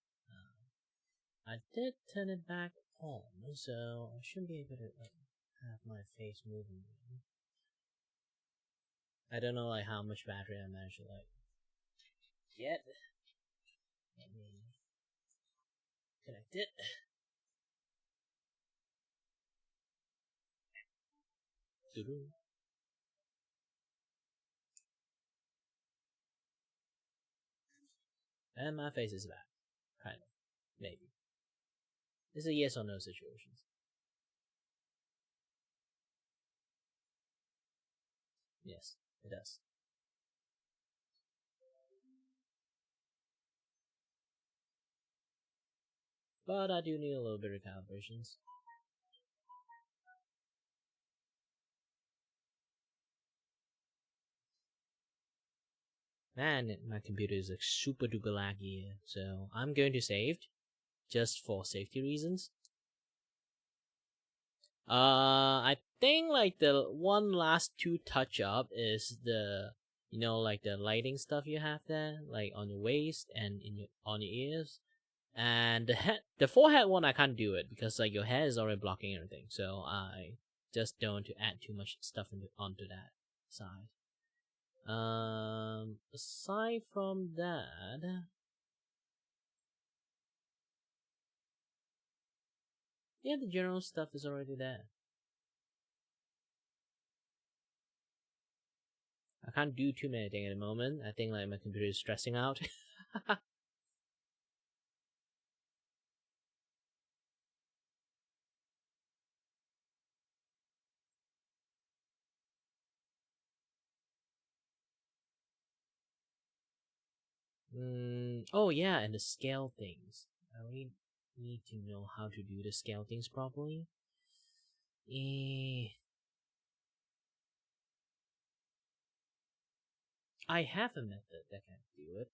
I did turn it back on, so I should be able to have my face moving. I don't know like how much battery I managed to get. Let me connect it. Doo-doo. And my face is back. Kind of. Maybe. It's a yes or no situation. Yes, it does. But I do need a little bit of calibrations. Man, my computer is like super duper laggy here, so I'm going to save just for safety reasons. I think like the one last two touch up is the, like the lighting stuff you have there, like on your waist and on your ears. And the forehead one I can't do it because like your hair is already blocking everything, so I just don't want to add too much stuff onto that side. Aside from that, yeah, the general stuff is already there. I can't do too many things at the moment. I think like my computer is stressing out. Oh yeah, and the scale things. I really need to know how to do the scale things properly. I have a method that can do it.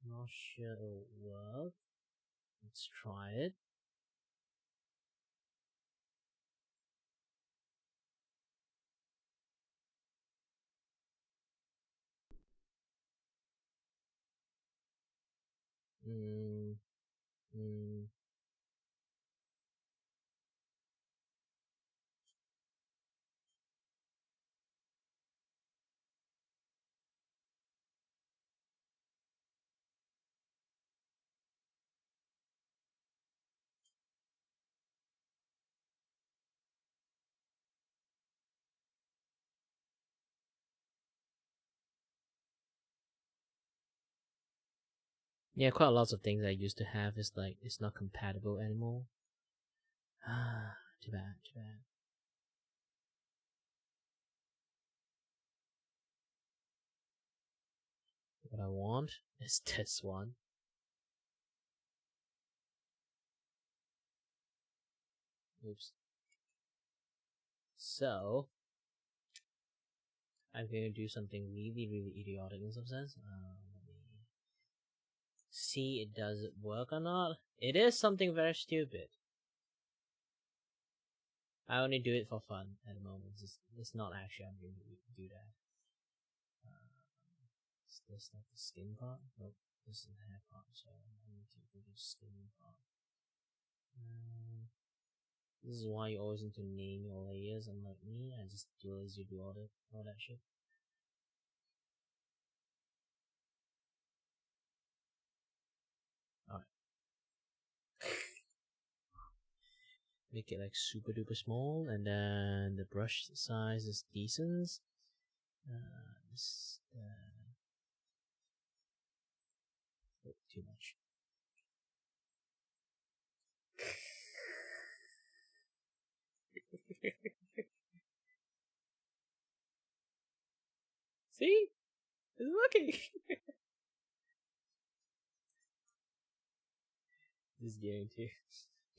Not sure it'll work. Let's try it. Yeah, quite a lot of things I used to have is like it's not compatible anymore. Ah, too bad, too bad. What I want is this one. Oops. So I'm going to do something really, really idiotic in some sense. Let me see it does it work or not. It is something very stupid. I only do it for fun at the moment. It's not actually I'm going to do that. Is this like the skin part? Nope, this is the hair part, so I need to do the skin part. This is why you always need to name your layers, unlike me. I just do as you do all that shit. Alright. Make it like super duper small, and then the brush size is decent. Too much. See? It's working! This is going to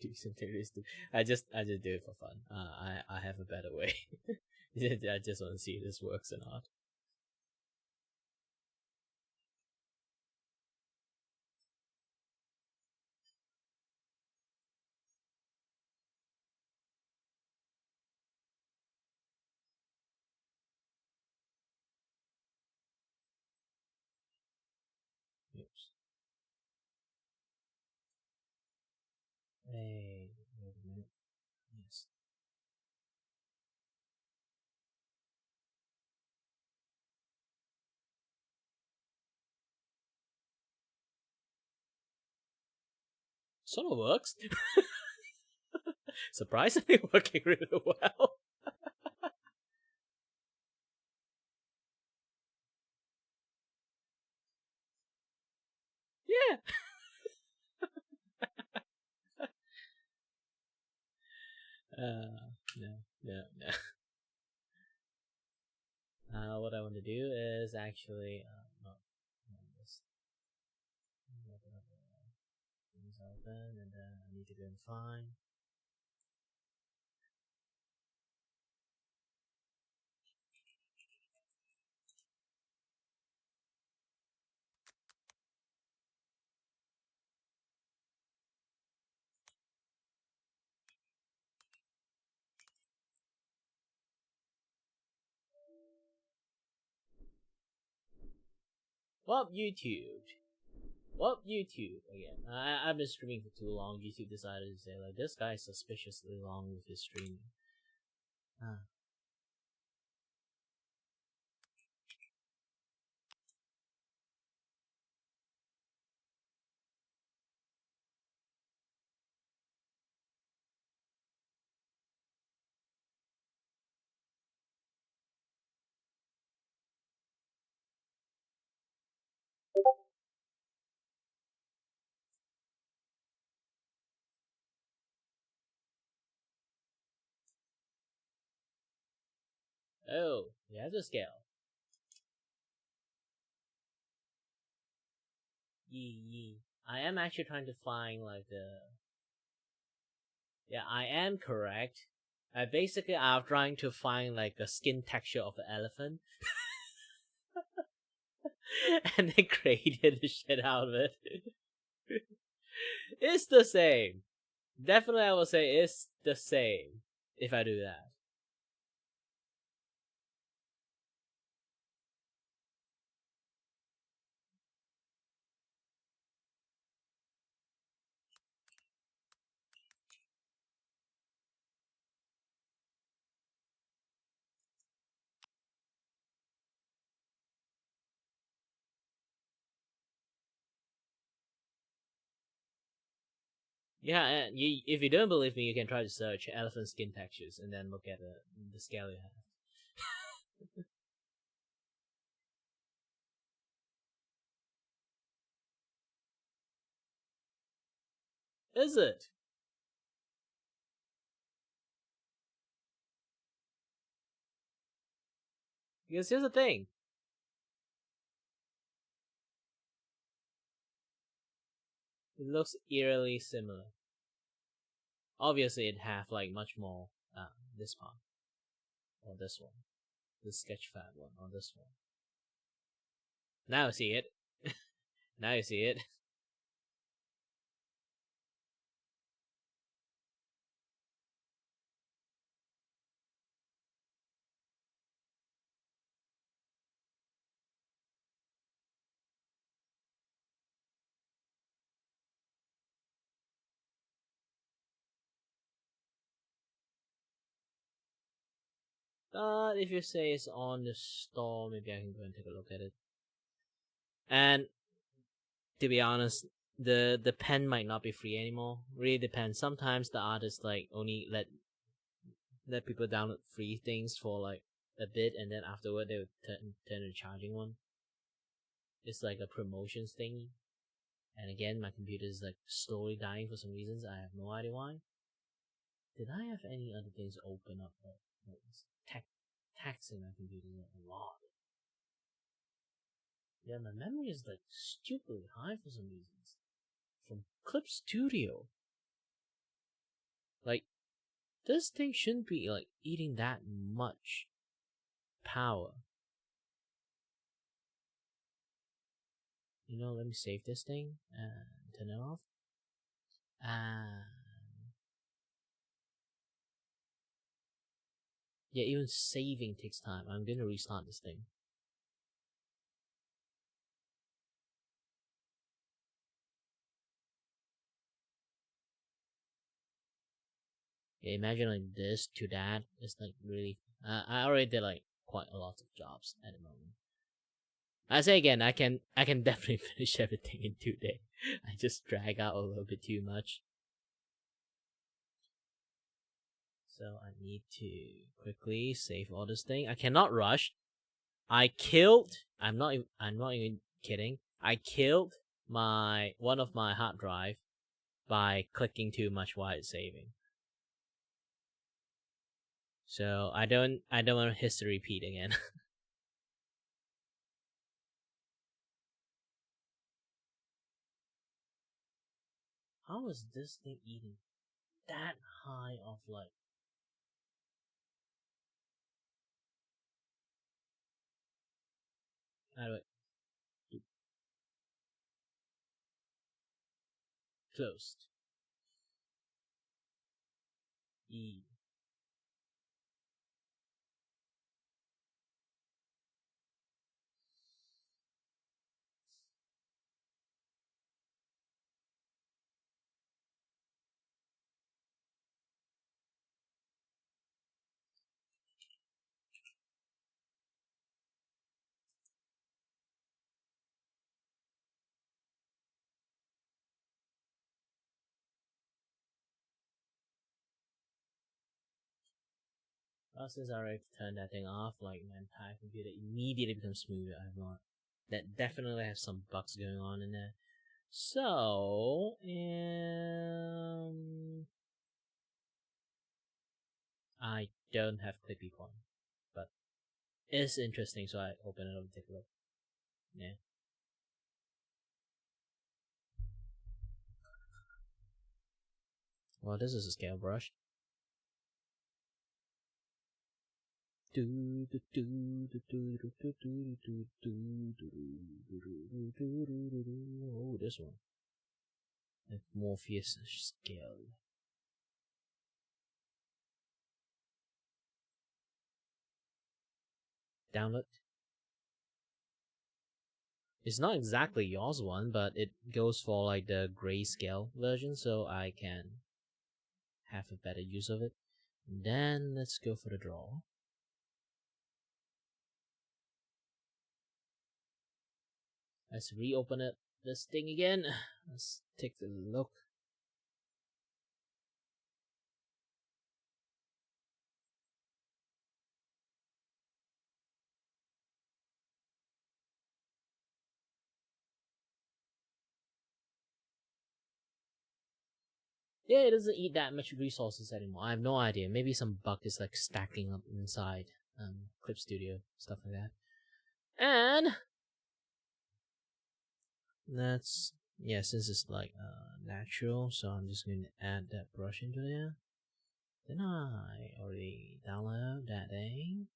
do something really stupid. I just do it for fun. I have a better way. I just want to see if this works or not. Oops. Hey, wait a minute. Yes. Sort of works. Surprisingly working really well. Yeah. No. What I want to do is actually, not this. Open up things open, and then I need to go and find. Well, YouTube. Again. I've been streaming for too long. YouTube decided to say, like, this guy's suspiciously long with his streaming. Oh, you have to scale. Yee. I am actually trying to find, like, Yeah, I am correct. Basically, I'm trying to find, like, a skin texture of an elephant. And then created the shit out of it. It's the same. Definitely, I will say it's the same if I do that. Yeah, and if you don't believe me, you can try to search elephant skin textures and then look at the scale you have. Is it? Because here's the thing. It looks eerily similar. Obviously, it have like much more this part or this one, the sketchfab one or this one. Now you see it. Now you see it. But if you say it's on the store, maybe I can go and take a look at it. And to be honest, the pen might not be free anymore. Really depends. Sometimes the artists like only let people download free things for like a bit, and then afterward they would turn to charging one. It's like a promotions thingy. And again, my computer is like slowly dying for some reasons. I have no idea why. Did I have any other things open up? Taxing my computer a lot. Yeah, my memory is like stupidly high for some reasons. From Clip Studio. Like, this thing shouldn't be like eating that much power. You know, let me save this thing and turn it off. Yeah, even saving takes time. I'm gonna restart this thing. Yeah, imagine like this to that. It's like really. I already did like quite a lot of jobs at the moment. I say again, I can definitely finish everything in 2 days. I just drag out a little bit too much. So I need to quickly save all this thing. I cannot rush. I'm not even kidding. I killed one of my hard drive by clicking too much while it's saving. So I don't want history to repeat again. How is this thing eating that high of like? Anyway, closed. E. Since I already turned that thing off, like my entire computer immediately becomes smoother. I have not. That definitely has some bugs going on in there. So, I don't have Clippy Point, but it's interesting, so I open it up and take a look. Yeah. Well, this is a scale brush. Oh, this one. Like Morpheus scale. Download. It's not exactly yours one, but it goes for like the grayscale version, so I can have a better use of it. And then let's go for the draw. Let's reopen it. This thing again. Let's take a look. Yeah, it doesn't eat that much resources anymore. I have no idea. Maybe some bug is like stacking up inside Clip Studio, stuff like that. And that's, yeah, since it's like natural, so I'm just going to add that brush into there. Then I already download that thing.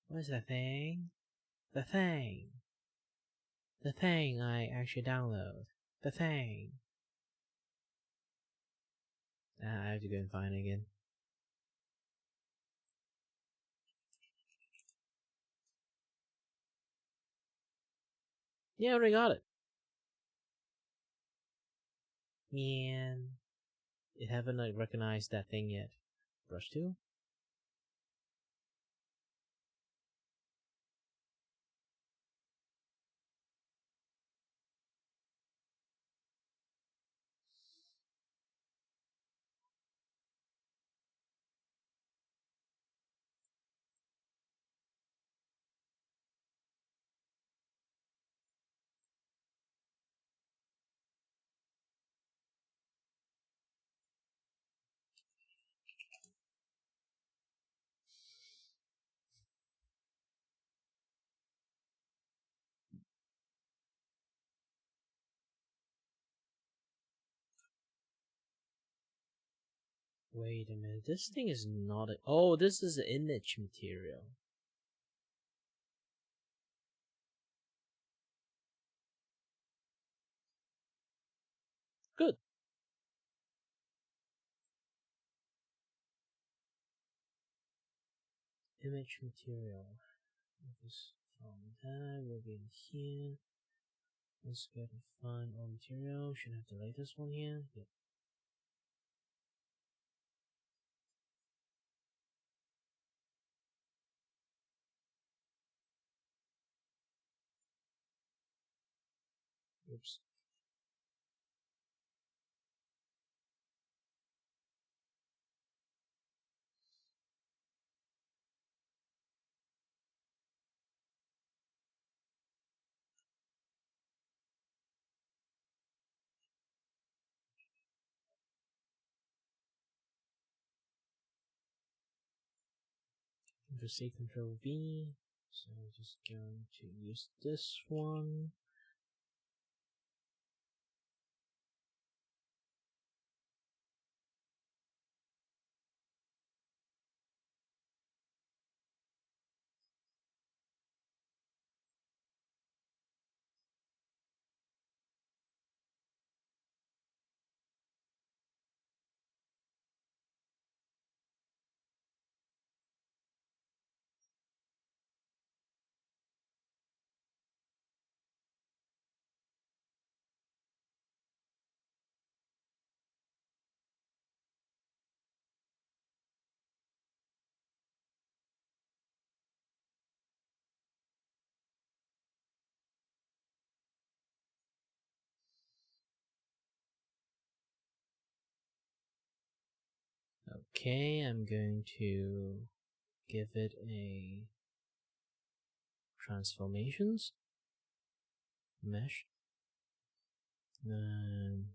Where's that thing? The thing. The thing I actually download. The thing. I have to go and find it again. Yeah, I already got it. Man, it haven't like recognized that thing yet. Brush tool. Wait a minute, this thing is not a— oh, this is the image material. Good. Image material. This from that will be in here. Let's go to find all material. Should have the latest one here. Yep. Oops. Control C, Control V. So I'm just going to use this one. Okay, I'm going to give it a transformations mesh. And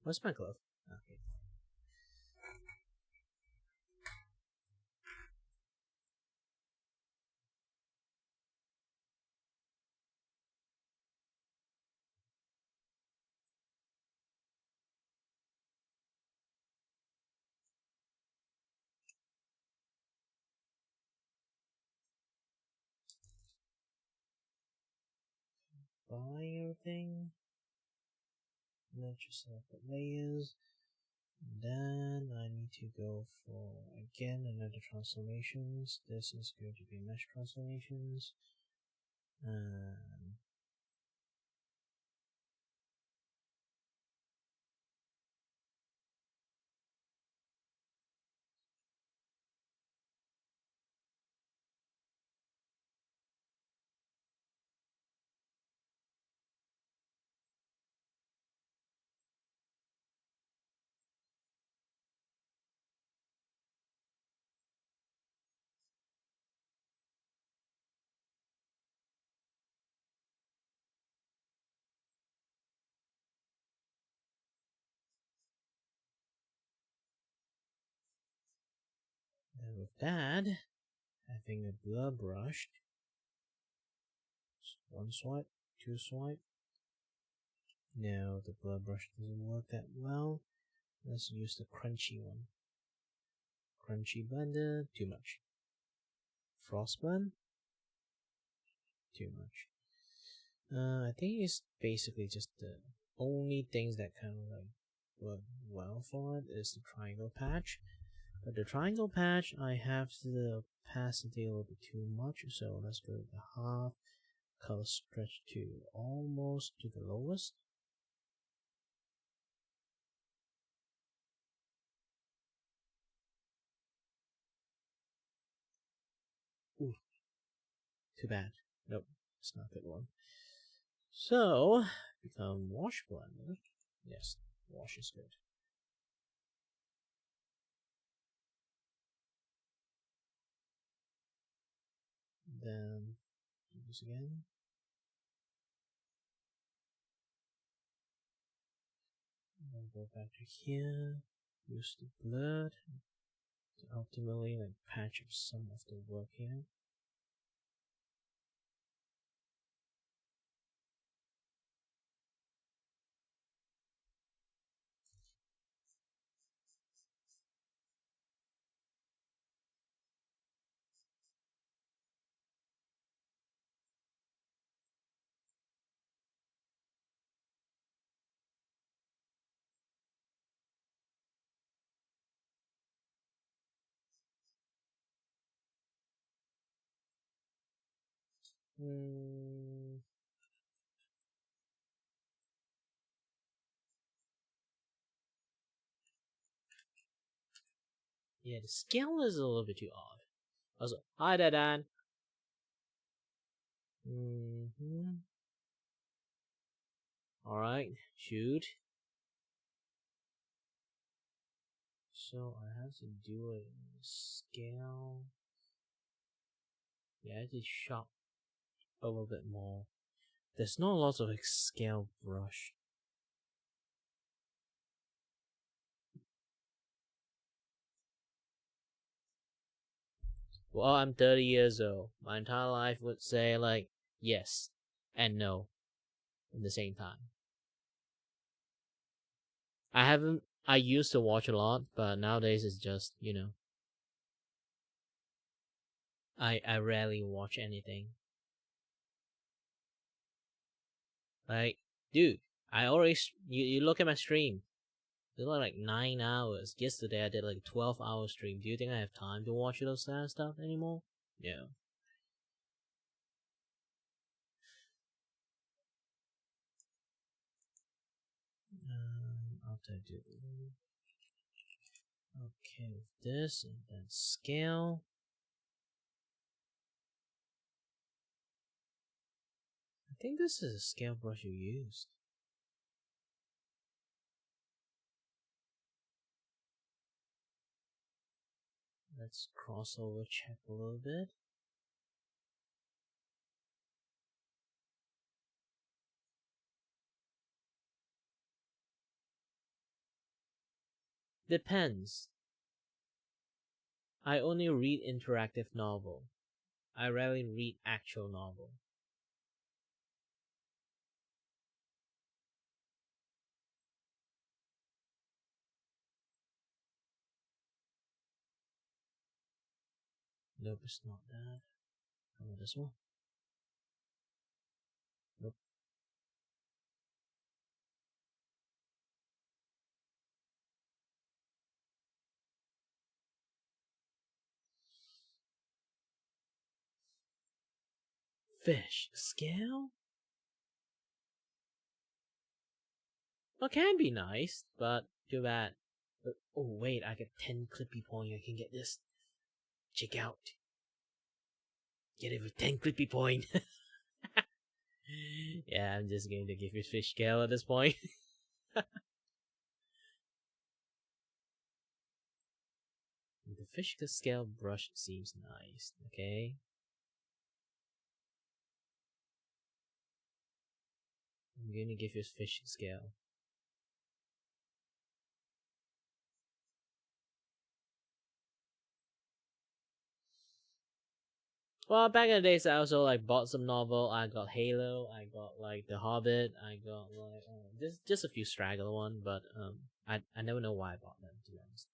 Where's my glove? Okay. Buy everything. Let's just select the layers. And then I need to go for again another transformations. This is going to be mesh transformations. And with that, having a blur brush, one swipe, two swipe. No, the blur brush doesn't work that well. Let's use the crunchy one. Crunchy blender, too much. Frost blend, too much. I think it's basically just the only things that kind of like work well for it is the triangle patch. But the triangle patch, I have the opacity a little bit too much, so let's go to half, color stretch to almost to the lowest. Ooh, too bad. Nope, it's not a good one. So, become wash blender. Yes, wash is good. Then do this again. Then go back to here. Use the blur to ultimately like patch up some of the work here. Yeah, the scale is a little bit too odd. Also, hi there, Dan. Alright, shoot. So I have to do a scale. Yeah, I have to shop a little bit more. There's not lots of like scale brush. Well, I'm 30 years old. My entire life would say like yes and no at the same time. I used to watch a lot, but nowadays it's just, you know, I rarely watch anything. Like, dude, you look at my stream. It's like 9 hours. Yesterday I did like a 12-hour stream. Do you think I have time to watch those kind of stuff anymore? No. After I do okay with this and then scale. I think this is a scale brush you used. Let's crossover check a little bit. Depends. I only read interactive novel. I rarely read actual novel. Nope, it's not that. How about this one? Nope. Fish scale? Well, can be nice, but too bad. Oh wait, I get 10 clippy point. I can get this. Check out. Get it with 10 clippy point. Yeah, I'm just going to give it fish scale at this point. The fish scale brush seems nice, okay? I'm going to give you fish scale. Well, back in the days, I also like bought some novel. I got Halo. I got like The Hobbit. I got like just a few straggler one, but I never know why I bought them, to be honest.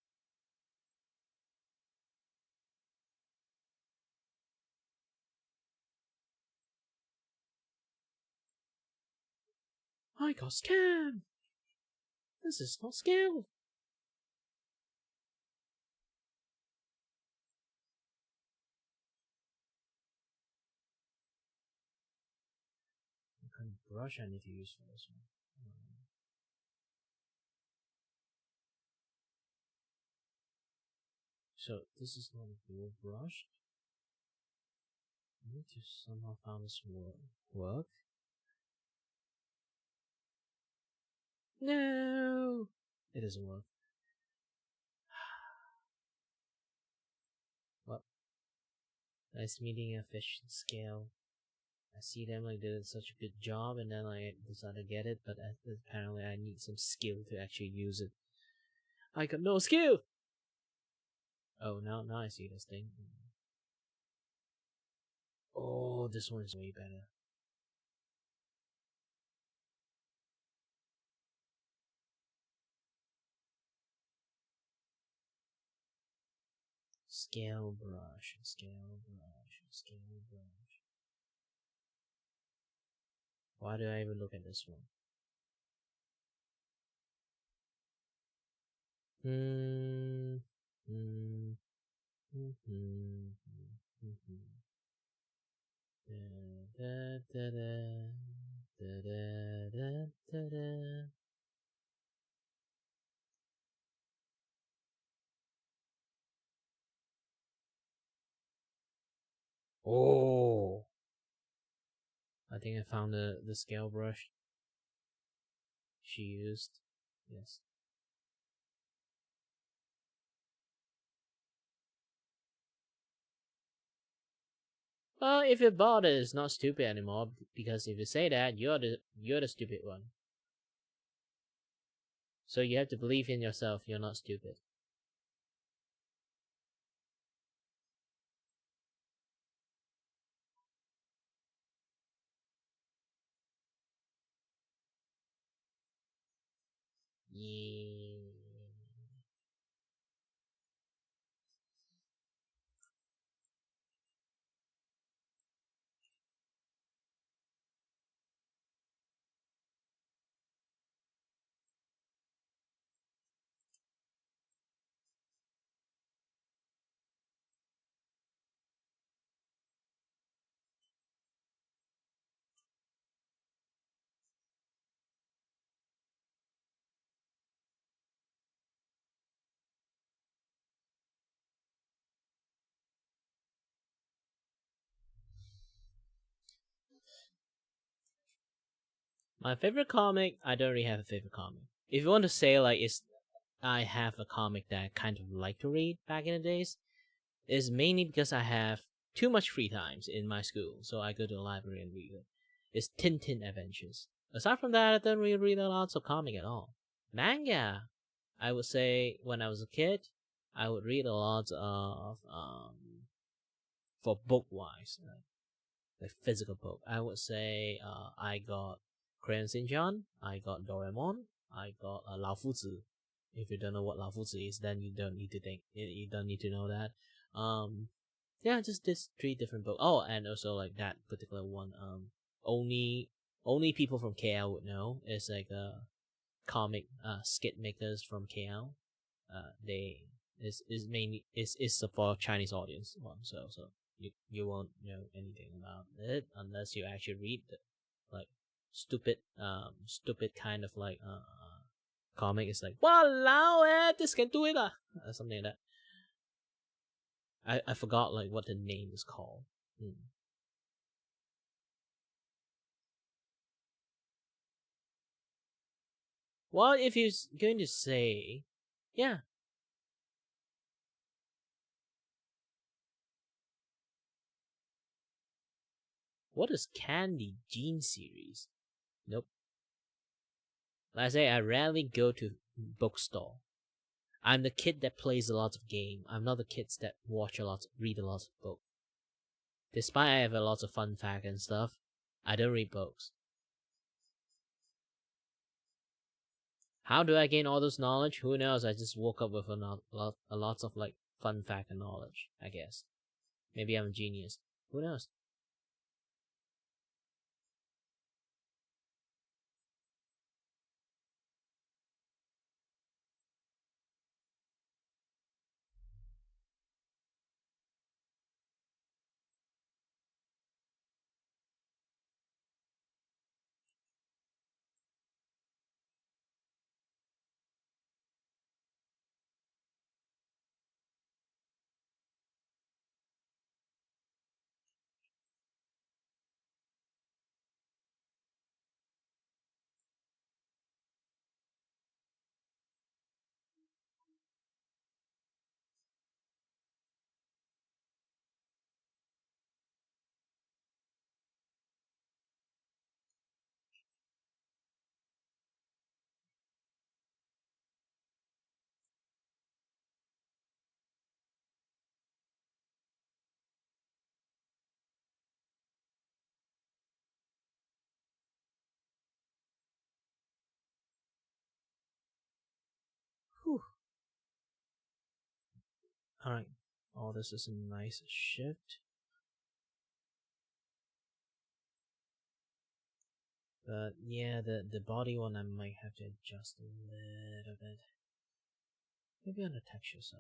I got scammed. This is not scale. What kind of brush I need to use for this one? So this is not a dual brush. I need to somehow find this work. No, it doesn't work. Well, nice meeting a fish scale. I see them like did such a good job, and then I decided to get it, but apparently I need some skill to actually use it. I got no skill. Oh, now I see this thing. Oh, this one is way better. Scale brush, scale brush, scale brush. Why do I even look at this one? Oh, I think I found the scale brush she used. Yes. Well, if you bought it, it's not stupid anymore, because if you say that, you're the stupid one. So you have to believe in yourself, you're not stupid. Yeah. My favorite comic, I don't really have a favorite comic. If you want to say like I have a comic that I kind of like to read back in the days, is mainly because I have too much free times in my school, so I go to the library and read it. It's Tintin Adventures. Aside from that, I don't really read lots of comic at all. Manga, I would say when I was a kid, I would read a lot of for book wise, like physical book. I would say I got Crayon Shin-chan, I got Doraemon, I got Lao Fuzi. If you don't know what Lao Fuzi is, then you don't need to think. You don't need to know that. Yeah, just this 3 different books. Oh, and also like that particular one. Only people from KL would know. It's like a comic skit makers from KL. They is mainly is for Chinese audience one. So you won't know anything about it unless you actually read the like stupid kind of like comic. It's like wow, this can do it something like that. I forgot like what the name is called. Well, if you're going to say, yeah. What is Candy Gene series? Nope. Like I say, I rarely go to bookstore. I'm the kid that plays a lot of game. I'm not the kids that read a lot of book. Despite I have a lot of fun fact and stuff, I don't read books. How do I gain all this knowledge? Who knows? I just woke up with a lot of like fun fact and knowledge, I guess. Maybe I'm a genius. Who knows? Whew. Alright. Oh, this is a nice shift. But yeah, the body one I might have to adjust a little bit. Maybe on the texture side.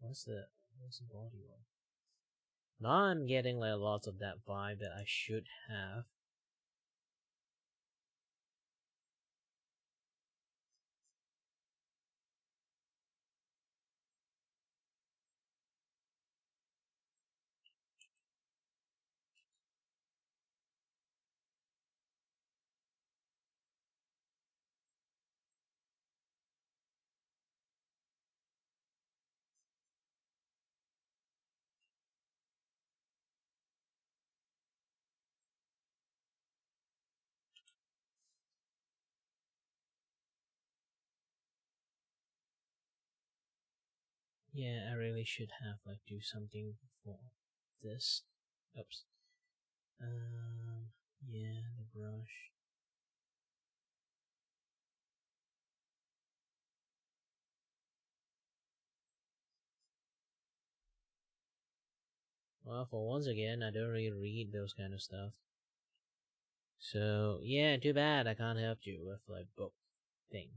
What's the body one? Now I'm getting like lots of that vibe that I should have. Yeah, I really should have like do something for this. Oops. Yeah, the brush. Well, for once again, I don't really read those kind of stuff. So yeah, too bad I can't help you with like book thing.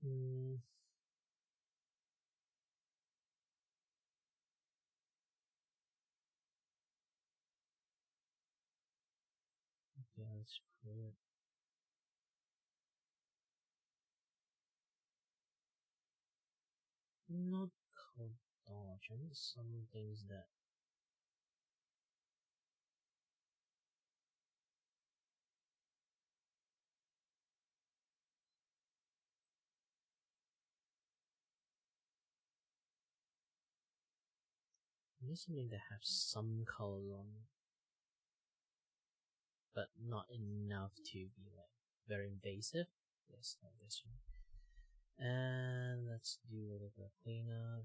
Okay, let's put not called dodge. I need some things that I need something that have some color on it, but not enough to be like very invasive. Yes, like this one. And let's do a little bit of cleanup.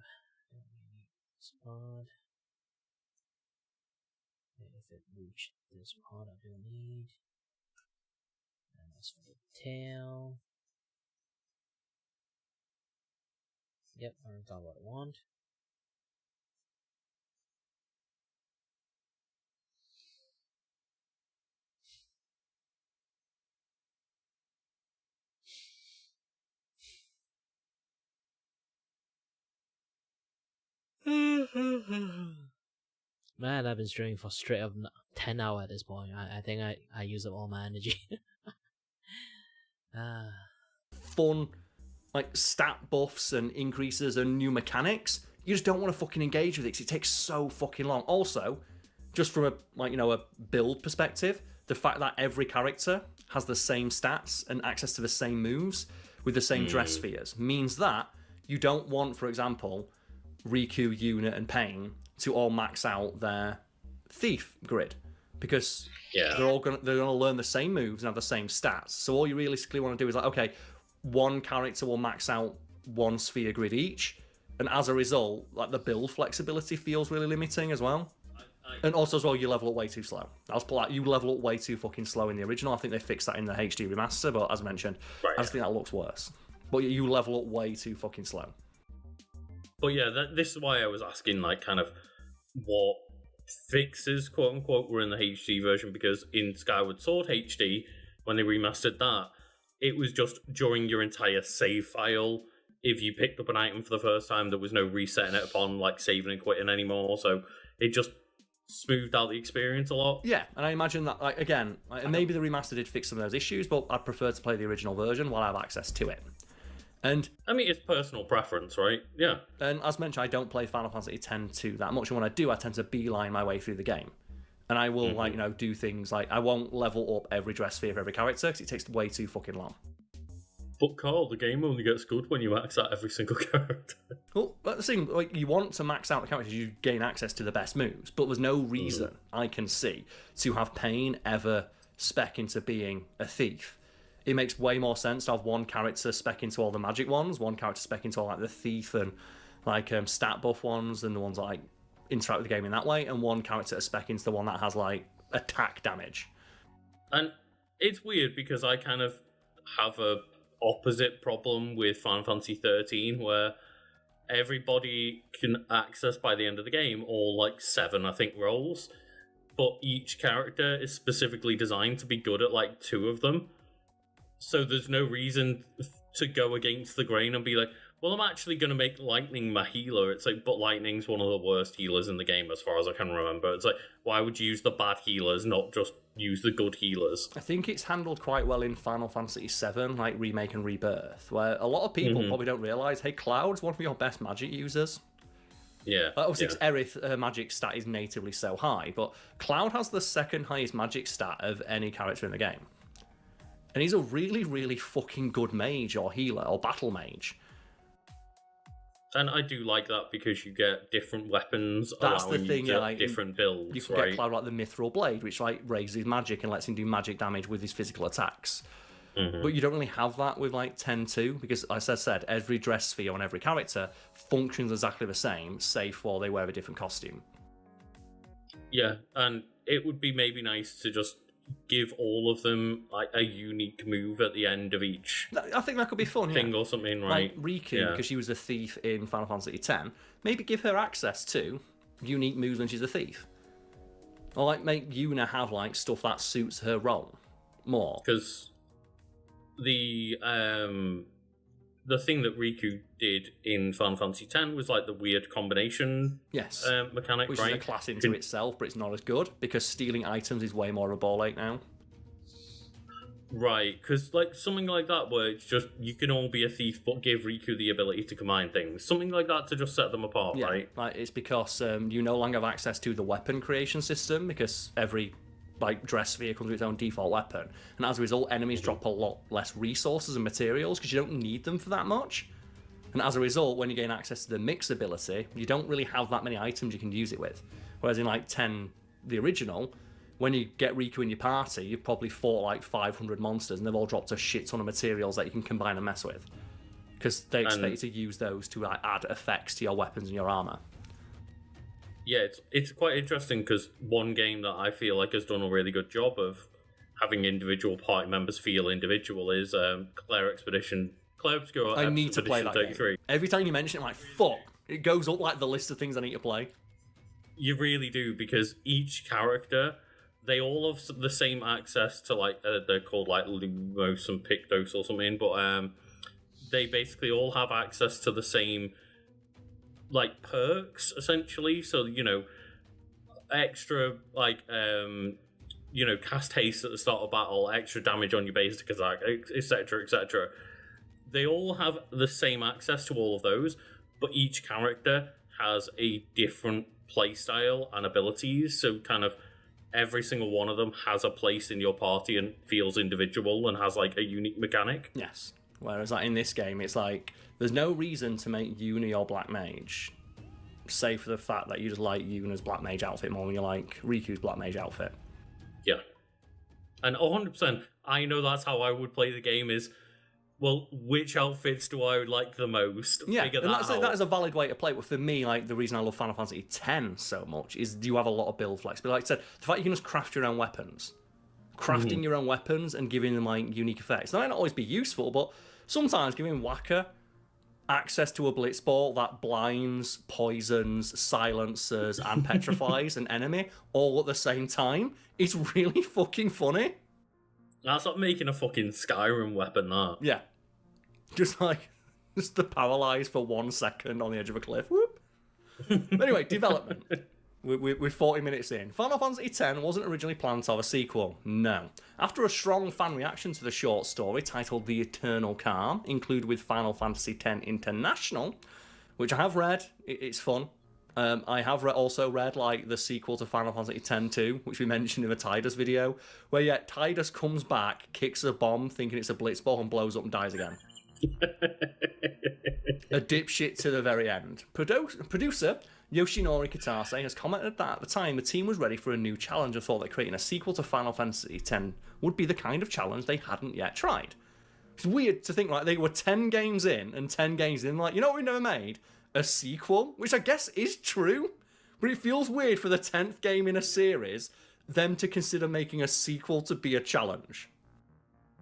Don't really need this part. If it reached this part, I don't need. And as for the tail, yep, I already got what I want. Man, I've been streaming for straight up 10 hours at this point. I think I use up all my energy. Fun, like stat buffs and increases and new mechanics. You just don't want to fucking engage with it because it takes so fucking long. Also, just from a build perspective, the fact that every character has the same stats and access to the same moves with the same dress spheres means that you don't want, for example, Riku, Yuna, and Pain to all max out their thief grid because they're gonna learn the same moves and have the same stats. So all you realistically want to do is like, okay, one character will max out one sphere grid each, and as a result, like the build flexibility feels really limiting as well. And also as well, you level up way too slow. I was like, you level up way too fucking slow in the original. I think they fixed that in the HD remaster, but as I mentioned, I just think that looks worse. But you level up way too fucking slow. But yeah, this is why I was asking, like, kind of what fixes, quote unquote, were in the HD version, because in Skyward Sword HD, when they remastered that, it was just during your entire save file. If you picked up an item for the first time, there was no resetting it upon, like, saving and quitting anymore, so it just smoothed out the experience a lot. Yeah, and I imagine that, like, again, maybe the remaster did fix some of those issues, but I'd prefer to play the original version while I have access to it. And I mean, it's personal preference, right? Yeah. And as mentioned, I don't play Final Fantasy X-2 that much, and when I do, I tend to beeline my way through the game. And I will, do things like, I won't level up every dress sphere for every character, because it takes way too fucking long. But Carl, the game only gets good when you max out every single character. Well, that's the thing, like, you want to max out the characters, you gain access to the best moves, but there's no reason I can see to have Pain ever spec into being a thief. It makes way more sense to have one character spec into all the magic ones, one character spec into all like the thief and like stat buff ones and the ones that like interact with the game in that way, and one character spec into the one that has like attack damage. And it's weird because I kind of have a opposite problem with Final Fantasy 13 where everybody can access by the end of the game all like 7, I think, roles, but each character is specifically designed to be good at like 2 of them. So there's no reason to go against the grain and be like, well, I'm actually going to make Lightning my healer. It's like, but Lightning's one of the worst healers in the game as far as I can remember. It's like, why would you use the bad healers, not just use the good healers? I think it's handled quite well in Final Fantasy VII, like Remake and Rebirth, where a lot of people probably don't realise, hey, Cloud's one of your best magic users. Yeah. Obviously, Aerith magic stat is natively so high, but Cloud has the second highest magic stat of any character in the game. And he's a really, really fucking good mage or healer or battle mage. And I do like that because you get different weapons, That's allowing the thing, you to like, different builds, You can right? get Cloud like the Mithril Blade, which like raises his magic and lets him do magic damage with his physical attacks. But you don't really have that with like 10-2, because as I said, every dress sphere on every character functions exactly the same, save for they wear a different costume. Yeah, and it would be maybe nice to just give all of them like a unique move at the end of each. I think that could be fun. Thing or something, right? Like Riku, because she was a thief in Final Fantasy X, maybe give her access to unique moves when she's a thief, or like make Yuna have like stuff that suits her role more. Because the the thing that Riku did in Final Fantasy X was like the weird combination mechanic, which right? is a class into itself, but it's not as good because stealing items is way more of a ball ache now. Right, because like something like that where it's just you can all be a thief but give Riku the ability to combine things. Something like that to just set them apart, right? Like it's because you no longer have access to the weapon creation system because every like dress sphere comes with its own default weapon, and as a result, enemies drop a lot less resources and materials because you don't need them for that much. And as a result, when you gain access to the mix ability, you don't really have that many items you can use it with. Whereas in like 10, the original, when you get Riku in your party, you've probably fought like 500 monsters and they've all dropped a shit ton of materials that you can combine and mess with. Because they expect you to use those to add effects to your weapons and your armor. Yeah, it's quite interesting because one game that I feel like has done a really good job of having individual party members feel individual is Claire Obscura. I need to play that 33. game. Every time you mention it, I'm like, fuck. It goes up like the list of things I need to play. You really do, because each character, they all have the same access to, like, they're called, like, Lumos and Pictos or something, but they basically all have access to the same, like, perks, essentially. So, you know, extra, like, you know, cast haste at the start of battle, extra damage on your basic attack, etc., etc. They all have the same access to all of those, but each character has a different playstyle and abilities, so kind of every single one of them has a place in your party and feels individual and has like a unique mechanic. Yes. Whereas like in this game, it's like there's no reason to make Yuna your Black Mage, save for the fact that you just like Yuna's Black Mage outfit more than you like Riku's Black Mage outfit. Yeah. And 100%, I know that's how I would play the game is, well, which outfits do I like the most? Yeah, Figure and that out. that is a valid way to play. But for me, like the reason I love Final Fantasy X so much is you have a lot of build flexibility. Like I said, the fact you can just craft your own weapons, crafting your own weapons and giving them like unique effects. That might not always be useful, but sometimes giving Waka access to a blitzball that blinds, poisons, silences, and petrifies an enemy all at the same time is really fucking funny. That's like making a fucking Skyrim weapon, that. Yeah. Just the paralyze for 1 second on the edge of a cliff. Whoop. Anyway, development. We're 40 minutes in. Final Fantasy X wasn't originally planned to have a sequel. No. After a strong fan reaction to the short story titled The Eternal Calm, included with Final Fantasy X International, which I have read, it's fun. I have also read like the sequel to Final Fantasy X-2, which we mentioned in the Tidus video, where Tidus comes back, kicks a bomb thinking it's a blitzball and blows up and dies again. A dipshit to the very end. Producer Yoshinori Kitase has commented that at the time the team was ready for a new challenge and thought that creating a sequel to Final Fantasy X would be the kind of challenge they hadn't yet tried. It's weird to think like they were 10 games in, like, you know what we never made? A sequel? Which I guess is true, but it feels weird for the 10th game in a series, them to consider making a sequel to be a challenge.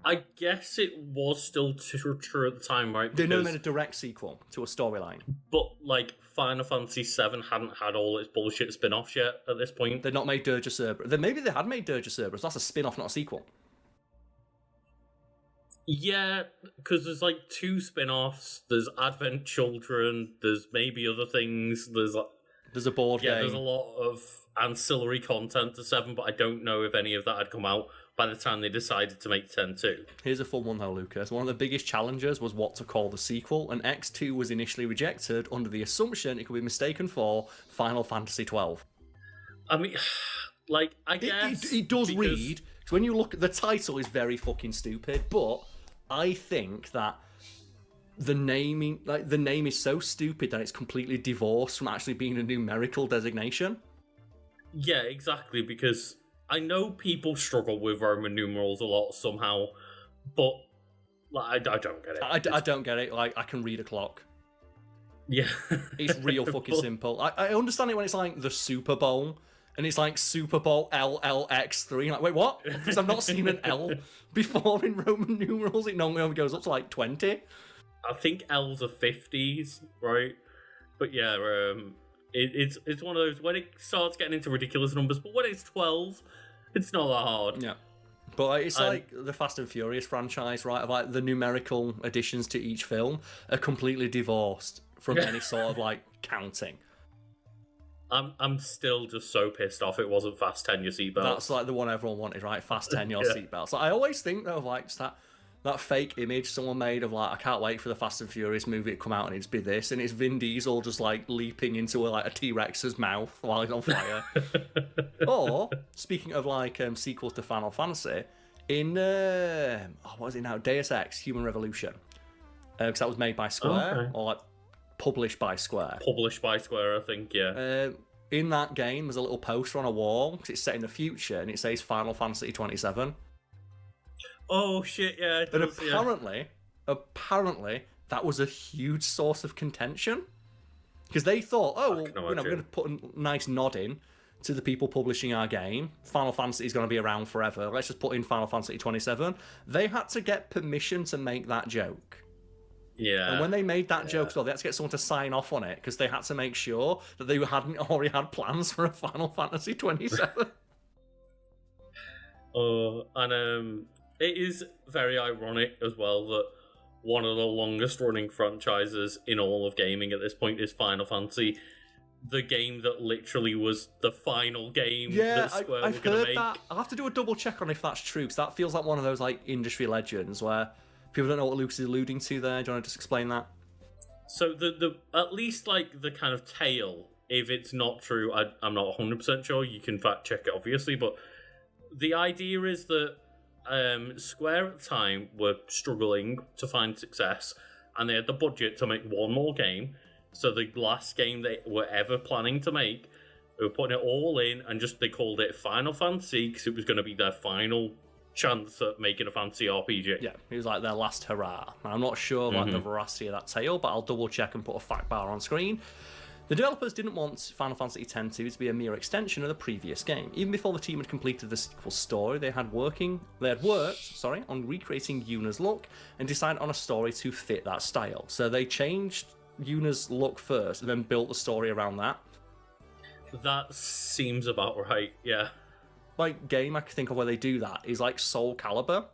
I guess it was still true at the time, right? They never made a direct sequel to a storyline. But, like, Final Fantasy VII hadn't had all its bullshit spin-offs yet at this point. They'd not made Dirge Cerberus. Maybe they had made Dirge Cerberus. That's a spin-off, not a sequel. Yeah, because there's, like, 2 spin-offs. There's Advent Children. There's maybe other things. There's a board game. Yeah, there's a lot of ancillary content to 7, but I don't know if any of that had come out by the time they decided to make 10-2. Here's a fun one though, Lucas. One of the biggest challenges was what to call the sequel, and X2 was initially rejected under the assumption it could be mistaken for Final Fantasy 12. I mean, like, I guess... It does read, because when you look at the title is very fucking stupid, but I think that the name is so stupid that it's completely divorced from actually being a numerical designation. Yeah, exactly, because I know people struggle with Roman numerals a lot somehow, but like, I don't get it. I don't get it. Like, I can read a clock. Yeah. It's real fucking simple. I understand it when it's like the Super Bowl, and it's like Super Bowl LLX3. Like, wait, what? Because I've not seen an L before in Roman numerals. It normally only goes up to like 20. I think L's are 50s, right? But yeah, it's one of those when it starts getting into ridiculous numbers, but when it's 12, it's not that hard. Yeah. But like, it's like the Fast and Furious franchise, right? Of like the numerical additions to each film are completely divorced from any sort of like counting. I'm still just so pissed off it wasn't Fast 10 your seatbelts. That's like the one everyone wanted, right? Fast 10 your seatbelts. Like, I always think though of like just that fake image someone made of like, I can't wait for the Fast and Furious movie to come out and it's be this, and it's Vin Diesel just like leaping into a T-Rex's mouth while he's on fire. Or speaking of like sequels to Final Fantasy, in what is it now? Deus Ex: Human Revolution, because that was made by Square or like published by Square. Published by Square, I think. Yeah. In that game, there's a little poster on a wall because it's set in the future, and it says Final Fantasy 27. Oh shit! Yeah. And apparently, that was a huge source of contention because they thought, we're going to put a nice nod in to the people publishing our game. Final Fantasy is going to be around forever. Let's just put in Final Fantasy 27. They had to get permission to make that joke. Yeah. And when they made that joke, they had to get someone to sign off on it because they had to make sure that they hadn't already had plans for a Final Fantasy 27. And it is very ironic as well that one of the longest running franchises in all of gaming at this point is Final Fantasy, the game that literally was the final game that Square I've were going to heard make. that. I'll have to do a double check on if that's true, because that feels like one of those like industry legends where people don't know what Luke's alluding to there. Do you want to just explain that? So the at least like the kind of tale, if it's not true, I'm not 100% sure. You can fact check it obviously, but the idea is that Square at the time were struggling to find success, and they had the budget to make one more game. So the last game they were ever planning to make, they were putting it all in, and just they called it Final Fantasy because it was going to be their final chance at making a fantasy RPG. Yeah, it was like their last hurrah. And I'm not sure about the veracity of that tale, but I'll double check and put a fact bar on screen. The developers didn't want Final Fantasy X-2 to be a mere extension of the previous game. Even before the team had completed the sequel story, they had worked on recreating Yuna's look and decided on a story to fit that style. So they changed Yuna's look first and then built the story around that. That seems about right, yeah. Like game I can think of where they do that is like Soul Calibur,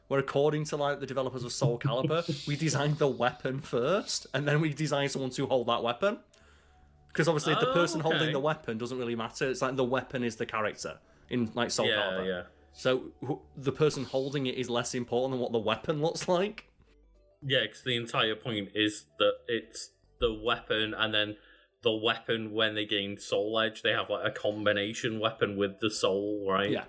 where according to like the developers of Soul Calibur, we designed the weapon first and then we designed someone to hold that weapon. Because obviously the person holding the weapon doesn't really matter. It's like the weapon is the character in like Soul Calibur. Yeah. So the person holding it is less important than what the weapon looks like. Yeah, because the entire point is that it's the weapon, and then the weapon, when they gain Soul Edge, they have like a combination weapon with the soul, right? Yeah.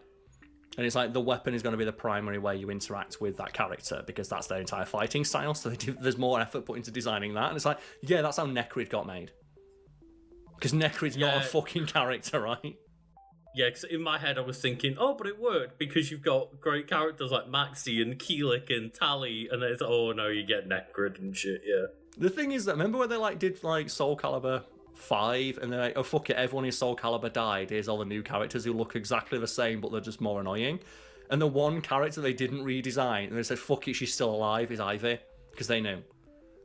And it's like the weapon is going to be the primary way you interact with that character because that's their entire fighting style. So there's more effort put into designing that. And it's like, yeah, that's how Necrid got made. Because Necrid's not a fucking character, right? Yeah, because in my head I was thinking, but it worked because you've got great characters like Maxi and Keelik and Tally, and then it's, no, you get Necrid and shit, yeah. The thing is that, remember when they like did like Soul Calibur 5, and they're like, oh fuck it, everyone in Soul Calibur died, here's all the new characters who look exactly the same, but they're just more annoying. And the one character they didn't redesign, and they said, fuck it, she's still alive, is Ivy. Because they knew.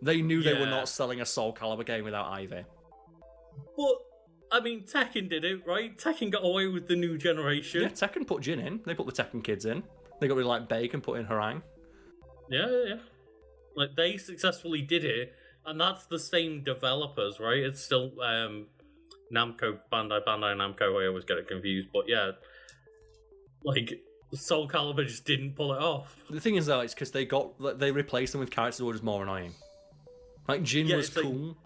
They knew they were not selling a Soul Calibur game without Ivy. Well, I mean, Tekken did it, right? Tekken got away with the new generation. Yeah, Tekken put Jin in. They put the Tekken kids in. They got rid of like Bake and put in Harang. Yeah. Like, they successfully did it, and that's the same developers, right? It's still Namco, Bandai Namco, I always get it confused, but yeah. Like, Soul Calibur just didn't pull it off. The thing is, though, it's because they replaced them with characters who were just more annoying. Like, Jin was cool.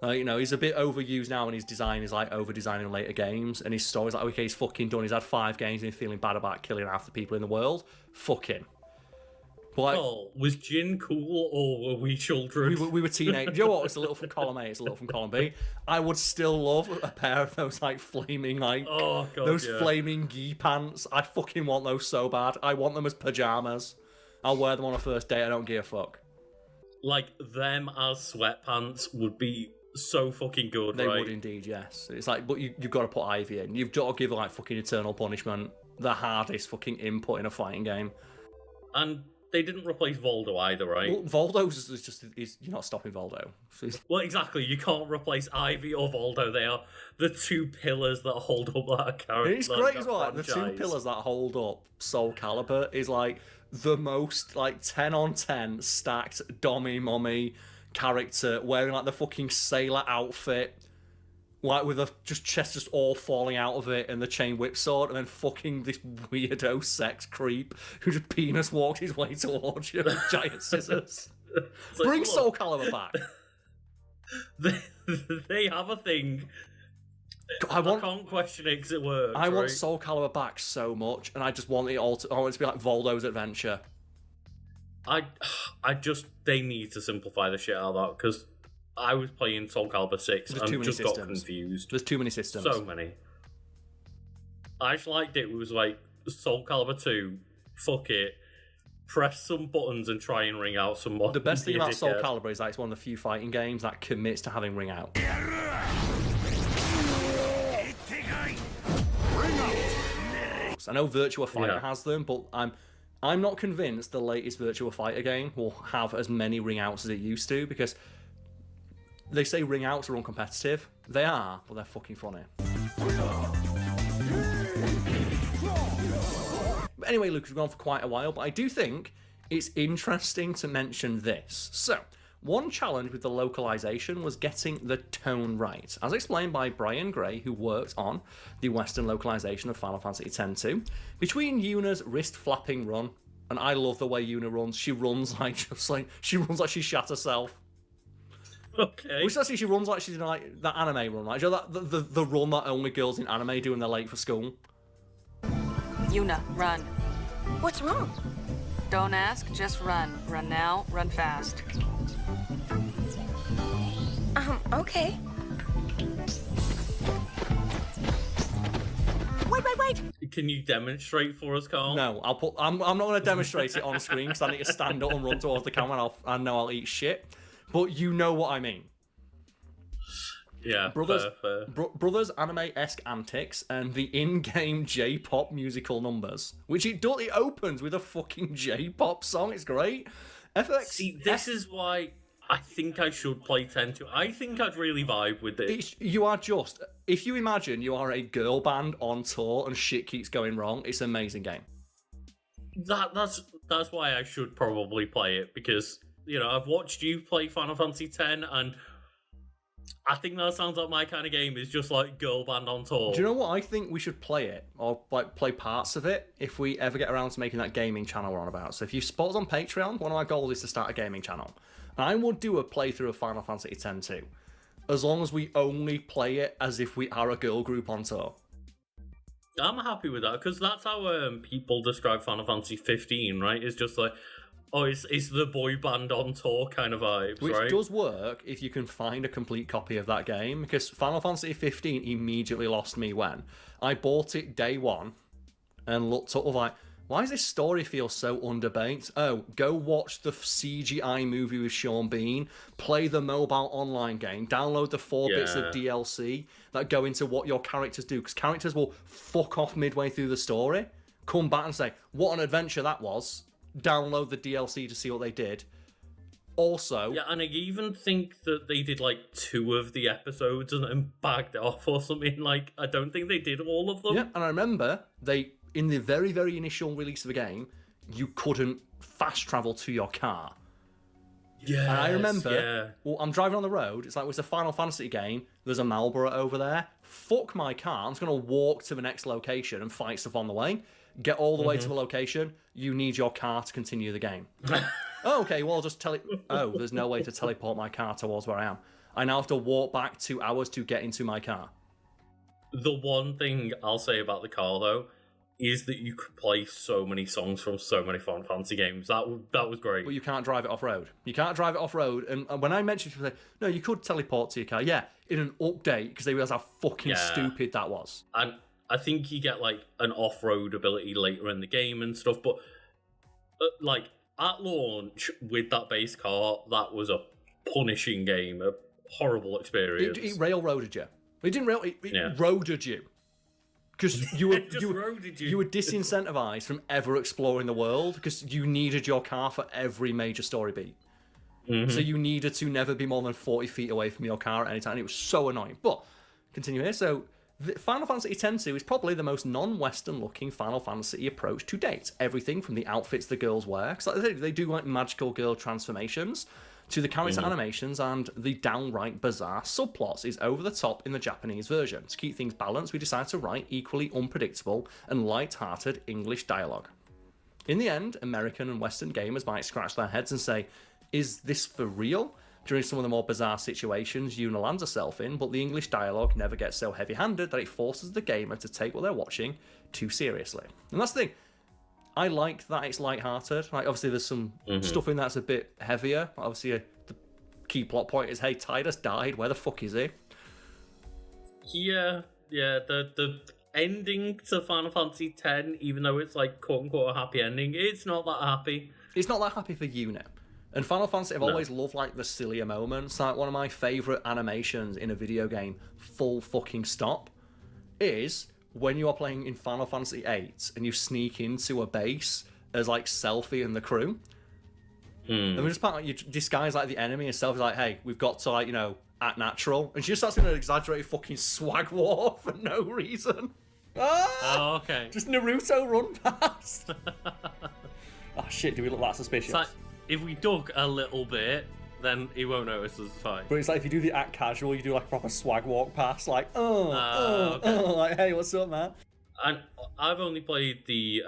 He's a bit overused now, and his design is like over-designing later games, and his story's like, okay, he's fucking done. He's had 5 games and he's feeling bad about killing half the people in the world. Fuck him. But, was Jin cool, or were we children? We were teenagers. You know what? It's a little from column A, it's a little from column B. I would still love a pair of those like flaming flaming gi pants. I fucking want those so bad. I want them as pajamas. I'll wear them on a first date. I don't give a fuck. Like, them as sweatpants would be so fucking good, They right? would indeed, yes. It's like, but you've got to put Ivy in. You've got to give like fucking Eternal Punishment the hardest fucking input in a fighting game. And they didn't replace Voldo either, right? Well, Voldo's is you're not stopping Voldo. Well, exactly. You can't replace Ivy or Voldo. They are the two pillars that hold up that character. It's great as well. Like, the two pillars that hold up Soul Calibur is like the most like 10 on 10 stacked dommy mommy character wearing like the fucking sailor outfit, like with a chest just all falling out of it and the chain whip sword, and then fucking this weirdo sex creep who just penis walked his way towards you with giant scissors. Bring Soul Calibur back. They have a thing. I can't question it because it works. I want Soul Calibur back so much, and I just want it all. I want it to be like Voldo's Adventure. They need to simplify the shit out of that, because I was playing Soul Calibur 6 and just got confused. There's too many systems. So many. I just liked it. It was like Soul Calibur 2, fuck it, press some buttons and try and ring out some more. The best thing about Soul Calibur is that it's one of the few fighting games that commits to having ring out. I know Virtua Fighter has them, but I'm not convinced the latest Virtua Fighter game will have as many ring outs as it used to, because they say ring outs are uncompetitive. They are, but they're fucking funny. But anyway, Luke, we've gone for quite a while, but I do think it's interesting to mention this. So, one challenge with the localization was getting the tone right. As explained by Brian Gray, who worked on the Western localization of Final Fantasy X-2, between Yuna's wrist-flapping run, and I love the way Yuna runs, she runs like she shat herself. Okay. Which actually she runs like she's in like that anime run, like you know that the run that only girls in anime do when they're late for school. Yuna, run. What's wrong? Don't ask, just run. Run now, run fast. Okay. Wait. Can you demonstrate for us, Carl? No, I'm not going to demonstrate it on screen because I need to stand up and run towards the camera, and I know I'll eat shit. But you know what I mean. Yeah, Brothers' anime-esque antics and the in-game J-pop musical numbers, which it opens with a fucking J-pop song. It's great. See, this is why I think I should play 10-2. I think I'd really vibe with this. If you imagine you are a girl band on tour and shit keeps going wrong, it's an amazing game. That's why I should probably play it, because, you know, I've watched you play Final Fantasy X, and I think that sounds like my kind of game, is just like girl band on tour. Do you know what? I think we should play it, or like play parts of it, if we ever get around to making that gaming channel we're on about. So if you support us on Patreon, one of my goals is to start a gaming channel. And I would do a playthrough of Final Fantasy X-2, as long as we only play it as if we are a girl group on tour. I'm happy with that, because that's how people describe Final Fantasy 15, right? It's just like, oh, it's the boy band on tour kind of vibes, Which right? does work if you can find a complete copy of that game, because Final Fantasy 15 immediately lost me when I bought it day one and looked up like, why does this story feel so underbaked? Oh, go watch the CGI movie with Sean Bean, play the mobile online game, download the 4 bits of DLC that go into what your characters do, because characters will fuck off midway through the story, come back and say, what an adventure that was, download the DLC to see what they did. Also... Yeah, and I even think that they did like 2 of the episodes and then bagged off or something. Like, I don't think they did all of them. Yeah, and I remember in the very, very initial release of the game, you couldn't fast travel to your car. Yeah. And I remember, well, I'm driving on the road, it's like, it's a Final Fantasy game, there's a Marlboro over there, fuck my car, I'm just going to walk to the next location and fight stuff on the way, get all the way to the location, you need your car to continue the game. Oh, okay, well, I'll just there's no way to teleport my car towards where I am. I now have to walk back 2 hours to get into my car. The one thing I'll say about the car, though, is that you could play so many songs from so many Final Fantasy games. That was great. But you can't drive it off-road. You can't drive it off-road. And when I mentioned people say, no, you could teleport to your car. Yeah, in an update, because they realised how fucking stupid that was. And I think you get, like, an off-road ability later in the game and stuff, but, like, at launch, with that base car, that was a punishing game, a horrible experience. It railroaded you. It didn't it roaded you. Because you were disincentivized from ever exploring the world because you needed your car for every major story beat. So you needed to never be more than 40 feet away from your car at any time. And it was so annoying. But continue here. So Final Fantasy X-2 is probably the most non-Western looking Final Fantasy approach to date. Everything from the outfits the girls wear, because they do like magical girl transformations, to the character animations and the downright bizarre subplots is over the top in the Japanese version. To keep things balanced, we decided to write equally unpredictable and light-hearted English dialogue. In the end, American and Western gamers might scratch their heads and say, is this for real? During some of the more bizarre situations Yuna lands herself in, but the English dialogue never gets so heavy-handed that it forces the gamer to take what they're watching too seriously. And that's the thing. I like that it's light-hearted. Like, obviously, there's some stuff in that's a bit heavier. Obviously, the key plot point is, hey, Tidus died. Where the fuck is he? Yeah. The ending to Final Fantasy X, even though it's like quote-unquote a happy ending, it's not that happy. It's not that happy for Yuna. And Final Fantasy, I've always loved like the sillier moments. Like one of my favourite animations in a video game, full fucking stop, is when you are playing in Final Fantasy VIII and you sneak into a base as like Selphie and the crew. And we just you disguise like the enemy and Selphie's like, hey, we've got to like, you know, act natural. And she just starts doing an exaggerated fucking swag war for no reason. Oh, okay. Just Naruto run past. Oh shit, do we look that suspicious? It's like, if we duck a little bit, then he won't notice us fine. But it's like if you do the act casual, you do like a proper swag walk past, like, like, hey, what's up, man? And I've only played the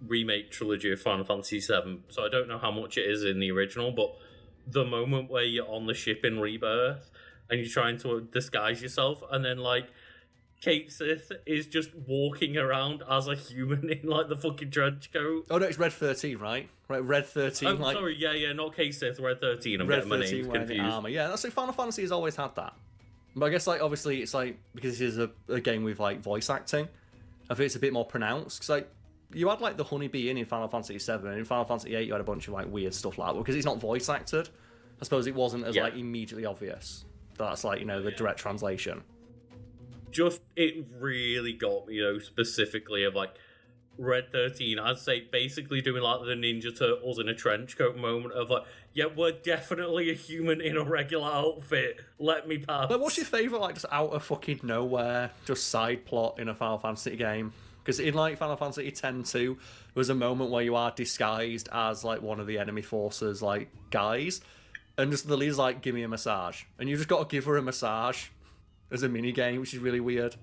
remake trilogy of Final Fantasy VII, so I don't know how much it is in the original, but the moment where you're on the ship in Rebirth and you're trying to disguise yourself, and then like Kate Sith is just walking around as a human in like the fucking trench coat. Oh no, it's Red 13, right? Right, Red 13. Oh, like... sorry, yeah, not Kate Sith, Red 13. I'm getting my names confused. Armor. Yeah, that's like Final Fantasy has always had that. But I guess like obviously it's like because this is a game with like voice acting, I think it's a bit more pronounced. Because like you had like the honeybee in Final Fantasy VII, and in Final Fantasy VIII you had a bunch of like weird stuff like that. Because it's not voice acted, I suppose it wasn't as like immediately obvious. That's like, you know, the direct translation. Just, it really got me, you know, specifically of like Red 13, I'd say basically doing like the Ninja Turtles in a trench coat moment of like, yeah, we're definitely a human in a regular outfit, let me pass. But what's your favourite like just out of fucking nowhere, just side plot in a Final Fantasy game? Because in like Final Fantasy X-2, there was a moment where you are disguised as like one of the enemy forces like guys, and just the leader's like, give me a massage, and you just got to give her a massage as a mini game, which is really weird.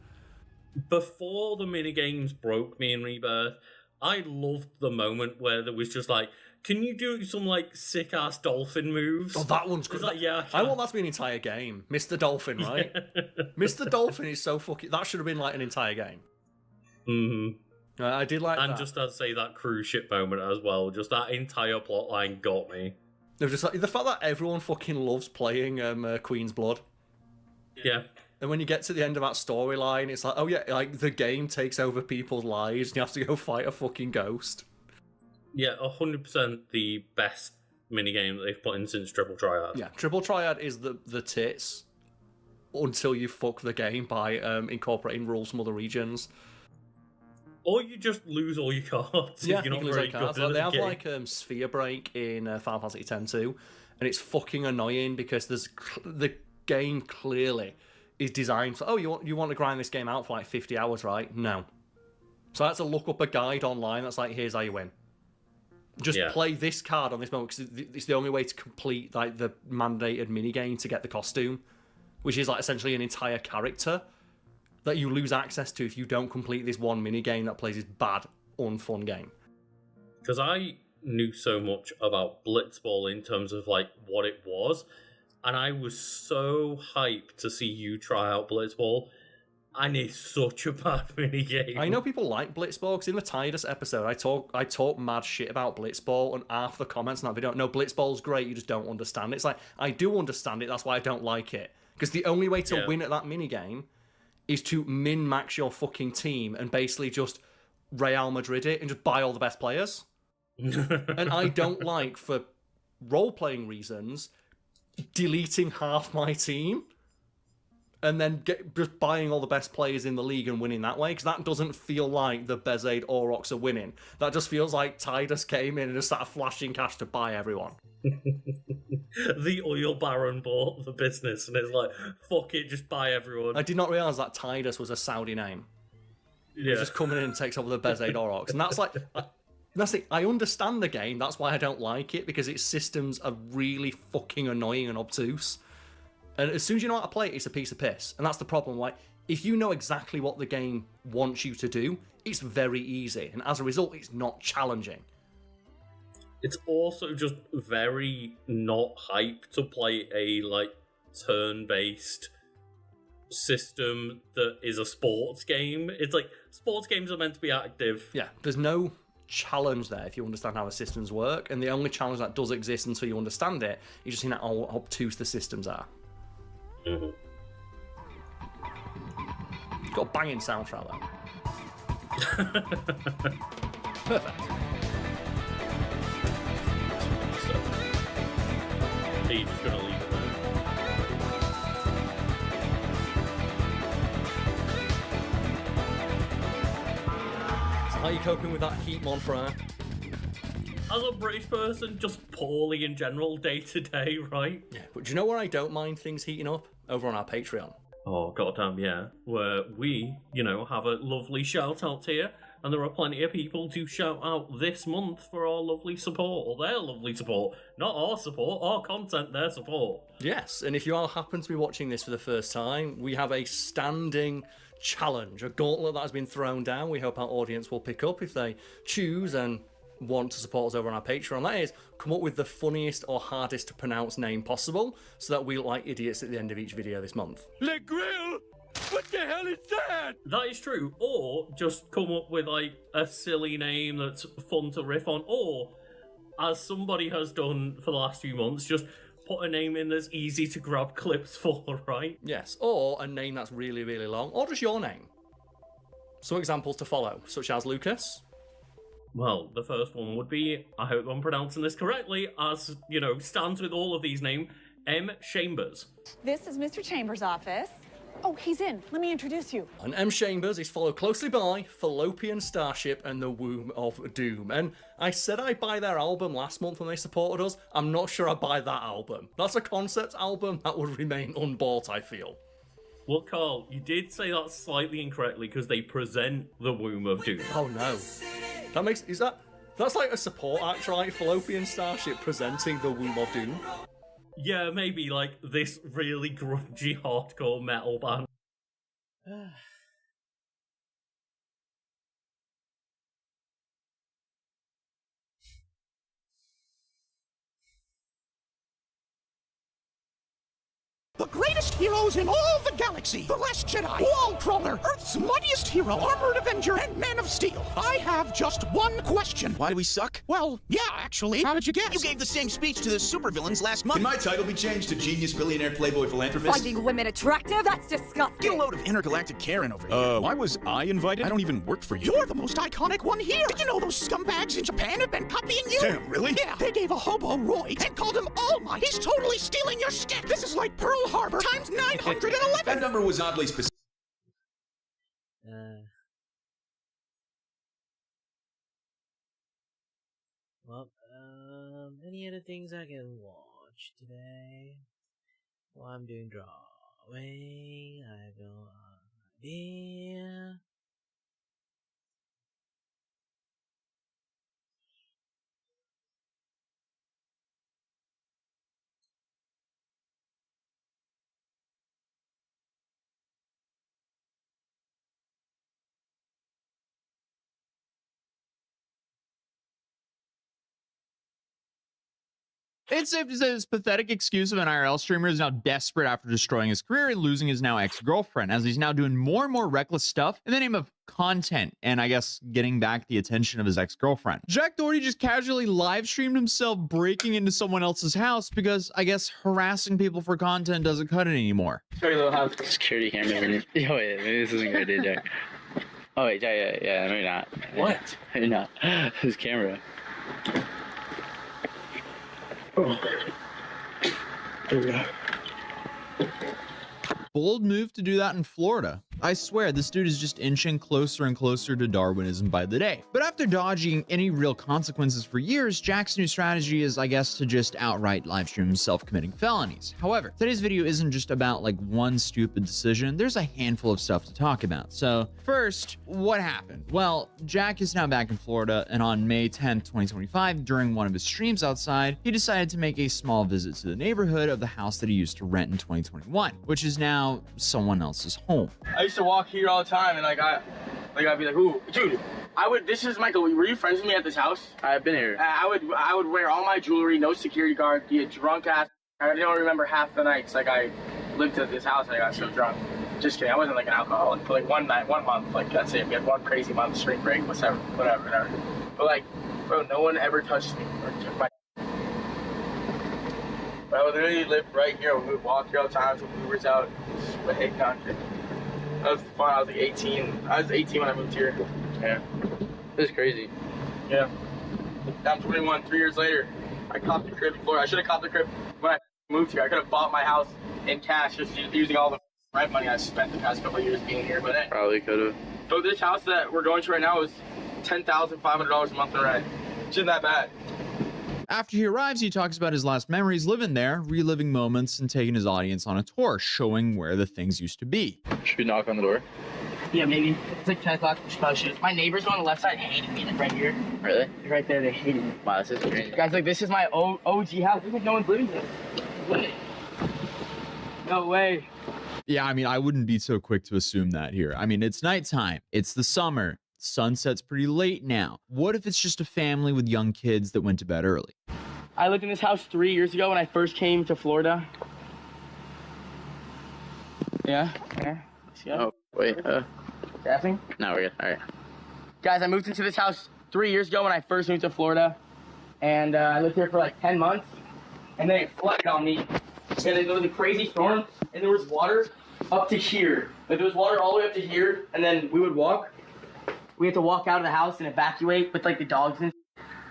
Before the mini games broke me in Rebirth, I loved the moment where there was just like, can you do some like sick ass dolphin moves? Oh, that one's good. Like, yeah, I want that to be an entire game. Mr. Dolphin, right? Mr. Dolphin is so fucking. That should have been like an entire game. I did like that. And just to say that cruise ship moment as well, just that entire plot line got me. They're just like the fact that everyone fucking loves playing Queen's Blood. Yeah. And when you get to the end of that storyline, it's like, oh yeah, like the game takes over people's lives and you have to go fight a fucking ghost. Yeah, 100% the best minigame that they've put in since Triple Triad. Yeah, Triple Triad is the tits until you fuck the game by incorporating rules from other regions. Or you just lose all your cards if you're not very good. Like, they have like Sphere Break in Final Fantasy X-2, and it's fucking annoying because there's the game clearly is designed for, oh, you want to grind this game out for like 50 hours, right? No. So I had to look up a guide online that's like, here's how you win. Just play this card on this moment because it's the only way to complete like the mandated minigame to get the costume, which is like essentially an entire character that you lose access to if you don't complete this one minigame that plays this bad, unfun game. Because I knew so much about Blitzball in terms of like what it was, and I was so hyped to see you try out Blitzball, and it's such a bad minigame. I know people like Blitzball, because in the Tidus episode, I talk mad shit about Blitzball, and half the comments in that video, no, Blitzball's great, you just don't understand it. It's like, I do understand it, that's why I don't like it. Because the only way to win at that minigame is to min-max your fucking team and basically just Real Madrid it and just buy all the best players. And I don't like, for role-playing reasons, deleting half my team and then just buying all the best players in the league and winning that way, because that doesn't feel like the Bezaid Aurochs are winning. That just feels like Tidus came in and just started flashing cash to buy everyone. The oil baron bought the business and it's like, fuck it, just buy everyone. I did not realise that Tidus was a Saudi name. He's just coming in and takes over the Bezaid Aurochs. And that's like... That's the, I understand the game, that's why I don't like it, because its systems are really fucking annoying and obtuse. And as soon as you know how to play it, it's a piece of piss. And that's the problem. Like, if you know exactly what the game wants you to do, it's very easy. And as a result, it's not challenging. It's also just very not hype to play a, like, turn-based system that is a sports game. It's like, sports games are meant to be active. Yeah, there's no challenge there if you understand how the systems work. And the only challenge that does exist until you understand it is just in how obtuse the systems are. Mm-hmm. Got a banging soundtrack though. Perfect. Are you just gonna leave it there? So how are you coping with that heat, Monfrere? As a British person, just poorly in general, day to day, right? Yeah, but do you know where I don't mind things heating up? Over on our Patreon. Oh, goddamn, yeah. Where we, you know, have a lovely shout out here, and there are plenty of people to shout out this month for our lovely support, or their lovely support. Not our support, our content, their support. Yes, and if you all happen to be watching this for the first time, we have a standing challenge, a gauntlet that has been thrown down. We hope our audience will pick up if they choose and want to support us over on our Patreon. That is, come up with the funniest or hardest to pronounce name possible, so that we look like idiots at the end of each video this month. Le Grill? What the hell is that? That is true. Or just come up with like a silly name that's fun to riff on, or as somebody has done for the last few months, just put a name in that's easy to grab clips for, right? Yes, or a name that's really, really long, or just your name. Some examples to follow, such as Lucas. Well, the first one would be, I hope I'm pronouncing this correctly, as, you know, stands with all of these names, M. Chambers. This is Mr. Chambers' office. Oh, he's in. Let me introduce you. And M. Chambers is followed closely by Fallopian Starship and the Womb of Doom. And I said I'd buy their album last month when they supported us. I'm not sure I'd buy that album. That's a concept album that would remain unbought, I feel. Well, Carl, you did say that slightly incorrectly because they present the Womb of Doom. Oh, no. That makes... That's like a support act, right? Fallopian Starship presenting the Womb of Doom. Yeah, maybe like this really grungy hardcore metal band. The greatest heroes in all the galaxy. The Last Jedi, Wallcrawler, Earth's mightiest hero, Armored Avenger, and Man of Steel. I have just one question. Why do we suck? Well, yeah, actually. How did you guess? You gave the same speech to the supervillains last month. Can my title be changed to Genius Billionaire Playboy Philanthropist? Finding women attractive? That's disgusting. Get a load of intergalactic Karen over here. Why was I invited? I don't even work for you. You're the most iconic one here. Did you know those scumbags in Japan have been copying you? Damn, really? Yeah, they gave a hobo Roy and called him All Might. He's totally stealing your stick. This is like Pearl Harbor times 911. That number was oddly specific. Any other things I can watch today? While I'm doing drawing, I have no idea. It's safe to say this pathetic excuse of an IRL streamer is now desperate after destroying his career and losing his now ex-girlfriend, as he's now doing more and more reckless stuff in the name of content and I guess getting back the attention of his ex-girlfriend. Jack Doherty just casually live streamed himself breaking into someone else's house because I guess harassing people for content doesn't cut it anymore. Sorry, we'll have security cameras. Oh wait, maybe this isn't good, Jack. Oh wait, yeah, maybe not. What? Maybe not. His camera. Oh. There we go. Bold move to do that in Florida. I swear, this dude is just inching closer and closer to Darwinism by the day. But after dodging any real consequences for years, Jack's new strategy is, I guess, to just outright livestream himself committing felonies. However, today's video isn't just about like one stupid decision. There's a handful of stuff to talk about. So first, what happened? Well, Jack is now back in Florida, and on May 10th, 2025, during one of his streams outside, he decided to make a small visit to the neighborhood of the house that he used to rent in 2021, which is now someone else's home. I used to walk here all the time, and I'd be like, "Ooh, dude, this is Michael. Were you friends with me at this house?" I've been here. I would wear all my jewelry, no security guard, be a drunk ass. I don't remember half the nights. Like I lived at this house, and I got so drunk. Just kidding. I wasn't like an alcoholic. For like one night, 1 month, like that's it. We had one crazy month, spring break, whatever. But like, bro, no one ever touched me or took my. But I would literally live right here. We would walk here all the time with Ubers out. But hey, country. That was fun. I was like 18. I was 18 when I moved here. Yeah. This is crazy. Yeah. Now I'm 21. 3 years later, I copped a crib in Florida. I should have copped a crib when I moved here. I could have bought my house in cash just using all the rent money I spent the past couple of years being here. But hey. Probably could have. So this house that we're going to right now is $10,500 a month in rent. Which isn't that bad. After he arrives, he talks about his last memories living there, reliving moments, and taking his audience on a tour, showing where the things used to be. Should we knock on the door? Yeah, maybe. It's like 10 o'clock. My neighbors on the left side hated me, like right here. Really? Right there, they hated me. Wow, this is crazy. Guys, like this is my OG house. Look like no one's living here. No way. Yeah, I mean, I wouldn't be so quick to assume that here. I mean, it's nighttime. It's the summer. Sunset's pretty late now. What if it's just a family with young kids that went to bed early? I lived in this house 3 years ago when I first came to Florida. Yeah. Let's go. Oh, wait. Staffing? No, we're good. All right. Guys, I moved into this house 3 years ago when I first moved to Florida. And I lived here for like 10 months. And then it flooded on me. And then there was a crazy storm. And there was water up to here. Like there was water all the way up to here. And then we would walk. We had to walk out of the house and evacuate with like the dogs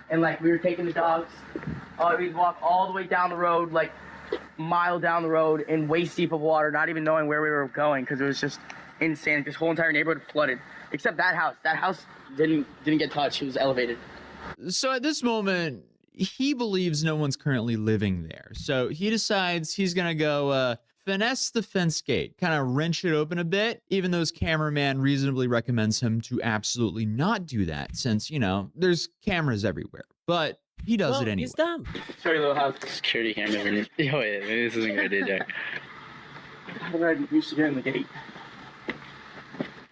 and like we were taking the dogs. We'd walk all the way down the road, like a mile down the road in waist deep of water, not even knowing where we were going because it was just insane. This whole entire neighborhood flooded, except that house. That house didn't get touched. It was elevated. So at this moment, he believes no one's currently living there. So he decides he's gonna go finesse the fence gate, kind of wrench it open a bit, even though his cameraman reasonably recommends him to absolutely not do that since, you know, there's cameras everywhere. But he does it anyway. He's dumb. Show your little house. Security camera. Yo, wait, maybe this isn't good, Jack. I don't know, used to get in the gate.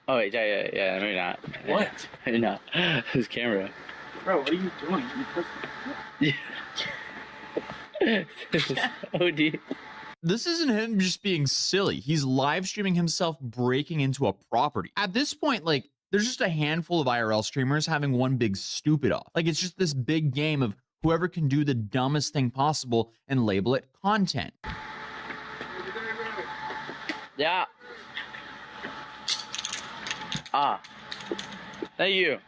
Oh, wait, yeah, maybe not. What? Maybe not. His camera. Bro, what are you doing? Yeah. This is OD. This isn't him just being silly. He's live streaming himself breaking into a property. At this point, like, there's just a handful of IRL streamers having one big stupid off. Like, it's just this big game of whoever can do the dumbest thing possible and label it content. Yeah. Ah. Thank you.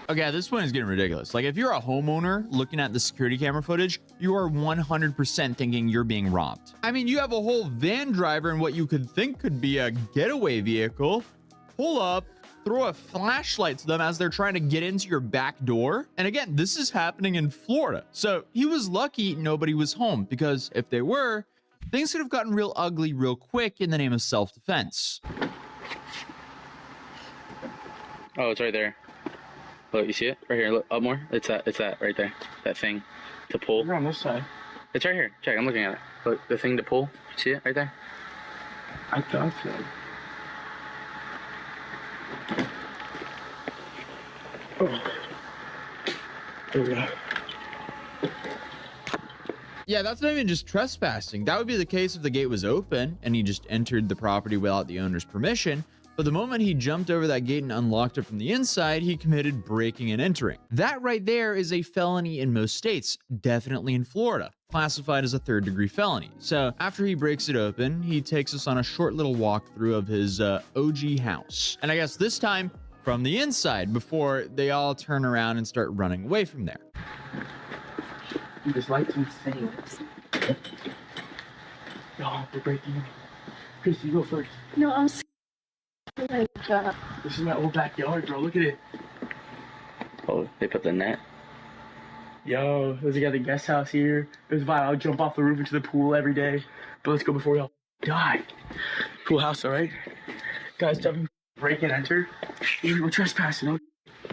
Okay, at this point, it's getting ridiculous. Like, if you're a homeowner looking at the security camera footage, you are 100% thinking you're being robbed. I mean, you have a whole van driver in what you could think could be a getaway vehicle. Pull up, throw a flashlight to them as they're trying to get into your back door. And again, this is happening in Florida. So he was lucky nobody was home, because if they were, things could have gotten real ugly real quick in the name of self-defense. Oh, it's right there. Look, you see it? Right here, look, up more. It's that right there. That thing to pull. You're on this side. It's right here. Check, I'm looking at it. Look, the thing to pull. See it right there? I thought so. Oh. There we go. Yeah, that's not even just trespassing. That would be the case if the gate was open and he just entered the property without the owner's permission. But the moment he jumped over that gate and unlocked it from the inside, he committed breaking and entering. That right there is a felony in most states, definitely in Florida, classified as a third-degree felony. So after he breaks it open, he takes us on a short little walkthrough of his OG house. And I guess this time, from the inside before they all turn around and start running away from there. Dude, this light's insane. No, we're breaking in. Chris, you go first. No, I'm scared. This is my old backyard, bro. Look at it. Oh, they put the net. Yo, there's a guy at the guest house here. It was vibe. I'll jump off the roof into the pool every day. But let's go before we all die. Cool house, all right? Guys, jumping, break and enter. We're trespassing.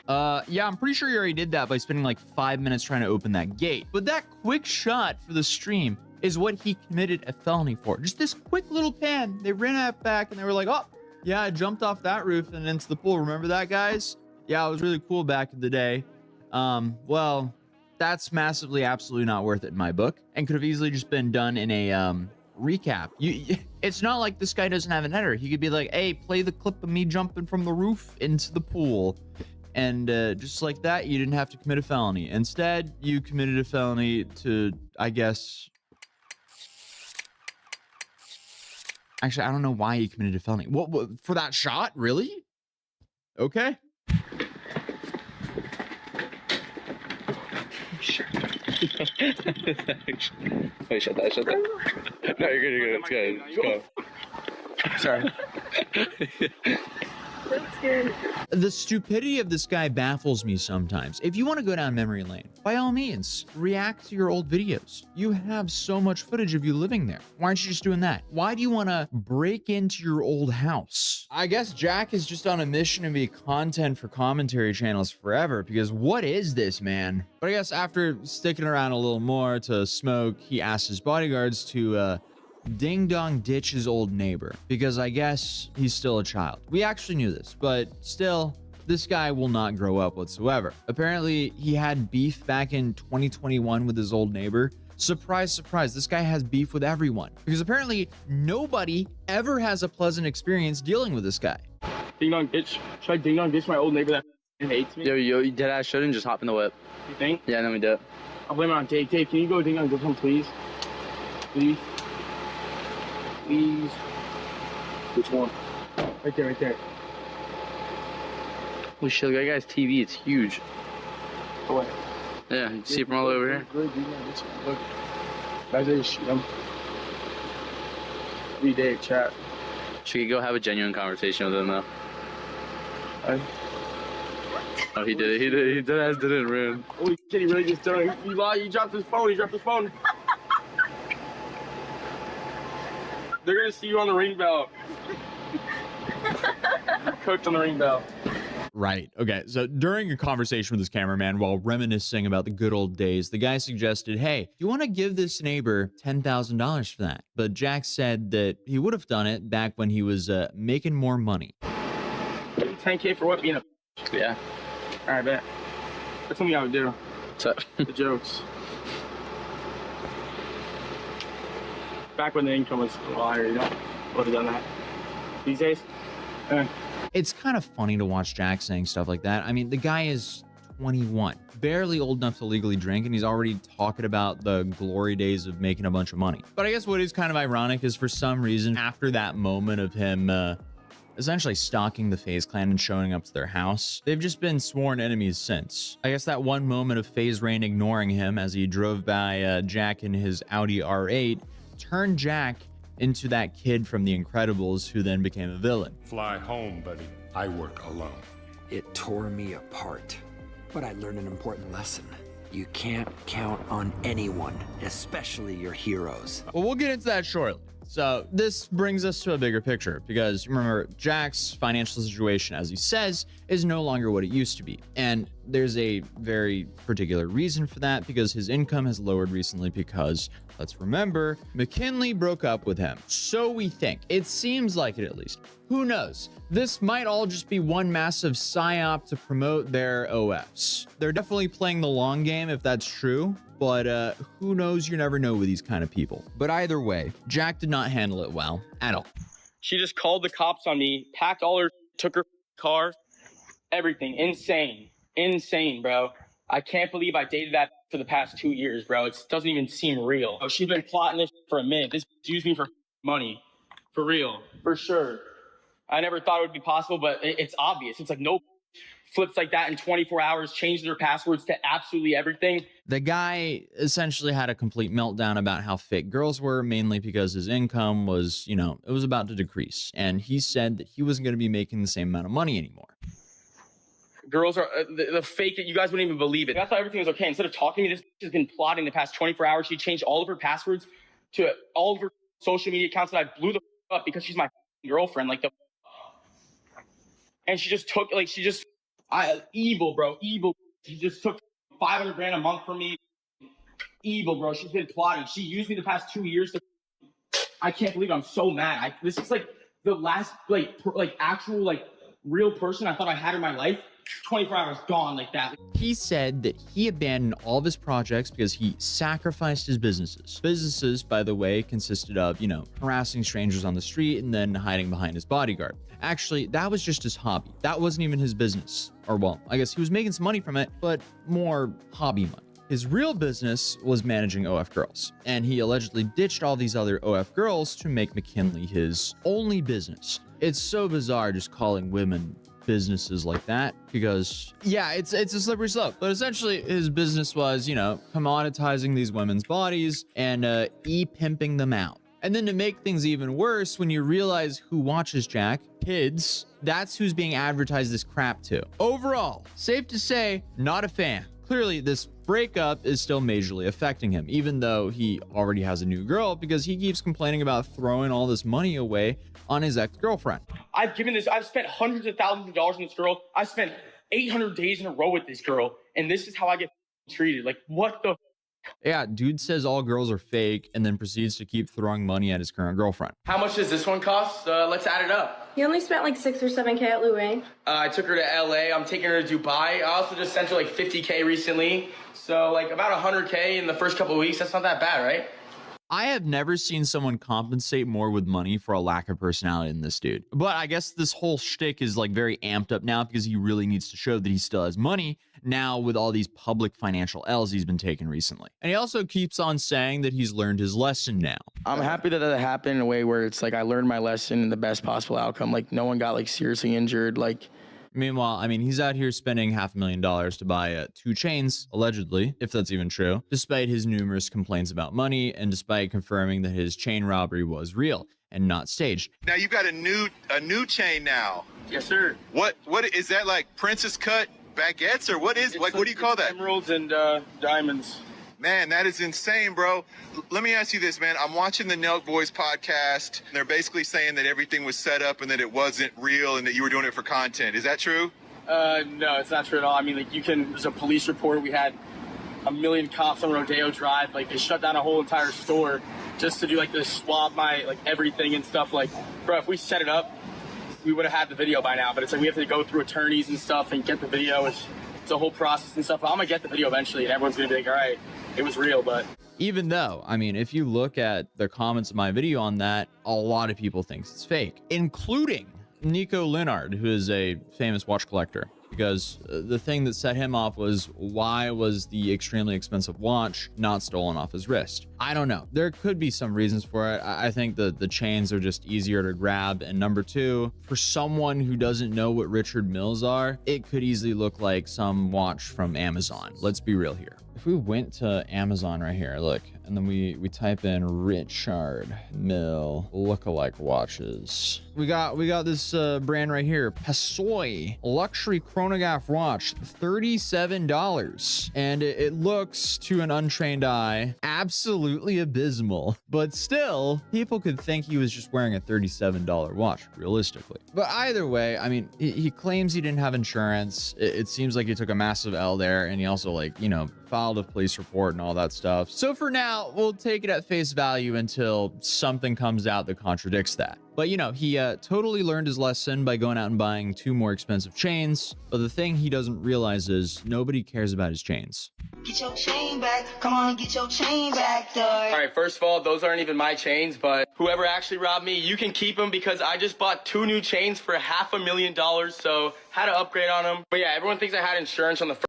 Yeah, I'm pretty sure you already did that by spending like 5 minutes trying to open that gate. But that quick shot for the stream is what he committed a felony for. Just this quick little pan. They ran out back and they were like, oh, yeah, I jumped off that roof and into the pool. Remember that, guys? Yeah, it was really cool back in the day. Well, that's massively, absolutely not worth it in my book, and could have easily just been done in a recap. It's not like this guy doesn't have an editor. He could be like, hey, play the clip of me jumping from the roof into the pool. And just like that, you didn't have to commit a felony. Instead, you committed a felony to, I guess... Actually, I don't know why he committed a felony. What for that shot? Really? Okay. Wait, shut that. No, you're good, Let's go. Sorry. The stupidity of this guy baffles me sometimes. If you want to go down memory lane, by all means, react to your old videos. You have so much footage of you living there. Why aren't you just doing that? Why do you want to break into your old house? I guess Jack is just on a mission to be content for commentary channels forever, because what is this, man? But I guess after sticking around a little more to smoke, he asked his bodyguards to, ding-dong ditch his old neighbor, because I guess he's still a child. We actually knew this, but still, this guy will not grow up whatsoever. Apparently, he had beef back in 2021 with his old neighbor. Surprise, surprise, this guy has beef with everyone, because apparently nobody ever has a pleasant experience dealing with this guy. Ding-dong ditch. Should I ding-dong ditch my old neighbor that hates me? Yo, you deadass shouldn't just hop in the whip. You think? Yeah, then we do it. I'll blame it on Dave. Dave, can you go ding-dong ditch him, please? Please? Please. Which one? Right there, right there. Holy shit, that guy's TV, it's huge. Go away. Yeah, you see it from all over here? Look. Guys, I just shoot him. Every day, chat. Should we go have a genuine conversation with him, though? Oh, he did it. He did it, man. Holy shit, he really just done it. He dropped his phone. They're gonna see you on the ring bell. Cooked on the ring bell. Right. Okay. So during a conversation with his cameraman while reminiscing about the good old days, the guy suggested, hey, you want to give this neighbor $10,000 for that? But Jack said that he would have done it back when he was making more money. 10K for what? Being a... Yeah. All right, bet. That's something I would do. What's up? The jokes. Back when the income was a lot higher, you know, would have done that. These days, It's kind of funny to watch Jack saying stuff like that. I mean, the guy is 21, barely old enough to legally drink, and he's already talking about the glory days of making a bunch of money. But I guess what is kind of ironic is for some reason, after that moment of him essentially stalking the FaZe clan and showing up to their house, they've just been sworn enemies since. I guess that one moment of FaZe Rain ignoring him as he drove by Jack in his Audi R8 turned Jack into that kid from The Incredibles who then became a villain. Fly home, buddy. I work alone. It tore me apart, but I learned an important lesson. You can't count on anyone, especially your heroes. Well, we'll get into that shortly. So this brings us to a bigger picture, because remember, Jack's financial situation, as he says, is no longer what it used to be. And there's a very particular reason for that, because his income has lowered recently because, let's remember, McKinley broke up with him. So we think. It seems like it, at least. Who knows? This might all just be one massive psyop to promote their OFs. They're definitely playing the long game if that's true, but who knows? You never know with these kind of people. But either way, Jack did not handle it well at all. She just called the cops on me, packed all her, took her car, everything. Insane, bro. I can't believe I dated that for the past 2 years, bro. It doesn't even seem real. Oh, she's been plotting this for a minute. This used me for money. For real. For sure. I never thought it would be possible, but it's obvious. It's like no flips like that in 24 hours, changed their passwords to absolutely everything. The guy essentially had a complete meltdown about how fake girls were, mainly because his income was, you know, it was about to decrease. And he said that he wasn't going to be making the same amount of money anymore. Girls are the fake it. You guys wouldn't even believe it. I thought everything was okay. Instead of talking to me, this has been plotting the past 24 hours. She changed all of her passwords to all of her social media accounts that I blew the up because she's my girlfriend. Like and she just took evil, bro, evil. She just took 500 grand a month from me. Evil, bro. She's been plotting. She used me the past 2 years to. I can't believe it. I'm so mad. This is like the last actual real person I thought I had in my life. 24 hours gone like that. He said that he abandoned all of his projects because he sacrificed his businesses. Businesses, by the way, consisted of, you know, harassing strangers on the street and then hiding behind his bodyguard. Actually, that was just his hobby. That wasn't even his business. Or, well, I guess he was making some money from it, but more hobby money. His real business was managing OF girls, and he allegedly ditched all these other OF girls to make McKinley his only business. It's so bizarre just calling women businesses like that because, yeah, it's a slippery slope. But essentially, his business was, you know, commoditizing these women's bodies and e-pimping them out. And then to make things even worse, when you realize who watches Jack, kids, that's who's being advertised this crap to. Overall, safe to say, not a fan. Clearly, this breakup is still majorly affecting him, even though he already has a new girl because he keeps complaining about throwing all this money away on his ex-girlfriend. I've spent hundreds of thousands of dollars on this girl. I spent 800 days in a row with this girl, and this is how I get treated. Like, what the? Yeah, dude says all girls are fake and then proceeds to keep throwing money at his current girlfriend. How much does this one cost? Let's add it up. You only spent like 6 or 7K at Louis. I took her to LA. I'm taking her to Dubai. I also just sent her like 50K recently. So like about 100K in the first couple of weeks. That's not that bad, right? I have never seen someone compensate more with money for a lack of personality than this dude. But I guess this whole shtick is like very amped up now because he really needs to show that he still has money now with all these public financial L's he's been taking recently. And he also keeps on saying that he's learned his lesson now. I'm happy that happened in a way where it's like I learned my lesson in the best possible outcome. Like no one got like seriously injured. Like. Meanwhile, I mean, he's out here spending $500,000 to buy 2 chains, allegedly, if that's even true, despite his numerous complaints about money and despite confirming that his chain robbery was real and not staged. Now you've got a new chain now. Yes, sir. What is that, like princess cut baguettes or what is what do you call that? Emeralds and diamonds. Man, that is insane, bro. Let me ask you this, man. I'm watching the Nelk Boys podcast. And they're basically saying that everything was set up and that it wasn't real and that you were doing it for content. Is that true? No, it's not true at all. I mean, like there's a police report. We had 1 million cops on Rodeo Drive. Like they shut down a whole entire store just to do like the swab my like everything and stuff. Like, bro, if we set it up, we would have had the video by now. But it's like we have to go through attorneys and stuff and get the video. It's a whole process and stuff. But I'm gonna get the video eventually, and everyone's gonna be like, all right. It was real, but even though, I mean, if you look at the comments of my video on that, a lot of people think it's fake, including Nico Linard, who is a famous watch collector, because the thing that set him off was why was the extremely expensive watch not stolen off his wrist? I don't know. There could be some reasons for it. I think that the chains are just easier to grab. And number two, for someone who doesn't know what Richard Milles are, it could easily look like some watch from Amazon. Let's be real here. If we went to Amazon right here, look, and then we type in Richard Mille lookalike watches. We got this brand right here, Passoy luxury chronograph watch, $37, and it looks to an untrained eye absolutely abysmal. But still, people could think he was just wearing a $37 watch, realistically. But either way, I mean, he claims he didn't have insurance. It seems like he took a massive L there, and he also, like, you know, filed a police report and all that stuff. So for now, we'll take it at face value until something comes out that contradicts that. But you know, he totally learned his lesson by going out and buying 2 more expensive chains. But the thing he doesn't realize is nobody cares about his chains. Get your chain back. Come on, get your chain back, dog. All right, first of all, those aren't even my chains, but whoever actually robbed me, you can keep them because I just bought 2 new chains for $500,000, so had to upgrade on them. But yeah, everyone thinks I had insurance on the first.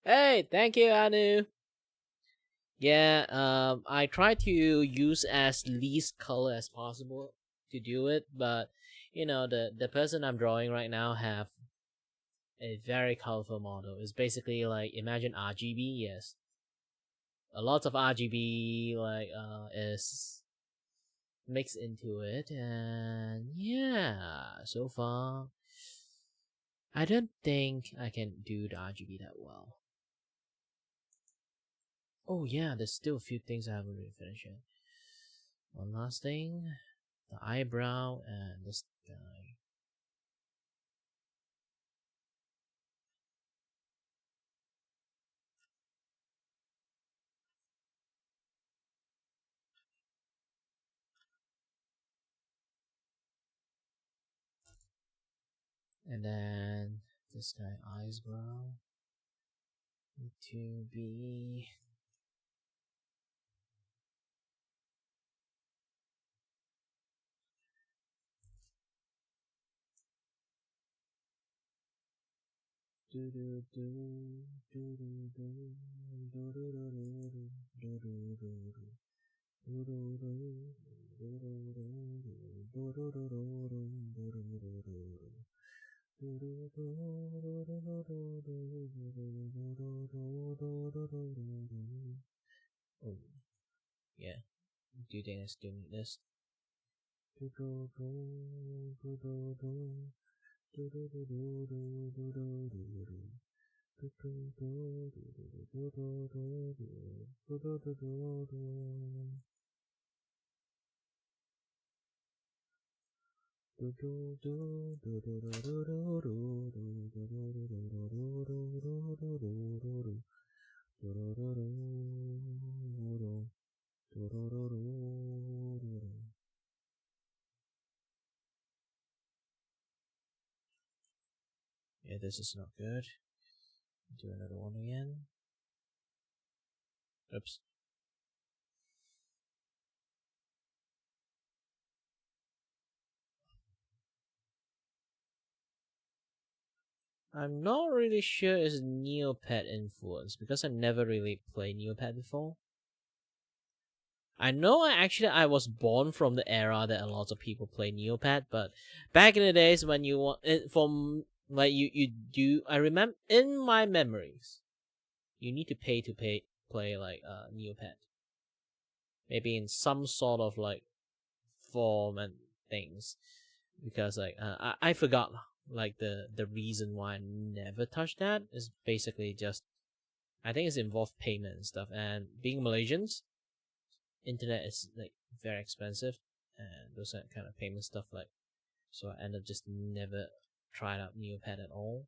Hey, thank you, Anu. Yeah, I try to use as least color as possible to do it, but you know, the person I'm drawing right now have a very colorful model. It's basically like, imagine RGB. Yes, a lot of RGB is mixed into it, and yeah, so far I don't think I can do the RGB that well. Oh yeah, there's still a few things I haven't really finished yet. One last thing, the eyebrow and this guy. And then this guy eyebrow need to be oh yeah. Do you think I still need this? Yeah, this is not good. Do another one again. Oops. I'm not really sure it's Neopet influence because I never really played Neopet before. I know I was born from the era that a lot of people play Neopet, but back in the days when you want it from like you do, I remember in my memories, you need to play like Neopet. Maybe in some sort of like form and things, because like I forgot like the reason why I never touched that is basically just I think it's involved payment and stuff, and being Malaysians, internet is like very expensive, and those kind of payment stuff like, so I ended up just never tried out Neopet at all.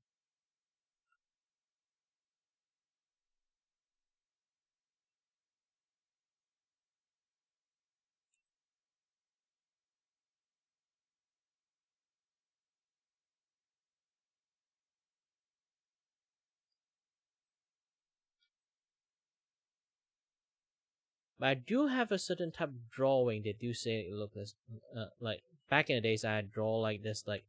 But I do have a certain type of drawing they do say it looks like back in the days I draw like this like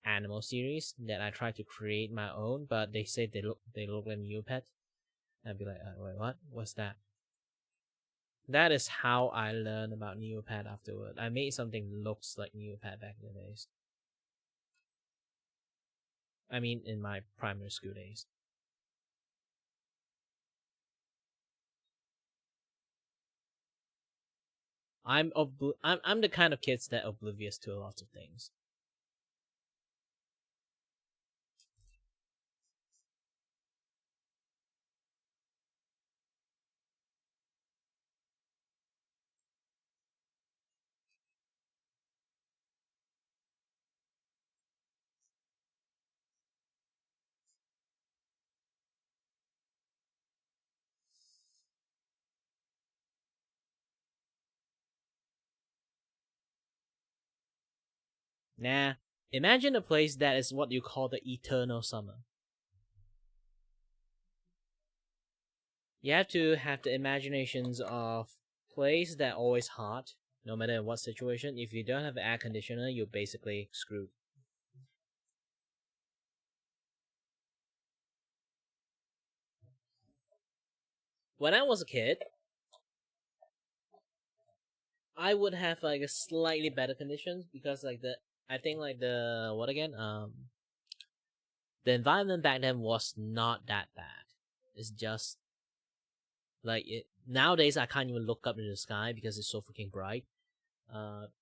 animal series that I try to create my own, but they say they look like Neopet. I'd be like, wait, what? What's that? That is how I learned about Neopet afterward. I made something looks like Neopet back in the days. I mean, in my primary school days. I'm the kind of kids that oblivious to a lot of things. Nah, imagine a place that is what you call the eternal summer. You have to have the imaginations of place that always hot, no matter in what situation. If you don't have an air conditioner, you're basically screwed. when I was a kid, I would have like a slightly better conditions because like I think like the environment back then was not that bad. It's just like nowadays I can't even look up into the sky because it's so freaking bright.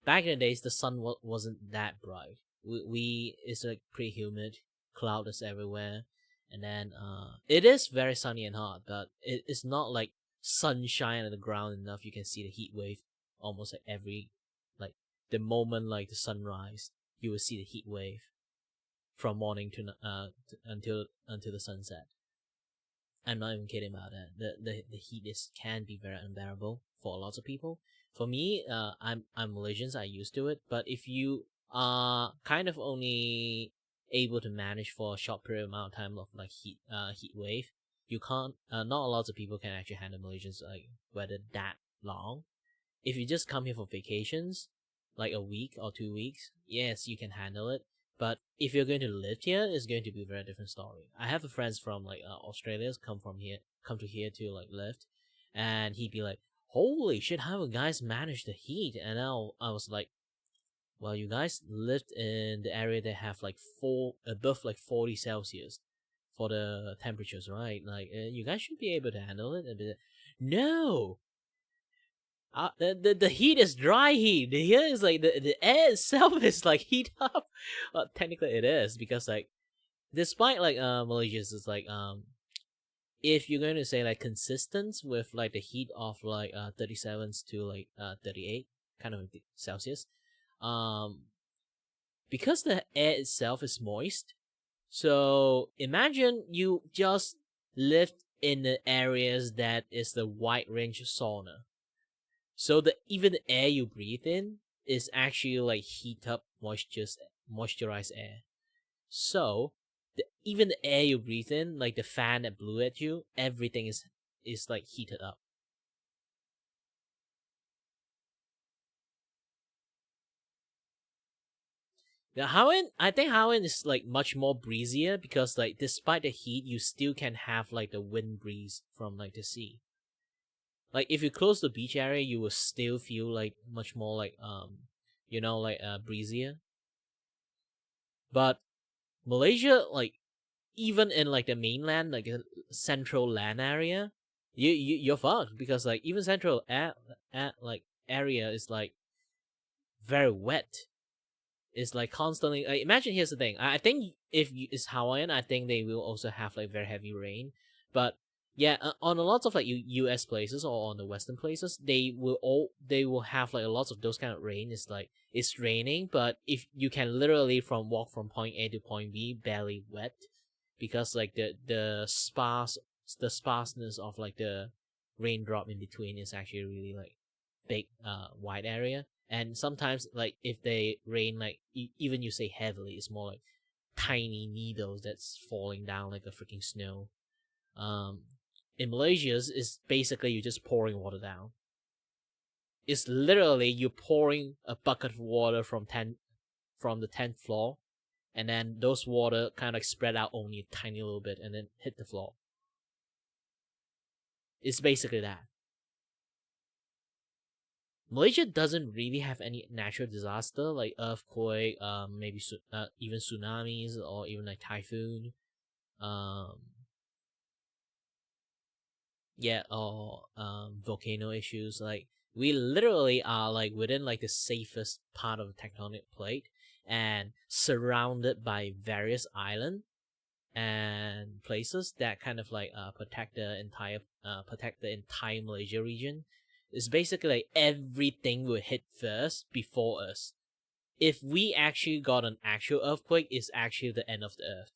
Back in the days the sun wasn't that bright. It's like pretty humid, clouds everywhere, and then it is very sunny and hot, but it's not like sunshine on the ground enough. You can see the heat wave almost like every like the moment like the sunrise, you will see the heat wave from morning to until the sunset. I'm not even kidding about that. The heat can be very unbearable for lots of people. For me, I'm Malaysian, so I used to it. But if you are kind of only able to manage for a short period amount of time of like heat wave, you can't. Not a lot of people can actually handle Malaysians like weather that long. If you just come here for vacations, like a week or 2 weeks, yes, you can handle it. But if you're going to live here, it's going to be a very different story. I have friends from like Australia come to here to like live, and he'd be like, "Holy shit, how you guys manage the heat?" And I was like, "Well, you guys lived in the area that have like above like 40 Celsius for the temperatures, right? Like you guys should be able to handle it." And no. The heat is dry heat. Here is like the air itself is like heat up. Technically it is because like despite like Malaysia's is like if you're going to say like consistent with like the heat of like 37 to like 38 kind of Celsius, because the air itself is moist. So imagine you just lived in the areas that is the wide range sauna. So even the air you breathe in is actually like heat up moisturized air. So even the air you breathe in, like the fan that blew at you, everything is like heated up. Now I think Hawaiian is like much more breezier because like despite the heat, you still can have like the wind breeze from like the sea. Like if you close the beach area, you will still feel like much more like breezier. But Malaysia, like even in like the mainland, like the central land area, you're fucked because like even central like area is like very wet. It's like constantly. Imagine here's the thing. I think if it's Hawaiian, I think they will also have like very heavy rain, but. Yeah, on a lot of like U.S. places or on the Western places, they will have like a lot of those kind of rain. It's like it's raining, but if you can literally walk from point A to point B barely wet, because like the sparseness of like the raindrop in between is actually really like big wide area. And sometimes like if they rain like even you say heavily, it's more like tiny needles that's falling down like a freaking snow. In Malaysia, it's basically you're just pouring water down. It's literally you're pouring a bucket of water from the 10th floor, and then those water kind of like spread out only a tiny little bit and then hit the floor. It's basically that. Malaysia doesn't really have any natural disaster like earthquake, maybe even tsunamis or even like typhoon. Or volcano issues. Like we literally are like within like the safest part of the tectonic plate and surrounded by various islands and places that kind of like protect the entire Malaysia region. It's basically like everything will hit first before us. If we actually got an actual earthquake, it's actually the end of the earth.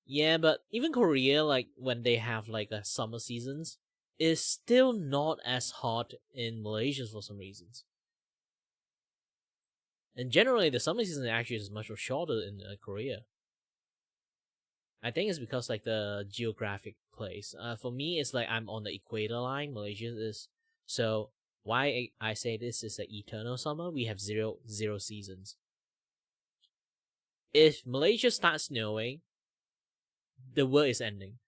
Yeah, but even Korea, like when they have like a summer seasons, is still not as hot in Malaysia for some reasons. And generally, the summer season actually is much more shorter in Korea. I think it's because like the geographic place. For me, it's like I'm on the equator line. Malaysia is so Why I say this is an eternal summer, we have zero seasons. If Malaysia starts snowing, the world is ending.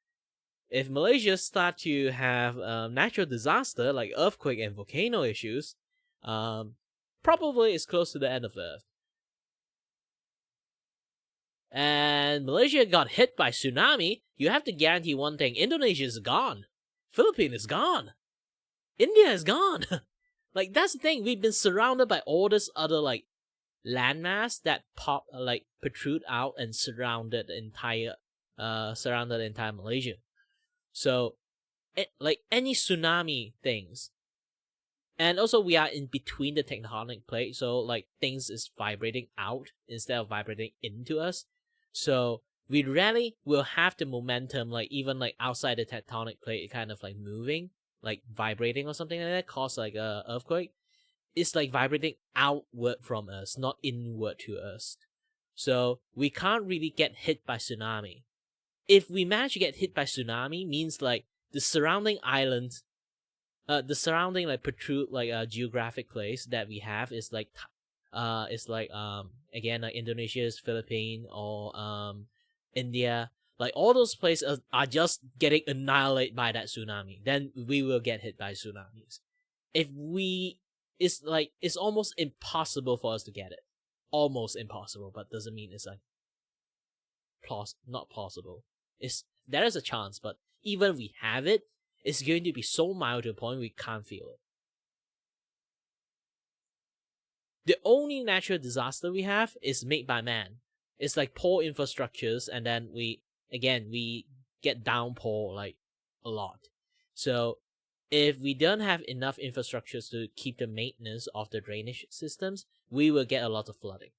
If Malaysia start to have natural disaster like earthquake and volcano issues, probably it's close to the end of the earth. And Malaysia got hit by tsunami, you have to guarantee one thing: Indonesia is gone. Philippines is gone. India is gone. Like, that's the thing. We've been surrounded by all this other, like, landmass that protrude out and surrounded the entire Malaysia. So, like, any tsunami things. And also, we are in between the tectonic plate, so, like, things is vibrating out instead of vibrating into us. So, we rarely will have the momentum, like, even, like, outside the tectonic plate, kind of, like, moving, like, vibrating or something like that, cause, like, a earthquake. It's, like, vibrating outward from us, not inward to us. So, we can't really get hit by tsunami. If we manage to get hit by tsunami, means, like, the surrounding islands, the surrounding, like, protrude, like, geographic place that we have is, like, again, like, Indonesia's, Philippines, or, India. Like, all those places are just getting annihilated by that tsunami. Then we will get hit by tsunamis. It's almost impossible for us to get it. Almost impossible, but doesn't mean it's, like, not possible. There is a chance, but even if we have it, it's going to be so mild to a point we can't feel it. The only natural disaster we have is made by man. It's like poor infrastructures, and then we get downpour, like, a lot. So if we don't have enough infrastructures to keep the maintenance of the drainage systems, we will get a lot of flooding.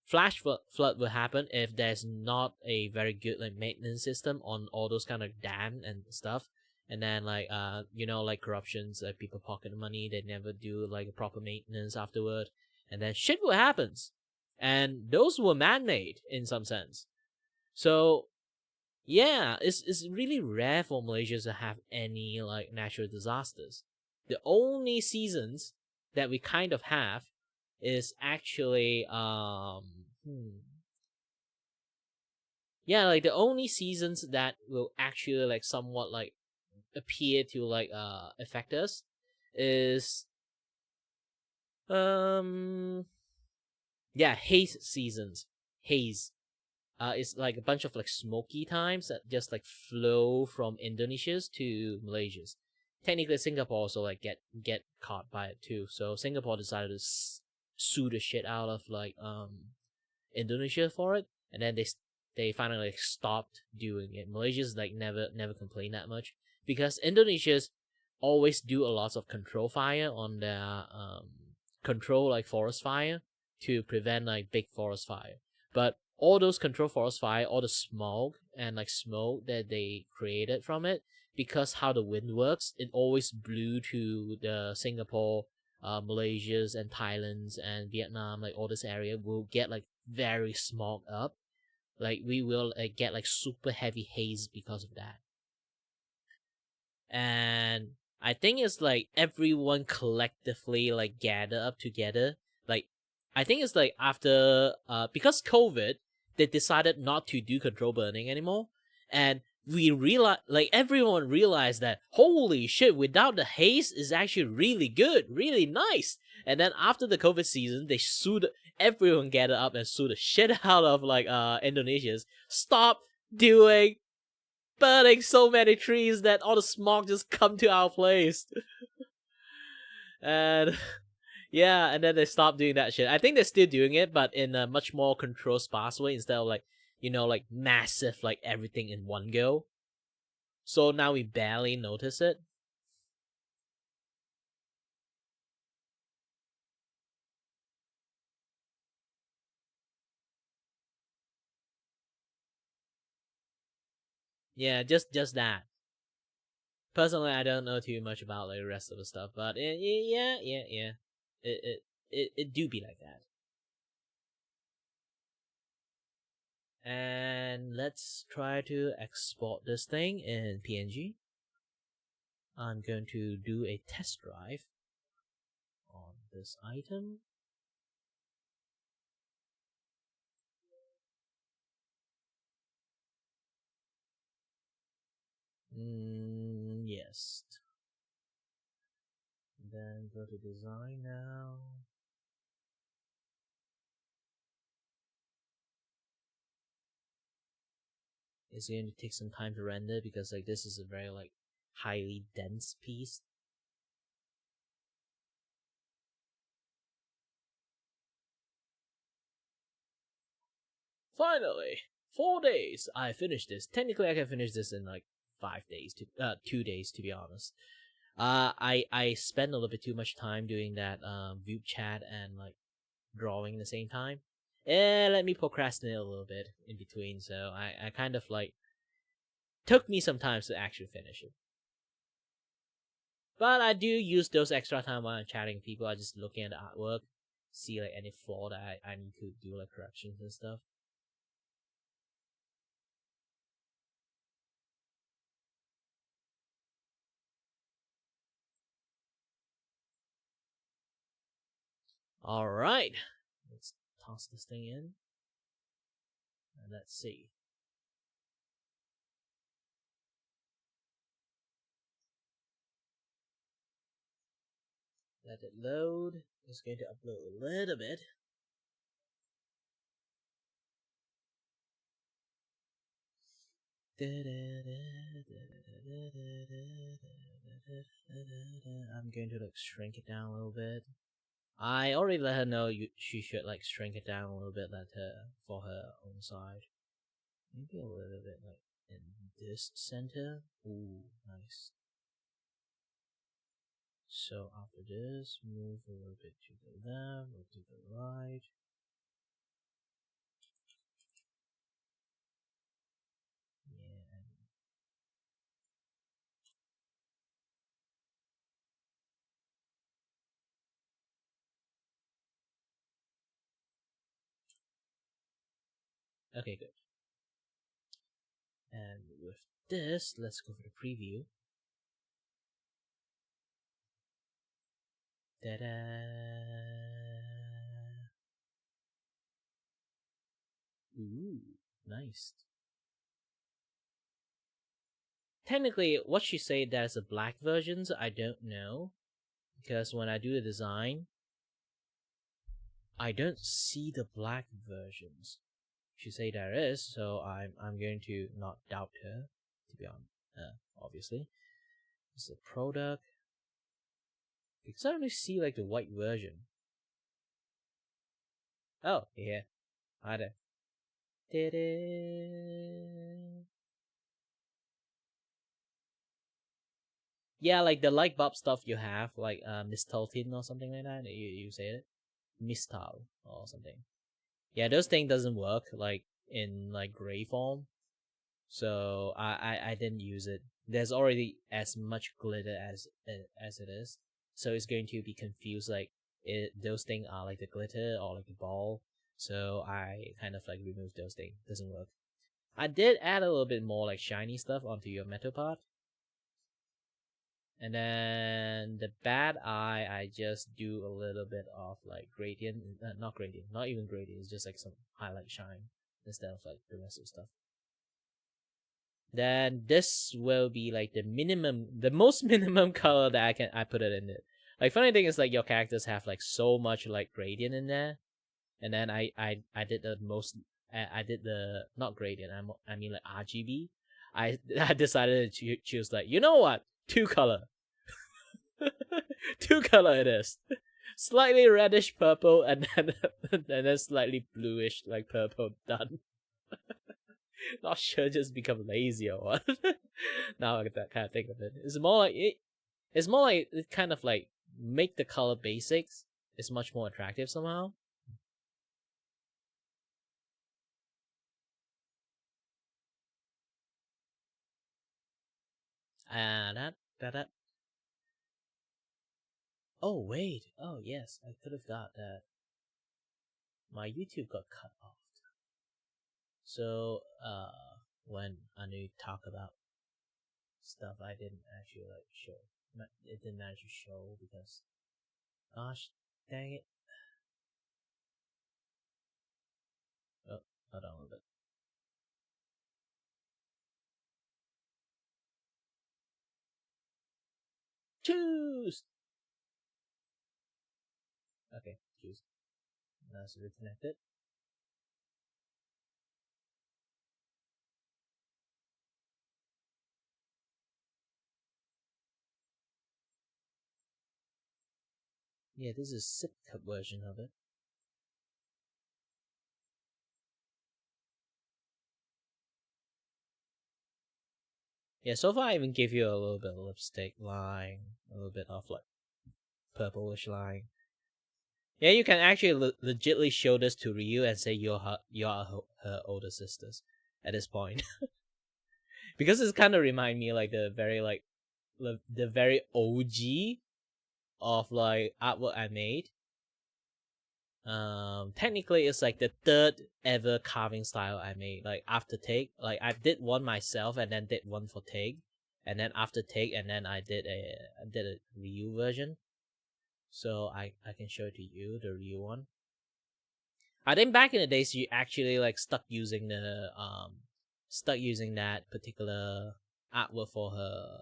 Flash flood will happen if there's not a very good, like, maintenance system on all those kind of dam and stuff. And then, like, like, corruptions, like, people pocket the money, they never do, like, a proper maintenance afterward, and then shit will happens. And those were man-made in some sense. So, yeah, it's really rare for Malaysia to have any, like, natural disasters. The only seasons that we kind of have is actually, like, the only seasons that will actually, like, somewhat, like, appear to, like, affect us is, haze seasons. Haze. It's like a bunch of, like, smoky times that just, like, flow from Indonesia's to Malaysia's. Technically, Singapore also, like, get caught by it too. So Singapore decided to sue the shit out of, like, Indonesia for it, and then they finally, like, stopped doing it. Malaysia's, like, never complained that much because Indonesia's always do a lot of control fire on their control, like, forest fire to prevent, like, big forest fire. But all those control forest fire, all the smoke and, like, smoke that they created from it, because how the wind works, it always blew to the Singapore, Malaysia's and Thailand's and Vietnam, like, all this area will get, like, very smog up. Like, we will, like, get, like, super heavy haze because of that. And I think it's, like, everyone collectively, like, gather up together. Like, I think it's, like, after, because COVID, they decided not to do control burning anymore. And we realized, like, everyone realized that, holy shit, without the haze is actually really good, really nice. And then after the COVID season, they everyone gathered up and sued the shit out of, like, Indonesians. Stop burning so many trees that all the smog just come to our place. And yeah, and then they stopped doing that shit. I think they're still doing it, but in a much more controlled, sparse way instead of, like, like, massive, like, everything in one go. So now we barely notice it. Yeah, just that. Personally, I don't know too much about, like, the rest of the stuff, but yeah. It do be like that. And let's try to export this thing in PNG. I'm going to do a test drive this item. Yes. Then go to design now. It's going to take some time to render because like this is a very like highly dense piece. Finally, 4 days. I finished this. Technically, I can finish this in like 5 days. 2 days to be honest. I spent a little bit too much time doing that VupeChat and like drawing at the same time. Let me procrastinate a little bit in between. So I kind of like took me some time to actually finish it. But I do use those extra time while I'm chatting with people. I just looking at the artwork, see like any flaw that I need to do like corrections and stuff. Alright, let's toss this thing in. And let's see. Let it load. It's going to upload a little bit. I'm going to like shrink it down a little bit. I already let her know she should like shrink it down a little bit for her own side. Maybe a little bit like in this center. Ooh, nice. So after this, move a little bit to the left or to the right. Okay, good. And with this, let's go for the preview. Ta-da! Ooh, nice. Technically, what she said there's the black versions, I don't know. Because when I do the design, I don't see the black versions. She say there is, so I'm going to not doubt her, to be honest. Obviously, it's a product because I only see like the white version. Oh yeah, hi there. Yeah, like the light bulb stuff you have, like Mistaltin or something like that. You say it, Mistal or something. Yeah, those things doesn't work like in like gray form, so I didn't use it. There's already as much glitter as it is, so it's going to be confused. Like those things are like the glitter or like the ball, so I kind of like removed those things. Doesn't work. I did add a little bit more like shiny stuff onto your metal part. And then the bad eye, I just do a little bit of like gradient, not gradient, not even gradient, it's just like some highlight shine instead of like the rest of stuff. Then this will be like the most minimum color that I put it in it. Like funny thing is like your characters have like so much like gradient in there, and then I did the most, I did the not gradient, I mean like RGB. I decided to choose like, you know what, 2 color. 2 color it is. Slightly reddish purple and then slightly bluish like purple. Done. Not sure, just become lazy or what. Now I kind of think of it. It's more like it kind of like make the color basics. It's much more attractive somehow. That. Oh wait. Oh yes, I could have got that. My YouTube got cut off. So when I need to talk about stuff I didn't actually like show, it didn't actually show because, gosh Dang it. Oh, hold on a little bit. Choose! Okay, choose. Now it's reconnected. Yeah, this is a sip cup version of it. Yeah, so far I even gave you a little bit of lipstick line, a little bit of like purplish line. Yeah, you can actually legitly show this to Ryu and say you're her older sisters at this point. Because it's kind of remind me like the very OG of like artwork I made. Technically it's like the third ever carving style I made, like after Take. Like I did one myself and then did one for Take, and then after Take, and then I did a Ryu version. So I can show it to you, the Ryu one. I think back in the days you actually like stuck using that particular artwork for her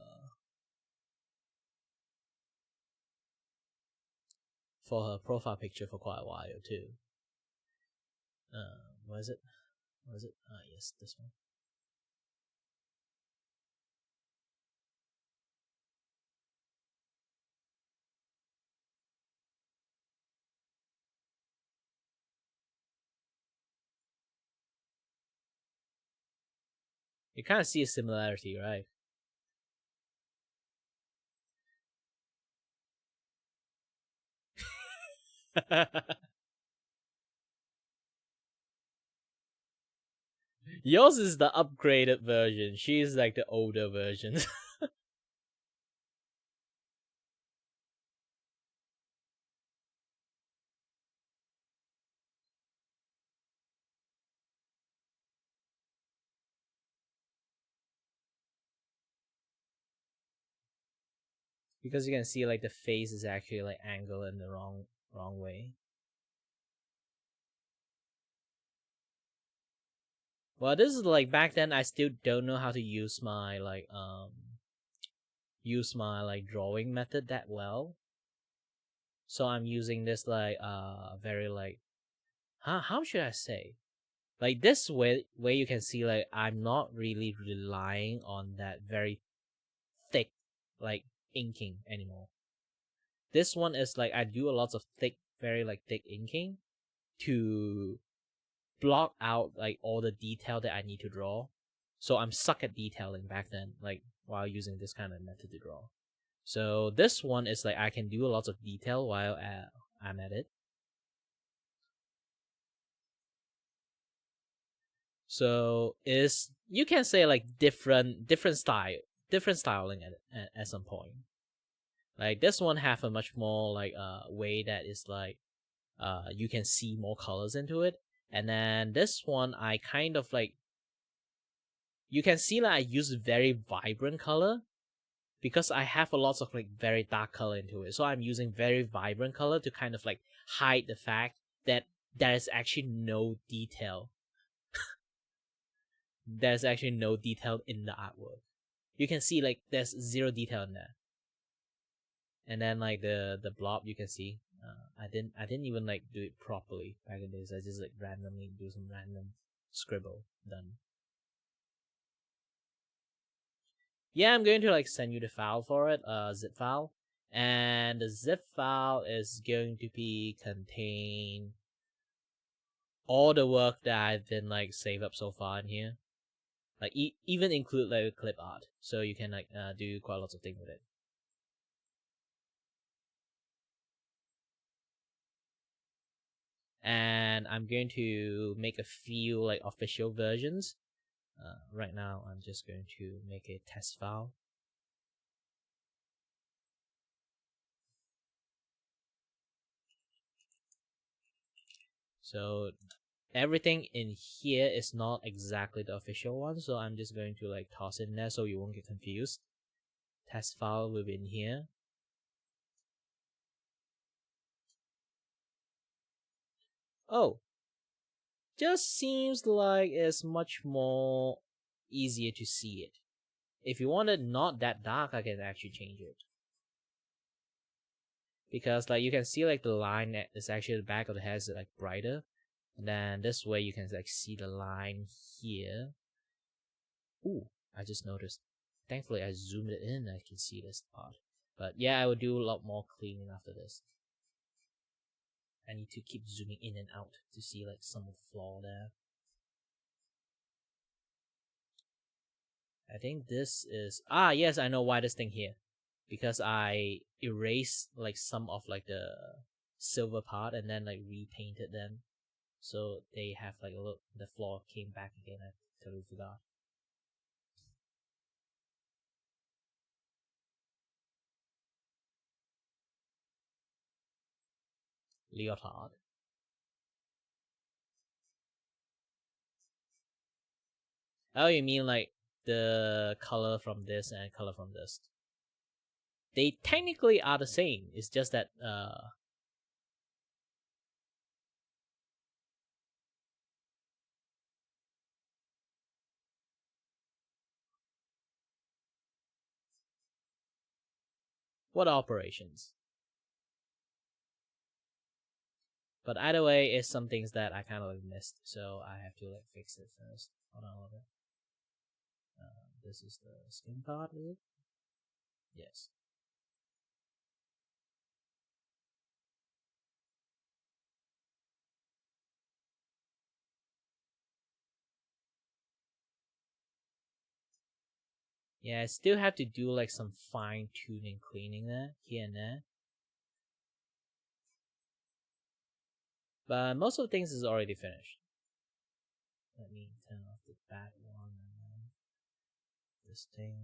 profile picture for quite a while too. What is it? Ah, yes, this one. You kind of see a similarity, right? Yours is the upgraded version. She's like the older version. Because you can see like the face is actually like angled in the wrong way. Well, this is like back then I still don't know how to use my drawing method that well. So I'm using this like very like how should I say? Like this way you can see like I'm not really relying on that very thick like inking anymore. This one is like I do a lot of very thick inking to block out like all the detail that I need to draw. So I'm stuck at detailing back then, like while using this kind of method to draw. So this one is like I can do a lot of detail while I'm at it. So you can say like different styling at some point. Like this one have a much more like way that is like you can see more colors into it, and then this one I kind of like you can see that I use very vibrant color because I have a lot of like very dark color into it. So I'm using very vibrant color to kind of like hide the fact that there is actually no detail. There's actually no detail in the artwork. You can see like there's zero detail in there. And then like the blob, you can see I didn't even like do it properly back in the days. I just like randomly do some random scribble. Done. Yeah, I'm going to like send you the file for it, zip file, and the zip file is going to be contain all the work that I've been like saved up so far in here. Like even include like clip art, so you can like do quite lots of things with it. And I'm going to make a few like official versions. Right now, I'm just going to make a test file. So everything in here is not exactly the official one, so I'm just going to like toss it in there so you won't get confused. Test file will be in here. Oh. Just seems like it's much more easier to see it. If you want it not that dark, I can actually change it. Because like you can see like the line that is actually the back of the head is like brighter. And then this way you can like see the line here. Ooh, I just noticed. Thankfully I zoomed it in, I can see this part. But yeah, I will do a lot more cleaning after this. I need to keep zooming in and out to see like some of the flaw there. I think this is... Ah, yes, I know why this thing here. Because I erased like some of like the silver part and then like repainted them. So they have like a little... The flaw came back again, I totally forgot. Leotard. Oh, you mean like the color from this and color from this? They technically are the same. It's just that what operations? But either way, it's some things that I kind of like missed, so I have to like fix it first. Hold on a little bit. This is the skin part, is it? Yes. Yeah, I still have to do like some fine-tuning cleaning there, here and there. But most of the things is already finished. Let me turn off the back one and then this thing.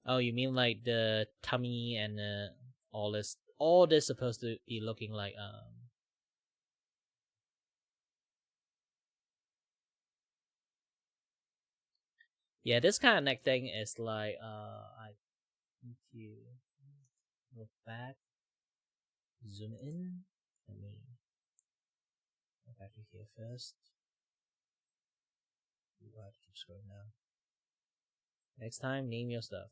Oh, you mean like the tummy and all this? All this supposed to be looking like Yeah, this kind of neck thing is like I need to look back, zoom in. Let me go back to here first. I have to keep scrolling down. Next time, name your stuff.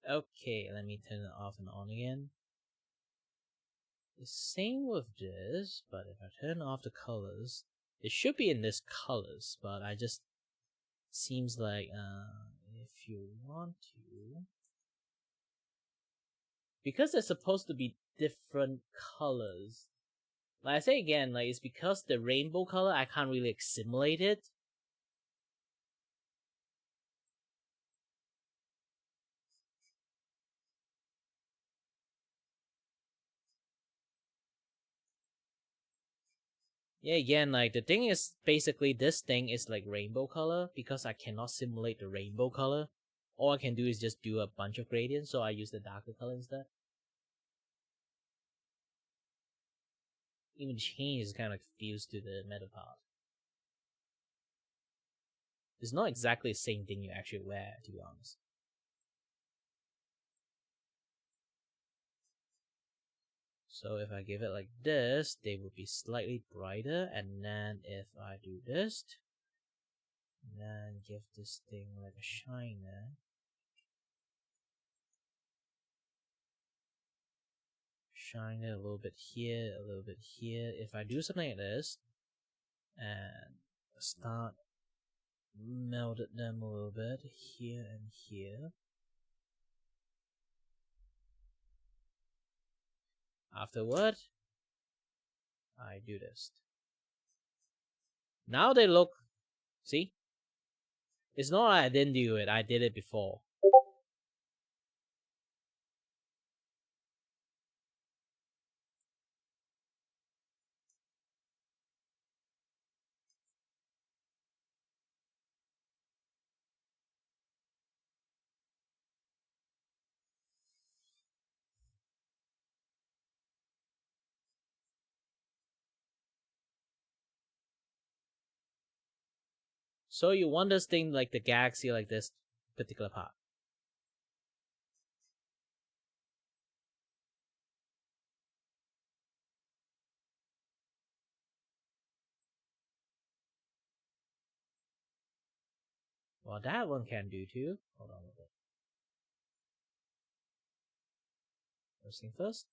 Okay, let me turn it off and on again. The same with this, but if I turn off the colors, it should be in this colors, but I just seems like if you want to, because they're supposed to be different colors. Like I say again, like it's because the rainbow color I can't really like, simulate it. Yeah, again, like the thing is basically this thing is like rainbow color because I cannot simulate the rainbow color. All I can do is just do a bunch of gradients, so I use the darker color instead. Even change is kind of fused to the metal part. It's not exactly the same thing you actually wear, to be honest. So if I give it like this, they will be slightly brighter, and then if I do this, and then give this thing like a shiner. Shine it a little bit here, a little bit here. If I do something like this, and start melted them a little bit here and here. Afterward, I do this. Now they look, see? It's not like I didn't do it, I did it before. So you want this thing like the galaxy, like this particular part. Well, that one can do too. Hold on a bit. First thing first.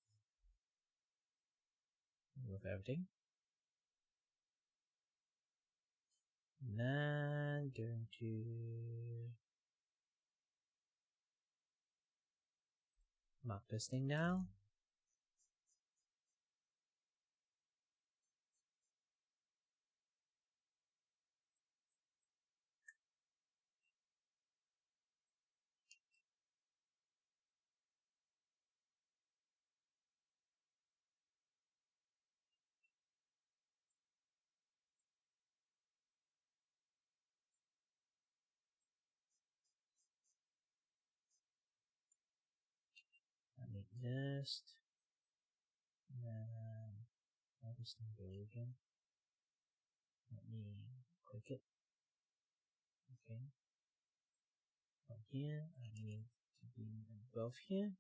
Remove everything. And then going to mark this thing down. I need this. And then how does this thing go again? Let me click it. Okay. From here, I need to be above here.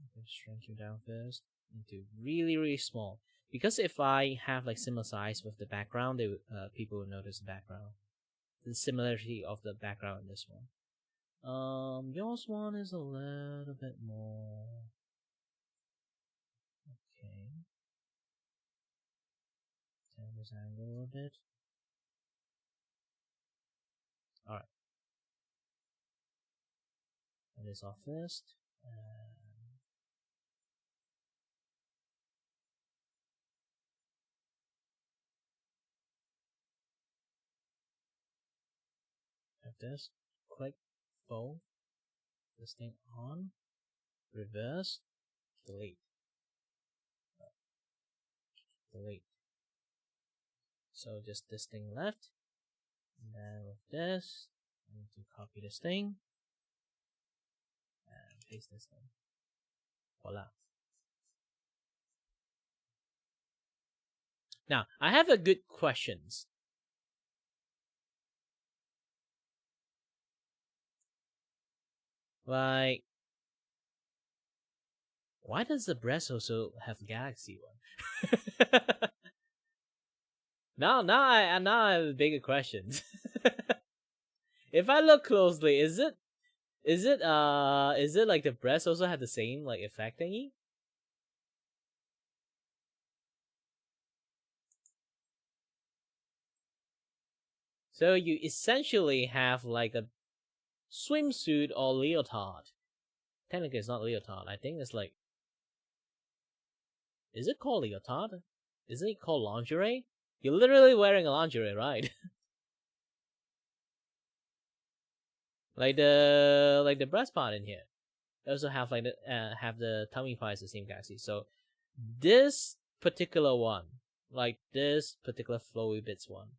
Okay, shrink you down first into really small. Because if I have like similar size with the background, they people will notice the background, the similarity of the background in this one. Yours one is a little bit more. Okay. Turn this angle a little bit. Alright. Turn this off first. Have this. Click. Fold. This thing on. Reverse. Delete. Delete. So just this thing left. And then with this, I need to copy this thing and paste this thing. Voila. Now, I have a good questions. Like, why does the breast also have galaxy one? now I have bigger questions. If I look closely, is it like the breast also have the same like effect thingy? So you essentially have like a swimsuit or leotard. Technically it's not leotard, I think it's like... Is it called leotard? Isn't it called lingerie? You're literally wearing a lingerie, right? like the breast part in here. They also have like the tummy part is the same galaxy. So this particular one, like this particular flowy bits one,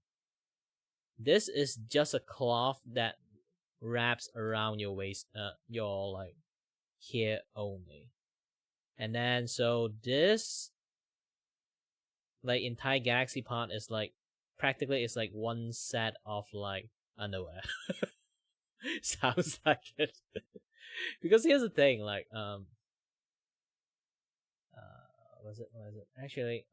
this is just a cloth that wraps around your waist, your like here only. And then so this like entire galaxy part is like practically it's like one set of like underwear. Sounds like it. Because here's the thing, like was it actually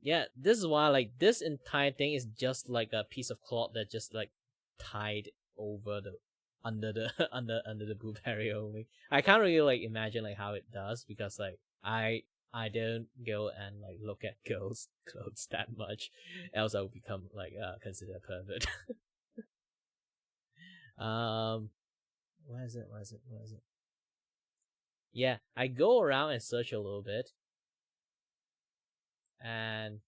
yeah, this is why like this entire thing is just like a piece of cloth that just like tied over the under the boob area only. I can't really like imagine like how it does because like I don't go and like look at girls' clothes that much, else I would become like considered a pervert. Where is it? Yeah, I go around and search a little bit. And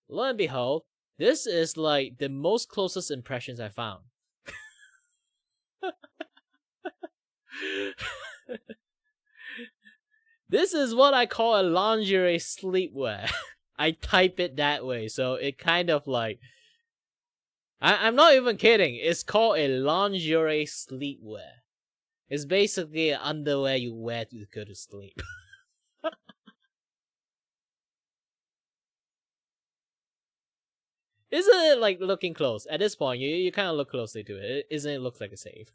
lo and behold, this is like the most closest impressions I found. This is what I call a lingerie sleepwear. I type it that way, so it kind of like I'm not even kidding. It's called a lingerie sleepwear. It's basically underwear you wear to go to sleep. Isn't it like looking close? At this point, you kind of look closely to it. Isn't it looks like a save?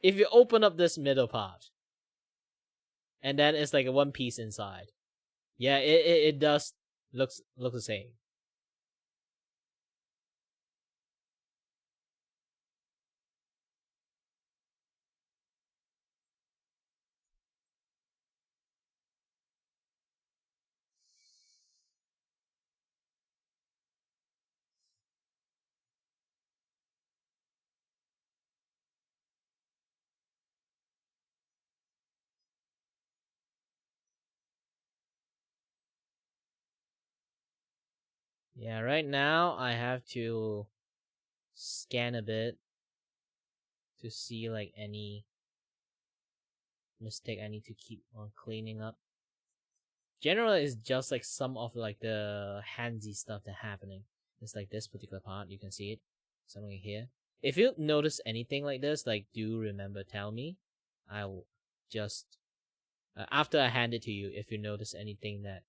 If you open up this middle part, and then it's like a one piece inside. Yeah, it does look the same. Yeah, right now I have to scan a bit to see like any mistake I need to keep on cleaning up. Generally, it's just like some of like the handsy stuff that happening. It's like this particular part, you can see it, something here. If you notice anything like this, like do remember, tell me. I'll just after I hand it to you, if you notice anything that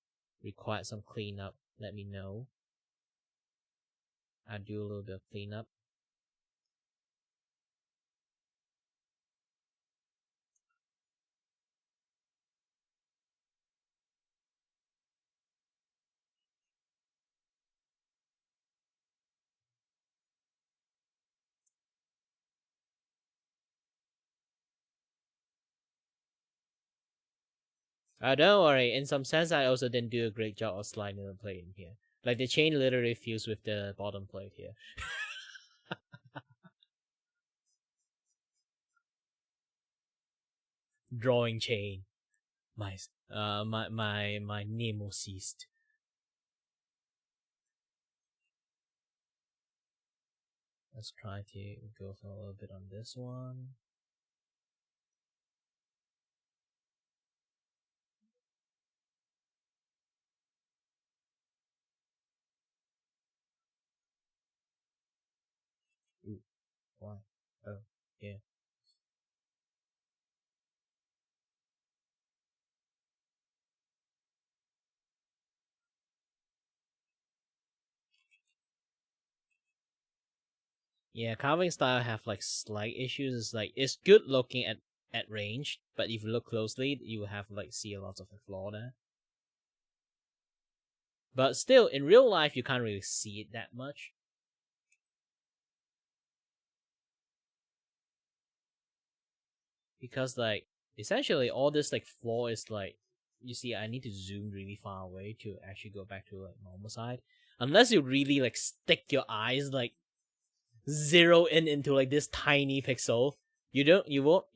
requires some cleanup, let me know. I'll do a little bit of cleanup. Don't worry, in some sense I also didn't do a great job of sliding the plate in here. Like the chain literally fused with the bottom plate here. Drawing chain. My nemesis. Let's try to go for a little bit on this one. Ooh, why? Oh, yeah. Yeah, carving style have like slight issues. It's like it's good looking at range, but if you look closely, you will have like see a lot of the flaw there. But still, in real life, you can't really see it that much. Because like essentially all this like flaw is like, you see, I need to zoom really far away to actually go back to like normal side. Unless you really like stick your eyes like zero in into like this tiny pixel, you won't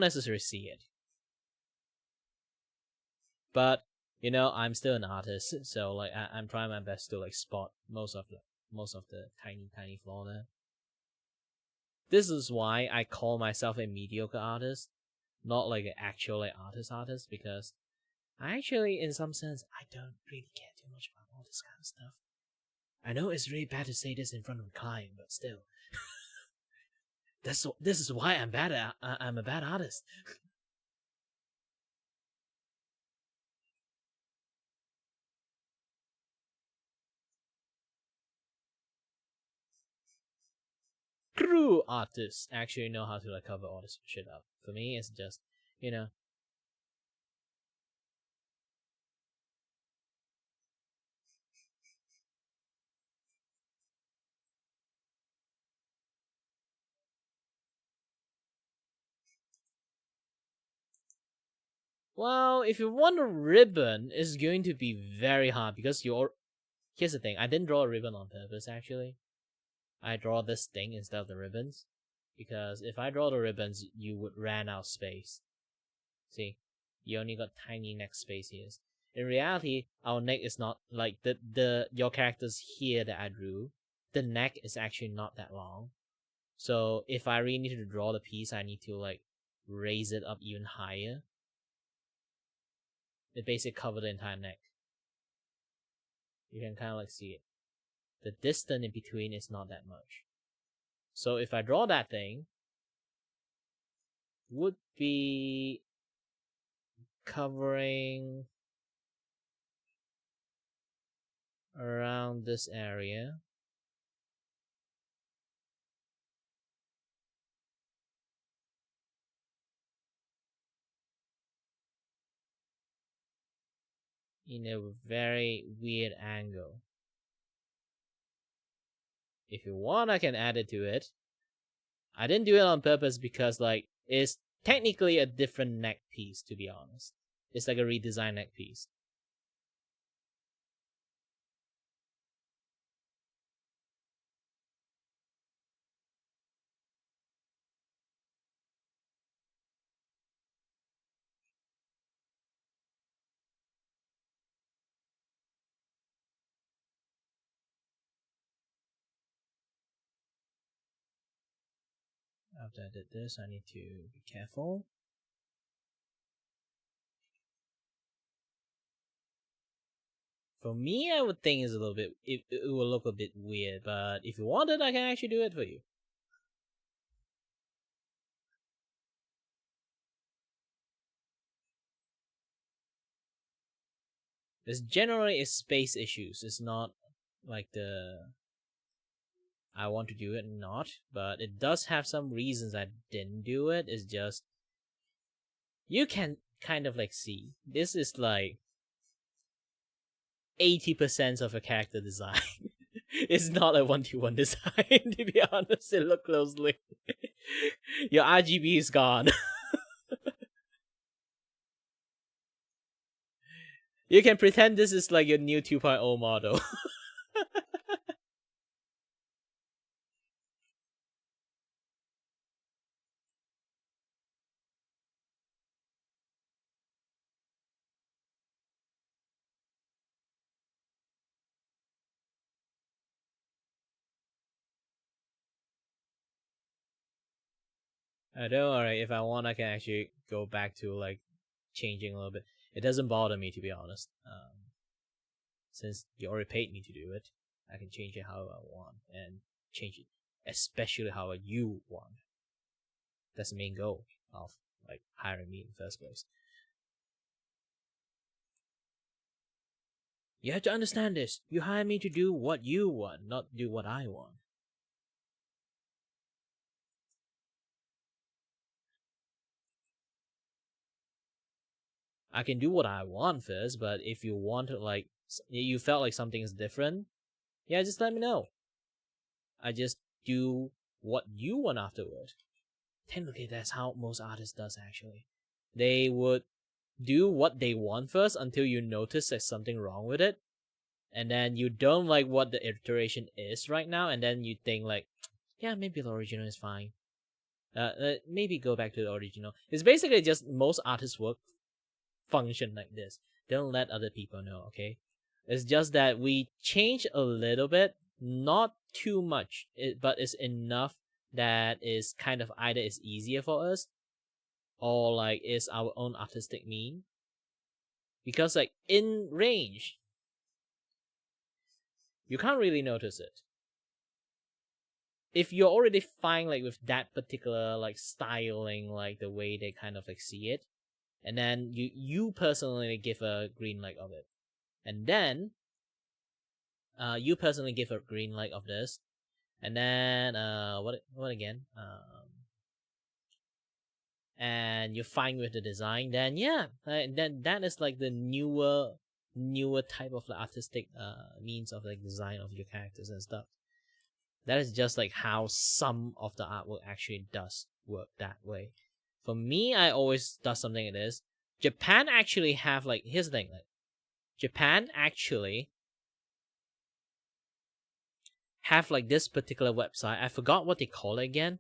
necessarily see it. But you know, I'm still an artist, so like I'm trying my best to like spot most of the tiny flaw there. This is why I call myself a mediocre artist, not like an actual like artist, because I actually, in some sense, I don't really care too much about all this kind of stuff. I know it's really bad to say this in front of a client, but still. This is why I'm a bad artist. True artists actually know how to like cover all this shit up. For me, it's just, you know. Well, if you want a ribbon, it's going to be very hard because here's the thing, I didn't draw a ribbon on purpose actually. I draw this thing instead of the ribbons. Because if I draw the ribbons, you would run out of space. See? You only got tiny neck space here. In reality, our neck is not like your characters here that I drew. The neck is actually not that long. So if I really need to draw the piece, I need to like raise it up even higher. It basically covers the entire neck. You can kind of like see it. The distance in between is not that much. So if I draw that thing, would be covering around this area. In a very weird angle. If you want, I can add it to it. I didn't do it on purpose because like it's technically a different neck piece, to be honest. It's like a redesigned neck piece. After I did this, I need to be careful. For me, I would think it's a little bit, it will look a bit weird, but if you want it, I can actually do it for you. This generally is space issues. It's not like the I want to do it or not, but it does have some reasons I didn't do it. It's just you can kind of like see this is like 80% of a character design. It's not a 1-to-1 design, to be honest. Look closely. Your RGB is gone. You can pretend this is like your new 2.0 model. Don't worry, if I want, I can actually go back to like changing a little bit. It doesn't bother me, to be honest. Since you already paid me to do it, I can change it how I want and change it, especially how you want. That's the main goal of like hiring me in the first place. You have to understand this. You hire me to do what you want, not do what I want. I can do what I want first, but if you want to, like, you felt like something is different, yeah, just let me know. I just do what you want afterward. Technically, that's how most artists does, actually. They would do what they want first until you notice there's something wrong with it. And then you don't like what the iteration is right now, and then you think like, yeah, maybe the original is fine. Maybe go back to the original. It's basically just most artists' work function like this. Don't let other people know, okay? It's just that we change a little bit, not too much, but it's enough that is kind of either is easier for us or like is our own artistic mean. Because like in range, you can't really notice it. If you're already fine like with that particular like styling, like the way they kind of like see it, and then you personally give a green light of it, and then you personally give a green light of this, and then what again, and you're fine with the design, then yeah, then that is like the newer type of like artistic means of like design of your characters and stuff. That is just like how some of the artwork actually does work that way. For me, I always do something like this. Japan actually have like, here's the thing, like Japan actually have like this particular website. I forgot what they call it again.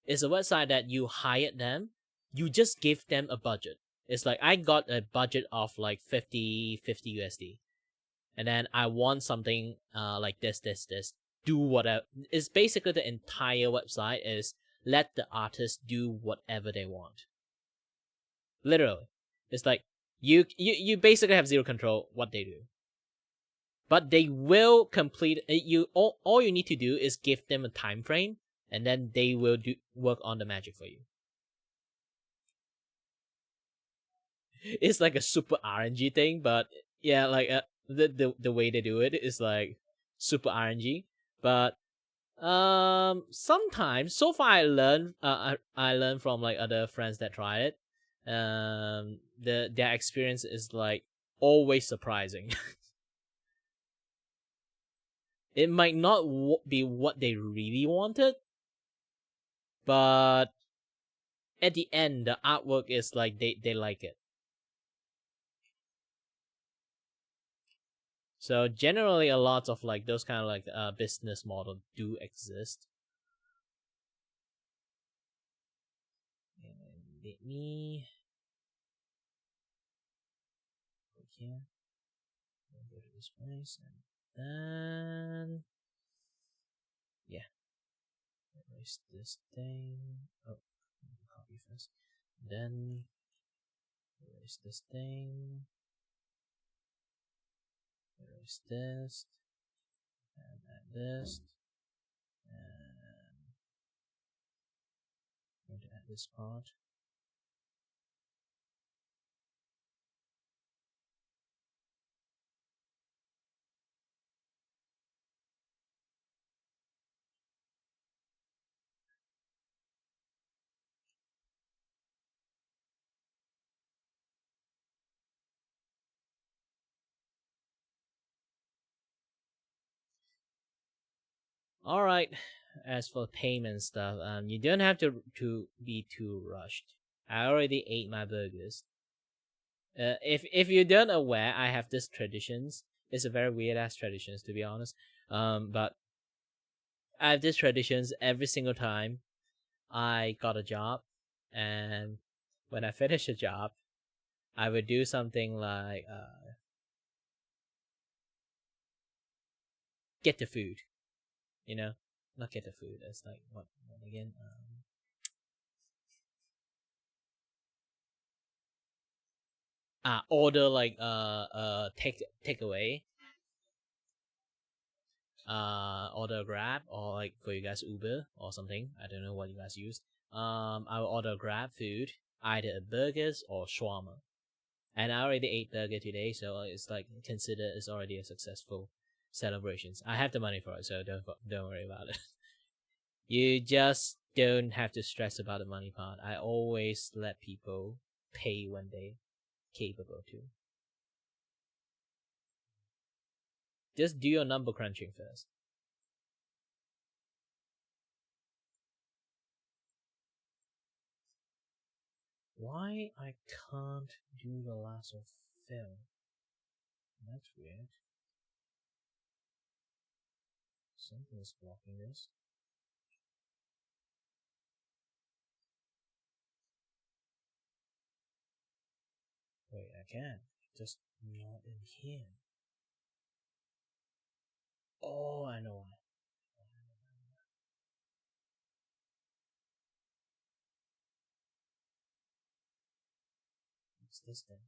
It's a website that you hired them. You just give them a budget. It's like I got a budget of like 50 USD. And then I want something like this. Do whatever. It's basically the entire website is let the artist do whatever they want. Literally. It's like You basically have zero control what they do. But they will complete all you need to do is give them a time frame, and then they will do work on the magic for you. It's like a super RNG thing, but yeah, like the way they do it is like super RNG. But sometimes, so far I learned from like other friends that try it. Their experience is like always surprising. It might not be what they really wanted, but at the end, the artwork is like they like it. So generally, a lot of like those kind of like business model do exist. And let me go here. Go to this place and then yeah, erase this thing. Oh, copy first. Then erase this thing. Erase this. And add this. And I'm going to add this part. All right. As for payment stuff, you don't have to be too rushed. I already ate my burgers. If you don't aware, I have this traditions. It's a very weird ass traditions, to be honest. But I have these traditions every single time I got a job, and when I finish a job, I would do something like get the food. You know, not get the food. It's like what again? Order like takeaway. Order Grab or like for you guys Uber or something. I don't know what you guys use. I will order Grab food, either a burgers or shawarma. And I already ate burger today, so it's like consider it's already a successful celebrations. I have the money for it, so don't worry about it. You just don't have to stress about the money part. I always let people pay when they capable to. Just do your number crunching first. Why I can't do the last of film? That's weird. Something is blocking this. Wait, I can. Just not in here. Oh, I know why. What's this thing?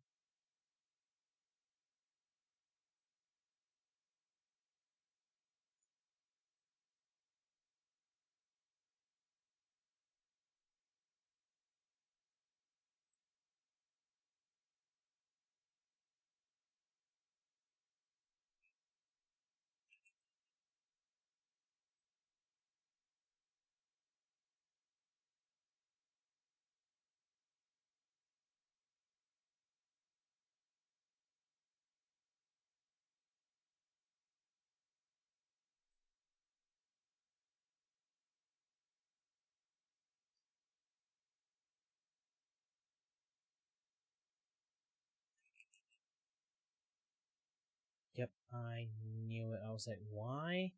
Yep, I knew it. I was like, why?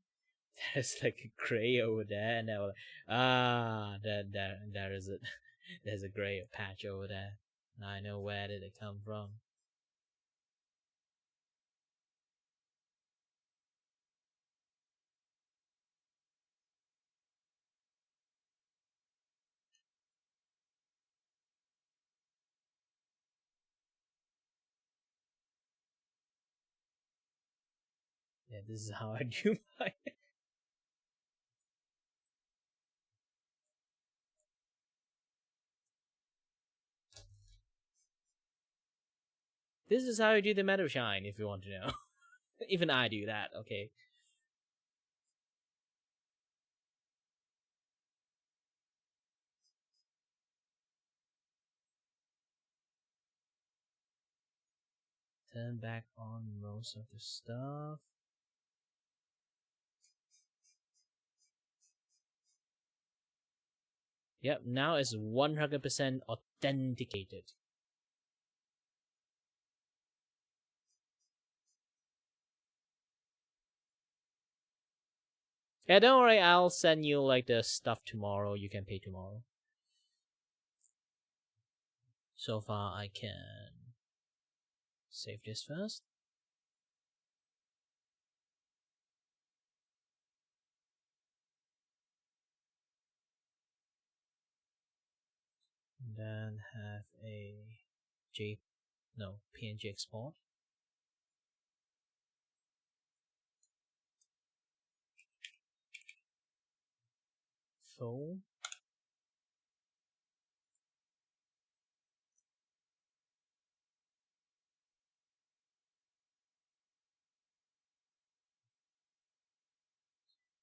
There's like a gray over there, and I was like, there is it. There's a gray patch over there. Now I know where did it come from. Yeah, this is how I do my. This is how I do the Meadow Shine, if you want to know. Even I do that, okay? Turn back on most of the stuff. Yep, now it's 100% authenticated. Yeah, don't worry, I'll send you like the stuff tomorrow. You can pay tomorrow. So far, I can save this first. And then have a PNG export. Full.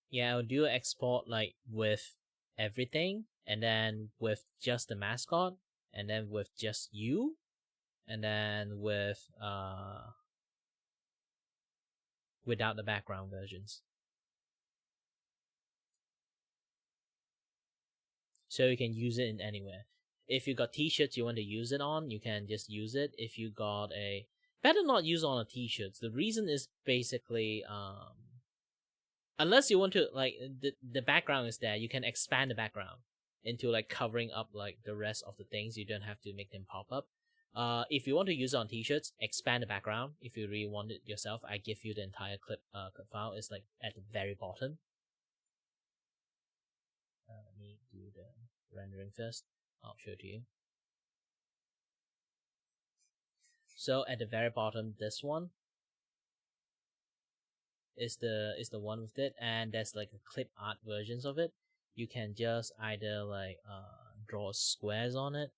Yeah, I'll do export like with everything, and then with just the mascot, and then with just you, and then with without the background versions. So you can use it in anywhere. If you got t-shirts you want to use it on, you can just use it. If you got a better not use on a t-shirts. The reason is basically unless you want to like the background is there, you can expand the background into like covering up like the rest of the things. You don't have to make them pop up. If you want to use it on t-shirts, expand the background. If you really want it yourself, I give you the entire clip file. It's like at the very bottom. Let me do the rendering first. I'll show it to you. So at the very bottom, this one is the one with it, and there's like a clip art versions of it. You can just either like draw squares on it.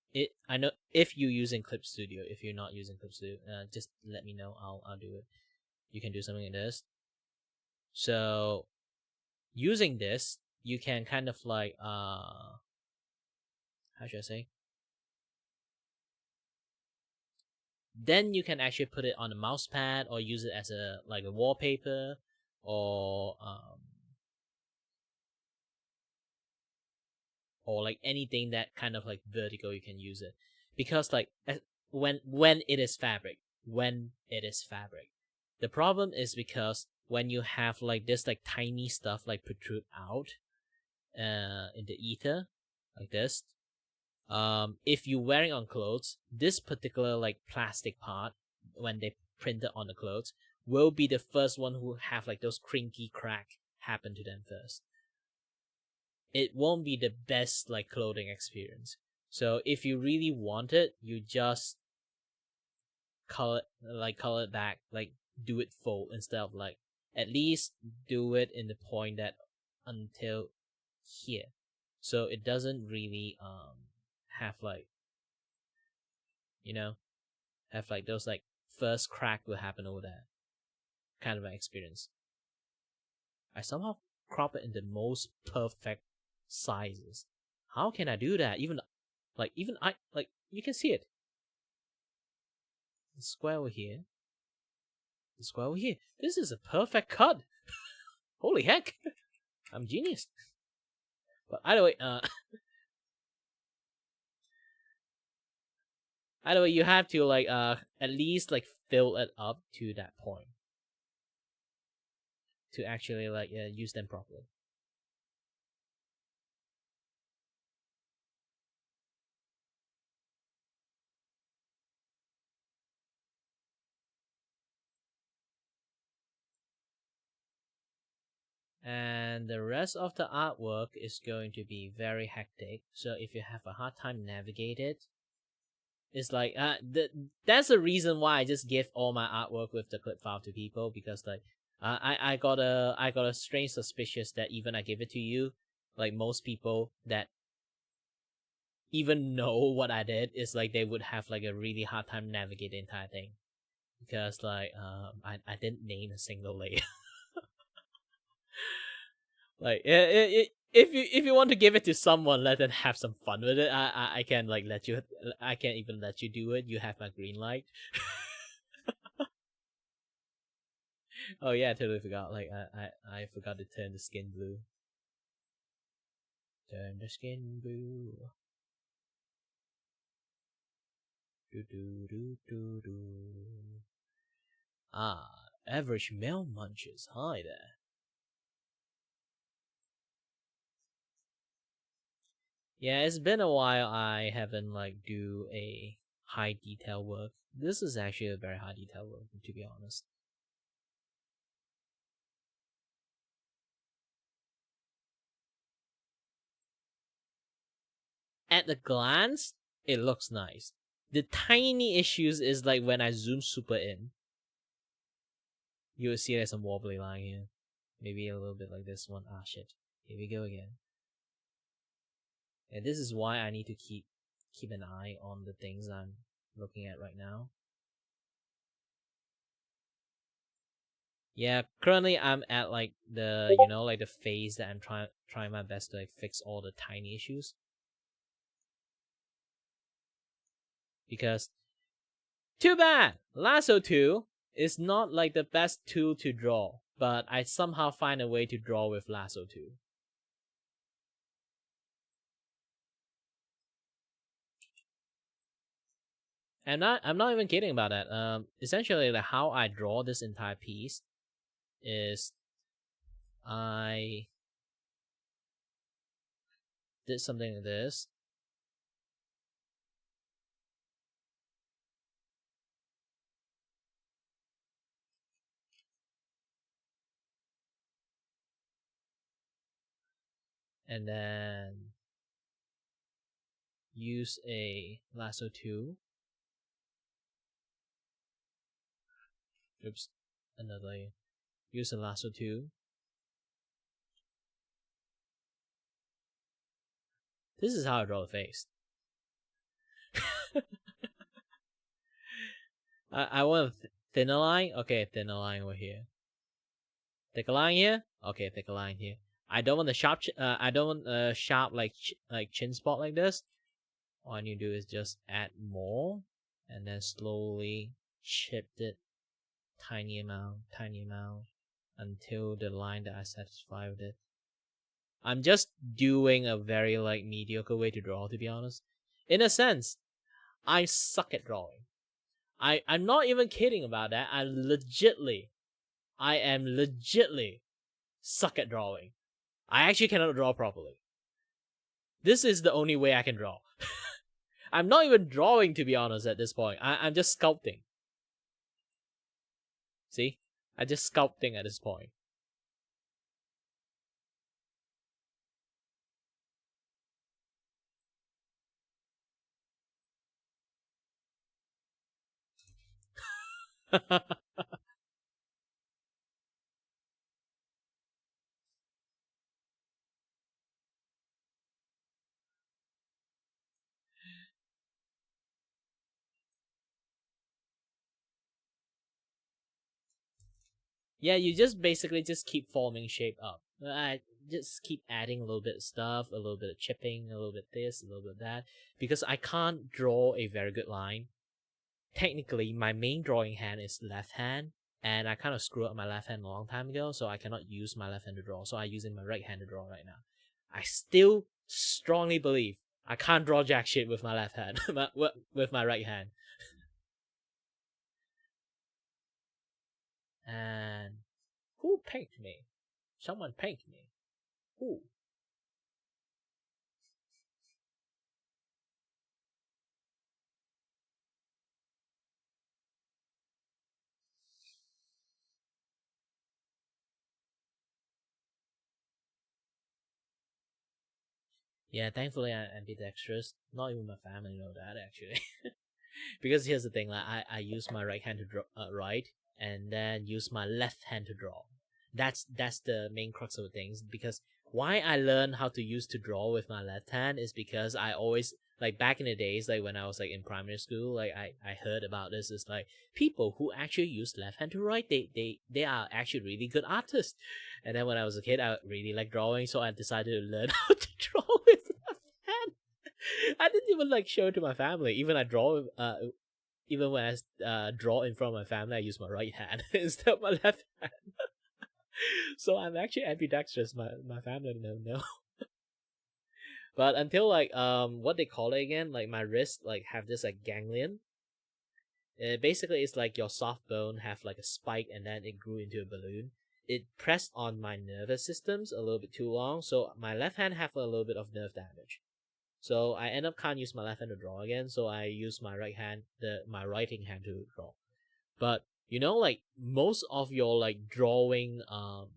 I know if you're using Clip Studio. If you're not using Clip Studio, just let me know. I'll do it. You can do something like this. So using this, you can kind of like how should I say? Then you can actually put it on a mouse pad or use it as a like a wallpaper or like anything that kind of like vertical. You can use it because like when it is fabric, the problem is because when you have like this like tiny stuff like protrude out in the ether like this, if you're wearing on clothes, this particular like plastic part when they print it on the clothes will be the first one who have like those crinky crack happen to them first. It won't be the best like clothing experience. So if you really want it, you just color it back, like do it full instead of like at least do it in the point that until here, so it doesn't really have like have like those like first crack will happen over there kind of an experience. I somehow crop it in the most perfect sizes. How can I do that? Even I like you can see it. The square over here. The square over here. This is a perfect cut. Holy heck. I'm genius. But either way, either way, you have to like at least like fill it up to that point to actually like use them properly. And the rest of the artwork is going to be very hectic. So if you have a hard time navigate it, it's like that's the reason why I just give all my artwork with the clip file to people, because like I got a strange suspicious that even I give it to you, like most people that even know what I did is like they would have like a really hard time navigating the entire thing, because like I didn't name a single layer. Like if you want to give it to someone, let them have some fun with it. I can like let you. I can't even let you do it. You have my green light. Oh yeah, I totally forgot. Like I forgot to turn the skin blue. Turn the skin blue. Do do do do do. Ah, average male munches. Hi there. Yeah, it's been a while I haven't like do a high detail work. This is actually a very high detail work, to be honest. At a glance, it looks nice. The tiny issues is like when I zoom super in. You will see there's some wobbly line here. Maybe a little bit like this one. Ah shit. Here we go again. And this is why I need to keep an eye on the things I'm looking at right now. Yeah, currently I'm at like the like the phase that I'm trying my best to like fix all the tiny issues. Because too bad! Lasso 2 is not like the best tool to draw, but I somehow find a way to draw with Lasso 2. I'm not even kidding about that. Essentially like how I draw this entire piece is I did something like this. And then use a lasso 2. Oops, another layer. Use a lasso 2. This is how I draw the face. I want a thinner line. Okay, thinner line over here. Thicker line here. Okay, thicker line here. I don't want the sharp. I don't want a sharp like chin spot like this. All I need to do is just add more, and then slowly chip it, tiny amount, until the line that I satisfy with it. I'm just doing a very like mediocre way to draw, to be honest. In a sense, I suck at drawing. I'm not even kidding about that. I am legitly suck at drawing. I actually cannot draw properly. This is the only way I can draw. I'm not even drawing, to be honest, at this point. I'm just sculpting. See? I'm just sculpting at this point. Yeah, you just basically just keep forming shape up. I just keep adding a little bit of stuff, a little bit of chipping, a little bit this, a little bit that, because I can't draw a very good line. Technically, my main drawing hand is left hand, and I kind of screwed up my left hand a long time ago, so I cannot use my left hand to draw, so I'm using my right hand to draw right now. I still strongly believe I can't draw jack shit with my left hand, with my right hand. And who painted me? Someone painted me. Who? Yeah, thankfully I'm ambidextrous. Not even my family know that, actually. Because here's the thing, like I use my right hand to draw, write, and then use my left hand to draw. That's the main crux of things, because why I learned how to use to draw with my left hand is because I always, like back in the days, like when I was like in primary school, like I heard about this, is like people who actually use left hand to write, they are actually really good artists. And then when I was a kid, I really liked drawing, so I decided to learn how to draw with left hand. I didn't even like show it to my family. Even even when I draw in front of my family, I use my right hand instead of my left hand. So I'm actually ambidextrous. My family don't know. But until like what they call it again, like my wrist like have this like ganglion. Basically it's like your soft bone have like a spike and then it grew into a balloon. It pressed on my nervous systems a little bit too long, so my left hand have a little bit of nerve damage. So I end up can't use my left hand to draw again, so I use my right hand, my writing hand to draw. But you know, like most of your like drawing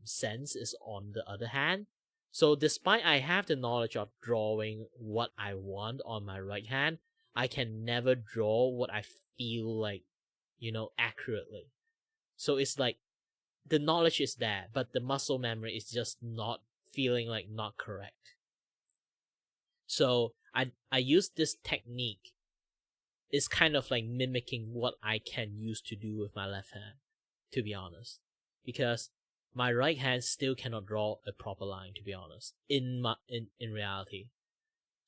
sense is on the other hand. So despite I have the knowledge of drawing what I want on my right hand, I can never draw what I feel like, you know, accurately. So it's like the knowledge is there, but the muscle memory is just not feeling like not correct. So I use this technique. It's kind of like mimicking what I can use to do with my left hand, to be honest. Because my right hand still cannot draw a proper line, to be honest, in reality.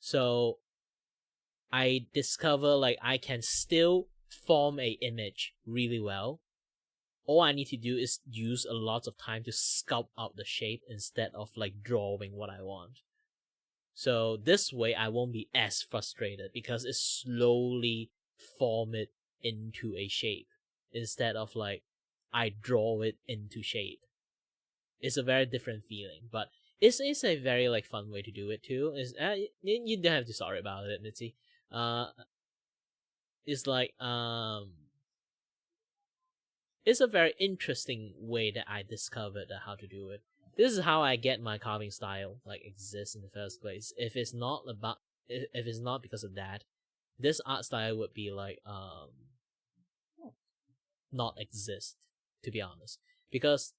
So I discover like I can still form a image really well. All I need to do is use a lot of time to sculpt out the shape instead of like drawing what I want. So this way I won't be as frustrated because it slowly form it into a shape instead of like I draw it into shape. It's a very different feeling, but it's a very like fun way to do it too. Is you don't have to sorry about it, Mitzi. It's like it's a very interesting way that I discovered how to do it. This is how I get my carving style like exists in the first place. If it's not because of that, this art style would be like not exist, to be honest. Because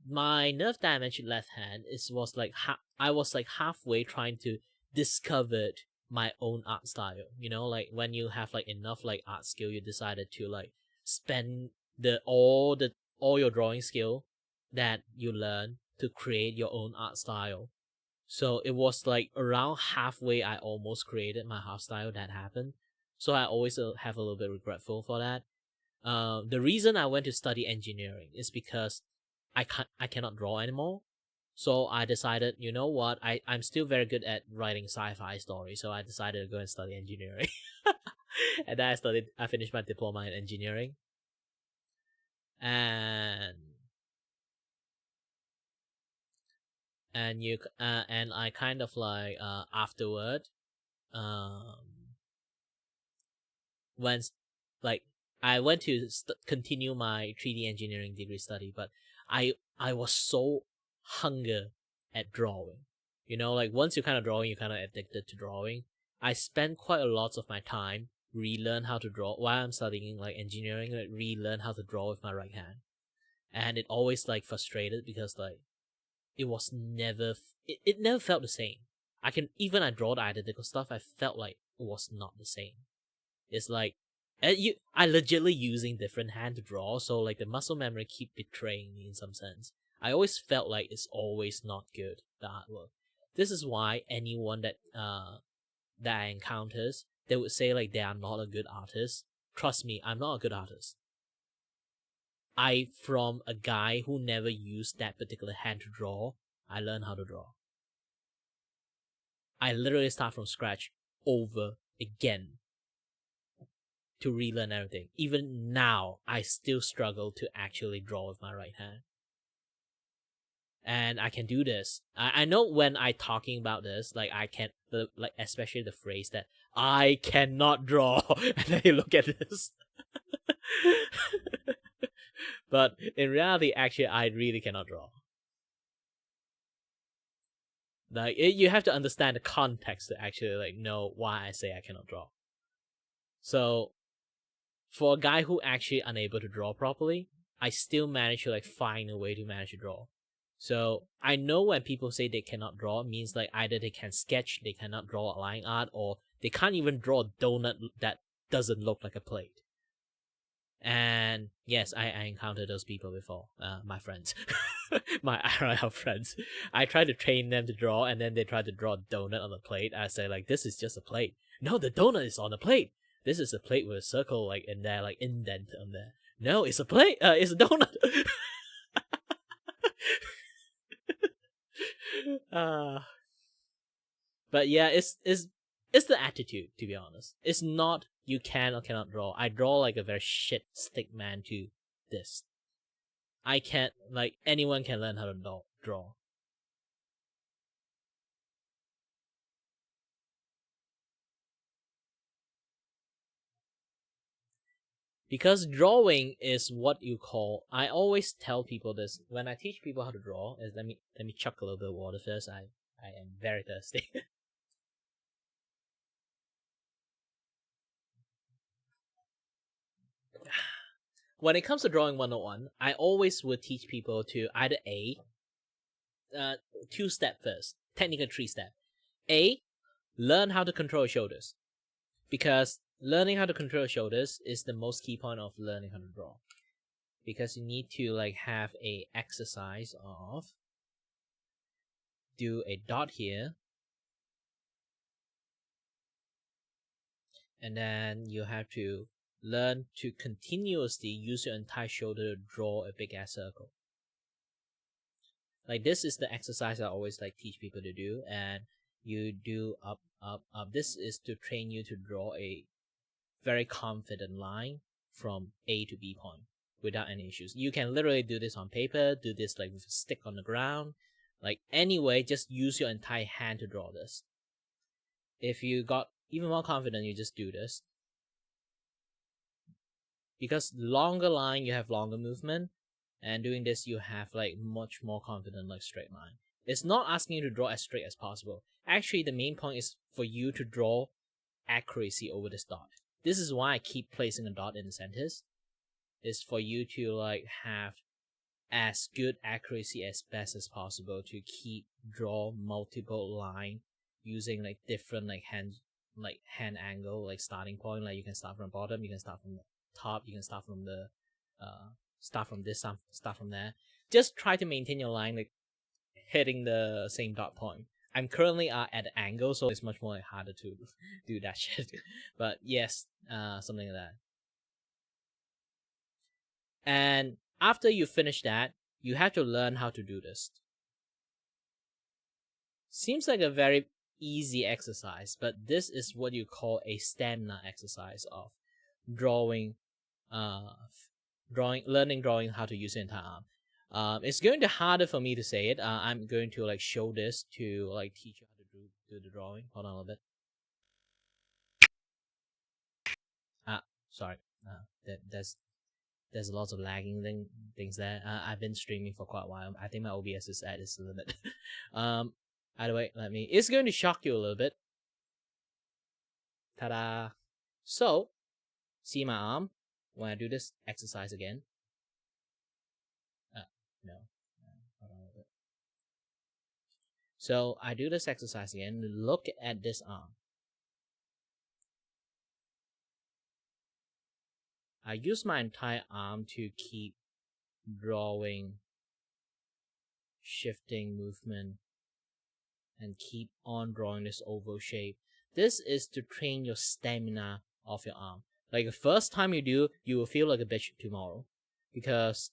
my nerve damage left hand was like I was like halfway trying to discover my own art style. You know, like when you have like enough like art skill, you decided to like spend all your drawing skill that you learn to create your own art style. So it was like around halfway I almost created my art style that happened. So I always have a little bit regretful for that. The reason I went to study engineering is because I cannot draw anymore. So I decided, you know what, I'm still very good at writing sci-fi stories, so I decided to go and study engineering. And then I finished my diploma in engineering. And I kind of like afterward when like I went to continue my 3D engineering degree study, but I was so hunger at drawing. You know, like once you're kind of drawing, you're kind of addicted to drawing. I spent quite a lot of my time relearn how to draw while I'm studying like engineering, like relearn how to draw with my right hand. And it always like frustrated because like it was never it never felt the same. I draw the identical stuff, I felt like it was not the same. It's like I legitimately using different hand to draw, so like the muscle memory keep betraying me in some sense. I always felt like it's always not good, the artwork. This is why anyone that I encounters, they would say like they are not a good artist. Trust me, I'm not a good artist. From a guy who never used that particular hand to draw, I learned how to draw. I literally start from scratch over again to relearn everything. Even now, I still struggle to actually draw with my right hand. And I can do this. I know when I talking about this, like I can, like especially the phrase that I cannot draw, and then you look at this. But in reality, actually, I really cannot draw. Like you have to understand the context to actually like know why I say I cannot draw. So for a guy who actually unable to draw properly, I still manage to like find a way to manage to draw. So I know when people say they cannot draw, it means like either they can sketch, they cannot draw a line art, or they can't even draw a donut that doesn't look like a plate. And yes, I encountered those people before, my friends, my IRL friends. I tried to train them to draw, and then they tried to draw a donut on the plate. I say like, this is just a plate. No, the donut is on the plate. This is a plate with a circle like in there, like indent on there. No, it's a plate. It's a donut. But yeah, it's the attitude, to be honest. It's not you can or cannot draw. I draw like a very shit stick man to this. I can't, like, anyone can learn how to draw. Because drawing is what you call, I always tell people this when I teach people how to draw, is let me chuck a little bit of water first. I am very thirsty. When it comes to drawing 101, I always would teach people to either two-step first, technical 3-step. Learn how to control your shoulders. Because learning how to control your shoulders is the most key point of learning how to draw. Because you need to like have a exercise of do a dot here, and then you have to learn to continuously use your entire shoulder to draw a big ass circle. Like this is the exercise I always like teach people to do, and you do up, up, up. This is to train you to draw a very confident line from A to B point without any issues. You can literally do this on paper, do this like with a stick on the ground, like anyway, just use your entire hand to draw this. If you got even more confident, you just do this. Because longer line, you have longer movement, and doing this, you have like much more confident like straight line. It's not asking you to draw as straight as possible. Actually, the main point is for you to draw accuracy over this dot. This is why I keep placing a dot in the centers. Is for you to like have as good accuracy as best as possible to draw multiple line using like different like hand angle, like starting point. Like you can start from bottom, you can start from the top, you can start from the start from this, start from there. Just try to maintain your line like hitting the same dot point. I'm currently at an angle, so it's much more like, harder to do that shit. But yes, something like that. And after you finish that, you have to learn how to do this. Seems like a very easy exercise, but this is what you call a stamina exercise of drawing, learning drawing how to use the entire arm. It's going to be harder for me to say it. I'm going to like show this to like teach you how to do the drawing. Hold on a little bit. Sorry. There's lots of lagging things there. I've been streaming for quite a while. I think my OBS is at its limit. Either way, it's going to shock you a little bit. Ta-da! So, see my arm when I do this exercise again. No. Hold on a little bit. So, I do this exercise again. Look at this arm. I use my entire arm to keep drawing, shifting movement, and keep on drawing this oval shape. This is to train your stamina of your arm. Like the first time you do, you will feel like a bitch tomorrow, because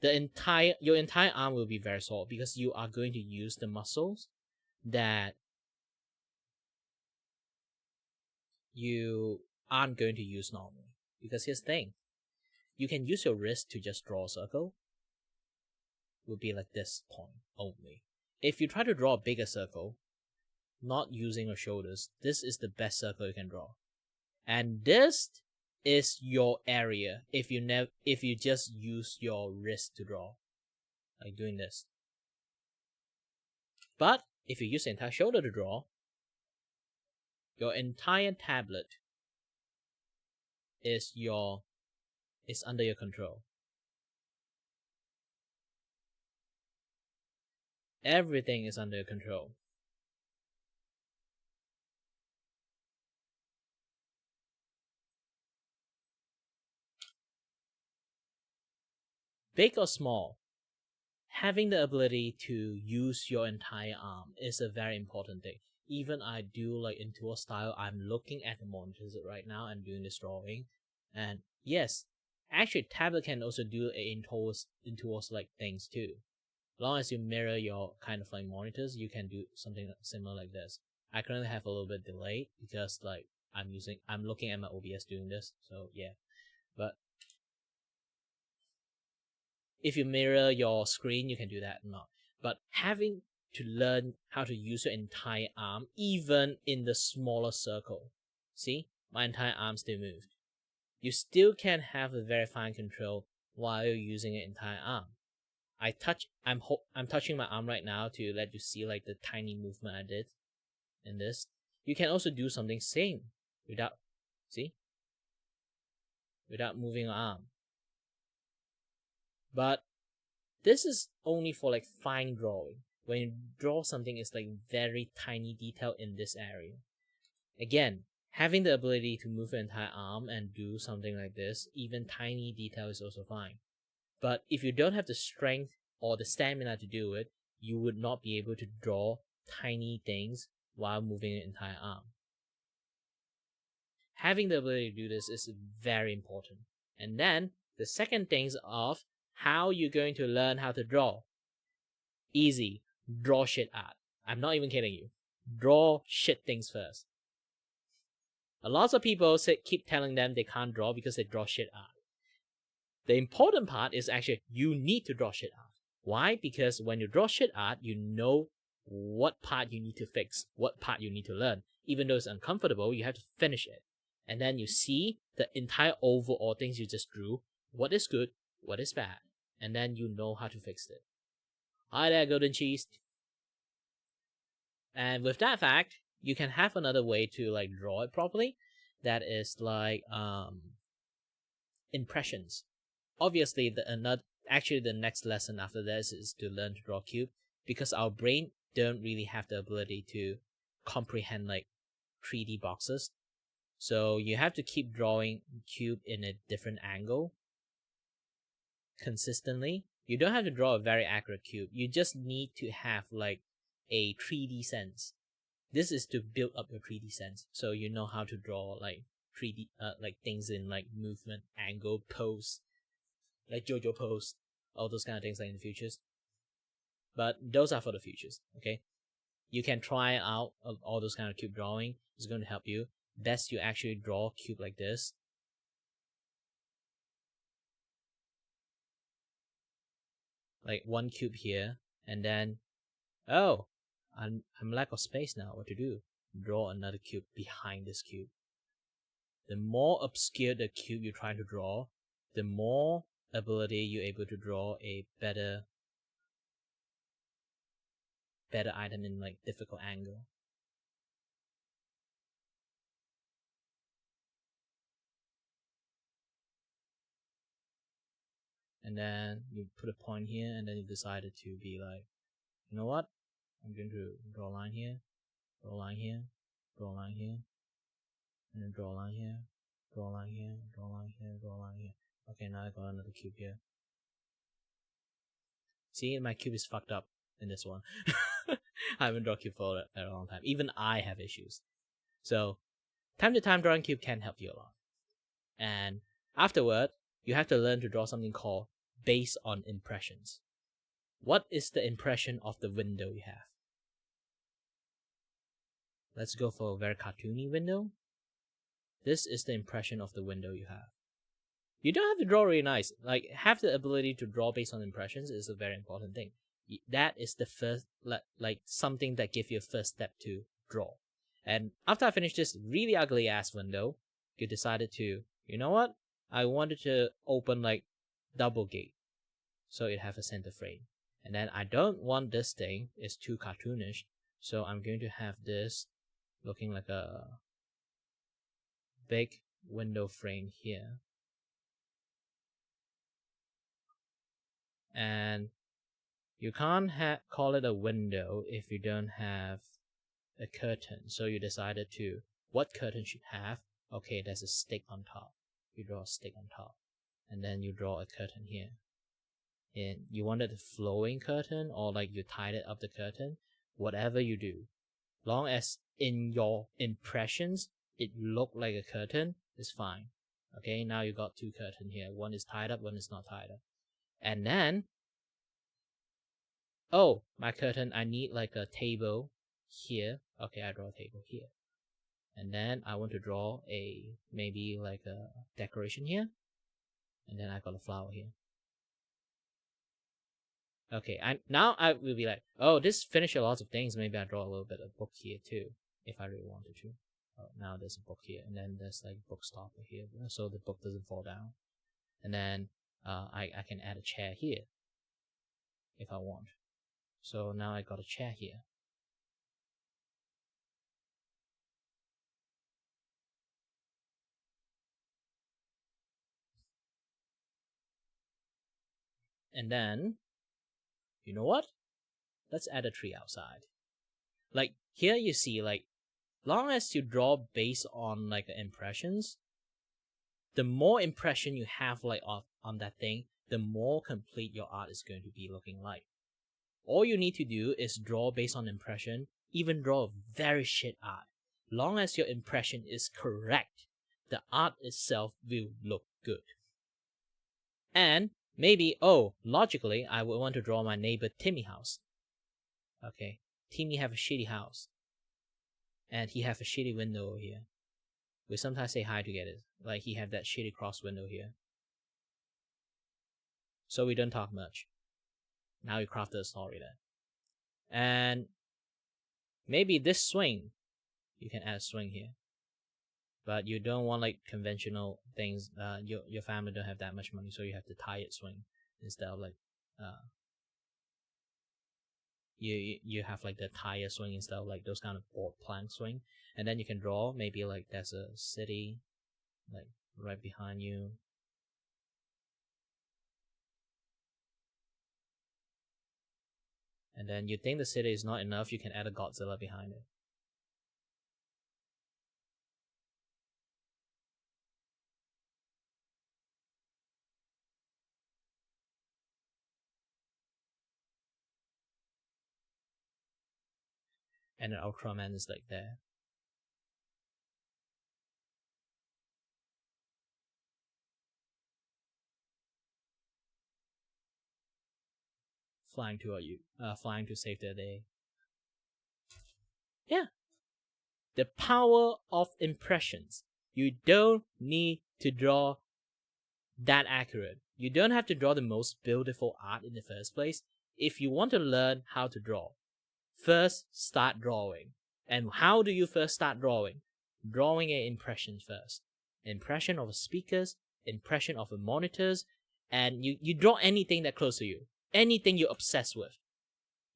your entire arm will be very sore, because you are going to use the muscles that you aren't going to use normally. Because here's the thing, you can use your wrist to just draw a circle. Would be like this point only. If you try to draw a bigger circle, not using your shoulders, this is the best circle you can draw. And this is your area if you just use your wrist to draw. Like doing this. But if you use the entire shoulder to draw, your entire tablet is under your control. Everything is under your control. Big or small, having the ability to use your entire arm is a very important thing. Even I do like in tour style, I'm looking at the monitors right now and doing this drawing. And yes, actually tablet can also do in tours like things too. As long as you mirror your kind of like monitors, you can do something similar like this. I currently have a little bit delayed because like I'm looking at my OBS doing this, so yeah. But if you mirror your screen, you can do that. No, but having to learn how to use your entire arm, even in the smaller circle. See, my entire arm still moved. You still can have a very fine control while you're using an entire arm. I'm touching my arm right now to let you see like the tiny movement I did in this. You can also do something same without moving your arm. But this is only for like fine drawing. When you draw something, it's like very tiny detail in this area. Again, having the ability to move your entire arm and do something like this, even tiny detail is also fine. But if you don't have the strength or the stamina to do it, you would not be able to draw tiny things while moving your entire arm. Having the ability to do this is very important. And then the second things of how you're going to learn how to draw. Easy. Draw shit art. I'm not even kidding you. Draw shit things first. A lot of people keep telling them they can't draw because they draw shit art. The important part is actually you need to draw shit art. Why? Because when you draw shit art, you know what part you need to fix, what part you need to learn. Even though it's uncomfortable, you have to finish it. And then you see the entire overall things you just drew, what is good, what is bad. And then you know how to fix it. Hi there, golden cheese. And with that fact, you can have another way to like draw it properly. That is like impressions. Obviously, the next lesson after this is to learn to draw cube, because our brain don't really have the ability to comprehend like 3D boxes. So you have to keep drawing cube in a different angle consistently. You don't have to draw a very accurate cube. You just need to have like a 3D sense. This is to build up your 3D sense, so you know how to draw like 3D like things in like movement, angle, pose, like JoJo pose, all those kind of things like in the futures. But those are for the futures, okay? You can try out all those kind of cube drawing. It's going to help you. Best you actually draw a cube like this. Like one cube here, and then, oh, I'm lack of space now. What to do? Draw another cube behind this cube. The more obscure the cube you're trying to draw, the more ability you're able to draw a better item in like difficult angle. And then you put a point here, and then you decided to be like, you know what? I'm going to draw a line here, draw a line here, draw a line here, and then draw a line here, draw a line here, draw a line here, draw a line here. Okay, now I got another cube here. See, my cube is fucked up in this one. I haven't drawn cube for a long time. Even I have issues. So, time to time drawing cube can help you a lot. And afterward, you have to learn to draw something called based on impressions. What is the impression of the window you have? Let's go for a very cartoony window. This is the impression of the window you have. You don't have to draw really nice. Like, have the ability to draw based on impressions is a very important thing. That is the first, like, something that gives you a first step to draw. And after I finished this really ugly ass window, you decided to, you know what? I wanted to open like double gate, so it have a center frame. And then I don't want this thing, it's too cartoonish, so I'm going to have this looking like a big window frame here. And you can't call it a window if you don't have a curtain. So you decided to, what curtain should have? Okay, there's a stick on top. You draw a stick on top. And then you draw a curtain here. And you wanted a flowing curtain, or like you tied it up the curtain. Whatever you do, long as in your impressions it looked like a curtain, is fine. Okay, now you got two curtains here. One is tied up, one is not tied up. And then, oh, my curtain, I need like a table here. Okay, I draw a table here. And then I want to draw maybe like a decoration here. And then I got a flower here. Okay, now I will be like, oh, this finished a lot of things. Maybe I draw a little bit of book here too, if I really wanted to. Oh, now there's a book here, and then there's like book stopper here, so the book doesn't fall down. And then I can add a chair here, if I want. So now I got a chair here. And then, you know what? Let's add a tree outside. Like, here you see, like, long as you draw based on, like, impressions, the more impression you have, like, on that thing, the more complete your art is going to be looking like. All you need to do is draw based on impression, even draw very shit art. Long as your impression is correct, the art itself will look good. And maybe, oh, logically, I would want to draw my neighbor Timmy house. Okay, Timmy have a shitty house. And he have a shitty window over here. We sometimes say hi together. Like, he have that shitty cross window here. So we don't talk much. Now we crafted a story there. And maybe this swing, you can add a swing here. But you don't want like conventional things. Your family don't have that much money, so you have to tie it swing instead of like you have like the tire swing instead of like those kind of board plank swing. And then you can draw maybe like there's a city like right behind you. And then you think the city is not enough, you can add a Godzilla behind it. And an Ultraman is like there. Flying to save the day. Yeah. The power of impressions. You don't need to draw that accurate. You don't have to draw the most beautiful art in the first place. If you want to learn how to draw, first start drawing. And how do you first start drawing? Drawing an impression first. Impression of the speakers, impression of the monitors, and you draw anything that close to you. Anything you're obsessed with.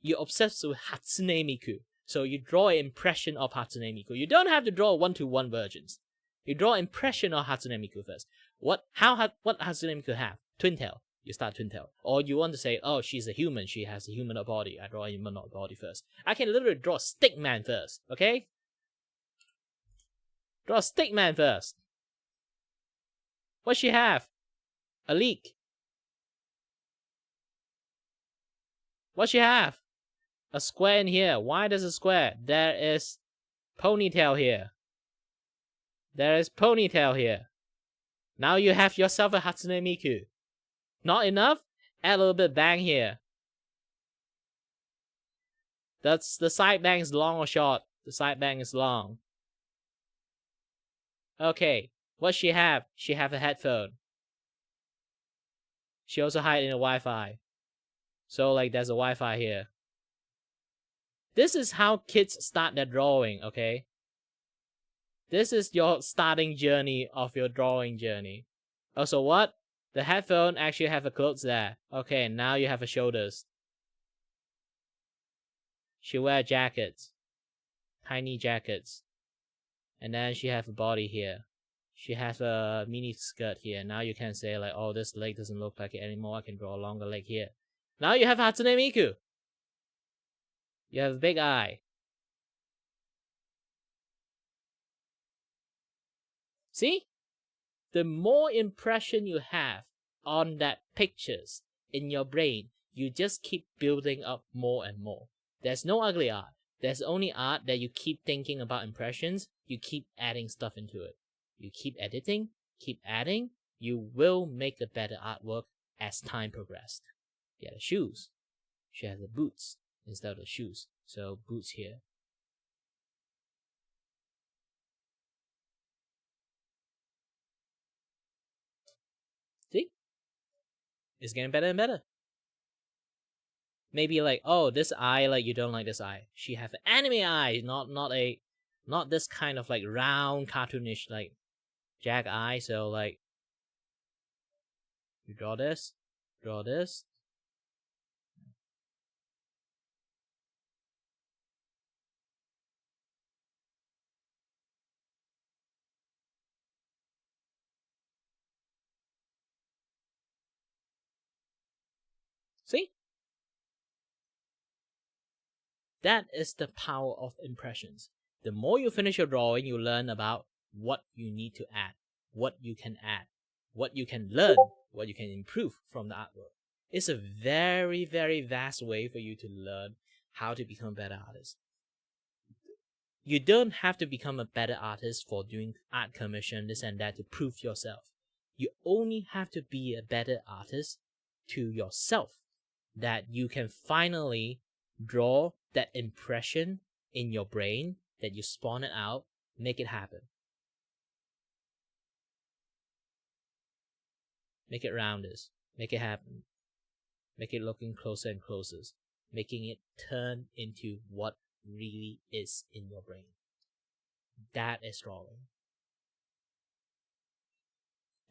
You're obsessed with Hatsune Miku. So you draw an impression of Hatsune Miku. You don't have to draw one-to-one versions. You draw an impression of Hatsune Miku first. What Hatsune Miku have? Twin tail. You start twin tail. Or you want to say, oh, she's a human. She has a humanoid body. I draw a humanoid body first. I can literally draw Stick Man first. Okay? Draw Stick Man first. What she have? A leak. What she have? A square in here. Why there's a square? There is ponytail here. There is ponytail here. Now you have yourself a Hatsune Miku. Not enough? Add a little bit bang here. That's the side bang is long or short? The side bang is long. Okay. What she have? She have a headphone. She also hide in a Wi-Fi. So like there's a Wi-Fi here. This is how kids start their drawing, okay? This is your starting journey of your drawing journey. Also what? The headphone actually have a clothes there. Okay, now you have a shoulders. She wear jackets. Tiny jackets. And then she have a body here. She has a mini skirt here. Now you can say like, oh, this leg doesn't look like it anymore. I can draw a longer leg here. Now you have Hatsune Miku. You have a big eye. See? The more impression you have on that pictures in your brain, you just keep building up more and more. There's no ugly art. There's only art that you keep thinking about impressions, you keep adding stuff into it. You keep editing, keep adding, you will make a better artwork as time progressed. Yeah, the shoes. She has the boots instead of the shoes. So boots here. See? It's getting better and better. Maybe like, oh, this eye, like you don't like this eye. She has an anime eye, not this kind of like round cartoonish like Jack eye. So like, you draw this. See? That is the power of impressions. The more you finish your drawing, you learn about what you need to add, what you can learn, what you can improve from the artwork. It's a very, very vast way for you to learn how to become a better artist. You don't have to become a better artist for doing art commission, this and that, to prove yourself. You only have to be a better artist to yourself, that you can finally draw that impression in your brain, that you spawn it out, make it happen. Make it rounders. Make it happen. Make it looking closer and closer. Making it turn into what really is in your brain. That is drawing.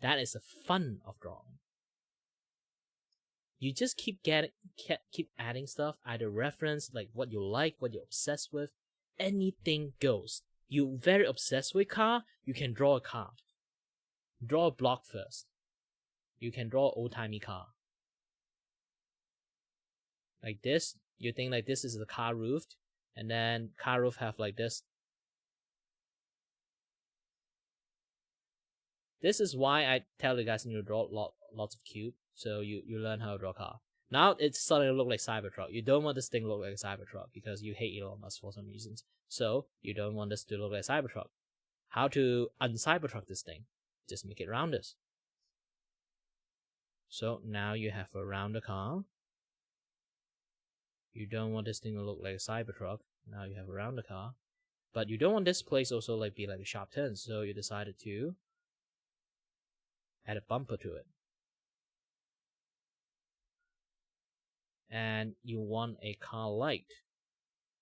That is the fun of drawing. You just keep adding stuff, either reference, like what you like, what you're obsessed with. Anything goes. You're very obsessed with car, you can draw a car. Draw a block first. You can draw an old-timey car. Like this, you think like this is the car roof, and then car roof have like this. This is why I tell you guys you need to draw lots of cube, so you learn how to draw a car. Now it's starting to look like Cybertruck. You don't want this thing to look like a Cybertruck because you hate Elon Musk for some reasons. So you don't want this to look like a Cybertruck. How to un-Cybertruck this thing? Just make it rounders. So now you have a rounder car. You don't want this thing to look like a Cybertruck. Now you have a rounder car. But you don't want this place also like be like a sharp turn, so you decided to add a bumper to it. And you want a car light.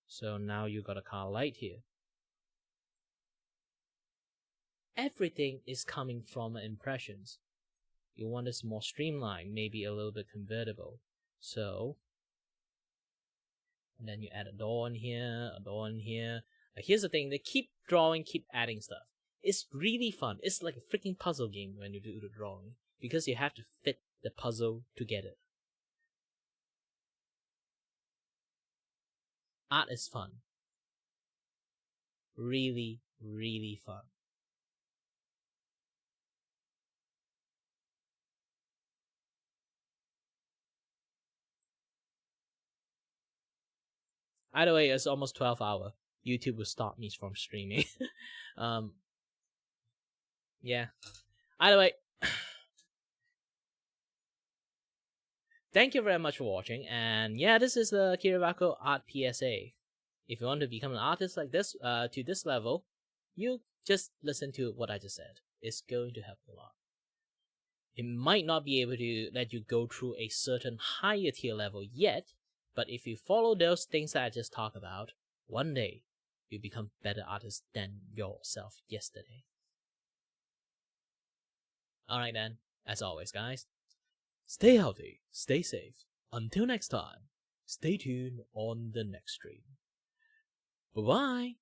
So now you got a car light here. Everything is coming from impressions. You want this more streamlined, maybe a little bit convertible. So, and then you add a door in here, a door in here. Now here's the thing, they keep drawing, keep adding stuff. It's really fun. It's like a freaking puzzle game when you do the drawing, because you have to fit the puzzle together. Art is fun. Really, really fun. Either way, it's almost 12 hours. YouTube will stop me from streaming. Yeah. Either way, thank you very much for watching. And yeah, this is the Kiribako Art PSA. If you want to become an artist like this, to this level, you just listen to what I just said. It's going to help you a lot. It might not be able to let you go through a certain higher tier level yet, but if you follow those things that I just talked about, one day you become better artist than yourself yesterday. Alright then, as always guys, stay healthy, stay safe. Until next time, stay tuned on the next stream. Bye bye!